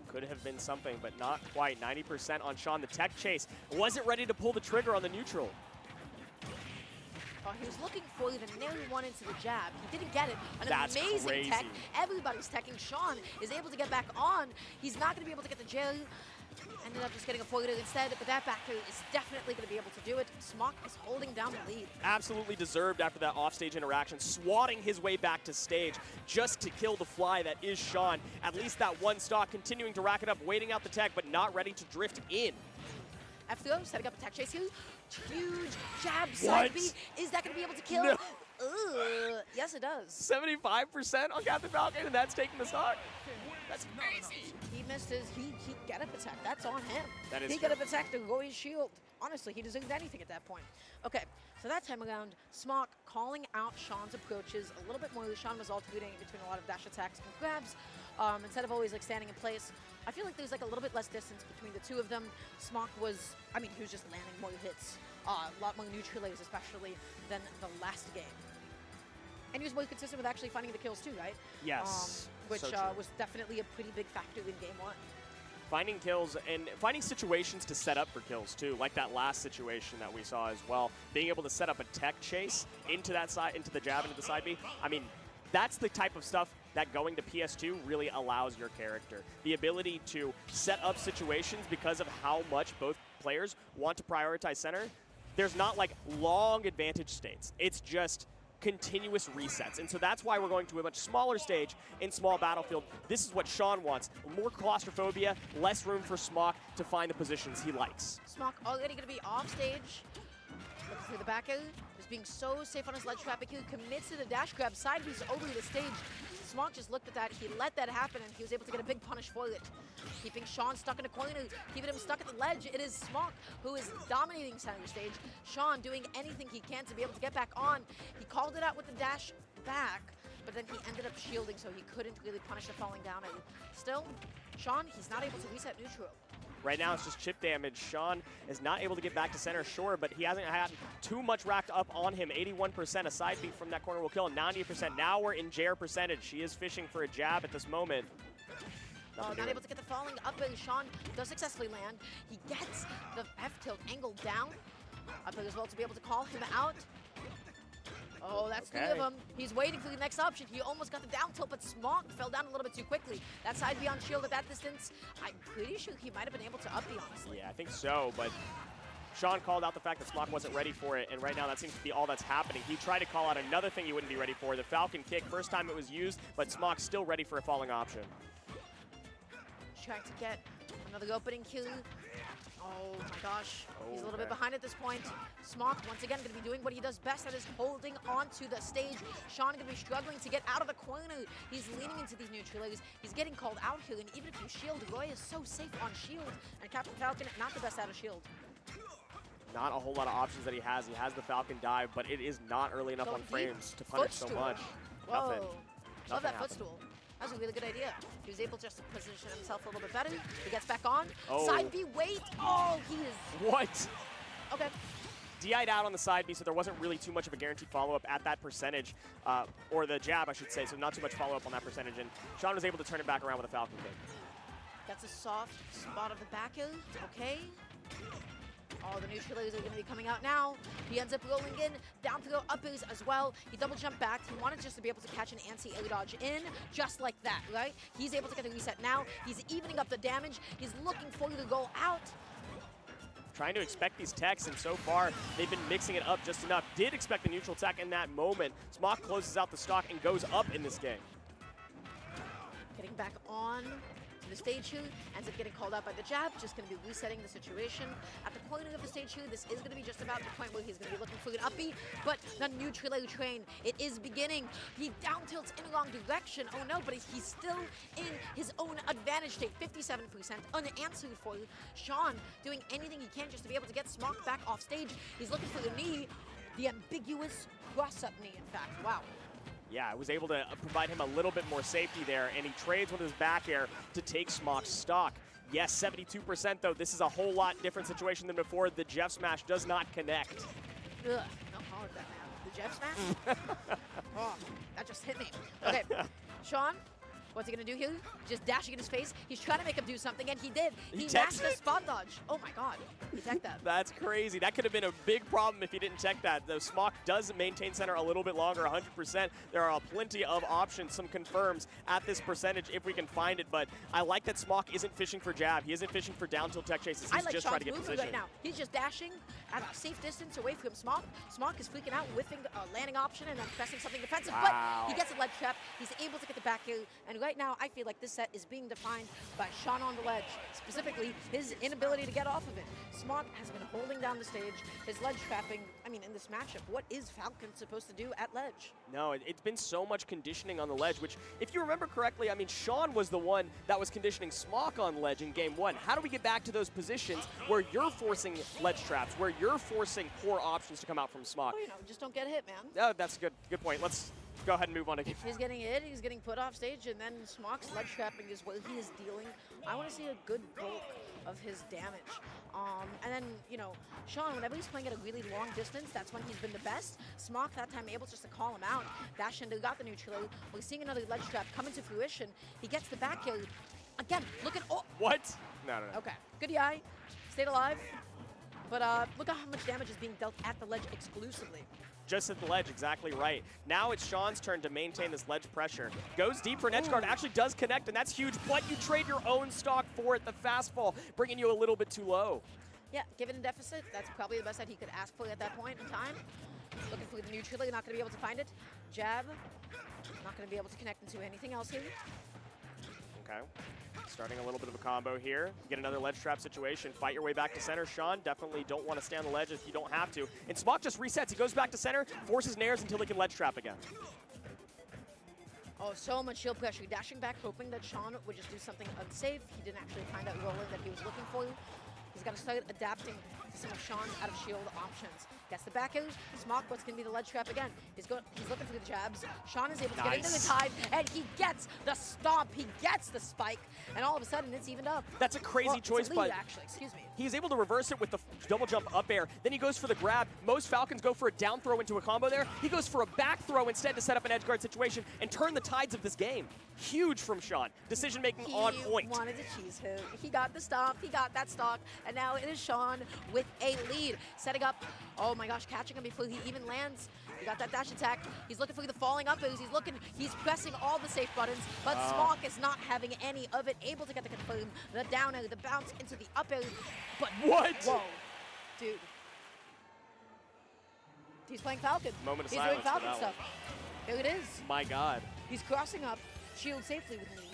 [SPEAKER 17] Could have been something, but not quite. 90% on Sean. The tech chase wasn't ready to pull the trigger on the neutral.
[SPEAKER 18] Oh, he was looking for it and nearly won into the jab. He didn't get it.
[SPEAKER 17] That's
[SPEAKER 18] amazing
[SPEAKER 17] crazy.
[SPEAKER 18] tech. Everybody's teching. Sean is able to get back on. He's not going to be able to get the jail. Ended up just getting a forward instead, but that back throw is definitely going to be able to do it. Smock is holding down the lead.
[SPEAKER 17] Absolutely deserved after that offstage interaction, swatting his way back to stage just to kill the fly that is Sean. At least that one stock, continuing to rack it up, waiting out the tech, but not ready to drift in.
[SPEAKER 18] F throw, setting up a tech chase here. Huge jab side B. Is that going to be able to kill?
[SPEAKER 17] No.
[SPEAKER 18] Yes, it does.
[SPEAKER 17] 75% on Captain Falcon, and that's taking the stock. That's crazy.
[SPEAKER 18] He missed his he get up attack. That's on him.
[SPEAKER 17] That is
[SPEAKER 18] he
[SPEAKER 17] true.
[SPEAKER 18] get up attack to Roy's shield. honestly, he deserved anything at that point. Okay, so that time around, Smock calling out Sean's approaches a little bit more. Sean was alternating between a lot of dash attacks and grabs instead of always like standing in place. I feel like there's like a little bit less distance between the two of them. Smock was, I mean, he was just landing more hits, a lot more neutralize especially than the last game. And he was more consistent with actually finding the kills too, right?
[SPEAKER 17] Yes.
[SPEAKER 18] Which
[SPEAKER 17] so
[SPEAKER 18] was definitely a pretty big factor in game 1.
[SPEAKER 17] Finding kills and finding situations to set up for kills too, like that last situation that we saw as well. Being able to set up a tech chase into that side, into the jab, into the side B. I mean, that's the type of stuff that going to PS2 really allows your character. The ability to set up situations because of how much both players want to prioritize center. There's not like long advantage states. It's just continuous resets. And so that's why we're going to a much smaller stage in small battlefield. This is what Sean wants. More claustrophobia, less room for Smock to find the positions he likes.
[SPEAKER 18] Smock already going to be off stage. Looking through the back end, just being so safe on his ledge trap. He commits to the dash grab, side piece over the stage. Smock just looked at that, he let that happen, and he was able to get a big punish for it. Keeping Sean stuck in a corner, keeping him stuck at the ledge. It is Smock who is dominating center stage. Sean doing anything he can to be able to get back on. He called it out with the dash back, but then he ended up shielding, so he couldn't really punish the falling down. And still, Sean, he's not able to reset neutral.
[SPEAKER 17] Right now it's just chip damage. Sean is not able to get back to center, sure, but he hasn't had too much racked up on him. 81%, a side beat from that corner will kill him. 90%, now we're in Jair percentage. She is fishing for a jab at this moment.
[SPEAKER 18] Not able to get the falling up, and Sean does successfully land. He gets the F-tilt angle down. Up as well to be able to call him out. Oh, that's three of them. He's waiting for the next option. He almost got the down tilt, but Smock fell down a little bit too quickly. That side beyond shield at that distance, I'm pretty sure he might have been able to up the, honestly.
[SPEAKER 17] Yeah, I think so, but Sean called out the fact that Smock wasn't ready for it, and right now that seems to be all that's happening. He tried to call out another thing he wouldn't be ready for, the Falcon kick. First time it was used, but Smock's still ready for a falling option.
[SPEAKER 18] Trying to get another opening kill. Oh my gosh, he's a little bit behind at this point. Smock, once again, going to be doing what he does best, that is holding onto the stage. Sean going to be struggling to get out of the corner. He's leaning into these neutralities. He's getting called out here, and even if you shield, Roy is so safe on shield. And Captain Falcon, not the best out of shield.
[SPEAKER 17] Not a whole lot of options that he has. He has the Falcon dive, but it is not early enough on frames to punish so much.
[SPEAKER 18] Whoa.
[SPEAKER 17] Nothing.
[SPEAKER 18] Love that footstool. That was a really good idea. He was able just to position himself a little bit better. He gets back on.
[SPEAKER 17] Oh.
[SPEAKER 18] Side B, wait. Oh, he is.
[SPEAKER 17] What?
[SPEAKER 18] Okay.
[SPEAKER 17] DI'd out on the side B, so there wasn't really too much of a guaranteed follow-up at that percentage, or the jab, I should say, so not too much follow-up on that percentage, and Sean was able to turn it back around with a Falcon kick.
[SPEAKER 18] That's a soft spot of the back end. Okay. Oh, the neutralizers are going to be coming out now. He ends up rolling in, down throw uppers as well. He double jumped back. He wanted just to be able to catch an anti-air dodge in, just like that, right? He's able to get the reset now. He's evening up the damage. He's looking for the goal out.
[SPEAKER 17] Trying to expect these techs, and so far they've been mixing it up just enough. Did expect the neutral tech in that moment. Smock closes out the stock and goes up in this game.
[SPEAKER 18] Getting back on to the stage here, ends up getting called out by the jab, just going to be resetting the situation. At the point of the stage here, this is going to be just about the point where he's going to be looking for an uppie, but the neutral train, it is beginning. He down tilts in a wrong direction. Oh no, but he's still in his own advantage state, 57% unanswered for Sean, doing anything he can just to be able to get Smock back off stage. He's looking for the knee, the ambiguous cross-up knee, in fact. Wow.
[SPEAKER 17] Yeah, I was able to provide him a little bit more safety there, and he trades with his back air to take Smock's stock. Yes, 72% though. This is a whole lot different situation than before. The Jeff Smash does not connect.
[SPEAKER 18] Ugh, not hard that man. The Jeff Smash? Oh, that just hit me. Okay, Sean, what's he gonna do here? Just dashing in his face. He's trying to make him do something, and he did. He mashed the spot dodge. Oh my god, he teched that.
[SPEAKER 17] That's crazy. That could have been a big problem if he didn't tech that. The Smock does maintain center a little bit longer, 100%. There are plenty of options, some confirms at this percentage if we can find it, but I like that Smock isn't fishing for jab. He isn't fishing for down tilt tech chases. He's
[SPEAKER 18] I like
[SPEAKER 17] just
[SPEAKER 18] Sean's
[SPEAKER 17] trying to get
[SPEAKER 18] movement
[SPEAKER 17] position.
[SPEAKER 18] right now. He's just dashing at a safe distance away from Smock. Smock is freaking out, whiffing a landing option and then pressing something defensive,
[SPEAKER 14] Wow.
[SPEAKER 18] but he gets a ledge trap. He's able to get the back air, and right now I feel like this set is being defined by Sean on the ledge, specifically his inability to get off of it. Smock has been holding down the stage, his ledge trapping. I mean, in this matchup, what is Falcon supposed to do at ledge?
[SPEAKER 17] No, it's been so much conditioning on the ledge, which, if you remember correctly, I mean, Sean was the one that was conditioning Smock on ledge in game 1. How do we get back to those positions where you're forcing ledge traps, where you're forcing poor options to come out from Smock?
[SPEAKER 18] Well, you know, just don't get hit, man.
[SPEAKER 17] Oh, that's a good point. Let's go ahead and move on to game 4.
[SPEAKER 18] He's getting hit, he's getting put off stage, and then Smock's ledge trapping is what he is dealing. I want to see a good bulk of his damage. And then, you know, Sean, whenever he's playing at a really long distance, that's when he's been the best. Smock, that time, able just to call him out. Dash into, got the neutral. We're seeing another ledge trap come into fruition. He gets the back kill. Again, look at all.
[SPEAKER 17] What? No.
[SPEAKER 18] Okay, good DI. Stayed alive. But look at how much damage is being dealt at the ledge exclusively.
[SPEAKER 17] Just at the ledge, exactly right. Now it's Sean's turn to maintain this ledge pressure. Goes deep for an edge guard, actually does connect, and that's huge, but you trade your own stock for it. The fastball bringing you a little bit too low.
[SPEAKER 18] Yeah, given a deficit, that's probably the best that he could ask for at that point in time. Looking for the neutral, not going to be able to find it. Jab, not going to be able to connect into anything else here.
[SPEAKER 17] Okay. Starting a little bit of a combo here. Get another ledge trap situation. Fight your way back to center. Sean, definitely don't want to stay on the ledge if you don't have to. And Smock just resets. He goes back to center, forces nairs until he can ledge trap again.
[SPEAKER 18] Oh, so much shield pressure. Dashing back, hoping that Sean would just do something unsafe. He didn't actually find that roller that he was looking for. He's got to start adapting to some of Sean's out of shield options. Gets the back edge. Smock, what's going to be the ledge trap again? He's looking for the jabs. Sean is able to get into the tide, and he gets the stomp. He gets the spike, and all of a sudden it's evened up.
[SPEAKER 17] That's a crazy choice,
[SPEAKER 18] lead,
[SPEAKER 17] but
[SPEAKER 18] actually, excuse me.
[SPEAKER 17] He's able to reverse it with the double jump up air. Then he goes for the grab. Most Falcons go for a down throw into a combo there. He goes for a back throw instead to set up an edge guard situation and turn the tides of this game. Huge from Sean. Decision making on point.
[SPEAKER 18] He wanted to cheese him. He got the stomp. He got that stock, and now it is Sean with a lead. Setting up, oh my gosh, catching him before he even lands. He got that dash attack. He's looking for the falling up airs. He's pressing all the safe buttons, but Smock is not having any of it. Able to get the confirm, the down air, the bounce into the up air. But
[SPEAKER 17] what?
[SPEAKER 18] Whoa, dude. He's playing Falcon.
[SPEAKER 17] Moment of
[SPEAKER 18] He's
[SPEAKER 17] silence
[SPEAKER 18] doing Falcon
[SPEAKER 17] for that
[SPEAKER 18] stuff. There it is.
[SPEAKER 17] My God.
[SPEAKER 18] He's crossing up, shield safely with knee.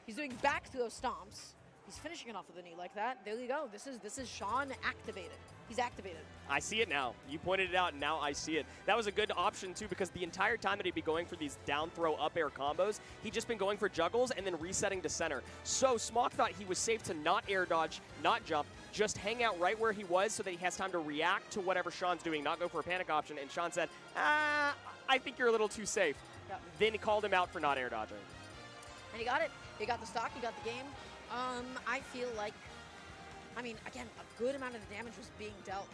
[SPEAKER 18] He's doing back throw stomps. He's finishing it off with a knee like that. There you go. This is Sean activated. He's activated.
[SPEAKER 17] I see it now. You pointed it out, and now I see it. That was a good option, too, because the entire time that he'd be going for these down throw up air combos, he'd just been going for juggles and then resetting to center. So Smock thought he was safe to not air dodge, not jump, just hang out right where he was so that he has time to react to whatever Sean's doing, not go for a panic option. And Sean said, I think you're a little too safe.
[SPEAKER 18] Yep.
[SPEAKER 17] Then he called him out for not air dodging.
[SPEAKER 18] And he got it. He got the stock. He got the game. I feel like, I mean, again, a good amount of the damage was being dealt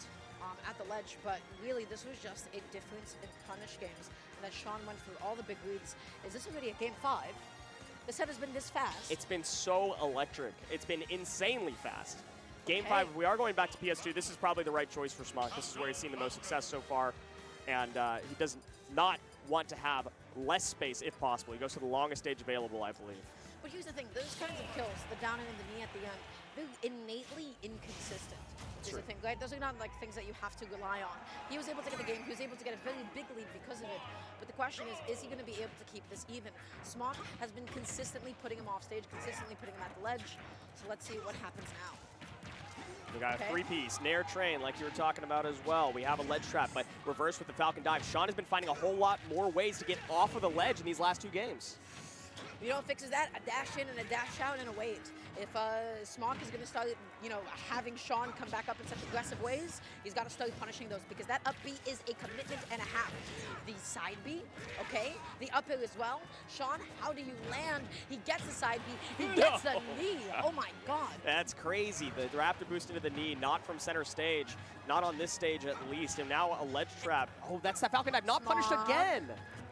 [SPEAKER 18] at the ledge, but really this was just a difference in punish games, and that Sean went through all the big leads. Is this already at game 5? The set has been this fast.
[SPEAKER 17] It's been so electric. It's been insanely fast. Game 5, we are going back to PS2. This is probably the right choice for Smock. This is where he's seen the most success so far, and he does not want to have less space if possible. He goes to the longest stage available, I believe.
[SPEAKER 18] But here's the thing, those kinds of kills, the down and the knee at the end, they're innately inconsistent. Here's the thing, right? Those are not like things that you have to rely on. He was able to get the game, he was able to get a very big lead because of it. But the question is he going to be able to keep this even? Smock has been consistently putting him off stage, consistently putting him at the ledge. So let's see what happens now.
[SPEAKER 17] We got a three-piece, Nair train, like you were talking about as well. We have a ledge trap, but reverse with the Falcon dive. Sean has been finding a whole lot more ways to get off of the ledge in these last 2 games.
[SPEAKER 18] You know what fixes that? A dash in and a dash out and a wait. If Smock is going to start, you know, having Sean come back up in such aggressive ways, he's got to start punishing those because that up B is a commitment and a half. The side B, okay? The up air as well. Sean, how do you land? He gets the side B. He gets the knee. Oh my God.
[SPEAKER 17] That's crazy. The raptor boost into the knee, not from center stage, not on this stage at least. And now a ledge trap. Oh, that's that Falcon dive, not punished again.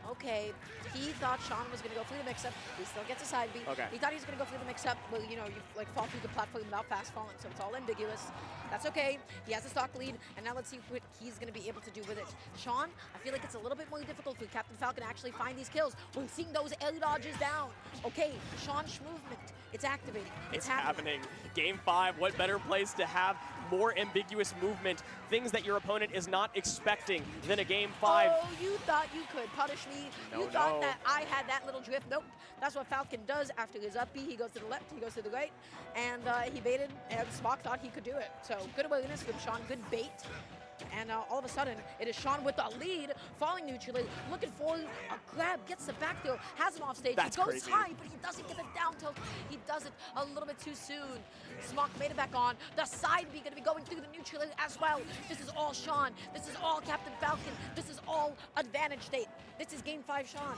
[SPEAKER 18] Okay, he thought Sean was going to go through the mix-up. He still gets a side B.
[SPEAKER 17] Okay.
[SPEAKER 18] He thought he was going to go through the mix-up. Well, you know, you like fall through the platform without fast falling, so it's all ambiguous. That's okay. He has a stock lead, and now let's see what he's going to be able to do with it. Sean, I feel like it's a little bit more difficult for Captain Falcon to actually find these kills. We're seeing those air dodges down. Okay, Sean's movement, it's activating.
[SPEAKER 17] It's happening. Game 5, what better place to have more ambiguous movement, things that your opponent is not expecting than a game 5.
[SPEAKER 18] Oh, you thought you could punish me. You thought that I had that little drift. Nope. That's what Falcon does after his up B. He goes to the left, he goes to the right, and he baited, and Smock thought he could do it. So good awareness from Sean, good bait. And all of a sudden, it is Sean with the lead, falling neutrally, looking for a grab, gets the back throw, has him off stage.
[SPEAKER 17] That's
[SPEAKER 18] he goes
[SPEAKER 17] crazy.
[SPEAKER 18] high, but he doesn't get the down tilt. He does it a little bit too soon. Smock made it back on. The side B going to be going through the neutral as well. This is all Sean. This is all Captain Falcon. This is all advantage state. This is game 5 Sean.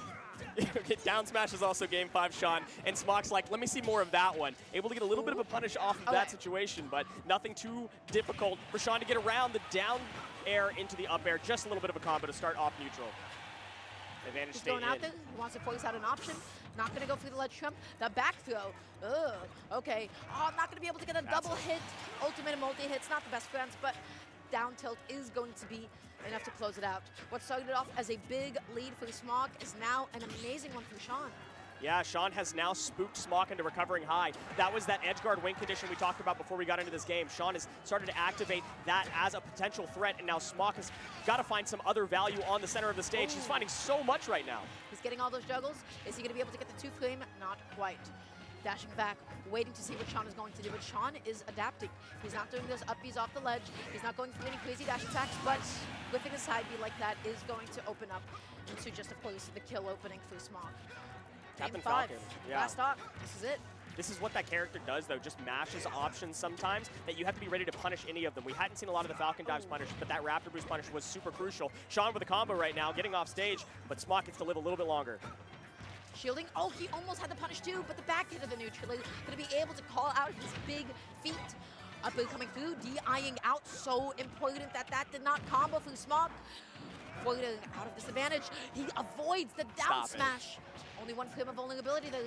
[SPEAKER 17] Okay, down smash is also game 5 Sean, and Smock's like, let me see more of that one. Able to get a little bit of a punish off of that situation, but nothing too difficult for Sean to get around the down air into the up air. Just a little bit of a combo to start off neutral. Advantage
[SPEAKER 18] He's
[SPEAKER 17] state
[SPEAKER 18] going out
[SPEAKER 17] in.
[SPEAKER 18] there. He wants to force out an option. Not going to go through the ledge trump. The back throw. Ugh. Okay. Oh, I'm not going to be able to get a double hit. Ultimate and multi-hits. Not the best friends, but down tilt is going to be enough to close it out. What started off as a big lead for Smock is now an amazing one for Sean.
[SPEAKER 17] Yeah, Sean has now spooked Smock into recovering high. That was that edge guard wing condition we talked about before we got into this game. Sean has started to activate that as a potential threat, and now Smock has got to find some other value on the center of the stage. He's finding so much right now.
[SPEAKER 18] He's getting all those juggles. Is he going to be able to get the 2-flame? Not quite. Dashing back, waiting to see what Sean is going to do. But Sean is adapting. He's not doing those up Bs off the ledge. He's not going through any crazy dash attacks, but whipping a side B like that is going to open up into just, of course, the kill opening for Smock.
[SPEAKER 17] Captain
[SPEAKER 18] Game 5.
[SPEAKER 17] Falcon, yeah.
[SPEAKER 18] Last stock. This is it.
[SPEAKER 17] This is what that character does, though, just mashes options sometimes that you have to be ready to punish any of them. We hadn't seen a lot of the Falcon dives punished, but that Raptor Boost punish was super crucial. Sean with a combo right now, getting off stage, but Smock gets to live a little bit longer.
[SPEAKER 18] Shielding. Oh, he almost had the punish too, but the back hit of the neutral is going to be able to call out his big feet. Up B coming through, DIing out. So important that that did not combo through Smock. Floating out of disadvantage. He avoids the down smash. Only one frame of vulnerability though.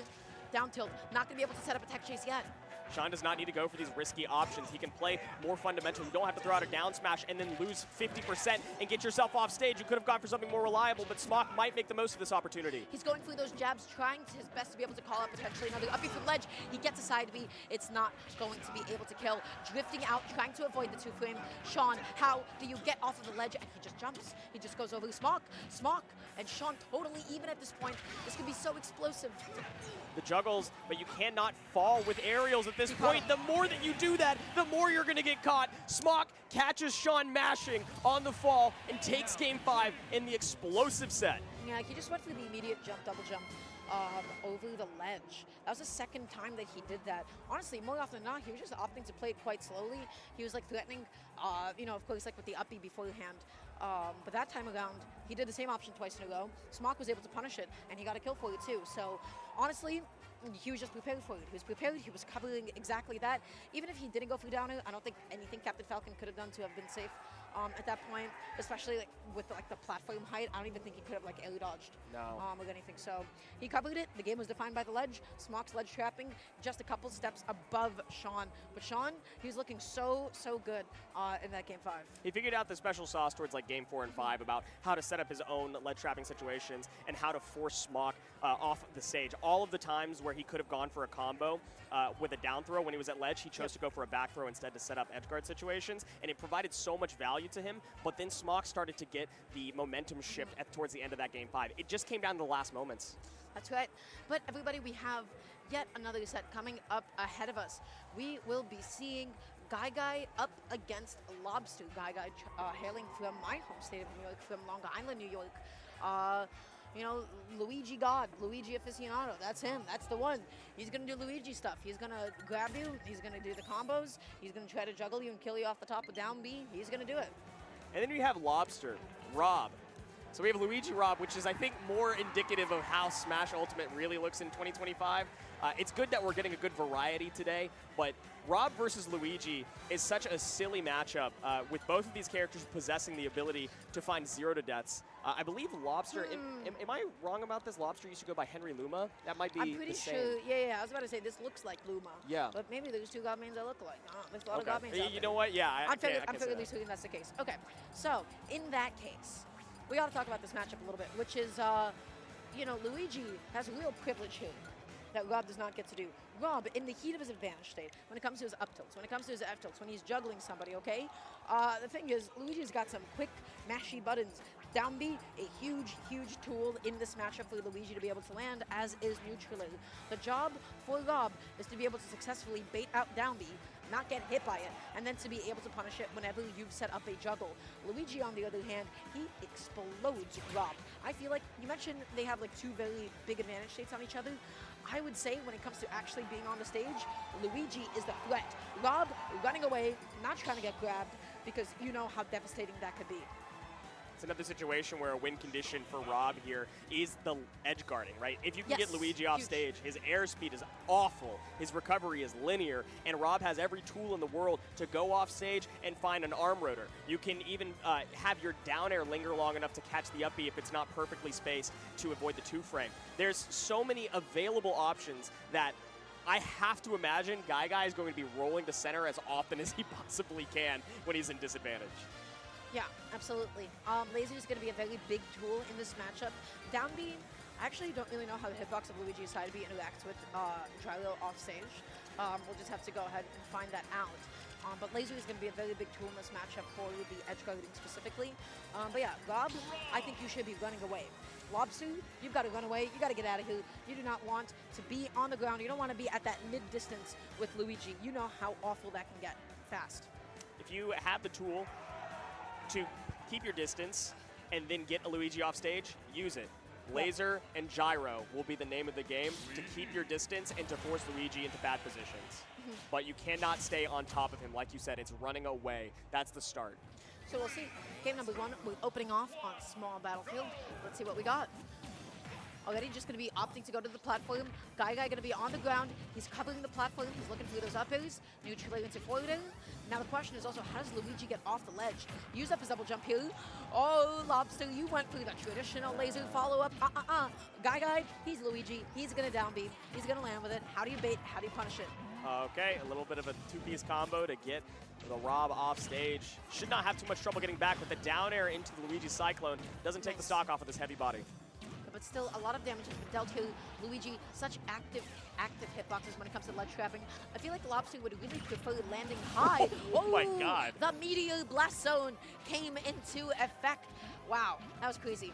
[SPEAKER 18] Down tilt. Not going to be able to set up a tech chase yet.
[SPEAKER 17] Sean does not need to go for these risky options. He can play more fundamental. You don't have to throw out a down smash and then lose 50% and get yourself off stage. You could have gone for something more reliable, but Smock might make the most of this opportunity.
[SPEAKER 18] He's going through those jabs, trying his best to be able to call out potentially another uppy from ledge. He gets a side B. It's not going to be able to kill. Drifting out, trying to avoid the 2-frame. Sean, how do you get off of the ledge? And he just jumps. He just goes over Smock. Smock and Sean totally even at this point. This can be so explosive.
[SPEAKER 17] The juggles, but you cannot fall with aerials at this point. The more that you do that, the more you're going to get caught. Smock catches Sean mashing on the fall and takes game 5 in the explosive set.
[SPEAKER 18] Yeah, he just went for the immediate jump, double jump over the ledge. That was the second time that he did that. Honestly, more often than not, he was just opting to play it quite slowly. He was like threatening, you know, of course, like with the up B beforehand. But that time around, he did the same option twice in a row. Smock was able to punish it, and he got a kill for it too. So honestly, he was just prepared for it. He was prepared, he was covering exactly that. Even if he didn't go through downer, I don't think anything Captain Falcon could have done to have been safe at that point, especially like with the platform height. I don't even think he could have like air dodged with anything. So he covered it. The game was defined by the ledge. Smock's ledge trapping just a couple steps above Sean. But Sean, he's looking so good in that game 5.
[SPEAKER 17] He figured out the special sauce towards like game 4 and 5 about how to set up his own ledge trapping situations and how to force Smock off the stage. All of the times where he could have gone for a combo with a down throw when he was at ledge, he chose to go for a back throw instead to set up edge guard situations, and it provided so much value to him. But then Smock started to get the momentum shift towards the end of that game 5. It just came down to the last moments.
[SPEAKER 18] That's right. But everybody, we have yet another set coming up ahead of us. We will be seeing Guy up against Lobster. Guy hailing from my home state of New York, from Long Island, New York. You know, Luigi God, Luigi aficionado, that's him, that's the one. He's gonna do Luigi stuff. He's gonna grab you, he's gonna do the combos, he's gonna try to juggle you and kill you off the top with down B. He's gonna do it.
[SPEAKER 17] And then we have Lobster, Rob. So we have Luigi Rob, which is, I think, more indicative of how Smash Ultimate really looks in 2025. It's good that we're getting a good variety today, but Rob versus Luigi is such a silly matchup with both of these characters possessing the ability to find 0 to deaths. I believe Lobster, am I wrong about this? Lobster used to go by Henry Luma? That might be
[SPEAKER 18] I'm pretty sure, yeah, I was about to say, this looks like Luma.
[SPEAKER 17] Yeah.
[SPEAKER 18] But maybe there's 2 god mains that look alike. There's a lot of god mains out there.
[SPEAKER 17] You know what? Yeah,
[SPEAKER 18] I'm fairly certain that's the case. Okay, so in that case, we got to talk about this matchup a little bit, which is, you know, Luigi has real privilege here. that Rob does not get to do. Rob, in the heat of his advantage state, when it comes to his up tilts, when it comes to his F tilts, when he's juggling somebody, okay? The thing is, Luigi's got some quick, mashy buttons. Down B, a huge, huge tool in this matchup for Luigi to be able to land, as is neutral A. The job for Rob is to be able to successfully bait out down B, not get hit by it, and then to be able to punish it whenever you've set up a juggle. Luigi, on the other hand, he explodes Rob. I feel like, you mentioned they have like two very big advantage states on each other. I would say when it comes to actually being on the stage, Luigi is the threat. Rob running away, not trying to get grabbed, because you know how devastating that could be.
[SPEAKER 17] It's another situation where a win condition for Rob here is the edge guarding, right? If you can get Luigi off stage, his airspeed is awful, his recovery is linear, and Rob has every tool in the world to go off stage and find an arm rotor. You can even have your down air linger long enough to catch the up B if it's not perfectly spaced to avoid the two frame. There's so many available options that I have to imagine Guy is going to be rolling to center as often as he possibly can when he's in disadvantage.
[SPEAKER 18] Yeah, absolutely. Laser is going to be a very big tool in this matchup. Down B, I actually don't really know how the hitbox of Luigi's side B interacts with Gyro off stage. We'll just have to go ahead and find that out. But Laser is going to be a very big tool in this matchup for the edge guarding specifically. But yeah, Rob, I think you should be running away. Lobsu, you've got to run away. You got to get out of here. You do not want to be on the ground. You don't want to be at that mid-distance with Luigi. You know how awful that can get fast.
[SPEAKER 17] If you have the tool to keep your distance and then get a Luigi off stage, use it. Laser and Gyro will be the name of the game to keep your distance and to force Luigi into bad positions. But you cannot stay on top of him. Like you said, it's running away. That's the start.
[SPEAKER 18] So we'll see. Game number one, we're opening off on small battlefield. Let's see what we got. Already just going to be opting to go to the platform. Guy going to be on the ground. He's covering the platform. He's looking for those up airs. Neutral into forward air. Now the question is also, how does Luigi get off the ledge? Use up his double jump here. Oh, Lobster, you went through the traditional laser follow-up. Guy, he's Luigi. He's going to down beam. He's going to land with it. How do you bait? How do you punish it?
[SPEAKER 17] Okay, a little bit of a two-piece combo to get the Rob off stage. Should not have too much trouble getting back with the down air into the Luigi Cyclone. Doesn't take the stock off of this heavy body.
[SPEAKER 18] But still, a lot of damage has been dealt to Luigi. Such active hitboxes when it comes to ledge trapping. I feel like Lobster would really prefer landing high.
[SPEAKER 17] Oh my God.
[SPEAKER 18] The Meteor Blast Zone came into effect. Wow, that was crazy.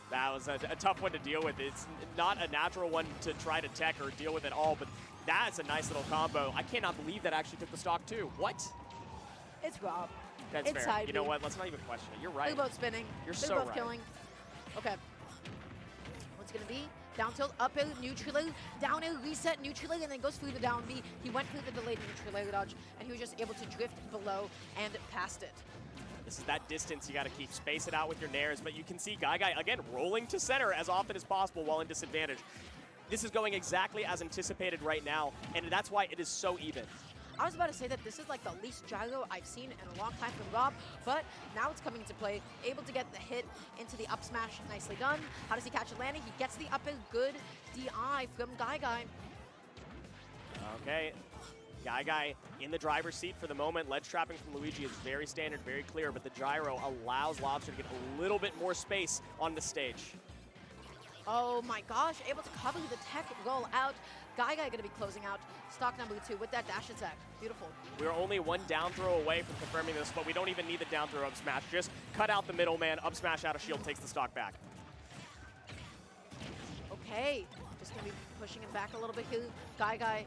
[SPEAKER 17] That was a tough one to deal with. It's not a natural one to try to tech or deal with at all, but that's a nice little combo. I cannot believe that actually took the stock too. What?
[SPEAKER 18] It's Rob.
[SPEAKER 17] That's
[SPEAKER 18] it's
[SPEAKER 17] fair. You know what? Let's not even question it. You're right.
[SPEAKER 18] They're both spinning.
[SPEAKER 17] You're
[SPEAKER 18] They're
[SPEAKER 17] so
[SPEAKER 18] both
[SPEAKER 17] right.
[SPEAKER 18] killing. Okay. What's going to be? Down tilt, up air, neutral air, down air, reset, neutral air, and then goes through the down B. He went through the delayed neutral air dodge, and he was just able to drift below and past it.
[SPEAKER 17] This is that distance you got to keep. Space it out with your nairs, but you can see Guy, again, rolling to center as often as possible while in disadvantage. This is going exactly as anticipated right now, and that's why it is so even.
[SPEAKER 18] I was about to say that this is like the least gyro I've seen in a long time from Rob, but now it's coming into play. Able to get the hit into the up smash, nicely done. How does he catch it landing? He gets the up air, good DI from Guy.
[SPEAKER 17] Okay, Guy in the driver's seat for the moment. Ledge trapping from Luigi is very standard, very clear, but the gyro allows Lobster to get a little bit more space on the stage.
[SPEAKER 18] Oh my gosh, able to cover the tech roll out. Guy going to be closing out stock number 2 with that dash attack. Beautiful.
[SPEAKER 17] We're only one down throw away from confirming this, but we don't even need the down throw up smash. Just cut out the middleman, up smash out of shield, takes the stock back.
[SPEAKER 18] Okay, just going to be pushing him back a little bit here. Guy.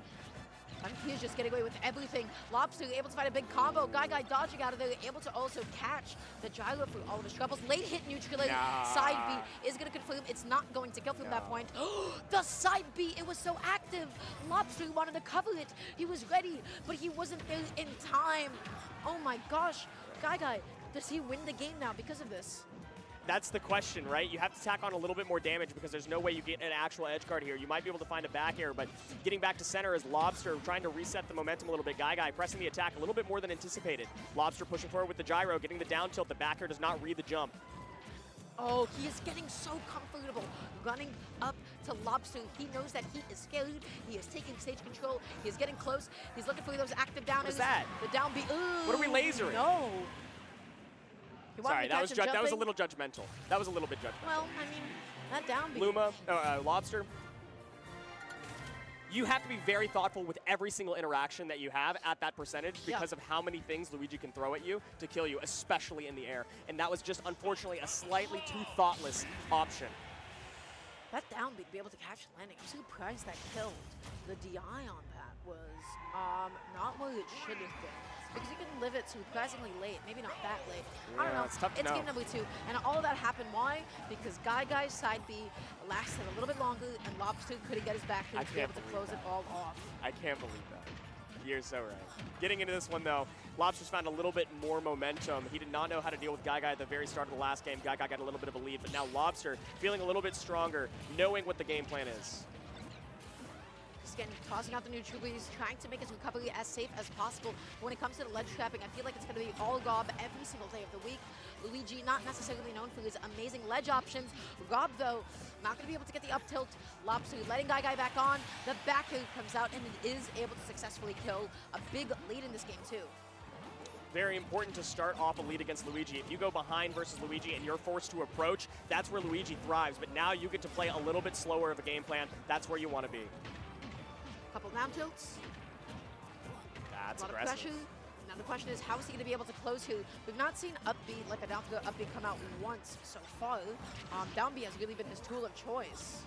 [SPEAKER 18] He's just getting away with everything. Lobster able to find a big combo. Guy dodging out of there, able to also catch the gyro for all of his troubles. Late hit neutral air. Side B is going to confirm it's not going to kill from that point. The side B, it was so active. Lobster wanted to cover it. He was ready, but he wasn't there in time. Oh my gosh. Guy, does he win the game now because of this?
[SPEAKER 17] That's the question, right? You have to tack on a little bit more damage because there's no way you get an actual edge guard here. You might be able to find a back air, but getting back to center is Lobster trying to reset the momentum a little bit. Guy pressing the attack a little bit more than anticipated. Lobster pushing forward with the gyro, getting the down tilt. The back air does not read the jump.
[SPEAKER 18] Oh, he is getting so comfortable running up to Lobster. He knows that he is scared. He is taking stage control. He is getting close. He's looking for those active down.
[SPEAKER 17] What is that?
[SPEAKER 18] The down B. Ooh,
[SPEAKER 17] what are we lasering?
[SPEAKER 18] No.
[SPEAKER 17] Sorry, that was a little judgmental. That was a little bit judgmental.
[SPEAKER 18] Well, I mean, that down B.
[SPEAKER 17] Luma, Lobster. you have to be very thoughtful with every single interaction that you have at that percentage because of how many things Luigi can throw at you to kill you, especially in the air. And that was just, unfortunately, a slightly too thoughtless option.
[SPEAKER 18] That down beat, be able to catch landing. I'm surprised that killed. The DI on that was not what it should have been. Because you can live it surprisingly late, maybe not that late.
[SPEAKER 17] Yeah,
[SPEAKER 18] I don't know.
[SPEAKER 17] it's tough to know.
[SPEAKER 18] game number 2, and all of that happened. Why? Because Guy's side B lasted a little bit longer, and Lobster couldn't get his back to be able to close it all off.
[SPEAKER 17] I can't believe that. You're so right. Getting into this one, though, Lobster's found a little bit more momentum. He did not know how to deal with Guy at the very start of the last game. Guy got a little bit of a lead, but now Lobster feeling a little bit stronger, knowing what the game plan is.
[SPEAKER 18] Again, tossing out the neutral breeze, trying to make his recovery as safe as possible. But when it comes to the ledge trapping, I feel like it's going to be all Gob every single day of the week. Luigi, not necessarily known for his amazing ledge options. Gob, though, not going to be able to get the up tilt. Lobster letting Guy back on. The back hook comes out, and it is able to successfully kill. A big lead in this game, too.
[SPEAKER 17] Very important to start off a lead against Luigi. If you go behind versus Luigi and you're forced to approach, that's where Luigi thrives. But now you get to play a little bit slower of a game plan. That's where you want to be.
[SPEAKER 18] Couple down tilts.
[SPEAKER 17] That's
[SPEAKER 18] a lot
[SPEAKER 17] aggressive.
[SPEAKER 18] of pressure. Now the question is, how is he going to be able to close here? We've not seen upbeat, like a down throw upbeat come out once so far. Down B has really been his tool of choice.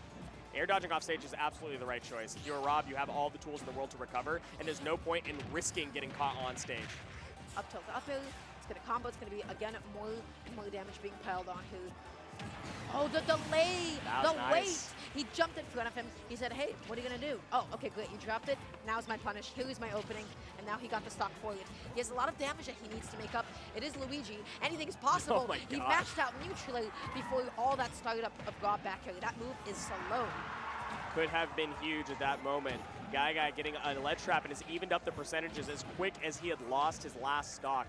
[SPEAKER 17] Air dodging off stage is absolutely the right choice. If you're Rob, you have all the tools in the world to recover, and there's no point in risking getting caught on stage.
[SPEAKER 18] Up tilt, up air. It's going to combo. It's going to be, again, more damage being piled on here. Oh, the delay, the wait. He jumped in front of him. He said, hey, what are you going to do? Oh, okay, great. You dropped it. Now's my punish. Here is my opening. And now he got the stock forward. He has a lot of damage that he needs to make up. It is Luigi. Anything is possible.
[SPEAKER 17] Oh my
[SPEAKER 18] He
[SPEAKER 17] gosh.
[SPEAKER 18] matched out neutrally before all that started up of Gob back here. That move is slow.
[SPEAKER 17] Could have been huge at that moment. Guy getting a ledge trap and has evened up the percentages as quick as he had lost his last stock.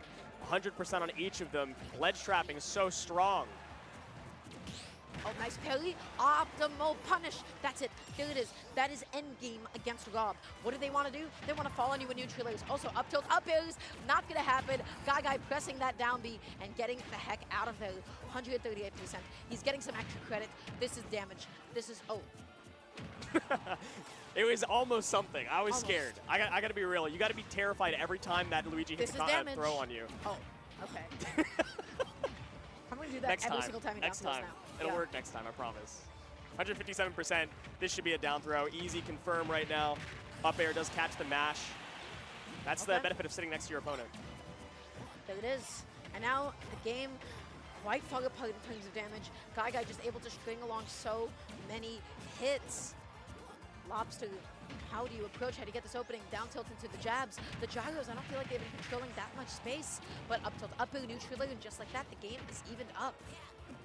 [SPEAKER 17] 100% on each of them. Ledge trapping is so strong.
[SPEAKER 18] Oh, nice parry. Optimal punish. That's it. There it is. That is endgame against Gob. What do they want to do? They want to fall on you with neutral airs. Also, up tilt, up airs. Not going to happen. Guy pressing that down B and getting the heck out of there. 138%. He's getting some extra credit. This is damage. This is, oh.
[SPEAKER 17] It was almost something. I was scared. I got to be real. You got to be terrified every time that Luigi hits a throw on you.
[SPEAKER 18] Oh, okay. I'm going to do that every single time he
[SPEAKER 17] Next
[SPEAKER 18] down throws
[SPEAKER 17] time.
[SPEAKER 18] now.
[SPEAKER 17] It'll work next time, I promise. 157%. This should be a down throw. Easy confirm right now. Up air does catch the mash. That's the benefit of sitting next to your opponent.
[SPEAKER 18] There it is. And now the game quite far apart in terms of damage. Guy just able to string along so many hits. Lobster, how do you approach? How do you get this opening? Down tilt into the jabs. The gyros, I don't feel like they've been controlling that much space. But up tilt, up air, neutral air, and just like that, the game is evened up.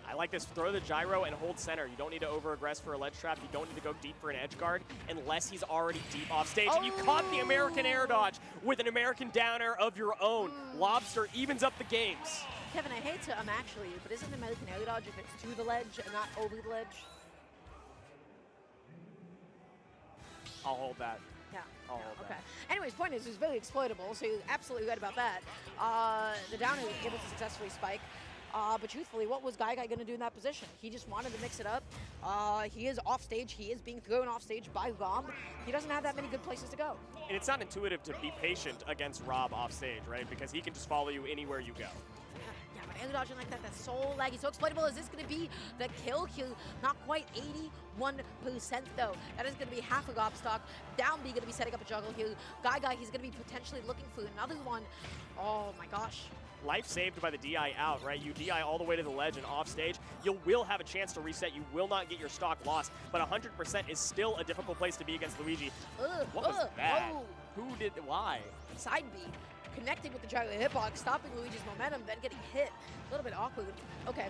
[SPEAKER 17] I like this. Throw the gyro and hold center. You don't need to over-aggress for a ledge trap. You don't need to go deep for an edge guard unless he's already deep off stage. And you caught the American air dodge with an American down air of your own. Lobster evens up the games.
[SPEAKER 18] Kevin, I hate to actually you, but isn't an American air dodge if it's to the ledge and not over the ledge?
[SPEAKER 17] I'll hold that.
[SPEAKER 18] Yeah.
[SPEAKER 17] I'll hold
[SPEAKER 18] Okay.
[SPEAKER 17] that.
[SPEAKER 18] Anyways, point is, it's very exploitable, so you're absolutely right about that. The down air able to successfully spike. But truthfully, what was Guy going to do in that position? He just wanted to mix it up. He is off stage. He is being thrown off stage by Rob. He doesn't have that many good places to go.
[SPEAKER 17] And it's not intuitive to be patient against Rob off stage, right? Because he can just follow you anywhere you go.
[SPEAKER 18] Yeah, but air dodging like that, that's so laggy, so exploitable. Is this going to be the kill? Not quite 81% though. That is going to be half a Gob stock. Down B going to be setting up a juggle here. Guy, he's going to be potentially looking for another one. Oh my gosh.
[SPEAKER 17] Life saved by the DI out, right? You DI all the way to the ledge and off stage. You will have a chance to reset. You will not get your stock lost, but 100% is still a difficult place to be against Luigi. What was that? Who did, why?
[SPEAKER 18] Side B, connecting with the gyro hitbox, stopping Luigi's momentum, then getting hit. A little bit awkward. Okay.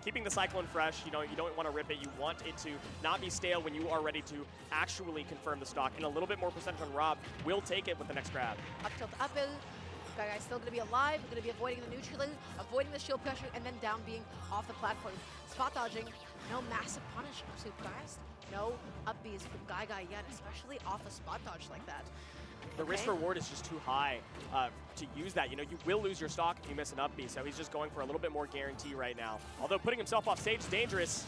[SPEAKER 17] Keeping the Cyclone fresh, you don't want to rip it. You want it to not be stale when you are ready to actually confirm the stock. And a little bit more percentage on Rob will take it with the next grab.
[SPEAKER 18] Up tilt, up air. Guy's still going to be alive. We're going to be avoiding the neutral, avoiding the shield pressure, and then down being off the platform. Spot dodging, no massive punish. I'm surprised. No up Bs from Guy yet, especially off a spot dodge like that.
[SPEAKER 17] The risk reward is just too high to use that. You will lose your stock if you miss an up B, so he's just going for a little bit more guarantee right now. Although putting himself off stage is dangerous.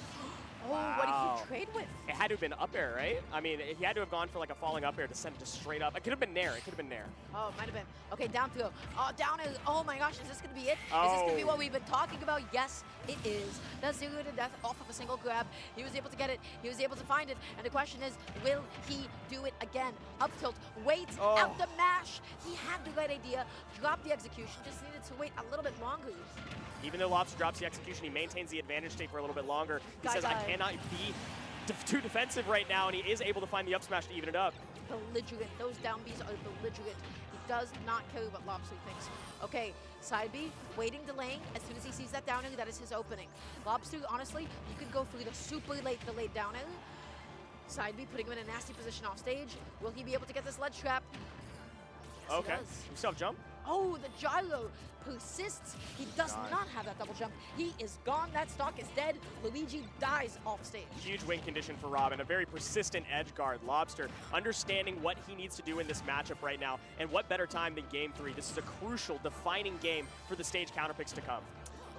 [SPEAKER 17] Oh, what did he trade with? It had to have been up air, right? I mean, he had to have gone for like a falling up air to send it just straight up. It could have been nair. It could have been nair.
[SPEAKER 18] Oh, might have been. Okay, down throw. Oh, down is, oh my gosh, is this going to be it?
[SPEAKER 17] Oh.
[SPEAKER 18] Is this going to be what we've been talking about? Yes, it is. That's 0 to death off of a single grab. He was able to get it. He was able to find it. And the question is, will he do it again? Up tilt, wait, out the mash. He had the right idea, dropped the execution, just needed to wait a little bit longer.
[SPEAKER 17] Even though Lobster drops the execution, he maintains the advantage state for a little bit longer. He says, I cannot be too defensive right now, and he is able to find the up smash to even it up.
[SPEAKER 18] Belligerent. Those down Bs are belligerent. He does not care what Lobster thinks. Okay, side B, waiting, delaying. As soon as he sees that down air, that is his opening. Lobster, honestly, you could go for the super late delayed down air. Side B, putting him in a nasty position off stage. Will he be able to get this ledge trap? Yes,
[SPEAKER 17] okay, you self jump.
[SPEAKER 18] Oh, the gyro persists. He does not have that double jump. He is gone. That stock is dead. Luigi dies off stage.
[SPEAKER 17] Huge win condition for Robin. A very persistent edge guard. Lobster understanding what he needs to do in this matchup right now. And what better time than game 3. This is a crucial, defining game for the stage counterpicks to come.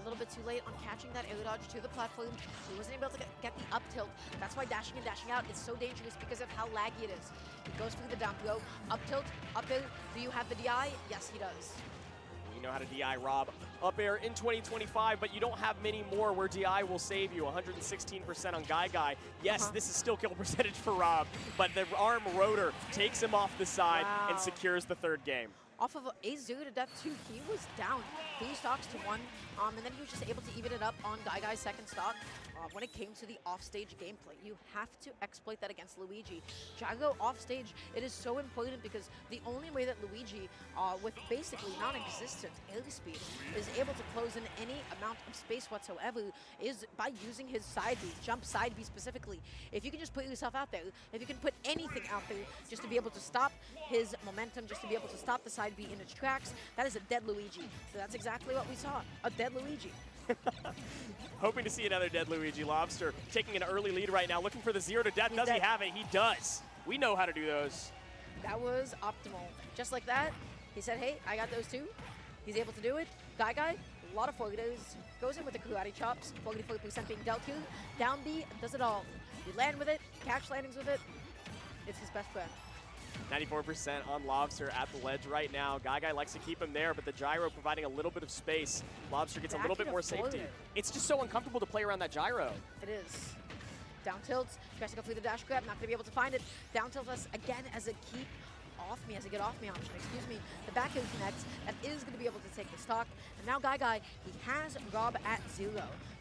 [SPEAKER 18] A little bit too late on catching that air dodge to the platform. He wasn't able to get the up tilt. That's why dashing and dashing out is so dangerous because of how laggy it is. He goes through the down throw, up tilt, up air. Do you have the DI? Yes, he does.
[SPEAKER 17] You know how to DI Rob up air in 2025, but you don't have many more where DI will save you. 116% on Guy. Yes, this is still kill percentage for Rob, but the arm rotor takes him off the side and secures the 3rd game.
[SPEAKER 18] Off of a 0 to death 2, he was down 3 stocks to 1, and then he was just able to even it up on Guy's 2nd stock. When it came to the offstage gameplay, you have to exploit that against Luigi. Gyro offstage, it is so important because the only way that Luigi, with basically non-existent airspeed, is able to close in any amount of space whatsoever is by using his side B, jump side B specifically. If you can just put yourself out there, if you can put anything out there just to be able to stop his momentum, just to be able to stop the side B in its tracks, that is a dead Luigi. So that's exactly what we saw, a dead Luigi.
[SPEAKER 17] Hoping to see another dead Luigi. Lobster taking an early lead right now, looking for the 0 to death. Does he have it? He does. We know how to do those.
[SPEAKER 18] That was optimal. Just like that, he said, hey, I got those too. He's able to do it. Guy, a lot of forwards. Goes in with the karate chops. 44% being dealt here. Down B, does it all. You land with it, catch landings with it. It's his best friend.
[SPEAKER 17] 94% on Lobster at the ledge right now. Guy likes to keep him there, but the gyro providing a little bit of space. Lobster gets a little bit more safety. It's just so uncomfortable to play around that gyro.
[SPEAKER 18] It is. Down tilts, tries to go through the dash grab, not going to be able to find it. Down tilt us again as a keep off me, as a get off me option, excuse me. The back end connects, that is going to be able to take the stock. And now Guy, he has Rob at 0.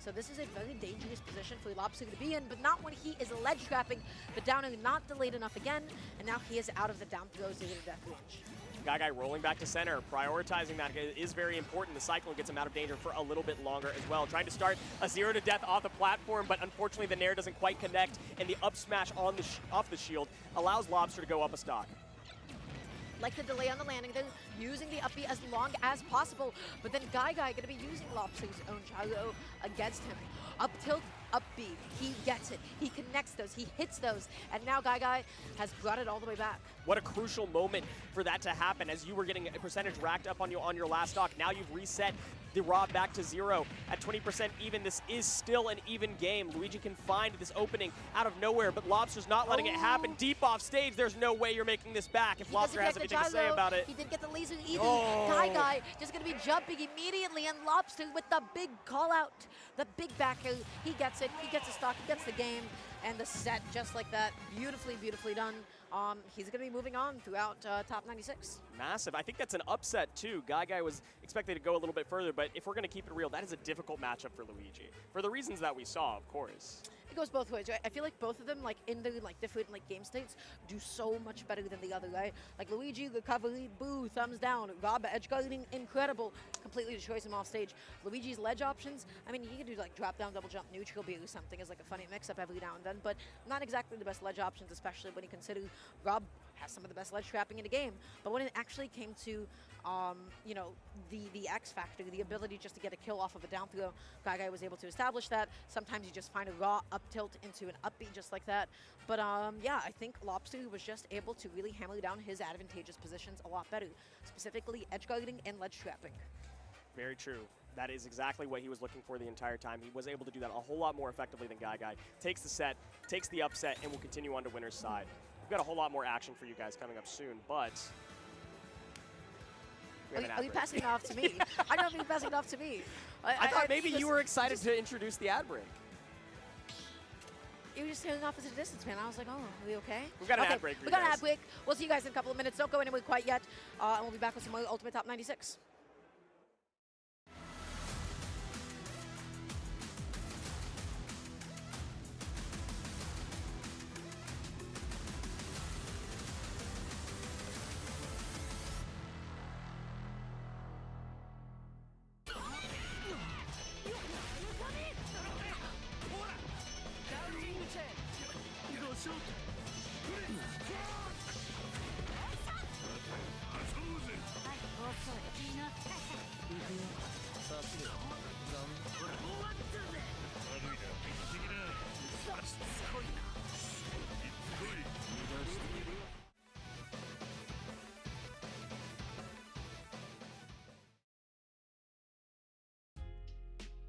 [SPEAKER 18] So this is a very dangerous position for Lobster to be in, but not when he is ledge trapping. The down air not delayed enough again, and now he is out of the down throw 0 to death range.
[SPEAKER 17] Guy rolling back to center, prioritizing that is very important. The Cyclone gets him out of danger for a little bit longer as well. Trying to start a 0 to death off the platform, but unfortunately the nair doesn't quite connect, and the up smash on the off the shield allows Lobster to go up a stock.
[SPEAKER 18] Like the delay on the landing, they're using the up B as long as possible, but then Guy going to be using Lobster's own gyro against him. Up tilt, up B, he gets it, he connects those, he hits those, and now Guy has brought it all the way back.
[SPEAKER 17] What a crucial moment for that to happen as you were getting a percentage racked up on you on your last stock. Now you've reset the Rob back to 0 at 20% even. This is still an even game. Luigi can find this opening out of nowhere, but Lobster's not letting it happen. Deep off stage, there's no way you're making this back if Lobster has anything to say about it.
[SPEAKER 18] He did get the laser either. Guy just going to be jumping immediately, and Lobster with the big call out, the big backer. He gets it, he gets the stock, he gets the game, and the set just like that. Beautifully, beautifully done. He's going to be moving on throughout top 96.
[SPEAKER 17] Massive. I think that's an upset, too. Guy was expected to go a little bit further, but if we're going to keep it real, that is a difficult matchup for Luigi. For the reasons that we saw, of course.
[SPEAKER 18] It goes both ways, right? I feel like both of them, like in their different game states, do so much better than the other, right? Like Luigi, recovery, boo, thumbs down. Rob, edge guarding, incredible. Completely destroys him off stage. Luigi's ledge options, I mean, he can do drop down, double jump, neutral B or something as a funny mix-up every now and then, but not exactly the best ledge options, especially when you consider Rob has some of the best ledge trapping in the game. But when it actually came to you know, the X factor, the ability just to get a kill off of a down throw, Guy was able to establish that. Sometimes you just find a raw up tilt into an up B just like that. But yeah, I think Lobster was just able to really hammer down his advantageous positions a lot better, specifically edge guarding and ledge trapping.
[SPEAKER 17] Very true. That is exactly what he was looking for the entire time. He was able to do that a whole lot more effectively than Guy. Takes the set, takes the upset, and will continue on to winner's side. We've got a whole lot more action for you guys coming up soon, but...
[SPEAKER 18] Are you passing it off to me? I don't know if you're passing it off to me.
[SPEAKER 17] I thought maybe you were excited to introduce the ad break.
[SPEAKER 18] You were just staring off into the distance, man. I was like, oh, are we okay?
[SPEAKER 17] We've got an ad break for you
[SPEAKER 18] We got an
[SPEAKER 17] guys.
[SPEAKER 18] ad break. We'll see you guys in a couple of minutes. Don't go anywhere quite yet. And we'll be back with some more Ultimate Top 96.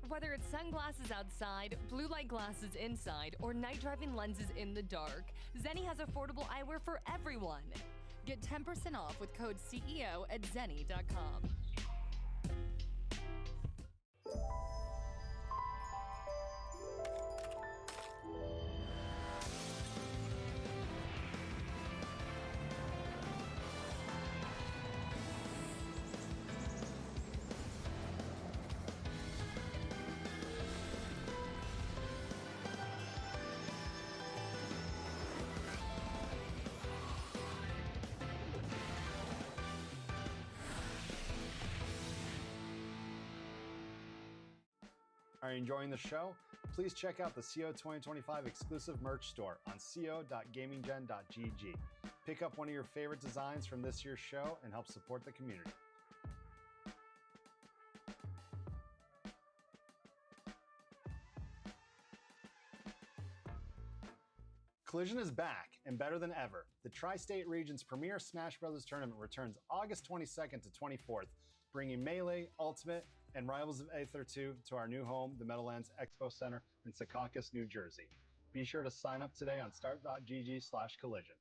[SPEAKER 13] Whether it's sunglasses outside, blue light glasses inside, or night driving lenses in the dark, Zenni has affordable eyewear for everyone. Get 10% off with code CEO at zenni.com.
[SPEAKER 12] Are you enjoying the show? Please check out the CO 2025 exclusive merch store on co.gaminggen.gg. Pick up one of your favorite designs from this year's show and help support the community. Collision is back and better than ever. The Tri-State region's premier Smash Bros. Tournament returns August 22nd to 24th, bringing Melee, Ultimate, and Rivals of Aether 2 to our new home, the Meadowlands Expo Center in Secaucus, New Jersey. Be sure to sign up today on start.gg/collision.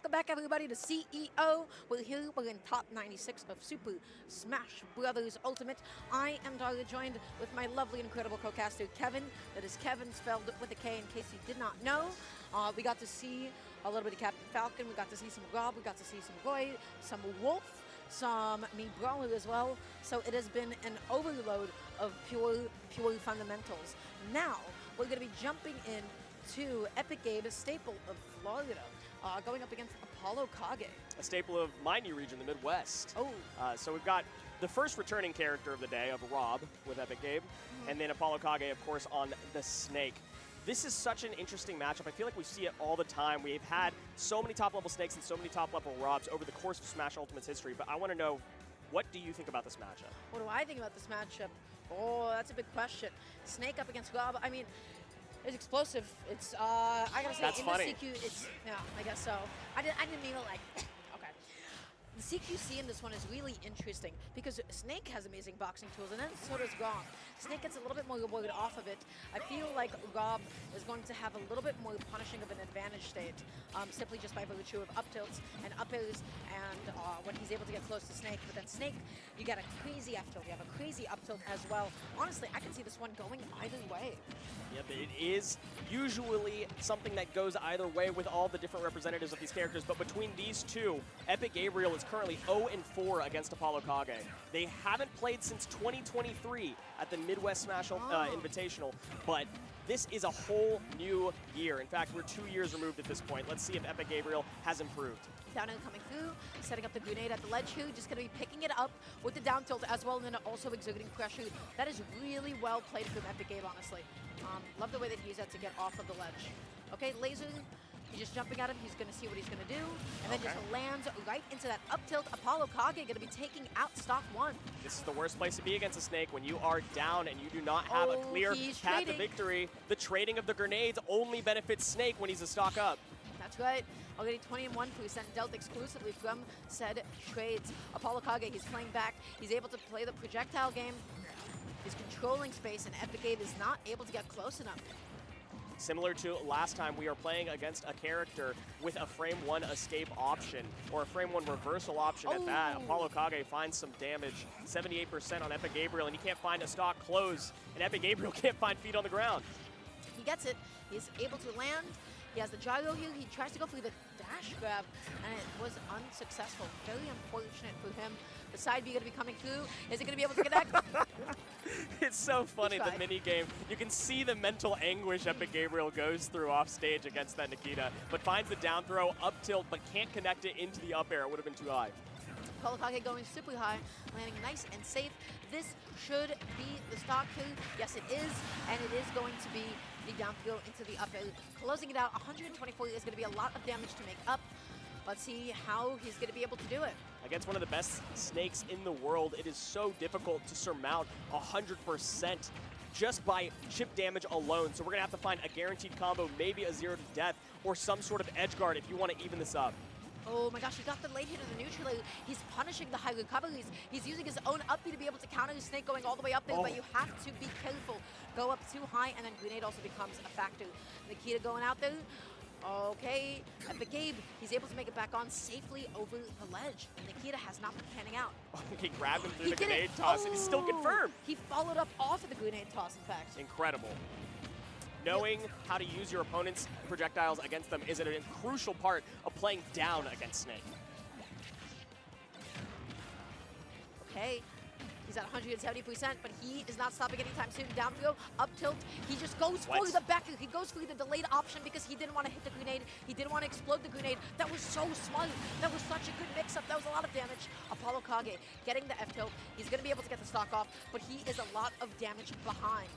[SPEAKER 18] Welcome back, everybody, to CEO. We're here. We're in top 96 of Super Smash Brothers Ultimate. I am joined with my lovely, incredible co-caster, Kevin. That is Kevin spelled with a K in case you did not know. We got to see a little bit of Captain Falcon. We got to see some Rob. We got to see some Roy, some Wolf, some Me Brawler as well. So it has been an overload of pure fundamentals. Now, we're going to be jumping in to Epic Gabe, a staple of Florida, going up against Apollo Kage.
[SPEAKER 17] A staple of my new region, the Midwest.
[SPEAKER 18] Oh.
[SPEAKER 17] So we've got the first returning character of the day of Rob with Epic Gabe, and then Apollo Kage, of course, on the Snake. This is such an interesting matchup. I feel like we see it all the time. We've had so many top-level Snakes and so many top-level Robs over the course of Smash Ultimate's history, but I want to know, what do you think about this matchup?
[SPEAKER 18] What do I think about this matchup? Oh, that's a big question. Snake up against Rob. I mean, it's explosive. It's I gotta say,
[SPEAKER 17] that's
[SPEAKER 18] in
[SPEAKER 17] funny.
[SPEAKER 18] the CQ, it's yeah, I guess so. I didn't mean it like okay. The CQC in this one is really interesting because Snake has amazing boxing tools, and then so does Rob. Snake gets a little bit more rewarded off of it. I feel like Rob is going to have a little bit more punishing of an advantage state, simply just by virtue of up tilts and up airs, and when he's able to get close to Snake. But then Snake, you got a crazy up tilt. You have a crazy up tilt as well. Honestly, I can see this one going either way.
[SPEAKER 17] Yep, it is usually something that goes either way with all the different representatives of these characters, but between these two, Epic Gabriel is currently 0-4 against Apollo Kage. They haven't played since 2023 at the Midwest Smash Invitational, but this is a whole new year. In fact, we're 2 years removed at this point. Let's see if Epic Gabriel has improved.
[SPEAKER 18] Down and coming through, setting up the grenade at the ledge here, just going to be picking it up with the down tilt as well, and then also exerting pressure. That is really well played from Epic Gabe, honestly. Love the way that he used that to get off of the ledge. Okay, laser, he's just jumping at him. He's going to see what he's going to do, and then just lands right into that up tilt. Apollo Kage going to be taking out stock one.
[SPEAKER 17] This is the worst place to be against a Snake when you are down and you do not have a clear path to victory. The trading of the grenades only benefits Snake when he's a stock up.
[SPEAKER 18] That's right. Already 21% dealt exclusively from said trades. Apollo Kage, he's playing back. He's able to play the projectile game. He's controlling space, and Epic Gabe is not able to get close enough.
[SPEAKER 17] Similar to last time, we are playing against a character with a frame 1 escape option, or a frame 1 reversal option at that. Apollo Kage finds some damage, 78% on Epic Gabriel, and he can't find a stock close, and Epic Gabriel can't find feet on the ground.
[SPEAKER 18] He gets it. He's able to land. He has the gyro here. He tries to go for the dash grab, and it was unsuccessful. Very unfortunate for him. The side B going to be coming through. Is he going to be able to connect?
[SPEAKER 17] It's so funny, the mini game. You can see the mental anguish Epic Gabriel goes through off stage against that Nikita, but finds the down throw, up tilt, but can't connect it into the up air. It would have been too high.
[SPEAKER 18] Apollo Kage going super high, landing nice and safe. This should be the stock coup. Yes, it is, and it is going to be the down throw into the up air. Closing it out, 124 is going to be a lot of damage to make up. Let's see how he's going to be able to do it.
[SPEAKER 17] Against one of the best Snakes in the world, it is so difficult to surmount 100% just by chip damage alone. So we're going to have to find a guaranteed combo, maybe a 0 to death, or some sort of edge guard if you want to even this up.
[SPEAKER 18] Oh my gosh, he got the late hit of the neutral. He's punishing the high recoveries. He's using his own up B to be able to counter the Snake going all the way up there, but you have to be careful. Go up too high, and then grenade also becomes a factor. Nikita going out there. Okay, Epic Gabe, he's able to make it back on safely over the ledge. And Nikita has not been panning out.
[SPEAKER 17] He grabbed him through the grenade toss, and he's still confirmed.
[SPEAKER 18] He followed up off of the grenade toss, in fact.
[SPEAKER 17] Incredible. Knowing how to use your opponent's projectiles against them is a crucial part of playing down against Snake.
[SPEAKER 18] Okay. He's at 170%, but he is not stopping anytime soon. Down throw, up tilt. He just goes for the back. He goes for the delayed option because he didn't want to hit the grenade. He didn't want to explode the grenade. That was so smart. That was such a good mix-up. That was a lot of damage. Apollo Kage getting the F-tilt. He's going to be able to get the stock off, but he is a lot of damage behind.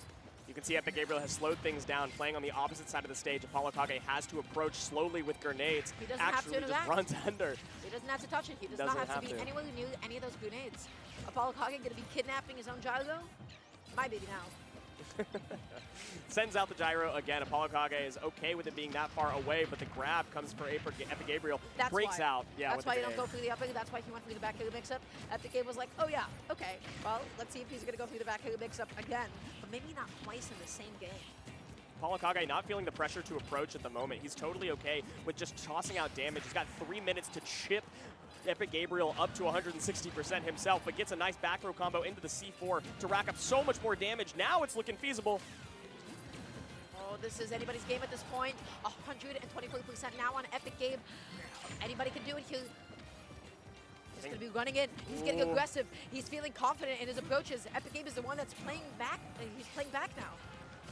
[SPEAKER 17] You can see Epic Gabriel has slowed things down, playing on the opposite side of the stage. Apollo Kage has to approach slowly with grenades.
[SPEAKER 18] He doesn't
[SPEAKER 17] Actually
[SPEAKER 18] have to
[SPEAKER 17] just runs under.
[SPEAKER 18] He doesn't have to touch it. He does not have to be anywhere near any of those grenades. Apollo Kage going to be kidnapping his own gyro? My baby now.
[SPEAKER 17] Sends out the gyro again. Apollo Kage is okay with it being that far away, but the grab comes for Epic Gabriel. Breaks out. Yeah,
[SPEAKER 18] that's why you don't go through the up air. That's why he went through the back air mix-up. Epic Gabe was like, oh yeah, okay. Well, let's see if he's going to go through the back air mix-up again. But maybe not twice in the same game.
[SPEAKER 17] Apollo Kage not feeling the pressure to approach at the moment. He's totally okay with just tossing out damage. He's got 3 minutes to chip Epic Gabriel up to 160% himself, but gets a nice back throw combo into the C4 to rack up so much more damage. Now it's looking feasible.
[SPEAKER 18] Oh, this is anybody's game at this point. 124% now on Epic Gabe. Anybody can do it. He's going to be running in. He's getting aggressive. He's feeling confident in his approaches. Epic Gabe is the one that's playing back. He's playing back now.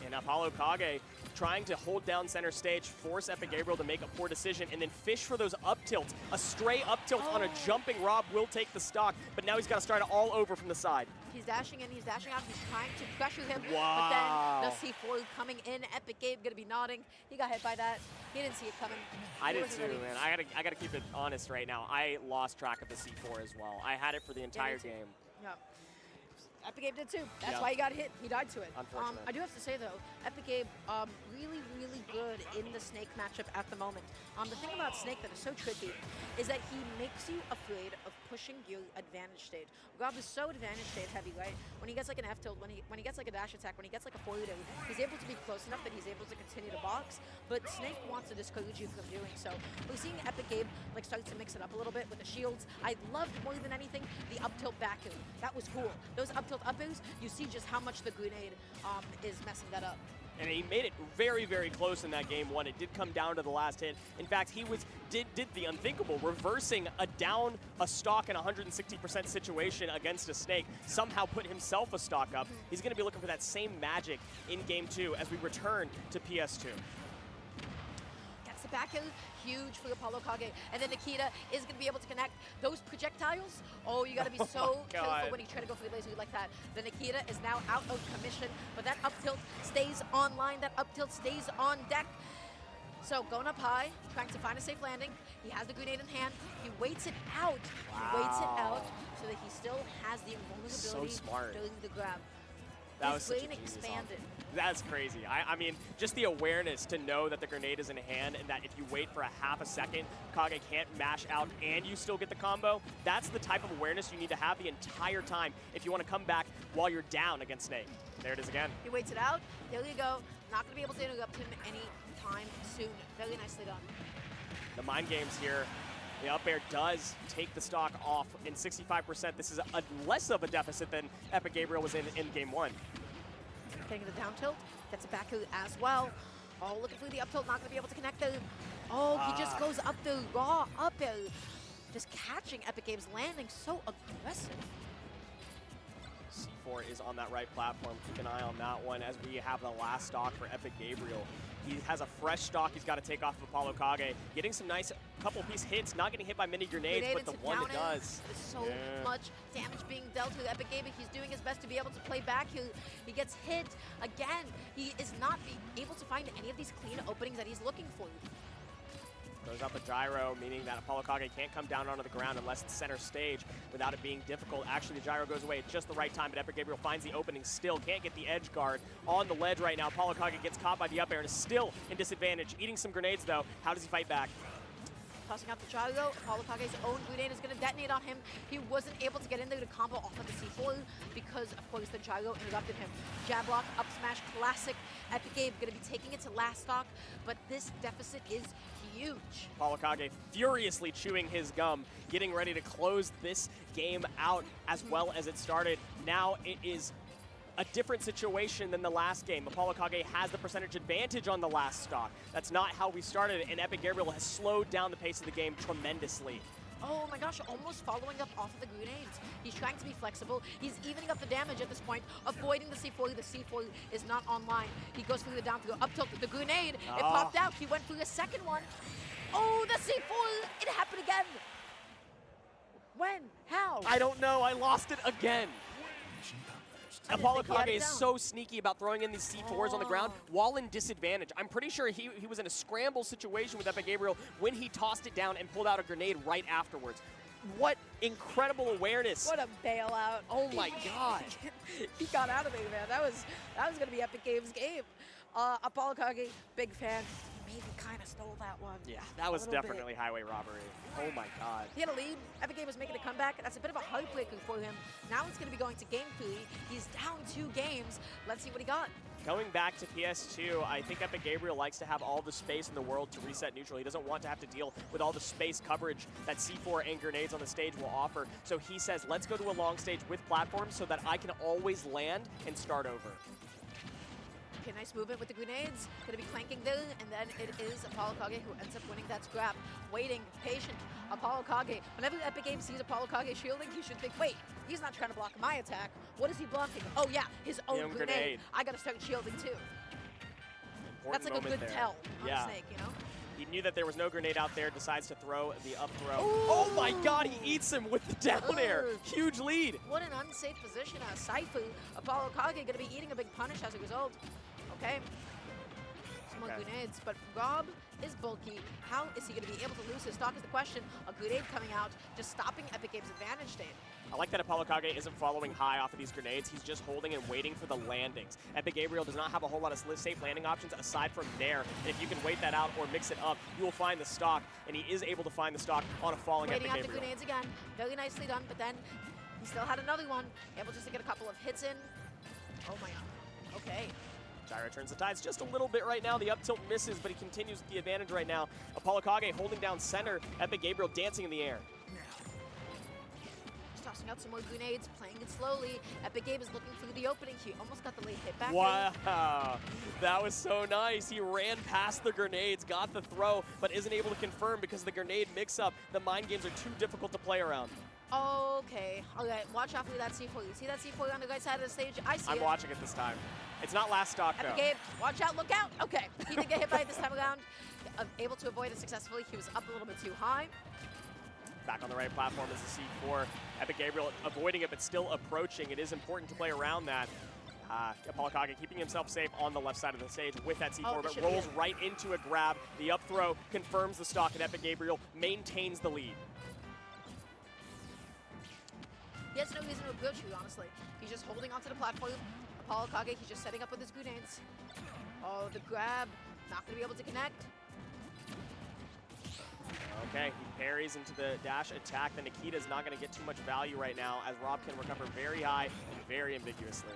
[SPEAKER 17] And Apollo Kage trying to hold down center stage, force Epic Gabriel to make a poor decision, and then fish for those up tilts. A stray up tilt on a jumping Rob will take the stock, but now he's got to start it all over from the side.
[SPEAKER 18] He's dashing in, he's dashing out, he's trying to pressure him.
[SPEAKER 17] Wow.
[SPEAKER 18] But then the C4 coming in, Epic Gabe gonna be nodding. He got hit by that. He didn't see it coming.
[SPEAKER 17] I did too, man. I gotta keep it honest right now. I lost track of the C4 as well. I had it for the entire game.
[SPEAKER 18] Yeah. Epic Gabe did too. That's why he got hit. He died to it.
[SPEAKER 17] Unfortunate.
[SPEAKER 18] I do have to say though, Epic Gabe really, really good in the Snake matchup at the moment. The thing about Snake that is so tricky is that he makes you afraid of pushing your advantage stage. Rob is so advantage stage heavy, right? When he gets like an F tilt, when he gets like a dash attack, when he gets like a forward, he's able to be close enough that he's able to continue to box. But Snake wants to discourage you from doing so. We're seeing Epic Gabe like start to mix it up a little bit with the shields. I loved more than anything the up tilt back in. That was cool. Those up tilt up airs, you see just how much the grenade is messing that up.
[SPEAKER 17] And he made it very, very close in that game one. It did come down to the last hit. In fact, he did the unthinkable, reversing a stock in a 160% situation against a Snake, somehow put himself a stock up. He's going to be looking for that same magic in game two as we return to PS2.
[SPEAKER 18] Gets the back heel, huge for Apollo Kage. And then Nikita is going to be able to connect those projectiles. Oh, you got to be so careful when you try to go for the laser like that. The Nikita is now out of commission, but that up tilt stays online. That up tilt stays on deck. So going up high, trying to find a safe landing. He has the grenade in hand. He waits it out. He waits it out so that he still has the invulnerability during the grab.
[SPEAKER 17] That
[SPEAKER 18] His
[SPEAKER 17] was
[SPEAKER 18] brain expanded.
[SPEAKER 17] That's crazy. I mean, just the awareness to know that the grenade is in hand and that if you wait for a half a second, Kage can't mash out and you still get the combo, that's the type of awareness you need to have the entire time if you want to come back while you're down against Snake. There it is again.
[SPEAKER 18] He waits it out. There you go. Not going to be able to interrupt him anytime soon. Very nicely done.
[SPEAKER 17] The mind games here. The up air does take the stock off in 65%. This is less of a deficit than Epic Gabriel was in game one.
[SPEAKER 18] Getting the down tilt. Gets a back heel as well. Oh, looking for the up tilt. Not going to be able to connect the... Oh, he just goes up the raw up air. Just catching Epic Gabe's landing. So aggressive.
[SPEAKER 17] C4 is on that right platform. Keep an eye on that one as we have the last stock for Epic Gabriel. He has a fresh stock he's got to take off of Apollo Kage. Getting some nice couple-piece hits, not getting hit by mini grenades, but the one that does.
[SPEAKER 18] There's so much damage being dealt to Epic Gabe. He's doing his best to be able to play back. He gets hit again. He is not able to find any of these clean openings that he's looking for.
[SPEAKER 17] Throws out the gyro, meaning that Apollo Kage can't come down onto the ground unless it's center stage without it being difficult. Actually, the gyro goes away at just the right time, but Epic Gabriel finds the opening still. Can't get the edge guard on the ledge right now. Apollo Kage gets caught by the up air and is still in disadvantage. Eating some grenades, though. How does he fight back?
[SPEAKER 18] Tossing out the gyro. Apollo Kage's own grenade is going to detonate on him. He wasn't able to get into the combo off of the C4 because, of course, the gyro interrupted him. Jab block, up smash, classic. Epic Gabe going to be taking it to last stock, but this deficit is huge.
[SPEAKER 17] Apollo Kage furiously chewing his gum, getting ready to close this game out as well as it started. Now it is a different situation than the last game. Apollo Kage has the percentage advantage on the last stock. That's not how we started, and Epic Gabriel has slowed down the pace of the game tremendously.
[SPEAKER 18] Oh my gosh, almost following up off of the grenades. He's trying to be flexible. He's evening up the damage at this point, avoiding the C4. The C4 is not online. He goes through the down through, up tilt, the grenade. It popped out. He went for the second one. Oh, the C4, it happened again. When? How?
[SPEAKER 17] I don't know, I lost it again. Apollo Kage is so sneaky about throwing in these C4s on the ground while in disadvantage. I'm pretty sure he was in a scramble situation with Epic Gabriel when he tossed it down and pulled out a grenade right afterwards. What incredible awareness.
[SPEAKER 18] What a bailout.
[SPEAKER 17] Oh my God.
[SPEAKER 18] He got out of there, man. That was going to be Epic Gabe's game. Apollo Kage, big fan. Maybe kind of stole that one.
[SPEAKER 17] Yeah, that was definitely highway robbery. Oh my God.
[SPEAKER 18] He had a lead. Epic Gabe was making a comeback. That's a bit of a heartbreaker for him. Now it's going to be going to game 3. He's down 2 games. Let's see what he got.
[SPEAKER 17] Going back to PS2, I think Epic Gabriel likes to have all the space in the world to reset neutral. He doesn't want to have to deal with all the space coverage that C4 and grenades on the stage will offer. So he says, let's go to a long stage with platforms so that I can always land and start over.
[SPEAKER 18] Okay, nice movement with the grenades. Gonna be clanking there, and then it is Apollo Kage who ends up winning that scrap. Waiting, patient, Apollo Kage. Whenever Epic Games sees Apollo Kage shielding, he should think, wait, he's not trying to block my attack. What is he blocking? Oh yeah, his own grenade. I gotta start shielding too. That's like a good tell on Snake, you know?
[SPEAKER 17] He knew that there was no grenade out there, decides to throw the up throw. Oh my god, he eats him with the down air. Huge lead.
[SPEAKER 18] What an unsafe position. Saifu, Apollo Kage gonna be eating a big punish as a result. Okay. Some more grenades, but Rob is bulky. How is he going to be able to lose his stock is the question. A grenade coming out, just stopping Epic Games' advantage state.
[SPEAKER 17] I like that Apollo Kage isn't following high off of these grenades. He's just holding and waiting for the landings. Epic Gabriel does not have a whole lot of safe landing options aside from there. And if you can wait that out or mix it up, you will find the stock. And he is able to find the stock on a falling Epic Gabriel.
[SPEAKER 18] Waiting out the grenades again. Very nicely done, but then he still had another one. Able just to get a couple of hits in. Oh my god. Okay.
[SPEAKER 17] Gyro turns the tides just a little bit right now. The up tilt misses, but he continues with the advantage right now. Apollo Kage holding down center. Epic Gabriel dancing in the air.
[SPEAKER 18] Just tossing out some more grenades, playing it slowly. Epic Gabe is looking through the opening. He almost got the late hit back.
[SPEAKER 17] Wow, that was so nice. He ran past the grenades, got the throw, but isn't able to confirm because the grenade mix-up. The mind games are too difficult to play around.
[SPEAKER 18] Okay, watch out for that C4. You see that C4 on the right side of the stage? I see it.
[SPEAKER 17] I'm watching it this time. It's not last stock, though.
[SPEAKER 18] Epic Gabe, watch out, look out. Okay, he didn't get hit by it this time around. Able to avoid it successfully. He was up a little bit too high.
[SPEAKER 17] Back on the right platform is the C4. Epic Gabriel avoiding it, but still approaching. It is important to play around that. Apollo Kage keeping himself safe on the left side of the stage with that C4, but rolls right into a grab. The up throw confirms the stock, and Epic Gabriel maintains the lead.
[SPEAKER 18] He has no reason to approach you, honestly. He's just holding onto the platform. Apollo Kage, he's just setting up with his grenades. Oh, the grab, not going to be able to connect.
[SPEAKER 17] Okay, he parries into the dash attack. The Nikita is not going to get too much value right now as Rob can recover very high and very ambiguously.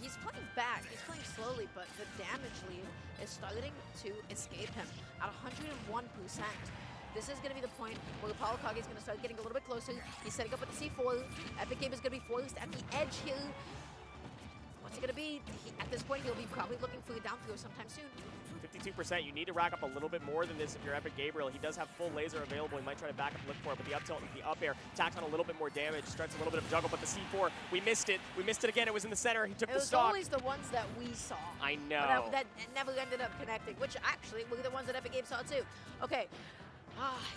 [SPEAKER 18] He's playing back. He's playing slowly, but the damage lead is starting to escape him at 101%. This is going to be the point where Apollo Kage is going to start getting a little bit closer. He's setting up with the C4. Epic Gabe is going to be forced at the edge here. What's it going to be? At this point, he'll be probably looking for a down throw sometime soon.
[SPEAKER 17] 52%. You need to rack up a little bit more than this if you're Epic Gabriel. He does have full laser available. He might try to back up and look for it, but the up tilt, the up air, tacks on a little bit more damage, starts a little bit of juggle, but the C4, we missed it. We missed it again. It was in the center. He took the stock.
[SPEAKER 18] It was always the ones that we saw.
[SPEAKER 17] I know.
[SPEAKER 18] That never ended up connecting, which actually were the ones that Epic Gabe saw too. Okay.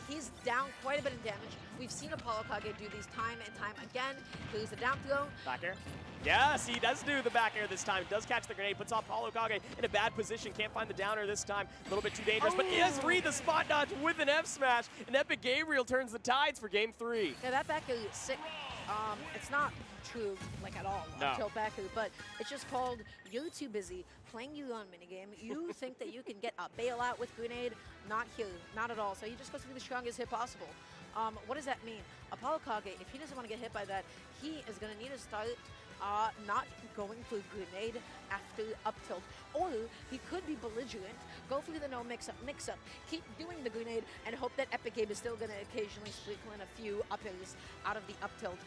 [SPEAKER 18] He's down quite a bit in damage. We've seen Apollo Kage do these time and time again. Here's the down throw.
[SPEAKER 17] Back air. Yes, he does do the back air this time. Does catch the grenade, puts Apollo Kage in a bad position. Can't find the down air this time. A little bit too dangerous, but he does read the spot dodge with an F smash. And Epic Gabriel turns the tides for game 3.
[SPEAKER 18] Yeah, that back air is sick. It's not true, like at all, tilt back air, but it's just called you're too busy playing your own minigame. You think that you can get a bailout with grenade? Not here, not at all. So he just goes to be the strongest hit possible. What does that mean? Apollo Kage, if he doesn't want to get hit by that, he is going to need to start not going for grenade after up tilt. Or he could be belligerent, go through the no mix-up, keep doing the grenade, and hope that Epic Gabe is still going to occasionally sprinkle in a few up airs out of the up tilt.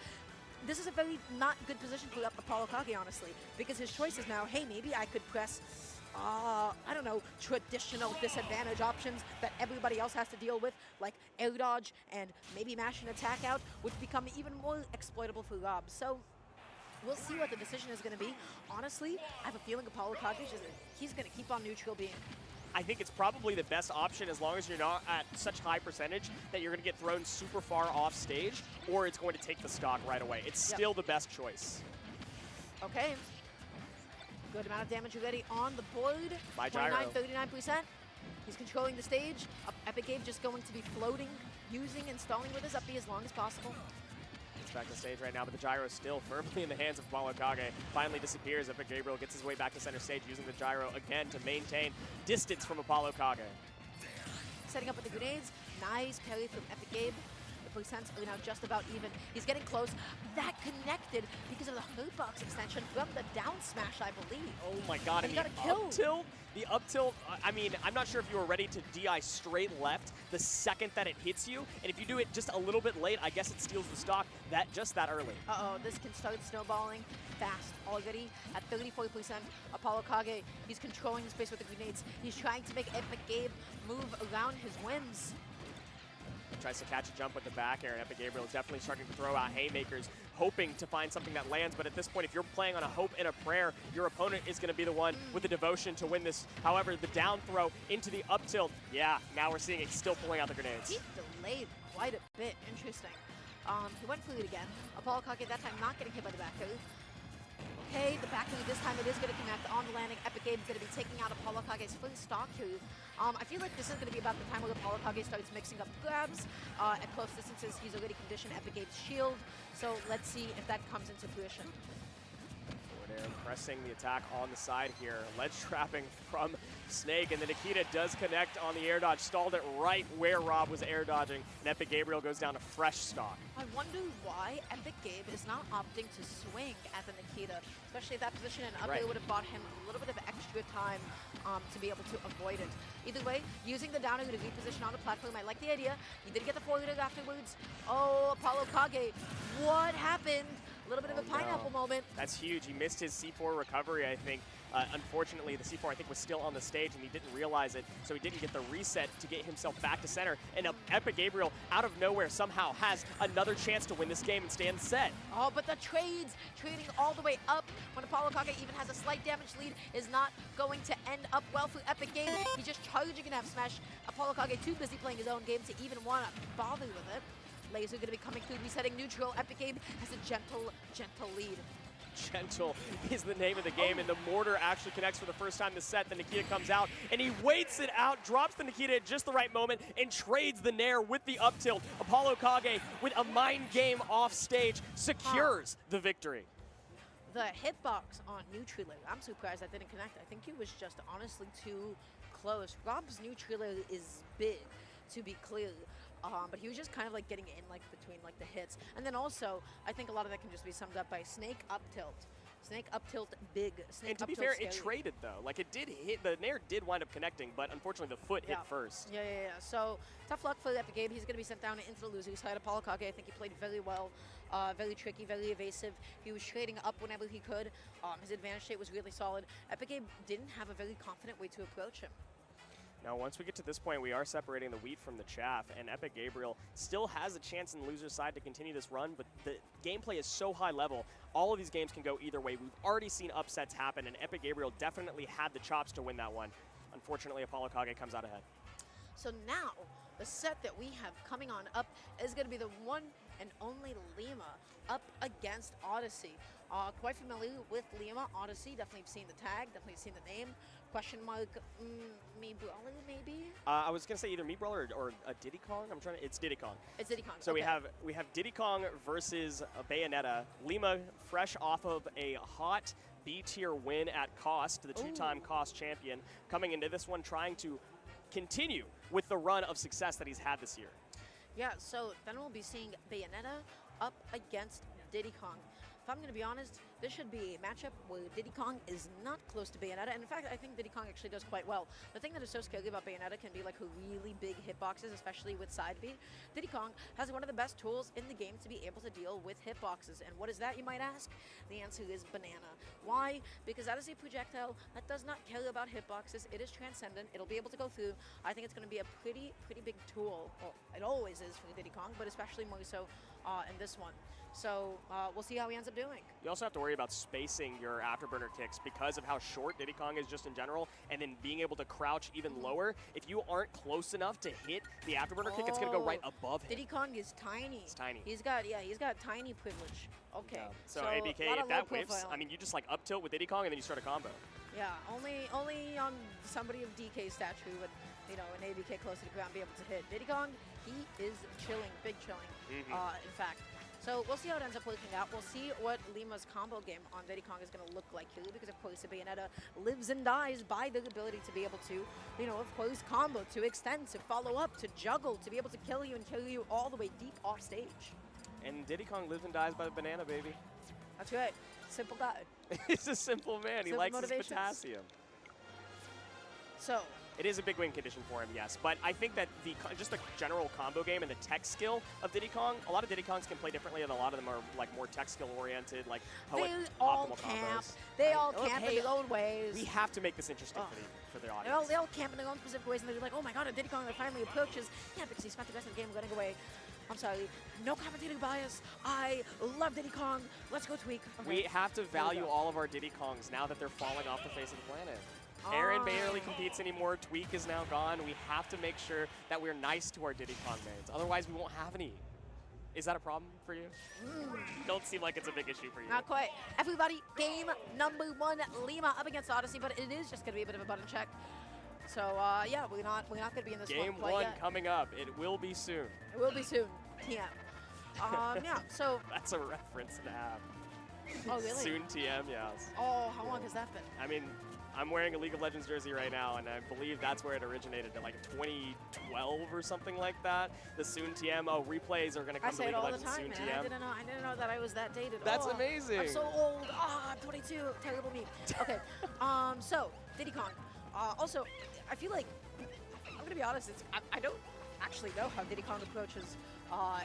[SPEAKER 18] This is a very not good position for Apollo Kage, honestly, because his choice is now, hey, maybe I could press, I don't know, traditional disadvantage options that everybody else has to deal with, like air dodge and maybe mash an attack out, which become even more exploitable for Rob. So we'll see what the decision is going to be. Honestly, I have a feeling Apollo Kage, he's going to keep on neutral being.
[SPEAKER 17] I think it's probably the best option as long as you're not at such high percentage that you're going to get thrown super far off stage, or it's going to take the stock right away. It's still the best choice.
[SPEAKER 18] Okay. Good amount of damage already on the board.
[SPEAKER 17] By Gyro.
[SPEAKER 18] 39%. He's controlling the stage. Epic Gabe just going to be floating, using and stalling with his up B as long as possible.
[SPEAKER 17] It's back to stage right now, but the gyro is still firmly in the hands of Apollo Kage. Finally disappears. Epic Gabriel gets his way back to center stage using the gyro again to maintain distance from Apollo Kage.
[SPEAKER 18] Setting up with the grenades. Nice parry from Epic Gabe. are now just about even. He's getting close. That connected because of the hitbox extension from the down smash, I believe.
[SPEAKER 17] Oh my god, and
[SPEAKER 18] he got a
[SPEAKER 17] the
[SPEAKER 18] kill.
[SPEAKER 17] up tilt, the up tilt, I mean, I'm not sure if you were ready to DI straight left the second that it hits you, and if you do it just a little bit late, I guess it steals the stock just that early.
[SPEAKER 18] Uh-oh, this can start snowballing fast already at 34%. Apollo Kage, he's controlling the space with the grenades. He's trying to make Epic Gabe move around his whims.
[SPEAKER 17] Tries to catch a jump with the back air, and Epic Gabriel is definitely starting to throw out haymakers, hoping to find something that lands, but at this point, if you're playing on a hope and a prayer, your opponent is going to be the one with the devotion to win this. However, the down throw into the up tilt, yeah, now we're seeing it still pulling out the grenades.
[SPEAKER 18] He delayed quite a bit, interesting. He went for it again. Apollo Kage that time not getting hit by the back two. Okay, the back two this time it is going to connect on the landing. Epic Gabe is going to be taking out Apollo Kage's full stock two. I feel like this is going to be about the time where Apollo Kage starts mixing up grabs. At close distances, he's already conditioned Epic Gabe's shield. So let's see if that comes into fruition.
[SPEAKER 17] Forward air pressing the attack on the side here. Ledge trapping from Snake, and the Nikita does connect on the air dodge. Stalled it right where Rob was air dodging, and Epic Gabriel goes down to fresh stock.
[SPEAKER 18] I wonder why Epic Gabe is not opting to swing at the Nikita, especially at that position, and up
[SPEAKER 17] Right.
[SPEAKER 18] there would have bought him a little bit of extra time to be able to avoid it. Either way, using the down air to reposition on the platform, I like the idea. He did get the forward air afterwards. Oh, Apollo Kage, what happened? A little bit of a pineapple moment.
[SPEAKER 17] That's huge. He missed his C4 recovery, I think. Unfortunately, the C4, I think, was still on the stage, and he didn't realize it, so he didn't get the reset to get himself back to center. And Epic Gabriel, out of nowhere, somehow has another chance to win this game and stay in set.
[SPEAKER 18] Oh, but the trading all the way up when Apollo Kage even has a slight damage lead is not going to end up well for Epic Gabe. He's just charging an F smash. Apollo Kage too busy playing his own game to even want to bother with it. Laser going to be coming through, resetting neutral. Epic Gabe has a gentle lead.
[SPEAKER 17] Gentle is the name of the game, and the mortar actually connects for the first time this set. The Nikita comes out, and he waits it out, drops the Nikita at just the right moment, and trades the Nair with the up tilt. Apollo Kage, with a mind game off stage, secures the victory.
[SPEAKER 18] The hitbox on neutral, I'm surprised that didn't connect. I think he was just honestly too close. Rob's neutral is big, to be clear. But he was just kind of like getting in like between like the hits. And then also, I think a lot of that can just be summed up by Snake up tilt. Snake up tilt big. Snake
[SPEAKER 17] And to
[SPEAKER 18] up
[SPEAKER 17] be
[SPEAKER 18] tilt
[SPEAKER 17] fair,
[SPEAKER 18] scary.
[SPEAKER 17] it traded though. Like it did hit, the Nair did wind up connecting, but unfortunately the foot hit first.
[SPEAKER 18] Yeah. So tough luck for Epic Gabe. He's going to be sent down into the losing side. Apollo Kage, I think he played very well. Very tricky, very evasive. He was trading up whenever he could. His advantage state was really solid. Epic Gabe didn't have a very confident way to approach him.
[SPEAKER 17] Now, once we get to this point, we are separating the wheat from the chaff, and Epic Gabriel still has a chance in the loser's side to continue this run, but the gameplay is so high level, all of these games can go either way. We've already seen upsets happen, and Epic Gabriel definitely had the chops to win that one. Unfortunately, Apollo Kage comes out ahead.
[SPEAKER 18] So now, the set that we have coming on up is going to be the one and only Lima up against Odyssey. Quite familiar with Lima, Odyssey, definitely seen the tag, definitely seen the name. Question mark, me Brawler maybe?
[SPEAKER 17] I was gonna say either Meat Brawler or Diddy Kong. It's Diddy Kong.
[SPEAKER 18] It's Diddy Kong.
[SPEAKER 17] So
[SPEAKER 18] okay.
[SPEAKER 17] we have Diddy Kong versus Bayonetta. Lima, fresh off of a hot B-tier win at Cost, the two-time Cost champion, coming into this one trying to continue with the run of success that he's had this year.
[SPEAKER 18] Yeah, so then we'll be seeing Bayonetta up against Diddy Kong. If I'm going to be honest, this should be a matchup where Diddy Kong is not close to Bayonetta, and in fact, I think Diddy Kong actually does quite well. The thing that is so scary about Bayonetta can be like her really big hitboxes, especially with side B. Diddy Kong has one of the best tools in the game to be able to deal with hitboxes, and what is that, you might ask? The answer is Banana. Why? Because that is a projectile that does not care about hitboxes. It is transcendent. It'll be able to go through. I think it's going to be a pretty big tool. Well, it always is for Diddy Kong, but especially more so in this one. So we'll see how he ends up doing.
[SPEAKER 17] You also have to worry about spacing your afterburner kicks because of how short Diddy Kong is just in general, and then being able to crouch even lower. If you aren't close enough to hit the afterburner kick, it's going to go right above him.
[SPEAKER 18] Diddy Kong is tiny.
[SPEAKER 17] It's tiny.
[SPEAKER 18] He's got tiny privilege. Okay.
[SPEAKER 17] Yeah. So ABK, if that whiffs, I mean, you just like up tilt with Diddy Kong and then you start a combo.
[SPEAKER 18] Yeah, only on somebody of DK stature would, an ABK close to the ground be able to hit. Diddy Kong, he is chilling, big chilling, in fact. So we'll see how it ends up working out. We'll see what Lima's combo game on Diddy Kong is going to look like here, because of course the Bayonetta lives and dies by the ability to be able to, you know, of course, combo, to extend, to follow up, to juggle, to be able to kill you all the way deep off stage.
[SPEAKER 17] And Diddy Kong lives and dies by the banana, baby.
[SPEAKER 18] That's right. Simple guy.
[SPEAKER 17] He's a simple man. He
[SPEAKER 18] Simple
[SPEAKER 17] likes his
[SPEAKER 18] motivations.
[SPEAKER 17] potassium.
[SPEAKER 18] So
[SPEAKER 17] it is a big win condition for him, yes. But I think that just the general combo game and the tech skill of Diddy Kong, a lot of Diddy Kongs can play differently, and a lot of them are like more tech skill oriented, like how
[SPEAKER 18] they
[SPEAKER 17] like,
[SPEAKER 18] all
[SPEAKER 17] optimal
[SPEAKER 18] camp.
[SPEAKER 17] combos.
[SPEAKER 18] They all camp in their own ways.
[SPEAKER 17] We have to make this interesting for the audience.
[SPEAKER 18] They all camp in their own specific ways, and they're like, oh my god, a Diddy Kong that finally approaches. Yeah, because he spent the rest of the game running away. I'm sorry, no commentating bias. I love Diddy Kong. Let's go Tweak. Okay.
[SPEAKER 17] We have to value all of our Diddy Kongs now that they're falling off the face of the planet. Aaron barely competes anymore. Tweak is now gone. We have to make sure that we're nice to our Diddy Kong mains. Otherwise, we won't have any. Is that a problem for you? Don't seem like it's a big issue for you.
[SPEAKER 18] Not quite. Everybody, game number 1, Lima up against Odyssey, but it is just going to be a bit of a button check. So yeah, we're not going to be in this
[SPEAKER 17] game
[SPEAKER 18] one
[SPEAKER 17] yet. Coming up. It will be soon.
[SPEAKER 18] It will be soon. TM. Yeah. So
[SPEAKER 17] that's a reference to have.
[SPEAKER 18] Oh really?
[SPEAKER 17] Soon TM, yes.
[SPEAKER 18] Oh, how long has that been?
[SPEAKER 17] I mean, I'm wearing a League of Legends jersey right now, and I believe that's where it originated in like 2012 or something like that. The Soon TM. Oh, replays are going to come to League of Legends Soon TM.
[SPEAKER 18] I didn't know that I was that dated.
[SPEAKER 17] That's amazing.
[SPEAKER 18] I'm so old. I'm 22. Terrible me. Okay. So Diddy Kong. Also, I feel like I'm gonna be honest. I don't actually know how Diddy Kong approaches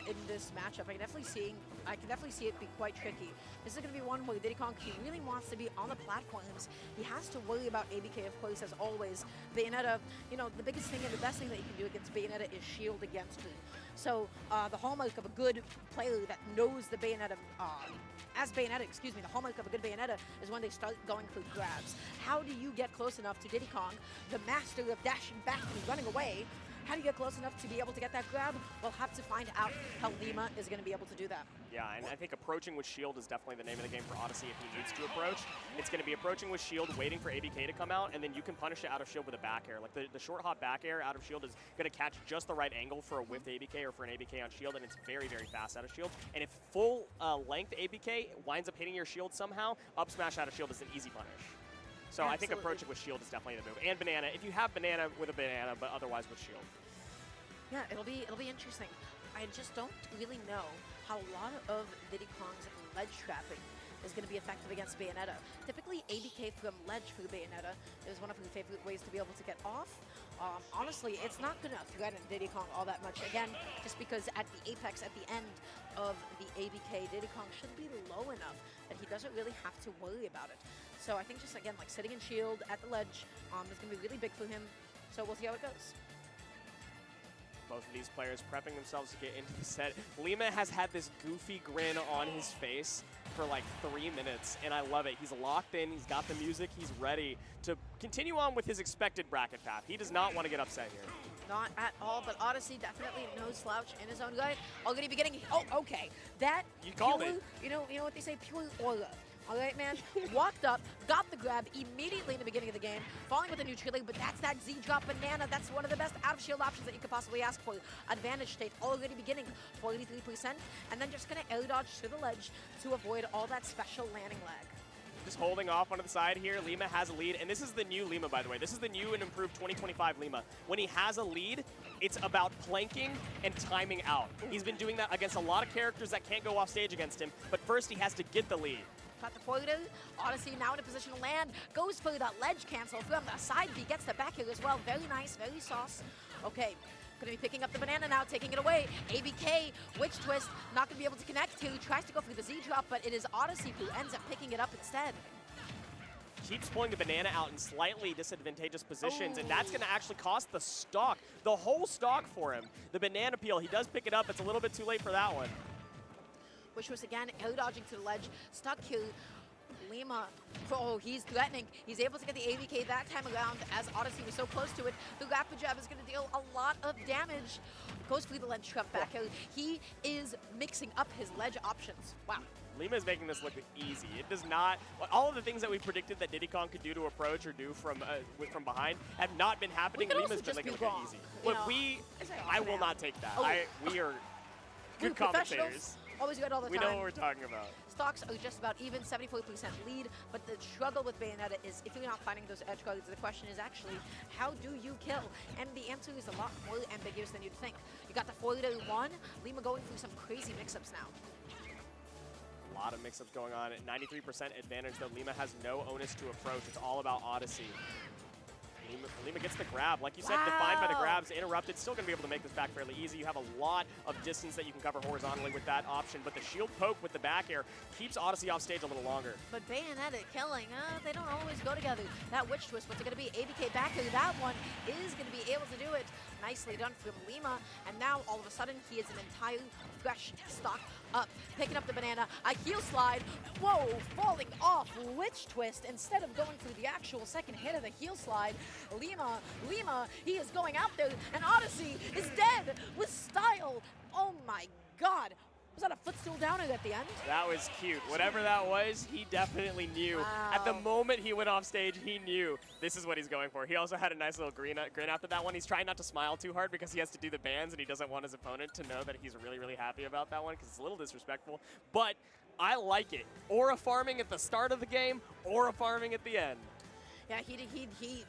[SPEAKER 18] in this matchup. I can definitely see it be quite tricky. This is going to be one where Diddy Kong, he really wants to be on the platforms. He has to worry about ABK, of course, as always. Bayonetta, you know, the biggest thing and the best thing that you can do against Bayonetta is shield against her. So the hallmark of a good player that knows the Bayonetta, the hallmark of a good Bayonetta is when they start going for grabs. How do you get close enough to Diddy Kong, the master of dashing back and running away? How do you get close enough to be able to get that grab? We'll have to find out how Lima is going to be able to do that.
[SPEAKER 17] Yeah, and I think approaching with shield is definitely the name of the game for Odyssey if he needs to approach. It's going to be approaching with shield, waiting for ABK to come out, and then you can punish it out of shield with a back air. Like the short hop back air out of shield is going to catch just the right angle for a whiffed ABK or for an ABK on shield, and it's very, very fast out of shield. And if full length ABK winds up hitting your shield somehow, up smash out of shield is an easy punish. So I think approaching with shield is definitely the move. And banana, if you have banana with a banana, but otherwise with shield.
[SPEAKER 18] Yeah, it'll be interesting. I just don't really know how a lot of Diddy Kong's ledge trapping is going to be effective against Bayonetta. Typically, ABK from ledge for Bayonetta is one of her favorite ways to be able to get off. Honestly, it's not going to threaten Diddy Kong all that much. Again, just because at the apex, at the end of the ABK, Diddy Kong should be low enough that he doesn't really have to worry about it. So I think just, again, like sitting in shield at the ledge is going to be really big for him. So we'll see how it goes.
[SPEAKER 17] Both of these players prepping themselves to get into the set. Lima has had this goofy grin on his face for like 3 minutes, and I love it. He's locked in, he's got the music, he's ready to continue on with his expected bracket path. He does not want to get upset here.
[SPEAKER 18] Not at all, but Odyssey definitely no slouch in his own right. Already beginning, oh, okay. That,
[SPEAKER 17] you called it.
[SPEAKER 18] You know what they say, pure aura. All right, man. Walked up, got the grab immediately in the beginning of the game, falling with a neutral, but that's that Z-drop banana. That's one of the best out-of-shield options that you could possibly ask for. Advantage state already beginning, 43%, and then just going to air dodge to the ledge to avoid all that special landing lag.
[SPEAKER 17] Just holding off onto the side here. Lima has a lead, and this is the new Lima, by the way. This is the new and improved 2025 Lima. When he has a lead, it's about planking and timing out. He's been doing that against a lot of characters that can't go off stage against him, but first he has to get the lead.
[SPEAKER 18] Cut the forward. Odyssey now in a position to land. Goes for that ledge cancel from the side B. Gets the back here as well. Very nice, very sauce. Okay, gonna be picking up the banana now, taking it away. ABK, witch twist, not gonna be able to connect. He tries to go for the Z drop, but it is Odyssey who ends up picking it up instead.
[SPEAKER 17] Keeps pulling the banana out in slightly disadvantageous positions, and that's going to actually cost the stock, the whole stock for him. The banana peel, he does pick it up. It's a little bit too late for that one.
[SPEAKER 18] Which was, again, air dodging to the ledge. Stuck here. Lima, oh, he's threatening. He's able to get the ABK that time around as Odyssey was so close to it. The rapid jab is going to deal a lot of damage. Goes for the ledge trap back. He is mixing up his ledge options. Wow.
[SPEAKER 17] Lima is making this look easy. It does not, all of the things that we predicted that Diddy Kong could do to approach or do from behind have not been happening. Lima's been making it look easy. But I will not take that.
[SPEAKER 18] Oh.
[SPEAKER 17] We are good commentators.
[SPEAKER 18] Always good all the
[SPEAKER 17] We
[SPEAKER 18] time.
[SPEAKER 17] know what we're talking about.
[SPEAKER 18] Stocks are just about even, 74% lead, but the struggle with Bayonetta is if you're not finding those edge guards, the question is actually, how do you kill? And the answer is a lot more ambiguous than you'd think. You got the 4-1, Lima going through some crazy mix-ups now.
[SPEAKER 17] A lot of mix-ups going on. 93% advantage, though. Lima has no onus to approach. It's all about Odyssey. Lima gets the grab. Like you said, defined by the grabs, interrupted. Still going to be able to make this back fairly easy. You have a lot of distance that you can cover horizontally with that option, but the shield poke with the back air keeps Odyssey off stage a little longer.
[SPEAKER 18] But Bayonetta killing, they don't always go together. That witch twist, what's it going to be? ABK back to that one is going to be able to do it. Nicely done from Lima, and now all of a sudden he is an entire fresh stock up, picking up the banana, a heel slide, whoa, falling off, witch twist, instead of going through the actual second hit of the heel slide, Lima, he is going out there, and Odyssey is dead with style. Oh my God. Was that a footstool downer at the end?
[SPEAKER 17] That was cute. Whatever that was, he definitely knew.
[SPEAKER 18] Wow.
[SPEAKER 17] At the moment he went off stage, he knew this is what he's going for. He also had a nice little grin after that one. He's trying not to smile too hard because he has to do the bans and he doesn't want his opponent to know that he's really, really happy about that one because it's a little disrespectful. But I like it. Aura farming at the start of the game, aura farming at the end.
[SPEAKER 18] Yeah, he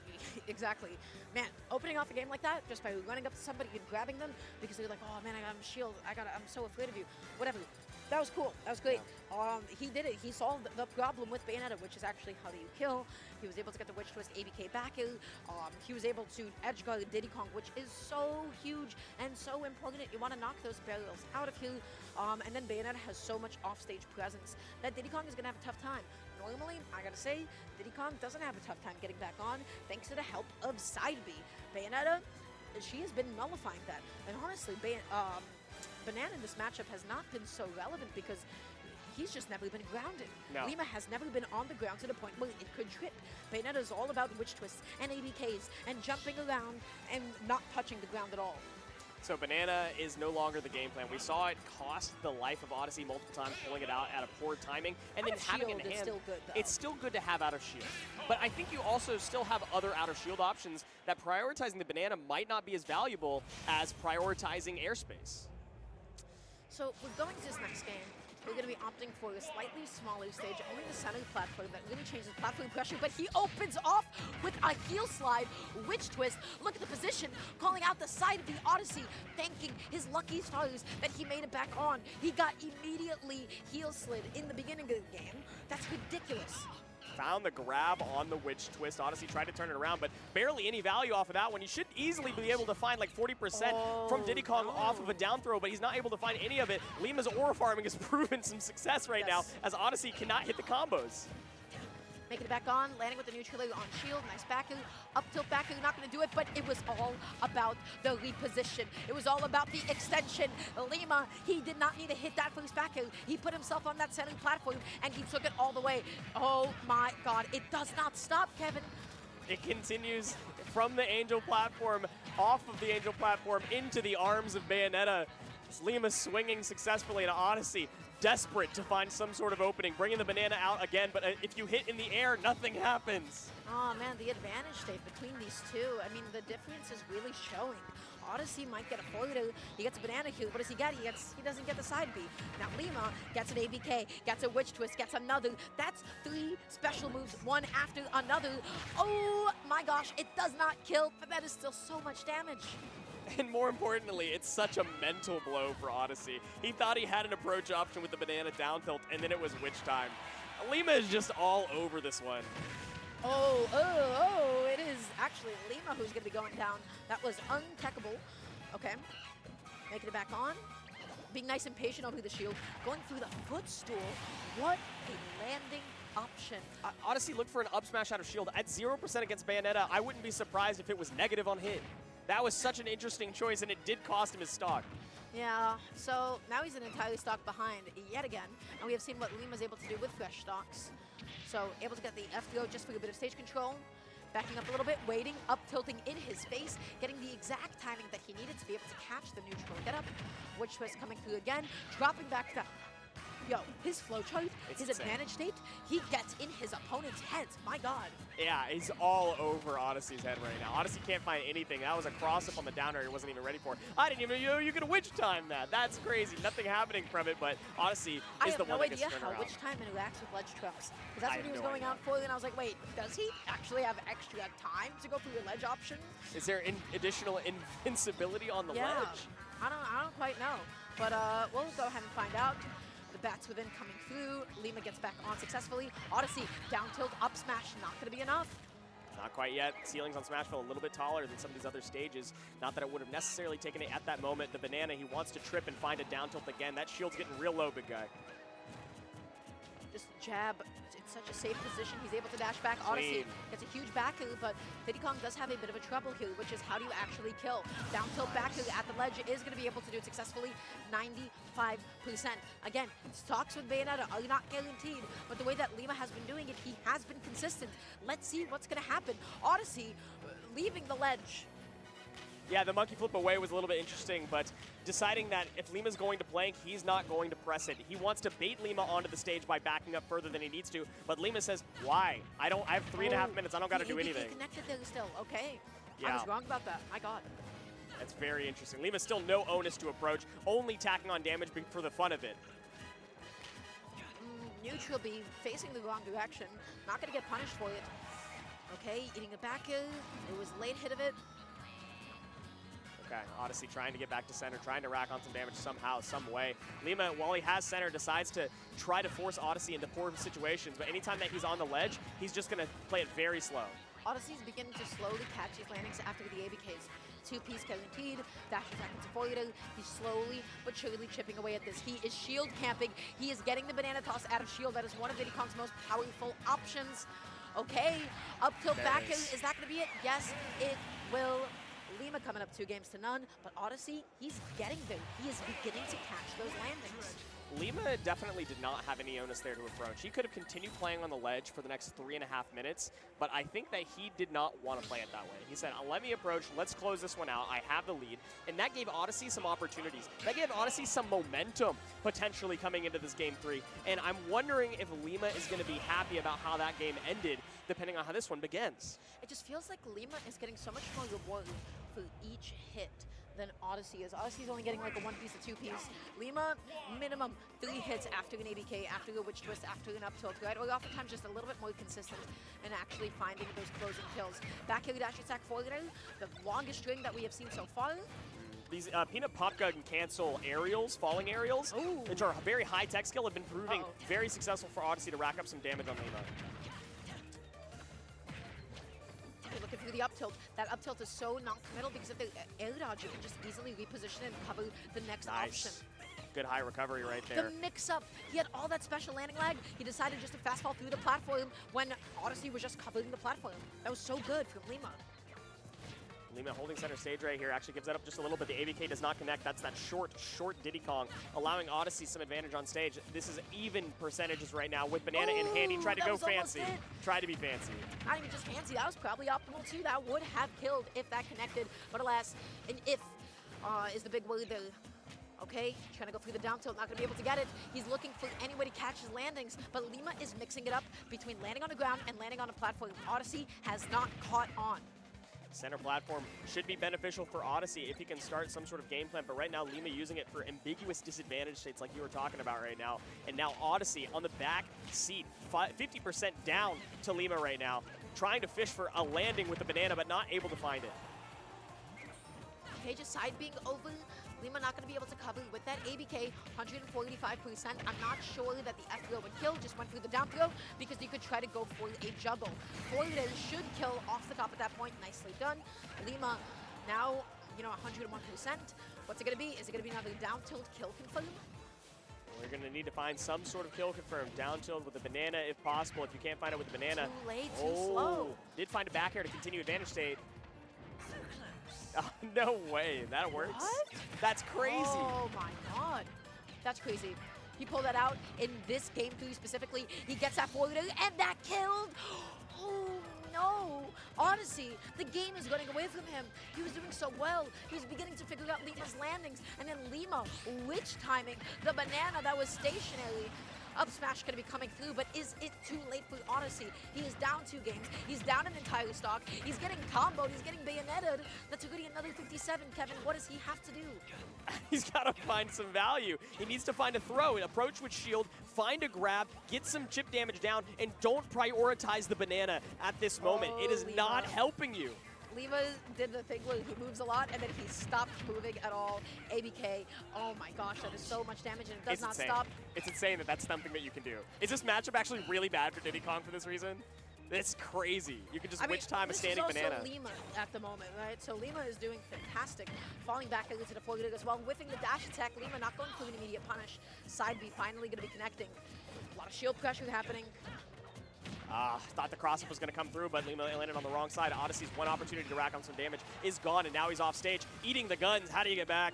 [SPEAKER 18] exactly. Man, opening off a game like that just by running up to somebody and grabbing them because they're like, oh man, I got him shield. I'm so afraid of you. Whatever. That was cool. That was great. Yeah. He did it. He solved the problem with Bayonetta, which is actually how do you kill. He was able to get the Witch Twist ABK back in. He was able to edge guard Diddy Kong, which is so huge and so important. You want to knock those barrels out of here. And then Bayonetta has so much offstage presence that Diddy Kong is going to have a tough time. Normally, I gotta say, Diddy Kong doesn't have a tough time getting back on thanks to the help of side B. Bayonetta, she has been nullifying that. And honestly, Banana in this matchup has not been so relevant because he's just never been grounded.
[SPEAKER 17] No.
[SPEAKER 18] Lima has never been on the ground to the point where it could trip. Bayonetta is all about witch twists and ABKs and jumping around and not touching the ground at all.
[SPEAKER 17] So Banana is no longer the game plan. We saw it cost the life of Odyssey multiple times, pulling it out at a poor timing, and then having it in hand.
[SPEAKER 18] Still good, though.
[SPEAKER 17] It's still good to have out of shield. But I think you also still have other out of shield options that prioritizing the Banana might not be as valuable as prioritizing airspace.
[SPEAKER 18] So we're going to this next game. We're going to be opting for a slightly smaller stage, only the center platform that really changes platform pressure, but he opens off with a heel slide, witch twist. Look at the position, calling out the side of the Odyssey, thanking his lucky stars that he made it back on. He got immediately heel slid in the beginning of the game. That's ridiculous.
[SPEAKER 17] Found the grab on the witch twist. Odyssey tried to turn it around, but barely any value off of that one. You should easily be able to find like 40% from Diddy Kong off of a down throw, but he's not able to find any of it. Lima's aura farming has proven some success right now as Odyssey cannot hit the combos.
[SPEAKER 18] Making it back on, landing with the neutral on shield, nice back air, up tilt back air, not going to do it, but it was all about the reposition. It was all about the extension. Lima, he did not need to hit that first back air. He put himself on that center platform, and he took it all the way. Oh my God, it does not stop, Kevin.
[SPEAKER 17] It continues from the Angel platform, off of the Angel platform, into the arms of Bayonetta. Lima swinging successfully to Odyssey, desperate to find some sort of opening, bringing the banana out again, but if you hit in the air, nothing happens.
[SPEAKER 18] Oh man, the advantage state between these two, I mean, the difference is really showing. Odyssey might get a forwarder, he gets a banana Q, what does he get? He doesn't get the side B. Now Lima gets an ABK, gets a witch twist, gets another. That's 3 special moves, one after another. Oh my gosh, it does not kill, but that is still so much damage.
[SPEAKER 17] And more importantly, it's such a mental blow for Odyssey. He thought he had an approach option with the banana down tilt, and then it was witch time. Lima is just all over this one.
[SPEAKER 18] Oh, it is actually Lima who's going to be going down. That was untechable. Okay, making it back on. Being nice and patient over the shield. Going through the footstool. What a landing option.
[SPEAKER 17] Odyssey looked for an up smash out of shield. At 0% against Bayonetta, I wouldn't be surprised if it was negative on hit. That was such an interesting choice, and it did cost him his stock.
[SPEAKER 18] Yeah, so now he's an entire stock behind yet again, and we have seen what Lima's able to do with fresh stocks. So able to get the F-throw just for a bit of stage control, backing up a little bit, waiting, up tilting in his face, getting the exact timing that he needed to be able to catch the neutral get up, which was coming through again, dropping back to Yo, his flowchart, his
[SPEAKER 17] insane.
[SPEAKER 18] advantage state, he gets in his opponent's heads. My God.
[SPEAKER 17] Yeah, he's all over Odyssey's head right now. Odyssey can't find anything. That was a cross-up on the down air he wasn't even ready for. I didn't even know you could witch time that. That's crazy. Nothing happening from it, but Odyssey is the one that gets turned around.
[SPEAKER 18] I have no idea how witch time interacts with ledge trumps. Because that's what he was
[SPEAKER 17] no
[SPEAKER 18] going out for, and I was like, wait, does he actually have extra time to go through your ledge option?
[SPEAKER 17] Is there additional invincibility on the ledge?
[SPEAKER 18] I don't quite know. But we'll go ahead and find out. The bats within coming through. Lima gets back on successfully. Odyssey, down tilt, up smash, not going to be enough.
[SPEAKER 17] Not quite yet. Ceilings on Smashville a little bit taller than some of these other stages. Not that it would have necessarily taken it at that moment. The banana, he wants to trip and find a down tilt again. That shield's getting real low, big guy.
[SPEAKER 18] Just jab in such a safe position. He's able to dash back. Odyssey gets a huge back heel, but Diddy Kong does have a bit of a trouble here, which is how do you actually kill? Down tilt back heel at the ledge is going to be able to do it successfully, 95%. Again, stocks with Bayonetta are not guaranteed, but the way that Lima has been doing it, he has been consistent. Let's see what's going to happen. Odyssey leaving the ledge.
[SPEAKER 17] Yeah, the monkey flip away was a little bit interesting, but deciding that if Lima's going to blank, he's not going to press it. He wants to bait Lima onto the stage by backing up further than he needs to, but Lima says, why? I have 3.5 minutes, I don't got to do anything.
[SPEAKER 18] He connected there still, okay.
[SPEAKER 17] Yeah.
[SPEAKER 18] I was wrong about that, my God.
[SPEAKER 17] That's very interesting. Lima's still no onus to approach, only tacking on damage for the fun of it.
[SPEAKER 18] Neutral B facing the wrong direction, not going to get punished for it. Okay, eating a back air, it was late hit of it.
[SPEAKER 17] Okay, Odyssey trying to get back to center, trying to rack on some damage somehow, some way. Lima, while he has center, decides to try to force Odyssey into poor situations, but anytime that he's on the ledge, he's just going to play it very slow.
[SPEAKER 18] Odyssey's beginning to slowly catch his landings after the ABKs. Two-piece guaranteed, dash attack into foil. He's slowly but surely chipping away at this. He is shield camping. He is getting the banana toss out of shield. That is one of Diddy Kong's most powerful options. Okay, up tilt back. Is that going to be it? Yes, it will. Lima coming up 2-0, but Odyssey, he's getting there. He is beginning to catch those landings.
[SPEAKER 17] Lima definitely did not have any onus there to approach. He could have continued playing on the ledge for the next 3.5 minutes, but I think that he did not want to play it that way. He said, let me approach, let's close this one out, I have the lead, and that gave Odyssey some opportunities. That gave Odyssey some momentum, potentially coming into this game 3, and I'm wondering if Lima is going to be happy about how that game ended, depending on how this one begins.
[SPEAKER 18] It just feels like Lima is getting so much more reward for each hit than Odyssey is. Odyssey's only getting like a 1-piece, a 2-piece. Lima, minimum 3 hits after an ABK, after a witch twist, after an up tilt, right? Or oftentimes just a little bit more consistent in actually finding those closing kills. Back heel dash attack forward, the longest string that we have seen so far.
[SPEAKER 17] These Peanut Pop Gun cancel aerials, falling aerials, which are a very high-tech skill, have been proving very successful for Odyssey to rack up some damage on Lima.
[SPEAKER 18] Looking through the up tilt. That up tilt is so non-committal because of the air dodge, you can just easily reposition and cover the next option.
[SPEAKER 17] Good high recovery right there.
[SPEAKER 18] The mix-up. He had all that special landing lag. He decided just to fast fall through the platform when Odyssey was just covering the platform. That was so good from Lima.
[SPEAKER 17] Lima holding center stage right here, actually gives that up just a little bit. The ABK does not connect. That's that short Diddy Kong, allowing Odyssey some advantage on stage. This is even percentages right now with Banana in hand. He tried to go fancy. Tried to be fancy.
[SPEAKER 18] Not even just fancy. That was probably optimal too. That would have killed if that connected. But alas, an if is the big word there. Okay, trying to go through the down tilt, not going to be able to get it. He's looking for any way to catch his landings, but Lima is mixing it up between landing on the ground and landing on a platform. Odyssey has not caught on.
[SPEAKER 17] Center platform should be beneficial for Odyssey if he can start some sort of game plan, but right now Lima using it for ambiguous disadvantage states like you were talking about right now. And now Odyssey on the back seat, 50% down to Lima right now, trying to fish for a landing with the banana, but not able to find it.
[SPEAKER 18] Okay, just side being over. Lima not going to be able to cover with that ABK, 145%. I'm not sure that the F throw would kill, just went through the down throw because you could try to go for a juggle. Forward should kill off the top at that point. Nicely done. Lima now, 101%. What's it going to be? Is it going to be another down tilt kill confirm?
[SPEAKER 17] We're going to need to find some sort of kill confirm. Down tilt with the banana if possible. If you can't find it with the banana.
[SPEAKER 18] Too late, too slow.
[SPEAKER 17] Did find a back air to continue advantage state. No way, that works.
[SPEAKER 18] What?
[SPEAKER 17] That's crazy.
[SPEAKER 18] Oh my God, that's crazy. He pulled that out in this game 3 specifically. He gets that forward and that killed. Oh no, no! Odyssey, the game is going away from him. He was doing so well. He was beginning to figure out Lima's landings. And then Lima, witch timing the banana that was stationary. Up smash going to be coming through, but is it too late for Odyssey? He is down 2 games. He's down an entire stock. He's getting comboed. He's getting bayonetted. That's already another 57. Kevin, what does he have to do?
[SPEAKER 17] He's got to find some value. He needs to find a throw, an approach with shield, find a grab, get some chip damage down, and don't prioritize the banana at this moment. It is not helping you.
[SPEAKER 18] Lima did the thing where he moves a lot and then he stopped moving at all. ABK, oh my gosh, that is so much damage and it does not
[SPEAKER 17] insane.
[SPEAKER 18] stop.
[SPEAKER 17] It's insane that that's something that you can do. Is this matchup actually really bad for Diddy Kong for this reason? It's crazy. You can just witch time a standing banana.
[SPEAKER 18] This is also Lima at the moment, right? So Lima is doing fantastic. Falling back into the forward as well. Whiffing the dash attack. Lima not going for an immediate punish. Side B finally going to be connecting. A lot of shield pressure happening.
[SPEAKER 17] Thought the cross-up was going to come through, but Lima landed on the wrong side. Odyssey's one opportunity to rack on some damage is gone, and now he's off stage, eating the guns. How do you get back?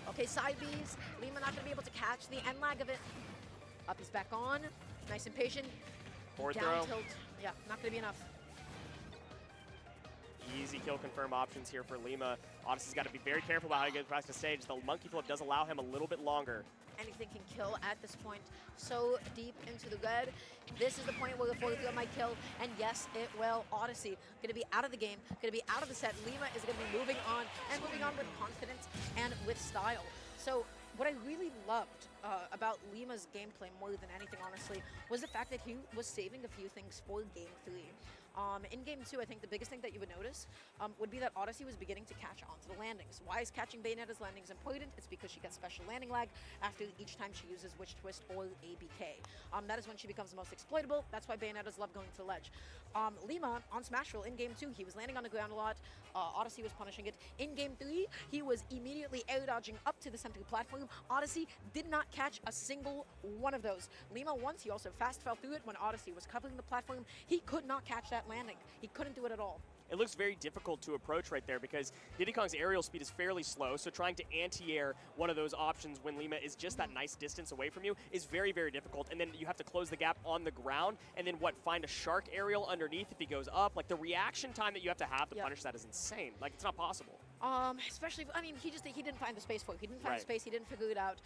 [SPEAKER 18] Okay, side Bs. Lima not going to be able to catch the end lag of it. Up he's back on. Nice and patient.
[SPEAKER 17] Forward
[SPEAKER 18] Down
[SPEAKER 17] throw.
[SPEAKER 18] tilt. Yeah, not going to be enough.
[SPEAKER 17] Easy kill confirm options here for Lima. Odyssey's got to be very careful about how he gets across the stage. The monkey flip does allow him a little bit longer.
[SPEAKER 18] Anything can kill at this point. So deep into the red. This is the point where the forward throw might kill. And yes, it will. Odyssey going to be out of the game, going to be out of the set. Lima is going to be moving on, and moving on with confidence and with style. So what I really loved about Lima's gameplay more than anything, honestly, was the fact that he was saving a few things for Game 3. In Game 2, I think the biggest thing that you would notice would be that Odyssey was beginning to catch onto the landings. Why is catching Bayonetta's landings important? It's because she gets special landing lag after each time she uses Witch Twist or ABK. That is when she becomes the most exploitable. That's why Bayonettas love going to the ledge. Lima, on Smashville, in Game 2, he was landing on the ground a lot. Odyssey was punishing it. In Game 3, he was immediately air dodging up to the center platform. Odyssey did not catch a single one of those. Lima, once, he also fast fell through it when Odyssey was covering the platform. He could not catch that landing. He couldn't do it at all.
[SPEAKER 17] It looks very difficult to approach right there because Diddy Kong's aerial speed is fairly slow, so trying to anti-air one of those options when Lima is just that nice distance away from you is very, very difficult. And then you have to close the gap on the ground, and then find a shark aerial underneath if he goes up. Like, the reaction time that you have to punish that is insane. Like, it's not possible.
[SPEAKER 18] Especially, I mean, he didn't find the space for it. He didn't find the space, he didn't figure it out.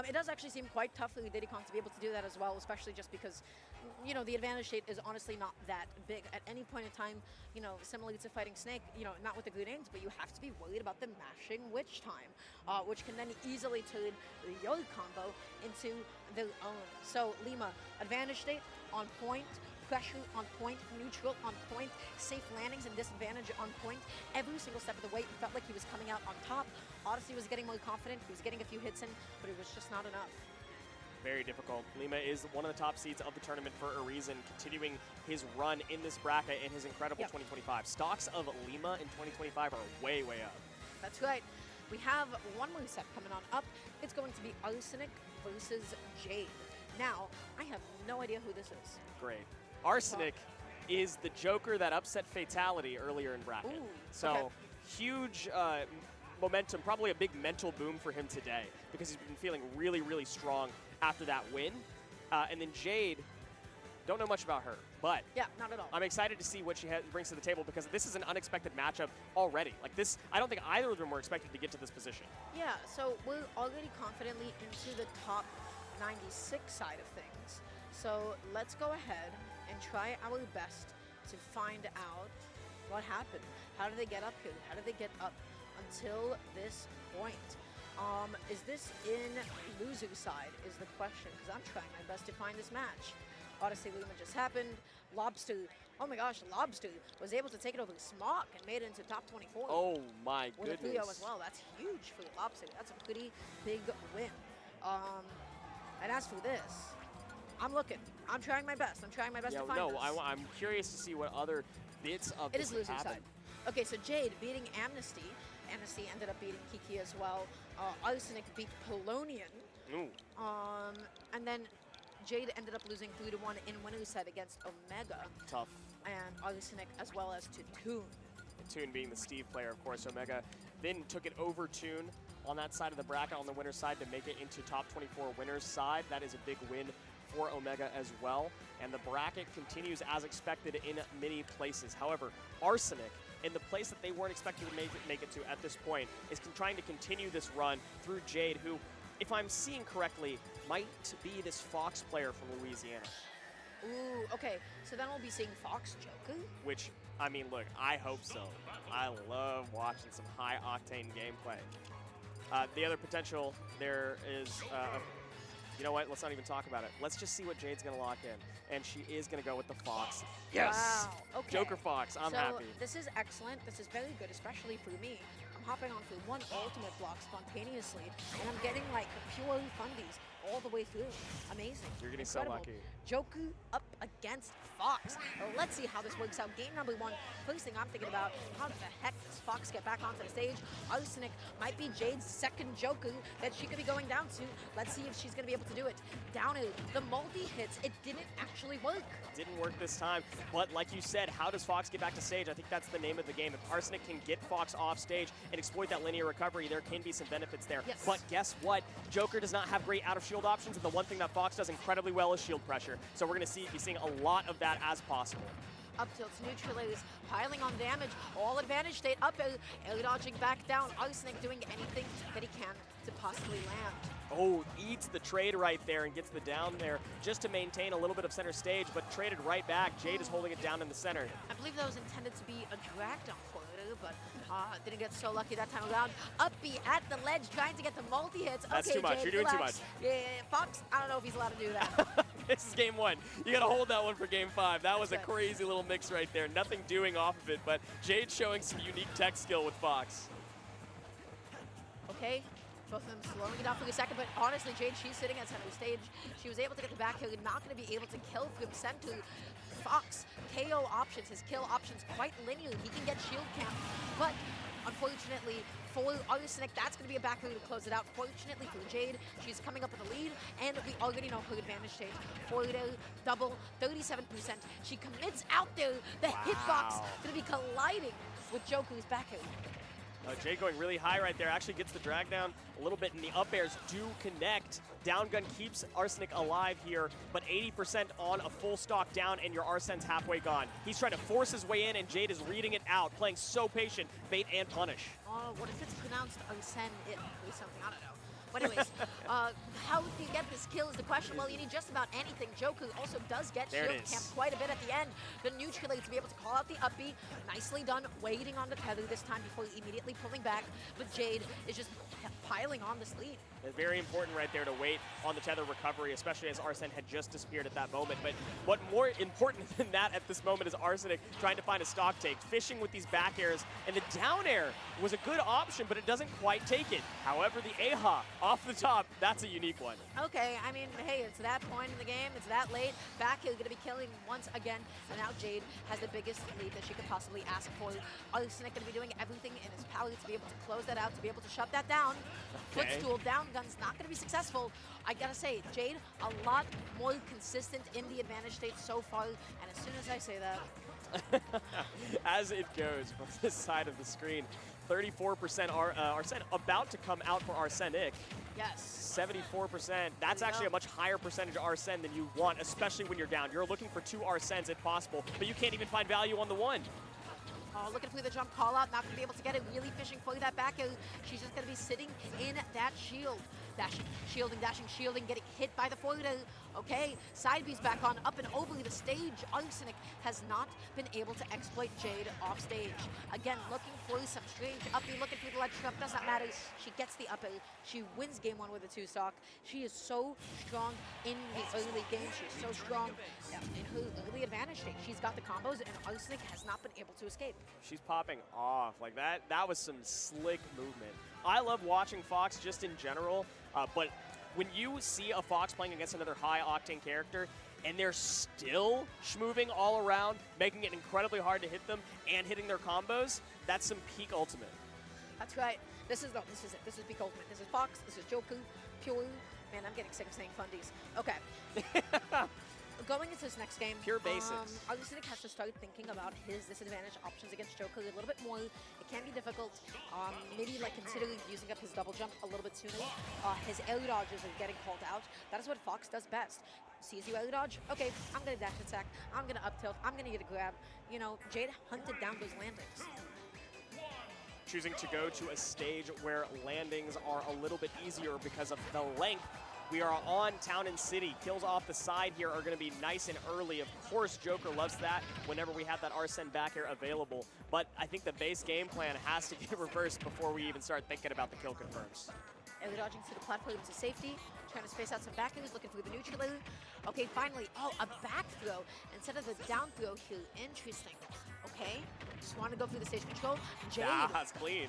[SPEAKER 18] It does actually seem quite tough for Diddy Kong to be able to do that as well, especially just because, you know, the advantage state is honestly not that big. At any point in time, you know, similarly to fighting Snake, you know, not with the grenades, but you have to be worried about the mashing witch time, which can then easily turn your combo into their own. So Lima, advantage state on point, pressure on point, neutral on point, safe landings and disadvantage on point. Every single step of the way, it felt like he was coming out on top. Odyssey was getting more confident, he was getting a few hits in, but it was just not enough.
[SPEAKER 17] Very difficult. Lima is one of the top seeds of the tournament for a reason, continuing his run in this bracket and his incredible 2025. Stocks of Lima in 2025 are way, way up.
[SPEAKER 18] That's right. We have one more set coming on up. It's going to be Arsenic versus Jade. Now, I have no idea who this is.
[SPEAKER 17] Great. Arsenic is the Joker that upset Fatality earlier in bracket.
[SPEAKER 18] Ooh,
[SPEAKER 17] so huge momentum, probably a big mental boom for him today because he's been feeling really, really strong after that win. And then Jade, don't know much about her, but
[SPEAKER 18] yeah, not at all.
[SPEAKER 17] I'm excited to see what she brings to the table because this is an unexpected matchup already. Like this, I don't think either of them were expected to get to this position.
[SPEAKER 18] Yeah, so we're already confidently into the top 96 side of things. So let's go ahead and try our best to find out what happened. How did they get up here? How did they get up until this point? Is this in loser side is the question, because I'm trying my best to find this match. Odyssey Lima just happened. Lobster, oh my gosh, Lobster was able to take it over the Smock and made it into top 24.
[SPEAKER 17] Oh my goodness.
[SPEAKER 18] With a 3-0 as well. That's huge for Lobster. That's a pretty big win. And as for this, I'm looking. I'm trying my best. I'm trying my best to find this.
[SPEAKER 17] I'm curious to see what other bits of
[SPEAKER 18] it
[SPEAKER 17] this
[SPEAKER 18] is loser
[SPEAKER 17] happen.
[SPEAKER 18] side. Okay, so Jade beating Amnesty. Amnesty ended up beating Kiki as well. Arsenic beat Polonian.
[SPEAKER 17] Ooh.
[SPEAKER 18] And then Jade ended up losing 3-1 in winner's set against Omega.
[SPEAKER 17] Tough.
[SPEAKER 18] And Arsenic as well as to Toon.
[SPEAKER 17] Toon being the Steve player, of course. Omega then took it over Toon on that side of the bracket on the winner's side to make it into top 24 winner's side. That is a big win for Omega as well, and the bracket continues as expected in many places. However, Arsenic, in the place that they weren't expecting to make it to at this point, is trying to continue this run through Jade, who, if I'm seeing correctly, might be this Fox player from Louisiana.
[SPEAKER 18] Ooh, okay, so then we'll be seeing Fox Joker?
[SPEAKER 17] Which, I mean, look, I hope so. I love watching some high-octane gameplay. The other potential there is, you know what, let's not even talk about it. Let's just see what Jade's going to lock in. And she is going to go with the Fox. Yes!
[SPEAKER 18] Wow, okay.
[SPEAKER 17] Joker Fox, I'm happy.
[SPEAKER 18] This is excellent. This is very good, especially for me. I'm hopping onto one ultimate block spontaneously, and I'm getting like pure fundies all the way through. Amazing.
[SPEAKER 17] You're getting
[SPEAKER 18] Incredible.
[SPEAKER 17] so lucky.
[SPEAKER 18] Joku up against Fox. Let's see how this works out. Game number 1. First thing I'm thinking about, how the heck does Fox get back onto the stage? Arsenic might be Jade's second Joku that she could be going down to. Let's see if she's going to be able to do it. Down it. The multi-hits, it didn't actually work.
[SPEAKER 17] Didn't work this time, but like you said, how does Fox get back to stage? I think that's the name of the game. If Arsenic can get Fox off stage and exploit that linear recovery, there can be some benefits there.
[SPEAKER 18] Yes.
[SPEAKER 17] But guess what? Joker does not have great out-of-shield options, and the one thing that Fox does incredibly well is shield pressure. So we're going to be seeing a lot of that as possible.
[SPEAKER 18] Up tilts, neutral is piling on damage. All advantage state up, air dodging back down. Arsenic doing anything that he can to possibly land.
[SPEAKER 17] Oh, eats the trade right there and gets the down there just to maintain a little bit of center stage, but traded right back. Jade is holding it down in the center.
[SPEAKER 18] I believe that was intended to be a drag down for it, but didn't get so lucky that time around. Uppy at the ledge trying to get the multi-hits.
[SPEAKER 17] That's
[SPEAKER 18] okay,
[SPEAKER 17] too much.
[SPEAKER 18] Jade,
[SPEAKER 17] You're doing too
[SPEAKER 18] relax.
[SPEAKER 17] much.
[SPEAKER 18] Yeah, Fox, I don't know if he's allowed to do that.
[SPEAKER 17] This is game 1. You got to hold that one for game 5. That was a crazy little mix right there. Nothing doing off of it, but Jade showing some unique tech skill with Fox.
[SPEAKER 18] Okay, both of them slowing it down for a second, but honestly, Jade, she's sitting at center stage. She was able to get the back kill, not going to be able to kill from center. Fox, KO options, his kill options quite linear. He can get shield camp, but unfortunately for Arsenic, that's going to be a back kill to close it out. Fortunately for Jade, she's coming up with the lead, and we already know her advantage stage. Forward air, double, 37%. She commits out there. The hitbox going to be colliding with Joku's back kill.
[SPEAKER 17] Jade going really high right there, actually gets the drag down a little bit, and the up airs do connect. Down gun keeps Arsenic alive here, but 80% on a full stock down, and your Arsene's halfway gone. He's trying to force his way in, and Jade is reading it out, playing so patient, bait and punish.
[SPEAKER 18] What if it's pronounced Arsene or something? I don't know. But anyways, how do you get this kill is the question. Well, you need just about anything. Joku also does get shield camp quite a bit at the end. The neutralate to be able to call out the up B. Nicely done, waiting on the tether this time before immediately pulling back. But Jade is just piling on this lead.
[SPEAKER 17] It's very important right there to wait on the tether recovery, especially as Arsene had just disappeared at that moment. But what more important than that at this moment is Arsenic trying to find a stock take, fishing with these back airs, and the down air was a good option, but it doesn't quite take it. However, the AHA off the top, that's a unique one.
[SPEAKER 18] Okay, I mean, hey, it's that point in the game, it's that late. Back is going to be killing once again, and now Jade has the biggest lead that she could possibly ask for. Arsenic going to be doing everything in his power to be able to close that out, to be able to shut that down.
[SPEAKER 17] Okay.
[SPEAKER 18] Footstool down gun's not going to be successful. I gotta say, Jade, a lot more consistent in the advantage state so far, and as soon as I say that,
[SPEAKER 17] as it goes from this side of the screen, 34% Arsene about to come out for Arsenic.
[SPEAKER 18] Yes.
[SPEAKER 17] 74%. That's actually a much higher percentage of Arsene than you want, especially when you're down. You're looking for 2 Arsenes if possible, but you can't even find value on the one.
[SPEAKER 18] Looking for the jump call out, not going to be able to get it, really fishing for that back air. She's just going to be sitting in that shield. Dashing, shielding, dashing, shielding, getting hit by the forward air. Okay, side B's back on, up and over the stage. Arsenic has not been able to exploit Jade off stage. Again, looking for some strange up B, looking for the ledge trap, does not matter. She gets the up air. She wins game 1 with a 2 stock. She is so strong in the early game. She's so strong in her early advantage state. She's got the combos, and Arsenic has not been able to escape.
[SPEAKER 17] She's popping off like that. That was some slick movement. I love watching Fox just in general, but when you see a Fox playing against another high-octane character, and they're still schmoving all around, making it incredibly hard to hit them, and hitting their combos, that's some peak ultimate.
[SPEAKER 18] That's right. This is it. This is peak ultimate. This is Fox. This is Joku. Pure. Man, I'm getting sick of saying fundies. Okay. Going into this next game,
[SPEAKER 14] Pure basics.
[SPEAKER 18] Arsenic has to start thinking about his disadvantage options against Joker a little bit more. It can be difficult. Maybe like considering using up his double jump a little bit sooner. His air dodges are getting called out. That is what Fox does best. Sees you air dodge, okay, I'm gonna dash attack, I'm gonna up tilt, I'm gonna get a grab. You know, Jade hunted down those landings.
[SPEAKER 17] Choosing to go to a stage where landings are a little bit easier because of the length. We are on Town and City. Kills off the side here are going to be nice and early. Of course, Joker loves that whenever we have that Arsene back here available. But I think the base game plan has to get reversed before we even start thinking about the kill confirms.
[SPEAKER 18] Air dodging to the platform to safety, trying to space out some back moves, looking for the neutral air. Okay, finally, oh, a back throw instead of the down throw here. Interesting. Okay, just want to go through the stage control. Jade.
[SPEAKER 17] That's clean.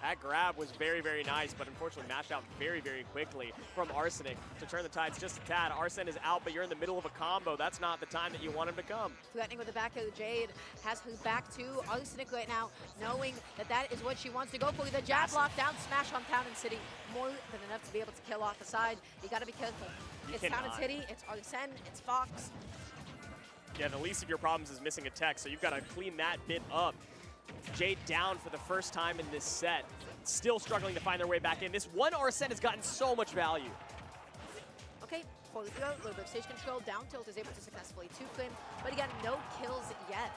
[SPEAKER 17] That grab was very, very nice, but unfortunately mashed out very, very quickly from Arsenic to turn the tides just a tad. Arsene is out, but you're in the middle of a combo. That's not the time that you want him to come.
[SPEAKER 18] Threatening with the back of Jade, has her back to Arsenic right now, knowing that that is what she wants to go for. The jab lock down smash on Town and City. More than enough to be able to kill off the side. You gotta be careful. It's Town and City, it's Arsene, it's Fox.
[SPEAKER 17] Yeah, the least of your problems is missing a tech, so you've got to clean that bit up. Jade down for the first time in this set. Still struggling to find their way back in. This one Arsene has gotten so much value.
[SPEAKER 18] Okay, forward throw, a little bit of stage control. Down tilt is able to successfully two-flame, but again, no kills yet.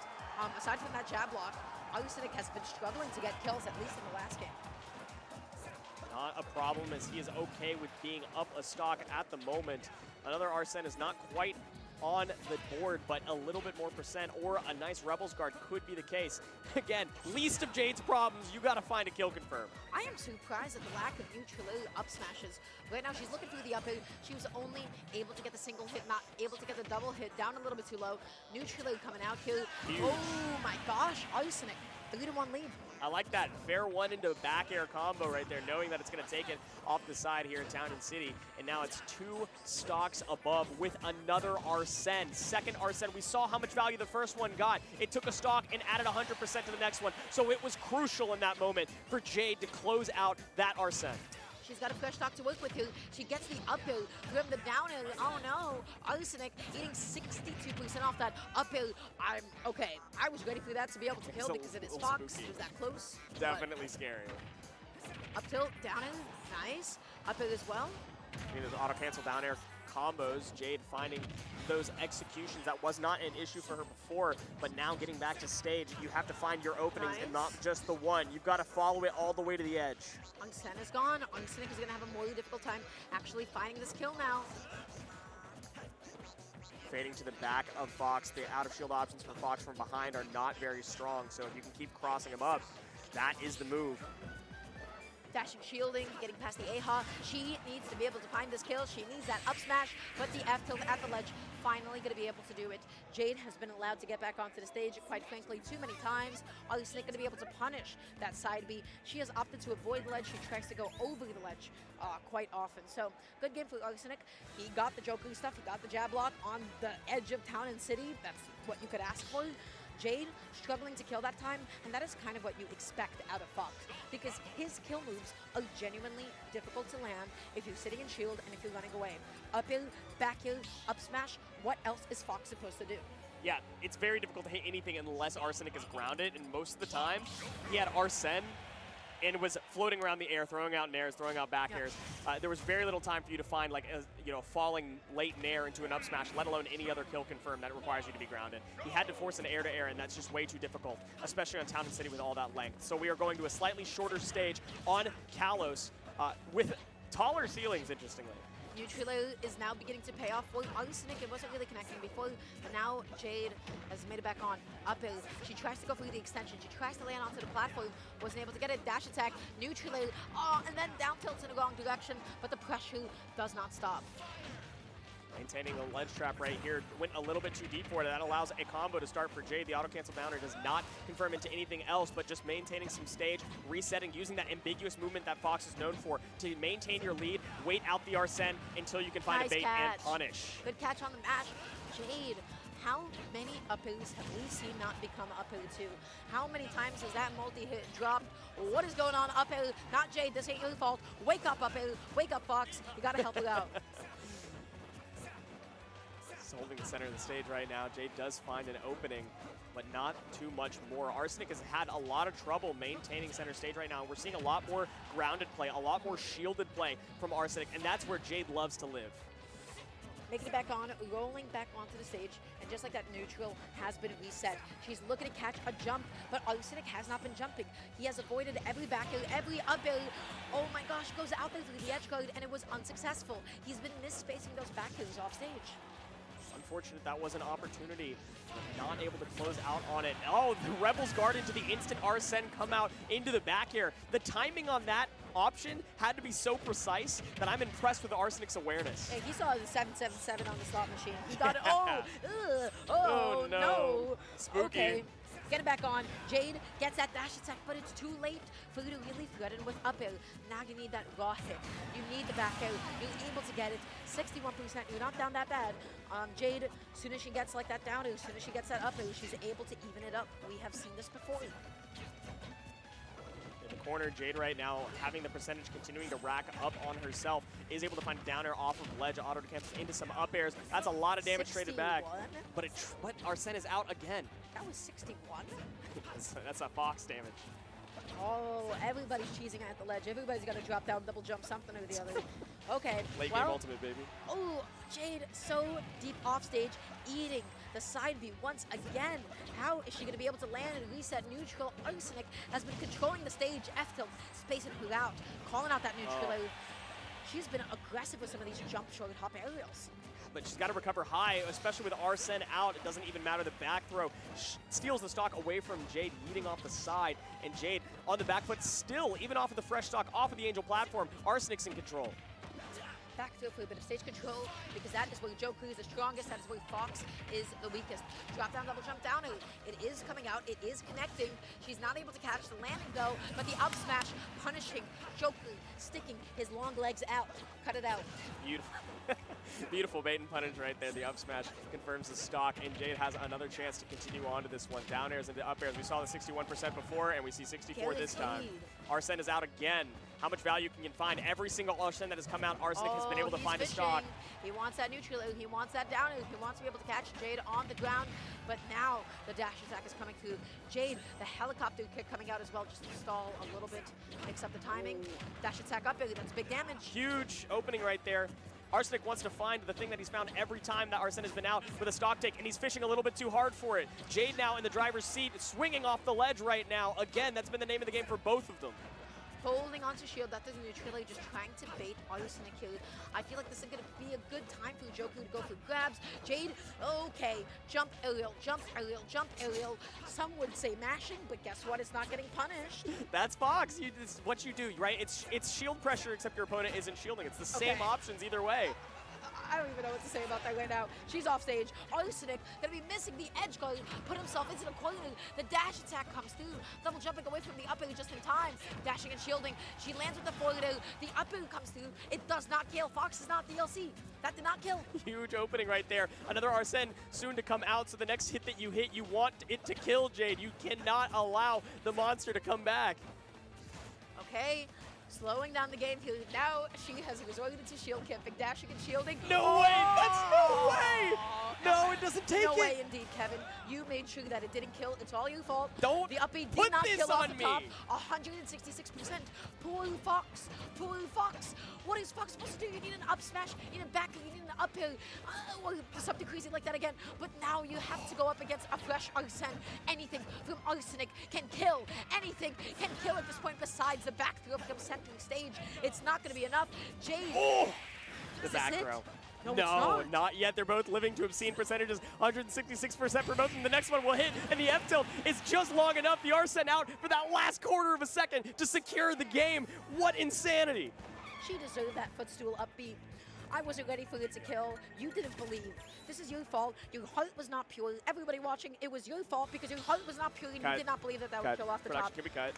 [SPEAKER 18] Aside from that jab block, Arsenic has been struggling to get kills, at least in the last game.
[SPEAKER 17] Not a problem, as he is okay with being up a stock at the moment. Another Arsene is not quite on the board, but a little bit more percent or a nice Rebels guard could be the case. Again, least of Jade's problems, you gotta find a kill confirm.
[SPEAKER 18] I am surprised at the lack of neutral up smashes. Right now she's looking through the up air. She was only able to get the single hit, not able to get the double hit, down a little bit too low. Neutral coming out here.
[SPEAKER 17] Huge.
[SPEAKER 18] Oh my gosh, Arsenic, 3-1 lead.
[SPEAKER 17] I like that fair one into back air combo right there, knowing that it's going to take it off the side here in Town and City. And now it's 2 stocks above with another Arsene. Second Arsene. We saw how much value the first one got. It took a stock and added 100% to the next one. So it was crucial in that moment for Jade to close out that Arsene.
[SPEAKER 18] She's got a fresh stock to work with here. She gets the up air, grim the down air. Oh no, Arsenic eating 62% off that up air. I'm okay. I was ready for that to be able to kill because it is Fox. It was that close.
[SPEAKER 17] Definitely scary.
[SPEAKER 18] Up tilt, down air, nice. Up air as well.
[SPEAKER 17] I mean, those auto cancel down air combos. Jade finding those executions. That was not an issue for her before, but now getting back to stage, you have to find your openings and not just the one. You've got to follow it all the way to the edge.
[SPEAKER 18] Arsene is gone. Arsenic is going to have a more difficult time actually finding this kill now.
[SPEAKER 17] Fading to the back of Fox. The out of shield options for Fox from behind are not very strong, so if you can keep crossing him up, that is the move.
[SPEAKER 18] Dashing, shielding, getting past the AHA. She needs to be able to find this kill. She needs that up smash, but the F tilt at the ledge, finally going to be able to do it. Jade has been allowed to get back onto the stage, quite frankly, too many times. Arsenic going to be able to punish that side B. She has opted to avoid the ledge. She tries to go over the ledge quite often. So, good game for Arsenic. He got the Joker stuff. He got the jab lock on the edge of Town and City. That's what you could ask for. Jade struggling to kill that time, and that is kind of what you expect out of Fox, because his kill moves are genuinely difficult to land if you're sitting in shield and if you're running away. Up air, back air, up smash, what else is Fox supposed to do?
[SPEAKER 17] Yeah, it's very difficult to hit anything unless Arsenic is grounded, and most of the time, he had Arsene and was floating around the air, throwing out nairs, throwing out back airs. There was very little time for you to find like a falling late nair into an up smash, let alone any other kill confirm that requires you to be grounded. He had to force an air to air, and that's just way too difficult, especially on Town and City with all that length. So we are going to a slightly shorter stage on Kalos with taller ceilings, interestingly.
[SPEAKER 18] Neutral is now beginning to pay off for Arsenic. It wasn't really connecting before, but now Jade has made it back on. Up air. She tries to go for the extension. She tries to land onto the platform. Wasn't able to get it. Dash attack. Neutral. Oh, and then down tilts in the wrong direction, but the pressure does not stop.
[SPEAKER 17] Maintaining the ledge trap right here. Went a little bit too deep for it. That allows a combo to start for Jade. The auto cancel downer does not confirm into anything else, but just maintaining some stage, resetting, using that ambiguous movement that Fox is known for to maintain your lead, wait out the Arsene until you can find
[SPEAKER 18] Nice
[SPEAKER 17] a bait
[SPEAKER 18] catch.
[SPEAKER 17] and punish.
[SPEAKER 18] Good catch on the mash. Jade, how many up airs have we seen not become up air 2? How many times has that multi-hit dropped? What is going on up air? Not Jade, this ain't your fault. Wake up air. Wake up, Fox. You gotta help her out.
[SPEAKER 17] Sheik's holding the center of the stage right now. Jade does find an opening, but not too much more. Arsenic has had a lot of trouble maintaining center stage right now. We're seeing a lot more grounded play, a lot more shielded play from Arsenic, and that's where Jade loves to live.
[SPEAKER 18] Making it back on, rolling back onto the stage, and just like that, neutral has been reset. She's looking to catch a jump, but Arsenic has not been jumping. He has avoided every back air, every up air. Oh my gosh, goes out there through the edge guard, and it was unsuccessful. He's been misspacing those back airs off stage.
[SPEAKER 17] Unfortunate that was an opportunity. Not able to close out on it. Oh, the Rebels guard into the instant Arsene come out into the back air. The timing on that option had to be so precise that I'm impressed with Arsenic's awareness.
[SPEAKER 18] Hey, he saw the 777 on the slot machine. He thought, oh no.
[SPEAKER 17] Spooky.
[SPEAKER 18] Okay. Get it back on. Jade gets that dash attack, but it's too late for you to really threaten with up air. Now you need that raw hit. You need the back air. You're able to get it. 61%. You're not down that bad. Jade, as soon as she gets like that down air, as soon as she gets that up air, she's able to even it up. We have seen this before.
[SPEAKER 17] In the corner, Jade right now having the percentage continuing to rack up on herself, is able to find a down air off of ledge, auto decaps into some up airs. That's a lot of damage traded back. But Arsene is out again.
[SPEAKER 18] That was 61?
[SPEAKER 17] That's a Fox damage.
[SPEAKER 18] Oh, everybody's cheesing at the ledge. Everybody's got to drop down, double jump, something or the other. Okay.
[SPEAKER 17] Late game ultimate, baby.
[SPEAKER 18] Oh, Jade so deep off stage, eating the side B once again. How is she going to be able to land and reset neutral? Arsenic has been controlling the stage. F-tilt, spacing her out, calling out that neutral. She's been aggressive with some of these jump short hop aerials.
[SPEAKER 17] But she's got to recover high, especially with Arsene out. It doesn't even matter the back throw. Steals the stock away from Jade, yeeting off the side. And Jade on the back foot still, even off of the fresh stock, off of the Angel platform. Arsenic's in control.
[SPEAKER 18] Back throw for a bit of stage control, because that is where Joker is the strongest, that is where Fox is the weakest. Drop down, double jump down. It is coming out, it is connecting. She's not able to catch the landing though, but the up smash punishing Joker, sticking his long legs out. Cut it out.
[SPEAKER 17] Beautiful. Beautiful bait and punish right there. The up smash confirms the stock, and Jade has another chance to continue on to this one. Down airs into up airs. We saw the 61% before, and we see 64 this time. Arsene is out again. How much value can you find? Every single Arsene that has come out, Arsenic has been able to find a stock.
[SPEAKER 18] He wants that neutral, he wants that down, he wants to be able to catch Jade on the ground, but now the dash attack is coming through. Jade, the helicopter kick coming out as well, just to stall a little bit, mix up the timing. Dash attack up, that's big damage.
[SPEAKER 17] Huge opening right there. Arsenic wants to find the thing that he's found every time that Arsene has been out with a stock take, and he's fishing a little bit too hard for it. Jade now in the driver's seat, swinging off the ledge right now. Again, that's been the name of the game for both of them.
[SPEAKER 18] Holding onto shield, that doesn't neutrally, just trying to bait Arsenic here. I feel like this is going to be a good time for Joku to go for grabs. Jade, okay, jump aerial, jump aerial, jump aerial. Some would say mashing, but guess what? It's not getting punished.
[SPEAKER 17] That's Fox. It's what you do, right? It's shield pressure, except your opponent isn't shielding. It's the same options either way.
[SPEAKER 18] I don't even know what to say about that right now. She's off stage. Arsenic gonna be missing the edge guard, put himself into the corner. The dash attack comes through. Double jumping away from the up air just in time. Dashing and shielding. She lands with the forward air. The up air comes through. It does not kill. Fox is not DLC. That did not kill.
[SPEAKER 17] Huge opening right there. Another Arsene soon to come out. So the next hit that you hit, you want it to kill Jade. You cannot allow the monster to come back.
[SPEAKER 18] Okay. Slowing down the game here. Now she has resorted to shield camping, dashing and shielding.
[SPEAKER 17] No way! That's no way! No, it doesn't take it.
[SPEAKER 18] No way indeed, Kevin. You made sure that it didn't kill. It's all your fault.
[SPEAKER 17] Don't
[SPEAKER 18] the up B did
[SPEAKER 17] put
[SPEAKER 18] not
[SPEAKER 17] this
[SPEAKER 18] kill
[SPEAKER 17] on
[SPEAKER 18] off the
[SPEAKER 17] me.
[SPEAKER 18] top. 166%. Poor Fox. Poor Fox. What is Fox supposed to do? You need an up smash. You need a back. You need an up air. Or something crazy like that again. But now you have to go up against a fresh Arsene. Anything from Arsenic can kill. Anything can kill at this point besides the back throw from centering stage. It's not going to be enough. Jade.
[SPEAKER 17] Oh! The back throw. No, not yet. They're both living to obscene percentages. 166% for both, and the next one will hit, and the F-tilt is just long enough. The Arsene out for that last quarter of a second to secure the game. What insanity!
[SPEAKER 18] She deserved that footstool up B. I wasn't ready for it to kill. You didn't believe. This is your fault. Your heart was not pure. Everybody watching, it was your fault because your heart was not pure and you did not believe that that would kill off the top.
[SPEAKER 17] Can we cut?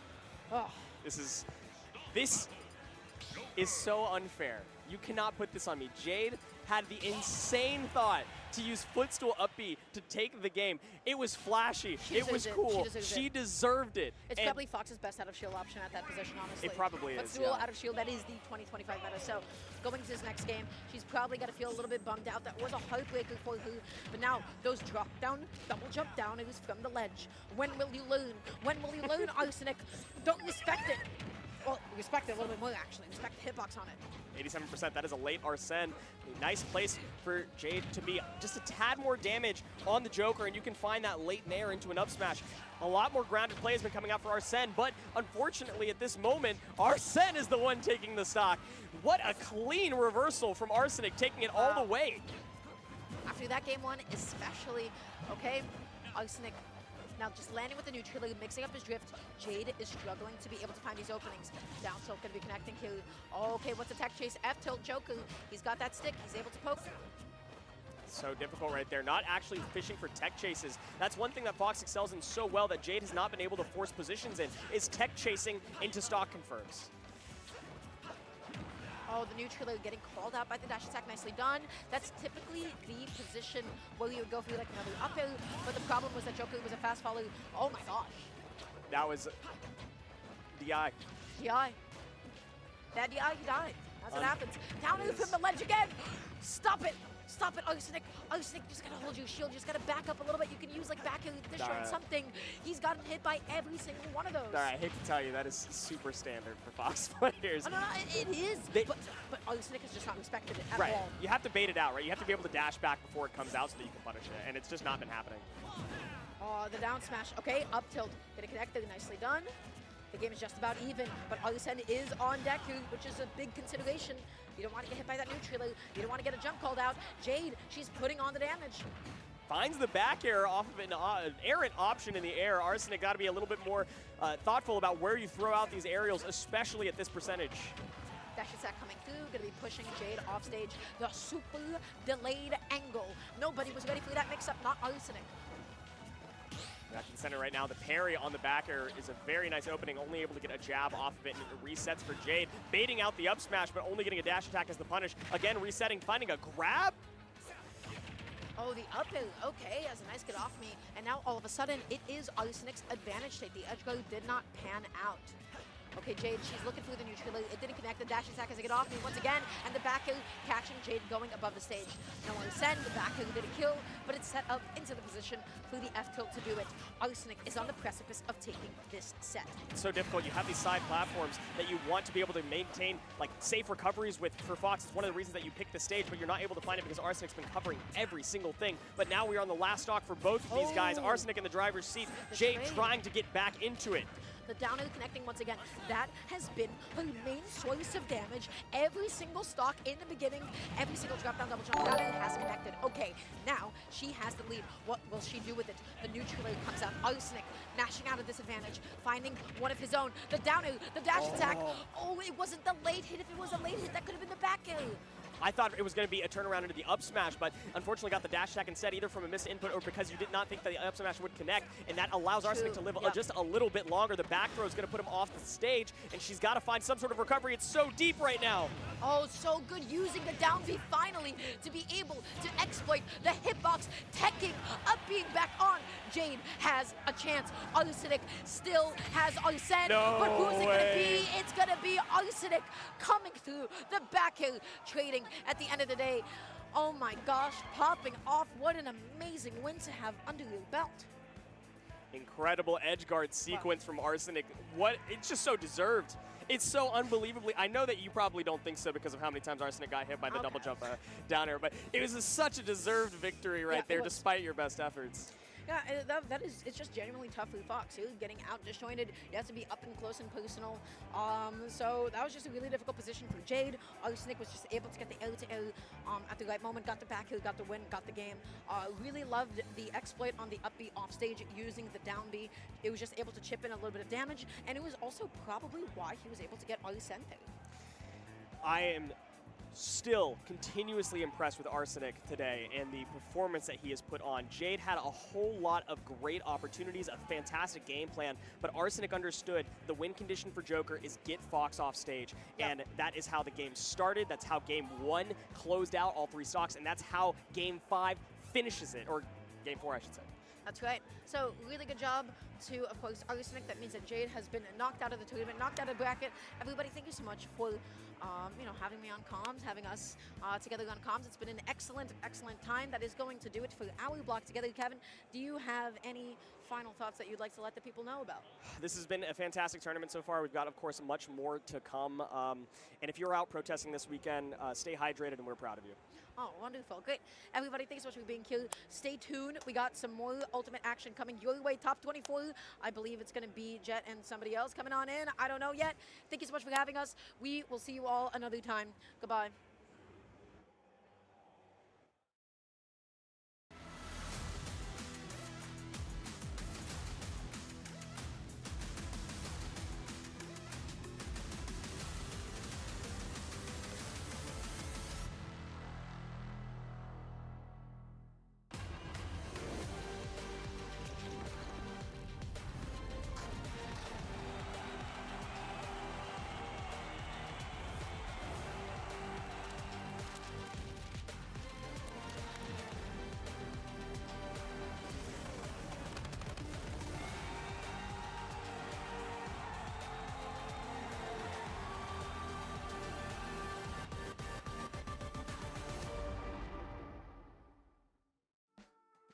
[SPEAKER 18] Oh.
[SPEAKER 17] This is so unfair. You cannot put this on me. Jade had the insane thought to use footstool up B to take the game. It was flashy. It was cool. She deserved it.
[SPEAKER 18] It's probably Fox's best out of shield option at that position, honestly.
[SPEAKER 17] It probably is.
[SPEAKER 18] Footstool out of shield, that is the 2025 meta. So going into this next game, she's probably got to feel a little bit bummed out. That was a heartbreaker for her. But now, those drop down, double jump down, it was from the ledge. When will you learn? When will you learn, Arsenic? Don't respect it. Well, respect it a little bit more, actually. Respect the hitbox on it.
[SPEAKER 17] 87%, that is a late Arsene. A nice place for Jade to be just a tad more damage on the Joker, and you can find that late nair into an up smash. A lot more grounded play has been coming out for Arsene, but unfortunately at this moment, Arsene is the one taking the stock. What a clean reversal from Arsenic, taking it all the way.
[SPEAKER 18] After that game one, especially, okay, Arsenic now just landing with the neutral, mixing up his drift. Jade is struggling to be able to find these openings. Down tilt going to be connecting here. Okay, what's a tech chase? F tilt Joker. He's got that stick. He's able to poke.
[SPEAKER 17] So difficult right there. Not actually fishing for tech chases. That's one thing that Fox excels in so well that Jade has not been able to force positions in, is tech chasing into stock confirms.
[SPEAKER 18] Oh, the neutral getting called out by the dash attack, nicely done. That's typically the position where you would go through like another up air, but the problem was that Joker was a fast follow. Oh my gosh.
[SPEAKER 17] That was DI.
[SPEAKER 18] DI. That DI, he died. That's what happens. Down from the ledge again. Stop it. Stop it, Arsenic. Arsenic, just gotta hold your shield. You just gotta back up a little bit. You can use like back fish or something. He's gotten hit by every single one of those.
[SPEAKER 17] I hate to tell you, that is super standard for Fox players.
[SPEAKER 18] Oh, no, it is. But Arsenic is just not respected at all.
[SPEAKER 17] You have to bait it out, right? You have to be able to dash back before it comes out so that you can punish it, and it's just not been happening.
[SPEAKER 18] Oh, the down smash. Okay, up tilt. Gonna connect it. Nicely done. The game is just about even, but Arsene is on deck, which is a big consideration. You don't want to get hit by that neutral. You don't want to get a jump called out. Jade, she's putting on the damage.
[SPEAKER 17] Finds the back air off of an errant option in the air. Arsenic got to be a little bit more thoughtful about where you throw out these aerials, especially at this percentage.
[SPEAKER 18] Dash attack coming through, gonna be pushing Jade off stage. The super delayed angle. Nobody was ready for that mix-up, not Arsenic.
[SPEAKER 17] Back in center right now, the parry on the back air is a very nice opening, only able to get a jab off of it, and it resets for Jade. Baiting out the up smash, but only getting a dash attack as the punish. Again, resetting, finding a grab.
[SPEAKER 18] Oh, the up air, okay, as a nice get off me. And now all of a sudden, it is Arsenic's advantage state. The edge guard did not pan out. Okay, Jade, she's looking for the neutral. It didn't connect. The dash attack as they get off me once again, and the back air catching Jade going above the stage. No one send, the back air did a kill, but it's set up into the position for the F tilt to do it. Arsenic is on the precipice of taking this set.
[SPEAKER 17] It's so difficult. You have these side platforms that you want to be able to maintain like safe recoveries with. For Fox, it's one of the reasons that you pick the stage, but you're not able to find it because Arsenic's been covering every single thing. But now we are on the last stock for both of these guys. Arsenic in the driver's seat, Jade trying to get back into it.
[SPEAKER 18] The down air connecting once again. That has been her main source of damage. Every single stock in the beginning, every single drop down, double jump down air has connected. Okay, now she has the lead. What will she do with it? The neutral air comes out. Arsenic gnashing out a disadvantage, finding one of his own. The down air, the dash attack. Oh, it wasn't the late hit. If it was a late hit, that could have been the back air.
[SPEAKER 17] I thought it was going to be a turnaround into the up smash, but unfortunately got the dash attack instead, either from a missed input or because you did not think that the up smash would connect, and that allows Arsenic to live just a little bit longer. The back throw is going to put him off the stage, and she's got to find some sort of recovery. It's so deep right now.
[SPEAKER 18] Oh, so good using the down B finally to be able to exploit the hitbox, teching, up being back on. Jade has a chance. Arsenic still has Arsene, but who's it going to be? It's going to be Arsenic coming through the back air, trading at the end of the day. Oh my gosh, popping off. What an amazing win to have under your belt.
[SPEAKER 17] Incredible edge guard sequence from Arsenic. It's just so deserved. It's so unbelievably, I know that you probably don't think so because of how many times Arsenic got hit by the double jump down air, but it was such a deserved victory right there despite your best efforts.
[SPEAKER 18] Yeah, it's just genuinely tough for Fox. He was getting out disjointed. You have to be up and close and personal. So that was just a really difficult position for Jade. Arsenic was just able to get the L to L at the right moment, got the back hill, got the win, got the game. Really loved the exploit on the up B off stage using the down B. It was just able to chip in a little bit of damage, and it was also probably why he was able to get Arsene.
[SPEAKER 17] I am still continuously impressed with Arsenic today and the performance that he has put on. Jade had a whole lot of great opportunities, a fantastic game plan, but Arsenic understood the win condition for Joker is get Fox off stage, and that is how the game started. That's how game 1 closed out all 3 stocks, and that's how game 5 finishes it, or game 4, I should say.
[SPEAKER 18] That's right. So really good job to, of course, Arsenic. That means that Jade has been knocked out of the tournament, knocked out of the bracket. Everybody, thank you so much for, having me on comms, having us together on comms. It's been an excellent, excellent time. That is going to do it for our block together. Kevin, do you have any final thoughts that you'd like to let the people know about?
[SPEAKER 17] This has been a fantastic tournament so far. We've got, of course, much more to come. And if you're out protesting this weekend, stay hydrated, and we're proud of you.
[SPEAKER 18] Oh, wonderful. Great. Everybody, thanks so much for being here. Stay tuned. We got some more Ultimate action coming your way. Top 24. I believe it's going to be Jet and somebody else coming on in. I don't know yet. Thank you so much for having us. We will see you all another time. Goodbye.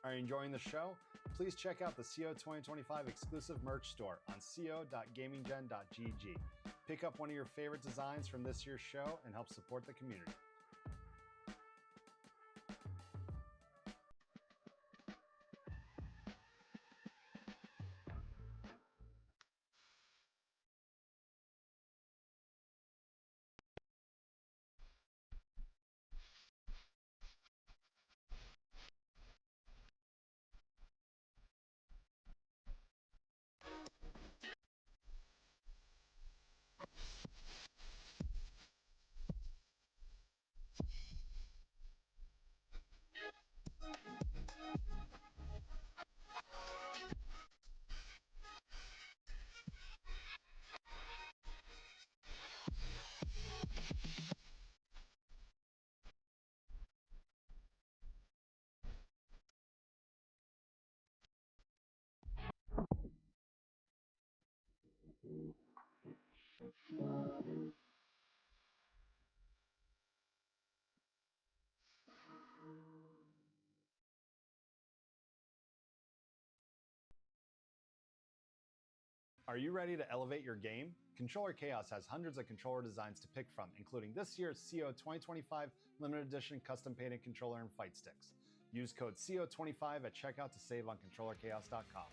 [SPEAKER 12] Are you enjoying the show? Please check out the CO 2025 exclusive merch store on co.gaminggen.gg. Pick up one of your favorite designs from this year's show and help support the community. Are you ready to elevate your game? Controller Chaos has hundreds of controller designs to pick from, including this year's CO 2025 limited edition custom painted controller and fight sticks. Use code CO25 at checkout to save on controllerchaos.com.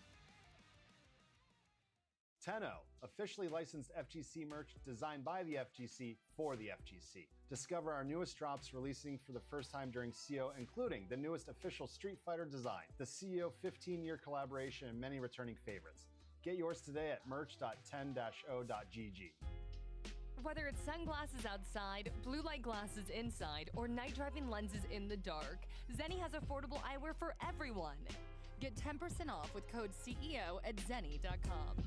[SPEAKER 12] Tenno, officially licensed FGC merch designed by the FGC for the FGC. Discover our newest drops releasing for the first time during CO, including the newest official Street Fighter design, the CO 15-year collaboration, and many returning favorites. Get yours today at merch.10-o.gg.
[SPEAKER 13] Whether it's sunglasses outside, blue light glasses inside, or night driving lenses in the dark, Zenni has affordable eyewear for everyone. Get 10% off with code CEO at zenni.com.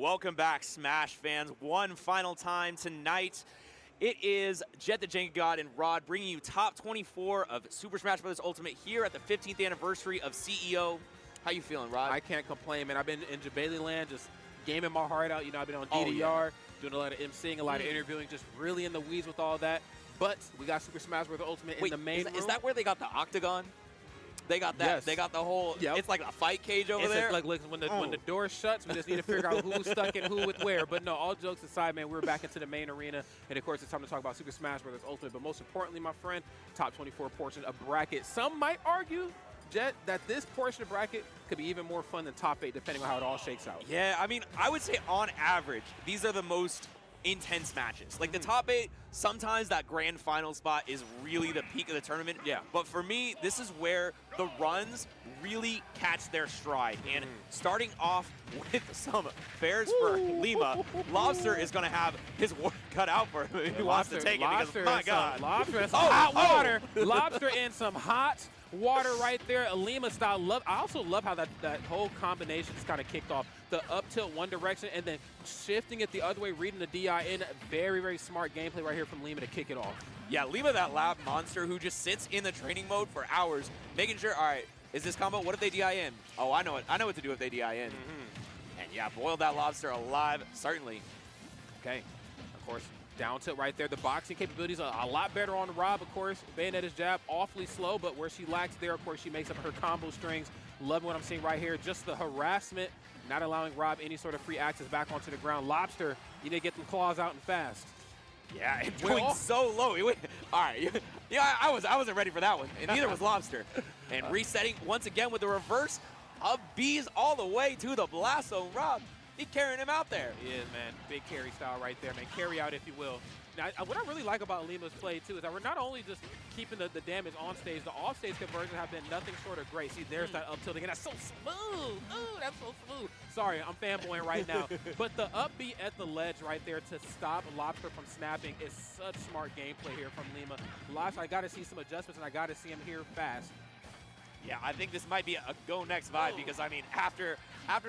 [SPEAKER 19] Welcome back, Smash fans. One final time tonight. It is Jet the Jenga God and Rod bringing you top 24 of Super Smash Bros. Ultimate here at the 15th anniversary of CEO. How you feeling, Rod?
[SPEAKER 16] I can't complain, man. I've been in Jabali land, just gaming my heart out. You know, I've been on DDR, doing a lot of emceeing, a lot of interviewing, just really in the weeds with all that. But we got Super Smash Bros. Ultimate in the main room.
[SPEAKER 19] Is that where they got the octagon? They got that.
[SPEAKER 16] Yes.
[SPEAKER 19] They got the whole. Yep. It's like a fight cage over there.
[SPEAKER 16] Like when the door shuts, we just need to figure out who's stuck in who with where. But no, all jokes aside, man, we're back into the main arena, and of course, it's time to talk about Super Smash Bros. Ultimate. But most importantly, my friend, top 24 portion of bracket. Some might argue, Jet, that this portion of bracket could be even more fun than top 8, depending on how it all shakes out.
[SPEAKER 19] Yeah, I mean, I would say on average, these are the most intense matches. Like the top 8, sometimes that grand final spot is really the peak of the tournament. Yeah. But for me, this is where the runs really catch their stride. And starting off with some fairs for Lima, Lobster is going to have his work cut out for him. He wants to take it because, my God.
[SPEAKER 16] Lobster and some hot water. Lobster and some hot water right there, Lima style. I also love how that whole combination just kind of kicked off. The up tilt one direction and then shifting it the other way, reading the DI in. Very, very smart gameplay right here from Lima to kick it off.
[SPEAKER 19] Yeah, Lima, that lab monster who just sits in the training mode for hours, making sure, all right, is this combo? What if they DI in? Oh, I know it. I know what to do if they DI in. And yeah, boiled that Lobster alive, certainly.
[SPEAKER 16] Okay, of course, down tilt right there. The boxing capabilities are a lot better on Rob, of course. Bayonetta's jab, awfully slow, but where she lacks there, of course, she makes up her combo strings. Love what I'm seeing right here. Just the harassment, not allowing Rob any sort of free access back onto the ground. Lobster, you need to get them claws out and fast.
[SPEAKER 19] Yeah, and going so low. All right, yeah, I wasn't ready for that one, and neither was Lobster. And resetting once again with the reverse of Bees all the way to the blast zone. Rob, he's carrying him out there.
[SPEAKER 16] He is, man. Big carry style right there, man. Carry out, if you will. Now, what I really like about Lima's play, too, is that we're not only just keeping the damage on stage, the off-stage conversions have been nothing short of great. See, there's that up tilt again. That's so smooth. Ooh, that's so smooth. Sorry, I'm fanboying right now. But the up B at the ledge right there to stop Lobster from snapping is such smart gameplay here from Lima. Lobster, I got to see some adjustments, and I got to see him here fast.
[SPEAKER 19] Yeah, I think this might be a go next vibe because, I mean, after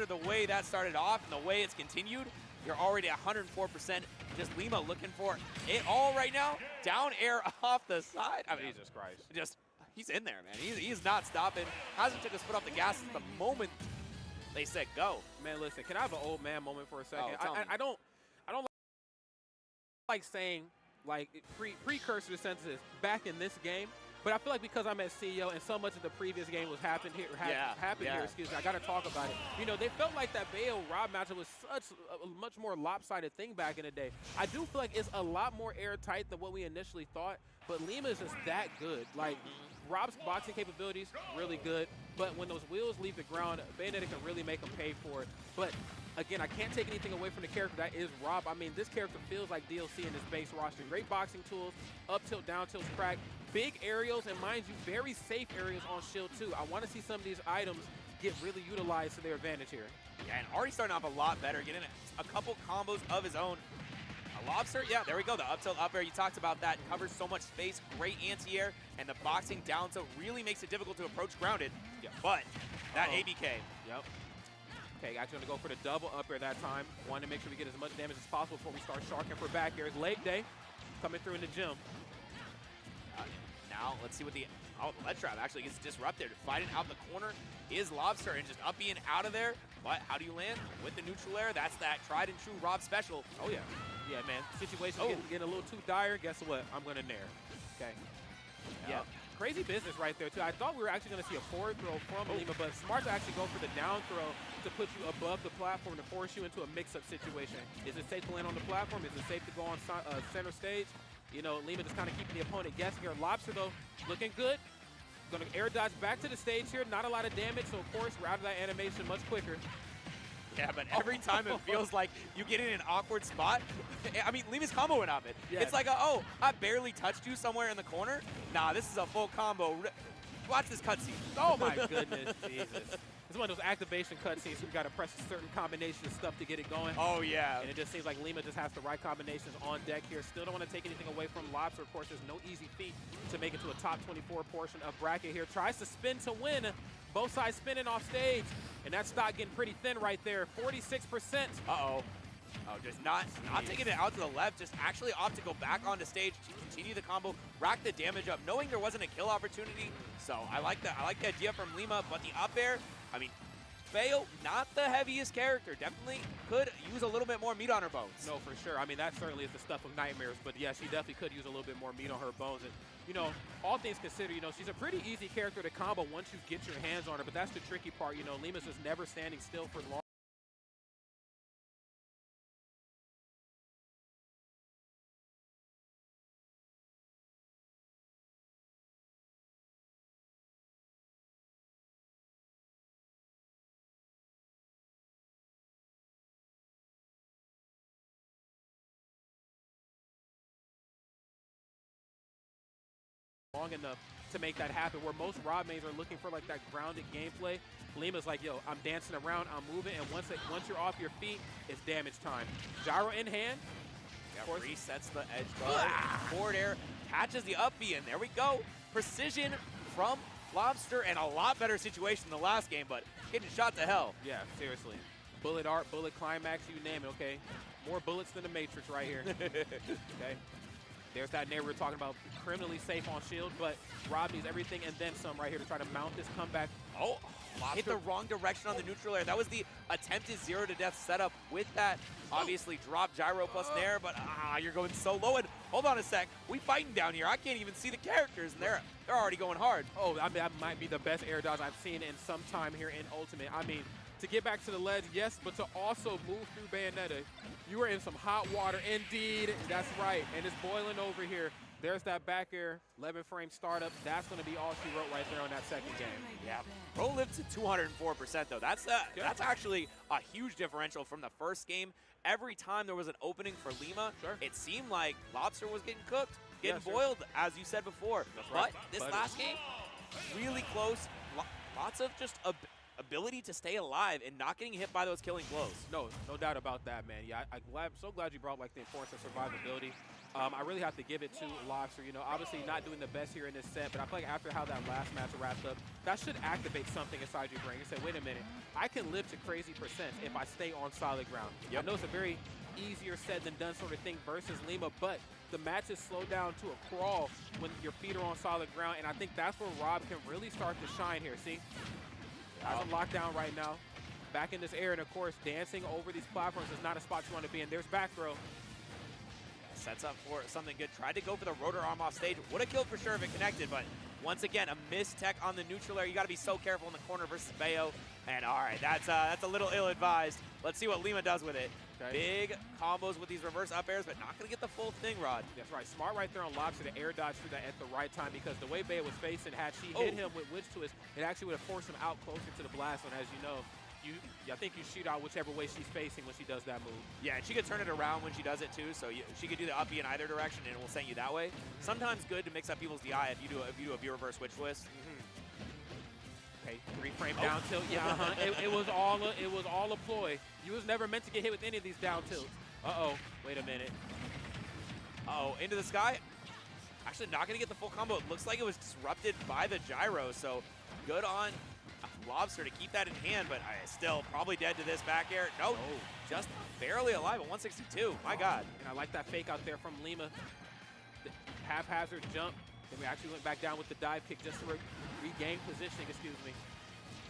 [SPEAKER 19] the way that started off and the way it's continued, you're already at 104%. Just Lima looking for it all right now. Down air off the side. I mean,
[SPEAKER 16] Jesus Christ.
[SPEAKER 19] Just, he's in there, man. He's not stopping. Hasn't took his foot off the gas at the moment they said go.
[SPEAKER 16] Man, listen, can I have an old man moment for a second?
[SPEAKER 19] Oh,
[SPEAKER 16] I don't like saying, like, precursor sentences back in this game. But I feel like because I'm at CEO and so much of the previous game was happened here, excuse me, I got to talk about it. You know, they felt like that Bayo-Rob matchup was such a much more lopsided thing back in the day. I do feel like it's a lot more airtight than what we initially thought, but Lima is just that good. Like, Rob's boxing capabilities, really good, but when those wheels leave the ground, Bayonetta can really make them pay for it. But again, I can't take anything away from the character that is Rob. I mean, this character feels like DLC in this base roster. Great boxing tools, up tilt, down tilt, crack, big aerials, and mind you, very safe areas on shield too. I want to see some of these items get really utilized to their advantage here.
[SPEAKER 19] Yeah, and already starting off a lot better, getting a couple combos of his own. A Lobster, yeah, there we go. The up tilt up air, you talked about that. Covers so much space, great anti-air, and the boxing down tilt really makes it difficult to approach grounded.
[SPEAKER 16] Yep.
[SPEAKER 19] But that ABK.
[SPEAKER 16] Yep. Okay, actually going to go for the double up air that time. Wanted to make sure we get as much damage as possible before we start sharking for back airs. Leg day coming through in the gym.
[SPEAKER 19] Now, let's see what the ledge trap actually gets disrupted. Fighting out the corner is Lobster and just up being out of there. But how do you land? With the neutral air, that's that tried and true Rob special.
[SPEAKER 16] Oh, yeah. Yeah, man. Situation getting a little too dire. Guess what? I'm going to nair. Okay. Yeah. Crazy business right there, too. I thought we were actually going to see a forward throw from Lima, but smart to actually go for the down throw to put you above the platform to force you into a mix-up situation. Is it safe to land on the platform? Is it safe to go on center stage? You know, Lima just kind of keeping the opponent guessing here. Lobster, though, looking good. Going to air dodge back to the stage here. Not a lot of damage, so, of course, we're out of that animation much quicker.
[SPEAKER 19] Yeah, but every time it feels like you get in an awkward spot. I mean, Lima's comboing off it. Yes. It's like, oh, I barely touched you somewhere in the corner. Nah, this is a full combo. watch this cutscene.
[SPEAKER 16] Oh my goodness, Jesus. It's one of those activation cutscenes where you got to press a certain combination of stuff to get it going.
[SPEAKER 19] Oh, yeah.
[SPEAKER 16] And it just seems like Lima just has the right combinations on deck here. Still don't want to take anything away from Lobster. Of course, there's no easy feat to make it to a top 24 portion of bracket here. Tries to spin to win. Both sides spinning off stage. And that stock getting pretty thin right there. 46%.
[SPEAKER 19] Uh-oh. Oh, just not taking it out to the left, just actually opt to go back onto stage to continue the combo, rack the damage up, knowing there wasn't a kill opportunity. So I like that. I like the idea from Lima, but the up air, I mean, Bayo, not the heaviest character. Definitely could use a little bit more meat on her bones.
[SPEAKER 16] No, for sure. I mean, that certainly is the stuff of nightmares. But yeah, she definitely could use a little bit more meat on her bones. And, you know, all things considered, you know, she's a pretty easy character to combo once you get your hands on her. But that's the tricky part. You know, Lima's just never standing still for long. Long enough to make that happen, where most Rob mains are looking for like that grounded gameplay. Lima's like, yo, I'm dancing around, I'm moving, and once you're off your feet, it's damage time. Gyro in hand.
[SPEAKER 19] Yeah, resets the edge guard. Forward air catches the up B, and there we go. Precision from Lobster, and a lot better situation than the last game, but getting shot to hell.
[SPEAKER 16] Yeah, seriously. Bullet art, bullet climax, you name it, okay? More bullets than the Matrix right here. Okay. There's that nair we were talking about, criminally safe on shield, but Rob needs everything and then some right here to try to mount this comeback.
[SPEAKER 19] Oh, hit the wrong direction on the neutral air. That was the attempted 0 to death setup with that. Obviously, drop gyro plus nair, but you're going so low. And hold on a sec, we fighting down here. I can't even see the characters, and they're already going hard.
[SPEAKER 16] Oh, I mean, that might be the best air dodge I've seen in some time here in Ultimate. I mean, to get back to the ledge, yes, but to also move through Bayonetta, you are in some hot water. Indeed, that's right, and it's boiling over here. There's that back air, 11 frame startup. That's going to be all she wrote right there on that second game.
[SPEAKER 19] Yeah, Pro lived to 204% though. That's actually a huge differential from the first game. Every time there was an opening for Lima, it seemed like Lobster was getting cooked, getting boiled, as you said before. But this last game, really close. Lots of just ability to stay alive and not getting hit by those killing blows.
[SPEAKER 16] No doubt about that, man. Yeah, I'm so glad you brought like the importance of survivability. I really have to give it to Lobster. You know, obviously not doing the best here in this set, but I feel like after how that last match wrapped up, that should activate something inside your brain. You say, wait a minute, I can live to crazy percents if I stay on solid ground. I know it's a very easier said than done sort of thing versus Lima, but the matches slow down to a crawl when your feet are on solid ground, and I think that's where Rob can really start to shine here. See? That's a lockdown right now. Back in this air, and of course, dancing over these platforms is not a spot you want to be in. There's back throw.
[SPEAKER 19] Sets up for something good. Tried to go for the rotor arm off stage. Would have killed for sure if it connected, but once again, a missed tech on the neutral air. You got to be so careful in the corner versus Bayo. And all right, that's a little ill-advised. Let's see what Lima does with it. Big combos with these reverse up airs, but not going to get the full thing, Rod.
[SPEAKER 16] That's right. Smart right there on Lobster to air dodge through that at the right time, because the way Bayo was facing, had she hit him with Witch Twist, it actually would have forced him out closer to the blast. And as you know, I think you shoot out whichever way she's facing when she does that move.
[SPEAKER 19] Yeah, and she could turn it around when she does it too, so she could do the up B in either direction and it will send you that way. Sometimes good to mix up people's DI if you do a B reverse Witch Twist.
[SPEAKER 16] Okay, 3-frame down tilt. Yeah, it was all a ploy. You was never meant to get hit with any of these down tilts. Wait a minute.
[SPEAKER 19] Into the sky. Actually not gonna get the full combo. It looks like it was disrupted by the gyro, so good on Lobster to keep that in hand, but still probably dead to this back air. No, just barely alive at 162. My God.
[SPEAKER 16] And I like that fake out there from Lima. The haphazard jump. Then we actually went back down with the dive kick just to regain positioning, excuse me.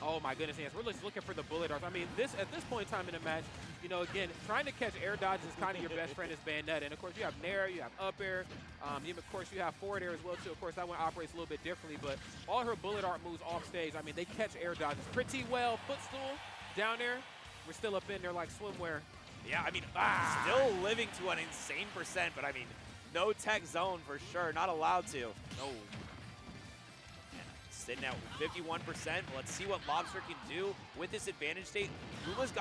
[SPEAKER 16] Oh my goodness, yes. We're just looking for the bullet arts. I mean, at this point in time in the match, you know, again, trying to catch air dodges is kind of your best friend is Bayonetta. And of course, you have nair, you have up air. Of course, you have forward air as well, too. Of course, that one operates a little bit differently, but all her bullet art moves off stage, I mean, they catch air dodges pretty well. Footstool, down there. We're still up in there like swimwear.
[SPEAKER 19] Yeah, I mean, still living to an insane percent, but I mean, no tech zone for sure. Not allowed to. No. Sitting at 51%. Let's see what Lobster can do with this advantage state. Lima's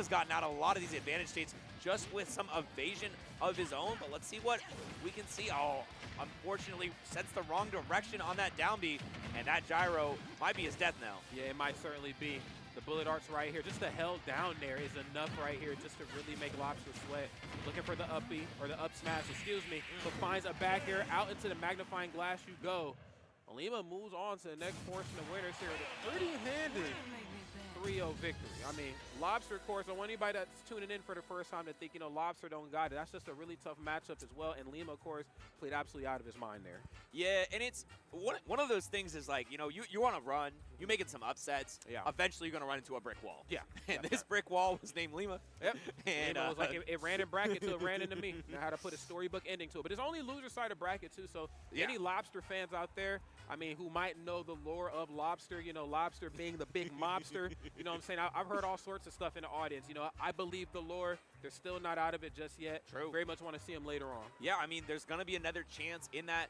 [SPEAKER 19] gotten out a lot of these advantage states just with some evasion of his own, but let's see what we can see. Oh, unfortunately, sets the wrong direction on that down B, and that gyro might be his death knell.
[SPEAKER 16] Yeah, it might certainly be. The bullet arts right here, just the held down there is enough right here just to really make Lobster sweat. Looking for the uppy, or the up smash, excuse me, but finds a back air. Out into the magnifying glass you go. Lima moves on to the next portion of winners here. The 30-handed 3-0 victory. I mean, Lobster, of course, I want anybody that's tuning in for the first time to think, you know, Lobster don't got it. That's just a really tough matchup as well. And Lima, of course, played absolutely out of his mind there.
[SPEAKER 19] Yeah, and it's one of those things is like, you know, you want to run, you're making some upsets.
[SPEAKER 16] Yeah.
[SPEAKER 19] Eventually, you're going to run into a brick wall.
[SPEAKER 16] Yeah.
[SPEAKER 19] And this brick wall was named Lima.
[SPEAKER 16] Yep.
[SPEAKER 19] And
[SPEAKER 16] Lima was like, it ran in bracket till it ran into me. I had to put a storybook ending to it. But it's only loser side of bracket, too. So any Lobster fans out there, I mean, who might know the lore of Lobster, you know, Lobster being the big mobster, you know what I'm saying? I've heard all sorts of stuff in the audience. You know, I believe the lore. They're still not out of it just yet.
[SPEAKER 19] True.
[SPEAKER 16] Very much want to see him later on.
[SPEAKER 19] Yeah, I mean, there's going to be another chance in that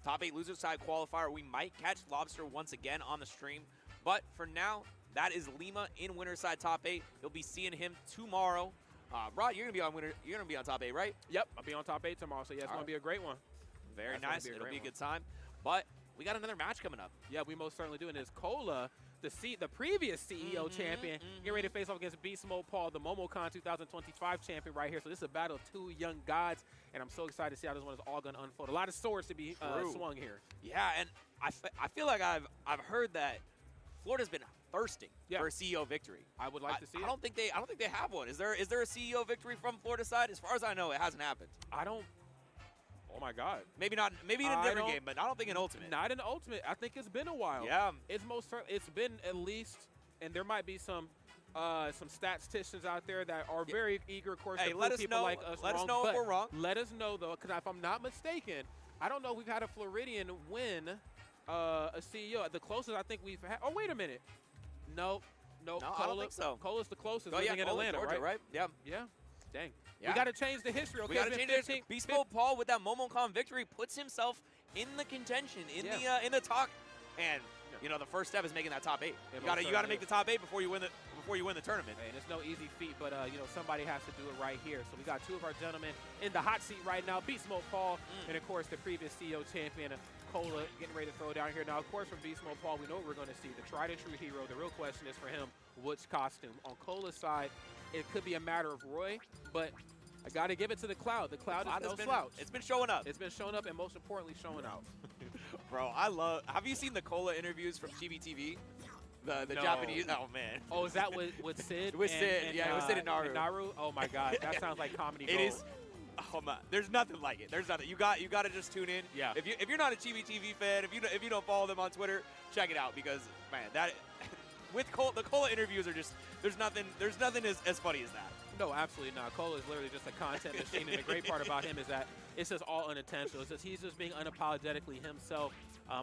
[SPEAKER 19] top 8 loser side qualifier. We might catch Lobster once again on the stream. But for now, that is Lima in winner side top 8. You'll be seeing him tomorrow. Rod, you're gonna be on top 8, right?
[SPEAKER 16] Yep, I'll be on top 8 tomorrow. So yeah, it's gonna be a great one.
[SPEAKER 19] Very nice. It'll be a good time. But we got another match coming up.
[SPEAKER 16] Yeah, we most certainly do. And it's Cola, the previous CEO champion, getting ready to face off against Beast Mode Paul, the MomoCon 2025 champion right here. So this is a battle of two young gods, and I'm so excited to see how this one is all going to unfold. A lot of swords to be swung here.
[SPEAKER 19] Yeah, and I feel like I've heard that Florida's been thirsting for a CEO victory.
[SPEAKER 16] I would like to see it.
[SPEAKER 19] I don't think they have one. Is there a CEO victory from Florida side? As far as I know, it hasn't happened.
[SPEAKER 16] Oh my God.
[SPEAKER 19] Maybe in a different game, but I don't think in Ultimate.
[SPEAKER 16] Not in Ultimate. I think it's been a while.
[SPEAKER 19] Yeah.
[SPEAKER 16] It's been at least, and there might be some statisticians out there that are very eager, of course, to prove people like us
[SPEAKER 19] Let
[SPEAKER 16] wrong.
[SPEAKER 19] us know if we're wrong.
[SPEAKER 16] Let us know, though, because if I'm not mistaken, I don't know if we've had a Floridian win a CEO. The closest I think we've had. Oh, wait a minute. No,
[SPEAKER 19] I don't think so.
[SPEAKER 16] Cola's the closest.
[SPEAKER 19] Oh, yeah,
[SPEAKER 16] living in
[SPEAKER 19] Cola,
[SPEAKER 16] Atlanta,
[SPEAKER 19] Georgia, right? Yeah.
[SPEAKER 16] Yeah. Dang.
[SPEAKER 19] Yeah.
[SPEAKER 16] We got to change the history. Okay,
[SPEAKER 19] We got to change it. Beast Mode Paul with that MomoCon victory puts himself in the contention, in the talk, and you know the first step is making that top 8. You got to make the top 8 before you win the tournament.
[SPEAKER 16] And it's no easy feat, but you know somebody has to do it right here. So we got two of our gentlemen in the hot seat right now: Beast Mode Paul, and of course the previous CEO champion Cola getting ready to throw down here. Now, of course, from Beast Mode Paul, we know what we're going to see. The tried and true hero. The real question is for him, which costume? On Cola's side, it could be a matter of Roy, but I got to give it to the Cloud. The Cloud is no slouch.
[SPEAKER 19] It's been showing up.
[SPEAKER 16] It's been showing up, and most importantly, showing out.
[SPEAKER 19] Bro, have you seen the Cola interviews from GBTV? The
[SPEAKER 16] No.
[SPEAKER 19] Japanese. Oh man.
[SPEAKER 16] Oh, is that with Sid?
[SPEAKER 19] With Sid, yeah, with Sid and Naru.
[SPEAKER 16] Oh my God, that sounds like comedy gold.
[SPEAKER 19] It is. Oh my, there's nothing like it. There's nothing. You got to just tune in.
[SPEAKER 16] Yeah.
[SPEAKER 19] If you're not a GBTV fan, if you don't follow them on Twitter, check it out because man, that with the Cola interviews are just there's nothing as funny as that.
[SPEAKER 16] No, absolutely not. Cola is literally just a content machine, and the great part about him is that it's just all unintentional. It's just he's just being unapologetically himself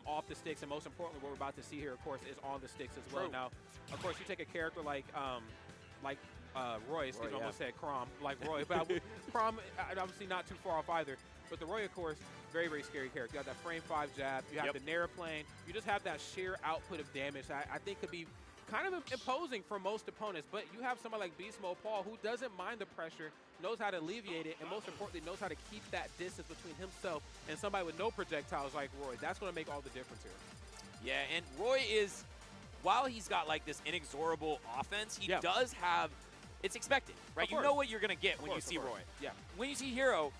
[SPEAKER 16] off the sticks, and most importantly, what we're about to see here, of course, is on the sticks as well.
[SPEAKER 19] True.
[SPEAKER 16] Now, of course, you take a character like Roy, excuse me, I almost said Crom, like Roy, but Crom, obviously not too far off either. But the Roy, of course, very, very scary character. You have that frame 5 jab, you have the Nair plane, you just have that sheer output of damage that I think could be kind of imposing for most opponents. But you have somebody like Beast Mode Paul who doesn't mind the pressure, knows how to alleviate it, and most importantly, knows how to keep that distance between himself and somebody with no projectiles like Roy. That's going to make all the difference here.
[SPEAKER 19] Yeah, and Roy is, while he's got like this inexorable offense, he does have, it's expected, right? You know what you're going to get when you see Roy.
[SPEAKER 16] Yeah.
[SPEAKER 19] When you see Hero,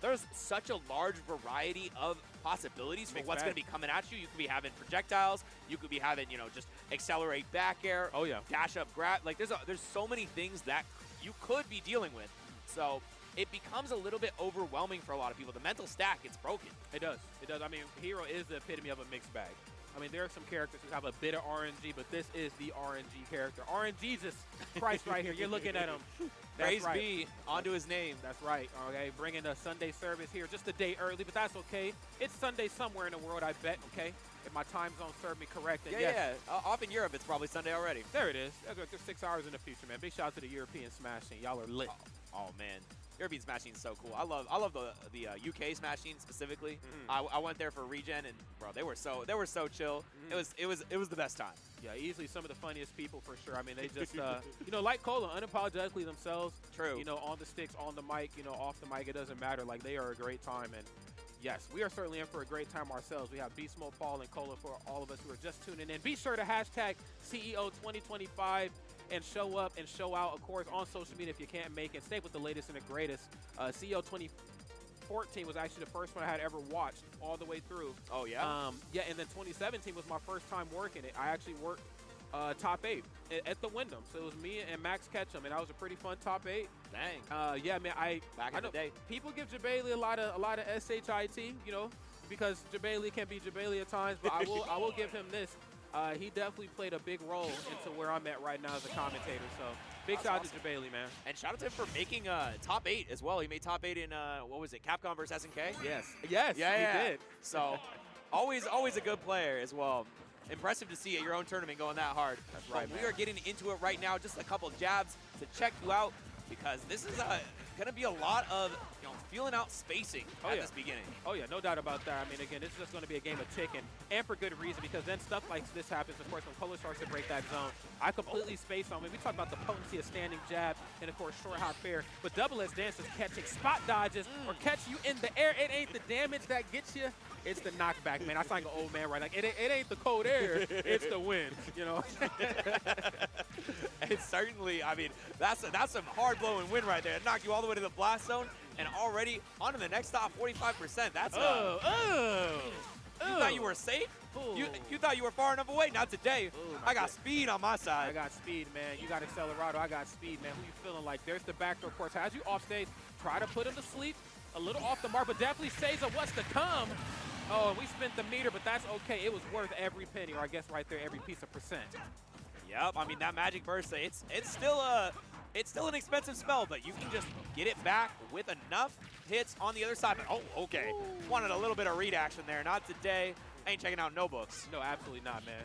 [SPEAKER 19] there's such a large variety of possibilities for what's going to be coming at you. You could be having projectiles. You could be having, you know, just accelerate back air.
[SPEAKER 16] Oh, yeah.
[SPEAKER 19] Dash up, grab. Like, there's so many things that you could be dealing with. So it becomes a little bit overwhelming for a lot of people. The mental stack gets broken.
[SPEAKER 16] It does. It does. I mean, Hero is the epitome of a mixed bag. I mean, there are some characters who have a bit of RNG, but this is the RNG character. RNGesus Christ right here. You're looking at him.
[SPEAKER 19] Praise be onto his name.
[SPEAKER 16] That's right. Okay, bringing the Sunday service here just a day early, but that's okay. It's Sunday somewhere in the world, I bet, okay? If my time zone served me correct. And
[SPEAKER 19] Yeah. Off in Europe, it's probably Sunday already.
[SPEAKER 16] There it is. There's 6 hours in the future, man. Big shout out to the European Smash scene. Y'all are lit.
[SPEAKER 19] Oh man. European Smash Scene is so cool. I love the UK Smash Scene specifically. I went there for regen, and bro, they were so chill. It was the best time.
[SPEAKER 16] Yeah, easily some of the funniest people for sure. I mean, they just you know, like Cola, unapologetically themselves.
[SPEAKER 19] True.
[SPEAKER 16] You know, on the sticks, on the mic, you know, off the mic, it doesn't matter. Like, they are a great time, and yes, we are certainly in for a great time ourselves. We have Beast Mode, Paul, and Cola for all of us who are just tuning in. Be sure to hashtag CEO 2025 and show up and show out, of course, on social media if you can't make it. Stay with the latest and the greatest. CEO 2014 was actually the first one I had ever watched all the way through.
[SPEAKER 19] Oh, yeah?
[SPEAKER 16] Yeah, and then 2017 was my first time working it. I actually worked top 8 at the Wyndham. So it was me and Max Ketchum, and that was a pretty fun top 8.
[SPEAKER 19] Dang.
[SPEAKER 16] Yeah, man, I
[SPEAKER 19] in the day.
[SPEAKER 16] People give Jabali a lot of SHIT, you know, because Jabali can be Jabali at times, but I will give him this. He definitely played a big role into where I'm at right now as a commentator. So big shout out to Jabali, man.
[SPEAKER 19] And shout out to him for making top 8 as well. He made top 8 in what was it, Capcom versus SNK?
[SPEAKER 16] Yes,
[SPEAKER 19] he
[SPEAKER 16] did.
[SPEAKER 19] So always a good player as well. Impressive to see at your own tournament going that hard.
[SPEAKER 16] That's right,
[SPEAKER 19] but we are getting into it right now. Just a couple jabs to check you out, because this is going to be a lot of feeling out spacing at this beginning.
[SPEAKER 16] Oh yeah, no doubt about that. I mean, again, it's just going to be a game of chicken, and for good reason, because then stuff like this happens. Of course, when Polo starts to break that zone, I completely space on. When we talk about the potency of standing jab and of course short hop fair, but double edge dances catching spot dodges or catch you in the air. It ain't the damage that gets you. It's the knockback, man. I sound like an old man, right? Like, it ain't the cold air, it's the wind, you know?
[SPEAKER 19] And certainly, I mean, that's some hard-blowing wind right there. It knocked you all the way to the blast zone, and already on to the next stop, 45%. That's You thought you were safe? You thought you were far enough away? Not today. I got speed on my side.
[SPEAKER 16] I got speed, man. You got Accelerado. I got speed, man. Who you feeling like? There's the backdoor course. As you off stage, try to put him to sleep. A little off the mark, but definitely saves of what's to come. Oh, and we spent the meter, but that's okay. It was worth every penny, or I guess right there, every piece of percent.
[SPEAKER 19] Yep, I mean, that Magic Burst, it's still an expensive spell, but you can just get it back with enough hits on the other side. But, oh, okay. Wanted a little bit of read action there. Not today. Ain't checking out no books.
[SPEAKER 16] No, absolutely not, man.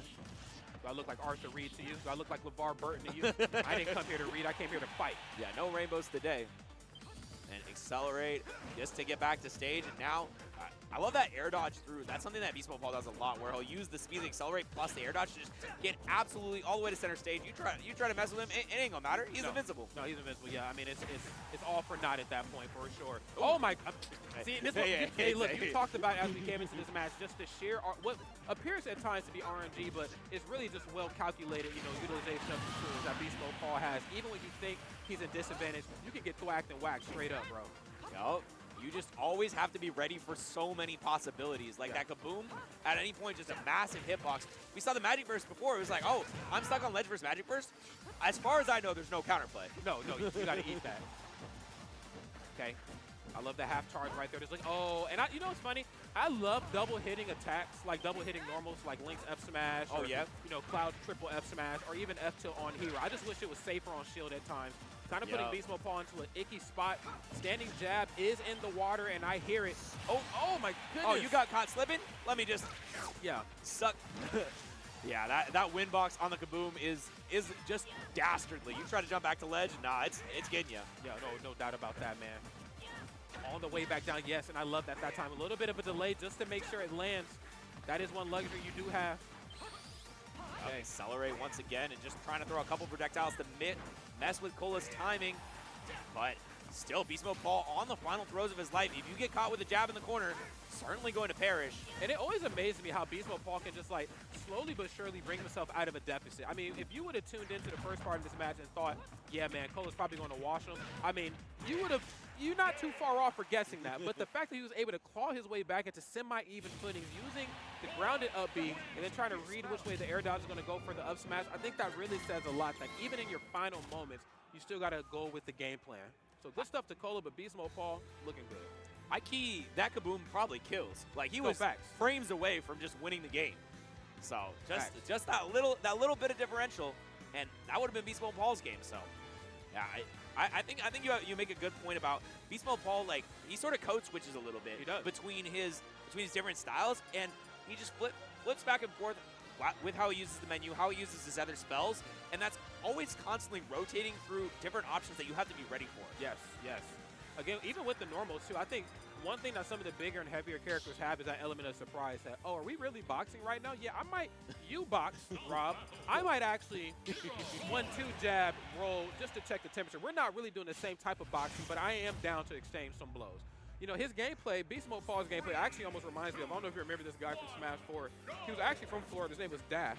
[SPEAKER 16] Do I look like Arthur Reed to you? Do I look like LeVar Burton to you? I didn't come here to read. I came here to fight.
[SPEAKER 19] Yeah, no rainbows today. And accelerate just to get back to stage. And now, I love that air dodge through. That's something that Beast Mode Paul does a lot, where he'll use the speed and accelerate plus the air dodge to just get absolutely all the way to center stage. You try to mess with him, it ain't gonna matter. He's invincible.
[SPEAKER 16] No, he's invincible. Yeah, I mean, it's all for naught at that point for sure. Oh my! See, this hey, look, you talked about as we came into this match, just the sheer what appears at times to be RNG, but it's really just well calculated, you know, utilization of the tools that Beast Mode Paul has. Even when you think he's in disadvantage, you can get thwacked and whacked straight up, bro.
[SPEAKER 19] Yup. You just always have to be ready for so many possibilities. Like that kaboom, at any point, just a massive hitbox. We saw the Magic Burst before. It was like, oh, I'm stuck on ledge versus Magic Burst. As far as I know, there's no counterplay.
[SPEAKER 16] No, you got to eat that. Okay. I love the half charge right there. There's like, oh, and you know what's funny? I love double hitting attacks, like double hitting normals, like Link's F smash.
[SPEAKER 19] Oh,
[SPEAKER 16] or,
[SPEAKER 19] yeah.
[SPEAKER 16] You know, Cloud's triple F smash, or even F tilt on hero. I just wish it was safer on shield at times. Kind of putting Beast Mode Paul into an icky spot. Standing jab is in the water, and I hear it. Oh my goodness.
[SPEAKER 19] Oh, you got caught slipping? Let me just suck. Yeah, that wind box on the kaboom is just dastardly. You try to jump back to ledge, nah, it's getting you.
[SPEAKER 16] Yeah, no doubt about that, man. On the way back down, yes, and I love that time. A little bit of a delay just to make sure it lands. That is one luxury you do have.
[SPEAKER 19] Okay, accelerate once again and just trying to throw a couple projectiles to mess with Cola's timing. But still, Beast Mode Paul on the final throws of his life. If you get caught with a jab in the corner, certainly going to perish.
[SPEAKER 16] And it always amazes me how Beast Mode Paul can just like slowly but surely bring himself out of a deficit. I mean, if you would have tuned into the first part of this match and thought, yeah, man, Cola's probably going to wash him, I mean, you're not too far off for guessing that. But the fact that he was able to claw his way back into semi-even footing using the grounded up B and then trying to read which way the air dodge is going to go for the up smash, I think that really says a lot. Like, even in your final moments, you still got to go with the game plan. So good stuff to Cola, but Beast Mode Paul looking good.
[SPEAKER 19] I key that kaboom probably kills. Like, he was frames away from just winning the game. So just that little bit of differential, and that would have been Beast Mode Paul's game. So yeah, I think you make a good point about Beast Mode Paul. Like, he sort of code switches a little bit between his different styles, and he just flips back and forth with how he uses the menu, how he uses his other spells, and that's always constantly rotating through different options that you have to be ready for.
[SPEAKER 16] Yes, yes. again, even with the normals too, I think one thing that some of the bigger and heavier characters have is that element of surprise that, oh, are we really boxing right now? Yeah, I might, you box, Rob. I might actually 1-2 jab, roll, just to check the temperature. We're not really doing the same type of boxing, but I am down to exchange some blows. You know, his gameplay, Beast Mode Paul's gameplay actually almost reminds me of, I don't know if you remember this guy from Smash 4. He was actually from Florida. His name was Daff.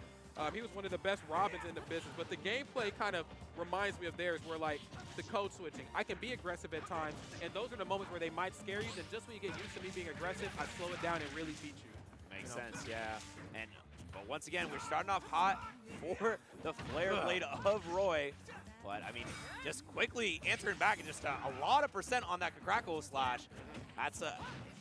[SPEAKER 16] He was one of the best Robins in the business, but the gameplay kind of reminds me of theirs where, like, the code switching. I can be aggressive at times, and those are the moments where they might scare you, then just when you get used to me being aggressive, I slow it down and really beat you.
[SPEAKER 19] Makes sense, yeah. And but once again, we're starting off hot for the Flare Blade of Roy. But, I mean, just quickly answering back and just a lot of percent on that Crackle slash. That's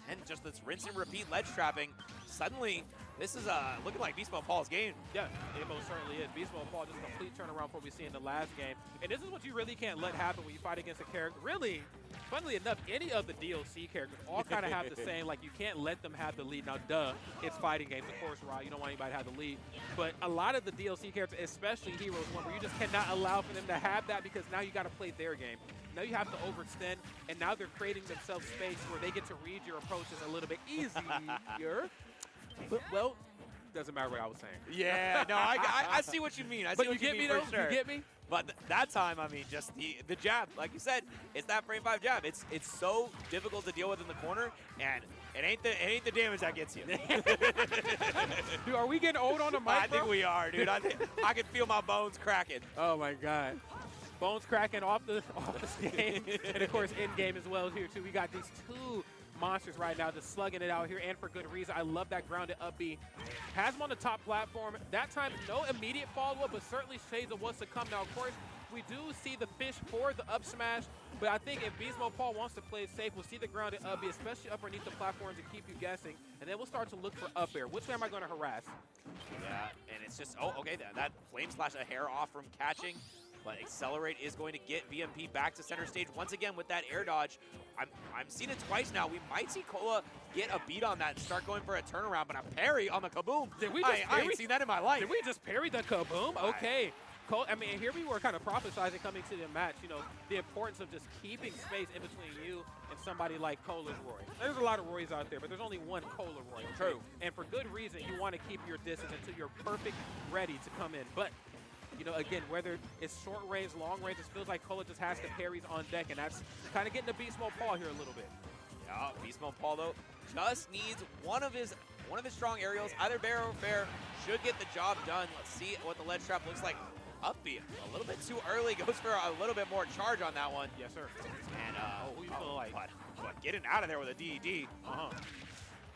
[SPEAKER 19] and just this rinse and repeat ledge trapping. Suddenly, this is looking like Beast Mode Paul's game.
[SPEAKER 16] Yeah, it most certainly is. Beast Mode Paul just a complete turnaround from what we see in the last game. And this is what you really can't let happen when you fight against a character. Really, funnily enough, any of the DLC characters all kind of have the same, like, you can't let them have the lead. Now, duh, it's fighting games, of course, right? You don't want anybody to have the lead. But a lot of the DLC characters, especially Heroes 1, where you just cannot allow for them to have that because now you got to play their game. Now you have to overextend, and now they're creating themselves space where they get to read your approaches a little bit easier. But, well, doesn't matter what I was saying.
[SPEAKER 19] Yeah, no, I see what you mean. I see what you mean for sure.
[SPEAKER 16] You get me?
[SPEAKER 19] But that time, I mean, just the jab, like you said, it's that frame 5 jab. It's so difficult to deal with in the corner, and it ain't the damage that gets you.
[SPEAKER 16] Dude, are we getting old on the mic,
[SPEAKER 19] I think we are, dude. I can feel my bones cracking.
[SPEAKER 16] Oh my God. Bones cracking off this game, and of course in game as well here too. We got these two monsters right now just slugging it out here, and for good reason. I love that grounded up B. Has him on the top platform. That time, no immediate follow-up, but certainly shades of what's to come. Now, of course, we do see the fish for the up smash, but I think if Beast Mode Paul wants to play it safe, we'll see the grounded up B, especially up underneath the platforms, to keep you guessing, and then we'll start to look for up air. Which way am I going to harass?
[SPEAKER 19] Yeah, and it's just, oh, okay, that flame slash a hair off from catching. But Accelerate is going to get VMP back to center stage once again with that air dodge. I'm seeing it twice now. We might see Cola get a beat on that and start going for a turnaround, but a parry on the kaboom.
[SPEAKER 16] Did we just
[SPEAKER 19] I ain't seen that in my life.
[SPEAKER 16] Did we just parry the kaboom? Okay. I mean, here we were kind of prophesizing coming to the match, you know, the importance of just keeping space in between you and somebody like Cola's Roy. There's a lot of Roys out there, but there's only one Cola Roy.
[SPEAKER 19] True.
[SPEAKER 16] And for good reason, you want to keep your distance until you're perfect ready to come in. But you know, again, whether it's short range, long range, it feels like Cola just has the parries on deck, and that's kind of getting the Beast Mode Paul here a little bit.
[SPEAKER 19] Yeah, Beast Mode Paul, though, just needs one of his strong aerials, either bear or fair, should get the job done. Let's see what the ledge trap looks like. Up B, a little bit too early, goes for a little bit more charge on that one.
[SPEAKER 16] Yes, sir.
[SPEAKER 19] And,
[SPEAKER 16] who you feeling like?
[SPEAKER 19] But getting out of there with a DED.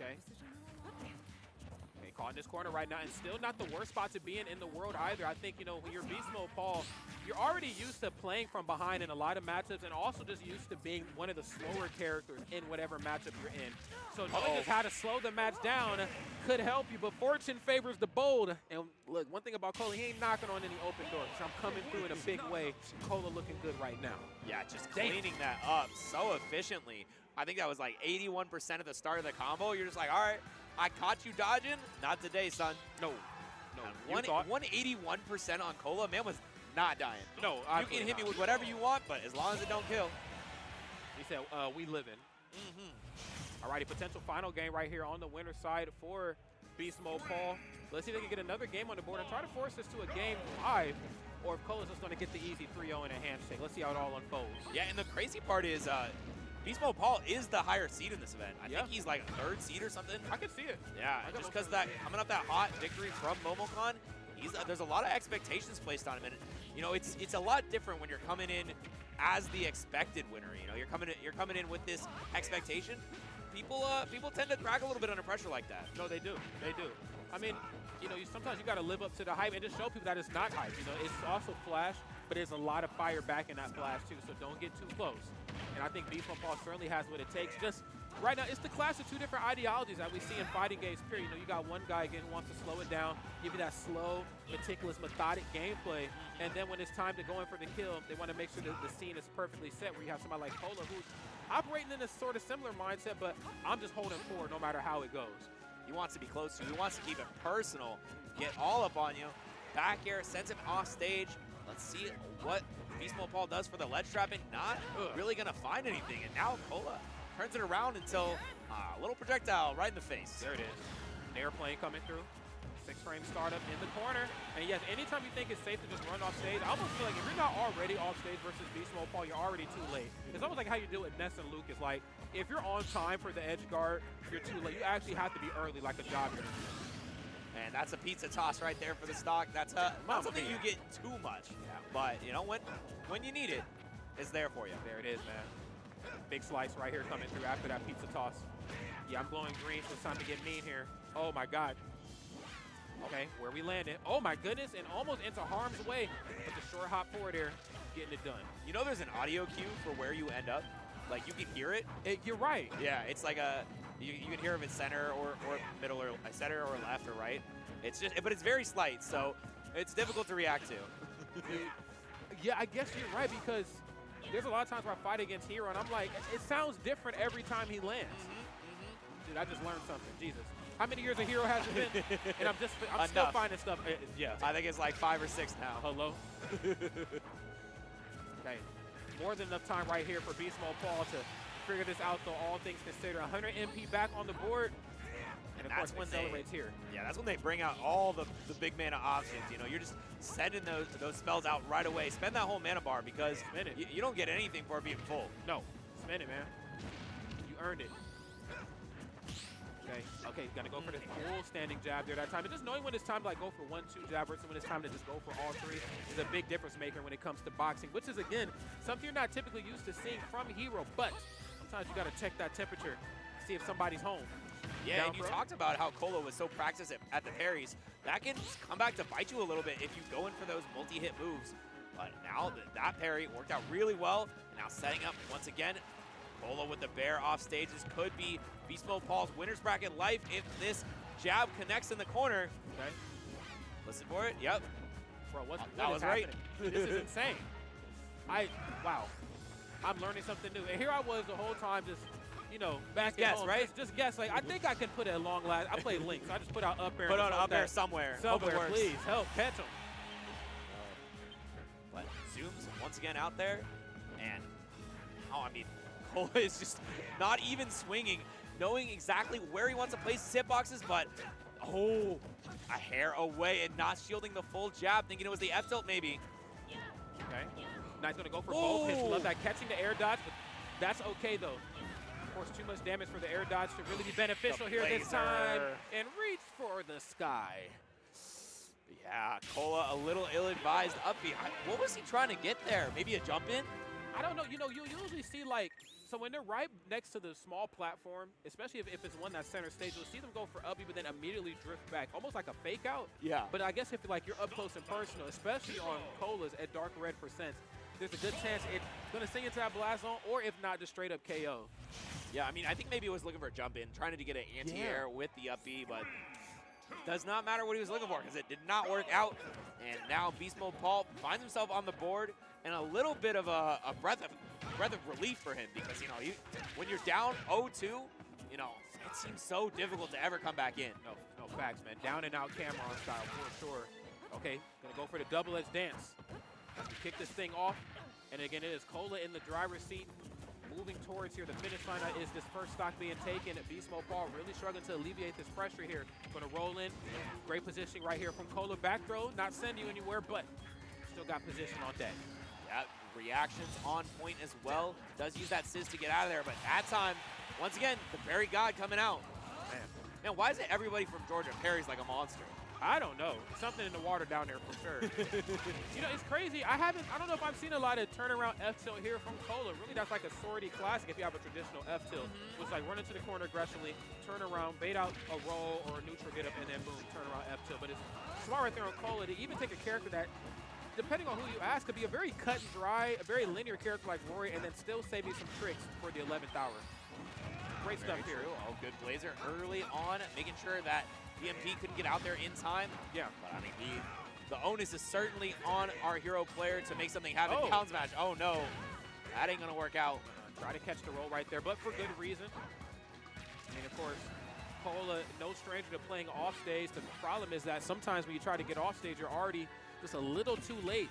[SPEAKER 16] Okay. Caught in this corner right now, and still not the worst spot to be in the world either. I think, you know, when you're Beast Mode Paul, you're already used to playing from behind in a lot of matchups, and also just used to being one of the slower characters in whatever matchup you're in. So knowing just how to slow the match down could help you, but fortune favors the bold. And look, one thing about Cola, he ain't knocking on any open doors. So I'm coming through in a big way. Cola looking good right now.
[SPEAKER 19] Yeah, just cleaning that up so efficiently. I think that was like 81% at the start of the combo. You're just like, all right, I caught you dodging. Not today, son.
[SPEAKER 16] No.
[SPEAKER 19] 181% on Cola. Man was not dying.
[SPEAKER 16] No,
[SPEAKER 19] you can hit me with whatever you want, but as long as it don't kill.
[SPEAKER 16] He said, we living. Alrighty, potential final game right here on the winner's side for Beast Mode Paul. Let's see if they can get another game on the board and try to force this to a game 5, or if Cola's just going to get the easy 3-0 in a handshake. Let's see how it all unfolds.
[SPEAKER 19] Yeah, and the crazy part is Beast Mode Paul is the higher seed in this event. I think he's like a 3rd seed or something.
[SPEAKER 16] I can see it.
[SPEAKER 19] Yeah, just because that coming up that hot victory from MomoCon, there's a lot of expectations placed on him, and you know it's a lot different when you're coming in as the expected winner. You know, you're coming in with this expectation. People tend to crack a little bit under pressure like that.
[SPEAKER 16] No, they do. They do. I mean, you know, sometimes you got to live up to the hype and just show people that it's not hype. You know, it's also flash, but there's a lot of fire back in that flash too. So don't get too close. And I think Beast Mode Paul certainly has what it takes. Just right now, it's the clash of two different ideologies that we see in fighting games, period. You know, you got one guy, again, who wants to slow it down, give you that slow, meticulous, methodic gameplay. And then when it's time to go in for the kill, they want to make sure that the scene is perfectly set, where you have somebody like Cola who's operating in a sort of similar mindset, but I'm just holding forward no matter how it goes.
[SPEAKER 19] He wants to be close to you. He wants to keep it personal, get all up on you. Back air, sends him off stage. Let's see what Beast Mode Paul does for the ledge trapping. Not really going to find anything. And now Cola turns it around until a little projectile right in the face.
[SPEAKER 16] There it is. An airplane coming through. 6-frame startup in the corner. And yes, anytime you think it's safe to just run off stage, I almost feel like if you're not already off stage versus Beast Mode Paul, you're already too late. It's almost like how you do it with Ness and Lucas. Like, if you're on time for the edge guard, you're too late. You actually have to be early like a jogger.
[SPEAKER 19] And that's a pizza toss right there for the stock. That's not something you get too much. Yeah. But, you know, when you need it, it's there for you.
[SPEAKER 16] There it is, man. Big slice right here coming through after that pizza toss. Yeah, I'm glowing green, so it's time to get mean here. Oh, my God. Okay, where we landed. Oh, my goodness, and almost into harm's way. But the short hop forward here, getting it done.
[SPEAKER 19] You know there's an audio cue for where you end up? Like, you can hear it.
[SPEAKER 16] You're right.
[SPEAKER 19] Yeah, it's like you can hear if it's center or middle or center or left or right. It's just, but it's very slight, so it's difficult to react to.
[SPEAKER 16] Yeah, I guess you're right, because there's a lot of times where I fight against Hero, and I'm like, it sounds different every time he lands. Dude, I just learned something. Jesus. How many years a Hero has it been? And I'm still finding stuff. Yeah.
[SPEAKER 19] I think it's like 5 or 6 now.
[SPEAKER 16] Hello? Okay. More than enough time right here for Beast Mode Paul to figure this out, though, all things considered. 100 MP back on the board. And of course, when accelerates here.
[SPEAKER 19] Yeah, that's when they bring out all the big mana options. You know, you're just sending those spells out right away. Spend that whole mana bar because you don't get anything for it being full.
[SPEAKER 16] No. Spend it, man. You earned it. Okay, got to go for the full standing jab there that time. And just knowing when it's time to like go for 1-2 jab versus when it's time to just go for all 3 is a big difference maker when it comes to boxing, which is, again, something you're not typically used to seeing from Hero. But sometimes you got to check that temperature, see if somebody's home.
[SPEAKER 19] Yeah, and you talked about how Colo was so practiced at the parries. That can come back to bite you a little bit if you go in for those multi-hit moves. But now that parry worked out really well. Now setting up once again. Colo with the bear off stages could be Beast Mode Paul's winner's bracket life if this jab connects in the corner.
[SPEAKER 16] Okay.
[SPEAKER 19] Listen for it. Yep.
[SPEAKER 16] Bro, what
[SPEAKER 19] that was right.
[SPEAKER 16] This is insane. Wow. I'm learning something new. And here I was the whole time just, you know, back at home.
[SPEAKER 19] Right?
[SPEAKER 16] Just guess. Like, I think I can put it at long last. I play Link, so I just put out up air.
[SPEAKER 19] Put on up air somewhere.
[SPEAKER 16] Somewhere, please. Help, catch him.
[SPEAKER 19] But zooms once again out there. And, oh, I mean, Cole is just not even swinging, knowing exactly where he wants to place his hitboxes, but, oh, a hair away and not shielding the full jab, thinking it was the F-tilt maybe.
[SPEAKER 16] Okay. Knight's going to go for both hits. Love that catching the air dodge, but that's okay, though. Of course, too much damage for the air dodge to really be beneficial here this time. And reach for the sky.
[SPEAKER 19] Yeah, Cola a little ill-advised up behind. What was he trying to get there? Maybe a jump in?
[SPEAKER 16] I don't know. You know, you usually see like, so when they're right next to the small platform, especially if it's one that's center stage, you'll see them go for up B, but then immediately drift back, almost like a fake out.
[SPEAKER 19] Yeah.
[SPEAKER 16] But I guess if like you're up close and personal, especially on Colas at dark red percents, there's a good chance it's going to sing into that blast zone, or if not, just straight up KO.
[SPEAKER 19] Yeah, I mean, I think maybe he was looking for a jump in, trying to get an anti-air with the up B, but does not matter what he was looking for because it did not work out. And now Beast Mode Paul finds himself on the board and a little bit of a breath of relief for him because, you know, when you're down 0-2, you know, it seems so difficult to ever come back in.
[SPEAKER 16] No facts, man. Down and out Cameron style for sure. Okay, gonna go for the double-edged dance. Kick this thing off, and again, it is Cola in the driver's seat. Moving towards here, the finish line is this first stock being taken. Beast Mode Paul really struggling to alleviate this pressure here. Going to roll in. Great positioning right here from Cola. Back throw, not send you anywhere, but still got position on deck.
[SPEAKER 19] Yeah, reactions on point as well. Does use that Sizz to get out of there, but that time, once again, the Parry God coming out. Man, why is it everybody from Georgia parries like a monster?
[SPEAKER 16] I don't know. Something in the water down there for sure. You know, it's crazy. I don't know if I've seen a lot of turnaround F-tilt here from Cola. Really, that's like a sortie classic if you have a traditional F-tilt. It's like run into the corner aggressively, turn around, bait out a roll or a neutral get up, and then boom, turn around F-tilt. But it's smart right there on Cola to even take a character that, depending on who you ask, could be a very cut and dry, a very linear character like Rory, and then still save you some tricks for the 11th hour. Great stuff here.
[SPEAKER 19] Oh, good Blazer early on, making sure that BMP couldn't get out there in time.
[SPEAKER 16] Yeah.
[SPEAKER 19] But I mean, the onus is certainly on our hero player to make something happen. Down smash. Oh no, that ain't gonna work out.
[SPEAKER 16] Try to catch the roll right there, but for good reason. And of course, Cola, no stranger to playing off stage. The problem is that sometimes when you try to get off stage, you're already just a little too late.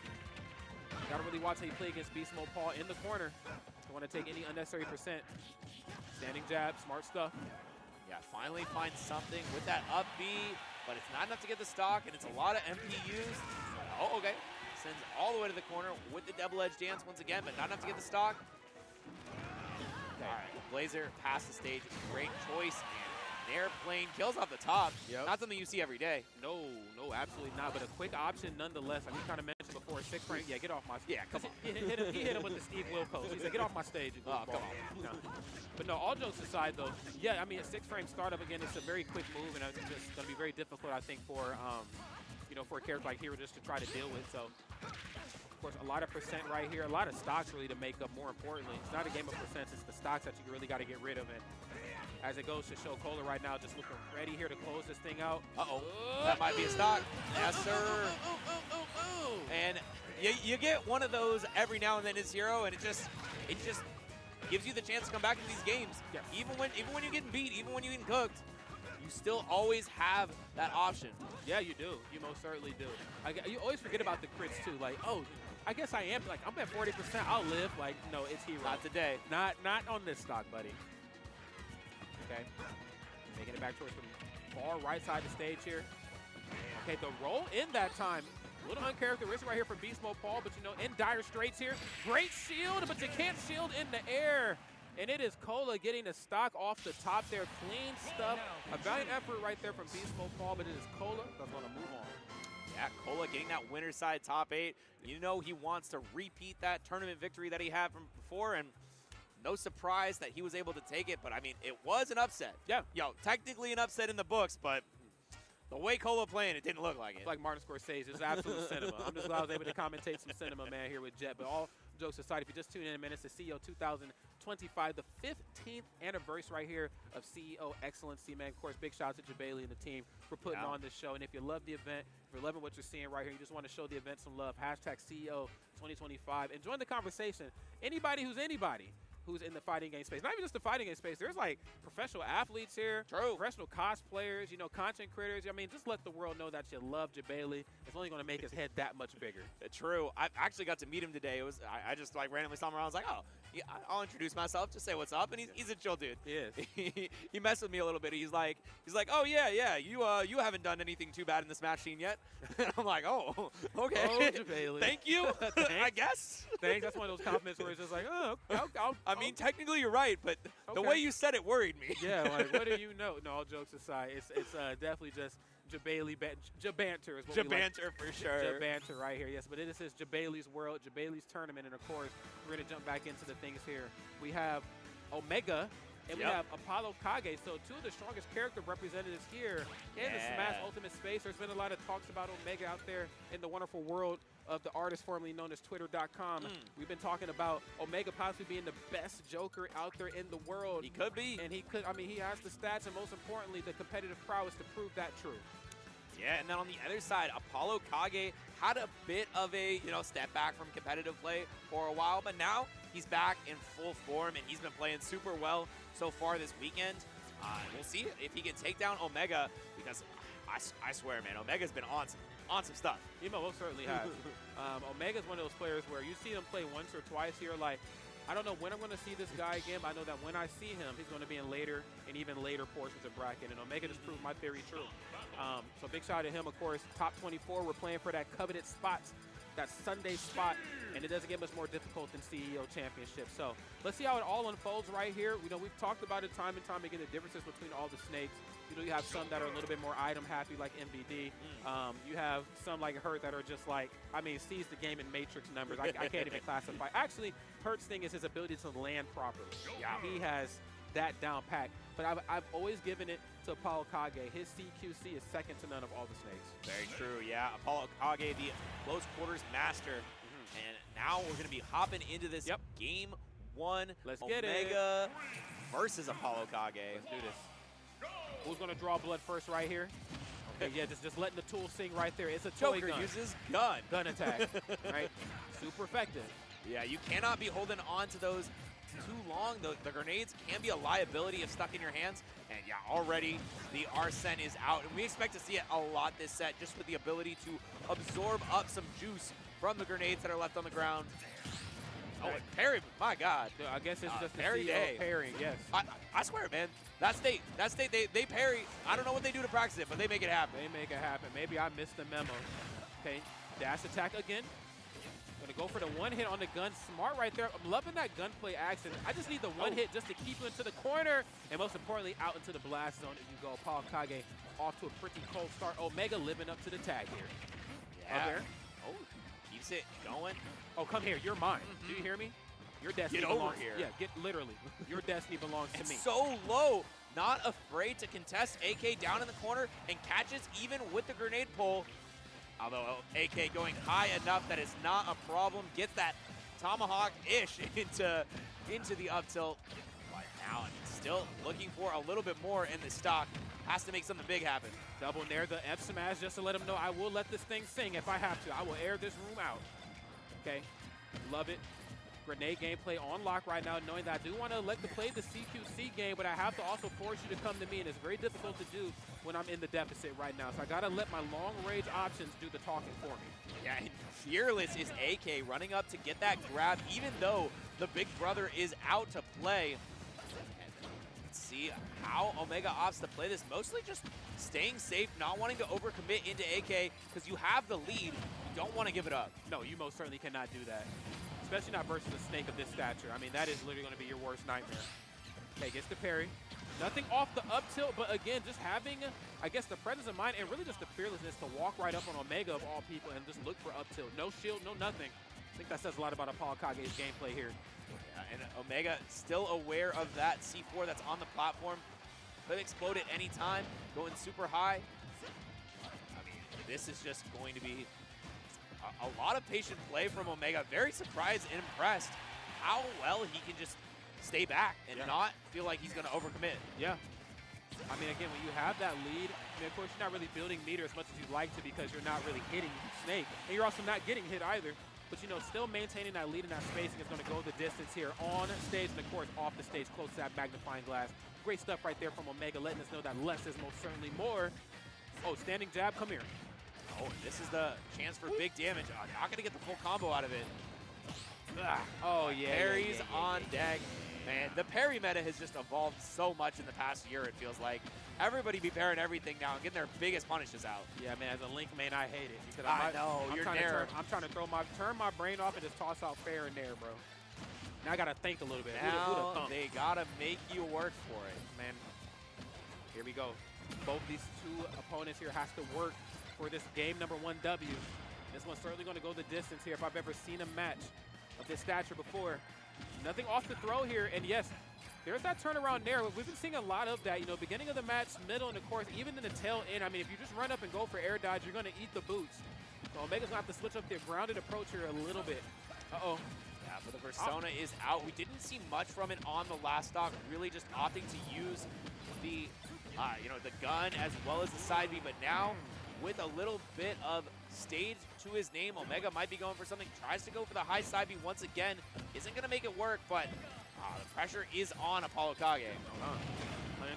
[SPEAKER 16] Gotta really watch how you play against Beast Mode Paul in the corner. Don't want to take any unnecessary percent. Standing jab, smart stuff.
[SPEAKER 19] Yeah, finally finds something with that up B, but it's not enough to get the stock, and it's a lot of MPUs. Oh, okay. Sends all the way to the corner with the double-edge dance once again, but not enough to get the stock. Okay. All right, Blazer past the stage. Great choice, and airplane kills off the top.
[SPEAKER 16] Yep.
[SPEAKER 19] Not something you see every day.
[SPEAKER 16] No, absolutely not. But a quick option nonetheless. Like we kind of mentioned before, 6 frame. Yeah, get off my stage.
[SPEAKER 19] Yeah, come on.
[SPEAKER 16] He hit him with the Steve Wilkos. He said, get off my stage.
[SPEAKER 19] Oh, come on.
[SPEAKER 16] No. But no, all jokes aside, though, yeah, I mean, a 6 frame startup, again, it's a very quick move, and it's just going to be very difficult, I think, for, you know, for a character like Hero just to try to deal with. So, of course, a lot of percent right here, a lot of stocks really to make up, more importantly. It's not a game of percents, it's the stocks that you really got to get rid of. And as it goes to show Cola right now, just looking ready here to close this thing out.
[SPEAKER 19] Uh-oh, that might be a stock. Yes, sir. And you get one of those every now and then as Hero, and it just gives you the chance to come back into these games.
[SPEAKER 16] Yes.
[SPEAKER 19] Even when you're getting beat, even when you're getting cooked, you still always have that option.
[SPEAKER 16] Yeah, you do. You most certainly do. You always forget about the crits too. Like, oh, I guess I am. Like, I'm at 40%. I'll live. Like, no, it's Hero.
[SPEAKER 19] Not today.
[SPEAKER 16] Not on this stock, buddy. Okay. Making it back towards the far right side of the stage here. Okay, the roll in that time. A little uncharacteristic right here from Beast Mode Paul, but you know, in dire straits here. Great shield, but you can't shield in the air. And it is Cola getting the stock off the top there. Clean stuff. A valiant effort right there from Beast Mode Paul, but it is Cola that's going to move on.
[SPEAKER 19] Yeah, Cola getting that winner side top 8. You know he wants to repeat that tournament victory that he had from before, and no surprise that he was able to take it, but I mean, it was an upset.
[SPEAKER 16] Yeah.
[SPEAKER 19] Yo, technically an upset in the books, but the way Cola playing, it didn't look like it.
[SPEAKER 16] Like Martin Scorsese, it's absolute cinema. I'm just glad I was able to commentate some cinema, man, here with Jet. But all jokes aside, if you just tune in a minute, it's the CEO 2025, the 15th anniversary right here of CEO Excellency, man. Of course, big shout out to Jabali and the team for putting on this show. And if you love the event, if you're loving what you're seeing right here, you just want to show the event some love, hashtag CEO 2025, and join the conversation. Anybody who's in the fighting game space. Not even just the fighting game space. There's like professional athletes here, professional cosplayers, you know, content creators. I mean, just let the world know that you love Jabali. It's only going to make his head that much bigger.
[SPEAKER 19] True. I actually got to meet him today. It was I just like randomly saw him around. I was like, oh, yeah, I'll introduce myself, just say what's up, and he's a chill dude.
[SPEAKER 16] He is.
[SPEAKER 19] He messed with me a little bit. He's like, oh yeah, you haven't done anything too bad in this match scene yet. And I'm like, oh, okay.
[SPEAKER 16] Oh, Jabali.
[SPEAKER 19] Thank you. I guess.
[SPEAKER 16] Thanks. That's one of those compliments where it's just like, oh,
[SPEAKER 19] I mean, technically you're right, but the way you said it worried me.
[SPEAKER 16] Yeah, like, what do you know? No, all jokes aside, it's definitely just Jabali Jabanter is what we like.
[SPEAKER 19] Jabanter for sure.
[SPEAKER 16] Jabanter right here, yes. But it is Jabali's world, Jabali's tournament, and of course, we're going to jump back into the things here. We have Omega, and we have Apollo Kage. So two of the strongest character representatives here in the Smash Ultimate space. There's been a lot of talks about Omega out there in the wonderful world of the artist formerly known as Twitter.com. We've been talking about Omega possibly being the best Joker out there in the world.
[SPEAKER 19] He could be.
[SPEAKER 16] And he could, I mean, he has the stats and most importantly, the competitive prowess to prove that true.
[SPEAKER 19] Yeah, and then on the other side, Apollo Kage had a bit of a, step back from competitive play for a while, but now he's back in full form, and he's been playing super well so far this weekend. We'll see if he can take down Omega, because I swear, man, Omega's been on some stuff.
[SPEAKER 16] He most certainly has. Omega's one of those players where you see him play once or twice here, like, I don't know when I'm going to see this guy again, but I know that when I see him, he's going to be in later and even later portions of bracket. And Omega just proved my theory true. So big shout out to him, of course. Top 24, we're playing for that coveted spot, that Sunday spot, and it doesn't get much more difficult than CEO Championship. So let's see how it all unfolds right here. We've talked about it time and time again, the differences between all the snakes. You have some that are a little bit more item happy, like MVD. You have some like Hurt that are just like, sees the game in matrix numbers. I can't even classify. Actually, Hurt's thing is his ability to land properly. Yeah, he has that down pat. But I've always given it to Apollo Kage. His CQC is second to none of all the snakes.
[SPEAKER 19] Very true, yeah. Apollo Kage, the close quarters master. And now we're going to be hopping into this game one.
[SPEAKER 16] Let's get it.
[SPEAKER 19] Omega versus Apollo Kage.
[SPEAKER 16] Let's do this. Who's going to draw blood first right here? Okay, yeah, just letting the tool sing right there. It's a toy
[SPEAKER 19] Joker
[SPEAKER 16] gun.
[SPEAKER 19] uses gun.
[SPEAKER 16] Gun attack, right? Super effective.
[SPEAKER 19] Yeah, you cannot be holding on to those too long, the grenades can be a liability if stuck in your hands. And yeah, already the Arsene is out. And we expect to see it a lot this set, just with the ability to absorb up some juice from the grenades that are left on the ground. Oh, and parry, my God.
[SPEAKER 16] I guess it's just
[SPEAKER 19] parry
[SPEAKER 16] the
[SPEAKER 19] day.
[SPEAKER 16] parrying, yes.
[SPEAKER 19] I swear, man, that state, they parry. I don't know what they do to practice it, but they make it happen.
[SPEAKER 16] They make it happen. Maybe I missed the memo. Okay, dash attack again. Gonna go for the one hit on the gun. Smart right there. I'm loving that gunplay action. I just need the one hit just to keep you into the corner, and most importantly, out into the blast zone. If you go, Paul Kage off to a pretty cold start. Omega living up to the tag here.
[SPEAKER 19] Yeah.
[SPEAKER 16] There.
[SPEAKER 19] Oh, keeps it going.
[SPEAKER 16] Oh, come here. You're mine. Do you hear me? Your destiny
[SPEAKER 19] Get over
[SPEAKER 16] belongs
[SPEAKER 19] here.
[SPEAKER 16] Yeah, get literally. Your destiny belongs to me.
[SPEAKER 19] So low, not afraid to contest AK down in the corner and catches even with the grenade pull. Although AK going high enough that it's not a problem. Gets that tomahawk-ish into the up tilt. But now still looking for a little bit more in the stock. Has to make something big happen.
[SPEAKER 16] Double nair the F smash just to let him know I will let this thing sing if I have to. I will air this room out. Okay, love it. Grenade gameplay on lock right now, knowing that I do want to let the play the CQC game, but I have to also force you to come to me, and it's very difficult to do when I'm in the deficit right now. So I got to let my long-range options do the talking for me.
[SPEAKER 19] Yeah, and fearless is AK running up to get that grab, even though the big brother is out to play. And let's see how Omega opts to play this. Mostly just staying safe, not wanting to overcommit into AK, because you have the lead. You don't want to give it up.
[SPEAKER 16] No, you most certainly cannot do that. Especially not versus a snake of this stature. I mean, that is literally going to be your worst nightmare. Okay, gets the parry. Nothing off the up tilt, but again, just having, I guess, the presence of mind and really just the fearlessness to walk right up on Omega of all people and just look for up tilt. No shield, no nothing. I think that says a lot about Paul Kage's gameplay here.
[SPEAKER 19] Yeah, and Omega still aware of that C4 that's on the platform. Could explode at any time, going super high. I mean, this is just going to be a lot of patient play from Omega. Very surprised and impressed how well he can just stay back and not feel like he's going to overcommit.
[SPEAKER 16] Yeah. I mean, again, when you have that lead, I mean, of course, you're not really building meter as much as you'd like to because you're not really hitting Snake. And you're also not getting hit either. But, you know, still maintaining that lead and that spacing is going to go the distance here on stage and, of course, off the stage, close to that magnifying glass. Great stuff right there from Omega, letting us know that less is most certainly more. Oh, standing jab, come here.
[SPEAKER 19] Oh, this is the chance for big damage. Oh, not going to get the full combo out of it.
[SPEAKER 16] Oh, yeah.
[SPEAKER 19] Parries on deck. Man, the parry meta has just evolved so much in the past year, it feels like. Everybody be parrying everything now and getting their biggest punishes out.
[SPEAKER 16] Yeah, man, as a Link main, I hate it. Because
[SPEAKER 19] I know, you're there.
[SPEAKER 16] I'm trying to turn my brain off and just toss out fair and there, bro. Now I got to think a little bit.
[SPEAKER 19] Now they got to make you work for it.
[SPEAKER 16] Man, here we go. Both these two opponents here has to work for this game number 1 W. This one's certainly going to go the distance here if I've ever seen a match of this stature before. Nothing off the throw here, and yes, there's that turnaround there. We've been seeing a lot of that, you know, beginning of the match, middle, and of course, even in the tail end. I mean, if you just run up and go for air dodge, you're going to eat the boots. So Omega's going to have to switch up their grounded approach here a little bit. Uh-oh.
[SPEAKER 19] Yeah, but the Persona is out. We didn't see much from it on the last stock, really just opting to use the, you know, the gun as well as the side B, but now with a little bit of stage to his name, Omega might be going for something, tries to go for the high side B once again, isn't going to make it work, but the pressure is on Apollo Kage.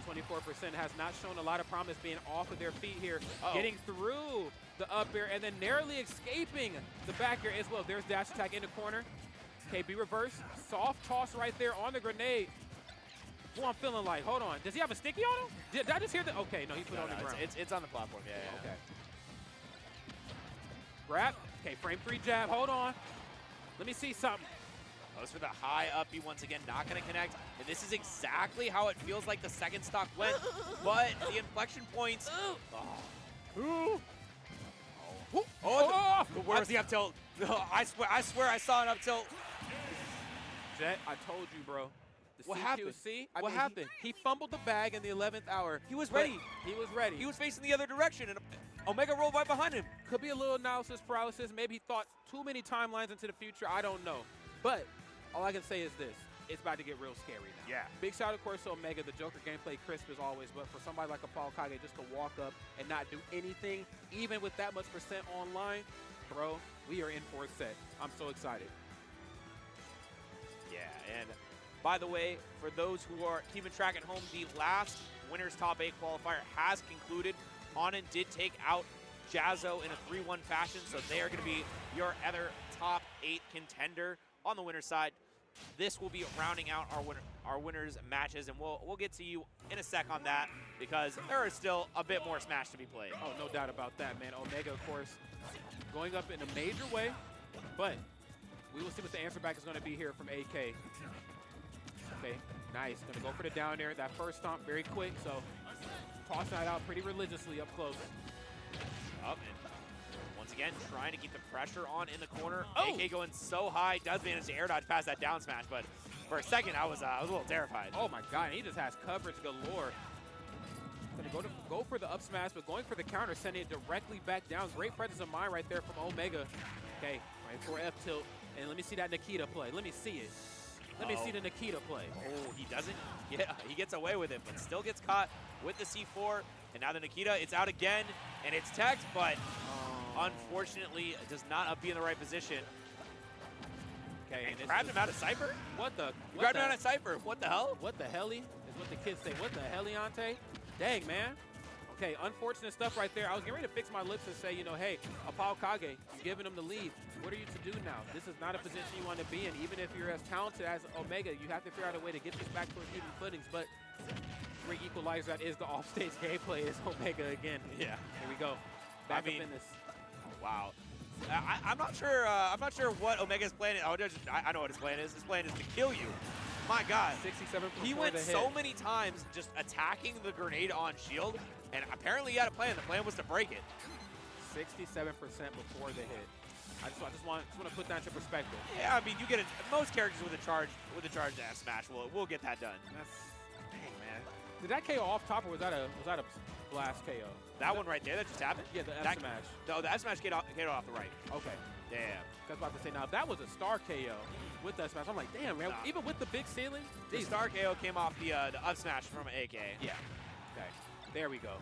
[SPEAKER 16] 124% has not shown a lot of promise being off of their feet here, getting through the up air and then narrowly escaping the back air as well. There's dash attack in the corner. KB reverse, soft toss right there on the grenade. Who I'm feeling like, hold on, does he have a sticky on him? Did I just hear that? Okay, no, he put it on the ground.
[SPEAKER 19] It's on the platform, yeah.
[SPEAKER 16] Okay. Grab, okay, frame 3 jab, hold on. Let me see something.
[SPEAKER 19] Goes for the high up B once again, not gonna connect. And this is exactly how it feels like the second stock went, but the inflection points. Where's the up tilt? I swear I saw an up tilt.
[SPEAKER 16] Jet, I told you, bro.
[SPEAKER 19] What happened?
[SPEAKER 16] What happened? He fumbled the bag in the 11th hour.
[SPEAKER 19] He was ready.
[SPEAKER 16] He was ready.
[SPEAKER 19] He was facing the other direction, and Omega rolled right behind him.
[SPEAKER 16] Could be a little analysis paralysis. Maybe he thought too many timelines into the future. I don't know. But all I can say is this. It's about to get real scary now.
[SPEAKER 19] Yeah.
[SPEAKER 16] Big shout, of course, to Omega. The Joker gameplay crisp as always. But for somebody like Apollo Kage just to walk up and not do anything, even with that much percent online, bro, we are in for a set. I'm so excited.
[SPEAKER 19] Yeah, and By the way, for those who are keeping track at home, the last winner's top 8 qualifier has concluded. Onan did take out Jazzo in a 3-1 fashion, so they are going to be your other top 8 contender on the winner's side. This will be rounding out our winners matches, and we'll get to you in a sec on that because there is still a bit more Smash to be played.
[SPEAKER 16] Oh, no doubt about that, man. Omega, of course, going up in a major way, but we will see what the answer back is going to be here from AK. Okay, nice. Going to go for the down air. That first stomp very quick, so toss that out pretty religiously up close.
[SPEAKER 19] Up and once again, trying to keep the pressure on in the corner. Oh! AK going so high, does manage to air dodge past that down smash, but for a second, I was a little terrified.
[SPEAKER 16] Oh my God, he just has coverage galore. Gonna go for the up smash, but going for the counter, sending it directly back down. Great presence of mind right there from Omega. Okay, right for F tilt, and let me see that Nikita play. Let me see it. Let me see the Nikita play.
[SPEAKER 19] Oh, he doesn't. Yeah, he gets away with it, but still gets caught with the C4. And now the Nikita, it's out again, and it's tech, but unfortunately does not be in the right position. Okay, and grabbed him out of Cypher?
[SPEAKER 16] What the?
[SPEAKER 19] Grabbed him out of Cypher. What the hell?
[SPEAKER 16] What the helly is what the kids say. What the heliante? Dang, man. Okay, unfortunate stuff right there. I was getting ready to fix my lips and say, you know, hey, Apollo Kage, you're giving him the lead. What are you to do now? This is not a position you want to be in. Even if you're as talented as Omega, you have to figure out a way to get this back towards even footings. But great equalizer that is the offstage gameplay is Omega again.
[SPEAKER 19] Yeah.
[SPEAKER 16] Here we go. Back up in this.
[SPEAKER 19] Wow. I'm not sure. I'm not sure what Omega's plan is. I know what his plan is. His plan is to kill you. My God.
[SPEAKER 16] 67%.
[SPEAKER 19] He went so many times just attacking the grenade on shield, and apparently he had a plan. The plan was to break it.
[SPEAKER 16] 67% before the hit. I just want to put that into perspective.
[SPEAKER 19] Yeah, I mean, you get it. Most characters with a charge F smash will get that done.
[SPEAKER 16] Dang, man. Did that KO off top, or was that a blast KO?
[SPEAKER 19] That one right there that just happened?
[SPEAKER 16] Yeah, the F smash.
[SPEAKER 19] No, the F smash KO off the right.
[SPEAKER 16] Okay.
[SPEAKER 19] Damn.
[SPEAKER 16] I was about to say, now if that was a star KO with that smash, I'm like, damn, man.
[SPEAKER 19] Nah.
[SPEAKER 16] Even with the big ceiling,
[SPEAKER 19] the star KO came off the up smash from AK.
[SPEAKER 16] Yeah. Okay. There we go.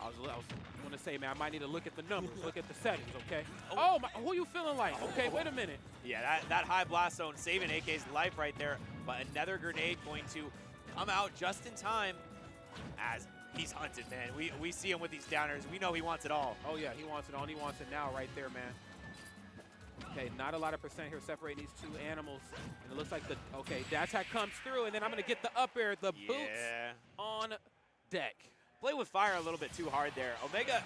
[SPEAKER 16] I was going to say, man, I might need to look at the numbers, look at the settings, okay? Oh, my, who you feeling like? Okay, wait a minute.
[SPEAKER 19] Yeah, that high blast zone saving AK's life right there, but another grenade going to come out just in time as he's hunted, man. We see him with these downers. We know he wants it all.
[SPEAKER 16] Oh, yeah, he wants it all. He wants it now right there, man. Okay, not a lot of percent here separating these two animals. And it looks like the dash hack comes through, and then I'm going to get the up air, the boots on deck.
[SPEAKER 19] Play with fire a little bit too hard there. Omega,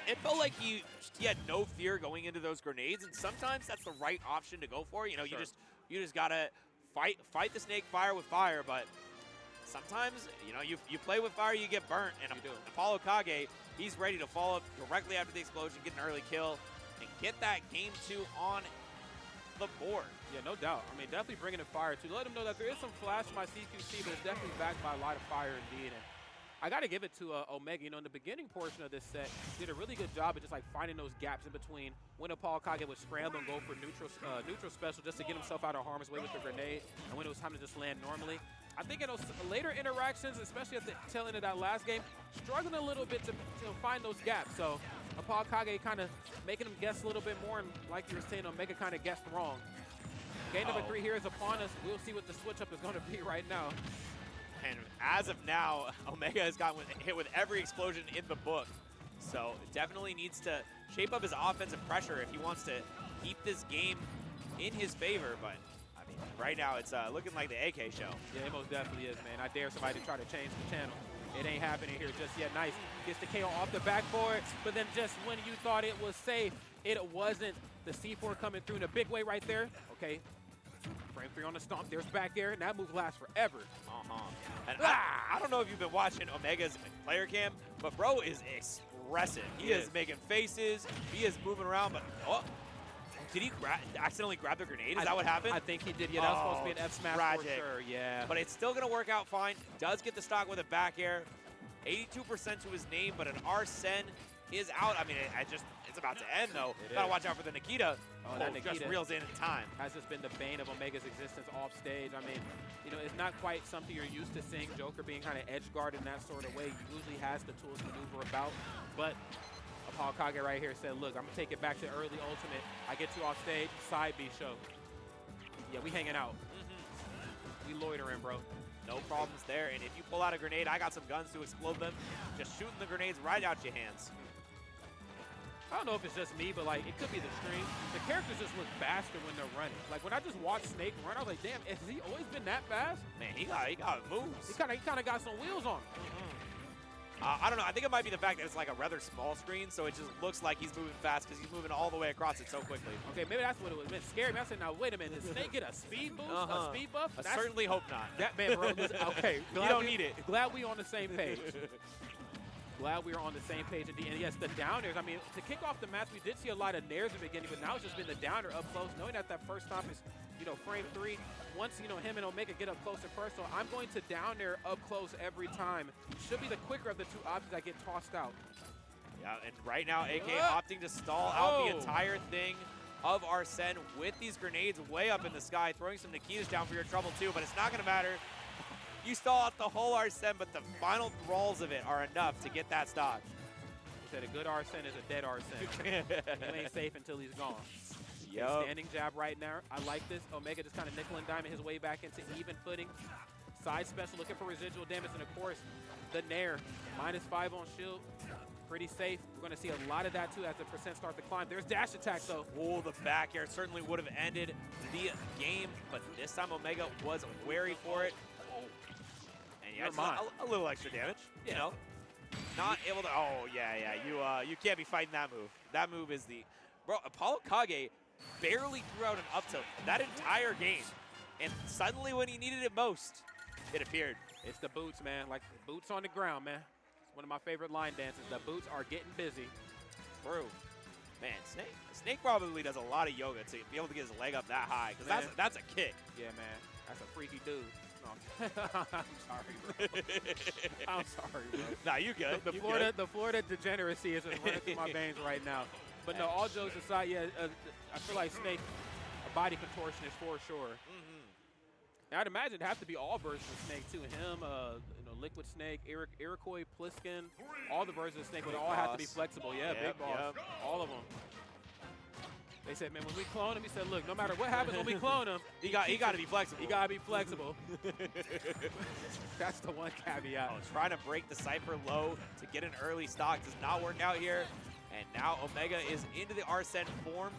[SPEAKER 19] it felt like he had no fear going into those grenades, and sometimes that's the right option to go for. You know,
[SPEAKER 16] Sure.
[SPEAKER 19] you just gotta fight the snake fire with fire, but sometimes, you know, you play with fire, you get burnt, and Apollo Kage, he's ready to follow up directly after the explosion, get an early kill, and get that game 2 on the board.
[SPEAKER 16] Yeah, no doubt. I mean, definitely bringing in fire, too. Let him know that there is some flash in my CQC, but it's definitely backed by a lot of fire indeed. And I got to give it to Omega. You know, in the beginning portion of this set, did a really good job of just like finding those gaps in between when Apollo Kage would scramble and go for neutral special just to get himself out of harm's way with the grenade, and when it was time to just land normally. I think in those later interactions, especially at the tail end of that last game, struggling a little bit to find those gaps. So Apollo Kage kind of making him guess a little bit more, and like you were saying, Omega kind of guessed wrong. Game number 3 here is upon us. We'll see what the switch up is going to be right now.
[SPEAKER 19] And as of now, Omega has gotten hit with every explosion in the book. So definitely needs to shape up his offensive pressure if he wants to keep this game in his favor. But, I mean, right now it's looking like the AK show.
[SPEAKER 16] Yeah, it most definitely is, man. I dare somebody to try to change the channel. It ain't happening here just yet. Nice. Gets the KO off the backboard, but then just when you thought it was safe, it wasn't. The C4 coming through in a big way right there. Okay. Frame 3 on the stomp. There's back air, and that move lasts forever.
[SPEAKER 19] And I don't know if you've been watching Omega's player cam, but bro is expressive. He is making faces. He is moving around, but did he accidentally grab the grenade? Is that what happened?
[SPEAKER 16] I think he did. Yeah, that was supposed to be an F smash for sure. Yeah.
[SPEAKER 19] But it's still going to work out fine. Does get the stock with a back air. 82% to his name, but an Arsene is out. I mean, it's about to end, though. Got to watch out for the Nikita.
[SPEAKER 16] Oh, that Nikita
[SPEAKER 19] just reels in time.
[SPEAKER 16] Has just been the bane of Omega's existence off stage. I mean, you know, it's not quite something you're used to seeing Joker being kind of edge guard in that sort of way. He usually has the tools to maneuver about, but Apollo Kage right here said, look, I'm going to take it back to early ultimate. I get you off stage, side B show. Yeah, we hanging out. We
[SPEAKER 15] We loitering, bro.
[SPEAKER 19] No problems there. And if you pull out a grenade, I got some guns to explode them. Just shooting the grenades right out your hands.
[SPEAKER 16] I don't know if it's just me, but like it could be the stream. The characters just look faster when they're running. Like when I just watched Snake run, I was like, damn, has he always been that fast?
[SPEAKER 19] Man, he got moves.
[SPEAKER 16] He kind of got some wheels on him.
[SPEAKER 19] I don't know. I think it might be the fact that it's like a rather small screen, so it just looks like he's moving fast because he's moving all the way across it so quickly.
[SPEAKER 16] Okay, maybe that's what it was. It scared me. I said, now wait a minute, did Snake get a speed boost, a speed buff?
[SPEAKER 19] I certainly hope not.
[SPEAKER 16] That man, bro. Okay,
[SPEAKER 19] you don't need it.
[SPEAKER 16] Glad we on the same page. Glad we are on the same page indeed. And yes, the downers. I mean, to kick off the match, we did see a lot of nairs in the beginning, but now it's just been the downer up close, knowing that first stop is, frame 3. Once, him and Omega get up close and personal, I'm going to down there up close every time. Should be the quicker of the two options that get tossed out.
[SPEAKER 19] Yeah, and right now, AK opting to stall out the entire thing of Arsene with these grenades way up in the sky, throwing some Nikitas down for your trouble too, but it's not going to matter. You stall out the whole Arsene, but the final thralls of it are enough to get that stock.
[SPEAKER 16] He said a good Arsene is a dead Arsene. He ain't safe until he's gone.
[SPEAKER 19] Yep.
[SPEAKER 16] Standing jab right now. I like this. Omega just kind of nickel and diming his way back into even footing. Side special looking for residual damage. And of course, the Nair. -5 on shield. Pretty safe. We're going to see a lot of that too as the percent start to climb. There's dash attack though.
[SPEAKER 19] Oh, the back air certainly would have ended the game, but this time Omega was wary for it. And yeah, it's a little extra damage, you know. Not able to, oh yeah, you can't be fighting that move. That move is the, bro, Apollo Kage barely threw out an up tilt that entire game. And suddenly when he needed it most, it appeared.
[SPEAKER 16] It's the boots, man. Like boots on the ground, man. It's one of my favorite line dances. The boots are getting busy.
[SPEAKER 19] True. Man, Snake probably does a lot of yoga to be able to get his leg up that high, because that's a kick.
[SPEAKER 16] Yeah, man. That's a freaky dude. No. I'm sorry, bro. I'm sorry, bro.
[SPEAKER 19] Nah, you good.
[SPEAKER 16] The Florida degeneracy is running through my veins right now. But no, all jokes aside, yeah, I feel like Snake, a body contortionist for sure. Now, I'd imagine it'd have to be all versions of Snake too. Him, Liquid Snake, Iroquois, Pliskin, all the versions of Snake would all have to be flexible. Yeah, Big Boss, all of them. They said, man, when we clone him, he said, look, no matter what happens when we clone him,
[SPEAKER 19] he got to be flexible.
[SPEAKER 16] He got to be flexible. That's the one caveat.
[SPEAKER 19] Trying to break the Cypher low to get an early stock does not work out here. And now Omega is into the Arsene form,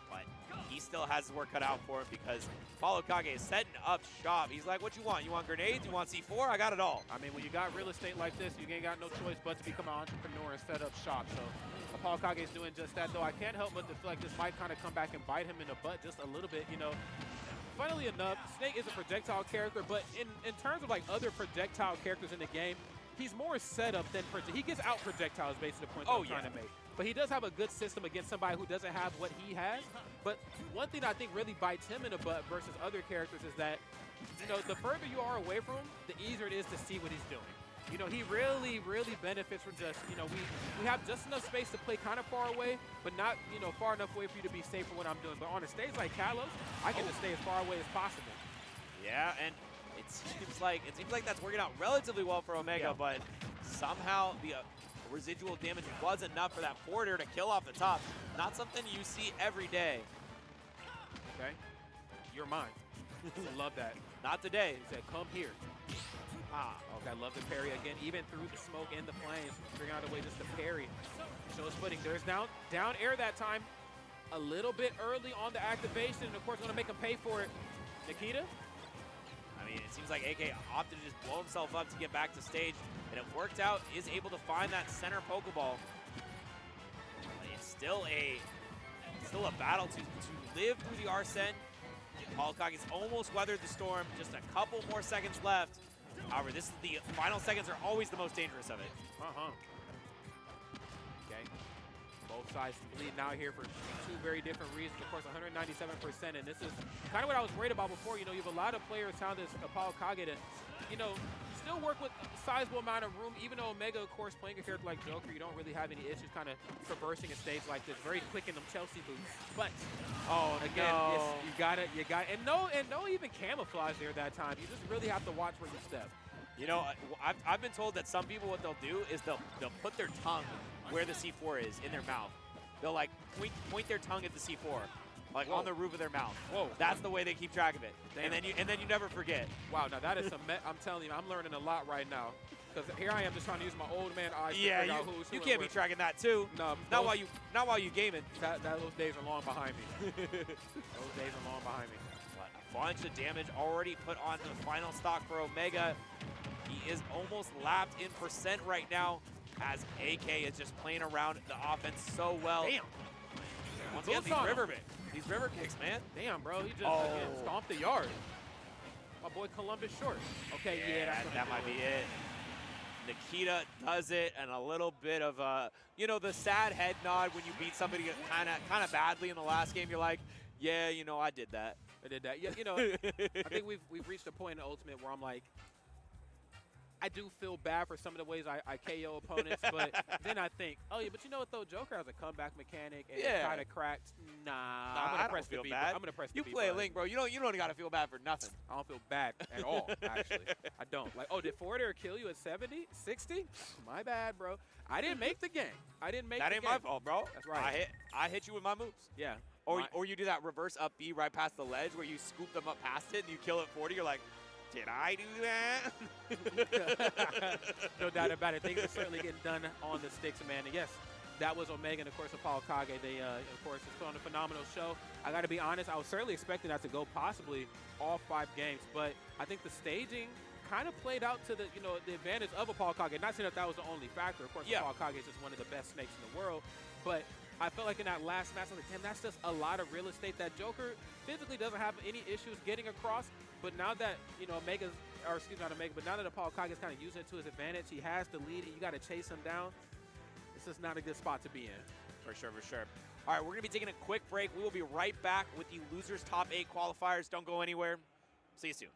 [SPEAKER 19] but he still has his work cut out for him because Apollo Kage is setting up shop. He's like, what you want? You want grenades? You want C4? I got it all.
[SPEAKER 16] I mean, when you got real estate like this, you ain't got no choice but to become an entrepreneur and set up shop. So Apollo Kage is doing just that, though. I can't help but to feel like this might kind of come back and bite him in the butt just a little bit, Funnily enough, Snake is a projectile character, but in terms of like other projectile characters in the game, he's more set up than he gets out projectiles based on the points I'm trying to make. But he does have a good system against somebody who doesn't have what he has. But one thing I think really bites him in the butt versus other characters is that, the further you are away from him, the easier it is to see what he's doing. He really, really benefits from just, we have just enough space to play kind of far away, but not, far enough away for you to be safe for what I'm doing. But on a stage like Kalos, I can just stay as far away as possible.
[SPEAKER 19] Yeah, and it seems like that's working out relatively well for Omega, but somehow the residual damage was enough for that forwarder to kill off the top. Not something you see every day.
[SPEAKER 16] Okay, you're mine. Love that.
[SPEAKER 19] Not today.
[SPEAKER 16] He said, come here. Okay, I love the parry again, even through the smoke and the flames, figuring out a way just to parry. Shows footing. There's down air that time. A little bit early on the activation, and of course, going to make him pay for it. Nikita?
[SPEAKER 19] I mean, it seems like AK opted to just blow himself up to get back to stage, and it worked out, is able to find that center Pokeball. It's still a battle to live through the Arsene. Apollo Kage's almost weathered the storm, just a couple more seconds left. However, the final seconds are always the most dangerous of it.
[SPEAKER 16] Okay. Both sides bleeding out here for two very different reasons. Of course, 197%, and this is kind of what I was worried about before. You have a lot of players how this Apollo Kage to, still work with a sizable amount of room, even though Omega, of course, playing a character like Joker, you don't really have any issues kind of traversing a stage like this. Very quick in them Chelsea boots. But, again, you got it. And no even camouflage there that time. You just really have to watch where you step.
[SPEAKER 19] I've been told that some people, what they'll do is they'll put their tongue where the C4 is in their mouth. They'll like point their tongue at the C4. like
[SPEAKER 16] Whoa.
[SPEAKER 19] on the roof of their mouth.
[SPEAKER 16] Whoa.
[SPEAKER 19] That's the way they keep track of it.
[SPEAKER 16] Damn.
[SPEAKER 19] And then you never forget.
[SPEAKER 16] Wow, now that is some. I'm telling you, I'm learning a lot right now. Because here I am just trying to use my old man eyes to
[SPEAKER 19] Yeah,
[SPEAKER 16] figure out who's who.
[SPEAKER 19] you
[SPEAKER 16] and
[SPEAKER 19] can't be
[SPEAKER 16] where.
[SPEAKER 19] tracking that too.
[SPEAKER 16] No,
[SPEAKER 19] not while you gaming.
[SPEAKER 16] Those days are long behind me. Those days are long behind me.
[SPEAKER 19] But a bunch of damage already put on the final stock for Omega. He is almost lapped in percent right now, as AK is just playing around the offense so well.
[SPEAKER 16] Damn.
[SPEAKER 19] Once again, these river kicks, man.
[SPEAKER 16] Damn, bro, he just again, stomped the yard. My boy Columbus short. Okay, yeah,
[SPEAKER 19] that might be it. Nikita does it, and a little bit of you know, the sad head nod when you beat somebody kind of badly in the last game. You're like, yeah, you know, I did that.
[SPEAKER 16] I did that. Yeah, you know, I think we've reached a point in Ultimate where I'm like, I do feel bad for some of the ways I KO opponents, but then I think, oh yeah, but you know what though, Joker has a comeback mechanic and it's kind of cracked. Nah, I'm gonna press the B. I'm gonna press the B.
[SPEAKER 19] You play a Link, bro. You don't gotta feel bad for nothing.
[SPEAKER 16] I don't feel bad at all, actually. I don't. Like, oh, did forward air kill you at 70, 60? My bad, bro. I didn't make the game. I didn't make the game.
[SPEAKER 19] That ain't my fault, bro.
[SPEAKER 16] That's right.
[SPEAKER 19] I hit you with my moves.
[SPEAKER 16] Yeah.
[SPEAKER 19] Or you do that reverse up B right past the ledge where you scoop them up past it and you kill it 40. You're like, did I do that?
[SPEAKER 16] No doubt about it. Things are certainly getting done on the sticks, man. And yes, that was Omega and, of course, Apollo Kage. They, of course, just put on a phenomenal show. I got to be honest, I was certainly expecting that to go possibly all 5 games. But I think the staging kind of played out to the, you know, the advantage of Apollo Kage. Not saying that was the only factor. Of course, Apollo Kage is just one of the best snakes in the world. But I felt like in that last match, I was like, damn, that's just a lot of real estate. That Joker physically doesn't have any issues getting across. But now that, you know, but now that Apollo Kage is kind of using it to his advantage, he has the lead, and you got to chase him down. This is not a good spot to be in.
[SPEAKER 19] For sure, for sure. All right, we're going to be taking a quick break. We will be right back with the losers' top 8 qualifiers. Don't go anywhere. See you soon.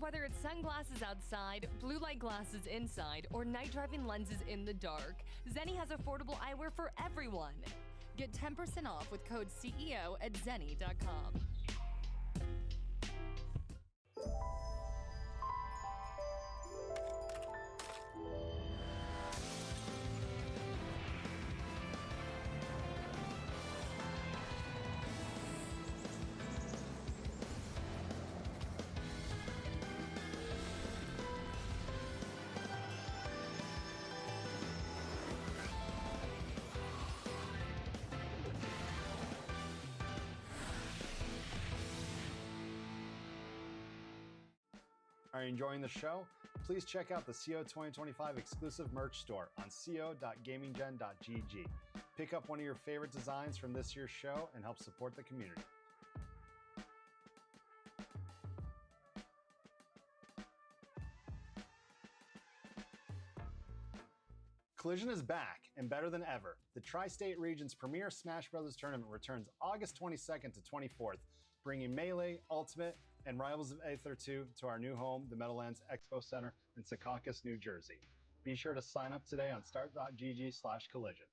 [SPEAKER 13] Whether it's sunglasses outside, blue light glasses inside, or night driving lenses in the dark, Zenni has affordable eyewear for everyone. Get 10% off with code CEO at zenni.com.
[SPEAKER 12] Are you enjoying the show? Please check out the CO 2025 exclusive merch store on co.gaminggen.gg. Pick up one of your favorite designs from this year's show and help support the community. Collision is back and better than ever. The Tri-State region's premier Smash Bros. Tournament returns August 22nd to 24th, bringing Melee, Ultimate, and Rivals of Aether 2 to our new home, the Meadowlands Expo Center in Secaucus, New Jersey. Be sure to sign up today on start.gg/collision.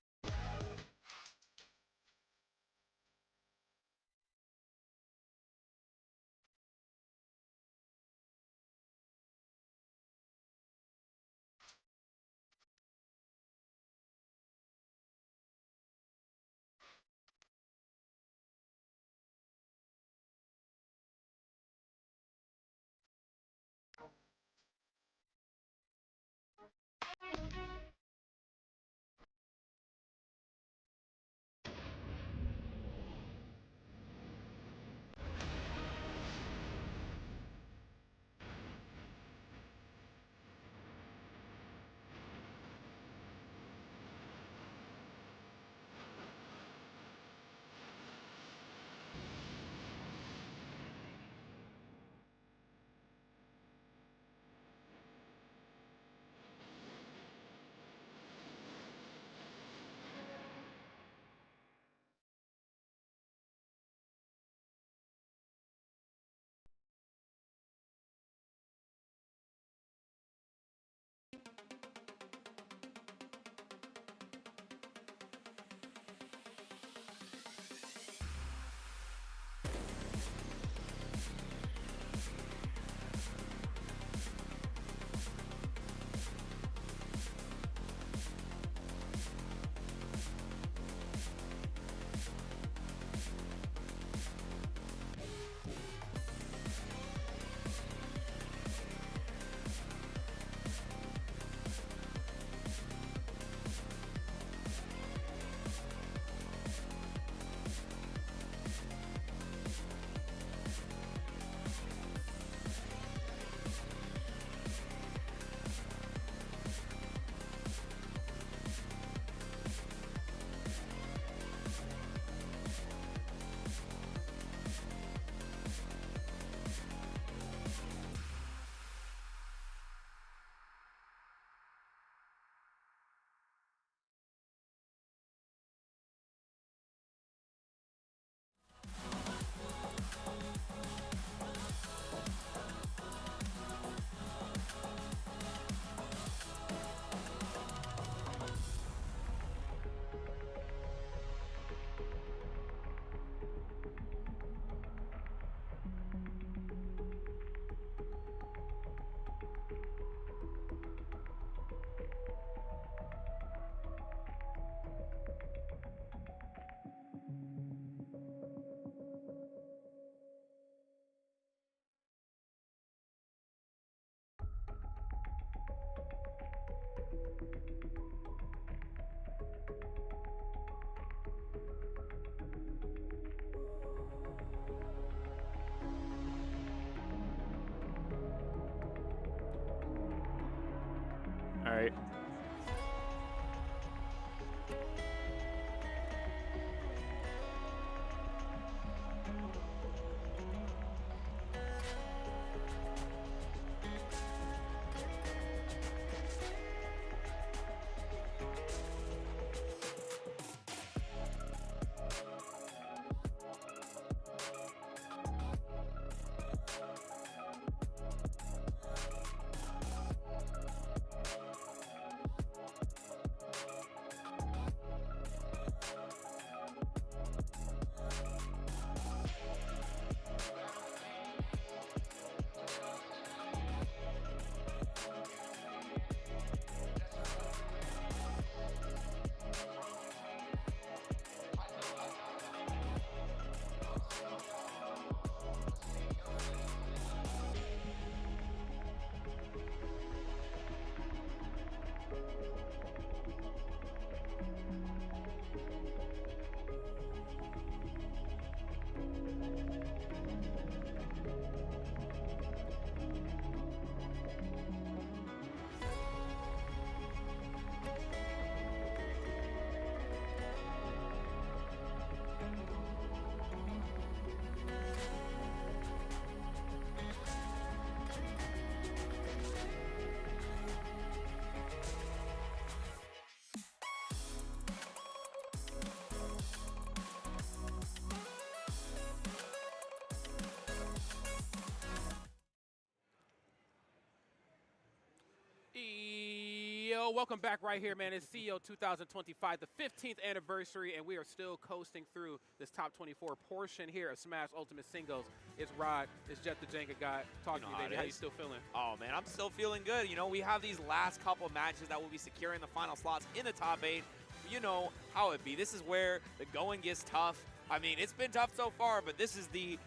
[SPEAKER 16] go. Welcome back right here, man. It's CEO 2025, the 15th anniversary, and we are still coasting through this top 24 portion here of Smash Ultimate Singles. It's Rod, it's Jeff the Jenga guy. Talk to me, baby. How you still feeling?
[SPEAKER 19] Oh, man, I'm still feeling good. You know, we have these last couple matches that will be securing the final slots in the top 8. You know how it be. This is where the going gets tough. I mean, it's been tough so far, but this is the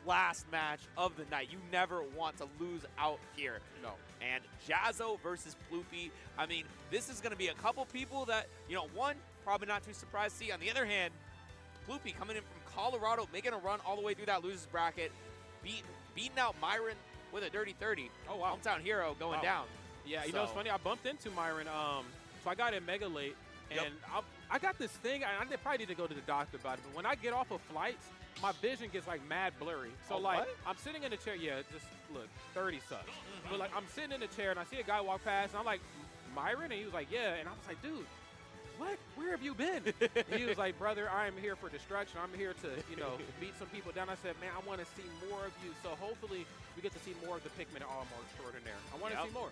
[SPEAKER 19] last match of the night. You never want to lose out here.
[SPEAKER 16] No.
[SPEAKER 19] And Jazzo versus Ploopy. I mean, this is going to be a couple people that, you know, one, probably not too surprised to see. On the other hand, Ploopy coming in from Colorado, making a run all the way through that losers bracket, beating out Myron with a dirty 30.
[SPEAKER 16] Oh, wow.
[SPEAKER 19] Hometown hero going down.
[SPEAKER 16] Yeah, you know, it's funny. I bumped into Myron. So I got in mega late, and I got this thing. I probably need to go to the doctor about it, but when I get off of flights, my vision gets like mad blurry. So like I'm sitting in the chair, just look, 30 sucks. But like I'm sitting in the chair and I see a guy walk past and I'm like, Myron? And he was like, yeah. And I was like, dude, what? Where have you been? And he was like, brother, I am here for destruction. I'm here to, you know, beat some people down. I said, man, I want to see more of you. So hopefully we get to see more of the Pikmin and Armor extraordinaire. I want to see more.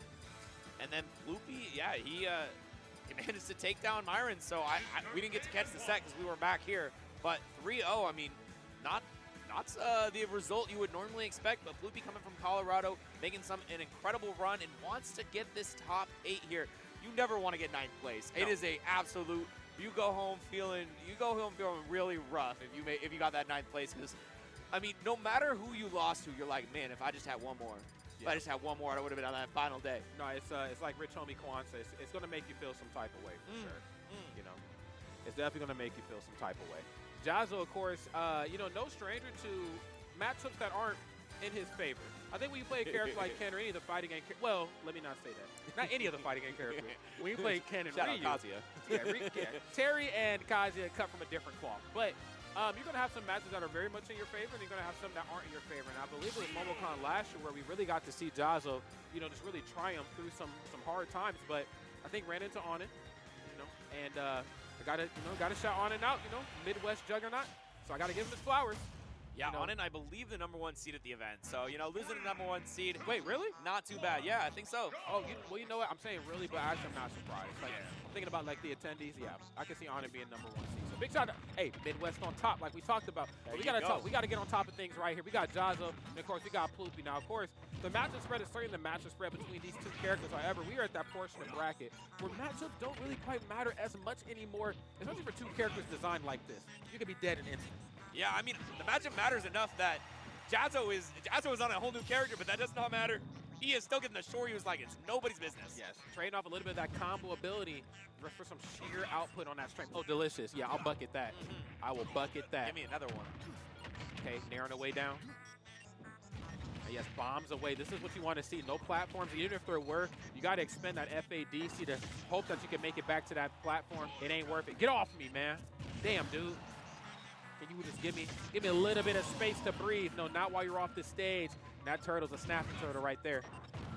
[SPEAKER 19] And then Ploopy, he managed to take down Myron. So we didn't get to catch the set because we were back here. But 3-0, I mean, not the result you would normally expect, but Ploopy coming from Colorado, making an incredible run and wants to get this top 8 here. You never want to get 9th place. No. It is a absolute. You go home feeling really rough if you got that 9th place, because I mean, no matter who you lost to, you're like, man, if I just had one more. If I just had one more, I would have been on that final day.
[SPEAKER 16] No, it's like Rich Homie Quan says, it's going to make you feel some type of way for sure. You know, it's definitely going to make you feel some type of way. Jazzo, of course, you know, no stranger to matchups that aren't in his favor. I think when you play a character like Ken or any of the fighting game well, let me not say that. Not any of the fighting game characters. When you play Ken and Ryu.
[SPEAKER 19] Shout out
[SPEAKER 16] Kazuya. Terry and Kazuya cut from a different cloth. But you're going to have some matches that are very much in your favor, and you're going to have some that aren't in your favor. And I believe it was MomoCon last year where we really got to see Jazzo, you know, just really triumph through some hard times. But I think ran into Onin, you know, and I got to shout Onin out, you know, Midwest juggernaut. So I got to give him his flowers.
[SPEAKER 19] Yeah, Onin, I believe the #1 seed at the event. So, you know, losing the #1 seed.
[SPEAKER 16] Wait, really?
[SPEAKER 19] Not too bad. Yeah, I think so.
[SPEAKER 16] Oh, well, you know what? I'm saying really, but actually I'm not surprised. Like, I'm thinking about, like, the attendees. Yeah, I can see Onin being #1 seed. So big shout out. Hey, Midwest on top, like we talked about. But we got to talk. We got to get on top of things right here. We got Jazzo, and, of course, we got Ploopy. Now, of course, the matchup spread is certainly the matchup spread between these two characters. However, we are at that portion of bracket where matchups don't really quite matter as much anymore, especially for two characters designed like this. You could be dead in an instant.
[SPEAKER 19] Yeah, I mean, the matchup matters enough that Jazzo is on a whole new character, but that does not matter. He is still getting the shore. He was like, it's nobody's business.
[SPEAKER 16] Yes, trading off a little bit of that combo ability for some sheer output on that strength. Oh, delicious. Yeah, I'll bucket that. I will bucket that.
[SPEAKER 19] Give me another one.
[SPEAKER 16] Okay, narrowing the way down. And yes, bombs away. This is what you want to see. No platforms. Even if there were, you got to expend that FADC to hope that you can make it back to that platform. It ain't worth it. Get off me, man. Damn, dude. Can you just give me a little bit of space to breathe? No, not while you're off the stage. That turtle's a snapping turtle right there.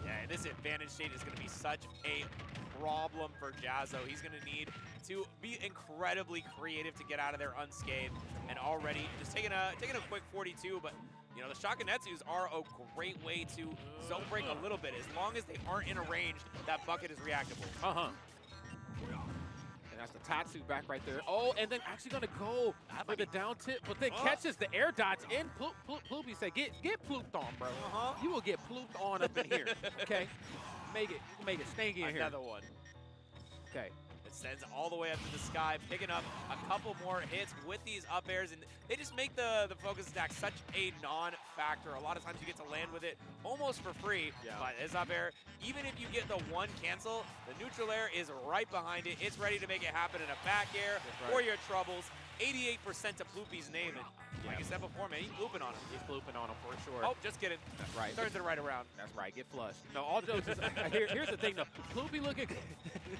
[SPEAKER 19] Yeah, this advantage state is going to be such a problem for Jazzo. He's going to need to be incredibly creative to get out of there unscathed. And already just taking a quick 42, but you know, the Shakanetsus are a great way to zone break a little bit. As long as they aren't in a range, that bucket is reactable.
[SPEAKER 16] And that's the Tatsu back right there. Oh, and then actually going to go for the down tip, but then catches the air dots in. Ploopy said, get plooped on, bro. You will get plooped on up in here, okay? Make it stinky in here.
[SPEAKER 19] Another one.
[SPEAKER 16] Okay.
[SPEAKER 19] It sends all the way up to the sky, picking up a couple more hits with these up airs, and they just make the focus attack such a non-factor. A lot of times you get to land with it almost for free, but this up air, even if you get the one cancel, the neutral air is right behind it. It's ready to make it happen in a back air for your troubles. 88% to Ploopy's name, and like I said before, man, he's looping on him.
[SPEAKER 16] He's looping on him for sure.
[SPEAKER 19] Oh, just kidding.
[SPEAKER 16] That's right.
[SPEAKER 19] Turns it right around.
[SPEAKER 16] That's right. Get flushed. No, all jokes is here's the thing though. Ploopy looking good.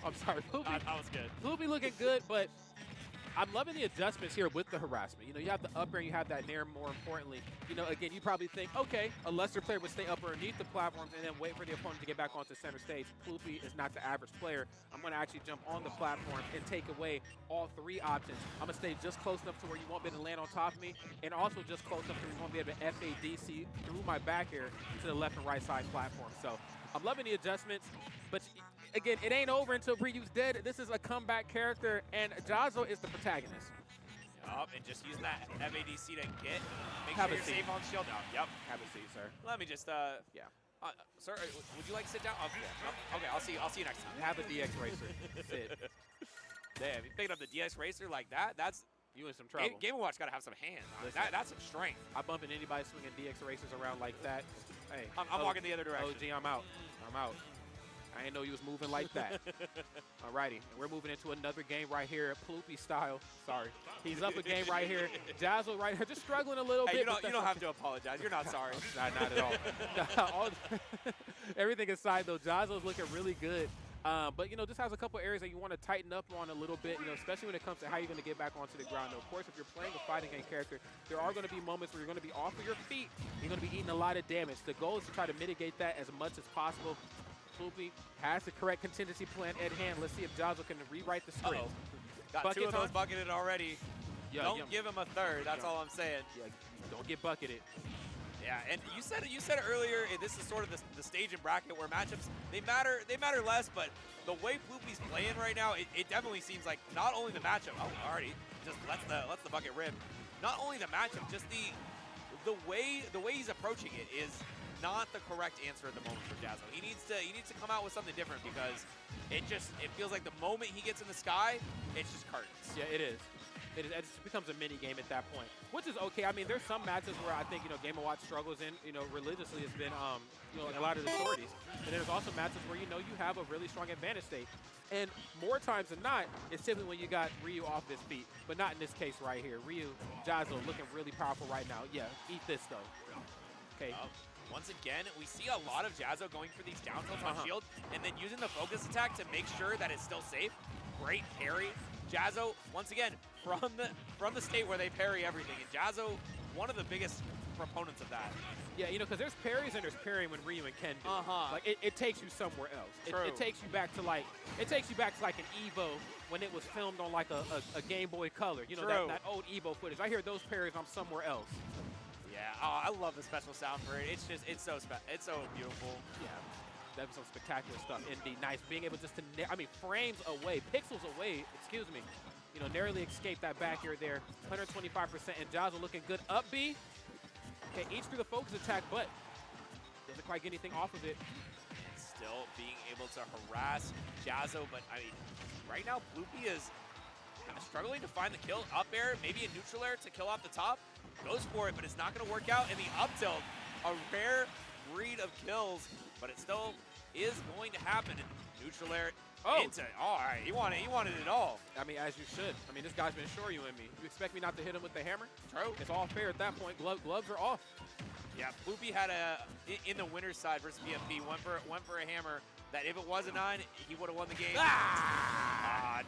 [SPEAKER 16] I'm sorry, Ploopy.
[SPEAKER 19] That was good.
[SPEAKER 16] Ploopy looking good, but I'm loving the adjustments here with the harassment. You know, you have the up air, you have that nair. More importantly, you know, again, you probably think, okay, a lesser player would stay up underneath the platforms and then wait for the opponent to get back onto center stage. Ploopy is not the average player. I'm going to actually jump on the platform and take away all three options. I'm going to stay just close enough to where you won't be able to land on top of me, and also just close enough to where you won't be able to FADC through my back air to the left and right side platform. So I'm loving the adjustments, but again, it ain't over until Ryu's dead. This is a comeback character, and Jazzo is the protagonist.
[SPEAKER 19] Yup, and just using that FADC to get, make
[SPEAKER 16] Have
[SPEAKER 19] sure
[SPEAKER 16] a
[SPEAKER 19] you're
[SPEAKER 16] seat.
[SPEAKER 19] safe on shield down. Yep.
[SPEAKER 16] Have a seat, sir.
[SPEAKER 19] Let me just,
[SPEAKER 16] yeah.
[SPEAKER 19] Sir, would you like to sit down? Okay, okay, I'll see you next time.
[SPEAKER 16] Have a DX Racer. Sit.
[SPEAKER 19] Damn, you picking up the DX Racer like that, that's...
[SPEAKER 16] You in some trouble.
[SPEAKER 19] Game & Watch got to have some hands.
[SPEAKER 16] Listen,
[SPEAKER 19] That's some strength.
[SPEAKER 16] I bump into anybody swinging DX Racers around like that. Hey,
[SPEAKER 19] I'm walking the other direction.
[SPEAKER 16] OG, I'm out. I'm out. I didn't know you was moving like that. Alrighty, we're moving into another game right here, Ploopy style. Sorry. He's up a game right here. Jazzo right here, just struggling a little bit.
[SPEAKER 19] You don't have to apologize. You're not sorry.
[SPEAKER 16] Not at all. Everything aside, though, Jazzo's looking really good. But, you know, just has a couple areas that you want to tighten up on a little bit, you know, especially when it comes to how you're going to get back onto the ground. Now, of course, if you're playing a fighting game character, there are going to be moments where you're going to be off of your feet. You're going to be eating a lot of damage. The goal is to try to mitigate that as much as possible. Floopy has the correct contingency plan at hand. Let's see if Jazzo can rewrite the script.
[SPEAKER 19] Got
[SPEAKER 16] Bucket
[SPEAKER 19] 2 of those
[SPEAKER 16] time.
[SPEAKER 19] bucketed already.
[SPEAKER 16] Yeah,
[SPEAKER 19] don't give him a third. That's all I'm saying.
[SPEAKER 16] Yeah, don't get bucketed.
[SPEAKER 19] Yeah, and you said it earlier. This is sort of the stage and bracket where matchups they matter less, but the way Ploopy's playing right now, it definitely seems like not only the matchup. Oh, already just lets the bucket rip. Not only the matchup, just the way he's approaching it is not the correct answer at the moment for Jazzo. He needs to come out with something different because it feels like the moment he gets in the sky, it's just curtains.
[SPEAKER 16] Yeah, it is. It just becomes a mini game at that point, which is okay. I mean, there's some matches where I think, you know, Game & Watch struggles in, you know, religiously has been, you know, like a lot of the shorties. And there's also matches where, you know, you have a really strong advantage state. And more times than not, it's simply when you got Ryu off his feet, but not in this case right here. Ryu, Jazzo looking really powerful right now. Yeah, eat this though. Okay.
[SPEAKER 19] Once again, we see a lot of Jazzo going for these down tilts on shield and then using the focus attack to make sure that it's still safe. Great parry. Jazzo, once again, from the state where they parry everything. And Jazzo, one of the biggest proponents of that.
[SPEAKER 16] Yeah, you know, because there's parries and there's parrying when Ryu and Ken do. Like, it takes you somewhere else. It takes you back to, like, an Evo when it was filmed on, like, a Game Boy Color. You know, that old Evo footage. I hear those parries, I'm somewhere else.
[SPEAKER 19] Yeah, I love the special sound for it. It's so beautiful.
[SPEAKER 16] Yeah. That was some spectacular stuff. Indeed, nice. Being able just to, frames away, pixels away, excuse me. You know, narrowly escaped that back air there. 125%, and Jazzo looking good. Up B. Okay, eats through the focus attack, but doesn't quite get anything off of it.
[SPEAKER 19] Still being able to harass Jazzo, but I mean, right now, Ploopy is kind of struggling to find the kill. Up air, maybe a neutral air to kill off the top. Goes for it, but it's not going to work out. And the up tilt, a rare breed of kills, but it still is going to happen. And neutral air into it. All right, he wanted it all.
[SPEAKER 16] I mean, as you should. I mean, this guy's been shoryuing me. You expect me not to hit him with the hammer?
[SPEAKER 19] True.
[SPEAKER 16] It's all fair at that point. Gloves are off.
[SPEAKER 19] Yeah, Ploopy had in the winner's side versus BFP, went for a hammer that if it was a 9, he would have won the game.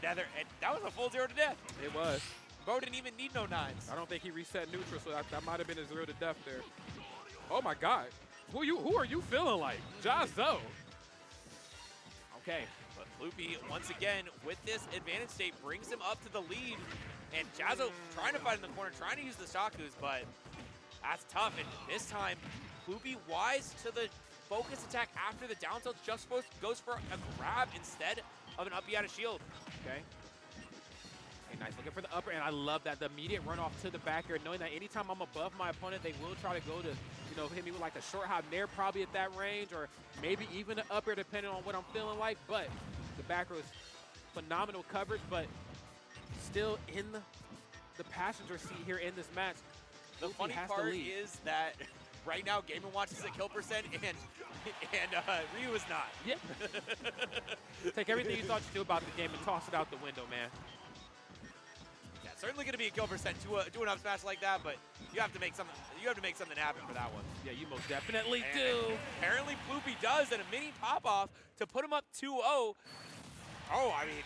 [SPEAKER 19] Nether, and that was a full 0 to death.
[SPEAKER 16] It was.
[SPEAKER 19] Bo didn't even need no 9s.
[SPEAKER 16] I don't think he reset neutral, so that might have been a 0 to death there. Oh my God. Who are you feeling like? Jazzo. Okay.
[SPEAKER 19] But Ploopy, once again, with this advantage state, brings him up to the lead. And Jazzo trying to fight in the corner, trying to use the Shakus, but that's tough. And this time, Ploopy wise to the focus attack after the down tilt, just goes for a grab instead of an up B out of shield.
[SPEAKER 16] Okay. Okay, nice. Looking for the upper, and I love that. The immediate run off to the back air, knowing that anytime I'm above my opponent, they will try to go to, you know, hit me with like a short hop nair probably at that range, or maybe even an up air depending on what I'm feeling like. But the back row is phenomenal coverage, but still in the passenger seat here in this match.
[SPEAKER 19] The funny part is that right now Game & Watch is at kill percent and Ryu is not.
[SPEAKER 16] Yeah. Take everything you thought you knew about the game and toss it out the window, man.
[SPEAKER 19] Yeah, certainly going to be a kill percent to an up smash like that, but you have to make something. You have to make something happen for that one.
[SPEAKER 16] Yeah, you most definitely
[SPEAKER 19] and
[SPEAKER 16] do.
[SPEAKER 19] Apparently, Ploopy does, and a mini pop off to put him up 2-0. Oh, I mean,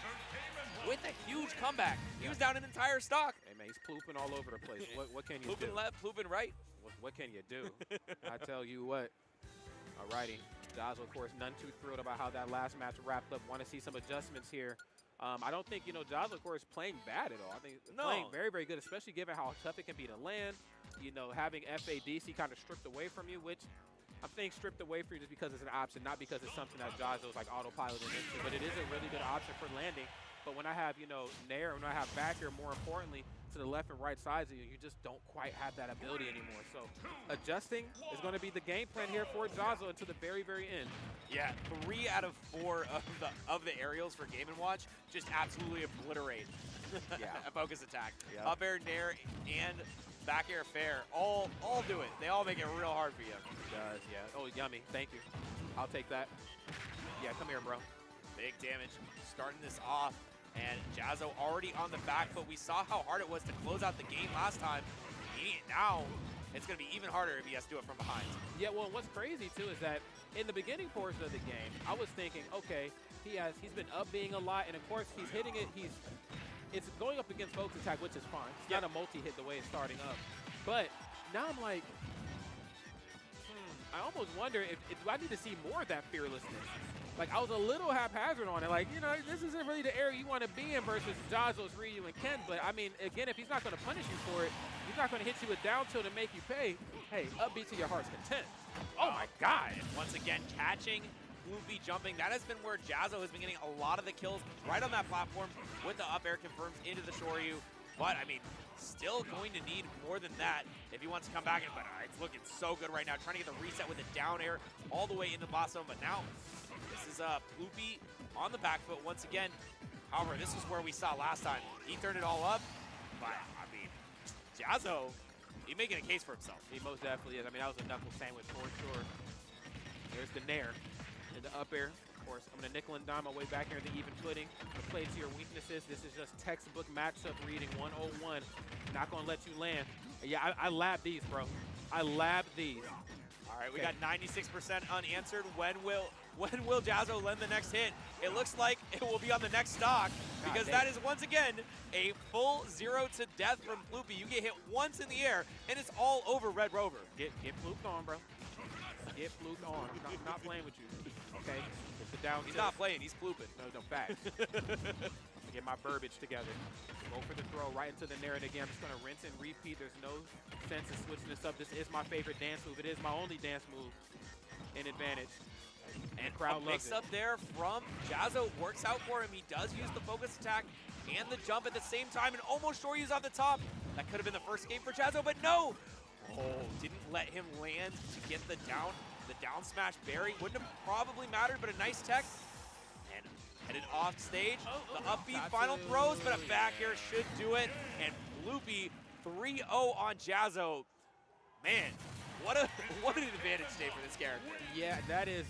[SPEAKER 19] with a huge comeback, he was down an entire stock.
[SPEAKER 16] Hey man, he's plooping all over the place. What can you do?
[SPEAKER 19] Plooping left, plooping right.
[SPEAKER 16] What can you do? I tell you what. Alrighty, Jazzo, of course, none too thrilled about how that last match wrapped up. Want to see some adjustments here. I don't think, you know, Jazzo, of course, playing bad at all. I think playing very, very good, especially given how tough it can be to land. You know, having FADC kind of stripped away from you, which I'm saying stripped away from you just because it's an option, not because it's something that Jazo is like autopiloting into. But it is a really good option for landing. But when I have, you know, Nair, when I have back here, more importantly, to the left and right sides of you, you just don't quite have that ability anymore. So adjusting is going to be the game plan here for Jazo until the very, very end.
[SPEAKER 19] Yeah, 3 out of 4 of the aerials for Game & Watch just absolutely obliterate a focus attack.
[SPEAKER 2] Yep.
[SPEAKER 19] Up air, nair, and back air fair, all do it. They all make it real hard for you.
[SPEAKER 16] It does, yeah. Oh, yummy. Thank you. I'll take that. Yeah, come here, bro.
[SPEAKER 19] Big damage starting this off. And Jazo already on the back foot. We saw how hard it was to close out the game last time. Now, it's going to be even harder if he has to do it from behind.
[SPEAKER 16] Yeah, well, what's crazy, too, is that in the beginning portion of the game, I was thinking, okay, he's been up being a lot, and of course, he's hitting it. It's going up against focus attack, which is fine. It's not a multi-hit the way it's starting up. But now I'm like, I almost wonder if I need to see more of that fearlessness. Like, I was a little haphazard on it. Like, you know, this isn't really the area you want to be in versus Jazo's, Ryu, and Ken. But, I mean, again, if he's not going to punish you for it, he's not going to hit you with down tilt to make you pay. Hey, upbeat to your heart's content. Oh, my God.
[SPEAKER 19] And once again, catching, Floopy jumping. That has been where Jazo has been getting a lot of the kills right on that platform with the up air confirms into the Shoryu. But, I mean, still going to need more than that if he wants to come back. But it's looking so good right now. Trying to get the reset with a down air all the way into the boss zone. But now, this is Floopy on the back foot once again. However, this is where we saw last time. He turned it all up. But, I mean, Jazo, he's making a case for himself.
[SPEAKER 16] He most definitely is. I mean, that was a knuckle sandwich for sure. There's the nair and the up air. Of course, I'm going to nickel and dime my way back here in the even footing. Play to your weaknesses. This is just textbook matchup reading 101. Not going to let you land. Yeah, I lab these, bro. I lab these.
[SPEAKER 19] All right, we got 96% unanswered. When will Jazo land the next hit? It looks like it will be on the next stock because that is once again a full 0 to death from Floopy. You get hit once in the air and it's all over Red Rover.
[SPEAKER 16] Get flooped on, bro. Get flooped on. I'm not playing with you. Okay? It's the down.
[SPEAKER 19] He's not playing. He's flooping.
[SPEAKER 16] No, facts. Get my verbiage together. Go for the throw right into the nair. And again, I'm just going to rinse and repeat. There's no sense in switching this up. This is my favorite dance move. It is my only dance move in advantage.
[SPEAKER 19] And
[SPEAKER 16] crowd
[SPEAKER 19] a mix up there from Jazo works out for him. He does use the focus attack and the jump at the same time and almost Shoryu's off the top. That could have been the first game for Jazo, but no! Oh, didn't let him land to get the down smash berry. Wouldn't have probably mattered, but a nice tech. And headed off stage. The upbeat final throws, but a back air should do it. And Floopy 3-0 on Jazo. Man, what an advantage day for this character.
[SPEAKER 16] Yeah, that is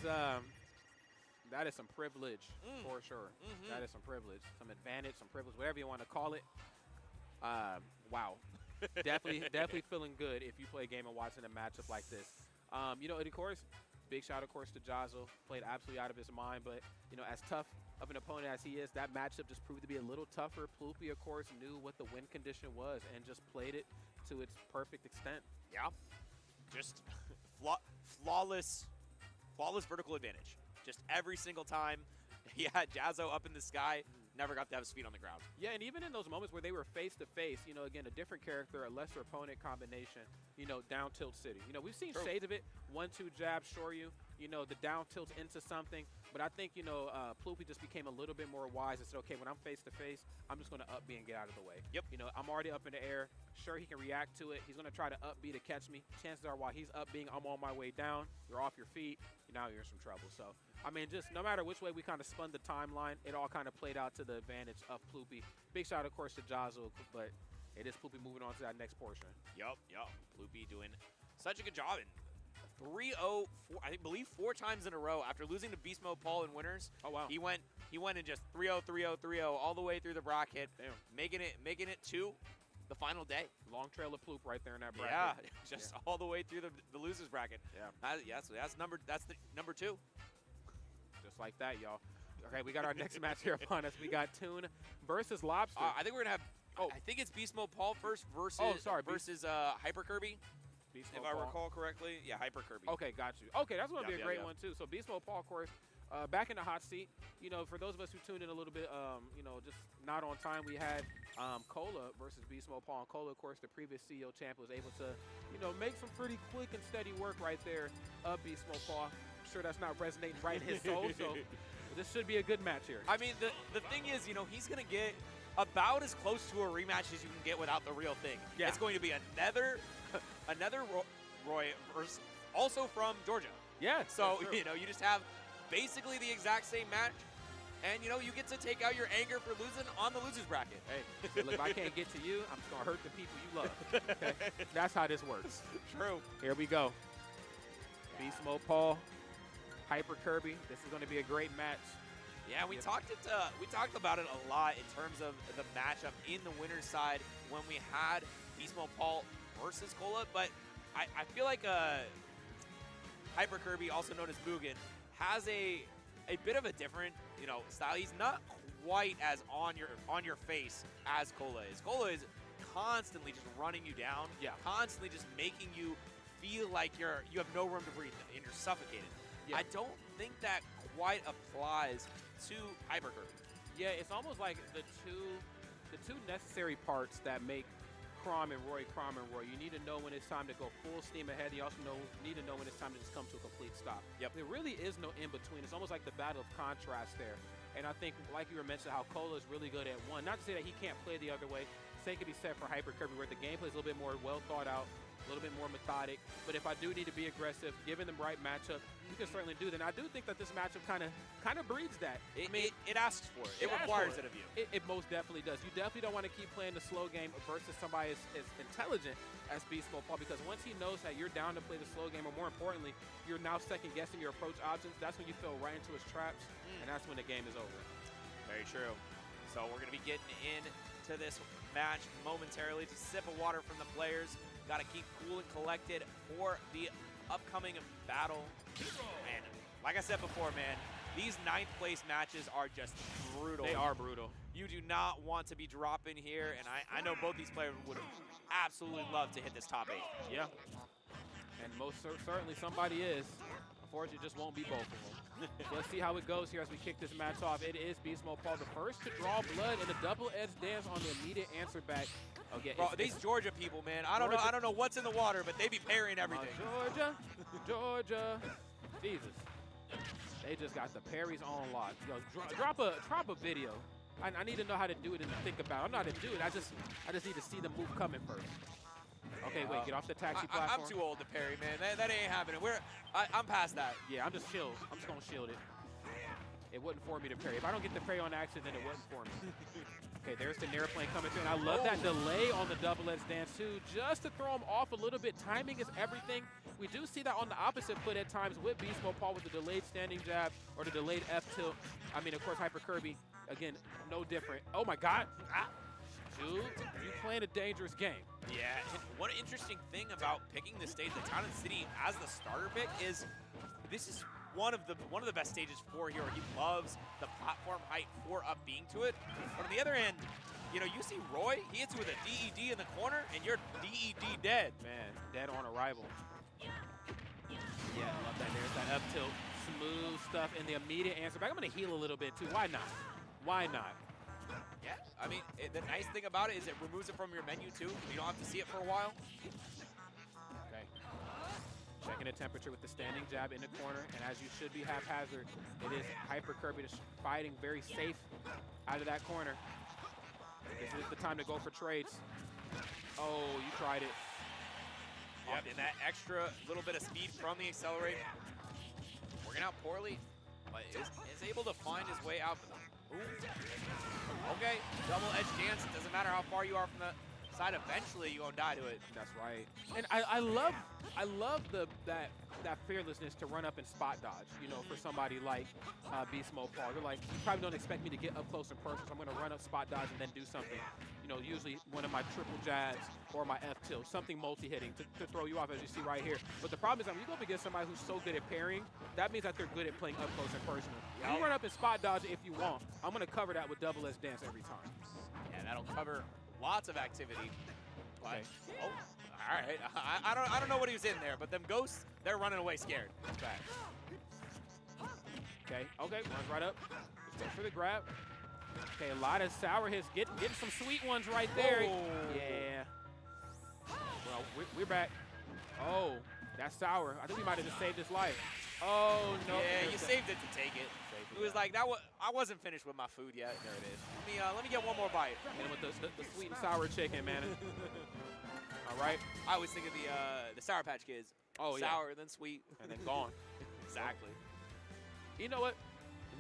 [SPEAKER 16] some privilege for sure. That is some privilege, some advantage, some privilege, whatever you want to call it. Wow. definitely feeling good if you play a game and watching a matchup like this. You know, and of course, big shout, of course, to Jazo. Played absolutely out of his mind, but, you know, as tough of an opponent as he is, that matchup just proved to be a little tougher. Floopy, of course, knew what the win condition was and just played it to its perfect extent.
[SPEAKER 19] Yeah. Just flawless vertical advantage. Just every single time he had Jazo up in the sky, never got to have his feet on the ground.
[SPEAKER 16] Yeah, and even in those moments where they were face-to-face, you know, again, a different character, a lesser opponent combination, you know, down tilt city. You know, we've seen shades of it, 1-2 jab, Shoryu, you know, the down tilt into something. But I think, you know, Floopy just became a little bit more wise and said, okay, when I'm face-to-face, I'm just going to up B and get out of the way.
[SPEAKER 19] Yep.
[SPEAKER 16] You know, I'm already up in the air. Sure, he can react to it. He's going to try to up B to catch me. Chances are while he's up being, I'm on my way down. You're off your feet. Now you're in some trouble. So, I mean, just no matter which way we kind of spun the timeline, it all kind of played out to the advantage of Floopy. Big shout, of course, to Jazo, but it is Floopy moving on to that next portion.
[SPEAKER 19] Yup. Floopy doing such a good job. And 3-0, I believe 4 times in a row after losing to Beast Mode Paul in winners.
[SPEAKER 16] Oh, wow.
[SPEAKER 19] He went and just 3-0, 3-0, 3-0 all the way through the bracket, making it to the final day.
[SPEAKER 16] Long trail of Floop right there in that bracket.
[SPEAKER 19] Yeah, just all the way through the losers bracket.
[SPEAKER 16] Yeah.
[SPEAKER 19] So that's the number 2.
[SPEAKER 16] Just like that, y'all. Okay, we got our next match here upon us. We got Toon versus Lobster.
[SPEAKER 19] I think we're gonna have. I think it's Beast Mode Paul first versus Hyper Kirby. If I recall correctly, yeah, Hyper Kirby.
[SPEAKER 16] Okay, got you. Okay, that's going to be a great one, too. So Beast Mode Paul, of course, Back in the hot seat, you know, for those of us who tuned in a little bit, you know, just not on time, we had Cola versus Beast Mode Paul. And Cola, of course, the previous CEO champ, was able to, you know, make some pretty quick and steady work right there of Beast Mode Paul. I'm sure that's not resonating right in his soul, so this should be a good match here.
[SPEAKER 19] I mean, the thing is, you know, he's going to get about as close to a rematch as you can get without the real thing.
[SPEAKER 16] Yeah.
[SPEAKER 19] It's going to be another Roy versus also from Georgia.
[SPEAKER 16] Yeah.
[SPEAKER 19] So, you know, you just have basically the exact same match, and, you know, you get to take out your anger for losing on the losers bracket.
[SPEAKER 16] Hey, look, if I can't get to you, I'm just going to hurt the people you love. Okay? That's how this works.
[SPEAKER 19] True.
[SPEAKER 16] Here we go. Beast Mode Paul, Hyper Kirby. This is going to be a great match.
[SPEAKER 19] Yeah, we talked about it a lot in terms of the matchup in the winner's side when we had Beast Mode Paul versus Cola, but I feel like Hyper Kirby, also known as Bugin, has a bit of a different, you know, style. He's not quite as on your face as Cola is. Cola is constantly just running you down, constantly just making you feel like you have no room to breathe and you're suffocated. I don't think that quite applies to Hyper Kirby.
[SPEAKER 16] Yeah, it's almost like the two necessary parts that make Chrom and Roy. You need to know when it's time to go full steam ahead. You also need to know when it's time to just come to a complete stop.
[SPEAKER 19] Yep.
[SPEAKER 16] There really is no in-between. It's almost like the battle of contrast there. And I think, like you were mentioning, how Cola is really good at one. Not to say that he can't play the other way. Same could be said for Hyper Kirby, where the gameplay is a little bit more well thought out, a little bit more methodic. But if I do need to be aggressive, given the right matchup, you can certainly do that. And I do think that this matchup kind of breeds that.
[SPEAKER 19] It asks for it. It requires it of you.
[SPEAKER 16] It most definitely does. You definitely don't want to keep playing the slow game versus somebody as intelligent as Beast Mode Paul, because once he knows that you're down to play the slow game, or more importantly, you're now second-guessing your approach options, that's when you fell right into his traps, and that's when the game is over.
[SPEAKER 19] Very true. So we're going to be getting into this match momentarily. Just a sip of water from the players. Got to keep cool and collected for the upcoming battle. Man, like I said before, man, these 9th place matches are just brutal.
[SPEAKER 16] They are brutal.
[SPEAKER 19] You do not want to be dropping here, and I know both these players would absolutely love to hit this top 8.
[SPEAKER 16] Yeah. And most certainly somebody is. Unfortunately, it just won't be both of them. Let's see how it goes here as we kick this match off. It is Beast Mode Paul, the first to draw blood, and a double-edged dance on the immediate answer back. Okay,
[SPEAKER 19] bro, these Georgia people, man, I don't know what's in the water, but they be parrying everything.
[SPEAKER 16] Georgia, Jesus, they just got the parries on lock. Yo, drop a video. I need to know how to do it and think about it. I'm not to do it. I just need to see the move coming first. Okay, wait, get off the taxi platform.
[SPEAKER 19] I'm too old to parry, man. That ain't happening. I'm past that.
[SPEAKER 16] Yeah, I'm just shield. I'm just gonna shield it. It wouldn't for me to parry. If I don't get the parry on accident, then it wouldn't for me. Okay, there's the Nair plane coming through, and I love that delay on the double-edged dance too, just to throw him off a little bit. Timing is everything. We do see that on the opposite foot at times with Beast Mode Paul with the delayed standing jab or the delayed F tilt. I mean, of course, Hyper Kirby, again, no different. Oh my God. Dude, you playing a dangerous game.
[SPEAKER 19] Yeah, and one interesting thing about picking this stage, the Town and City, as the starter pick is this is one of the best stages for Hero. He loves the platform height for up being to it. But on the other end, you know, you see Roy, he hits you with a DED in the corner, and you're DED dead.
[SPEAKER 16] Man, dead on arrival. Yeah, I love that. There's that up tilt. Smooth stuff in the immediate answer back. I'm going to heal a little bit too. Why not? Why not?
[SPEAKER 19] Yeah, I mean, the nice thing about it is it removes it from your menu too. You don't have to see it for a while.
[SPEAKER 16] Okay. Checking the temperature with the standing jab in the corner, and as you should be haphazard, it is Hyper Kirby just fighting very safe out of that corner. This is the time to go for trades. Oh, you tried it.
[SPEAKER 19] Yep, and that extra little bit of speed from the accelerate. Working out poorly, but is able to find his way out. Ooh. Okay, double-edged dance. It doesn't matter how far you are from the side. Eventually, you're gonna die to it.
[SPEAKER 16] That's right. And I love that fearlessness to run up and spot dodge. You know, for somebody like Beast Mode Paul, you're like, you probably don't expect me to get up close and personal, so I'm gonna run up, spot dodge, and then do something. You know, usually one of my triple jabs or my F tilt, something multi-hitting to throw you off, as you see right here. But the problem is that when you go up against somebody who's so good at parrying, that means that they're good at playing up close and personal. You run up and spot dodge if you want. I'm gonna cover that with double-edged dance every time.
[SPEAKER 19] Yeah, that'll cover lots of activity.
[SPEAKER 16] Okay.
[SPEAKER 19] Oh, all right. I don't know what he was in there, but them ghosts, they're running away scared.
[SPEAKER 16] Fact. Okay, runs right up. Goes for the grab. Okay, a lot of sour hits. Getting some sweet ones right there.
[SPEAKER 19] Oh.
[SPEAKER 16] Yeah. Well, we're back. Oh, that's sour. I think we might have just saved his life. Oh, no.
[SPEAKER 19] Yeah, you saved it to take it. It was like, I wasn't finished with my food yet. There it is. Let me get one more bite.
[SPEAKER 16] And with the sweet and sour chicken, man. All right.
[SPEAKER 19] I always think of the Sour Patch Kids.
[SPEAKER 16] Oh, yeah.
[SPEAKER 19] Sour, then sweet.
[SPEAKER 16] And then gone.
[SPEAKER 19] Exactly.
[SPEAKER 16] You know what?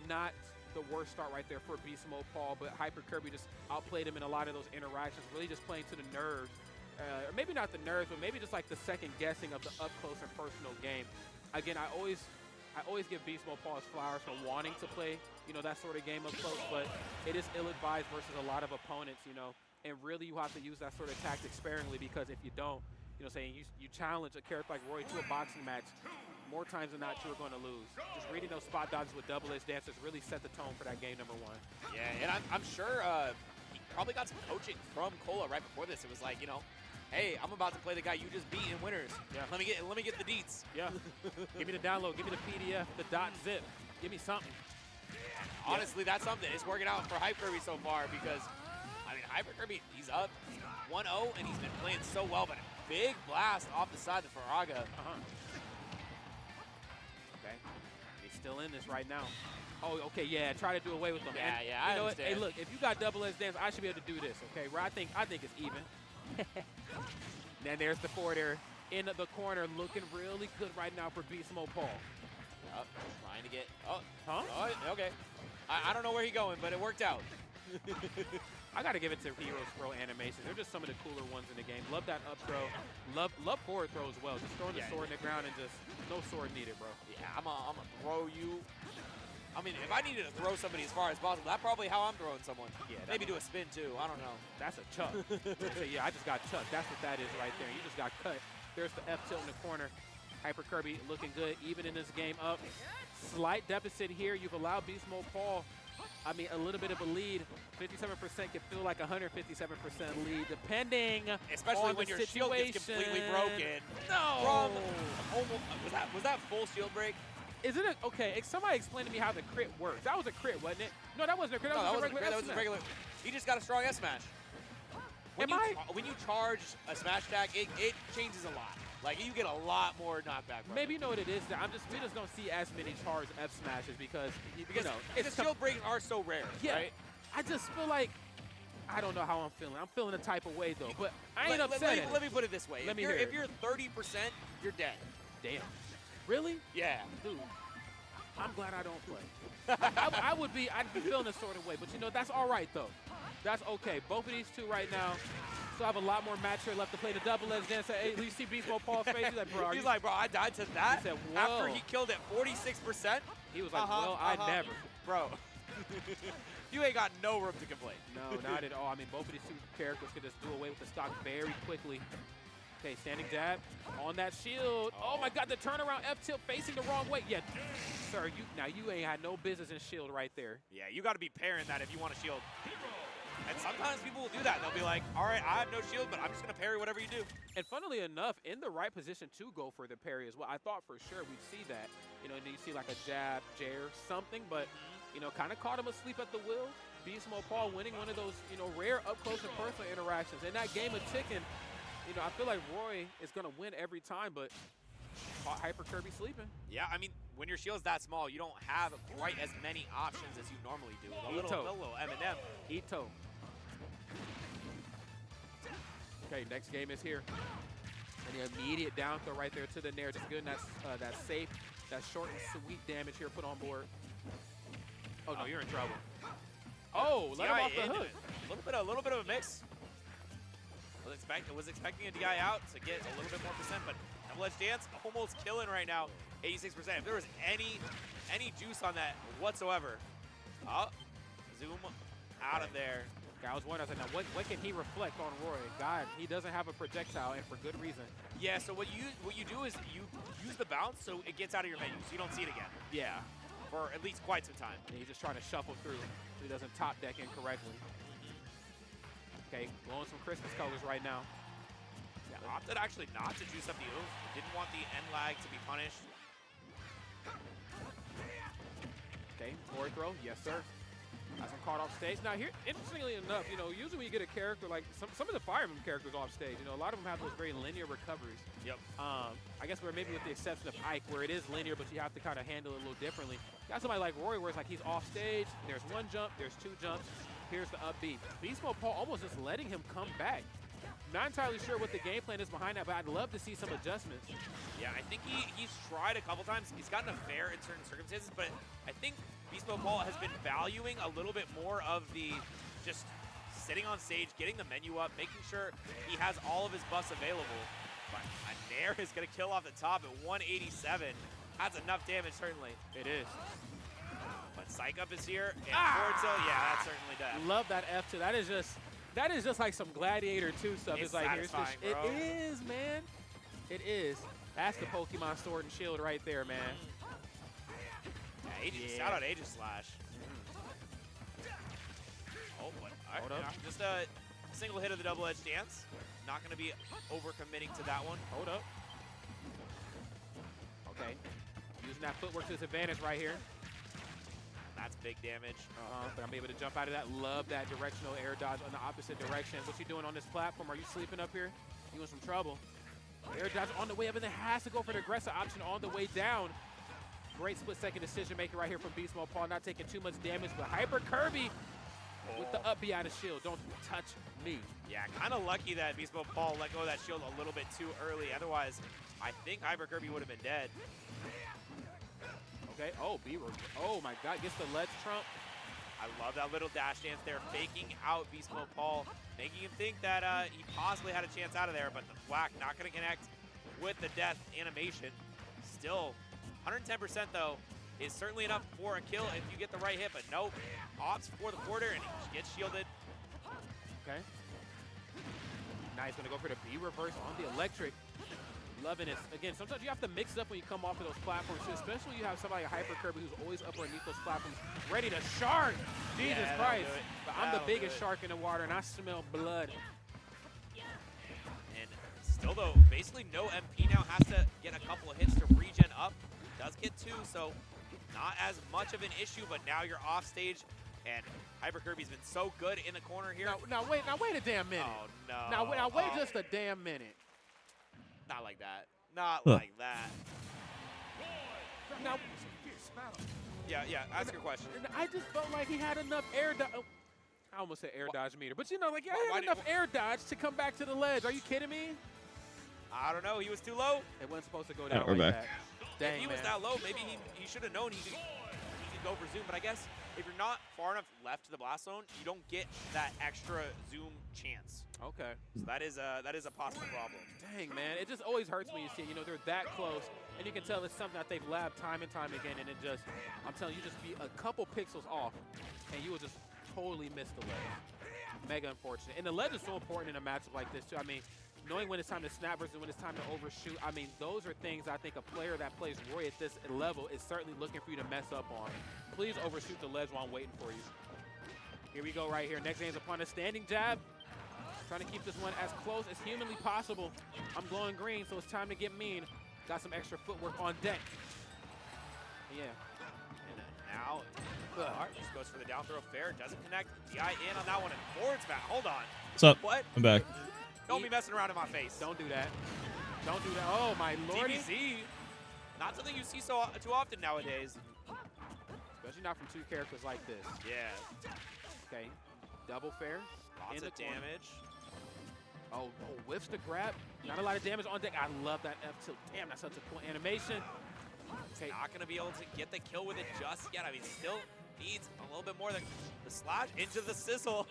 [SPEAKER 16] Not the worst start right there for Beast Mode Paul, but Hyper Kirby just outplayed him in a lot of those interactions, really just playing to the nerves. Or maybe not the nerves, but maybe just like the second guessing of the up close and personal game. Again, I always give Beast Mode Paul his flowers for wanting to play, that sort of game up close, but it is ill-advised versus a lot of opponents, and really you have to use that sort of tactic sparingly, because if you don't, saying you challenge a character like Roy to a boxing match, more times than not, you're going to lose. Just reading those spot dodges with double edge dancers really set the tone for that game number 1.
[SPEAKER 19] Yeah, and I'm sure he probably got some coaching from Cola right before this. It was like, hey, I'm about to play the guy you just beat in winners.
[SPEAKER 16] Yeah.
[SPEAKER 19] Let me get the deets.
[SPEAKER 16] Yeah. Give me the download. Give me the PDF, the .zip. Give me something.
[SPEAKER 19] Honestly, that's something. It's working out for Hyper Kirby so far because, Hyper Kirby, he's up 1-0, and he's been playing so well, but a big blast off the side of Faraga.
[SPEAKER 16] Okay. He's still in this right now. Oh, okay, yeah, try to do away with them.
[SPEAKER 19] Yeah,
[SPEAKER 16] and
[SPEAKER 19] yeah, I understand.
[SPEAKER 16] Hey, look, if you got double edge dance, I should be able to do this, okay? I think it's even. Then there's the forward air in the corner, looking really good right now for Beast Mode Paul.
[SPEAKER 19] Trying to get, okay. I don't know where he's going, but it worked out.
[SPEAKER 16] I got to give it to Heroes throw animations. They're just some of the cooler ones in the game. Love that up throw. Love forward throw as well. Just throwing the sword in the ground and just no sword needed, bro.
[SPEAKER 19] Yeah, I'm gonna throw you. If I needed to throw somebody as far as possible, that's probably how I'm throwing someone. Yeah, maybe do a spin too. I don't know.
[SPEAKER 16] That's a chuck. Yeah, I just got chucked. That's what that is right there. You just got cut. There's the F tilt in the corner. Hyper Kirby looking good, even in this game up. Slight deficit here. You've allowed Beast Mode Paul, a little bit of a lead. 57% can feel like 157% lead, depending
[SPEAKER 19] especially
[SPEAKER 16] on
[SPEAKER 19] when
[SPEAKER 16] the
[SPEAKER 19] your
[SPEAKER 16] situation.
[SPEAKER 19] shield gets completely broken.
[SPEAKER 16] No!
[SPEAKER 19] Was that full shield break?
[SPEAKER 16] Is it okay? Somebody explain to me how the crit works. That was a crit, wasn't it? No, that wasn't a crit. That was a
[SPEAKER 19] regular. He just got a strong S smash. When you charge a smash attack, it changes a lot. Like, you get a lot more knockback.
[SPEAKER 16] Maybe you know what it is. We just don't see as many charged F smashes because
[SPEAKER 19] the shield breaks are so rare.
[SPEAKER 16] Yeah,
[SPEAKER 19] right?
[SPEAKER 16] I just feel like I don't know how I'm feeling. I'm feeling a type of way though, but I ain't upset.
[SPEAKER 19] Let me put it this way: if you're 30%, you're dead.
[SPEAKER 16] Damn. Really?
[SPEAKER 19] Yeah.
[SPEAKER 16] Dude, I'm glad I don't play. I'd be feeling a sort of way, but that's all right though. That's okay. Both of these two right now still have a lot more match here left to play. The double edge dance. Hey, you see Beast Mode Paul's face? He's like, bro,
[SPEAKER 19] I died to that.
[SPEAKER 16] He said,
[SPEAKER 19] after he killed at 46%.
[SPEAKER 16] He was like, well, I never.
[SPEAKER 19] Bro, you ain't got no room to complain.
[SPEAKER 16] No, not at all. Both of these two characters could just do away with the stock very quickly. Okay, standing jab on that shield. Oh my God, the turnaround F tilt facing the wrong way. Yeah, sir, you ain't had no business in shield right there.
[SPEAKER 19] Yeah, you got to be pairing that if you want to shield. And sometimes people will do that. They'll be like, all right, I have no shield, but I'm just going to parry whatever you do.
[SPEAKER 16] And funnily enough, in the right position to go for the parry as well. I thought for sure we'd see that. And you see like a jab, jair, something, but, kind of caught him asleep at the wheel. Beast Mode Paul winning one of those, rare up-close and personal interactions. In that game of chicken, I feel like Roy is going to win every time, but Hyper Kirby sleeping.
[SPEAKER 19] Yeah, when your shield's that small, you don't have quite as many options as you normally do. A little M&M.
[SPEAKER 16] Ito. Okay, next game is here. And the immediate down throw right there to the nair. Just good, and that's safe. That short and sweet damage here put on board. Oh, no, you're in trouble. Oh, let him off the hook.
[SPEAKER 19] A little bit of a mix. Was expecting a DI out to get a little bit more percent, but double edge dance almost killing right now. 86%. If there was any juice on that whatsoever. Zoom out of there.
[SPEAKER 16] I was wondering, now what can he reflect on Roy? God, he doesn't have a projectile, and for good reason.
[SPEAKER 19] Yeah, so what you do is you use the bounce so it gets out of your menu, so you don't see it again.
[SPEAKER 16] Yeah.
[SPEAKER 19] For at least quite some time.
[SPEAKER 16] And he's just trying to shuffle through so he doesn't top deck incorrectly. Okay, blowing some Christmas colors right now.
[SPEAKER 19] Yeah, opted actually not to juice up the oof. Didn't want the end lag to be punished.
[SPEAKER 16] Okay, forward throw, yes sir. Has him caught off stage. Now here, interestingly enough, you know, usually when you get a character like some of the Fireman characters off stage, you know, a lot of them have those very linear recoveries.
[SPEAKER 19] Yep.
[SPEAKER 16] I guess maybe with the exception of Ike, where it is linear, but you have to kind of handle it a little differently. Got somebody like Rory, where it's like he's off stage, there's one jump, there's two jumps, here's the up B. Beast Mode Paul almost just letting him come back. Not entirely sure what the game plan is behind that, but I'd love to see some adjustments.
[SPEAKER 19] Yeah, I think he's tried a couple times. He's gotten a fair in certain circumstances, but I think Beast Mode Paul has been valuing a little bit more of the just sitting on stage, getting the menu up, making sure he has all of his buffs available. But a Nair is going to kill off the top at 187. That's enough damage, certainly.
[SPEAKER 16] It is.
[SPEAKER 19] But Psych Up is here, and forward tilt, yeah, that certainly does.
[SPEAKER 16] Love that F2. That is just like some Gladiator 2 stuff.
[SPEAKER 19] It's
[SPEAKER 16] like
[SPEAKER 19] satisfying,
[SPEAKER 16] it
[SPEAKER 19] bro.
[SPEAKER 16] is, man. It is. That's the Pokemon Sword and Shield right there, man.
[SPEAKER 19] Yeah, shout out Aegis Slash. Oh, but
[SPEAKER 16] Hold up.
[SPEAKER 19] just a single hit of the double-edged dance. Not going to be over-committing to that one.
[SPEAKER 16] Hold up. Okay. Using that footwork to his advantage right here.
[SPEAKER 19] That's big damage.
[SPEAKER 16] But I'm able to jump out of that. Love that directional air dodge on the opposite direction. What you doing on this platform? Are you sleeping up here? You in some trouble. Air dodge on the way up, and then has to go for the aggressive option on the way down. Great split-second decision making right here from Beast Mode Paul. Not taking too much damage, but Hyper Kirby with the up B out of shield. Don't touch me.
[SPEAKER 19] Yeah, kind of lucky that Beast Mode Paul let go of that shield a little bit too early. Otherwise, I think Hyper Kirby would have been dead.
[SPEAKER 16] Okay, oh my God, gets the ledge trump.
[SPEAKER 19] I love that little dash dance there, faking out Beast Mode Paul, making him think that he possibly had a chance out of there, but the whack not going to connect with the death animation. Still, 110% though is certainly enough for a kill if you get the right hit, but nope. Opts for the quarter and he gets shielded.
[SPEAKER 16] Okay. Now he's going to go for the B reverse on the electric. Loving it. Again, sometimes you have to mix it up when you come off of those platforms, too, especially when you have somebody like Hyper Kirby who's always up underneath those platforms, ready to shark. Jesus Christ. But I'm the biggest shark in the water, and I smell blood.
[SPEAKER 19] And still, though, basically no MP now. Has to get a couple of hits to regen up. Does get two, so not as much of an issue, but now you're off stage, and Hyper Kirby's been so good in the corner here.
[SPEAKER 16] Now wait a damn minute.
[SPEAKER 19] Oh, no.
[SPEAKER 16] Now wait just a damn minute.
[SPEAKER 19] Not like that. Not like that.
[SPEAKER 16] Now,
[SPEAKER 19] yeah, ask your question.
[SPEAKER 16] I just felt like he had enough air dodge. Oh, I almost said air dodge meter, but you know, like, he had enough air dodge to come back to the ledge. Are you kidding me?
[SPEAKER 19] I don't know. He was too low.
[SPEAKER 16] It wasn't supposed to go down
[SPEAKER 1] we're
[SPEAKER 16] like
[SPEAKER 1] back.
[SPEAKER 16] that. Dang,
[SPEAKER 19] if he was that low, maybe he should have known he could go for zoom. But I guess if you're not far enough left to the blast zone, you don't get that extra zoom chance.
[SPEAKER 16] Okay.
[SPEAKER 19] So that is a possible problem.
[SPEAKER 16] Dang, man. It just always hurts when you see it. You know, they're that close, and you can tell it's something that they've labbed time and time again, and it just, I'm telling you, just be a couple pixels off, and you will just totally miss the ledge. Mega unfortunate. And the ledge is so important in a matchup like this, too. I mean, knowing when it's time to snap versus when it's time to overshoot, I mean, those are things I think a player that plays Roy at this level is certainly looking for you to mess up on. Please overshoot the ledge while I'm waiting for you. Here we go right here. Next game's upon a standing jab. Trying to keep this one as close as humanly possible. I'm glowing green, so it's time to get mean. Got some extra footwork on deck. Yeah.
[SPEAKER 19] And now, just goes for the down throw fair. Doesn't connect. DI in on that one, and forwards back. Hold on.
[SPEAKER 1] What's up?
[SPEAKER 19] What?
[SPEAKER 1] I'm back.
[SPEAKER 19] Don't be messing around in my face.
[SPEAKER 16] Don't do that. Don't do that. Oh, my lordy.
[SPEAKER 19] DBZ. Not something you see too often nowadays.
[SPEAKER 16] Especially not from two characters like this.
[SPEAKER 19] Yeah.
[SPEAKER 16] Okay. Double fair.
[SPEAKER 19] Lots of damage.
[SPEAKER 16] Oh, whiffs the grab. Not a lot of damage on deck. I love that F tilt. Damn, that's such a cool animation.
[SPEAKER 19] Okay. Not going to be able to get the kill with it just yet. I mean, still needs a little bit more than the slash into the sizzle.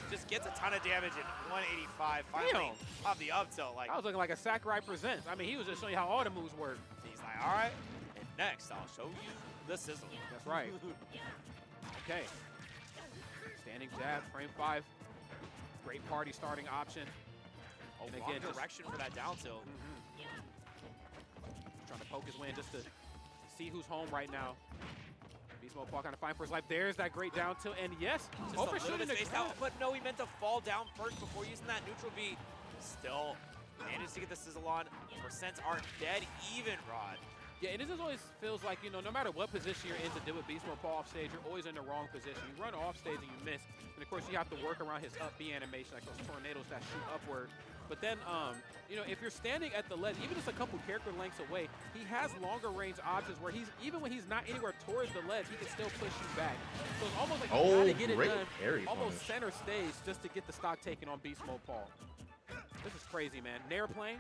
[SPEAKER 19] Just gets a ton of damage at 185. Finally, off the up tilt. Like,
[SPEAKER 16] I was looking like a Sakurai Presents. I mean, he was just showing you how all the moves work.
[SPEAKER 19] He's like, all right, and next I'll show you the sizzle.
[SPEAKER 16] That's right. Okay. Standing jab, frame 5. Great party starting option.
[SPEAKER 19] Oh,
[SPEAKER 16] and
[SPEAKER 19] wrong
[SPEAKER 16] again,
[SPEAKER 19] direction for that down tilt.
[SPEAKER 16] Trying to poke his way in just to see who's home right now. Beast Mode Paul kind of fighting for his life. There's that great down tilt, and yes,
[SPEAKER 19] just a little bit spaced out, but no, he meant to fall down first before using that neutral V. Still managed to get the sizzle on. Percents aren't dead even, Rod.
[SPEAKER 16] Yeah, and it just always feels like, you know, no matter what position you're in to deal with Beast Mode Paul off stage, you're always in the wrong position. You run off stage and you miss. And of course, you have to work around his up B animation, like those tornadoes that shoot upward. But then, you know, if you're standing at the ledge, even just a couple character lengths away, he has longer range options where he's, even when he's not anywhere towards the ledge, he can still push you back. So it's almost like you gotta get it done almost center stage just to get the stock taken on Beast Mode Paul. This is crazy, man. Nair plane,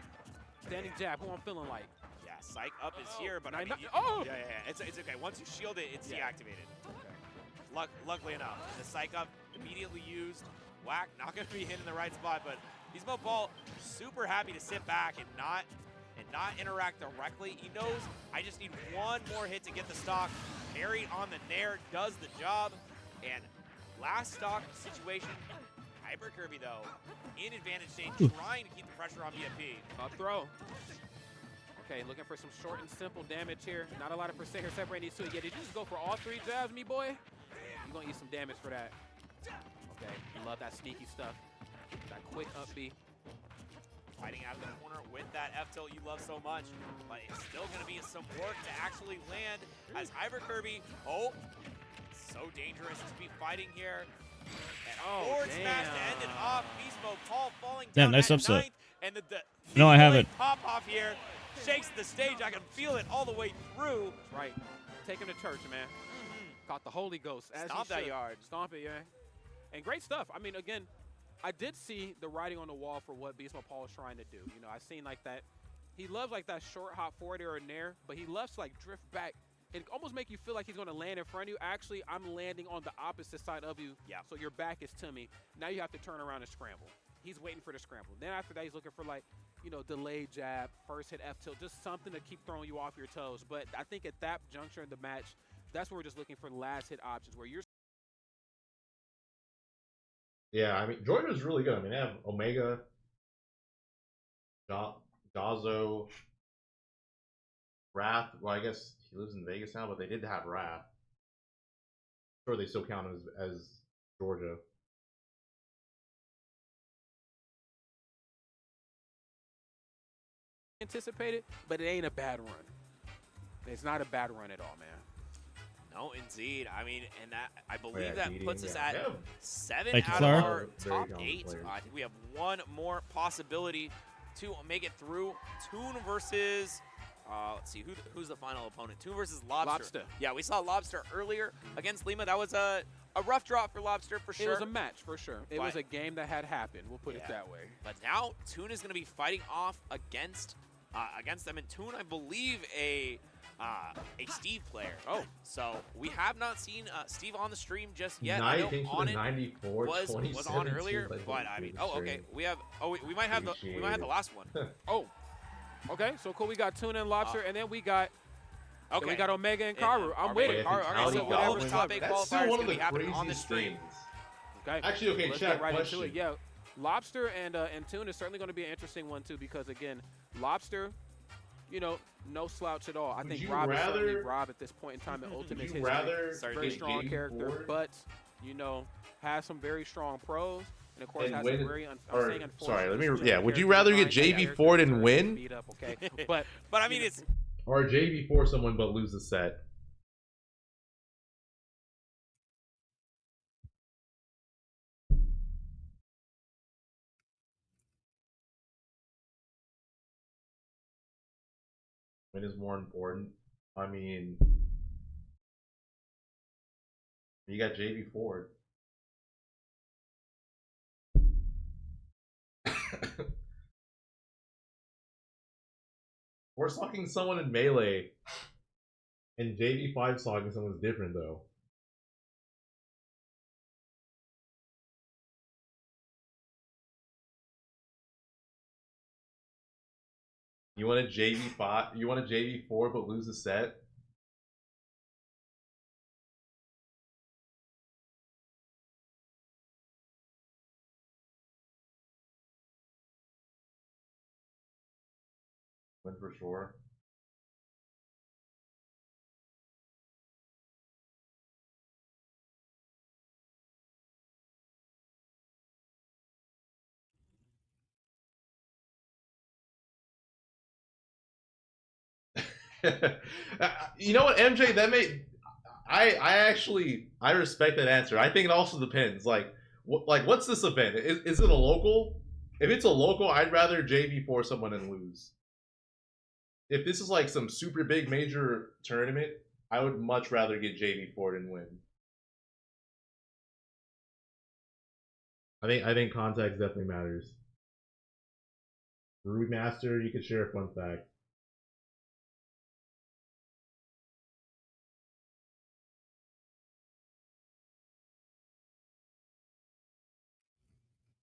[SPEAKER 16] standing jab, who I'm feeling like.
[SPEAKER 15] Yeah, psych up is here, but I mean, yeah. It's okay. Once you shield it, it's deactivated. Okay. Luckily enough, the psych up immediately used. Whack, not going to be hitting the right spot, but Beast Mode Paul super happy to sit back and not interact directly. He knows I just need one more hit to get the stock. Parry on the Nair does the job, and last stock situation. Hyper Kirby though, in advantage stage, trying to keep the pressure on BFP.
[SPEAKER 16] Up throw. Okay, looking for some short and simple damage here. Not a lot of percent here separating these two. Yeah, did you just go for all 3 jabs, me boy? You're gonna eat some damage for that. Okay, you love that sneaky stuff. That quick up B.
[SPEAKER 15] Fighting out of the corner with that F tilt you love so much, but it's still gonna be some work to actually land as Hyper Kirby. Oh, so dangerous to be fighting here. And forward smash to end it off. Beast Mode Paul falling down.
[SPEAKER 1] Damn, nice
[SPEAKER 15] at
[SPEAKER 1] upset.
[SPEAKER 15] 9th, and the
[SPEAKER 1] No, I have it.
[SPEAKER 15] Pop off here shakes the stage. I can feel it all the way through.
[SPEAKER 16] That's right. Take him to church, man. Caught the Holy Ghost. As
[SPEAKER 15] Stomp that yard.
[SPEAKER 16] Stomp it, yeah. And great stuff. I mean, again, I did see the writing on the wall for what Beast Mode Paul is trying to do. You know, I seen like that. He loves like that short hop forward air or nair, but he loves to like drift back and almost make you feel like he's going to land in front of you. Actually, I'm landing on the opposite side of you, so your back is to me. Now you have to turn around and scramble. He's waiting for the scramble. Then after that, he's looking for like, you know, delayed jab, first hit F tilt, just something to keep throwing you off your toes. But I think at that juncture in the match, that's where we're just looking for last hit options where you're.
[SPEAKER 20] Yeah, I mean, Georgia's really good. I mean, they have Omega, Dazo, Wrath. Well, I guess he lives in Vegas now, but they did have Wrath. Sure, they still count as Georgia.
[SPEAKER 16] Anticipated, but it ain't a bad run. It's not a bad run at all, man.
[SPEAKER 15] No, indeed. I mean, and that I believe that puts us at 7
[SPEAKER 1] Thank you,
[SPEAKER 15] out
[SPEAKER 1] Clara.
[SPEAKER 15] of our top 8. I think we have one more possibility to make it through. Toon versus, let's see, who's the final opponent? Toon versus Lobster. Yeah, we saw Lobster earlier against Lima. That was a rough draw for Lobster for sure.
[SPEAKER 16] It was a match for sure. It was a game that had happened. We'll put it that way.
[SPEAKER 15] But now Toon is going to be fighting off against them. And Toon, I believe, a Steve player.
[SPEAKER 20] Oh.
[SPEAKER 15] So we have not seen Steve on the stream just yet.
[SPEAKER 20] I
[SPEAKER 15] know
[SPEAKER 20] think
[SPEAKER 15] on
[SPEAKER 20] the
[SPEAKER 15] it
[SPEAKER 20] 94
[SPEAKER 15] was on earlier, but I mean, okay. We have we might have the last one.
[SPEAKER 16] Okay, so cool. We got Tuna and Lobster, and then we got
[SPEAKER 15] okay.
[SPEAKER 16] we got Omega and Karu. I'm with it.
[SPEAKER 15] So whatever top 8
[SPEAKER 20] That's still
[SPEAKER 15] qualifiers
[SPEAKER 20] one
[SPEAKER 15] going
[SPEAKER 20] of
[SPEAKER 15] to be
[SPEAKER 20] the
[SPEAKER 15] happening on the
[SPEAKER 20] craziest
[SPEAKER 15] stream.
[SPEAKER 20] things.
[SPEAKER 16] Okay.
[SPEAKER 20] Actually, okay,
[SPEAKER 16] Let's
[SPEAKER 20] chat,
[SPEAKER 16] get right
[SPEAKER 20] question.
[SPEAKER 16] into it. Yeah, Lobster and Tuna is certainly going to be an interesting one too, because again, Lobster, you know, no slouch at all. I think Rob is certainly Rob at this point in time in Ultimate history. Very strong character, but you know, has some very strong pros. And of course, has some very
[SPEAKER 20] sorry, let me. Yeah, would you rather get JV Ford and win?
[SPEAKER 16] Beat up, okay? But
[SPEAKER 15] I mean, it's
[SPEAKER 20] or JV for someone but lose the set. Win is more important. I mean, you got JV Ford. We're stalking someone in Melee, and JV5 stalking someone's different though. You want a JV5? You want a JV4 but lose the set? Win for sure. You know what, MJ? That made I respect that answer. I think it also depends. Like what's this event? Is it a local? If it's a local, I'd rather JV4 someone and lose. If this is like some super big major tournament, I would much rather get JV4 and win. I think context definitely matters. Rude Master, you could share a fun fact.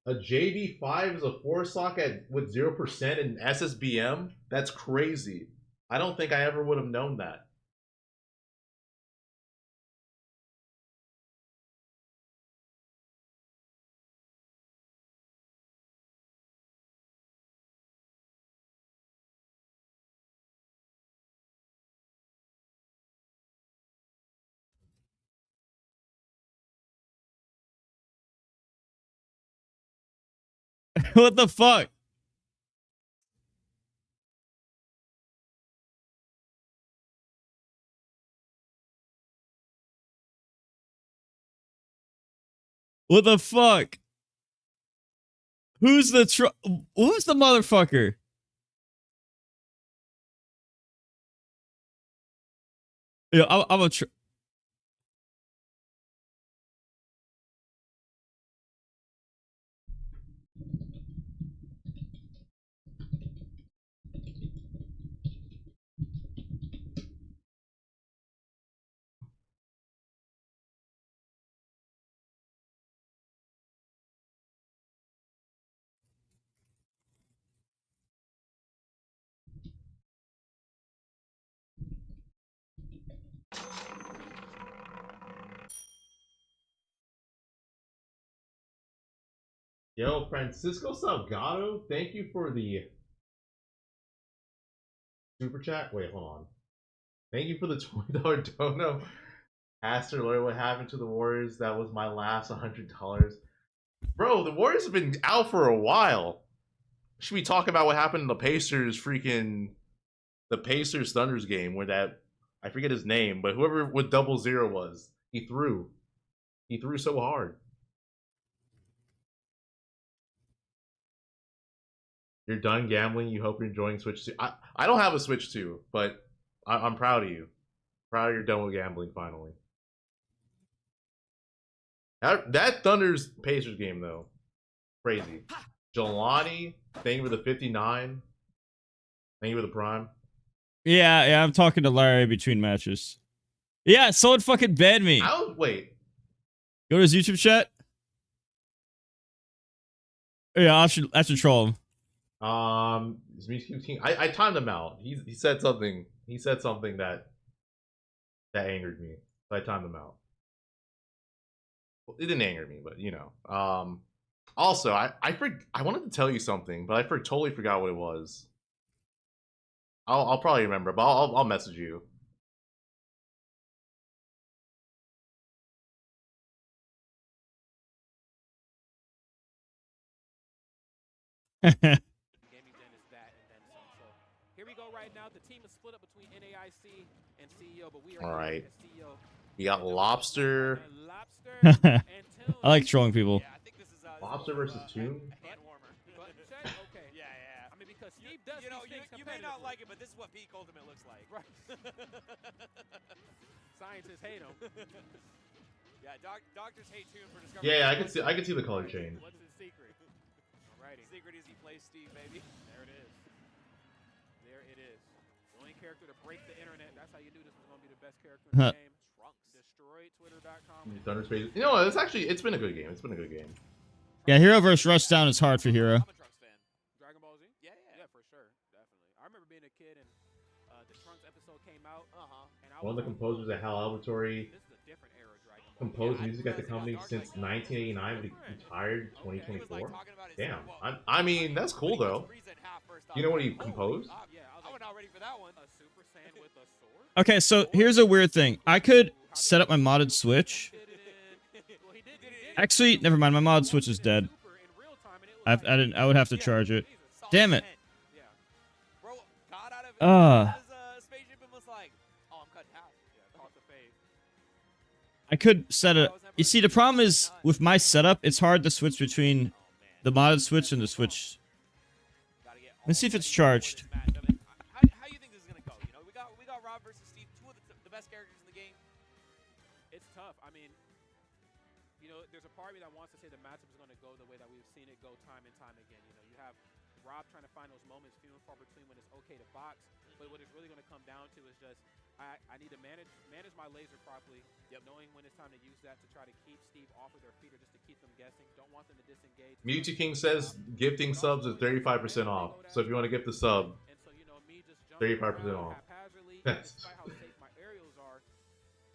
[SPEAKER 20] A JV5 is a 4-sock with 0% in SSBM? That's crazy. I don't think I ever would have known that.
[SPEAKER 1] What the fuck? What the fuck? Who's the who's the motherfucker? Yeah, I'm a
[SPEAKER 20] Yo, Francisco Salgado, thank you for the super chat. Wait, hold on. Thank you for the $20 dono. Aster Lawyer, what happened to the Warriors? That was my last $100. Bro, the Warriors have been out for a while. Should we talk about what happened in the Pacers Thunders game where that, I forget his name, but whoever with 00 was, he threw so hard. You're done gambling. You hope you're enjoying Switch 2. I don't have a Switch 2, but I'm proud of you. Proud you're done with gambling finally. That Thunders Pacers game though, crazy. Jelani, thank you for the 59. Thank you for the prime.
[SPEAKER 1] Yeah, I'm talking to Larry between matches. Yeah, someone fucking banned me.
[SPEAKER 20] Wait.
[SPEAKER 1] Go to his YouTube chat. Yeah, I should troll him.
[SPEAKER 20] I timed him out. He said something. He said something that angered me. So I timed him out. Well, it didn't anger me, but you know. Also, I wanted to tell you something, but I totally forgot what it was. I'll probably remember, but I'll message you.
[SPEAKER 16] Here we go right now. The team is split up between NAIC and CEO, but we are
[SPEAKER 20] all right.
[SPEAKER 16] CEO.
[SPEAKER 20] We got Lobster.
[SPEAKER 1] I like trolling people.
[SPEAKER 20] Lobster versus Tomb.
[SPEAKER 16] Okay.
[SPEAKER 19] Yeah.
[SPEAKER 16] I mean, because Steve does
[SPEAKER 19] You may not like it, but this is what Peak Ultimate looks like.
[SPEAKER 16] Right. Scientists hate him.
[SPEAKER 19] Yeah, doctors hate Tomb for discovering.
[SPEAKER 20] Yeah, I can see the color change.
[SPEAKER 16] What's his secret? Alrighty.
[SPEAKER 19] The secret is he plays Steve, baby.
[SPEAKER 16] There it is. There it is. The only character to break the internet. That's how you knew this was going to be the best character in the game. Trunks. Destroy Twitter.com.
[SPEAKER 20] Thunder Space. You know, it's been a good game. It's been a good game.
[SPEAKER 1] Yeah, Hero versus Rushdown is hard for Hero.
[SPEAKER 19] I'm a Trunks fan.
[SPEAKER 16] Dragon Ball Z?
[SPEAKER 19] Yeah,
[SPEAKER 16] for sure. Definitely. I remember being a kid and the Trunks episode came out. And I
[SPEAKER 20] One of the composers at Hal Albertori
[SPEAKER 16] This is a different era of Dragon Ball.
[SPEAKER 20] composed music at the company since 1989, but he retired 2024. Damn. I mean, that's cool though. You know what he composed?
[SPEAKER 16] I was not ready for that one. A Super Saiyan with a sword?
[SPEAKER 1] Okay, so here's a weird thing. I could set up my modded Switch. Actually, never mind. My modded Switch is dead. I would have to charge it. Damn it. I could set a... You see, the problem is, with my setup, it's hard to switch between the modded switch and the switch. Let's see if it's charged.
[SPEAKER 15] How you think this is gonna go? You know, we got Rob versus Steve, two of the best characters in the game.
[SPEAKER 16] It's tough. I mean, you know, there's a part of me that wants to say the matchup is going to go the way that we've seen it go time and time again. You know, you have Rob trying to find those moments few and far between when it's okay to box, but what it's really going to come down to is just I need to manage my laser properly, knowing when it's time to use that to try to keep Steve off of their feet or just to keep them guessing. Don't want them to disengage.
[SPEAKER 20] Mewtwo King says gifting subs is 35% off. So if you want to gift the sub, 35% off.
[SPEAKER 16] Despite how safe my aerials are,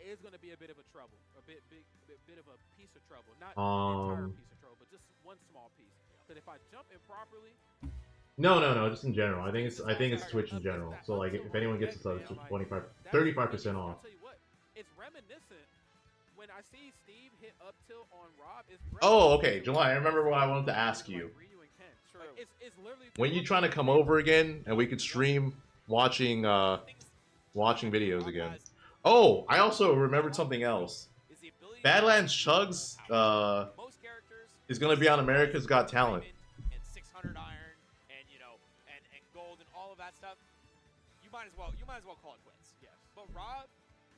[SPEAKER 16] is going to be a bit of a trouble, a bit of a piece of trouble. Not an entire piece of trouble, but just one small piece. Because if I jump improperly.
[SPEAKER 20] No, just in general. I think it's Twitch in general. So like, if anyone gets a sub, it's 35% off.
[SPEAKER 16] I'll tell you what, it's reminiscent when I see Steve hit up tilt on Rob.
[SPEAKER 20] Oh, okay, July. I remember what I wanted to ask you. When you trying to come over again, and we could stream watching videos again. Oh, I also remembered something else. Badlands Chugs is gonna be on America's Got Talent.
[SPEAKER 15] And 600 iron, and you know, and gold and all of that stuff. You might as well call it quits. Yes. But Rob,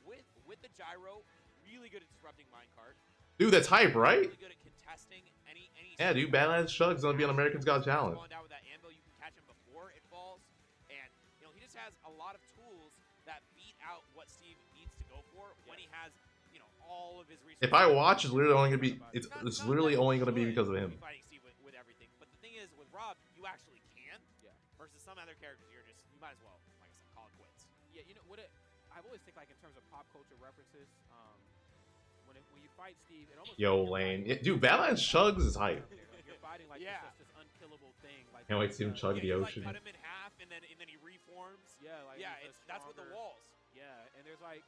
[SPEAKER 15] with the gyro, really good at disrupting minecart.
[SPEAKER 20] Dude, that's hype, right?
[SPEAKER 15] Really good at contesting any.
[SPEAKER 20] Yeah, dude, Badlands Chugs gonna be on America's Got Talent.
[SPEAKER 15] Going down with that anvil, you can catch him before it falls, and you know he just has a lot of tools that beat out what Steve needs to go for when he has, you know, all of his resources.
[SPEAKER 20] If I watch, it's literally only gonna be it's literally only gonna be because of him.
[SPEAKER 15] Fighting Steve with everything, but the thing is, with Rob, you actually can. Yeah. Versus some other characters, you might as well, like I said, call it quits.
[SPEAKER 16] Yeah, you know what? I've always think like in terms of pop culture references. When you fight Steve, it almost
[SPEAKER 20] Yo, Lane. Yeah, dude, Badlands Chugs is hype.
[SPEAKER 16] You're fighting like this unkillable thing. Like,
[SPEAKER 20] Can't wait to see him chug the ocean.
[SPEAKER 15] Cut him in half, and then he reforms.
[SPEAKER 16] Yeah, like
[SPEAKER 15] that's with the walls.
[SPEAKER 16] Yeah, and there's like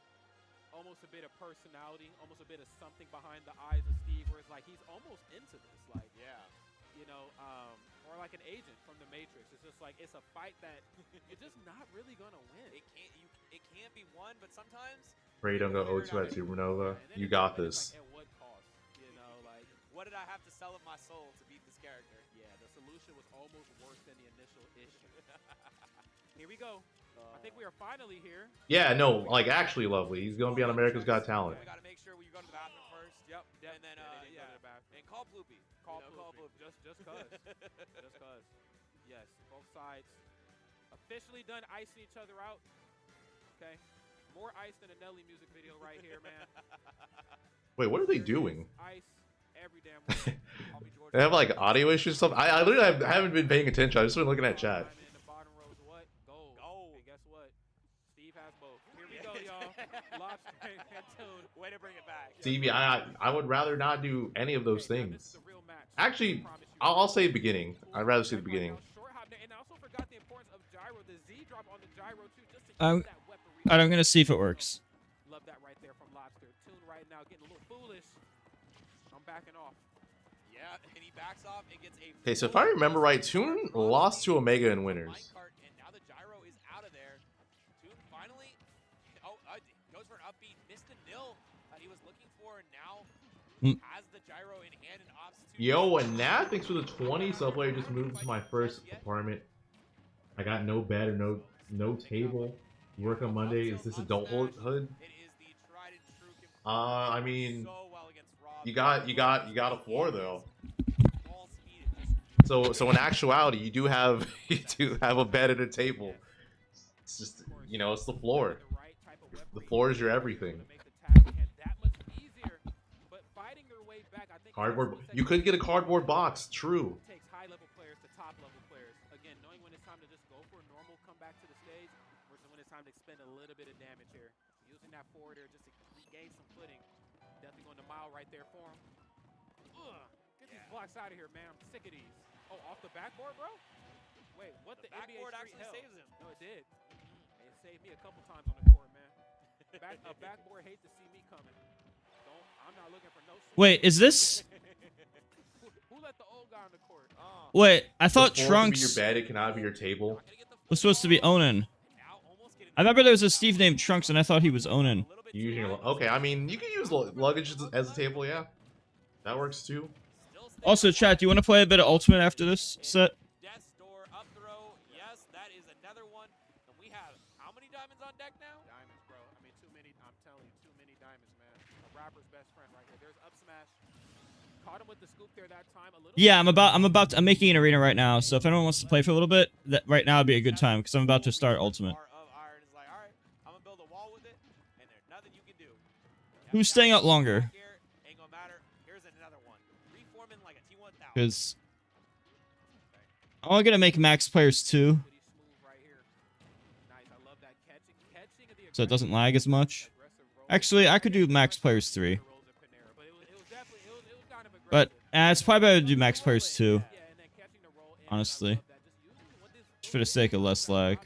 [SPEAKER 16] almost a bit of personality, almost a bit of something behind the eyes of Steve, where it's like he's almost into this. Like, you know, or like an agent from the Matrix. It's just like it's a fight that you're just not really gonna win.
[SPEAKER 15] It can't be won, but sometimes.
[SPEAKER 20] Pray don't go O2 at Supernova. You got this.
[SPEAKER 16] At what cost? You know, like
[SPEAKER 15] what did I have to sell of my soul to beat this character?
[SPEAKER 16] Yeah, the solution was almost worse than the initial issue. Here we go. I think we are finally here.
[SPEAKER 20] Yeah, no, like actually lovely. He's gonna be on America's Got Talent.
[SPEAKER 15] We gotta make sure you go to the bathroom first.
[SPEAKER 16] Yep.
[SPEAKER 15] And then and call Bloopy. Call Bloopy.
[SPEAKER 16] Just cause. Just cause. Yes, both sides officially done icing each other out. Okay. More ice than a Nelly music video right here, man.
[SPEAKER 20] Wait, what are they doing?
[SPEAKER 16] Ice every damn way.
[SPEAKER 20] They have like audio issues or something. I literally haven't been paying attention. I've just been looking at chat.
[SPEAKER 16] In the bottom row is what? Gold. And guess what? Steve has both. Here we go, y'all. Lobster and Toad.
[SPEAKER 15] Way to bring it back.
[SPEAKER 20] Stevie, I would rather not do any of those things. Actually, I'll say the beginning. I'd rather see the beginning.
[SPEAKER 16] And I also forgot the importance of gyro. The Z drop on the gyro too, just to keep that weapon.
[SPEAKER 1] I'm gonna see if it works.
[SPEAKER 16] Love that right there from Lobster. Tune right now getting a little foolish. I'm backing off.
[SPEAKER 15] Yeah, and he backs off and gets a.
[SPEAKER 20] Okay, so if I remember right, Toon lost to Omega in winners.
[SPEAKER 15] And now the gyro is out of there. Toon finally goes for an upbeat, missed a nil that he was looking for, and now has the gyro in hand and opts to.
[SPEAKER 20] Yo, and Nat, thanks for the 20. Subway just moved to my first apartment. I got no bed or no table. Work on Monday. Is this adulthood? I mean, you got a floor though. So in actuality, you do have a bed and a table. It's just, you know, it's the floor. The floor is your everything. Cardboard. You could get a cardboard box. True.
[SPEAKER 16] Takes high-level players to top-level players. Again, knowing when it's time to just go for a normal comeback to the stage versus when it's time to expend a little bit of damage here. Using that forward air just to regain some footing. Definitely going to mile right there for him. Get these blocks out of here, man. I'm sick of these. Oh, off the backboard, bro? Wait, what the NBA
[SPEAKER 15] backboard
[SPEAKER 16] Street
[SPEAKER 15] actually
[SPEAKER 16] hell?
[SPEAKER 15] saves him.
[SPEAKER 16] No, it did. It saved me a couple times on the court, man. A backboard hate to see me coming. I'm not looking for no.
[SPEAKER 1] Wait, is this?
[SPEAKER 16] Who let the old guy on the court?
[SPEAKER 1] Wait, I thought
[SPEAKER 20] The floor can
[SPEAKER 1] Trunks
[SPEAKER 20] be your bed. It cannot be your table.
[SPEAKER 1] was supposed to be Onan. I remember there was a Steve named Trunks, and I thought he was Onan.
[SPEAKER 20] Using your okay, I mean, you can use luggage as a table, yeah. That works too.
[SPEAKER 1] Also, chat, do you want to play a bit of Ultimate after this set?
[SPEAKER 15] Death's Door up throw. Yes, that is another one. And we have how many diamonds on deck now?
[SPEAKER 16] Diamonds, bro. I mean, too many. I'm telling you, too many diamonds, man. A rapper's best friend right here. There's up smash. Caught him with the scoop there that time. A little.
[SPEAKER 1] Yeah, I'm making an arena right now, so if anyone wants to play for a little bit, right now would be a good time, because I'm about to start Ultimate. Who's staying out longer? Because I'm only gonna make max players 2, so it doesn't lag as much. Actually, I could do max players 3, but it's probably better to do max players 2. Honestly, just for the sake of less lag.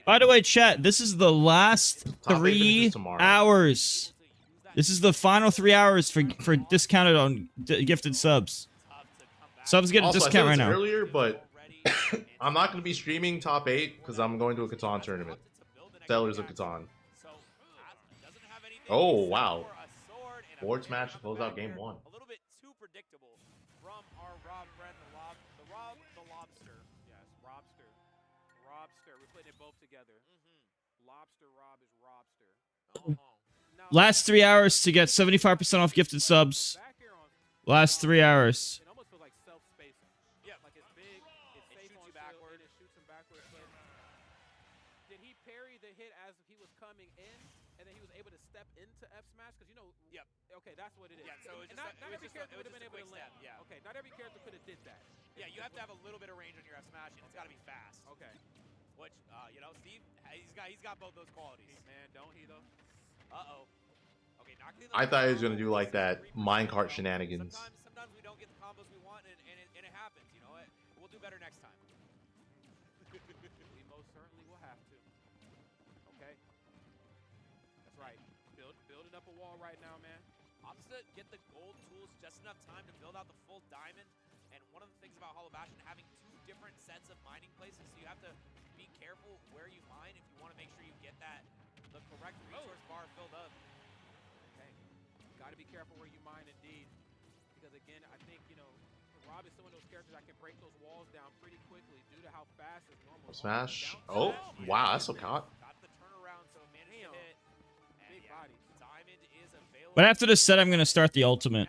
[SPEAKER 1] By the way, chat, this is the last 3 hours. This is the final 3 hours for discounted on gifted subs. Subs get a discount right now.
[SPEAKER 20] Earlier, but I'm not going to be streaming top 8 because I'm going to a Catan tournament. Sellers of Catan. Oh, wow. Board smash to close out game 1.
[SPEAKER 15] A little bit too predictable from our Rob friend, the Lobster.
[SPEAKER 16] Yes, Robster. Robster. We're putting it both together. Lobster Rob is Robster.
[SPEAKER 1] Last 3 hours to get 75% off gifted subs. Last 3 hours.
[SPEAKER 16] It almost feels like self-spacing. Yeah, like it's big, it's safe on backward, and it shoots him backwards. But did he parry the hit as he was coming in, and then he was able to step into F smash? Because you know.
[SPEAKER 15] Yep.
[SPEAKER 16] Okay, that's what it is.
[SPEAKER 15] Yeah. So it
[SPEAKER 16] not every character would have been able to land.
[SPEAKER 15] Yeah.
[SPEAKER 16] Okay, not every character could have did that.
[SPEAKER 15] Yeah, you have to have a little bit of range on your F smash, and it's got to be fast.
[SPEAKER 16] Okay.
[SPEAKER 15] Which, you know, Steve, he's got both those qualities.
[SPEAKER 16] Man, don't he though?
[SPEAKER 15] Uh-oh. Okay,
[SPEAKER 20] I thought he was going to do like that minecart shenanigans.
[SPEAKER 15] Sometimes we don't get the combos we want, and it happens, you know. We'll do better next time.
[SPEAKER 16] We most certainly will have to. Okay. That's right. Building up a wall right now, man.
[SPEAKER 15] Opposite, get the gold tools just enough time to build out the full diamond. And one of the things about Hollow Bastion having 2 different sets of mining places, so you have to be careful where you mine if you want to make sure you get the correct resource bar filled up.
[SPEAKER 16] Okay. Got to be careful where you mine indeed. Because again, I think, you know, Rob is some of those characters that can break those walls down pretty quickly due to how fast his normal
[SPEAKER 20] Smash. Oh, wow, that's so caught.
[SPEAKER 15] Got the turnaround, so managed to hit. And
[SPEAKER 16] big bodies.
[SPEAKER 15] Diamond is available.
[SPEAKER 1] But after this set, I'm going to start the Ultimate.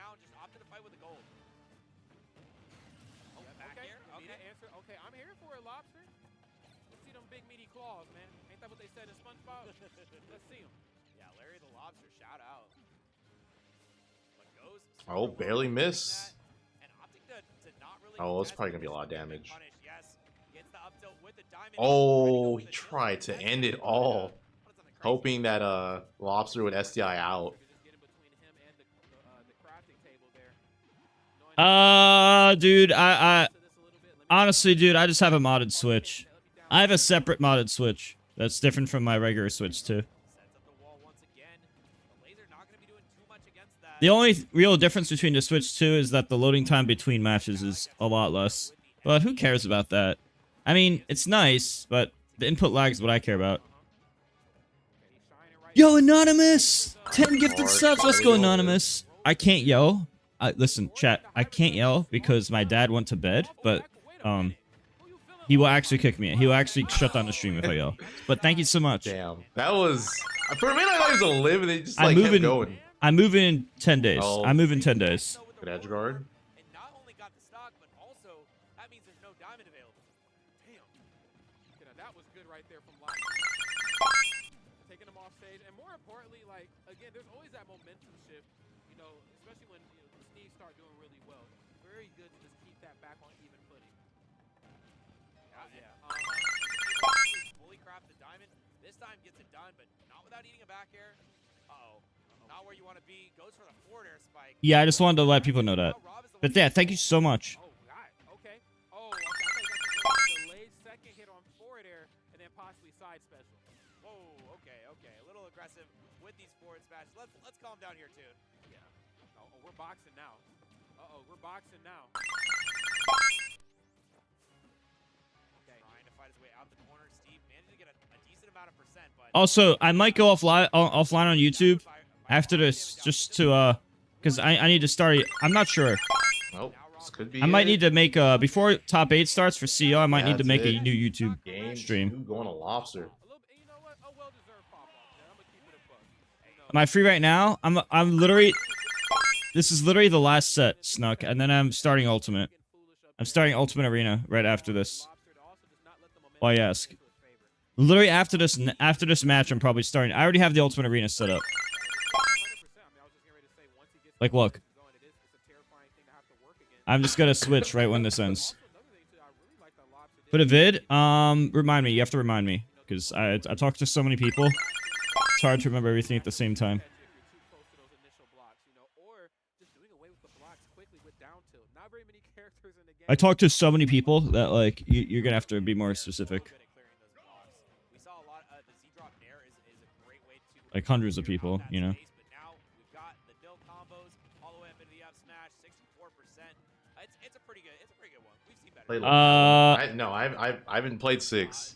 [SPEAKER 16] Okay, I'm here for it, Lobster. Let's see them big meaty claws, man. Ain't that what they said in SpongeBob? Let's see them.
[SPEAKER 15] Yeah, Larry the Lobster, shout out. But goes
[SPEAKER 20] Oh, barely miss.
[SPEAKER 15] and opting to not really
[SPEAKER 20] Oh, it's probably going to be a lot of damage.
[SPEAKER 15] punish. Yes, gets the up tilt with the diamond.
[SPEAKER 20] Oh, he tried to end it all. Hoping that Lobster would SDI out.
[SPEAKER 1] Dude, honestly, dude, I just have a modded Switch. I have a separate modded Switch that's different from my regular Switch too. The only real difference between the Switch 2 is that the loading time between matches is a lot less. But who cares about that? I mean, it's nice, but the input lag is what I care about. Yo, Anonymous! 10 gifted subs, let's go, Anonymous! I can't yell. Listen, chat, I can't yell because my dad went to bed, but, he will actually kick me. He will actually shut down the stream if I yell. But thank you so much.
[SPEAKER 20] Damn, that was... For a minute, I thought he was going to live, and they just, like, kept going.
[SPEAKER 1] I'm moving in 10 days.
[SPEAKER 20] Oh.
[SPEAKER 1] I'm moving 10 days.
[SPEAKER 20] Good edge guard.
[SPEAKER 15] And not only got the stock, but also that means there's no diamond available.
[SPEAKER 16] Damn. You know, that was good right there from Lobster. Taking him off stage. And more importantly, like, again, there's always that momentum shift, you know, especially when the Steves start doing really well. Very good to just keep that back on even footing.
[SPEAKER 15] Fully craft the diamond. This time gets it done, but not without eating a back air. Uh-oh. Not where you want to be. Goes for the forward air spike.
[SPEAKER 1] Yeah, I just wanted to let people know that. But yeah, thank you so much.
[SPEAKER 16] Oh, God. Okay. Oh, I thought he was going to delayed second hit on forward air and then possibly side special.
[SPEAKER 15] Whoa, okay. A little aggressive with these forward smashes. Let's calm down here, too.
[SPEAKER 16] Yeah. Oh, we're boxing now. Uh-oh, we're boxing now.
[SPEAKER 19] Trying to fight his way out the corner. Steve managed to get a decent amount of percent, but
[SPEAKER 1] Also, I might go offline on YouTube after this, just to because I need to start. I'm not sure.
[SPEAKER 20] Oh, this could be.
[SPEAKER 1] I might need to make before top 8 starts for CO. I might need to make a new YouTube
[SPEAKER 20] Game
[SPEAKER 1] stream.
[SPEAKER 20] 2 going to Lobster.
[SPEAKER 1] Am I free right now? I'm literally. This is literally the last set, Snuck, and then I'm starting Ultimate. I'm starting Ultimate Arena right after this. Why ask? Literally after this match, I'm probably starting. I already have the Ultimate Arena set up. Like, look. I'm just gonna switch right when this ends. But a vid, remind me. You have to remind me, because I talked to so many people. It's hard to remember everything at the same time. I talked to so many people that, like, you're gonna have to be more specific. Like hundreds of people, you know.
[SPEAKER 19] It's a pretty good one. We've seen better.
[SPEAKER 20] No, I haven't played 6.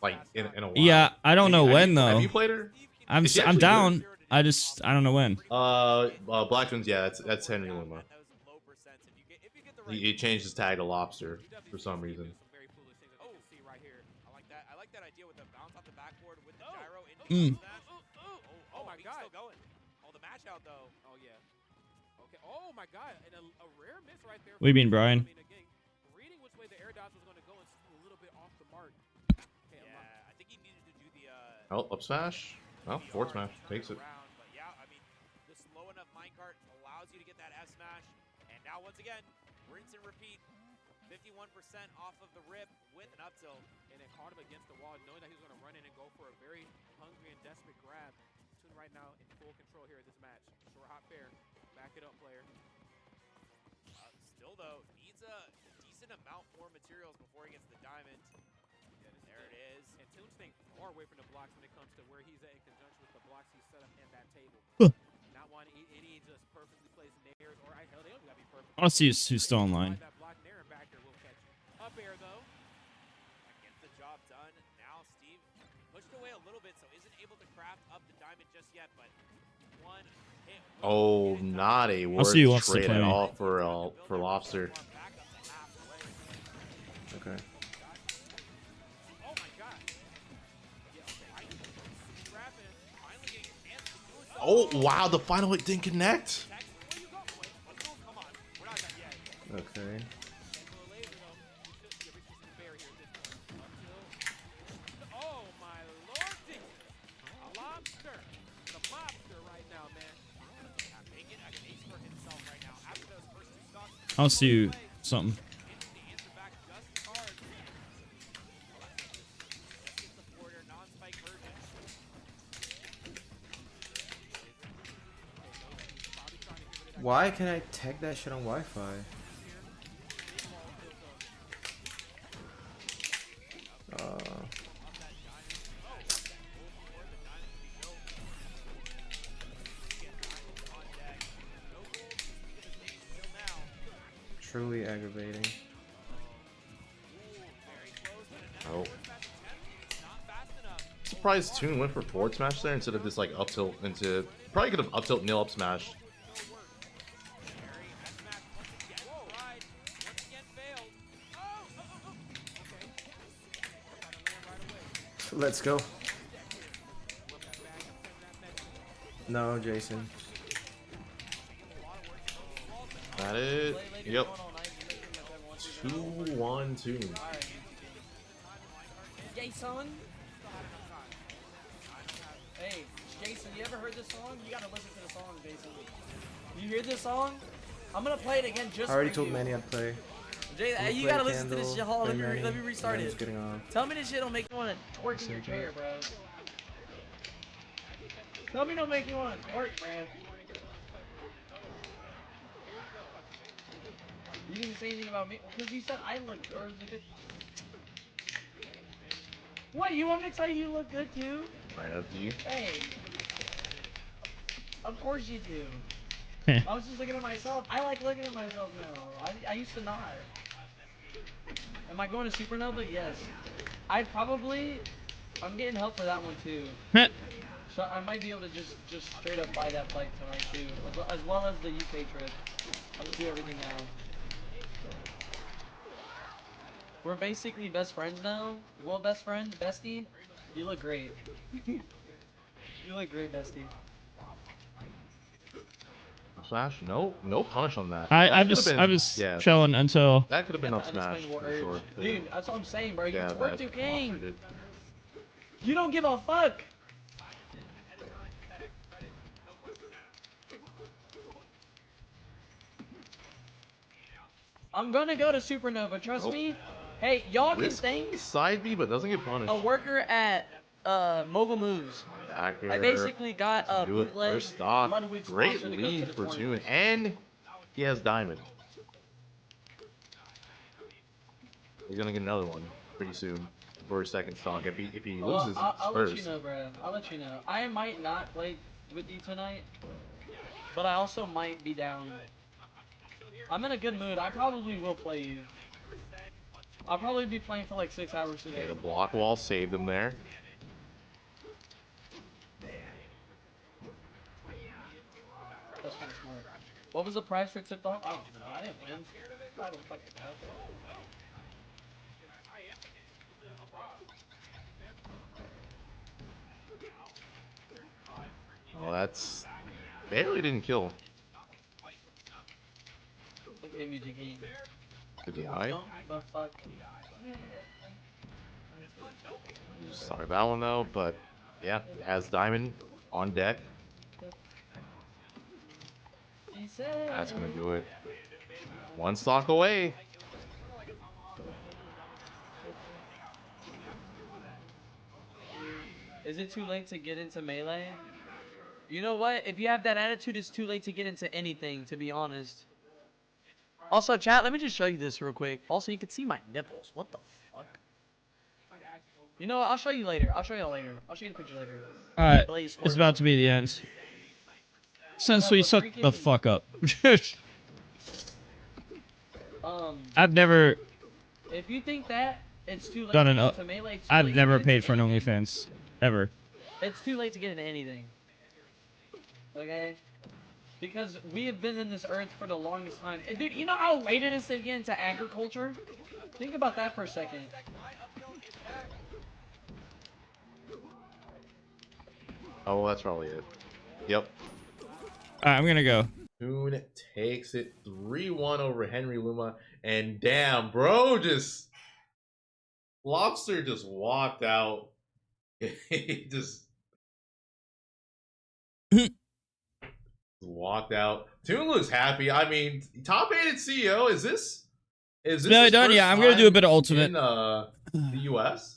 [SPEAKER 20] Like in a while.
[SPEAKER 1] Yeah, I don't know when though.
[SPEAKER 20] Have you played her?
[SPEAKER 1] I'm down. I don't know when.
[SPEAKER 20] Black Twins, yeah, that's Henry Luma. He changed his tag to Lobster for some reason.
[SPEAKER 16] Oh my god. Still going. Oh, the match out though. Oh yeah. Okay. Oh my god. And a rare miss right there.
[SPEAKER 1] What do you mean, Brian?
[SPEAKER 16] I mean, again, reading which way the air dodge was going to go and a little bit off the mark. Okay,
[SPEAKER 19] yeah, I think he needed to do the
[SPEAKER 20] Up smash. Well, forward smash takes it.
[SPEAKER 19] But yeah, I mean, the slow enough minecart allows you to get that F smash. And now once again, rinse and repeat. 51% off of the rip with an up tilt.
[SPEAKER 16] And then caught him against the wall, knowing that he was going to run in and go for a very hungry and desperate grab. Toon right now in full control here of this match. Short hop fair. Back it up, player.
[SPEAKER 19] Still, though, needs a decent amount more materials before he gets the diamond. There it is.
[SPEAKER 16] And Toon's staying far away from the blocks when it comes to where he's at in conjunction with the blocks he's set up in that table. Not one, he just perfectly placed nairs, or hell, they don't gotta be perfect.
[SPEAKER 1] I want to see who's still online.
[SPEAKER 16] That block nair and back there will catch you. Up air, though.
[SPEAKER 19] Gets the job done. Now Steve pushed away a little bit, so isn't able to craft up the diamond just yet, but one hit.
[SPEAKER 20] Oh, not a word
[SPEAKER 1] see who wants to
[SPEAKER 20] trade
[SPEAKER 1] play
[SPEAKER 20] at
[SPEAKER 1] me.
[SPEAKER 20] all for Lobster. Okay.
[SPEAKER 16] Oh my god.
[SPEAKER 20] Oh wow, the final hit didn't connect. Okay.
[SPEAKER 16] Oh my lord, a lobster. The mobster right now, man.
[SPEAKER 19] Making a case for himself right now after those first 2 stocks.
[SPEAKER 1] I'll see you something.
[SPEAKER 21] Why can I tag that shit on Wi-Fi? Truly aggravating.
[SPEAKER 20] Oh. Surprised Toon went for forward smash there instead of this like up tilt into. Probably could have up tilt nil up smash.
[SPEAKER 21] Let's go. No, Jason.
[SPEAKER 20] That it? Yep. 2-1 Toon.
[SPEAKER 22] Jason. Hey, Jason, you ever heard this song? You gotta listen to the song, Jason. You hear this song? I'm gonna play it again just
[SPEAKER 21] I already
[SPEAKER 22] for
[SPEAKER 21] told
[SPEAKER 22] you.
[SPEAKER 21] Manny I'd play.
[SPEAKER 22] Jay,
[SPEAKER 21] I'm gonna
[SPEAKER 22] you
[SPEAKER 21] play
[SPEAKER 22] gotta listen to this shit. Hold on, let me restart
[SPEAKER 21] Manny's
[SPEAKER 22] it.
[SPEAKER 21] getting off.
[SPEAKER 22] Tell me this shit don't make you wanna twerk in your chair, bro. Tell me don't make you wanna twerk, man. You didn't say anything about me because you said I look good. What? You want me to tell you look good too?
[SPEAKER 20] Right up to you.
[SPEAKER 22] Hey. Of course you do. I was just looking at myself. I like looking at myself now. I used to not. Am I going to Supernova? Yes. I'm getting help for that one too. So I might be able to just straight up buy that flight tonight too, as well as the UK trip. I'll just do everything now. We're basically best friends now. Well, best friend, bestie. You look great. You look great, bestie.
[SPEAKER 20] Smash? No, no punish on that.
[SPEAKER 1] I
[SPEAKER 20] That
[SPEAKER 1] was
[SPEAKER 20] could've been- yeah,
[SPEAKER 1] chilling until
[SPEAKER 20] that could have been up smash for sure.
[SPEAKER 22] Dude, that's what I'm saying, bro.
[SPEAKER 20] Yeah,
[SPEAKER 22] You twerk
[SPEAKER 20] that
[SPEAKER 22] too king.
[SPEAKER 20] monster did.
[SPEAKER 22] You don't give a fuck. I'm gonna go to Supernova, trust
[SPEAKER 20] Nope.
[SPEAKER 22] me. Hey, y'all can
[SPEAKER 20] Risk
[SPEAKER 22] thank
[SPEAKER 20] side B, but doesn't get punished.
[SPEAKER 22] a worker at Mobile Moves.
[SPEAKER 20] Backer.
[SPEAKER 22] I basically got a
[SPEAKER 20] Do it
[SPEAKER 22] bootleg
[SPEAKER 20] first stock.
[SPEAKER 22] Ludwig
[SPEAKER 20] Great
[SPEAKER 22] sponsor to go to
[SPEAKER 20] lead
[SPEAKER 22] the
[SPEAKER 20] for
[SPEAKER 22] tournament.
[SPEAKER 20] Toon, and he has diamond. He's gonna get another one pretty soon for his second stock. If he
[SPEAKER 22] Well,
[SPEAKER 20] loses
[SPEAKER 22] I'll
[SPEAKER 20] first,
[SPEAKER 22] let you know, bro. I'll let you know. I might not play with you tonight, but I also might be down. I'm in a good mood. I probably will play you. I'll probably be playing for like 6 hours today.
[SPEAKER 20] okay, the block wall saved him there.
[SPEAKER 22] That's kind of smart. What was the price for tip off? I don't even know. I didn't win. I don't fucking know.
[SPEAKER 20] Well, that's barely didn't kill.
[SPEAKER 22] Look at MUG game.
[SPEAKER 20] Did he hide?
[SPEAKER 22] Don't give a fuck.
[SPEAKER 20] Sorry about that one though, but yeah, it has diamond on deck. That's gonna do it. One stock away.
[SPEAKER 22] Is it too late to get into Melee? You know what? If you have that attitude, it's too late to get into anything, to be honest. Also, chat, let me just show you this real quick. Also, you can see my nipples. What the fuck? You know what? I'll show you later. I'll show you later. I'll show you the picture later.
[SPEAKER 1] Alright,
[SPEAKER 22] Blaze
[SPEAKER 1] it's about to be the end. Since we shut the fuck up. I've never
[SPEAKER 22] If you think that it's too late
[SPEAKER 1] done
[SPEAKER 22] to
[SPEAKER 1] an.
[SPEAKER 22] get into Melee, it's too
[SPEAKER 1] I've
[SPEAKER 22] late to
[SPEAKER 1] never
[SPEAKER 22] get
[SPEAKER 1] paid
[SPEAKER 22] into
[SPEAKER 1] for an
[SPEAKER 22] anything.
[SPEAKER 1] OnlyFans ever.
[SPEAKER 22] It's too late to get into anything. Okay? Because we have been in this earth for the longest time. And dude, you know how late it is to get into agriculture? Think about that for a second.
[SPEAKER 20] Oh, well, that's probably it. Yep.
[SPEAKER 1] Alright, I'm gonna go.
[SPEAKER 20] Toon takes it 3-1 over Henry Luma, and damn, bro, just Lobster just walked out. He just walked out. Toon looks happy. I mean, top 8 at CEO. Is this
[SPEAKER 1] No,
[SPEAKER 20] his
[SPEAKER 1] done.
[SPEAKER 20] first
[SPEAKER 1] Yeah, I'm gonna do a
[SPEAKER 20] time
[SPEAKER 1] bit of ultimate.
[SPEAKER 20] in the US?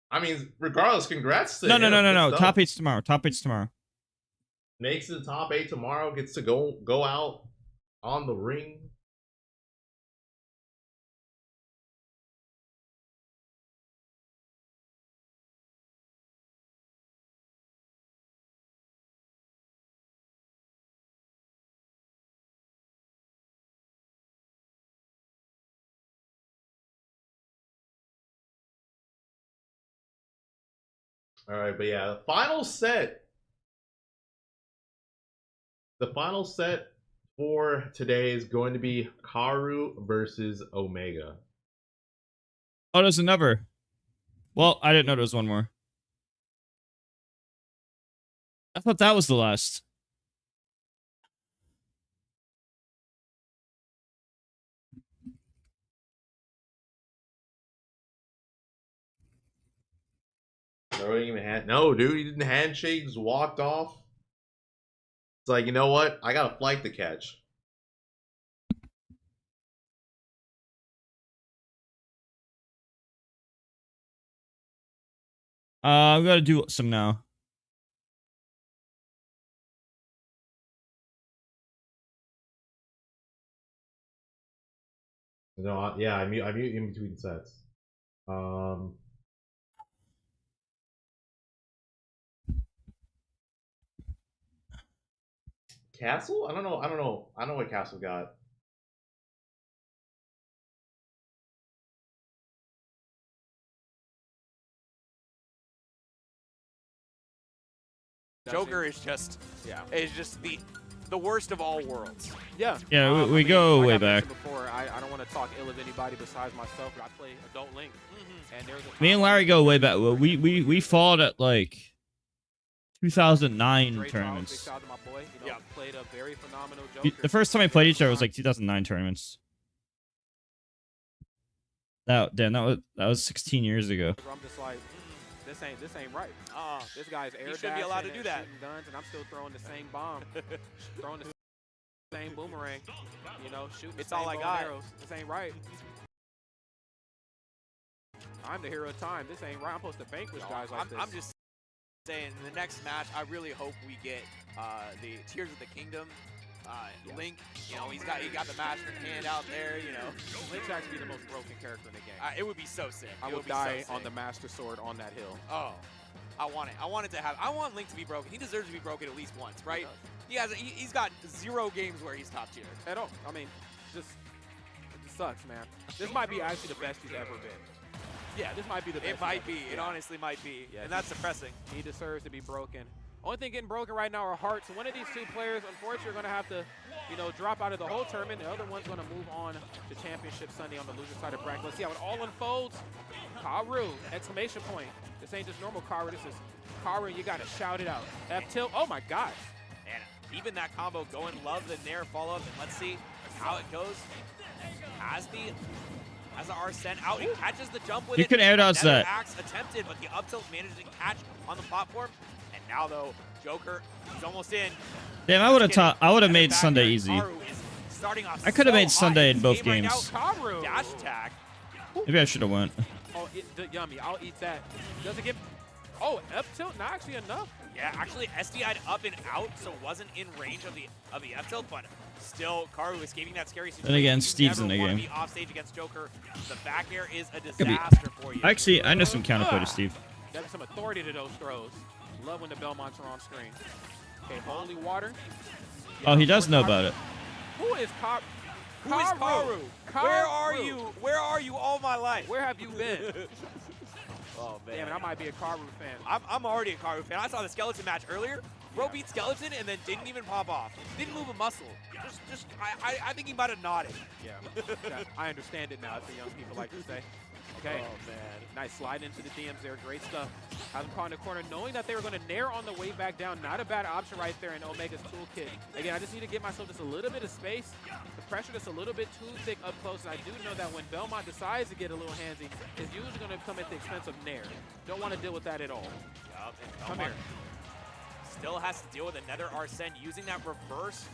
[SPEAKER 20] I mean, regardless, congrats to
[SPEAKER 1] No.
[SPEAKER 20] him. Good stuff.
[SPEAKER 1] Top 8's tomorrow. Top 8's tomorrow.
[SPEAKER 20] Makes it the top 8 tomorrow. Gets to go out on the ring. All right, but yeah, the final set. The final set for today is going to be Karu versus Omega.
[SPEAKER 1] Oh, there's another. Well, I didn't know there was one more. I thought that was the last.
[SPEAKER 20] No, dude, he didn't handshake, just walked off. It's like, you know what? I got a flight to catch.
[SPEAKER 1] I'm gonna do some now.
[SPEAKER 20] No, yeah, I mute in between sets. Castle? I don't know. I don't know what Castle got.
[SPEAKER 19] Joker is just the worst of all worlds.
[SPEAKER 16] Yeah.
[SPEAKER 1] Yeah,
[SPEAKER 16] I
[SPEAKER 1] we
[SPEAKER 16] mean,
[SPEAKER 1] go
[SPEAKER 16] like
[SPEAKER 1] way
[SPEAKER 16] I
[SPEAKER 1] back.
[SPEAKER 16] mentioned Before, I don't want to talk ill of anybody besides myself, but I play Adult Link. And there's a
[SPEAKER 1] Me and Larry go way back. Well, we fought at like 2009
[SPEAKER 16] Great
[SPEAKER 1] tournaments.
[SPEAKER 16] Big shout out to my boy. You know, played a very phenomenal Joker.
[SPEAKER 1] The first time I played each other was like 2009 tournaments. That was 16 years ago.
[SPEAKER 16] I'm just like, this ain't right. This guy's air
[SPEAKER 19] shouldn't be allowed to do that.
[SPEAKER 16] shooting guns, and I'm still throwing the same bomb, throwing the same boomerang. You know, shooting.
[SPEAKER 19] It's
[SPEAKER 16] the
[SPEAKER 19] all
[SPEAKER 16] same
[SPEAKER 19] I
[SPEAKER 16] bow
[SPEAKER 19] got.
[SPEAKER 16] and arrows. This ain't right. I'm the hero of time. This ain't right. I'm supposed to vanquish guys like this.
[SPEAKER 19] I'm just saying, in the next match, I really hope we get the Tears of the Kingdom. Link, you know, he got the master hand out there, you know.
[SPEAKER 16] Link's actually the most broken character in the game.
[SPEAKER 19] It would be so sick.
[SPEAKER 16] I would die on the Master Sword on that hill.
[SPEAKER 19] Oh, I want it. I want it to happen. I want Link to be broken. He deserves to be broken at least once, right? He's got 0 games where he's top tier.
[SPEAKER 16] At all. I mean, it just sucks, man. This might be actually the best he's ever been. Yeah, this might be the best.
[SPEAKER 19] It might be. It honestly might be.
[SPEAKER 16] Yeah,
[SPEAKER 19] and that's depressing.
[SPEAKER 16] He deserves to be broken. Only thing getting broken right now are hearts. One of these two players, unfortunately, are going to have to, you know, drop out of the whole tournament. The other one's going to move on to Championship Sunday on the loser side of bracket. Let's see how it all unfolds. Karu, exclamation point. This ain't just normal Karu. This is Karu, and you got to shout it out. F-tilt. Oh, my gosh.
[SPEAKER 19] And even that combo going, love the Nair follow-up, and let's see how it goes. As the Arsene out, he catches the jump with
[SPEAKER 1] You
[SPEAKER 19] it.
[SPEAKER 1] can air dodge
[SPEAKER 19] Another
[SPEAKER 1] that.
[SPEAKER 19] axe attempted, but the up tilt managed to catch on the platform. And now though, Joker, he's almost in.
[SPEAKER 1] Damn, I would have made Sunday easy.
[SPEAKER 19] Starting off
[SPEAKER 1] I could have
[SPEAKER 19] so
[SPEAKER 1] made Sunday
[SPEAKER 19] hot.
[SPEAKER 1] in both
[SPEAKER 19] Right
[SPEAKER 1] games.
[SPEAKER 19] now, Karu. Dash attack.
[SPEAKER 1] Maybe I should have went.
[SPEAKER 16] Oh, yummy. I'll eat that. Doesn't get... Oh, F-tilt? Not actually enough.
[SPEAKER 19] Yeah, actually SDI'd up and out, so wasn't in range of the F-tilt, but still Karu escaping that scary situation.
[SPEAKER 1] Then again,
[SPEAKER 19] You
[SPEAKER 1] Steve's in
[SPEAKER 19] never
[SPEAKER 1] the
[SPEAKER 19] wanna
[SPEAKER 1] game.
[SPEAKER 19] Be off stage against Joker. The back air is a
[SPEAKER 1] Could be.
[SPEAKER 19] disaster for you.
[SPEAKER 1] Actually, I know some counterplay to Steve.
[SPEAKER 16] Got some authority to those throws. Love when the Belmonts are on screen. Okay, holy water.
[SPEAKER 1] Oh, he does know about it.
[SPEAKER 16] Who is Karu?
[SPEAKER 19] Who is Karu? Where are you? Where are you all my life?
[SPEAKER 16] Where have you been?
[SPEAKER 19] Oh, man.
[SPEAKER 16] Damn it, I might be a Karu fan.
[SPEAKER 19] I'm already a Karu fan. I saw the Skeleton match earlier. Bro beat Skeleton and then didn't even pop off. Didn't move a muscle. I think he might have nodded.
[SPEAKER 16] Yeah. I understand it now, as the young people like to say. Okay.
[SPEAKER 19] Oh, man.
[SPEAKER 16] Nice slide into the DMs there. Great stuff. Have them caught in the corner, knowing that they were going to nair on the way back down. Not a bad option right there in Omega's toolkit. Again, I just need to give myself just a little bit of space. The pressure just a little bit too thick up close. And I do know that when Belmont decides to get a little handsy, it's usually going to come at the expense of nair. Don't want to deal with that at all.
[SPEAKER 19] Yep, and
[SPEAKER 16] Come
[SPEAKER 19] Belmont
[SPEAKER 16] here.
[SPEAKER 19] still has to deal with another Arsene using that reverse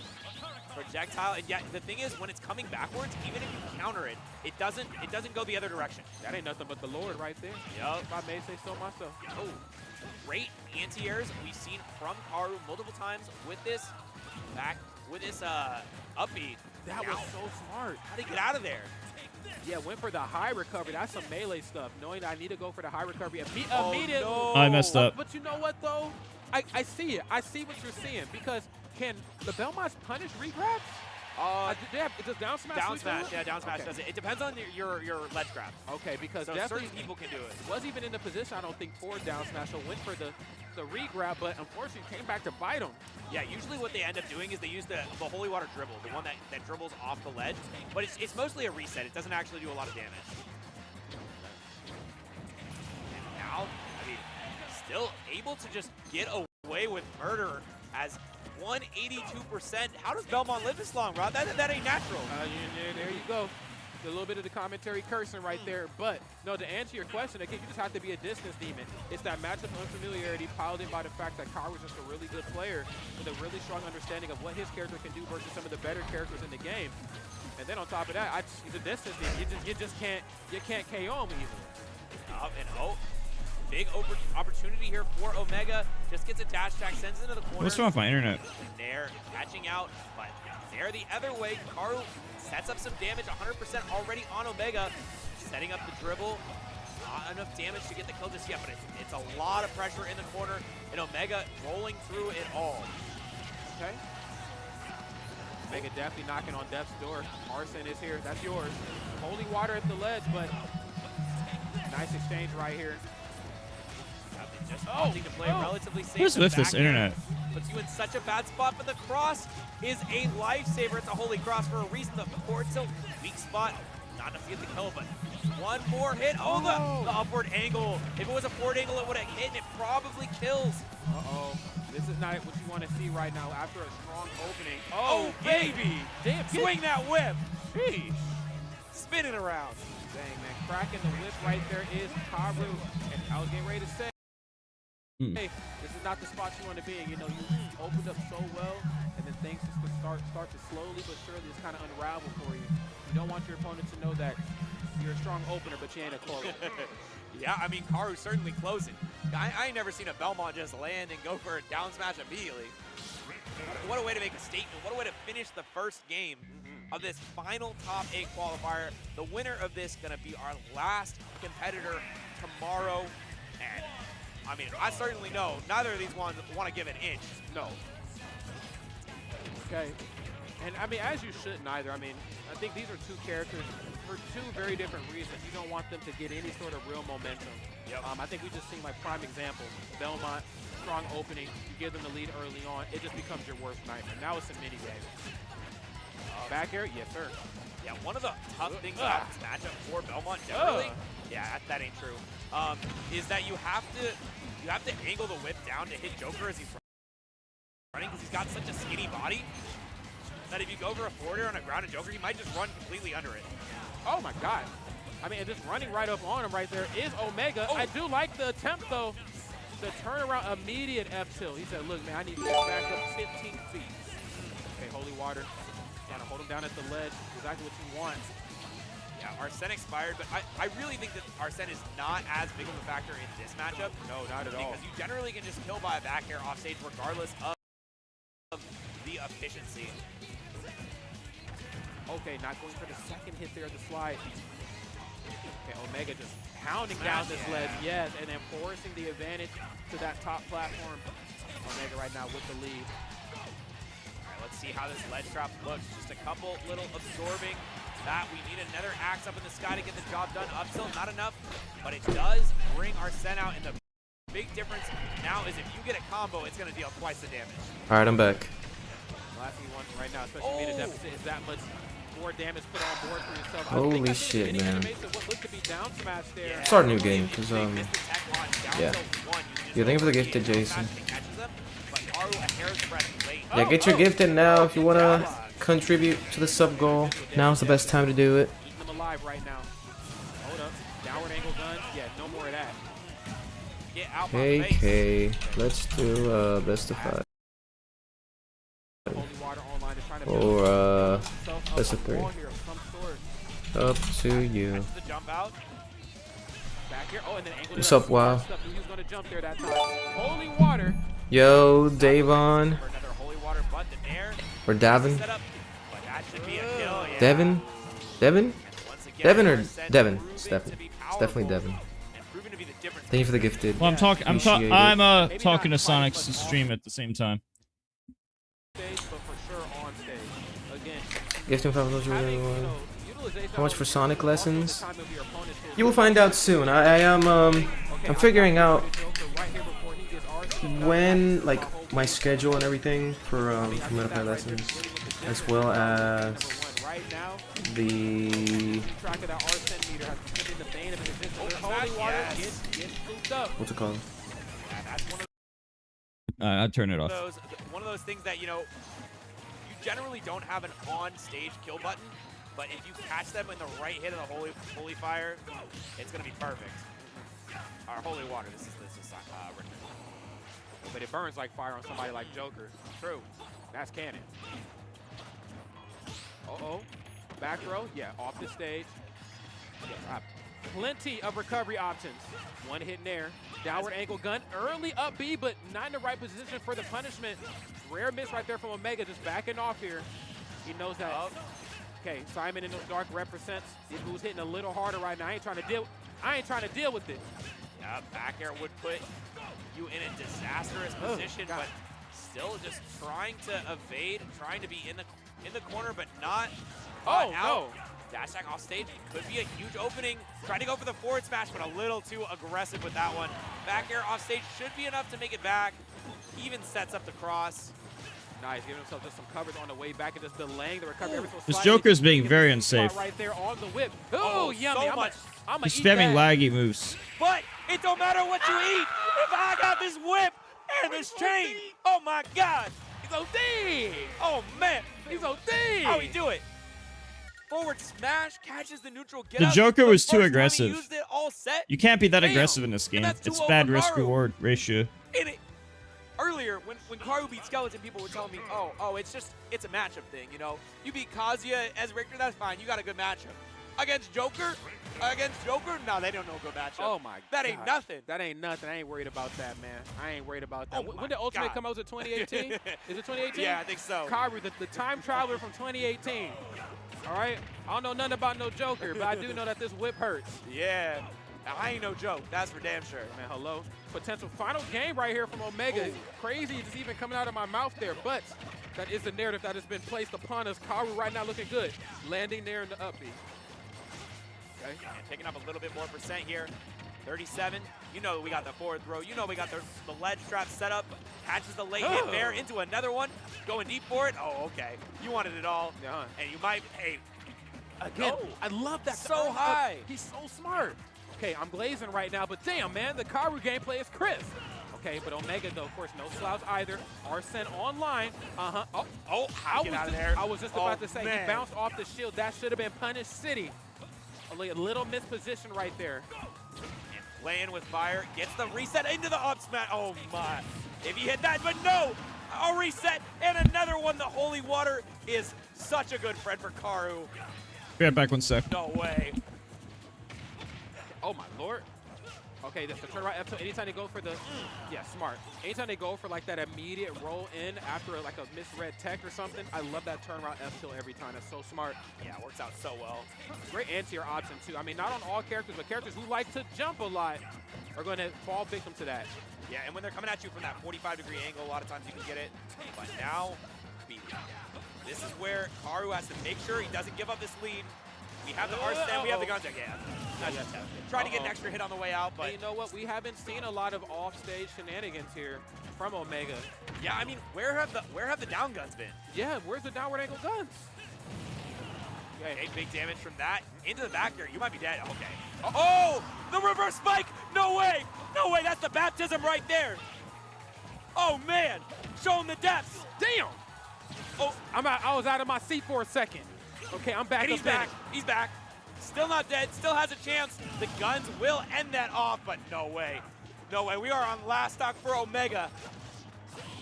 [SPEAKER 19] projectile, and yet the thing is, when it's coming backwards, even if you counter it, it doesn't go the other direction.
[SPEAKER 16] That ain't nothing but the Lord right there.
[SPEAKER 19] Yep.
[SPEAKER 16] If I may say so myself.
[SPEAKER 19] Oh, great anti-airs we've seen from Karu multiple times with this upbeat.
[SPEAKER 16] That was so smart.
[SPEAKER 19] How did he get out of there?
[SPEAKER 16] Yeah, went for the high recovery. That's some melee stuff. Knowing that I need to go for the high recovery immediately.
[SPEAKER 19] No.
[SPEAKER 1] I messed up.
[SPEAKER 16] But you know what, though? I see it. I see what you're seeing. Because can the Belmonts punish regrabs? Does down smash?
[SPEAKER 19] Down smash, yeah, down smash
[SPEAKER 16] Okay.
[SPEAKER 19] does it. It depends on your ledge grabs.
[SPEAKER 16] Okay, because
[SPEAKER 19] So
[SPEAKER 16] definitely
[SPEAKER 19] certain people can do it.
[SPEAKER 16] Was even in the position, I don't think, for down smash. So went for the re-grab, but unfortunately came back to bite him.
[SPEAKER 19] Yeah, usually what they end up doing is they use the holy water dribble, the one that dribbles off the ledge. But it's mostly a reset. It doesn't actually do a lot of damage. And now, I mean, still able to just get away with murder as 182%. How does Belmont live this long, Rod? That ain't natural.
[SPEAKER 16] There you go. A little bit of the commentary cursing right there. But, no, to answer your question, again, you just have to be a distance demon. It's that matchup unfamiliarity piled in by the fact that Karu is just a really good player with a really strong understanding of what his character can do versus some of the better characters in the game. And then on top of that, he's a distance demon. You can't KO him easily.
[SPEAKER 19] Big opportunity here for Omega. Just gets a dash attack, sends it into the corner.
[SPEAKER 1] What's wrong with my internet?
[SPEAKER 19] Nair catching out, but Nair the other way. Karu sets up some damage, 100% already on Omega. Setting up the dribble. Not enough damage to get the kill just yet, but it's a lot of pressure in the corner. And Omega rolling through it all.
[SPEAKER 16] Okay. Omega definitely knocking on Death's door. Arsene is here. That's yours. Holy water at the ledge, but nice exchange right here.
[SPEAKER 15] Just opting to play relatively safe.
[SPEAKER 1] Who's with this internet?
[SPEAKER 15] Puts you in such a bad spot, but the cross is a lifesaver. It's a holy cross for a reason. The forward tilt, weak spot, not enough to get the kill, but one more hit. Oh, the upward angle. If it was a forward angle, it would have hit, and it probably kills.
[SPEAKER 16] Uh-oh. This is not what you want to see right now after a strong opening.
[SPEAKER 15] Oh, baby.
[SPEAKER 16] Damn,
[SPEAKER 15] Swing that whip. Sheesh. Spin it around.
[SPEAKER 16] Dang, man. Cracking the whip right there is Karu. And I was getting ready to say, hey, this is not the spot you want to be in. You know, you opened up so well, and then things just start to slowly but surely just kind of unravel for you. You don't want your opponent to know that you're a strong opener, but you ain't a closer.
[SPEAKER 15] Yeah, I mean, Karu's certainly closing. I ain't never seen a Belmont just land and go for a down smash immediately. What a way to make a statement. What a way to finish the first game of this final top 8 qualifier. The winner of this going to be our last competitor tomorrow. And I mean, I certainly know neither of these ones want to give an inch. No.
[SPEAKER 16] Okay. And I mean, as you shouldn't either. I mean, I think these are two characters for two very different reasons. You don't want them to get any sort of real momentum.
[SPEAKER 15] Yep.
[SPEAKER 16] I think we just seen like prime examples. Belmont, strong opening. You give them the lead early on, it just becomes your worst nightmare. Now it's a mini game. Back air, yes sir.
[SPEAKER 15] Yeah, one of the tough things about this matchup for Belmont generally, yeah, that ain't true, is that you have to angle the whip down to hit Joker as he's running, because he's got such a skinny body that if you go for a forward air on a grounded Joker, he might just run completely under it.
[SPEAKER 16] Oh my God. I mean, just running right up on him right there is Omega. I do like the attempt though. The turnaround, immediate F tilt. He said, look man, I need to get back up 15 feet. Okay, holy water. Trying to hold him down at the ledge. Exactly what you want.
[SPEAKER 15] Yeah, Arsene expired, but I really think that Arsene is not as big of a factor in this matchup.
[SPEAKER 16] No, not at all.
[SPEAKER 15] Because you generally can just kill by a back air off stage regardless of the efficiency.
[SPEAKER 16] Okay, not going for the second hit there, the slide. Okay, Omega just pounding down this ledge, yes, and then forcing the advantage to that top platform. Omega right now with the lead.
[SPEAKER 15] All right, let's see how this ledge drop looks. Just a couple little absorbing. That we need another axe up in the sky to get the job done. Up tilt, not enough, but it does bring Arsene out, and the big difference now is if you get a combo, it's going to deal twice the damage.
[SPEAKER 21] All right, I'm back.
[SPEAKER 16] Last thing you want right now, especially being a deficit, is that much more damage put on board for yourself.
[SPEAKER 21] Holy shit, man.
[SPEAKER 16] What looked to be down smash there.
[SPEAKER 21] Start a new game, because, yeah. Yeah, thank you for the gifted, Jason. Yeah, get your gifted now if you want to contribute to the sub goal. Now's the best time to do it.
[SPEAKER 16] Eating them alive right now. Hold up. Downward angle gun. Yeah, no more of that.
[SPEAKER 15] Get out
[SPEAKER 21] Okay, let's do best of 5. Or best of 3. Up to you. What's up, WoW?
[SPEAKER 16] Holy water.
[SPEAKER 21] Yo, Davon. Or Davin. Devin? Devin? Devin or Devin? It's definitely Devin. Thank you for the gifted.
[SPEAKER 1] Well, I'm talking to Sonic's stream at the same time.
[SPEAKER 21] Gift him $5. How much for Sonic lessons? You will find out soon. I'm figuring out when, like, my schedule and everything for Metapie lessons, as well as the what's it called?
[SPEAKER 1] I'll turn it off.
[SPEAKER 15] One of those things that, you know, you generally don't have an on-stage kill button, but if you catch them in the right hit of the holy fire, it's gonna be perfect. Our holy water. This is
[SPEAKER 16] but it burns like fire on somebody like Joker. True. That's canon. Uh-oh. Back row. Yeah, off the stage. Plenty of recovery options. One hit in there. Downward angle gun. Early up B, but not in the right position for the punishment. Rare miss right there from Omega, just backing off here. He knows that. Okay, Simon in the dark represents who's hitting a little harder right now. I ain't trying to deal with it.
[SPEAKER 15] Yeah, back air would put you in a disastrous position, but still just trying to evade, trying to be in the
[SPEAKER 19] in the corner, but not
[SPEAKER 16] Oh,
[SPEAKER 19] out. Dash attack off stage could be a huge opening. Trying to go for the forward smash, but a little too aggressive with that one. Back air off stage should be enough to make it back. Even sets up the cross.
[SPEAKER 16] Nice, giving himself just some coverage on the way back and just delaying the recovery. Ever so
[SPEAKER 1] This
[SPEAKER 16] slightly.
[SPEAKER 1] Joker's being very
[SPEAKER 16] Spot
[SPEAKER 1] unsafe.
[SPEAKER 16] right there on the whip.
[SPEAKER 19] Oh,
[SPEAKER 16] yummy.
[SPEAKER 19] so much.
[SPEAKER 16] I'm
[SPEAKER 1] He's spamming laggy moves.
[SPEAKER 19] But it don't matter what you eat. If I got this whip and this chain, oh my God.
[SPEAKER 16] He's OD.
[SPEAKER 19] Oh man.
[SPEAKER 16] He's OD.
[SPEAKER 19] How he do it? Forward smash, catches the neutral get
[SPEAKER 1] The
[SPEAKER 19] up.
[SPEAKER 1] Joker was too
[SPEAKER 19] First time he
[SPEAKER 1] aggressive.
[SPEAKER 19] used it all set.
[SPEAKER 1] You can't be that
[SPEAKER 19] Bam.
[SPEAKER 1] aggressive in this game.
[SPEAKER 19] that's
[SPEAKER 1] It's
[SPEAKER 19] 2-0
[SPEAKER 1] bad
[SPEAKER 19] for Karu.
[SPEAKER 1] risk-reward ratio.
[SPEAKER 19] Earlier, when Karu beat Skeleton, people were telling me, oh, it's a matchup thing, you know? You beat Kazuya as Richter, that's fine. You got a good matchup. Against Joker? No, they don't know a good matchup.
[SPEAKER 16] Oh my God.
[SPEAKER 19] That ain't nothing.
[SPEAKER 16] That ain't nothing. I ain't worried about that, man. I ain't worried about that.
[SPEAKER 19] Oh
[SPEAKER 16] When
[SPEAKER 19] my
[SPEAKER 16] did Ultimate
[SPEAKER 19] God.
[SPEAKER 16] come out? Was it 2018? Is it 2018?
[SPEAKER 19] Yeah, I think so.
[SPEAKER 16] Karu, the time traveler from 2018. All right? I don't know nothing about no Joker, but I do know that this whip hurts.
[SPEAKER 19] Yeah. Now, I ain't no joke. That's for damn sure.
[SPEAKER 16] Man, hello. Potential final game right here from Omega. It's crazy it's even coming out of my mouth there, but that is the narrative that has been placed upon us. Karu right now looking good. Landing there in the up B.
[SPEAKER 19] Okay. And taking up a little bit more percent here. 37. You know we got the forward throw. You know we got the ledge trap set up. Catches the late hit there into another one. Going deep for it. Oh, okay. You wanted it all.
[SPEAKER 16] Yeah.
[SPEAKER 19] And you might, hey.
[SPEAKER 16] Again, I love that.
[SPEAKER 19] So high.
[SPEAKER 16] He's so smart. Okay, I'm glazing right now, but damn, man, the Karu gameplay is crisp. Okay, but Omega, though, of course, no slouch either. Arsene online. I was just about to say,
[SPEAKER 19] man.
[SPEAKER 16] he bounced off the shield. That should have been Punish City. A little misposition right there.
[SPEAKER 19] And playing with fire. Gets the reset into the up smash. Oh, my. If he hit that, but no. A reset and another one. The Holy Water is such a good friend for Karu.
[SPEAKER 1] Be right back 1 sec.
[SPEAKER 19] No way.
[SPEAKER 16] Oh, my Lord. Okay, that's the turnaround F. So anytime they go for the, yeah, smart. Anytime they go for like that immediate roll in after like a misread tech or something, I love that turnaround F tilt every time. That's so smart.
[SPEAKER 19] Yeah, it works out so well.
[SPEAKER 16] Great anti-air option too. I mean, not on all characters, but characters who like to jump a lot are going to fall victim to that.
[SPEAKER 19] Yeah, and when they're coming at you from that 45-degree angle, a lot of times you can get it. But now, this is where Karu has to make sure he doesn't give up this lead. We have the Arsene, we have the Gdoc. Yeah, not just trying to get an extra hit on the way out, but
[SPEAKER 16] and you know what? We haven't seen a lot of off-stage shenanigans here from Omega.
[SPEAKER 19] Yeah, I mean, where have the down guns been?
[SPEAKER 16] Yeah, where's the downward angle guns?
[SPEAKER 19] Okay, big damage from that into the back here. You might be dead. Okay. Oh, the reverse spike! No way! No way! That's the baptism right there. Oh man, showing the depths.
[SPEAKER 16] Damn. Oh, I was out of my seat for a second. Okay, I'm back.
[SPEAKER 19] And he's back. He's back. Still not dead. Still has a chance. The guns will end that off, but no way. No way. We are on last stock for Omega.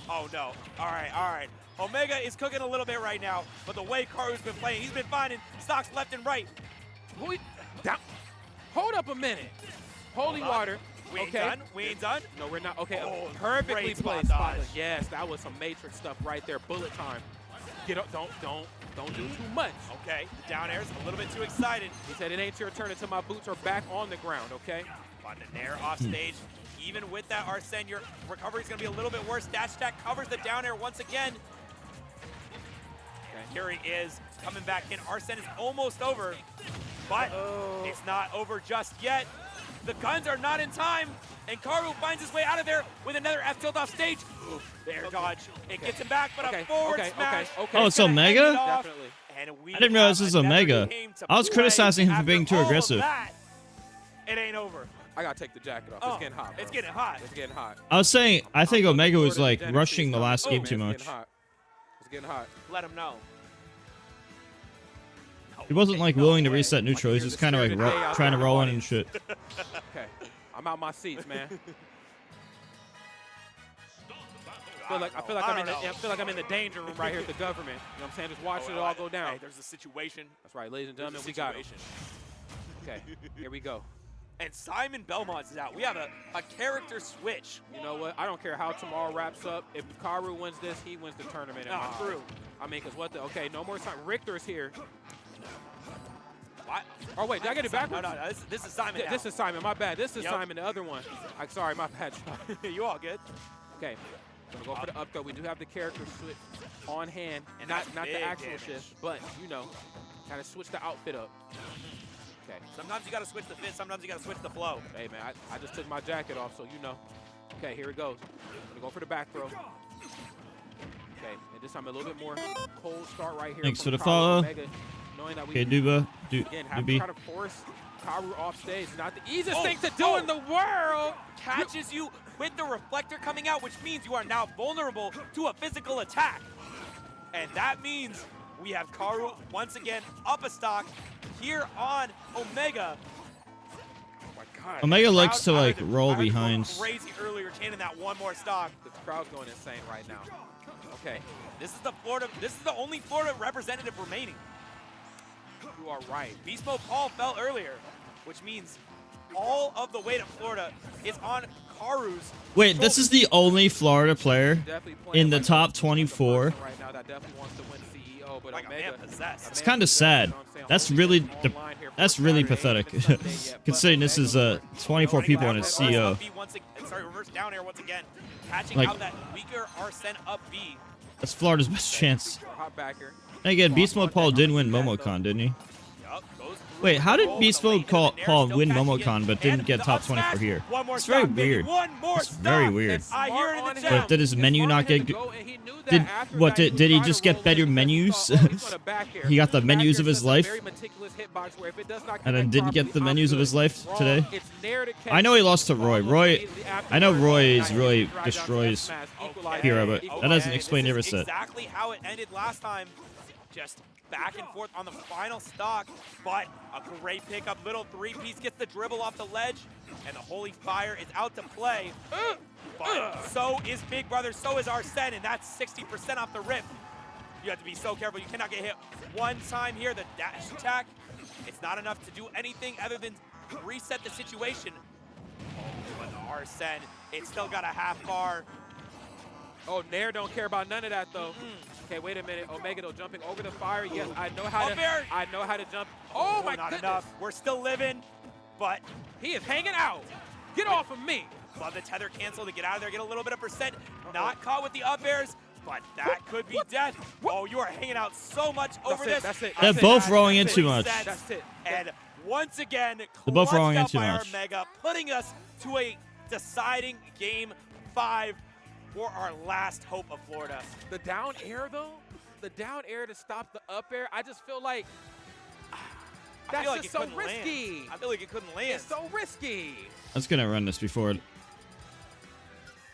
[SPEAKER 19] Oh, no. All right. Omega is cooking a little bit right now, but the way Karu's been playing, he's been finding stocks left and right.
[SPEAKER 16] Hold up a minute. Holy Water.
[SPEAKER 19] We ain't done. We ain't done.
[SPEAKER 16] No, we're not. Okay,
[SPEAKER 19] Oh,
[SPEAKER 16] perfectly
[SPEAKER 19] great spot
[SPEAKER 16] placed.
[SPEAKER 19] dodge.
[SPEAKER 16] Yes, that was some Matrix stuff right there. Bullet time. Get up. Don't do too much.
[SPEAKER 19] Okay, the down air's a little bit too excited.
[SPEAKER 16] He said it ain't your turn until my boots are back on the ground, okay?
[SPEAKER 19] On the nair off stage. Even with that Arsene, your recovery is going to be a little bit worse. Dash attack covers the down air once again. And here he is coming back in. Arsene is almost over, but it's not over just yet. The guns are not in time, and Karu finds his way out of there with another F tilt off stage. There, dodge. It gets him back, but a forward smash.
[SPEAKER 1] Oh, it's Omega?
[SPEAKER 16] Definitely.
[SPEAKER 19] I
[SPEAKER 1] I didn't realize this was Omega. I was criticizing him for being too aggressive.
[SPEAKER 19] It ain't over.
[SPEAKER 16] I gotta take the jacket off. It's getting hot. Bro.
[SPEAKER 19] It's getting hot.
[SPEAKER 16] It's getting hot.
[SPEAKER 1] I was saying, I think Omega was like rushing the last game too much.
[SPEAKER 16] It's getting hot.
[SPEAKER 19] Let him know.
[SPEAKER 1] He wasn't like willing to reset neutral. He's just kind of like trying to roll in and shit.
[SPEAKER 16] Okay, I'm out my seats, man. I feel like I'm in the danger room right here at the government. You know what I'm saying? Just watching it all go down.
[SPEAKER 19] Hey, there's a situation.
[SPEAKER 16] That's right, ladies and gentlemen, we got it. Okay, here we go.
[SPEAKER 19] And Simon Belmont is out. We have a character switch.
[SPEAKER 16] You know what? I don't care how tomorrow wraps up. If Karu wins this, he wins the tournament.
[SPEAKER 19] True.
[SPEAKER 16] I mean, because what the? Okay, no more time. Richter's here. What? Oh, wait, did I get it backwards?
[SPEAKER 19] No. This is Simon.
[SPEAKER 16] This is Simon. My bad. This is Simon, the other one. Sorry, my bad.
[SPEAKER 19] You all good?
[SPEAKER 16] Okay. Gonna go for the up throw. We do have the character switch on hand, and not the actual shift, but you know, kind of switch the outfit up. Okay.
[SPEAKER 15] Sometimes you gotta switch the fit, sometimes you gotta switch the flow.
[SPEAKER 16] Hey man, I just took my jacket off, so you know. Okay, here it goes. Gonna go for the back throw. Okay, and this time a little bit more cold start right here.
[SPEAKER 1] Thanks for the
[SPEAKER 16] Karu
[SPEAKER 1] follow.
[SPEAKER 16] Omega, knowing that we
[SPEAKER 1] Okay, Duba.
[SPEAKER 16] again have to try to force Karu off stage. Not the easiest thing to do
[SPEAKER 15] Oh.
[SPEAKER 16] in the world.
[SPEAKER 15] Catches you with the reflector coming out, which means you are now vulnerable to a physical attack. And that means we have Karu once again up a stock here on Omega. Oh my God.
[SPEAKER 1] Omega
[SPEAKER 15] The
[SPEAKER 1] likes to
[SPEAKER 15] crowd
[SPEAKER 1] like
[SPEAKER 15] started
[SPEAKER 1] roll
[SPEAKER 15] going
[SPEAKER 1] behind.
[SPEAKER 15] crazy earlier, chanting that one more stock.
[SPEAKER 16] The crowd's going insane right now. Okay,
[SPEAKER 15] This is the only Florida representative remaining.
[SPEAKER 16] you are right.
[SPEAKER 15] Beast Mode Paul fell earlier, which means all of the weight of Florida is on Karu's.
[SPEAKER 1] Wait, this is the only Florida player in the top 24.
[SPEAKER 16] Right now, that definitely wants to win CEO, but
[SPEAKER 15] Like a man possessed.
[SPEAKER 1] It's kind of sad. That's really pathetic. Considering this is 24 people in a CEO.
[SPEAKER 15] Sorry, reverse down air once again. Catching
[SPEAKER 1] Like-
[SPEAKER 15] out that weaker Arsene up B.
[SPEAKER 1] That's Florida's best chance.
[SPEAKER 16] Hot backer.
[SPEAKER 1] And again, Beast Mode Paul did win Momocon, didn't he? Wait, how did Beast Mode Paul win Momocon but didn't get top 24 here? It's very weird. It's very weird.
[SPEAKER 15] I hear it in the
[SPEAKER 1] But
[SPEAKER 15] chat.
[SPEAKER 1] did his menu not get? Did he just get better menus? He got the menus of his life, and then didn't get the menus of his life today. I know he lost to Roy. I know Roy is really destroys Hero, but that doesn't explain every set.
[SPEAKER 15] Exactly how it ended last time. Just back and forth on the final stock, but a great pickup. Little three-piece gets the dribble off the ledge, and the Holy Fire is out to play. But so is Big Brother, so is Arsene, and that's 60% off the rip. You have to be so careful. You cannot get hit one time here. The dash attack, it's not enough to do anything other than reset the situation. Oh, but the Arsene, it's still got a half bar.
[SPEAKER 16] Oh, Nair don't care about none of that though. Okay, wait a minute. Omega though jumping over the fire. Yes, I know how to jump. Oh my
[SPEAKER 15] not
[SPEAKER 16] goodness.
[SPEAKER 15] enough. We're still living, but
[SPEAKER 16] he is hanging out. Get off of me.
[SPEAKER 15] Love the tether cancel to get out of there, get a little bit of percent. Not caught with the up airs, but that could be death. Oh, you are hanging out so much over this.
[SPEAKER 16] That's it.
[SPEAKER 1] They're both rolling in too much.
[SPEAKER 16] That's it.
[SPEAKER 15] And once again,
[SPEAKER 1] They're both rolling in
[SPEAKER 15] clutched
[SPEAKER 1] too
[SPEAKER 15] out by
[SPEAKER 1] much.
[SPEAKER 15] Omega, putting us to a deciding game 5 for our last hope of Florida.
[SPEAKER 16] The down air though, the down air to stop the up air, I just feel like
[SPEAKER 15] I
[SPEAKER 16] that's
[SPEAKER 15] feel like
[SPEAKER 16] just
[SPEAKER 15] it
[SPEAKER 16] so
[SPEAKER 15] couldn't
[SPEAKER 16] risky.
[SPEAKER 15] land. I feel like it couldn't land.
[SPEAKER 16] It's so risky.
[SPEAKER 1] I was gonna run this before.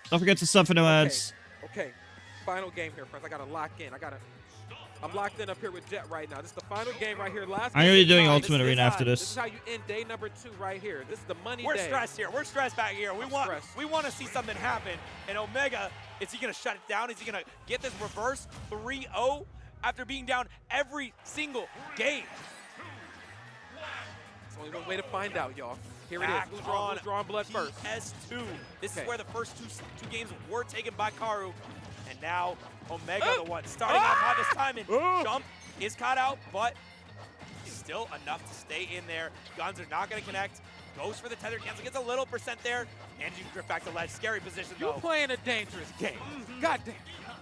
[SPEAKER 1] Don't forget to sub for no ads.
[SPEAKER 16] Okay, final game here, friends. I gotta lock in. I'm locked in up here with Jet right now. This is the final game right here. Last
[SPEAKER 1] I'm
[SPEAKER 16] game
[SPEAKER 1] gonna be
[SPEAKER 16] is
[SPEAKER 1] doing
[SPEAKER 16] tied.
[SPEAKER 1] Ultimate Arena after
[SPEAKER 16] This
[SPEAKER 1] this.
[SPEAKER 16] is how you end day number 2 right here. This is the money
[SPEAKER 15] We're
[SPEAKER 16] day.
[SPEAKER 15] stressed here. We're stressed back here. We want to see something happen. And Omega, is he going to shut it down? Is he going to get this reverse 3-0 after being down every single game?
[SPEAKER 16] There's only one way to find out, y'all. Here
[SPEAKER 15] Back
[SPEAKER 16] it is. Who's drawing blood first?
[SPEAKER 15] PS2. This is where the first two games were taken by Karu. And now Omega, the one starting off hot this time. And jump is caught out, but still enough to stay in there. Guns are not going to connect. Goes for the tether cancel, gets a little percent there. And you drift back to ledge. Scary position,
[SPEAKER 16] You're
[SPEAKER 15] though.
[SPEAKER 16] playing a dangerous game. God damn.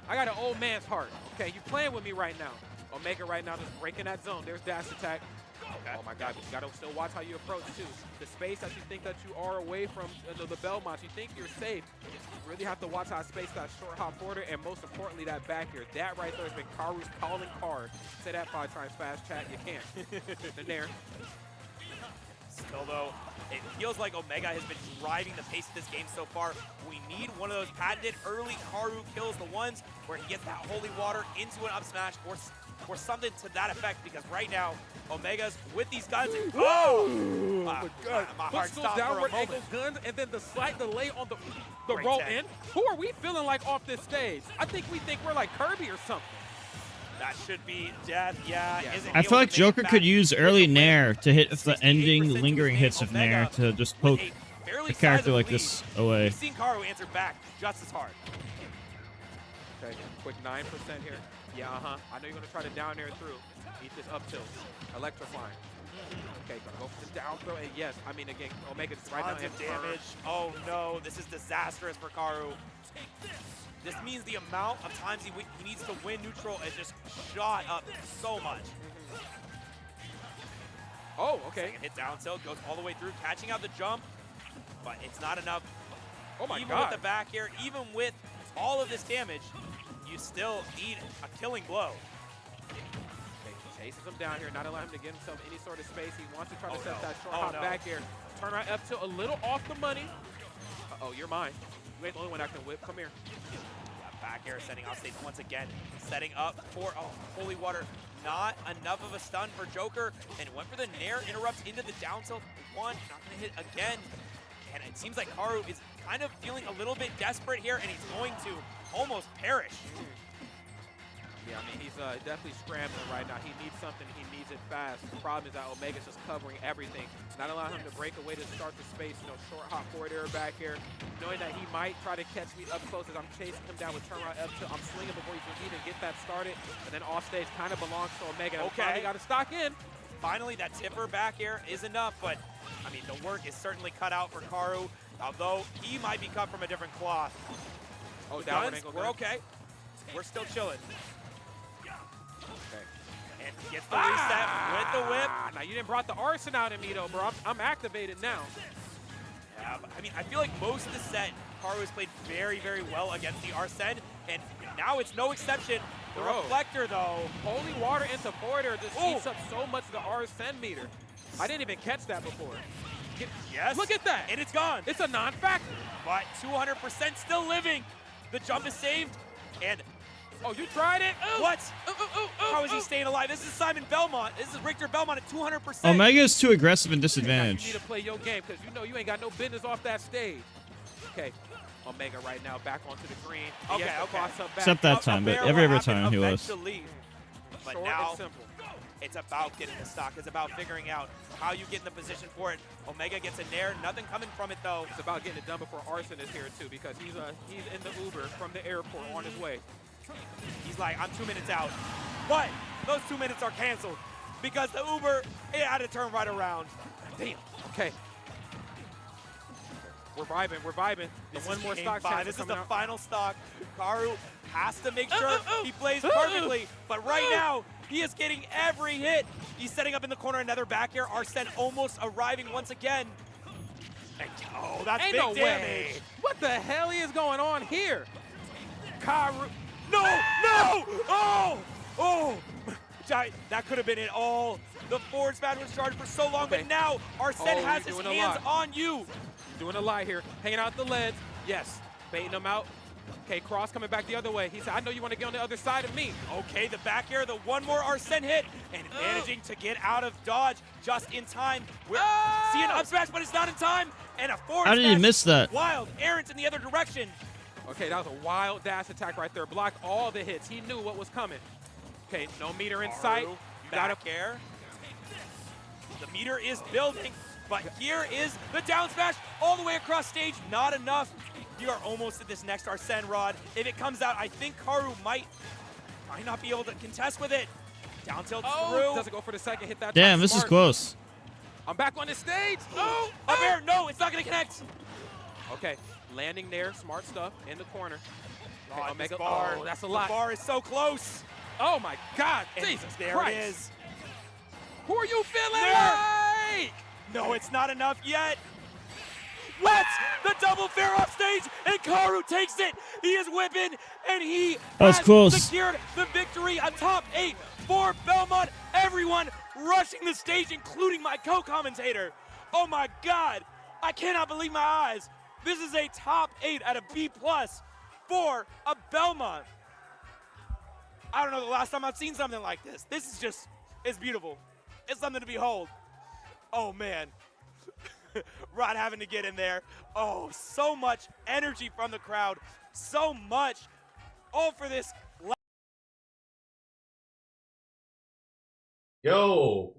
[SPEAKER 16] I got an old man's heart. Okay, you playing with me right now. Omega right now just breaking that zone. There's dash attack. Oh my God, but you gotta still watch how you approach too. The space that you think that you are away from the Belmont, you think you're safe. You really have to watch how to space that short hop forwarder, and most importantly, that back here. That right there has been Karu's calling card. Say that 5 times fast, chat. You can't. The Nair.
[SPEAKER 15] Still, though, it feels like Omega has been driving the pace of this game so far. We need one of those patented early Karu kills, the ones where he gets that holy water into an up smash or something to that effect, because right now, Omega's with these guns. And,
[SPEAKER 16] Oh
[SPEAKER 15] my
[SPEAKER 16] God.
[SPEAKER 15] my heart
[SPEAKER 16] Footstool
[SPEAKER 15] stopped for a
[SPEAKER 16] downward
[SPEAKER 15] moment.
[SPEAKER 16] angle guns, and then the slight delay on the
[SPEAKER 15] Great
[SPEAKER 16] roll
[SPEAKER 15] tech.
[SPEAKER 16] in. Who are we feeling like off this stage? I think we think we're like Kirby or something.
[SPEAKER 15] That should be death, yeah.
[SPEAKER 1] I feel like Joker could use early Nair to hit the ending lingering hits of Nair to just poke a character like this away.
[SPEAKER 15] We've seen Karu answer back just as hard.
[SPEAKER 16] Okay, quick 9% here. Yeah, I know you're gonna try to down air through. Eat this up tilt. Electrifying. Okay, gonna go for the down throw, and yes, I mean again, Omega's right now
[SPEAKER 15] Tons
[SPEAKER 16] in
[SPEAKER 15] of damage. Oh no, this is disastrous for Karu.
[SPEAKER 19] This means the amount of times he needs to win neutral is just shot up so much.
[SPEAKER 16] Oh, okay.
[SPEAKER 19] Second hit down tilt, goes all the way through, catching out the jump, but it's not enough.
[SPEAKER 16] Oh my
[SPEAKER 19] even
[SPEAKER 16] God.
[SPEAKER 19] with the back air, even with all of this damage, you still need a killing blow.
[SPEAKER 16] Chases him down here, not allowing him to get himself any sort of space. He wants to try to set
[SPEAKER 19] no.
[SPEAKER 16] that short
[SPEAKER 19] Oh,
[SPEAKER 16] hop
[SPEAKER 19] no.
[SPEAKER 16] back air. Turn right up to a little off the money. Uh-oh, you're mine. You ain't the only one that can whip. Come here.
[SPEAKER 19] Yeah, back air sending off stage once again, setting up for holy water. Not enough of a stun for Joker, and went for the Nair, interrupts into the down tilt. One, not gonna hit again. And it seems like Karu is kind of feeling a little bit desperate here, and he's going to almost perish.
[SPEAKER 16] Yeah, I mean, he's definitely scrambling right now. He needs something. He needs it fast. The problem is that Omega's just covering everything, not allowing him to break away to start the space. You know, short hop forward air back here, knowing that he might try to catch me up close as I'm chasing him down with turn right up to. I'm swinging before he can even get that started, and then off stage kind of belongs to Omega.
[SPEAKER 19] Okay,
[SPEAKER 16] got to stock in.
[SPEAKER 19] Finally, that tipper back air is enough, but I mean, the work is certainly cut out for Karu, although he might be cut from a different cloth.
[SPEAKER 16] Oh,
[SPEAKER 19] guns,
[SPEAKER 16] angle
[SPEAKER 19] we're
[SPEAKER 16] gun.
[SPEAKER 19] okay. We're still chilling.
[SPEAKER 16] Okay.
[SPEAKER 19] And gets the reset with the whip.
[SPEAKER 16] Now, you didn't brought the arson out in me, though, bro. I'm activated now.
[SPEAKER 19] Yeah, but, I mean, I feel like most of the set, Karu has played very, very well against the Arsene, and now it's no exception. The
[SPEAKER 16] Bro.
[SPEAKER 19] reflector, though.
[SPEAKER 16] Holy water into forward air just eats up so much of the Arsene meter. I didn't even catch that before.
[SPEAKER 19] Yes.
[SPEAKER 16] Look at that.
[SPEAKER 19] And it's gone.
[SPEAKER 16] It's a non-factor.
[SPEAKER 19] But 200% still living. The jump is saved, and
[SPEAKER 16] oh, you tried it? Ooh.
[SPEAKER 19] What? How is he staying alive? This is Simon Belmont. This is Richter Belmont at 200%.
[SPEAKER 1] Omega is too aggressive and
[SPEAKER 16] You
[SPEAKER 1] disadvantaged.
[SPEAKER 16] need to play your game because you know you ain't got no business off that stage. Okay, Omega right now back onto the green. He has to cross up back.
[SPEAKER 1] Except that time, but every other time he was.
[SPEAKER 19] But
[SPEAKER 16] Short
[SPEAKER 19] now
[SPEAKER 16] and simple.
[SPEAKER 19] it's about getting the stock. It's about figuring out how you get in the position for it. Omega gets a Nair. Nothing coming from it, though.
[SPEAKER 16] It's about getting it done before Arson is here, too, because he's in the Uber from the airport on his way.
[SPEAKER 19] He's like, I'm 2 minutes out. But those 2 minutes are canceled because the Uber, it had to turn right around.
[SPEAKER 16] Damn. Okay. We're vibing. We're vibing.
[SPEAKER 19] This
[SPEAKER 16] One
[SPEAKER 19] is
[SPEAKER 16] more
[SPEAKER 19] game
[SPEAKER 16] stock
[SPEAKER 19] 5.
[SPEAKER 16] chance
[SPEAKER 19] This is
[SPEAKER 16] coming
[SPEAKER 19] the
[SPEAKER 16] out.
[SPEAKER 19] final stock. Karu has to make sure he plays perfectly. But right now, he is getting every hit. He's setting up in the corner another back air. Arsene almost arriving once again. And, oh, that's
[SPEAKER 16] Ain't
[SPEAKER 19] big
[SPEAKER 16] no
[SPEAKER 19] damage.
[SPEAKER 16] way. What the hell is going on here?
[SPEAKER 19] Karu. No, no! Oh! Oh! That could have been it all. The forward smash was charged for so long, but now Arsene has his hands on you.
[SPEAKER 16] Doing a lie here. Hanging out the leads. Yes. Baiting him out. Okay, Cross coming back the other way. He said, I know you want to get on the other side of me.
[SPEAKER 19] Okay, the back air, the one more Arsene hit, and managing to get out of dodge just in time. We're seeing up smash, but it's not in time. And a forward
[SPEAKER 1] How did he
[SPEAKER 19] smash.
[SPEAKER 1] miss that?
[SPEAKER 19] Wild. Errant in the other direction.
[SPEAKER 16] Okay, that was a wild dash attack right there. Blocked all the hits. He knew what was coming. Okay, no meter in sight. You
[SPEAKER 19] Back air. The meter is building, but here is the down smash all the way across stage. Not enough. You are almost at this next Arsene rod. If it comes out, I think Karu might not be able to contest with it. Down tilt through.
[SPEAKER 16] Doesn't go for the second hit that
[SPEAKER 1] Damn,
[SPEAKER 16] time.
[SPEAKER 1] this is
[SPEAKER 16] Smart.
[SPEAKER 1] close.
[SPEAKER 16] I'm back on the stage. Oh,
[SPEAKER 19] up air. No, it's not going to connect.
[SPEAKER 16] Okay, landing there. Smart stuff in the corner. Okay,
[SPEAKER 19] Oh,
[SPEAKER 16] Omega.
[SPEAKER 19] this bar.
[SPEAKER 16] Oh, that's a lot.
[SPEAKER 19] The bar is so close.
[SPEAKER 16] Oh my God,
[SPEAKER 19] And
[SPEAKER 16] Jesus
[SPEAKER 19] there
[SPEAKER 16] Christ.
[SPEAKER 19] it is.
[SPEAKER 16] Who are you feeling
[SPEAKER 19] There.
[SPEAKER 16] like?
[SPEAKER 19] No, it's not enough yet. What? The double fair off stage, and Karu takes it. He is whipping, and he
[SPEAKER 1] That's
[SPEAKER 19] has
[SPEAKER 1] close.
[SPEAKER 19] secured the victory. A top 8 for Belmont. Everyone rushing the stage, including my co-commentator. Oh my God, I cannot believe my eyes. This is a top 8 at a B+ for a Belmont. I don't know the last time I've seen something like this. This is just, it's beautiful. It's something to behold. Oh man. Rod having to get in there. Oh, so much energy from the crowd. So much. All for this.
[SPEAKER 20] Yo.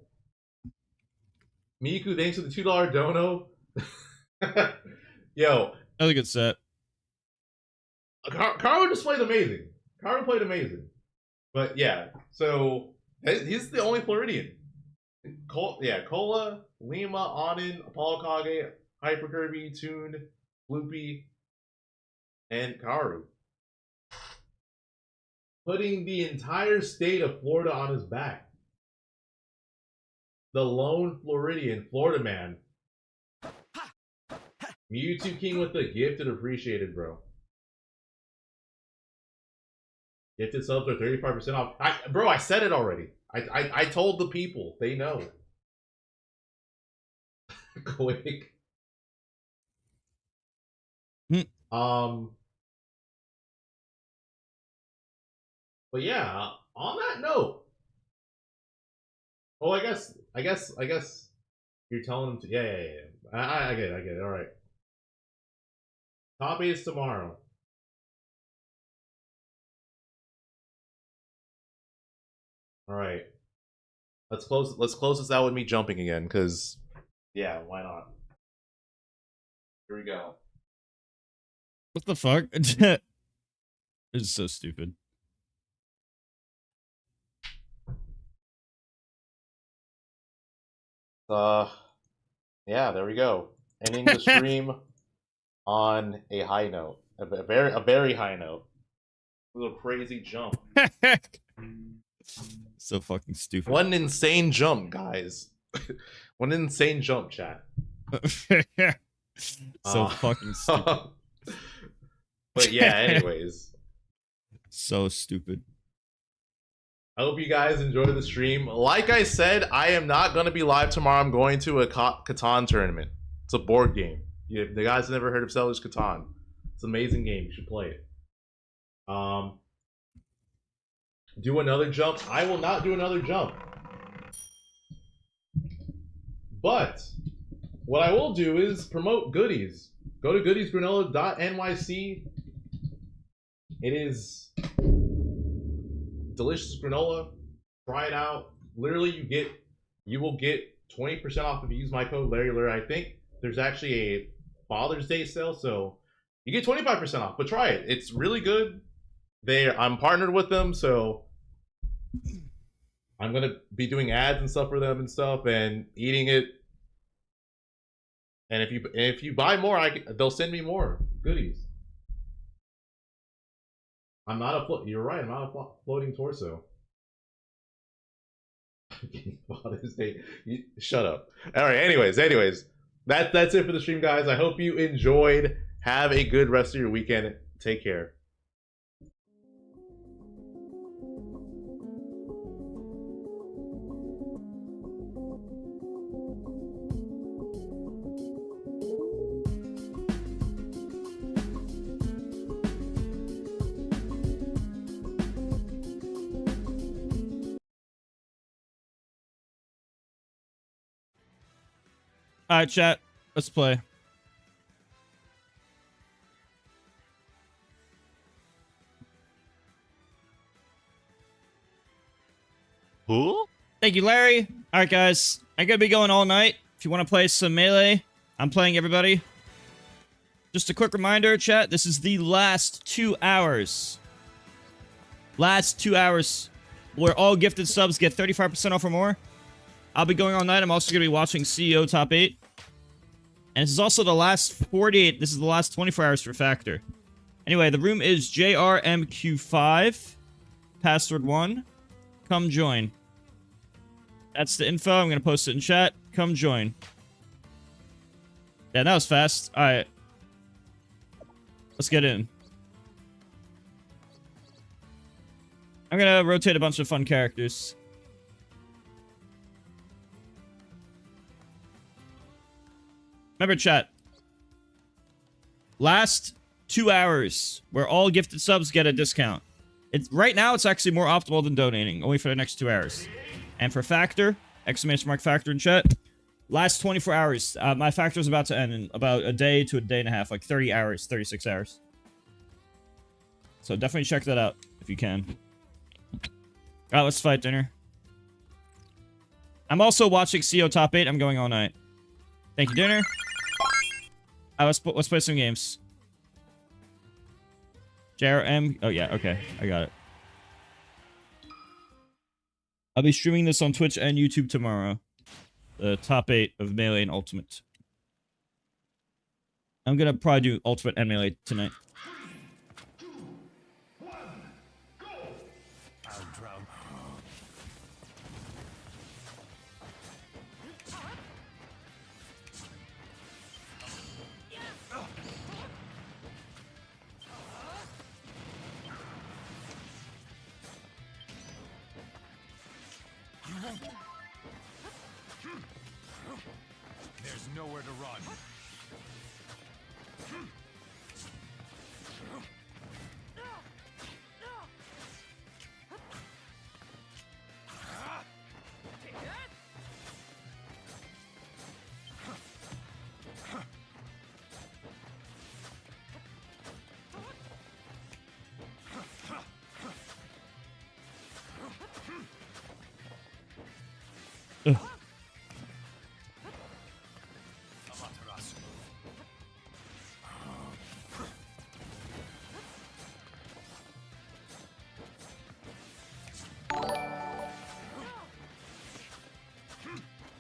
[SPEAKER 20] Miku, thanks for the $2 dono. Yo.
[SPEAKER 1] That was a good set.
[SPEAKER 20] Karu just played amazing. Karu played amazing. But yeah, so he's the only Floridian. Cola, Lima, Anin, Apollo Kage, Hyper Kirby, Toon, Loopy, and Karu. putting the entire state of Florida on his back. The lone Floridian, Florida man. Mewtwo King with the gifted appreciated, bro. Gifted subs are 35% off. Bro, I said it already. I told the people. They know. Quick. But yeah, on that note. Oh, I guess you're telling them to. Yeah. I get it. All right. Top 8 is tomorrow. All right. Let's close this out with me jumping again, because yeah, why not? Here we go.
[SPEAKER 1] What the fuck? It's so stupid.
[SPEAKER 20] Yeah, there we go. Ending the stream on a high note. A very high note. A little crazy jump.
[SPEAKER 1] So fucking stupid.
[SPEAKER 20] One insane jump, guys. One insane jump, chat.
[SPEAKER 1] So fucking stupid.
[SPEAKER 20] But yeah, anyways.
[SPEAKER 1] So stupid.
[SPEAKER 20] I hope you guys enjoyed the stream. Like I said, I am not going to be live tomorrow. I'm going to a Catan tournament. It's a board game. The guys have never heard of Settlers Catan. It's an amazing game. You should play it. Do another jump. I will not do another jump. But what I will do is promote goodies. Go to goodiesgranola.nyc. It is delicious granola. Try it out. Literally, you will get 20% off if you use my code Larry. I think there's actually a Father's Day sale, so you get 25% off. But try it. It's really good. I'm partnered with them, so I'm gonna be doing ads and stuff for them and stuff, and eating it. And if you buy more, they'll send me more goodies. I'm not a you're right. I'm not a floating torso. Father's Day. Shut up. All right. Anyways, that's it for the stream, guys. I hope you enjoyed. Have a good rest of your weekend. Take care.
[SPEAKER 1] All right, chat. Let's play.
[SPEAKER 20] Who?
[SPEAKER 1] Thank you, Larry. All right, guys. I'm going to be going all night. If you want to play some Melee, I'm playing everybody. Just a quick reminder, chat. This is the last 2 hours. Last 2 hours where all gifted subs get 35% off or more. I'll be going all night. I'm also going to be watching CEO Top 8. And this is also the last 48. This is the last 24 hours for Factor. Anyway, the room is JRMQ5. Password 1. Come join. That's the info. I'm going to post it in chat. Come join. Yeah, that was fast. Alright. Let's get in. I'm going to rotate a bunch of fun characters. Remember, chat. Last 2 hours where all gifted subs get a discount. Right now, it's actually more optimal than donating. Only for the next 2 hours. And for Factor, exclamation mark Factor in chat. Last 24 hours. My Factor is about to end in about a day to a day and a half. Like 30 hours, 36 hours. So definitely check that out if you can. Alright, let's fight dinner. I'm also watching CO Top 8. I'm going all night. Thank you, dinner. Let's play some games. JRM. Oh, yeah. Okay. I got it. I'll be streaming this on Twitch and YouTube tomorrow. The top 8 of Melee and Ultimate. I'm going to probably do Ultimate and Melee tonight.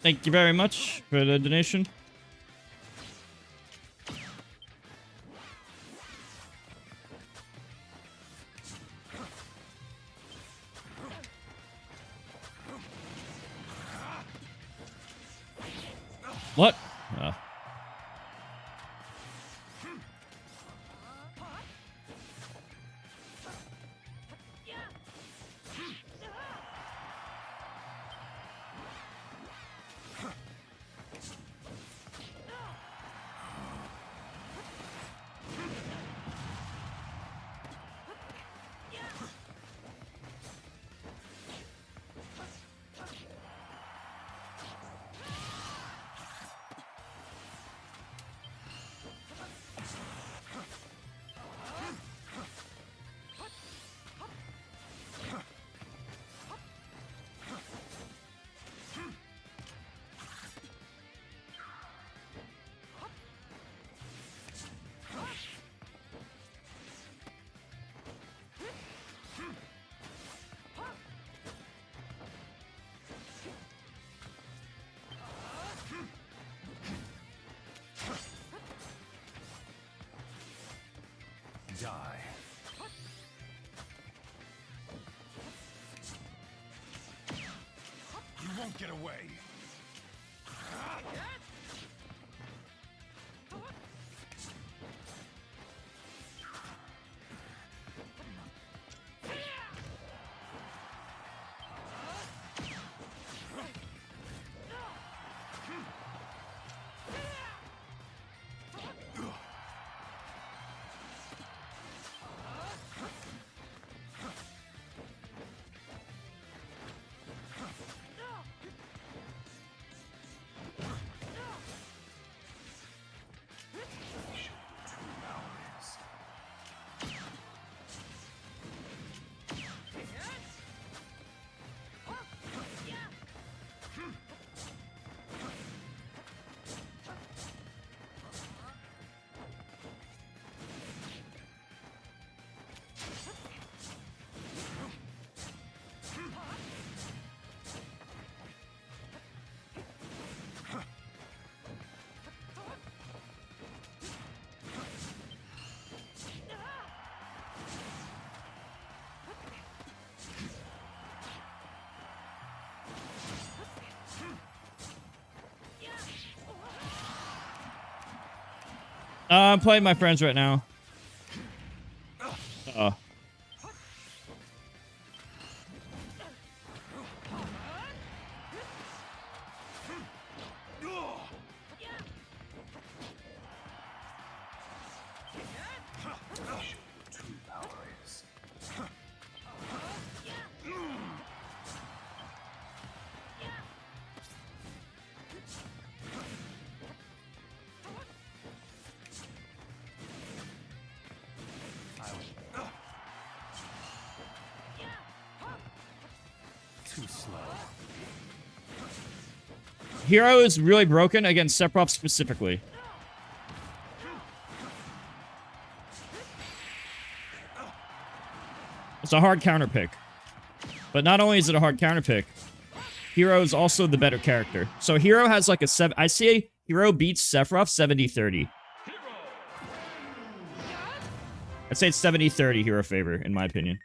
[SPEAKER 1] Thank you very much for the donation. What? Oh.
[SPEAKER 3] Die. You won't get away.
[SPEAKER 1] I'm playing my friends right now. Uh-oh.
[SPEAKER 3] Too slow.
[SPEAKER 1] Hero is really broken against Sephiroth specifically. It's a hard counter pick. But not only is it a hard counter pick, Hero is also the better character. So Hero has like a 7... I see Hero beats Sephiroth 70-30. I'd say it's 70-30 Hero favor, in my opinion.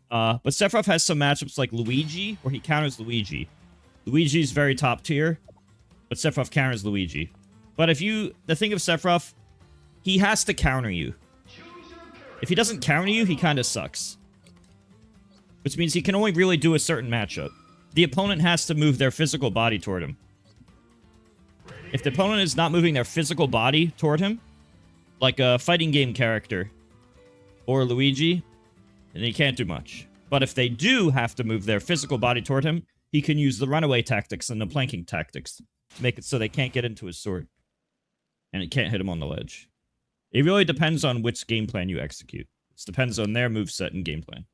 [SPEAKER 1] But Sephiroth has some matchups like Luigi, where he counters Luigi. Luigi's very top tier, but Sephiroth counters Luigi. But if you... The thing of Sephiroth, he has to counter you. If he doesn't counter you, he kind of sucks. Which means he can only really do a certain matchup. The opponent has to move their physical body toward him. If the opponent is not moving their physical body toward him, like a fighting game character or Luigi, then he can't do much. But if they do have to move their physical body toward him, he can use the runaway tactics and the planking tactics to make it so they can't get into his sword. And it can't hit him on the ledge. It really depends on which game plan you execute. It depends on their moveset and game plan.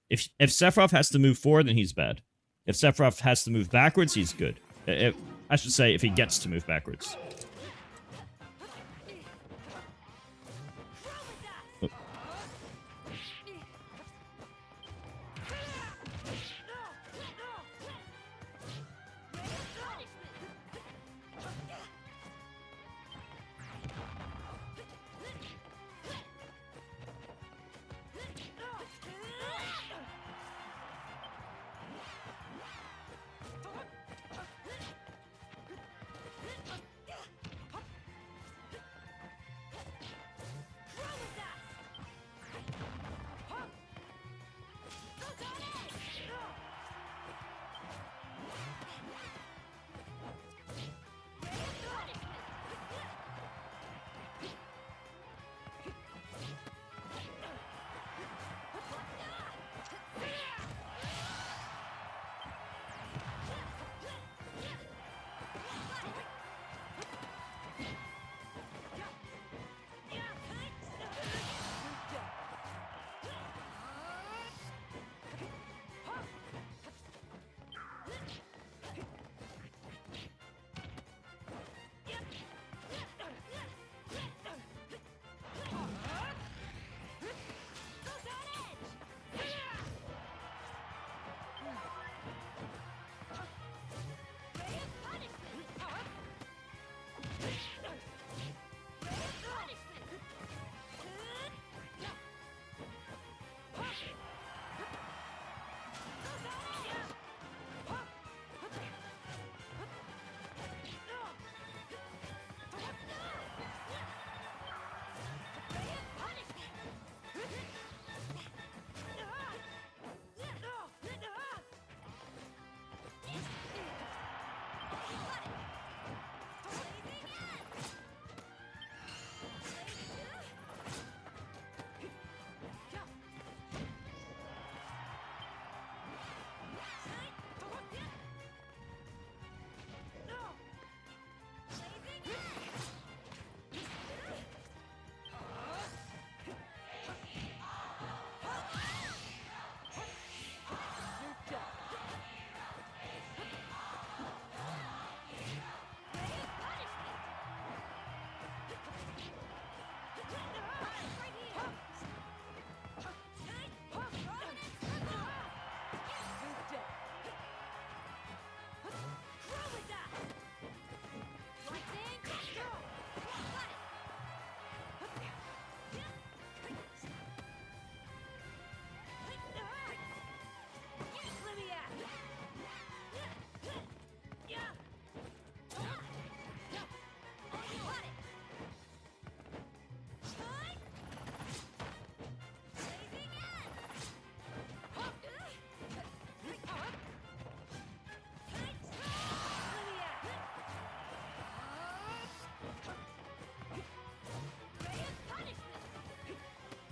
[SPEAKER 1] If Sephiroth has to move forward, then he's bad. If Sephiroth has to move backwards, he's good. I should say, if he gets to move backwards. Oh.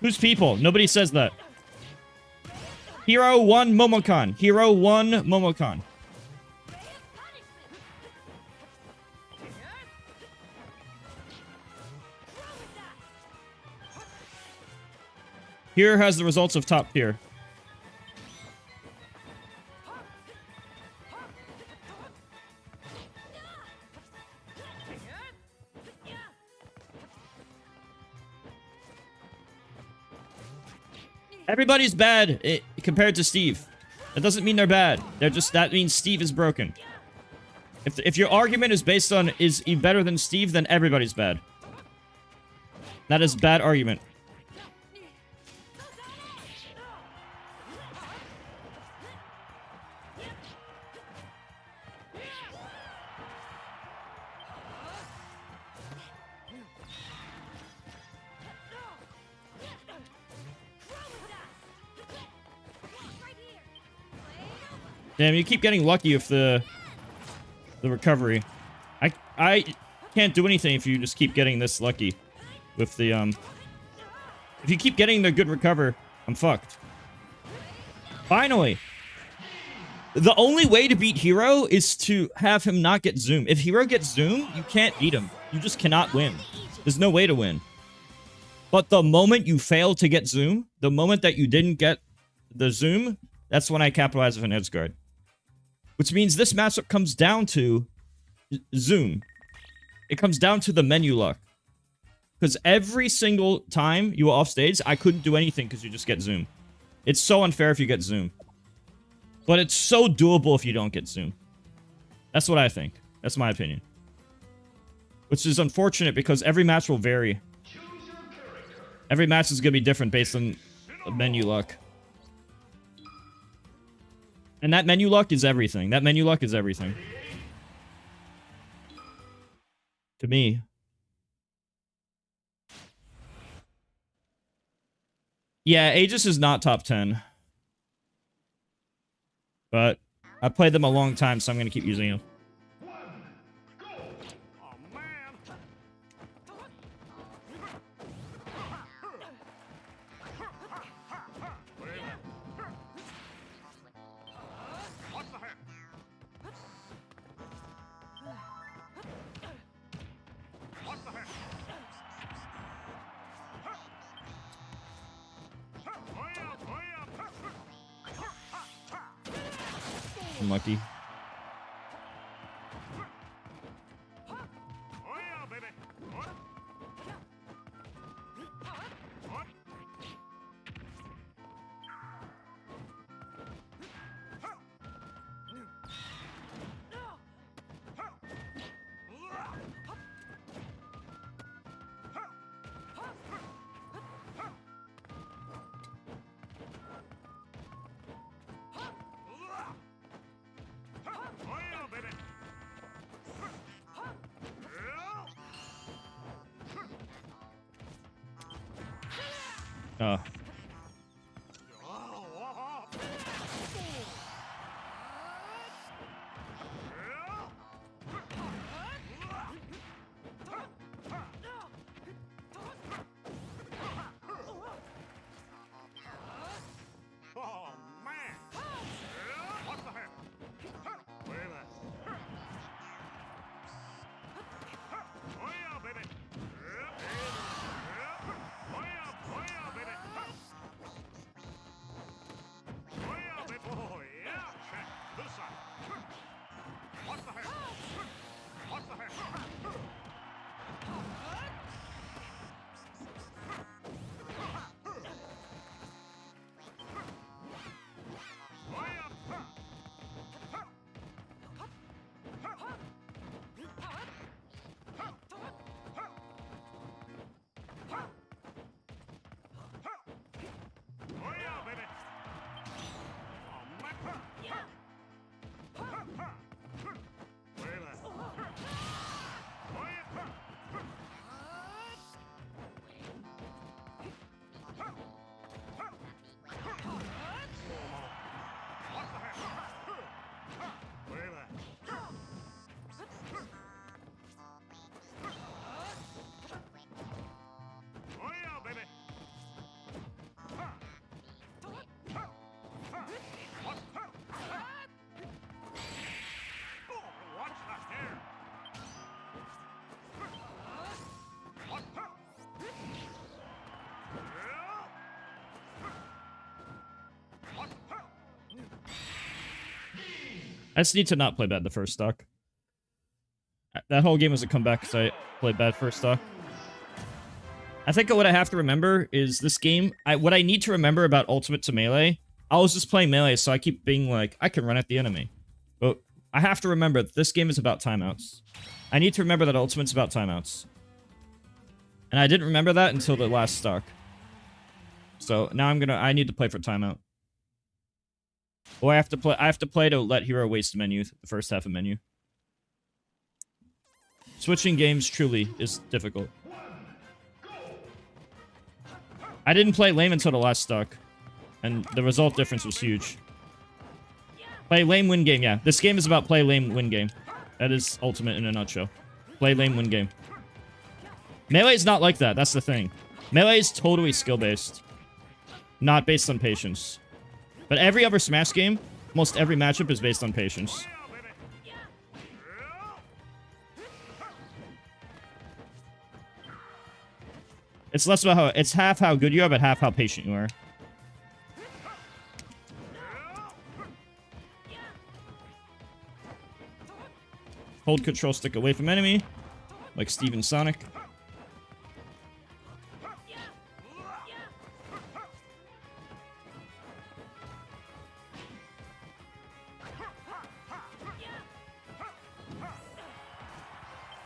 [SPEAKER 1] Who's people? Nobody says that. Hero 1 Momocon. Hero 1 Momocon. Here has the results of top tier. Everybody's bad compared to Steve. That doesn't mean they're bad. That means Steve is broken. If your argument is based on is he better than Steve, then everybody's bad. That is a bad argument. Damn, you keep getting lucky with the recovery. I can't do anything if you just keep getting this lucky with the if you keep getting the good recover, I'm fucked. Finally. The only way to beat Hero is to have him not get zoom. If Hero gets zoom, you can't beat him. You just cannot win. There's no way to win. But the moment you fail to get zoom, the moment that you didn't get the zoom, that's when I capitalize with an edge guard. Which means this matchup comes down to zoom. It comes down to the menu luck. Because every single time you were off stage, I couldn't do anything because you just get zoom. It's so unfair if you get zoom. But it's so doable if you don't get zoom. That's what I think. That's my opinion. Which is unfortunate because every match will vary. Every match is going to be different based on menu luck. And that menu luck is everything. That menu luck is everything. To me. Yeah, Aegis is not top 10. But I played them a long time, so I'm going to keep using them. Unlucky. I just need to not play bad the first stock. That whole game was a comeback because I played bad first stock. I think what I have to remember is this game, what I need to remember about ultimate to melee, I was just playing melee, so I keep being like, I can run at the enemy. But I have to remember that this game is about timeouts. I need to remember that ultimate's about timeouts. And I didn't remember that until the last stock. So now I need to play for timeout. Or I have to play to let hero waste menu, the first half of menu. Switching games truly is difficult. I didn't play lame until the last stock. And the result difference was huge. Play lame, win game, yeah. This game is about play lame, win game. That is ultimate in a nutshell. Play lame, win game. Melee is not like that, that's the thing. Melee is totally skill-based. Not based on patience. But every other Smash game, almost every matchup is based on patience. It's less about how... It's half how good you are, but half how patient you are. Hold control stick away from enemy. Like Steven Sonic.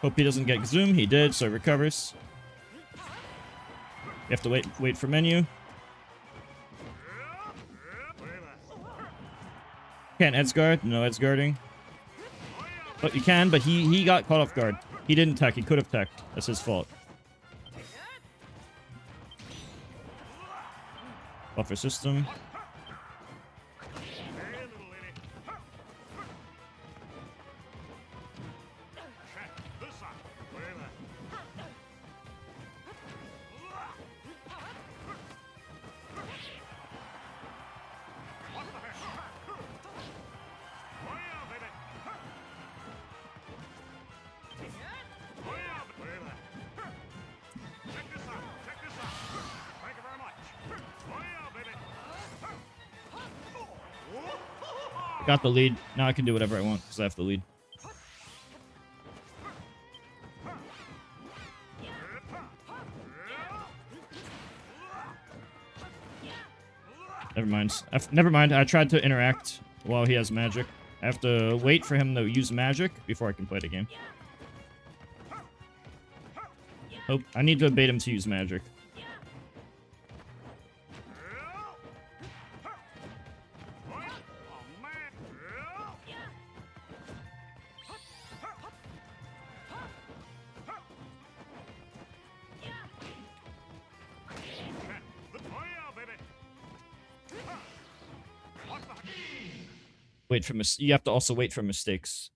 [SPEAKER 1] Hope he doesn't get zoom. He did, so he recovers. You have to wait for menu. Can't edge guard. No edge guarding. But you can, but he got caught off guard. He didn't tech. He could have teched. That's his fault. Buffer system. Got the lead. Now I can do whatever I want because I have the lead. Never mind. Never mind. I tried to interact while he has magic. I have to wait for him to use magic before I can play the game. Oh, I need to bait him to use magic. Wait for you have to also wait for mistakes.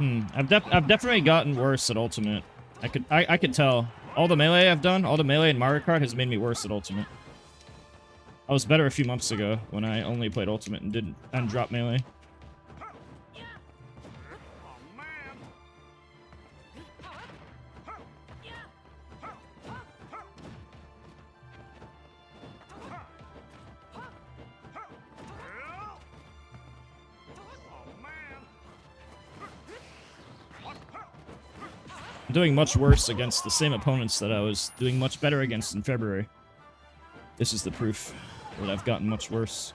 [SPEAKER 1] I've definitely gotten worse at Ultimate. I could tell. All the melee I've done, all the melee in Mario Kart has made me worse at Ultimate. I was better a few months ago when I only played Ultimate and didn't drop melee. I'm doing much worse against the same opponents that I was doing much better against in February. This is the proof that I've gotten much worse.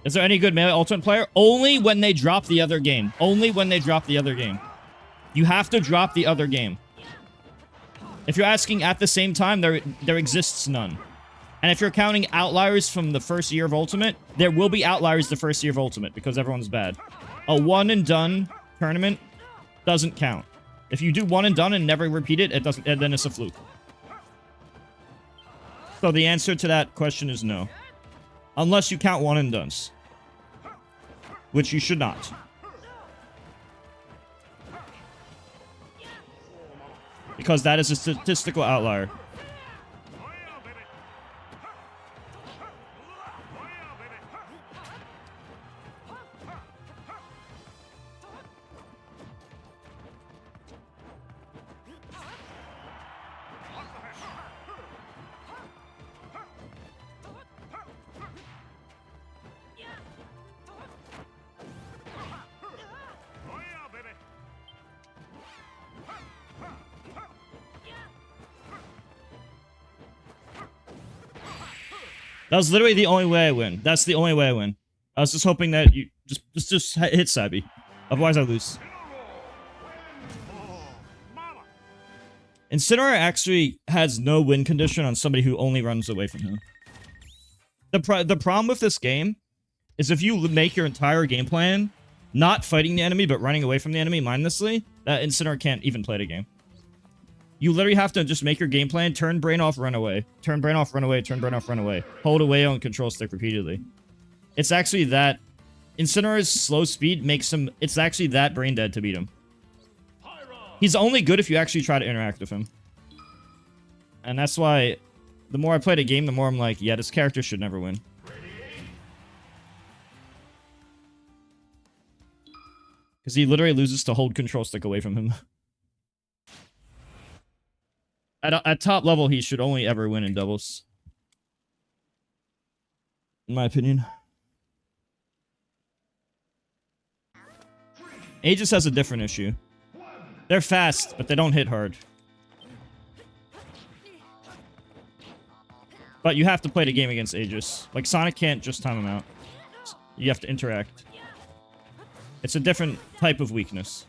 [SPEAKER 1] Is there any good melee Ultimate player? Only when they drop the other game. Only when they drop the other game. You have to drop the other game. If you're asking at the same time, there exists none. And if you're counting outliers from the first year of Ultimate, there will be outliers the first year of Ultimate because everyone's bad. A one and done tournament doesn't count. If you do one and done and never repeat it, it doesn't. Then it's a fluke. So the answer to that question is no. Unless you count one and dones. Which you should not. Because that is a statistical outlier. That was literally the only way I win. That's the only way I win. I was just hoping that you just hit Sabi. Otherwise I lose. Incineroar actually has no win condition on somebody who only runs away from him. The problem with this game is if you make your entire game plan not fighting the enemy but running away from the enemy mindlessly, that Incineroar can't even play the game. You literally have to just make your game plan, turn brain off, run away. Turn brain off, run away, turn brain off, run away. Hold away on control stick repeatedly. It's actually that... Incineroar's slow speed makes him... It's actually that brain dead to beat him. He's only good if you actually try to interact with him. And that's why... The more I play the game, the more I'm like, yeah, this character should never win. Because he literally loses to hold control stick away from him. At top level, he should only ever win in doubles. In my opinion. Aegis has a different issue. They're fast, but they don't hit hard. But you have to play the game against Aegis. Like, Sonic can't just time him out. You have to interact. It's a different type of weakness.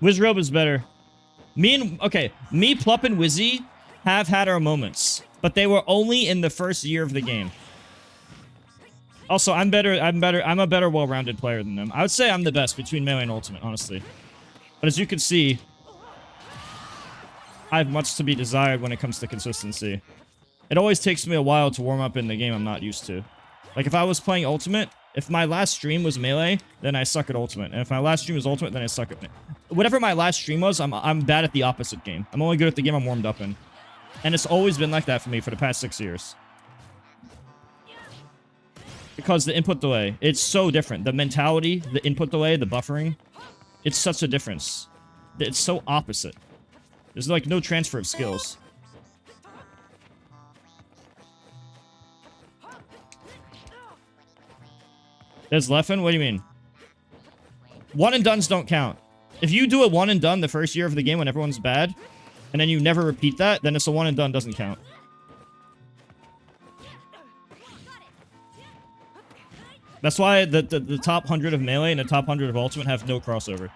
[SPEAKER 1] Wizrobe is better. Me, Plup and Wizzy have had our moments, but they were only in the first year of the game. Also, I'm a better well-rounded player than them. I would say I'm the best between Melee and Ultimate, honestly. But as you can see, I have much to be desired when it comes to consistency. It always takes me a while to warm up in the game I'm not used to. Like, if I was playing Ultimate, if my last stream was Melee, then I suck at Ultimate. And if my last stream was Ultimate, then I suck at... Whatever my last stream was, I'm bad at the opposite game. I'm only good at the game I'm warmed up in. And it's always been like that for me for the past 6 years. Because the input delay, it's so different. The mentality, the input delay, the buffering, it's such a difference. It's so opposite. There's like no transfer of skills. There's Leffen? What do you mean? One and dones don't count. If you do a one and done the first year of the game when everyone's bad, and then you never repeat that, then it's a one and done, doesn't count. That's why the top 100 of Melee and the top 100 of Ultimate have no crossover.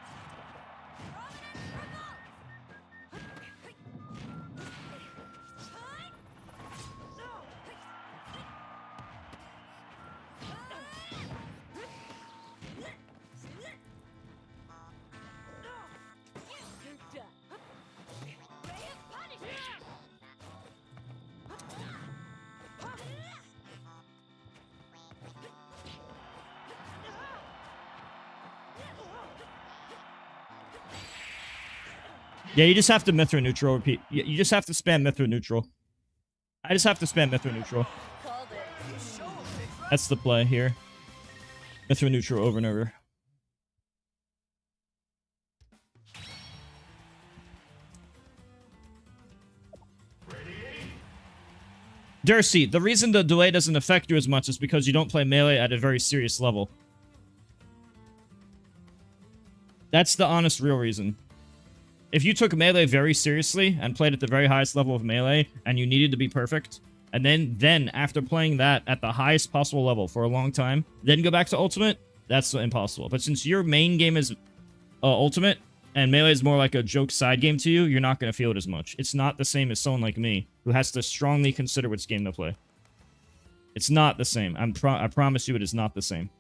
[SPEAKER 1] Yeah, you just have to Mithra neutral repeat. You just have to spam Mithra neutral. I just have to spam Mithra neutral. That's the play here. Mithra neutral over and over. Dursey, the reason the delay doesn't affect you as much is because you don't play Melee at a very serious level. That's the honest, real reason. If you took Melee very seriously and played at the very highest level of Melee and you needed to be perfect, and then after playing that at the highest possible level for a long time, then go back to Ultimate, that's impossible. But since your main game is Ultimate and Melee is more like a joke side game to you, you're not going to feel it as much. It's not the same as someone like me who has to strongly consider which game to play. It's not the same. I promise you it is not the same.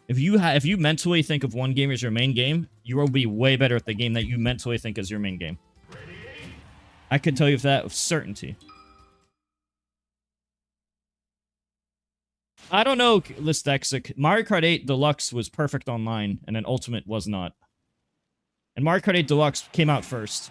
[SPEAKER 1] If you mentally think of one game as your main game, you will be way better at the game that you mentally think is your main game. I can tell you that with certainty. I don't know, Listexic. Mario Kart 8 Deluxe was perfect online, and then Ultimate was not. And Mario Kart 8 Deluxe came out first.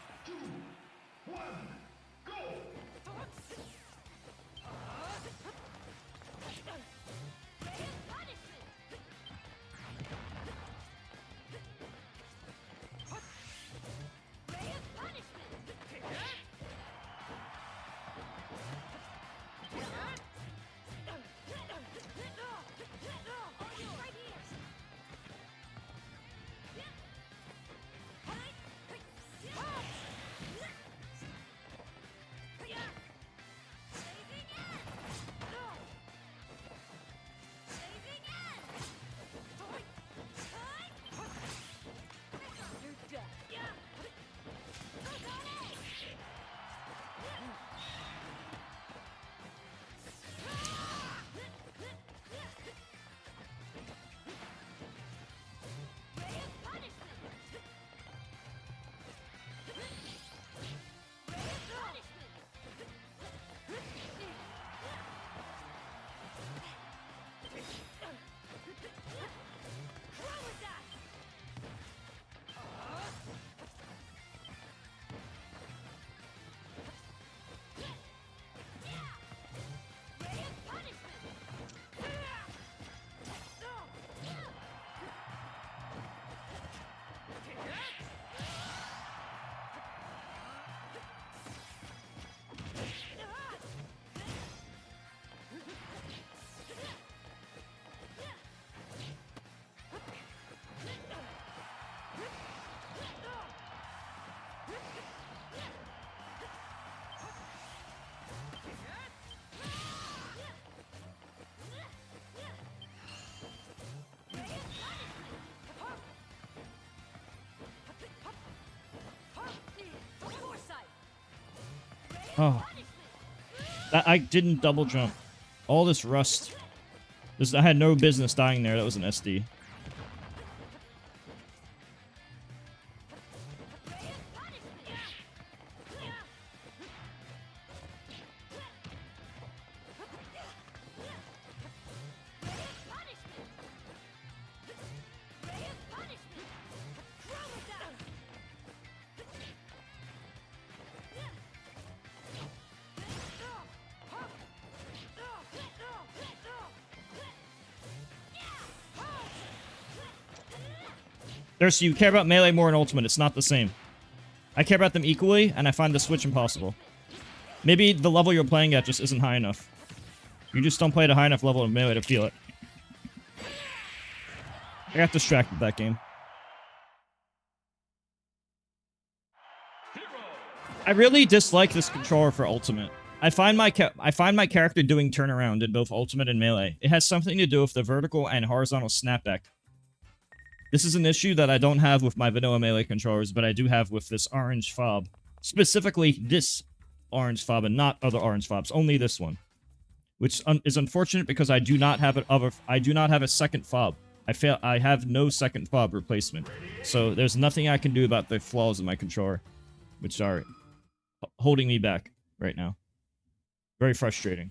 [SPEAKER 1] Oh. I didn't double jump. All this rust. I had no business dying there. That was an SD. There's you care about melee more and ultimate. It's not the same. I care about them equally, and I find the switch impossible. Maybe the level you're playing at just isn't high enough. You just don't play at a high enough level of melee to feel it. I got distracted that game. I really dislike this controller for ultimate. I find my character doing turnaround in both ultimate and melee. It has something to do with the vertical and horizontal snapback. This is an issue that I don't have with my vanilla melee controllers, but I do have with this orange fob. Specifically, this orange fob and not other orange fobs. Only this one, which is unfortunate because I do not have a second fob. I have no second fob replacement, so there's nothing I can do about the flaws in my controller, which are holding me back right now. Very frustrating.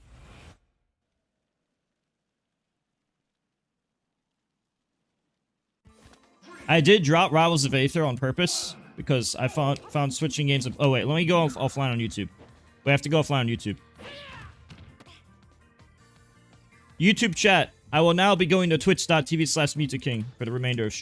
[SPEAKER 1] I did drop Rivals of Aether on purpose because I found switching games. Oh wait, let me go offline on YouTube. We have to go offline on YouTube. YouTube chat. I will now be going to twitch.tv/MutaKing for the remainder of stream.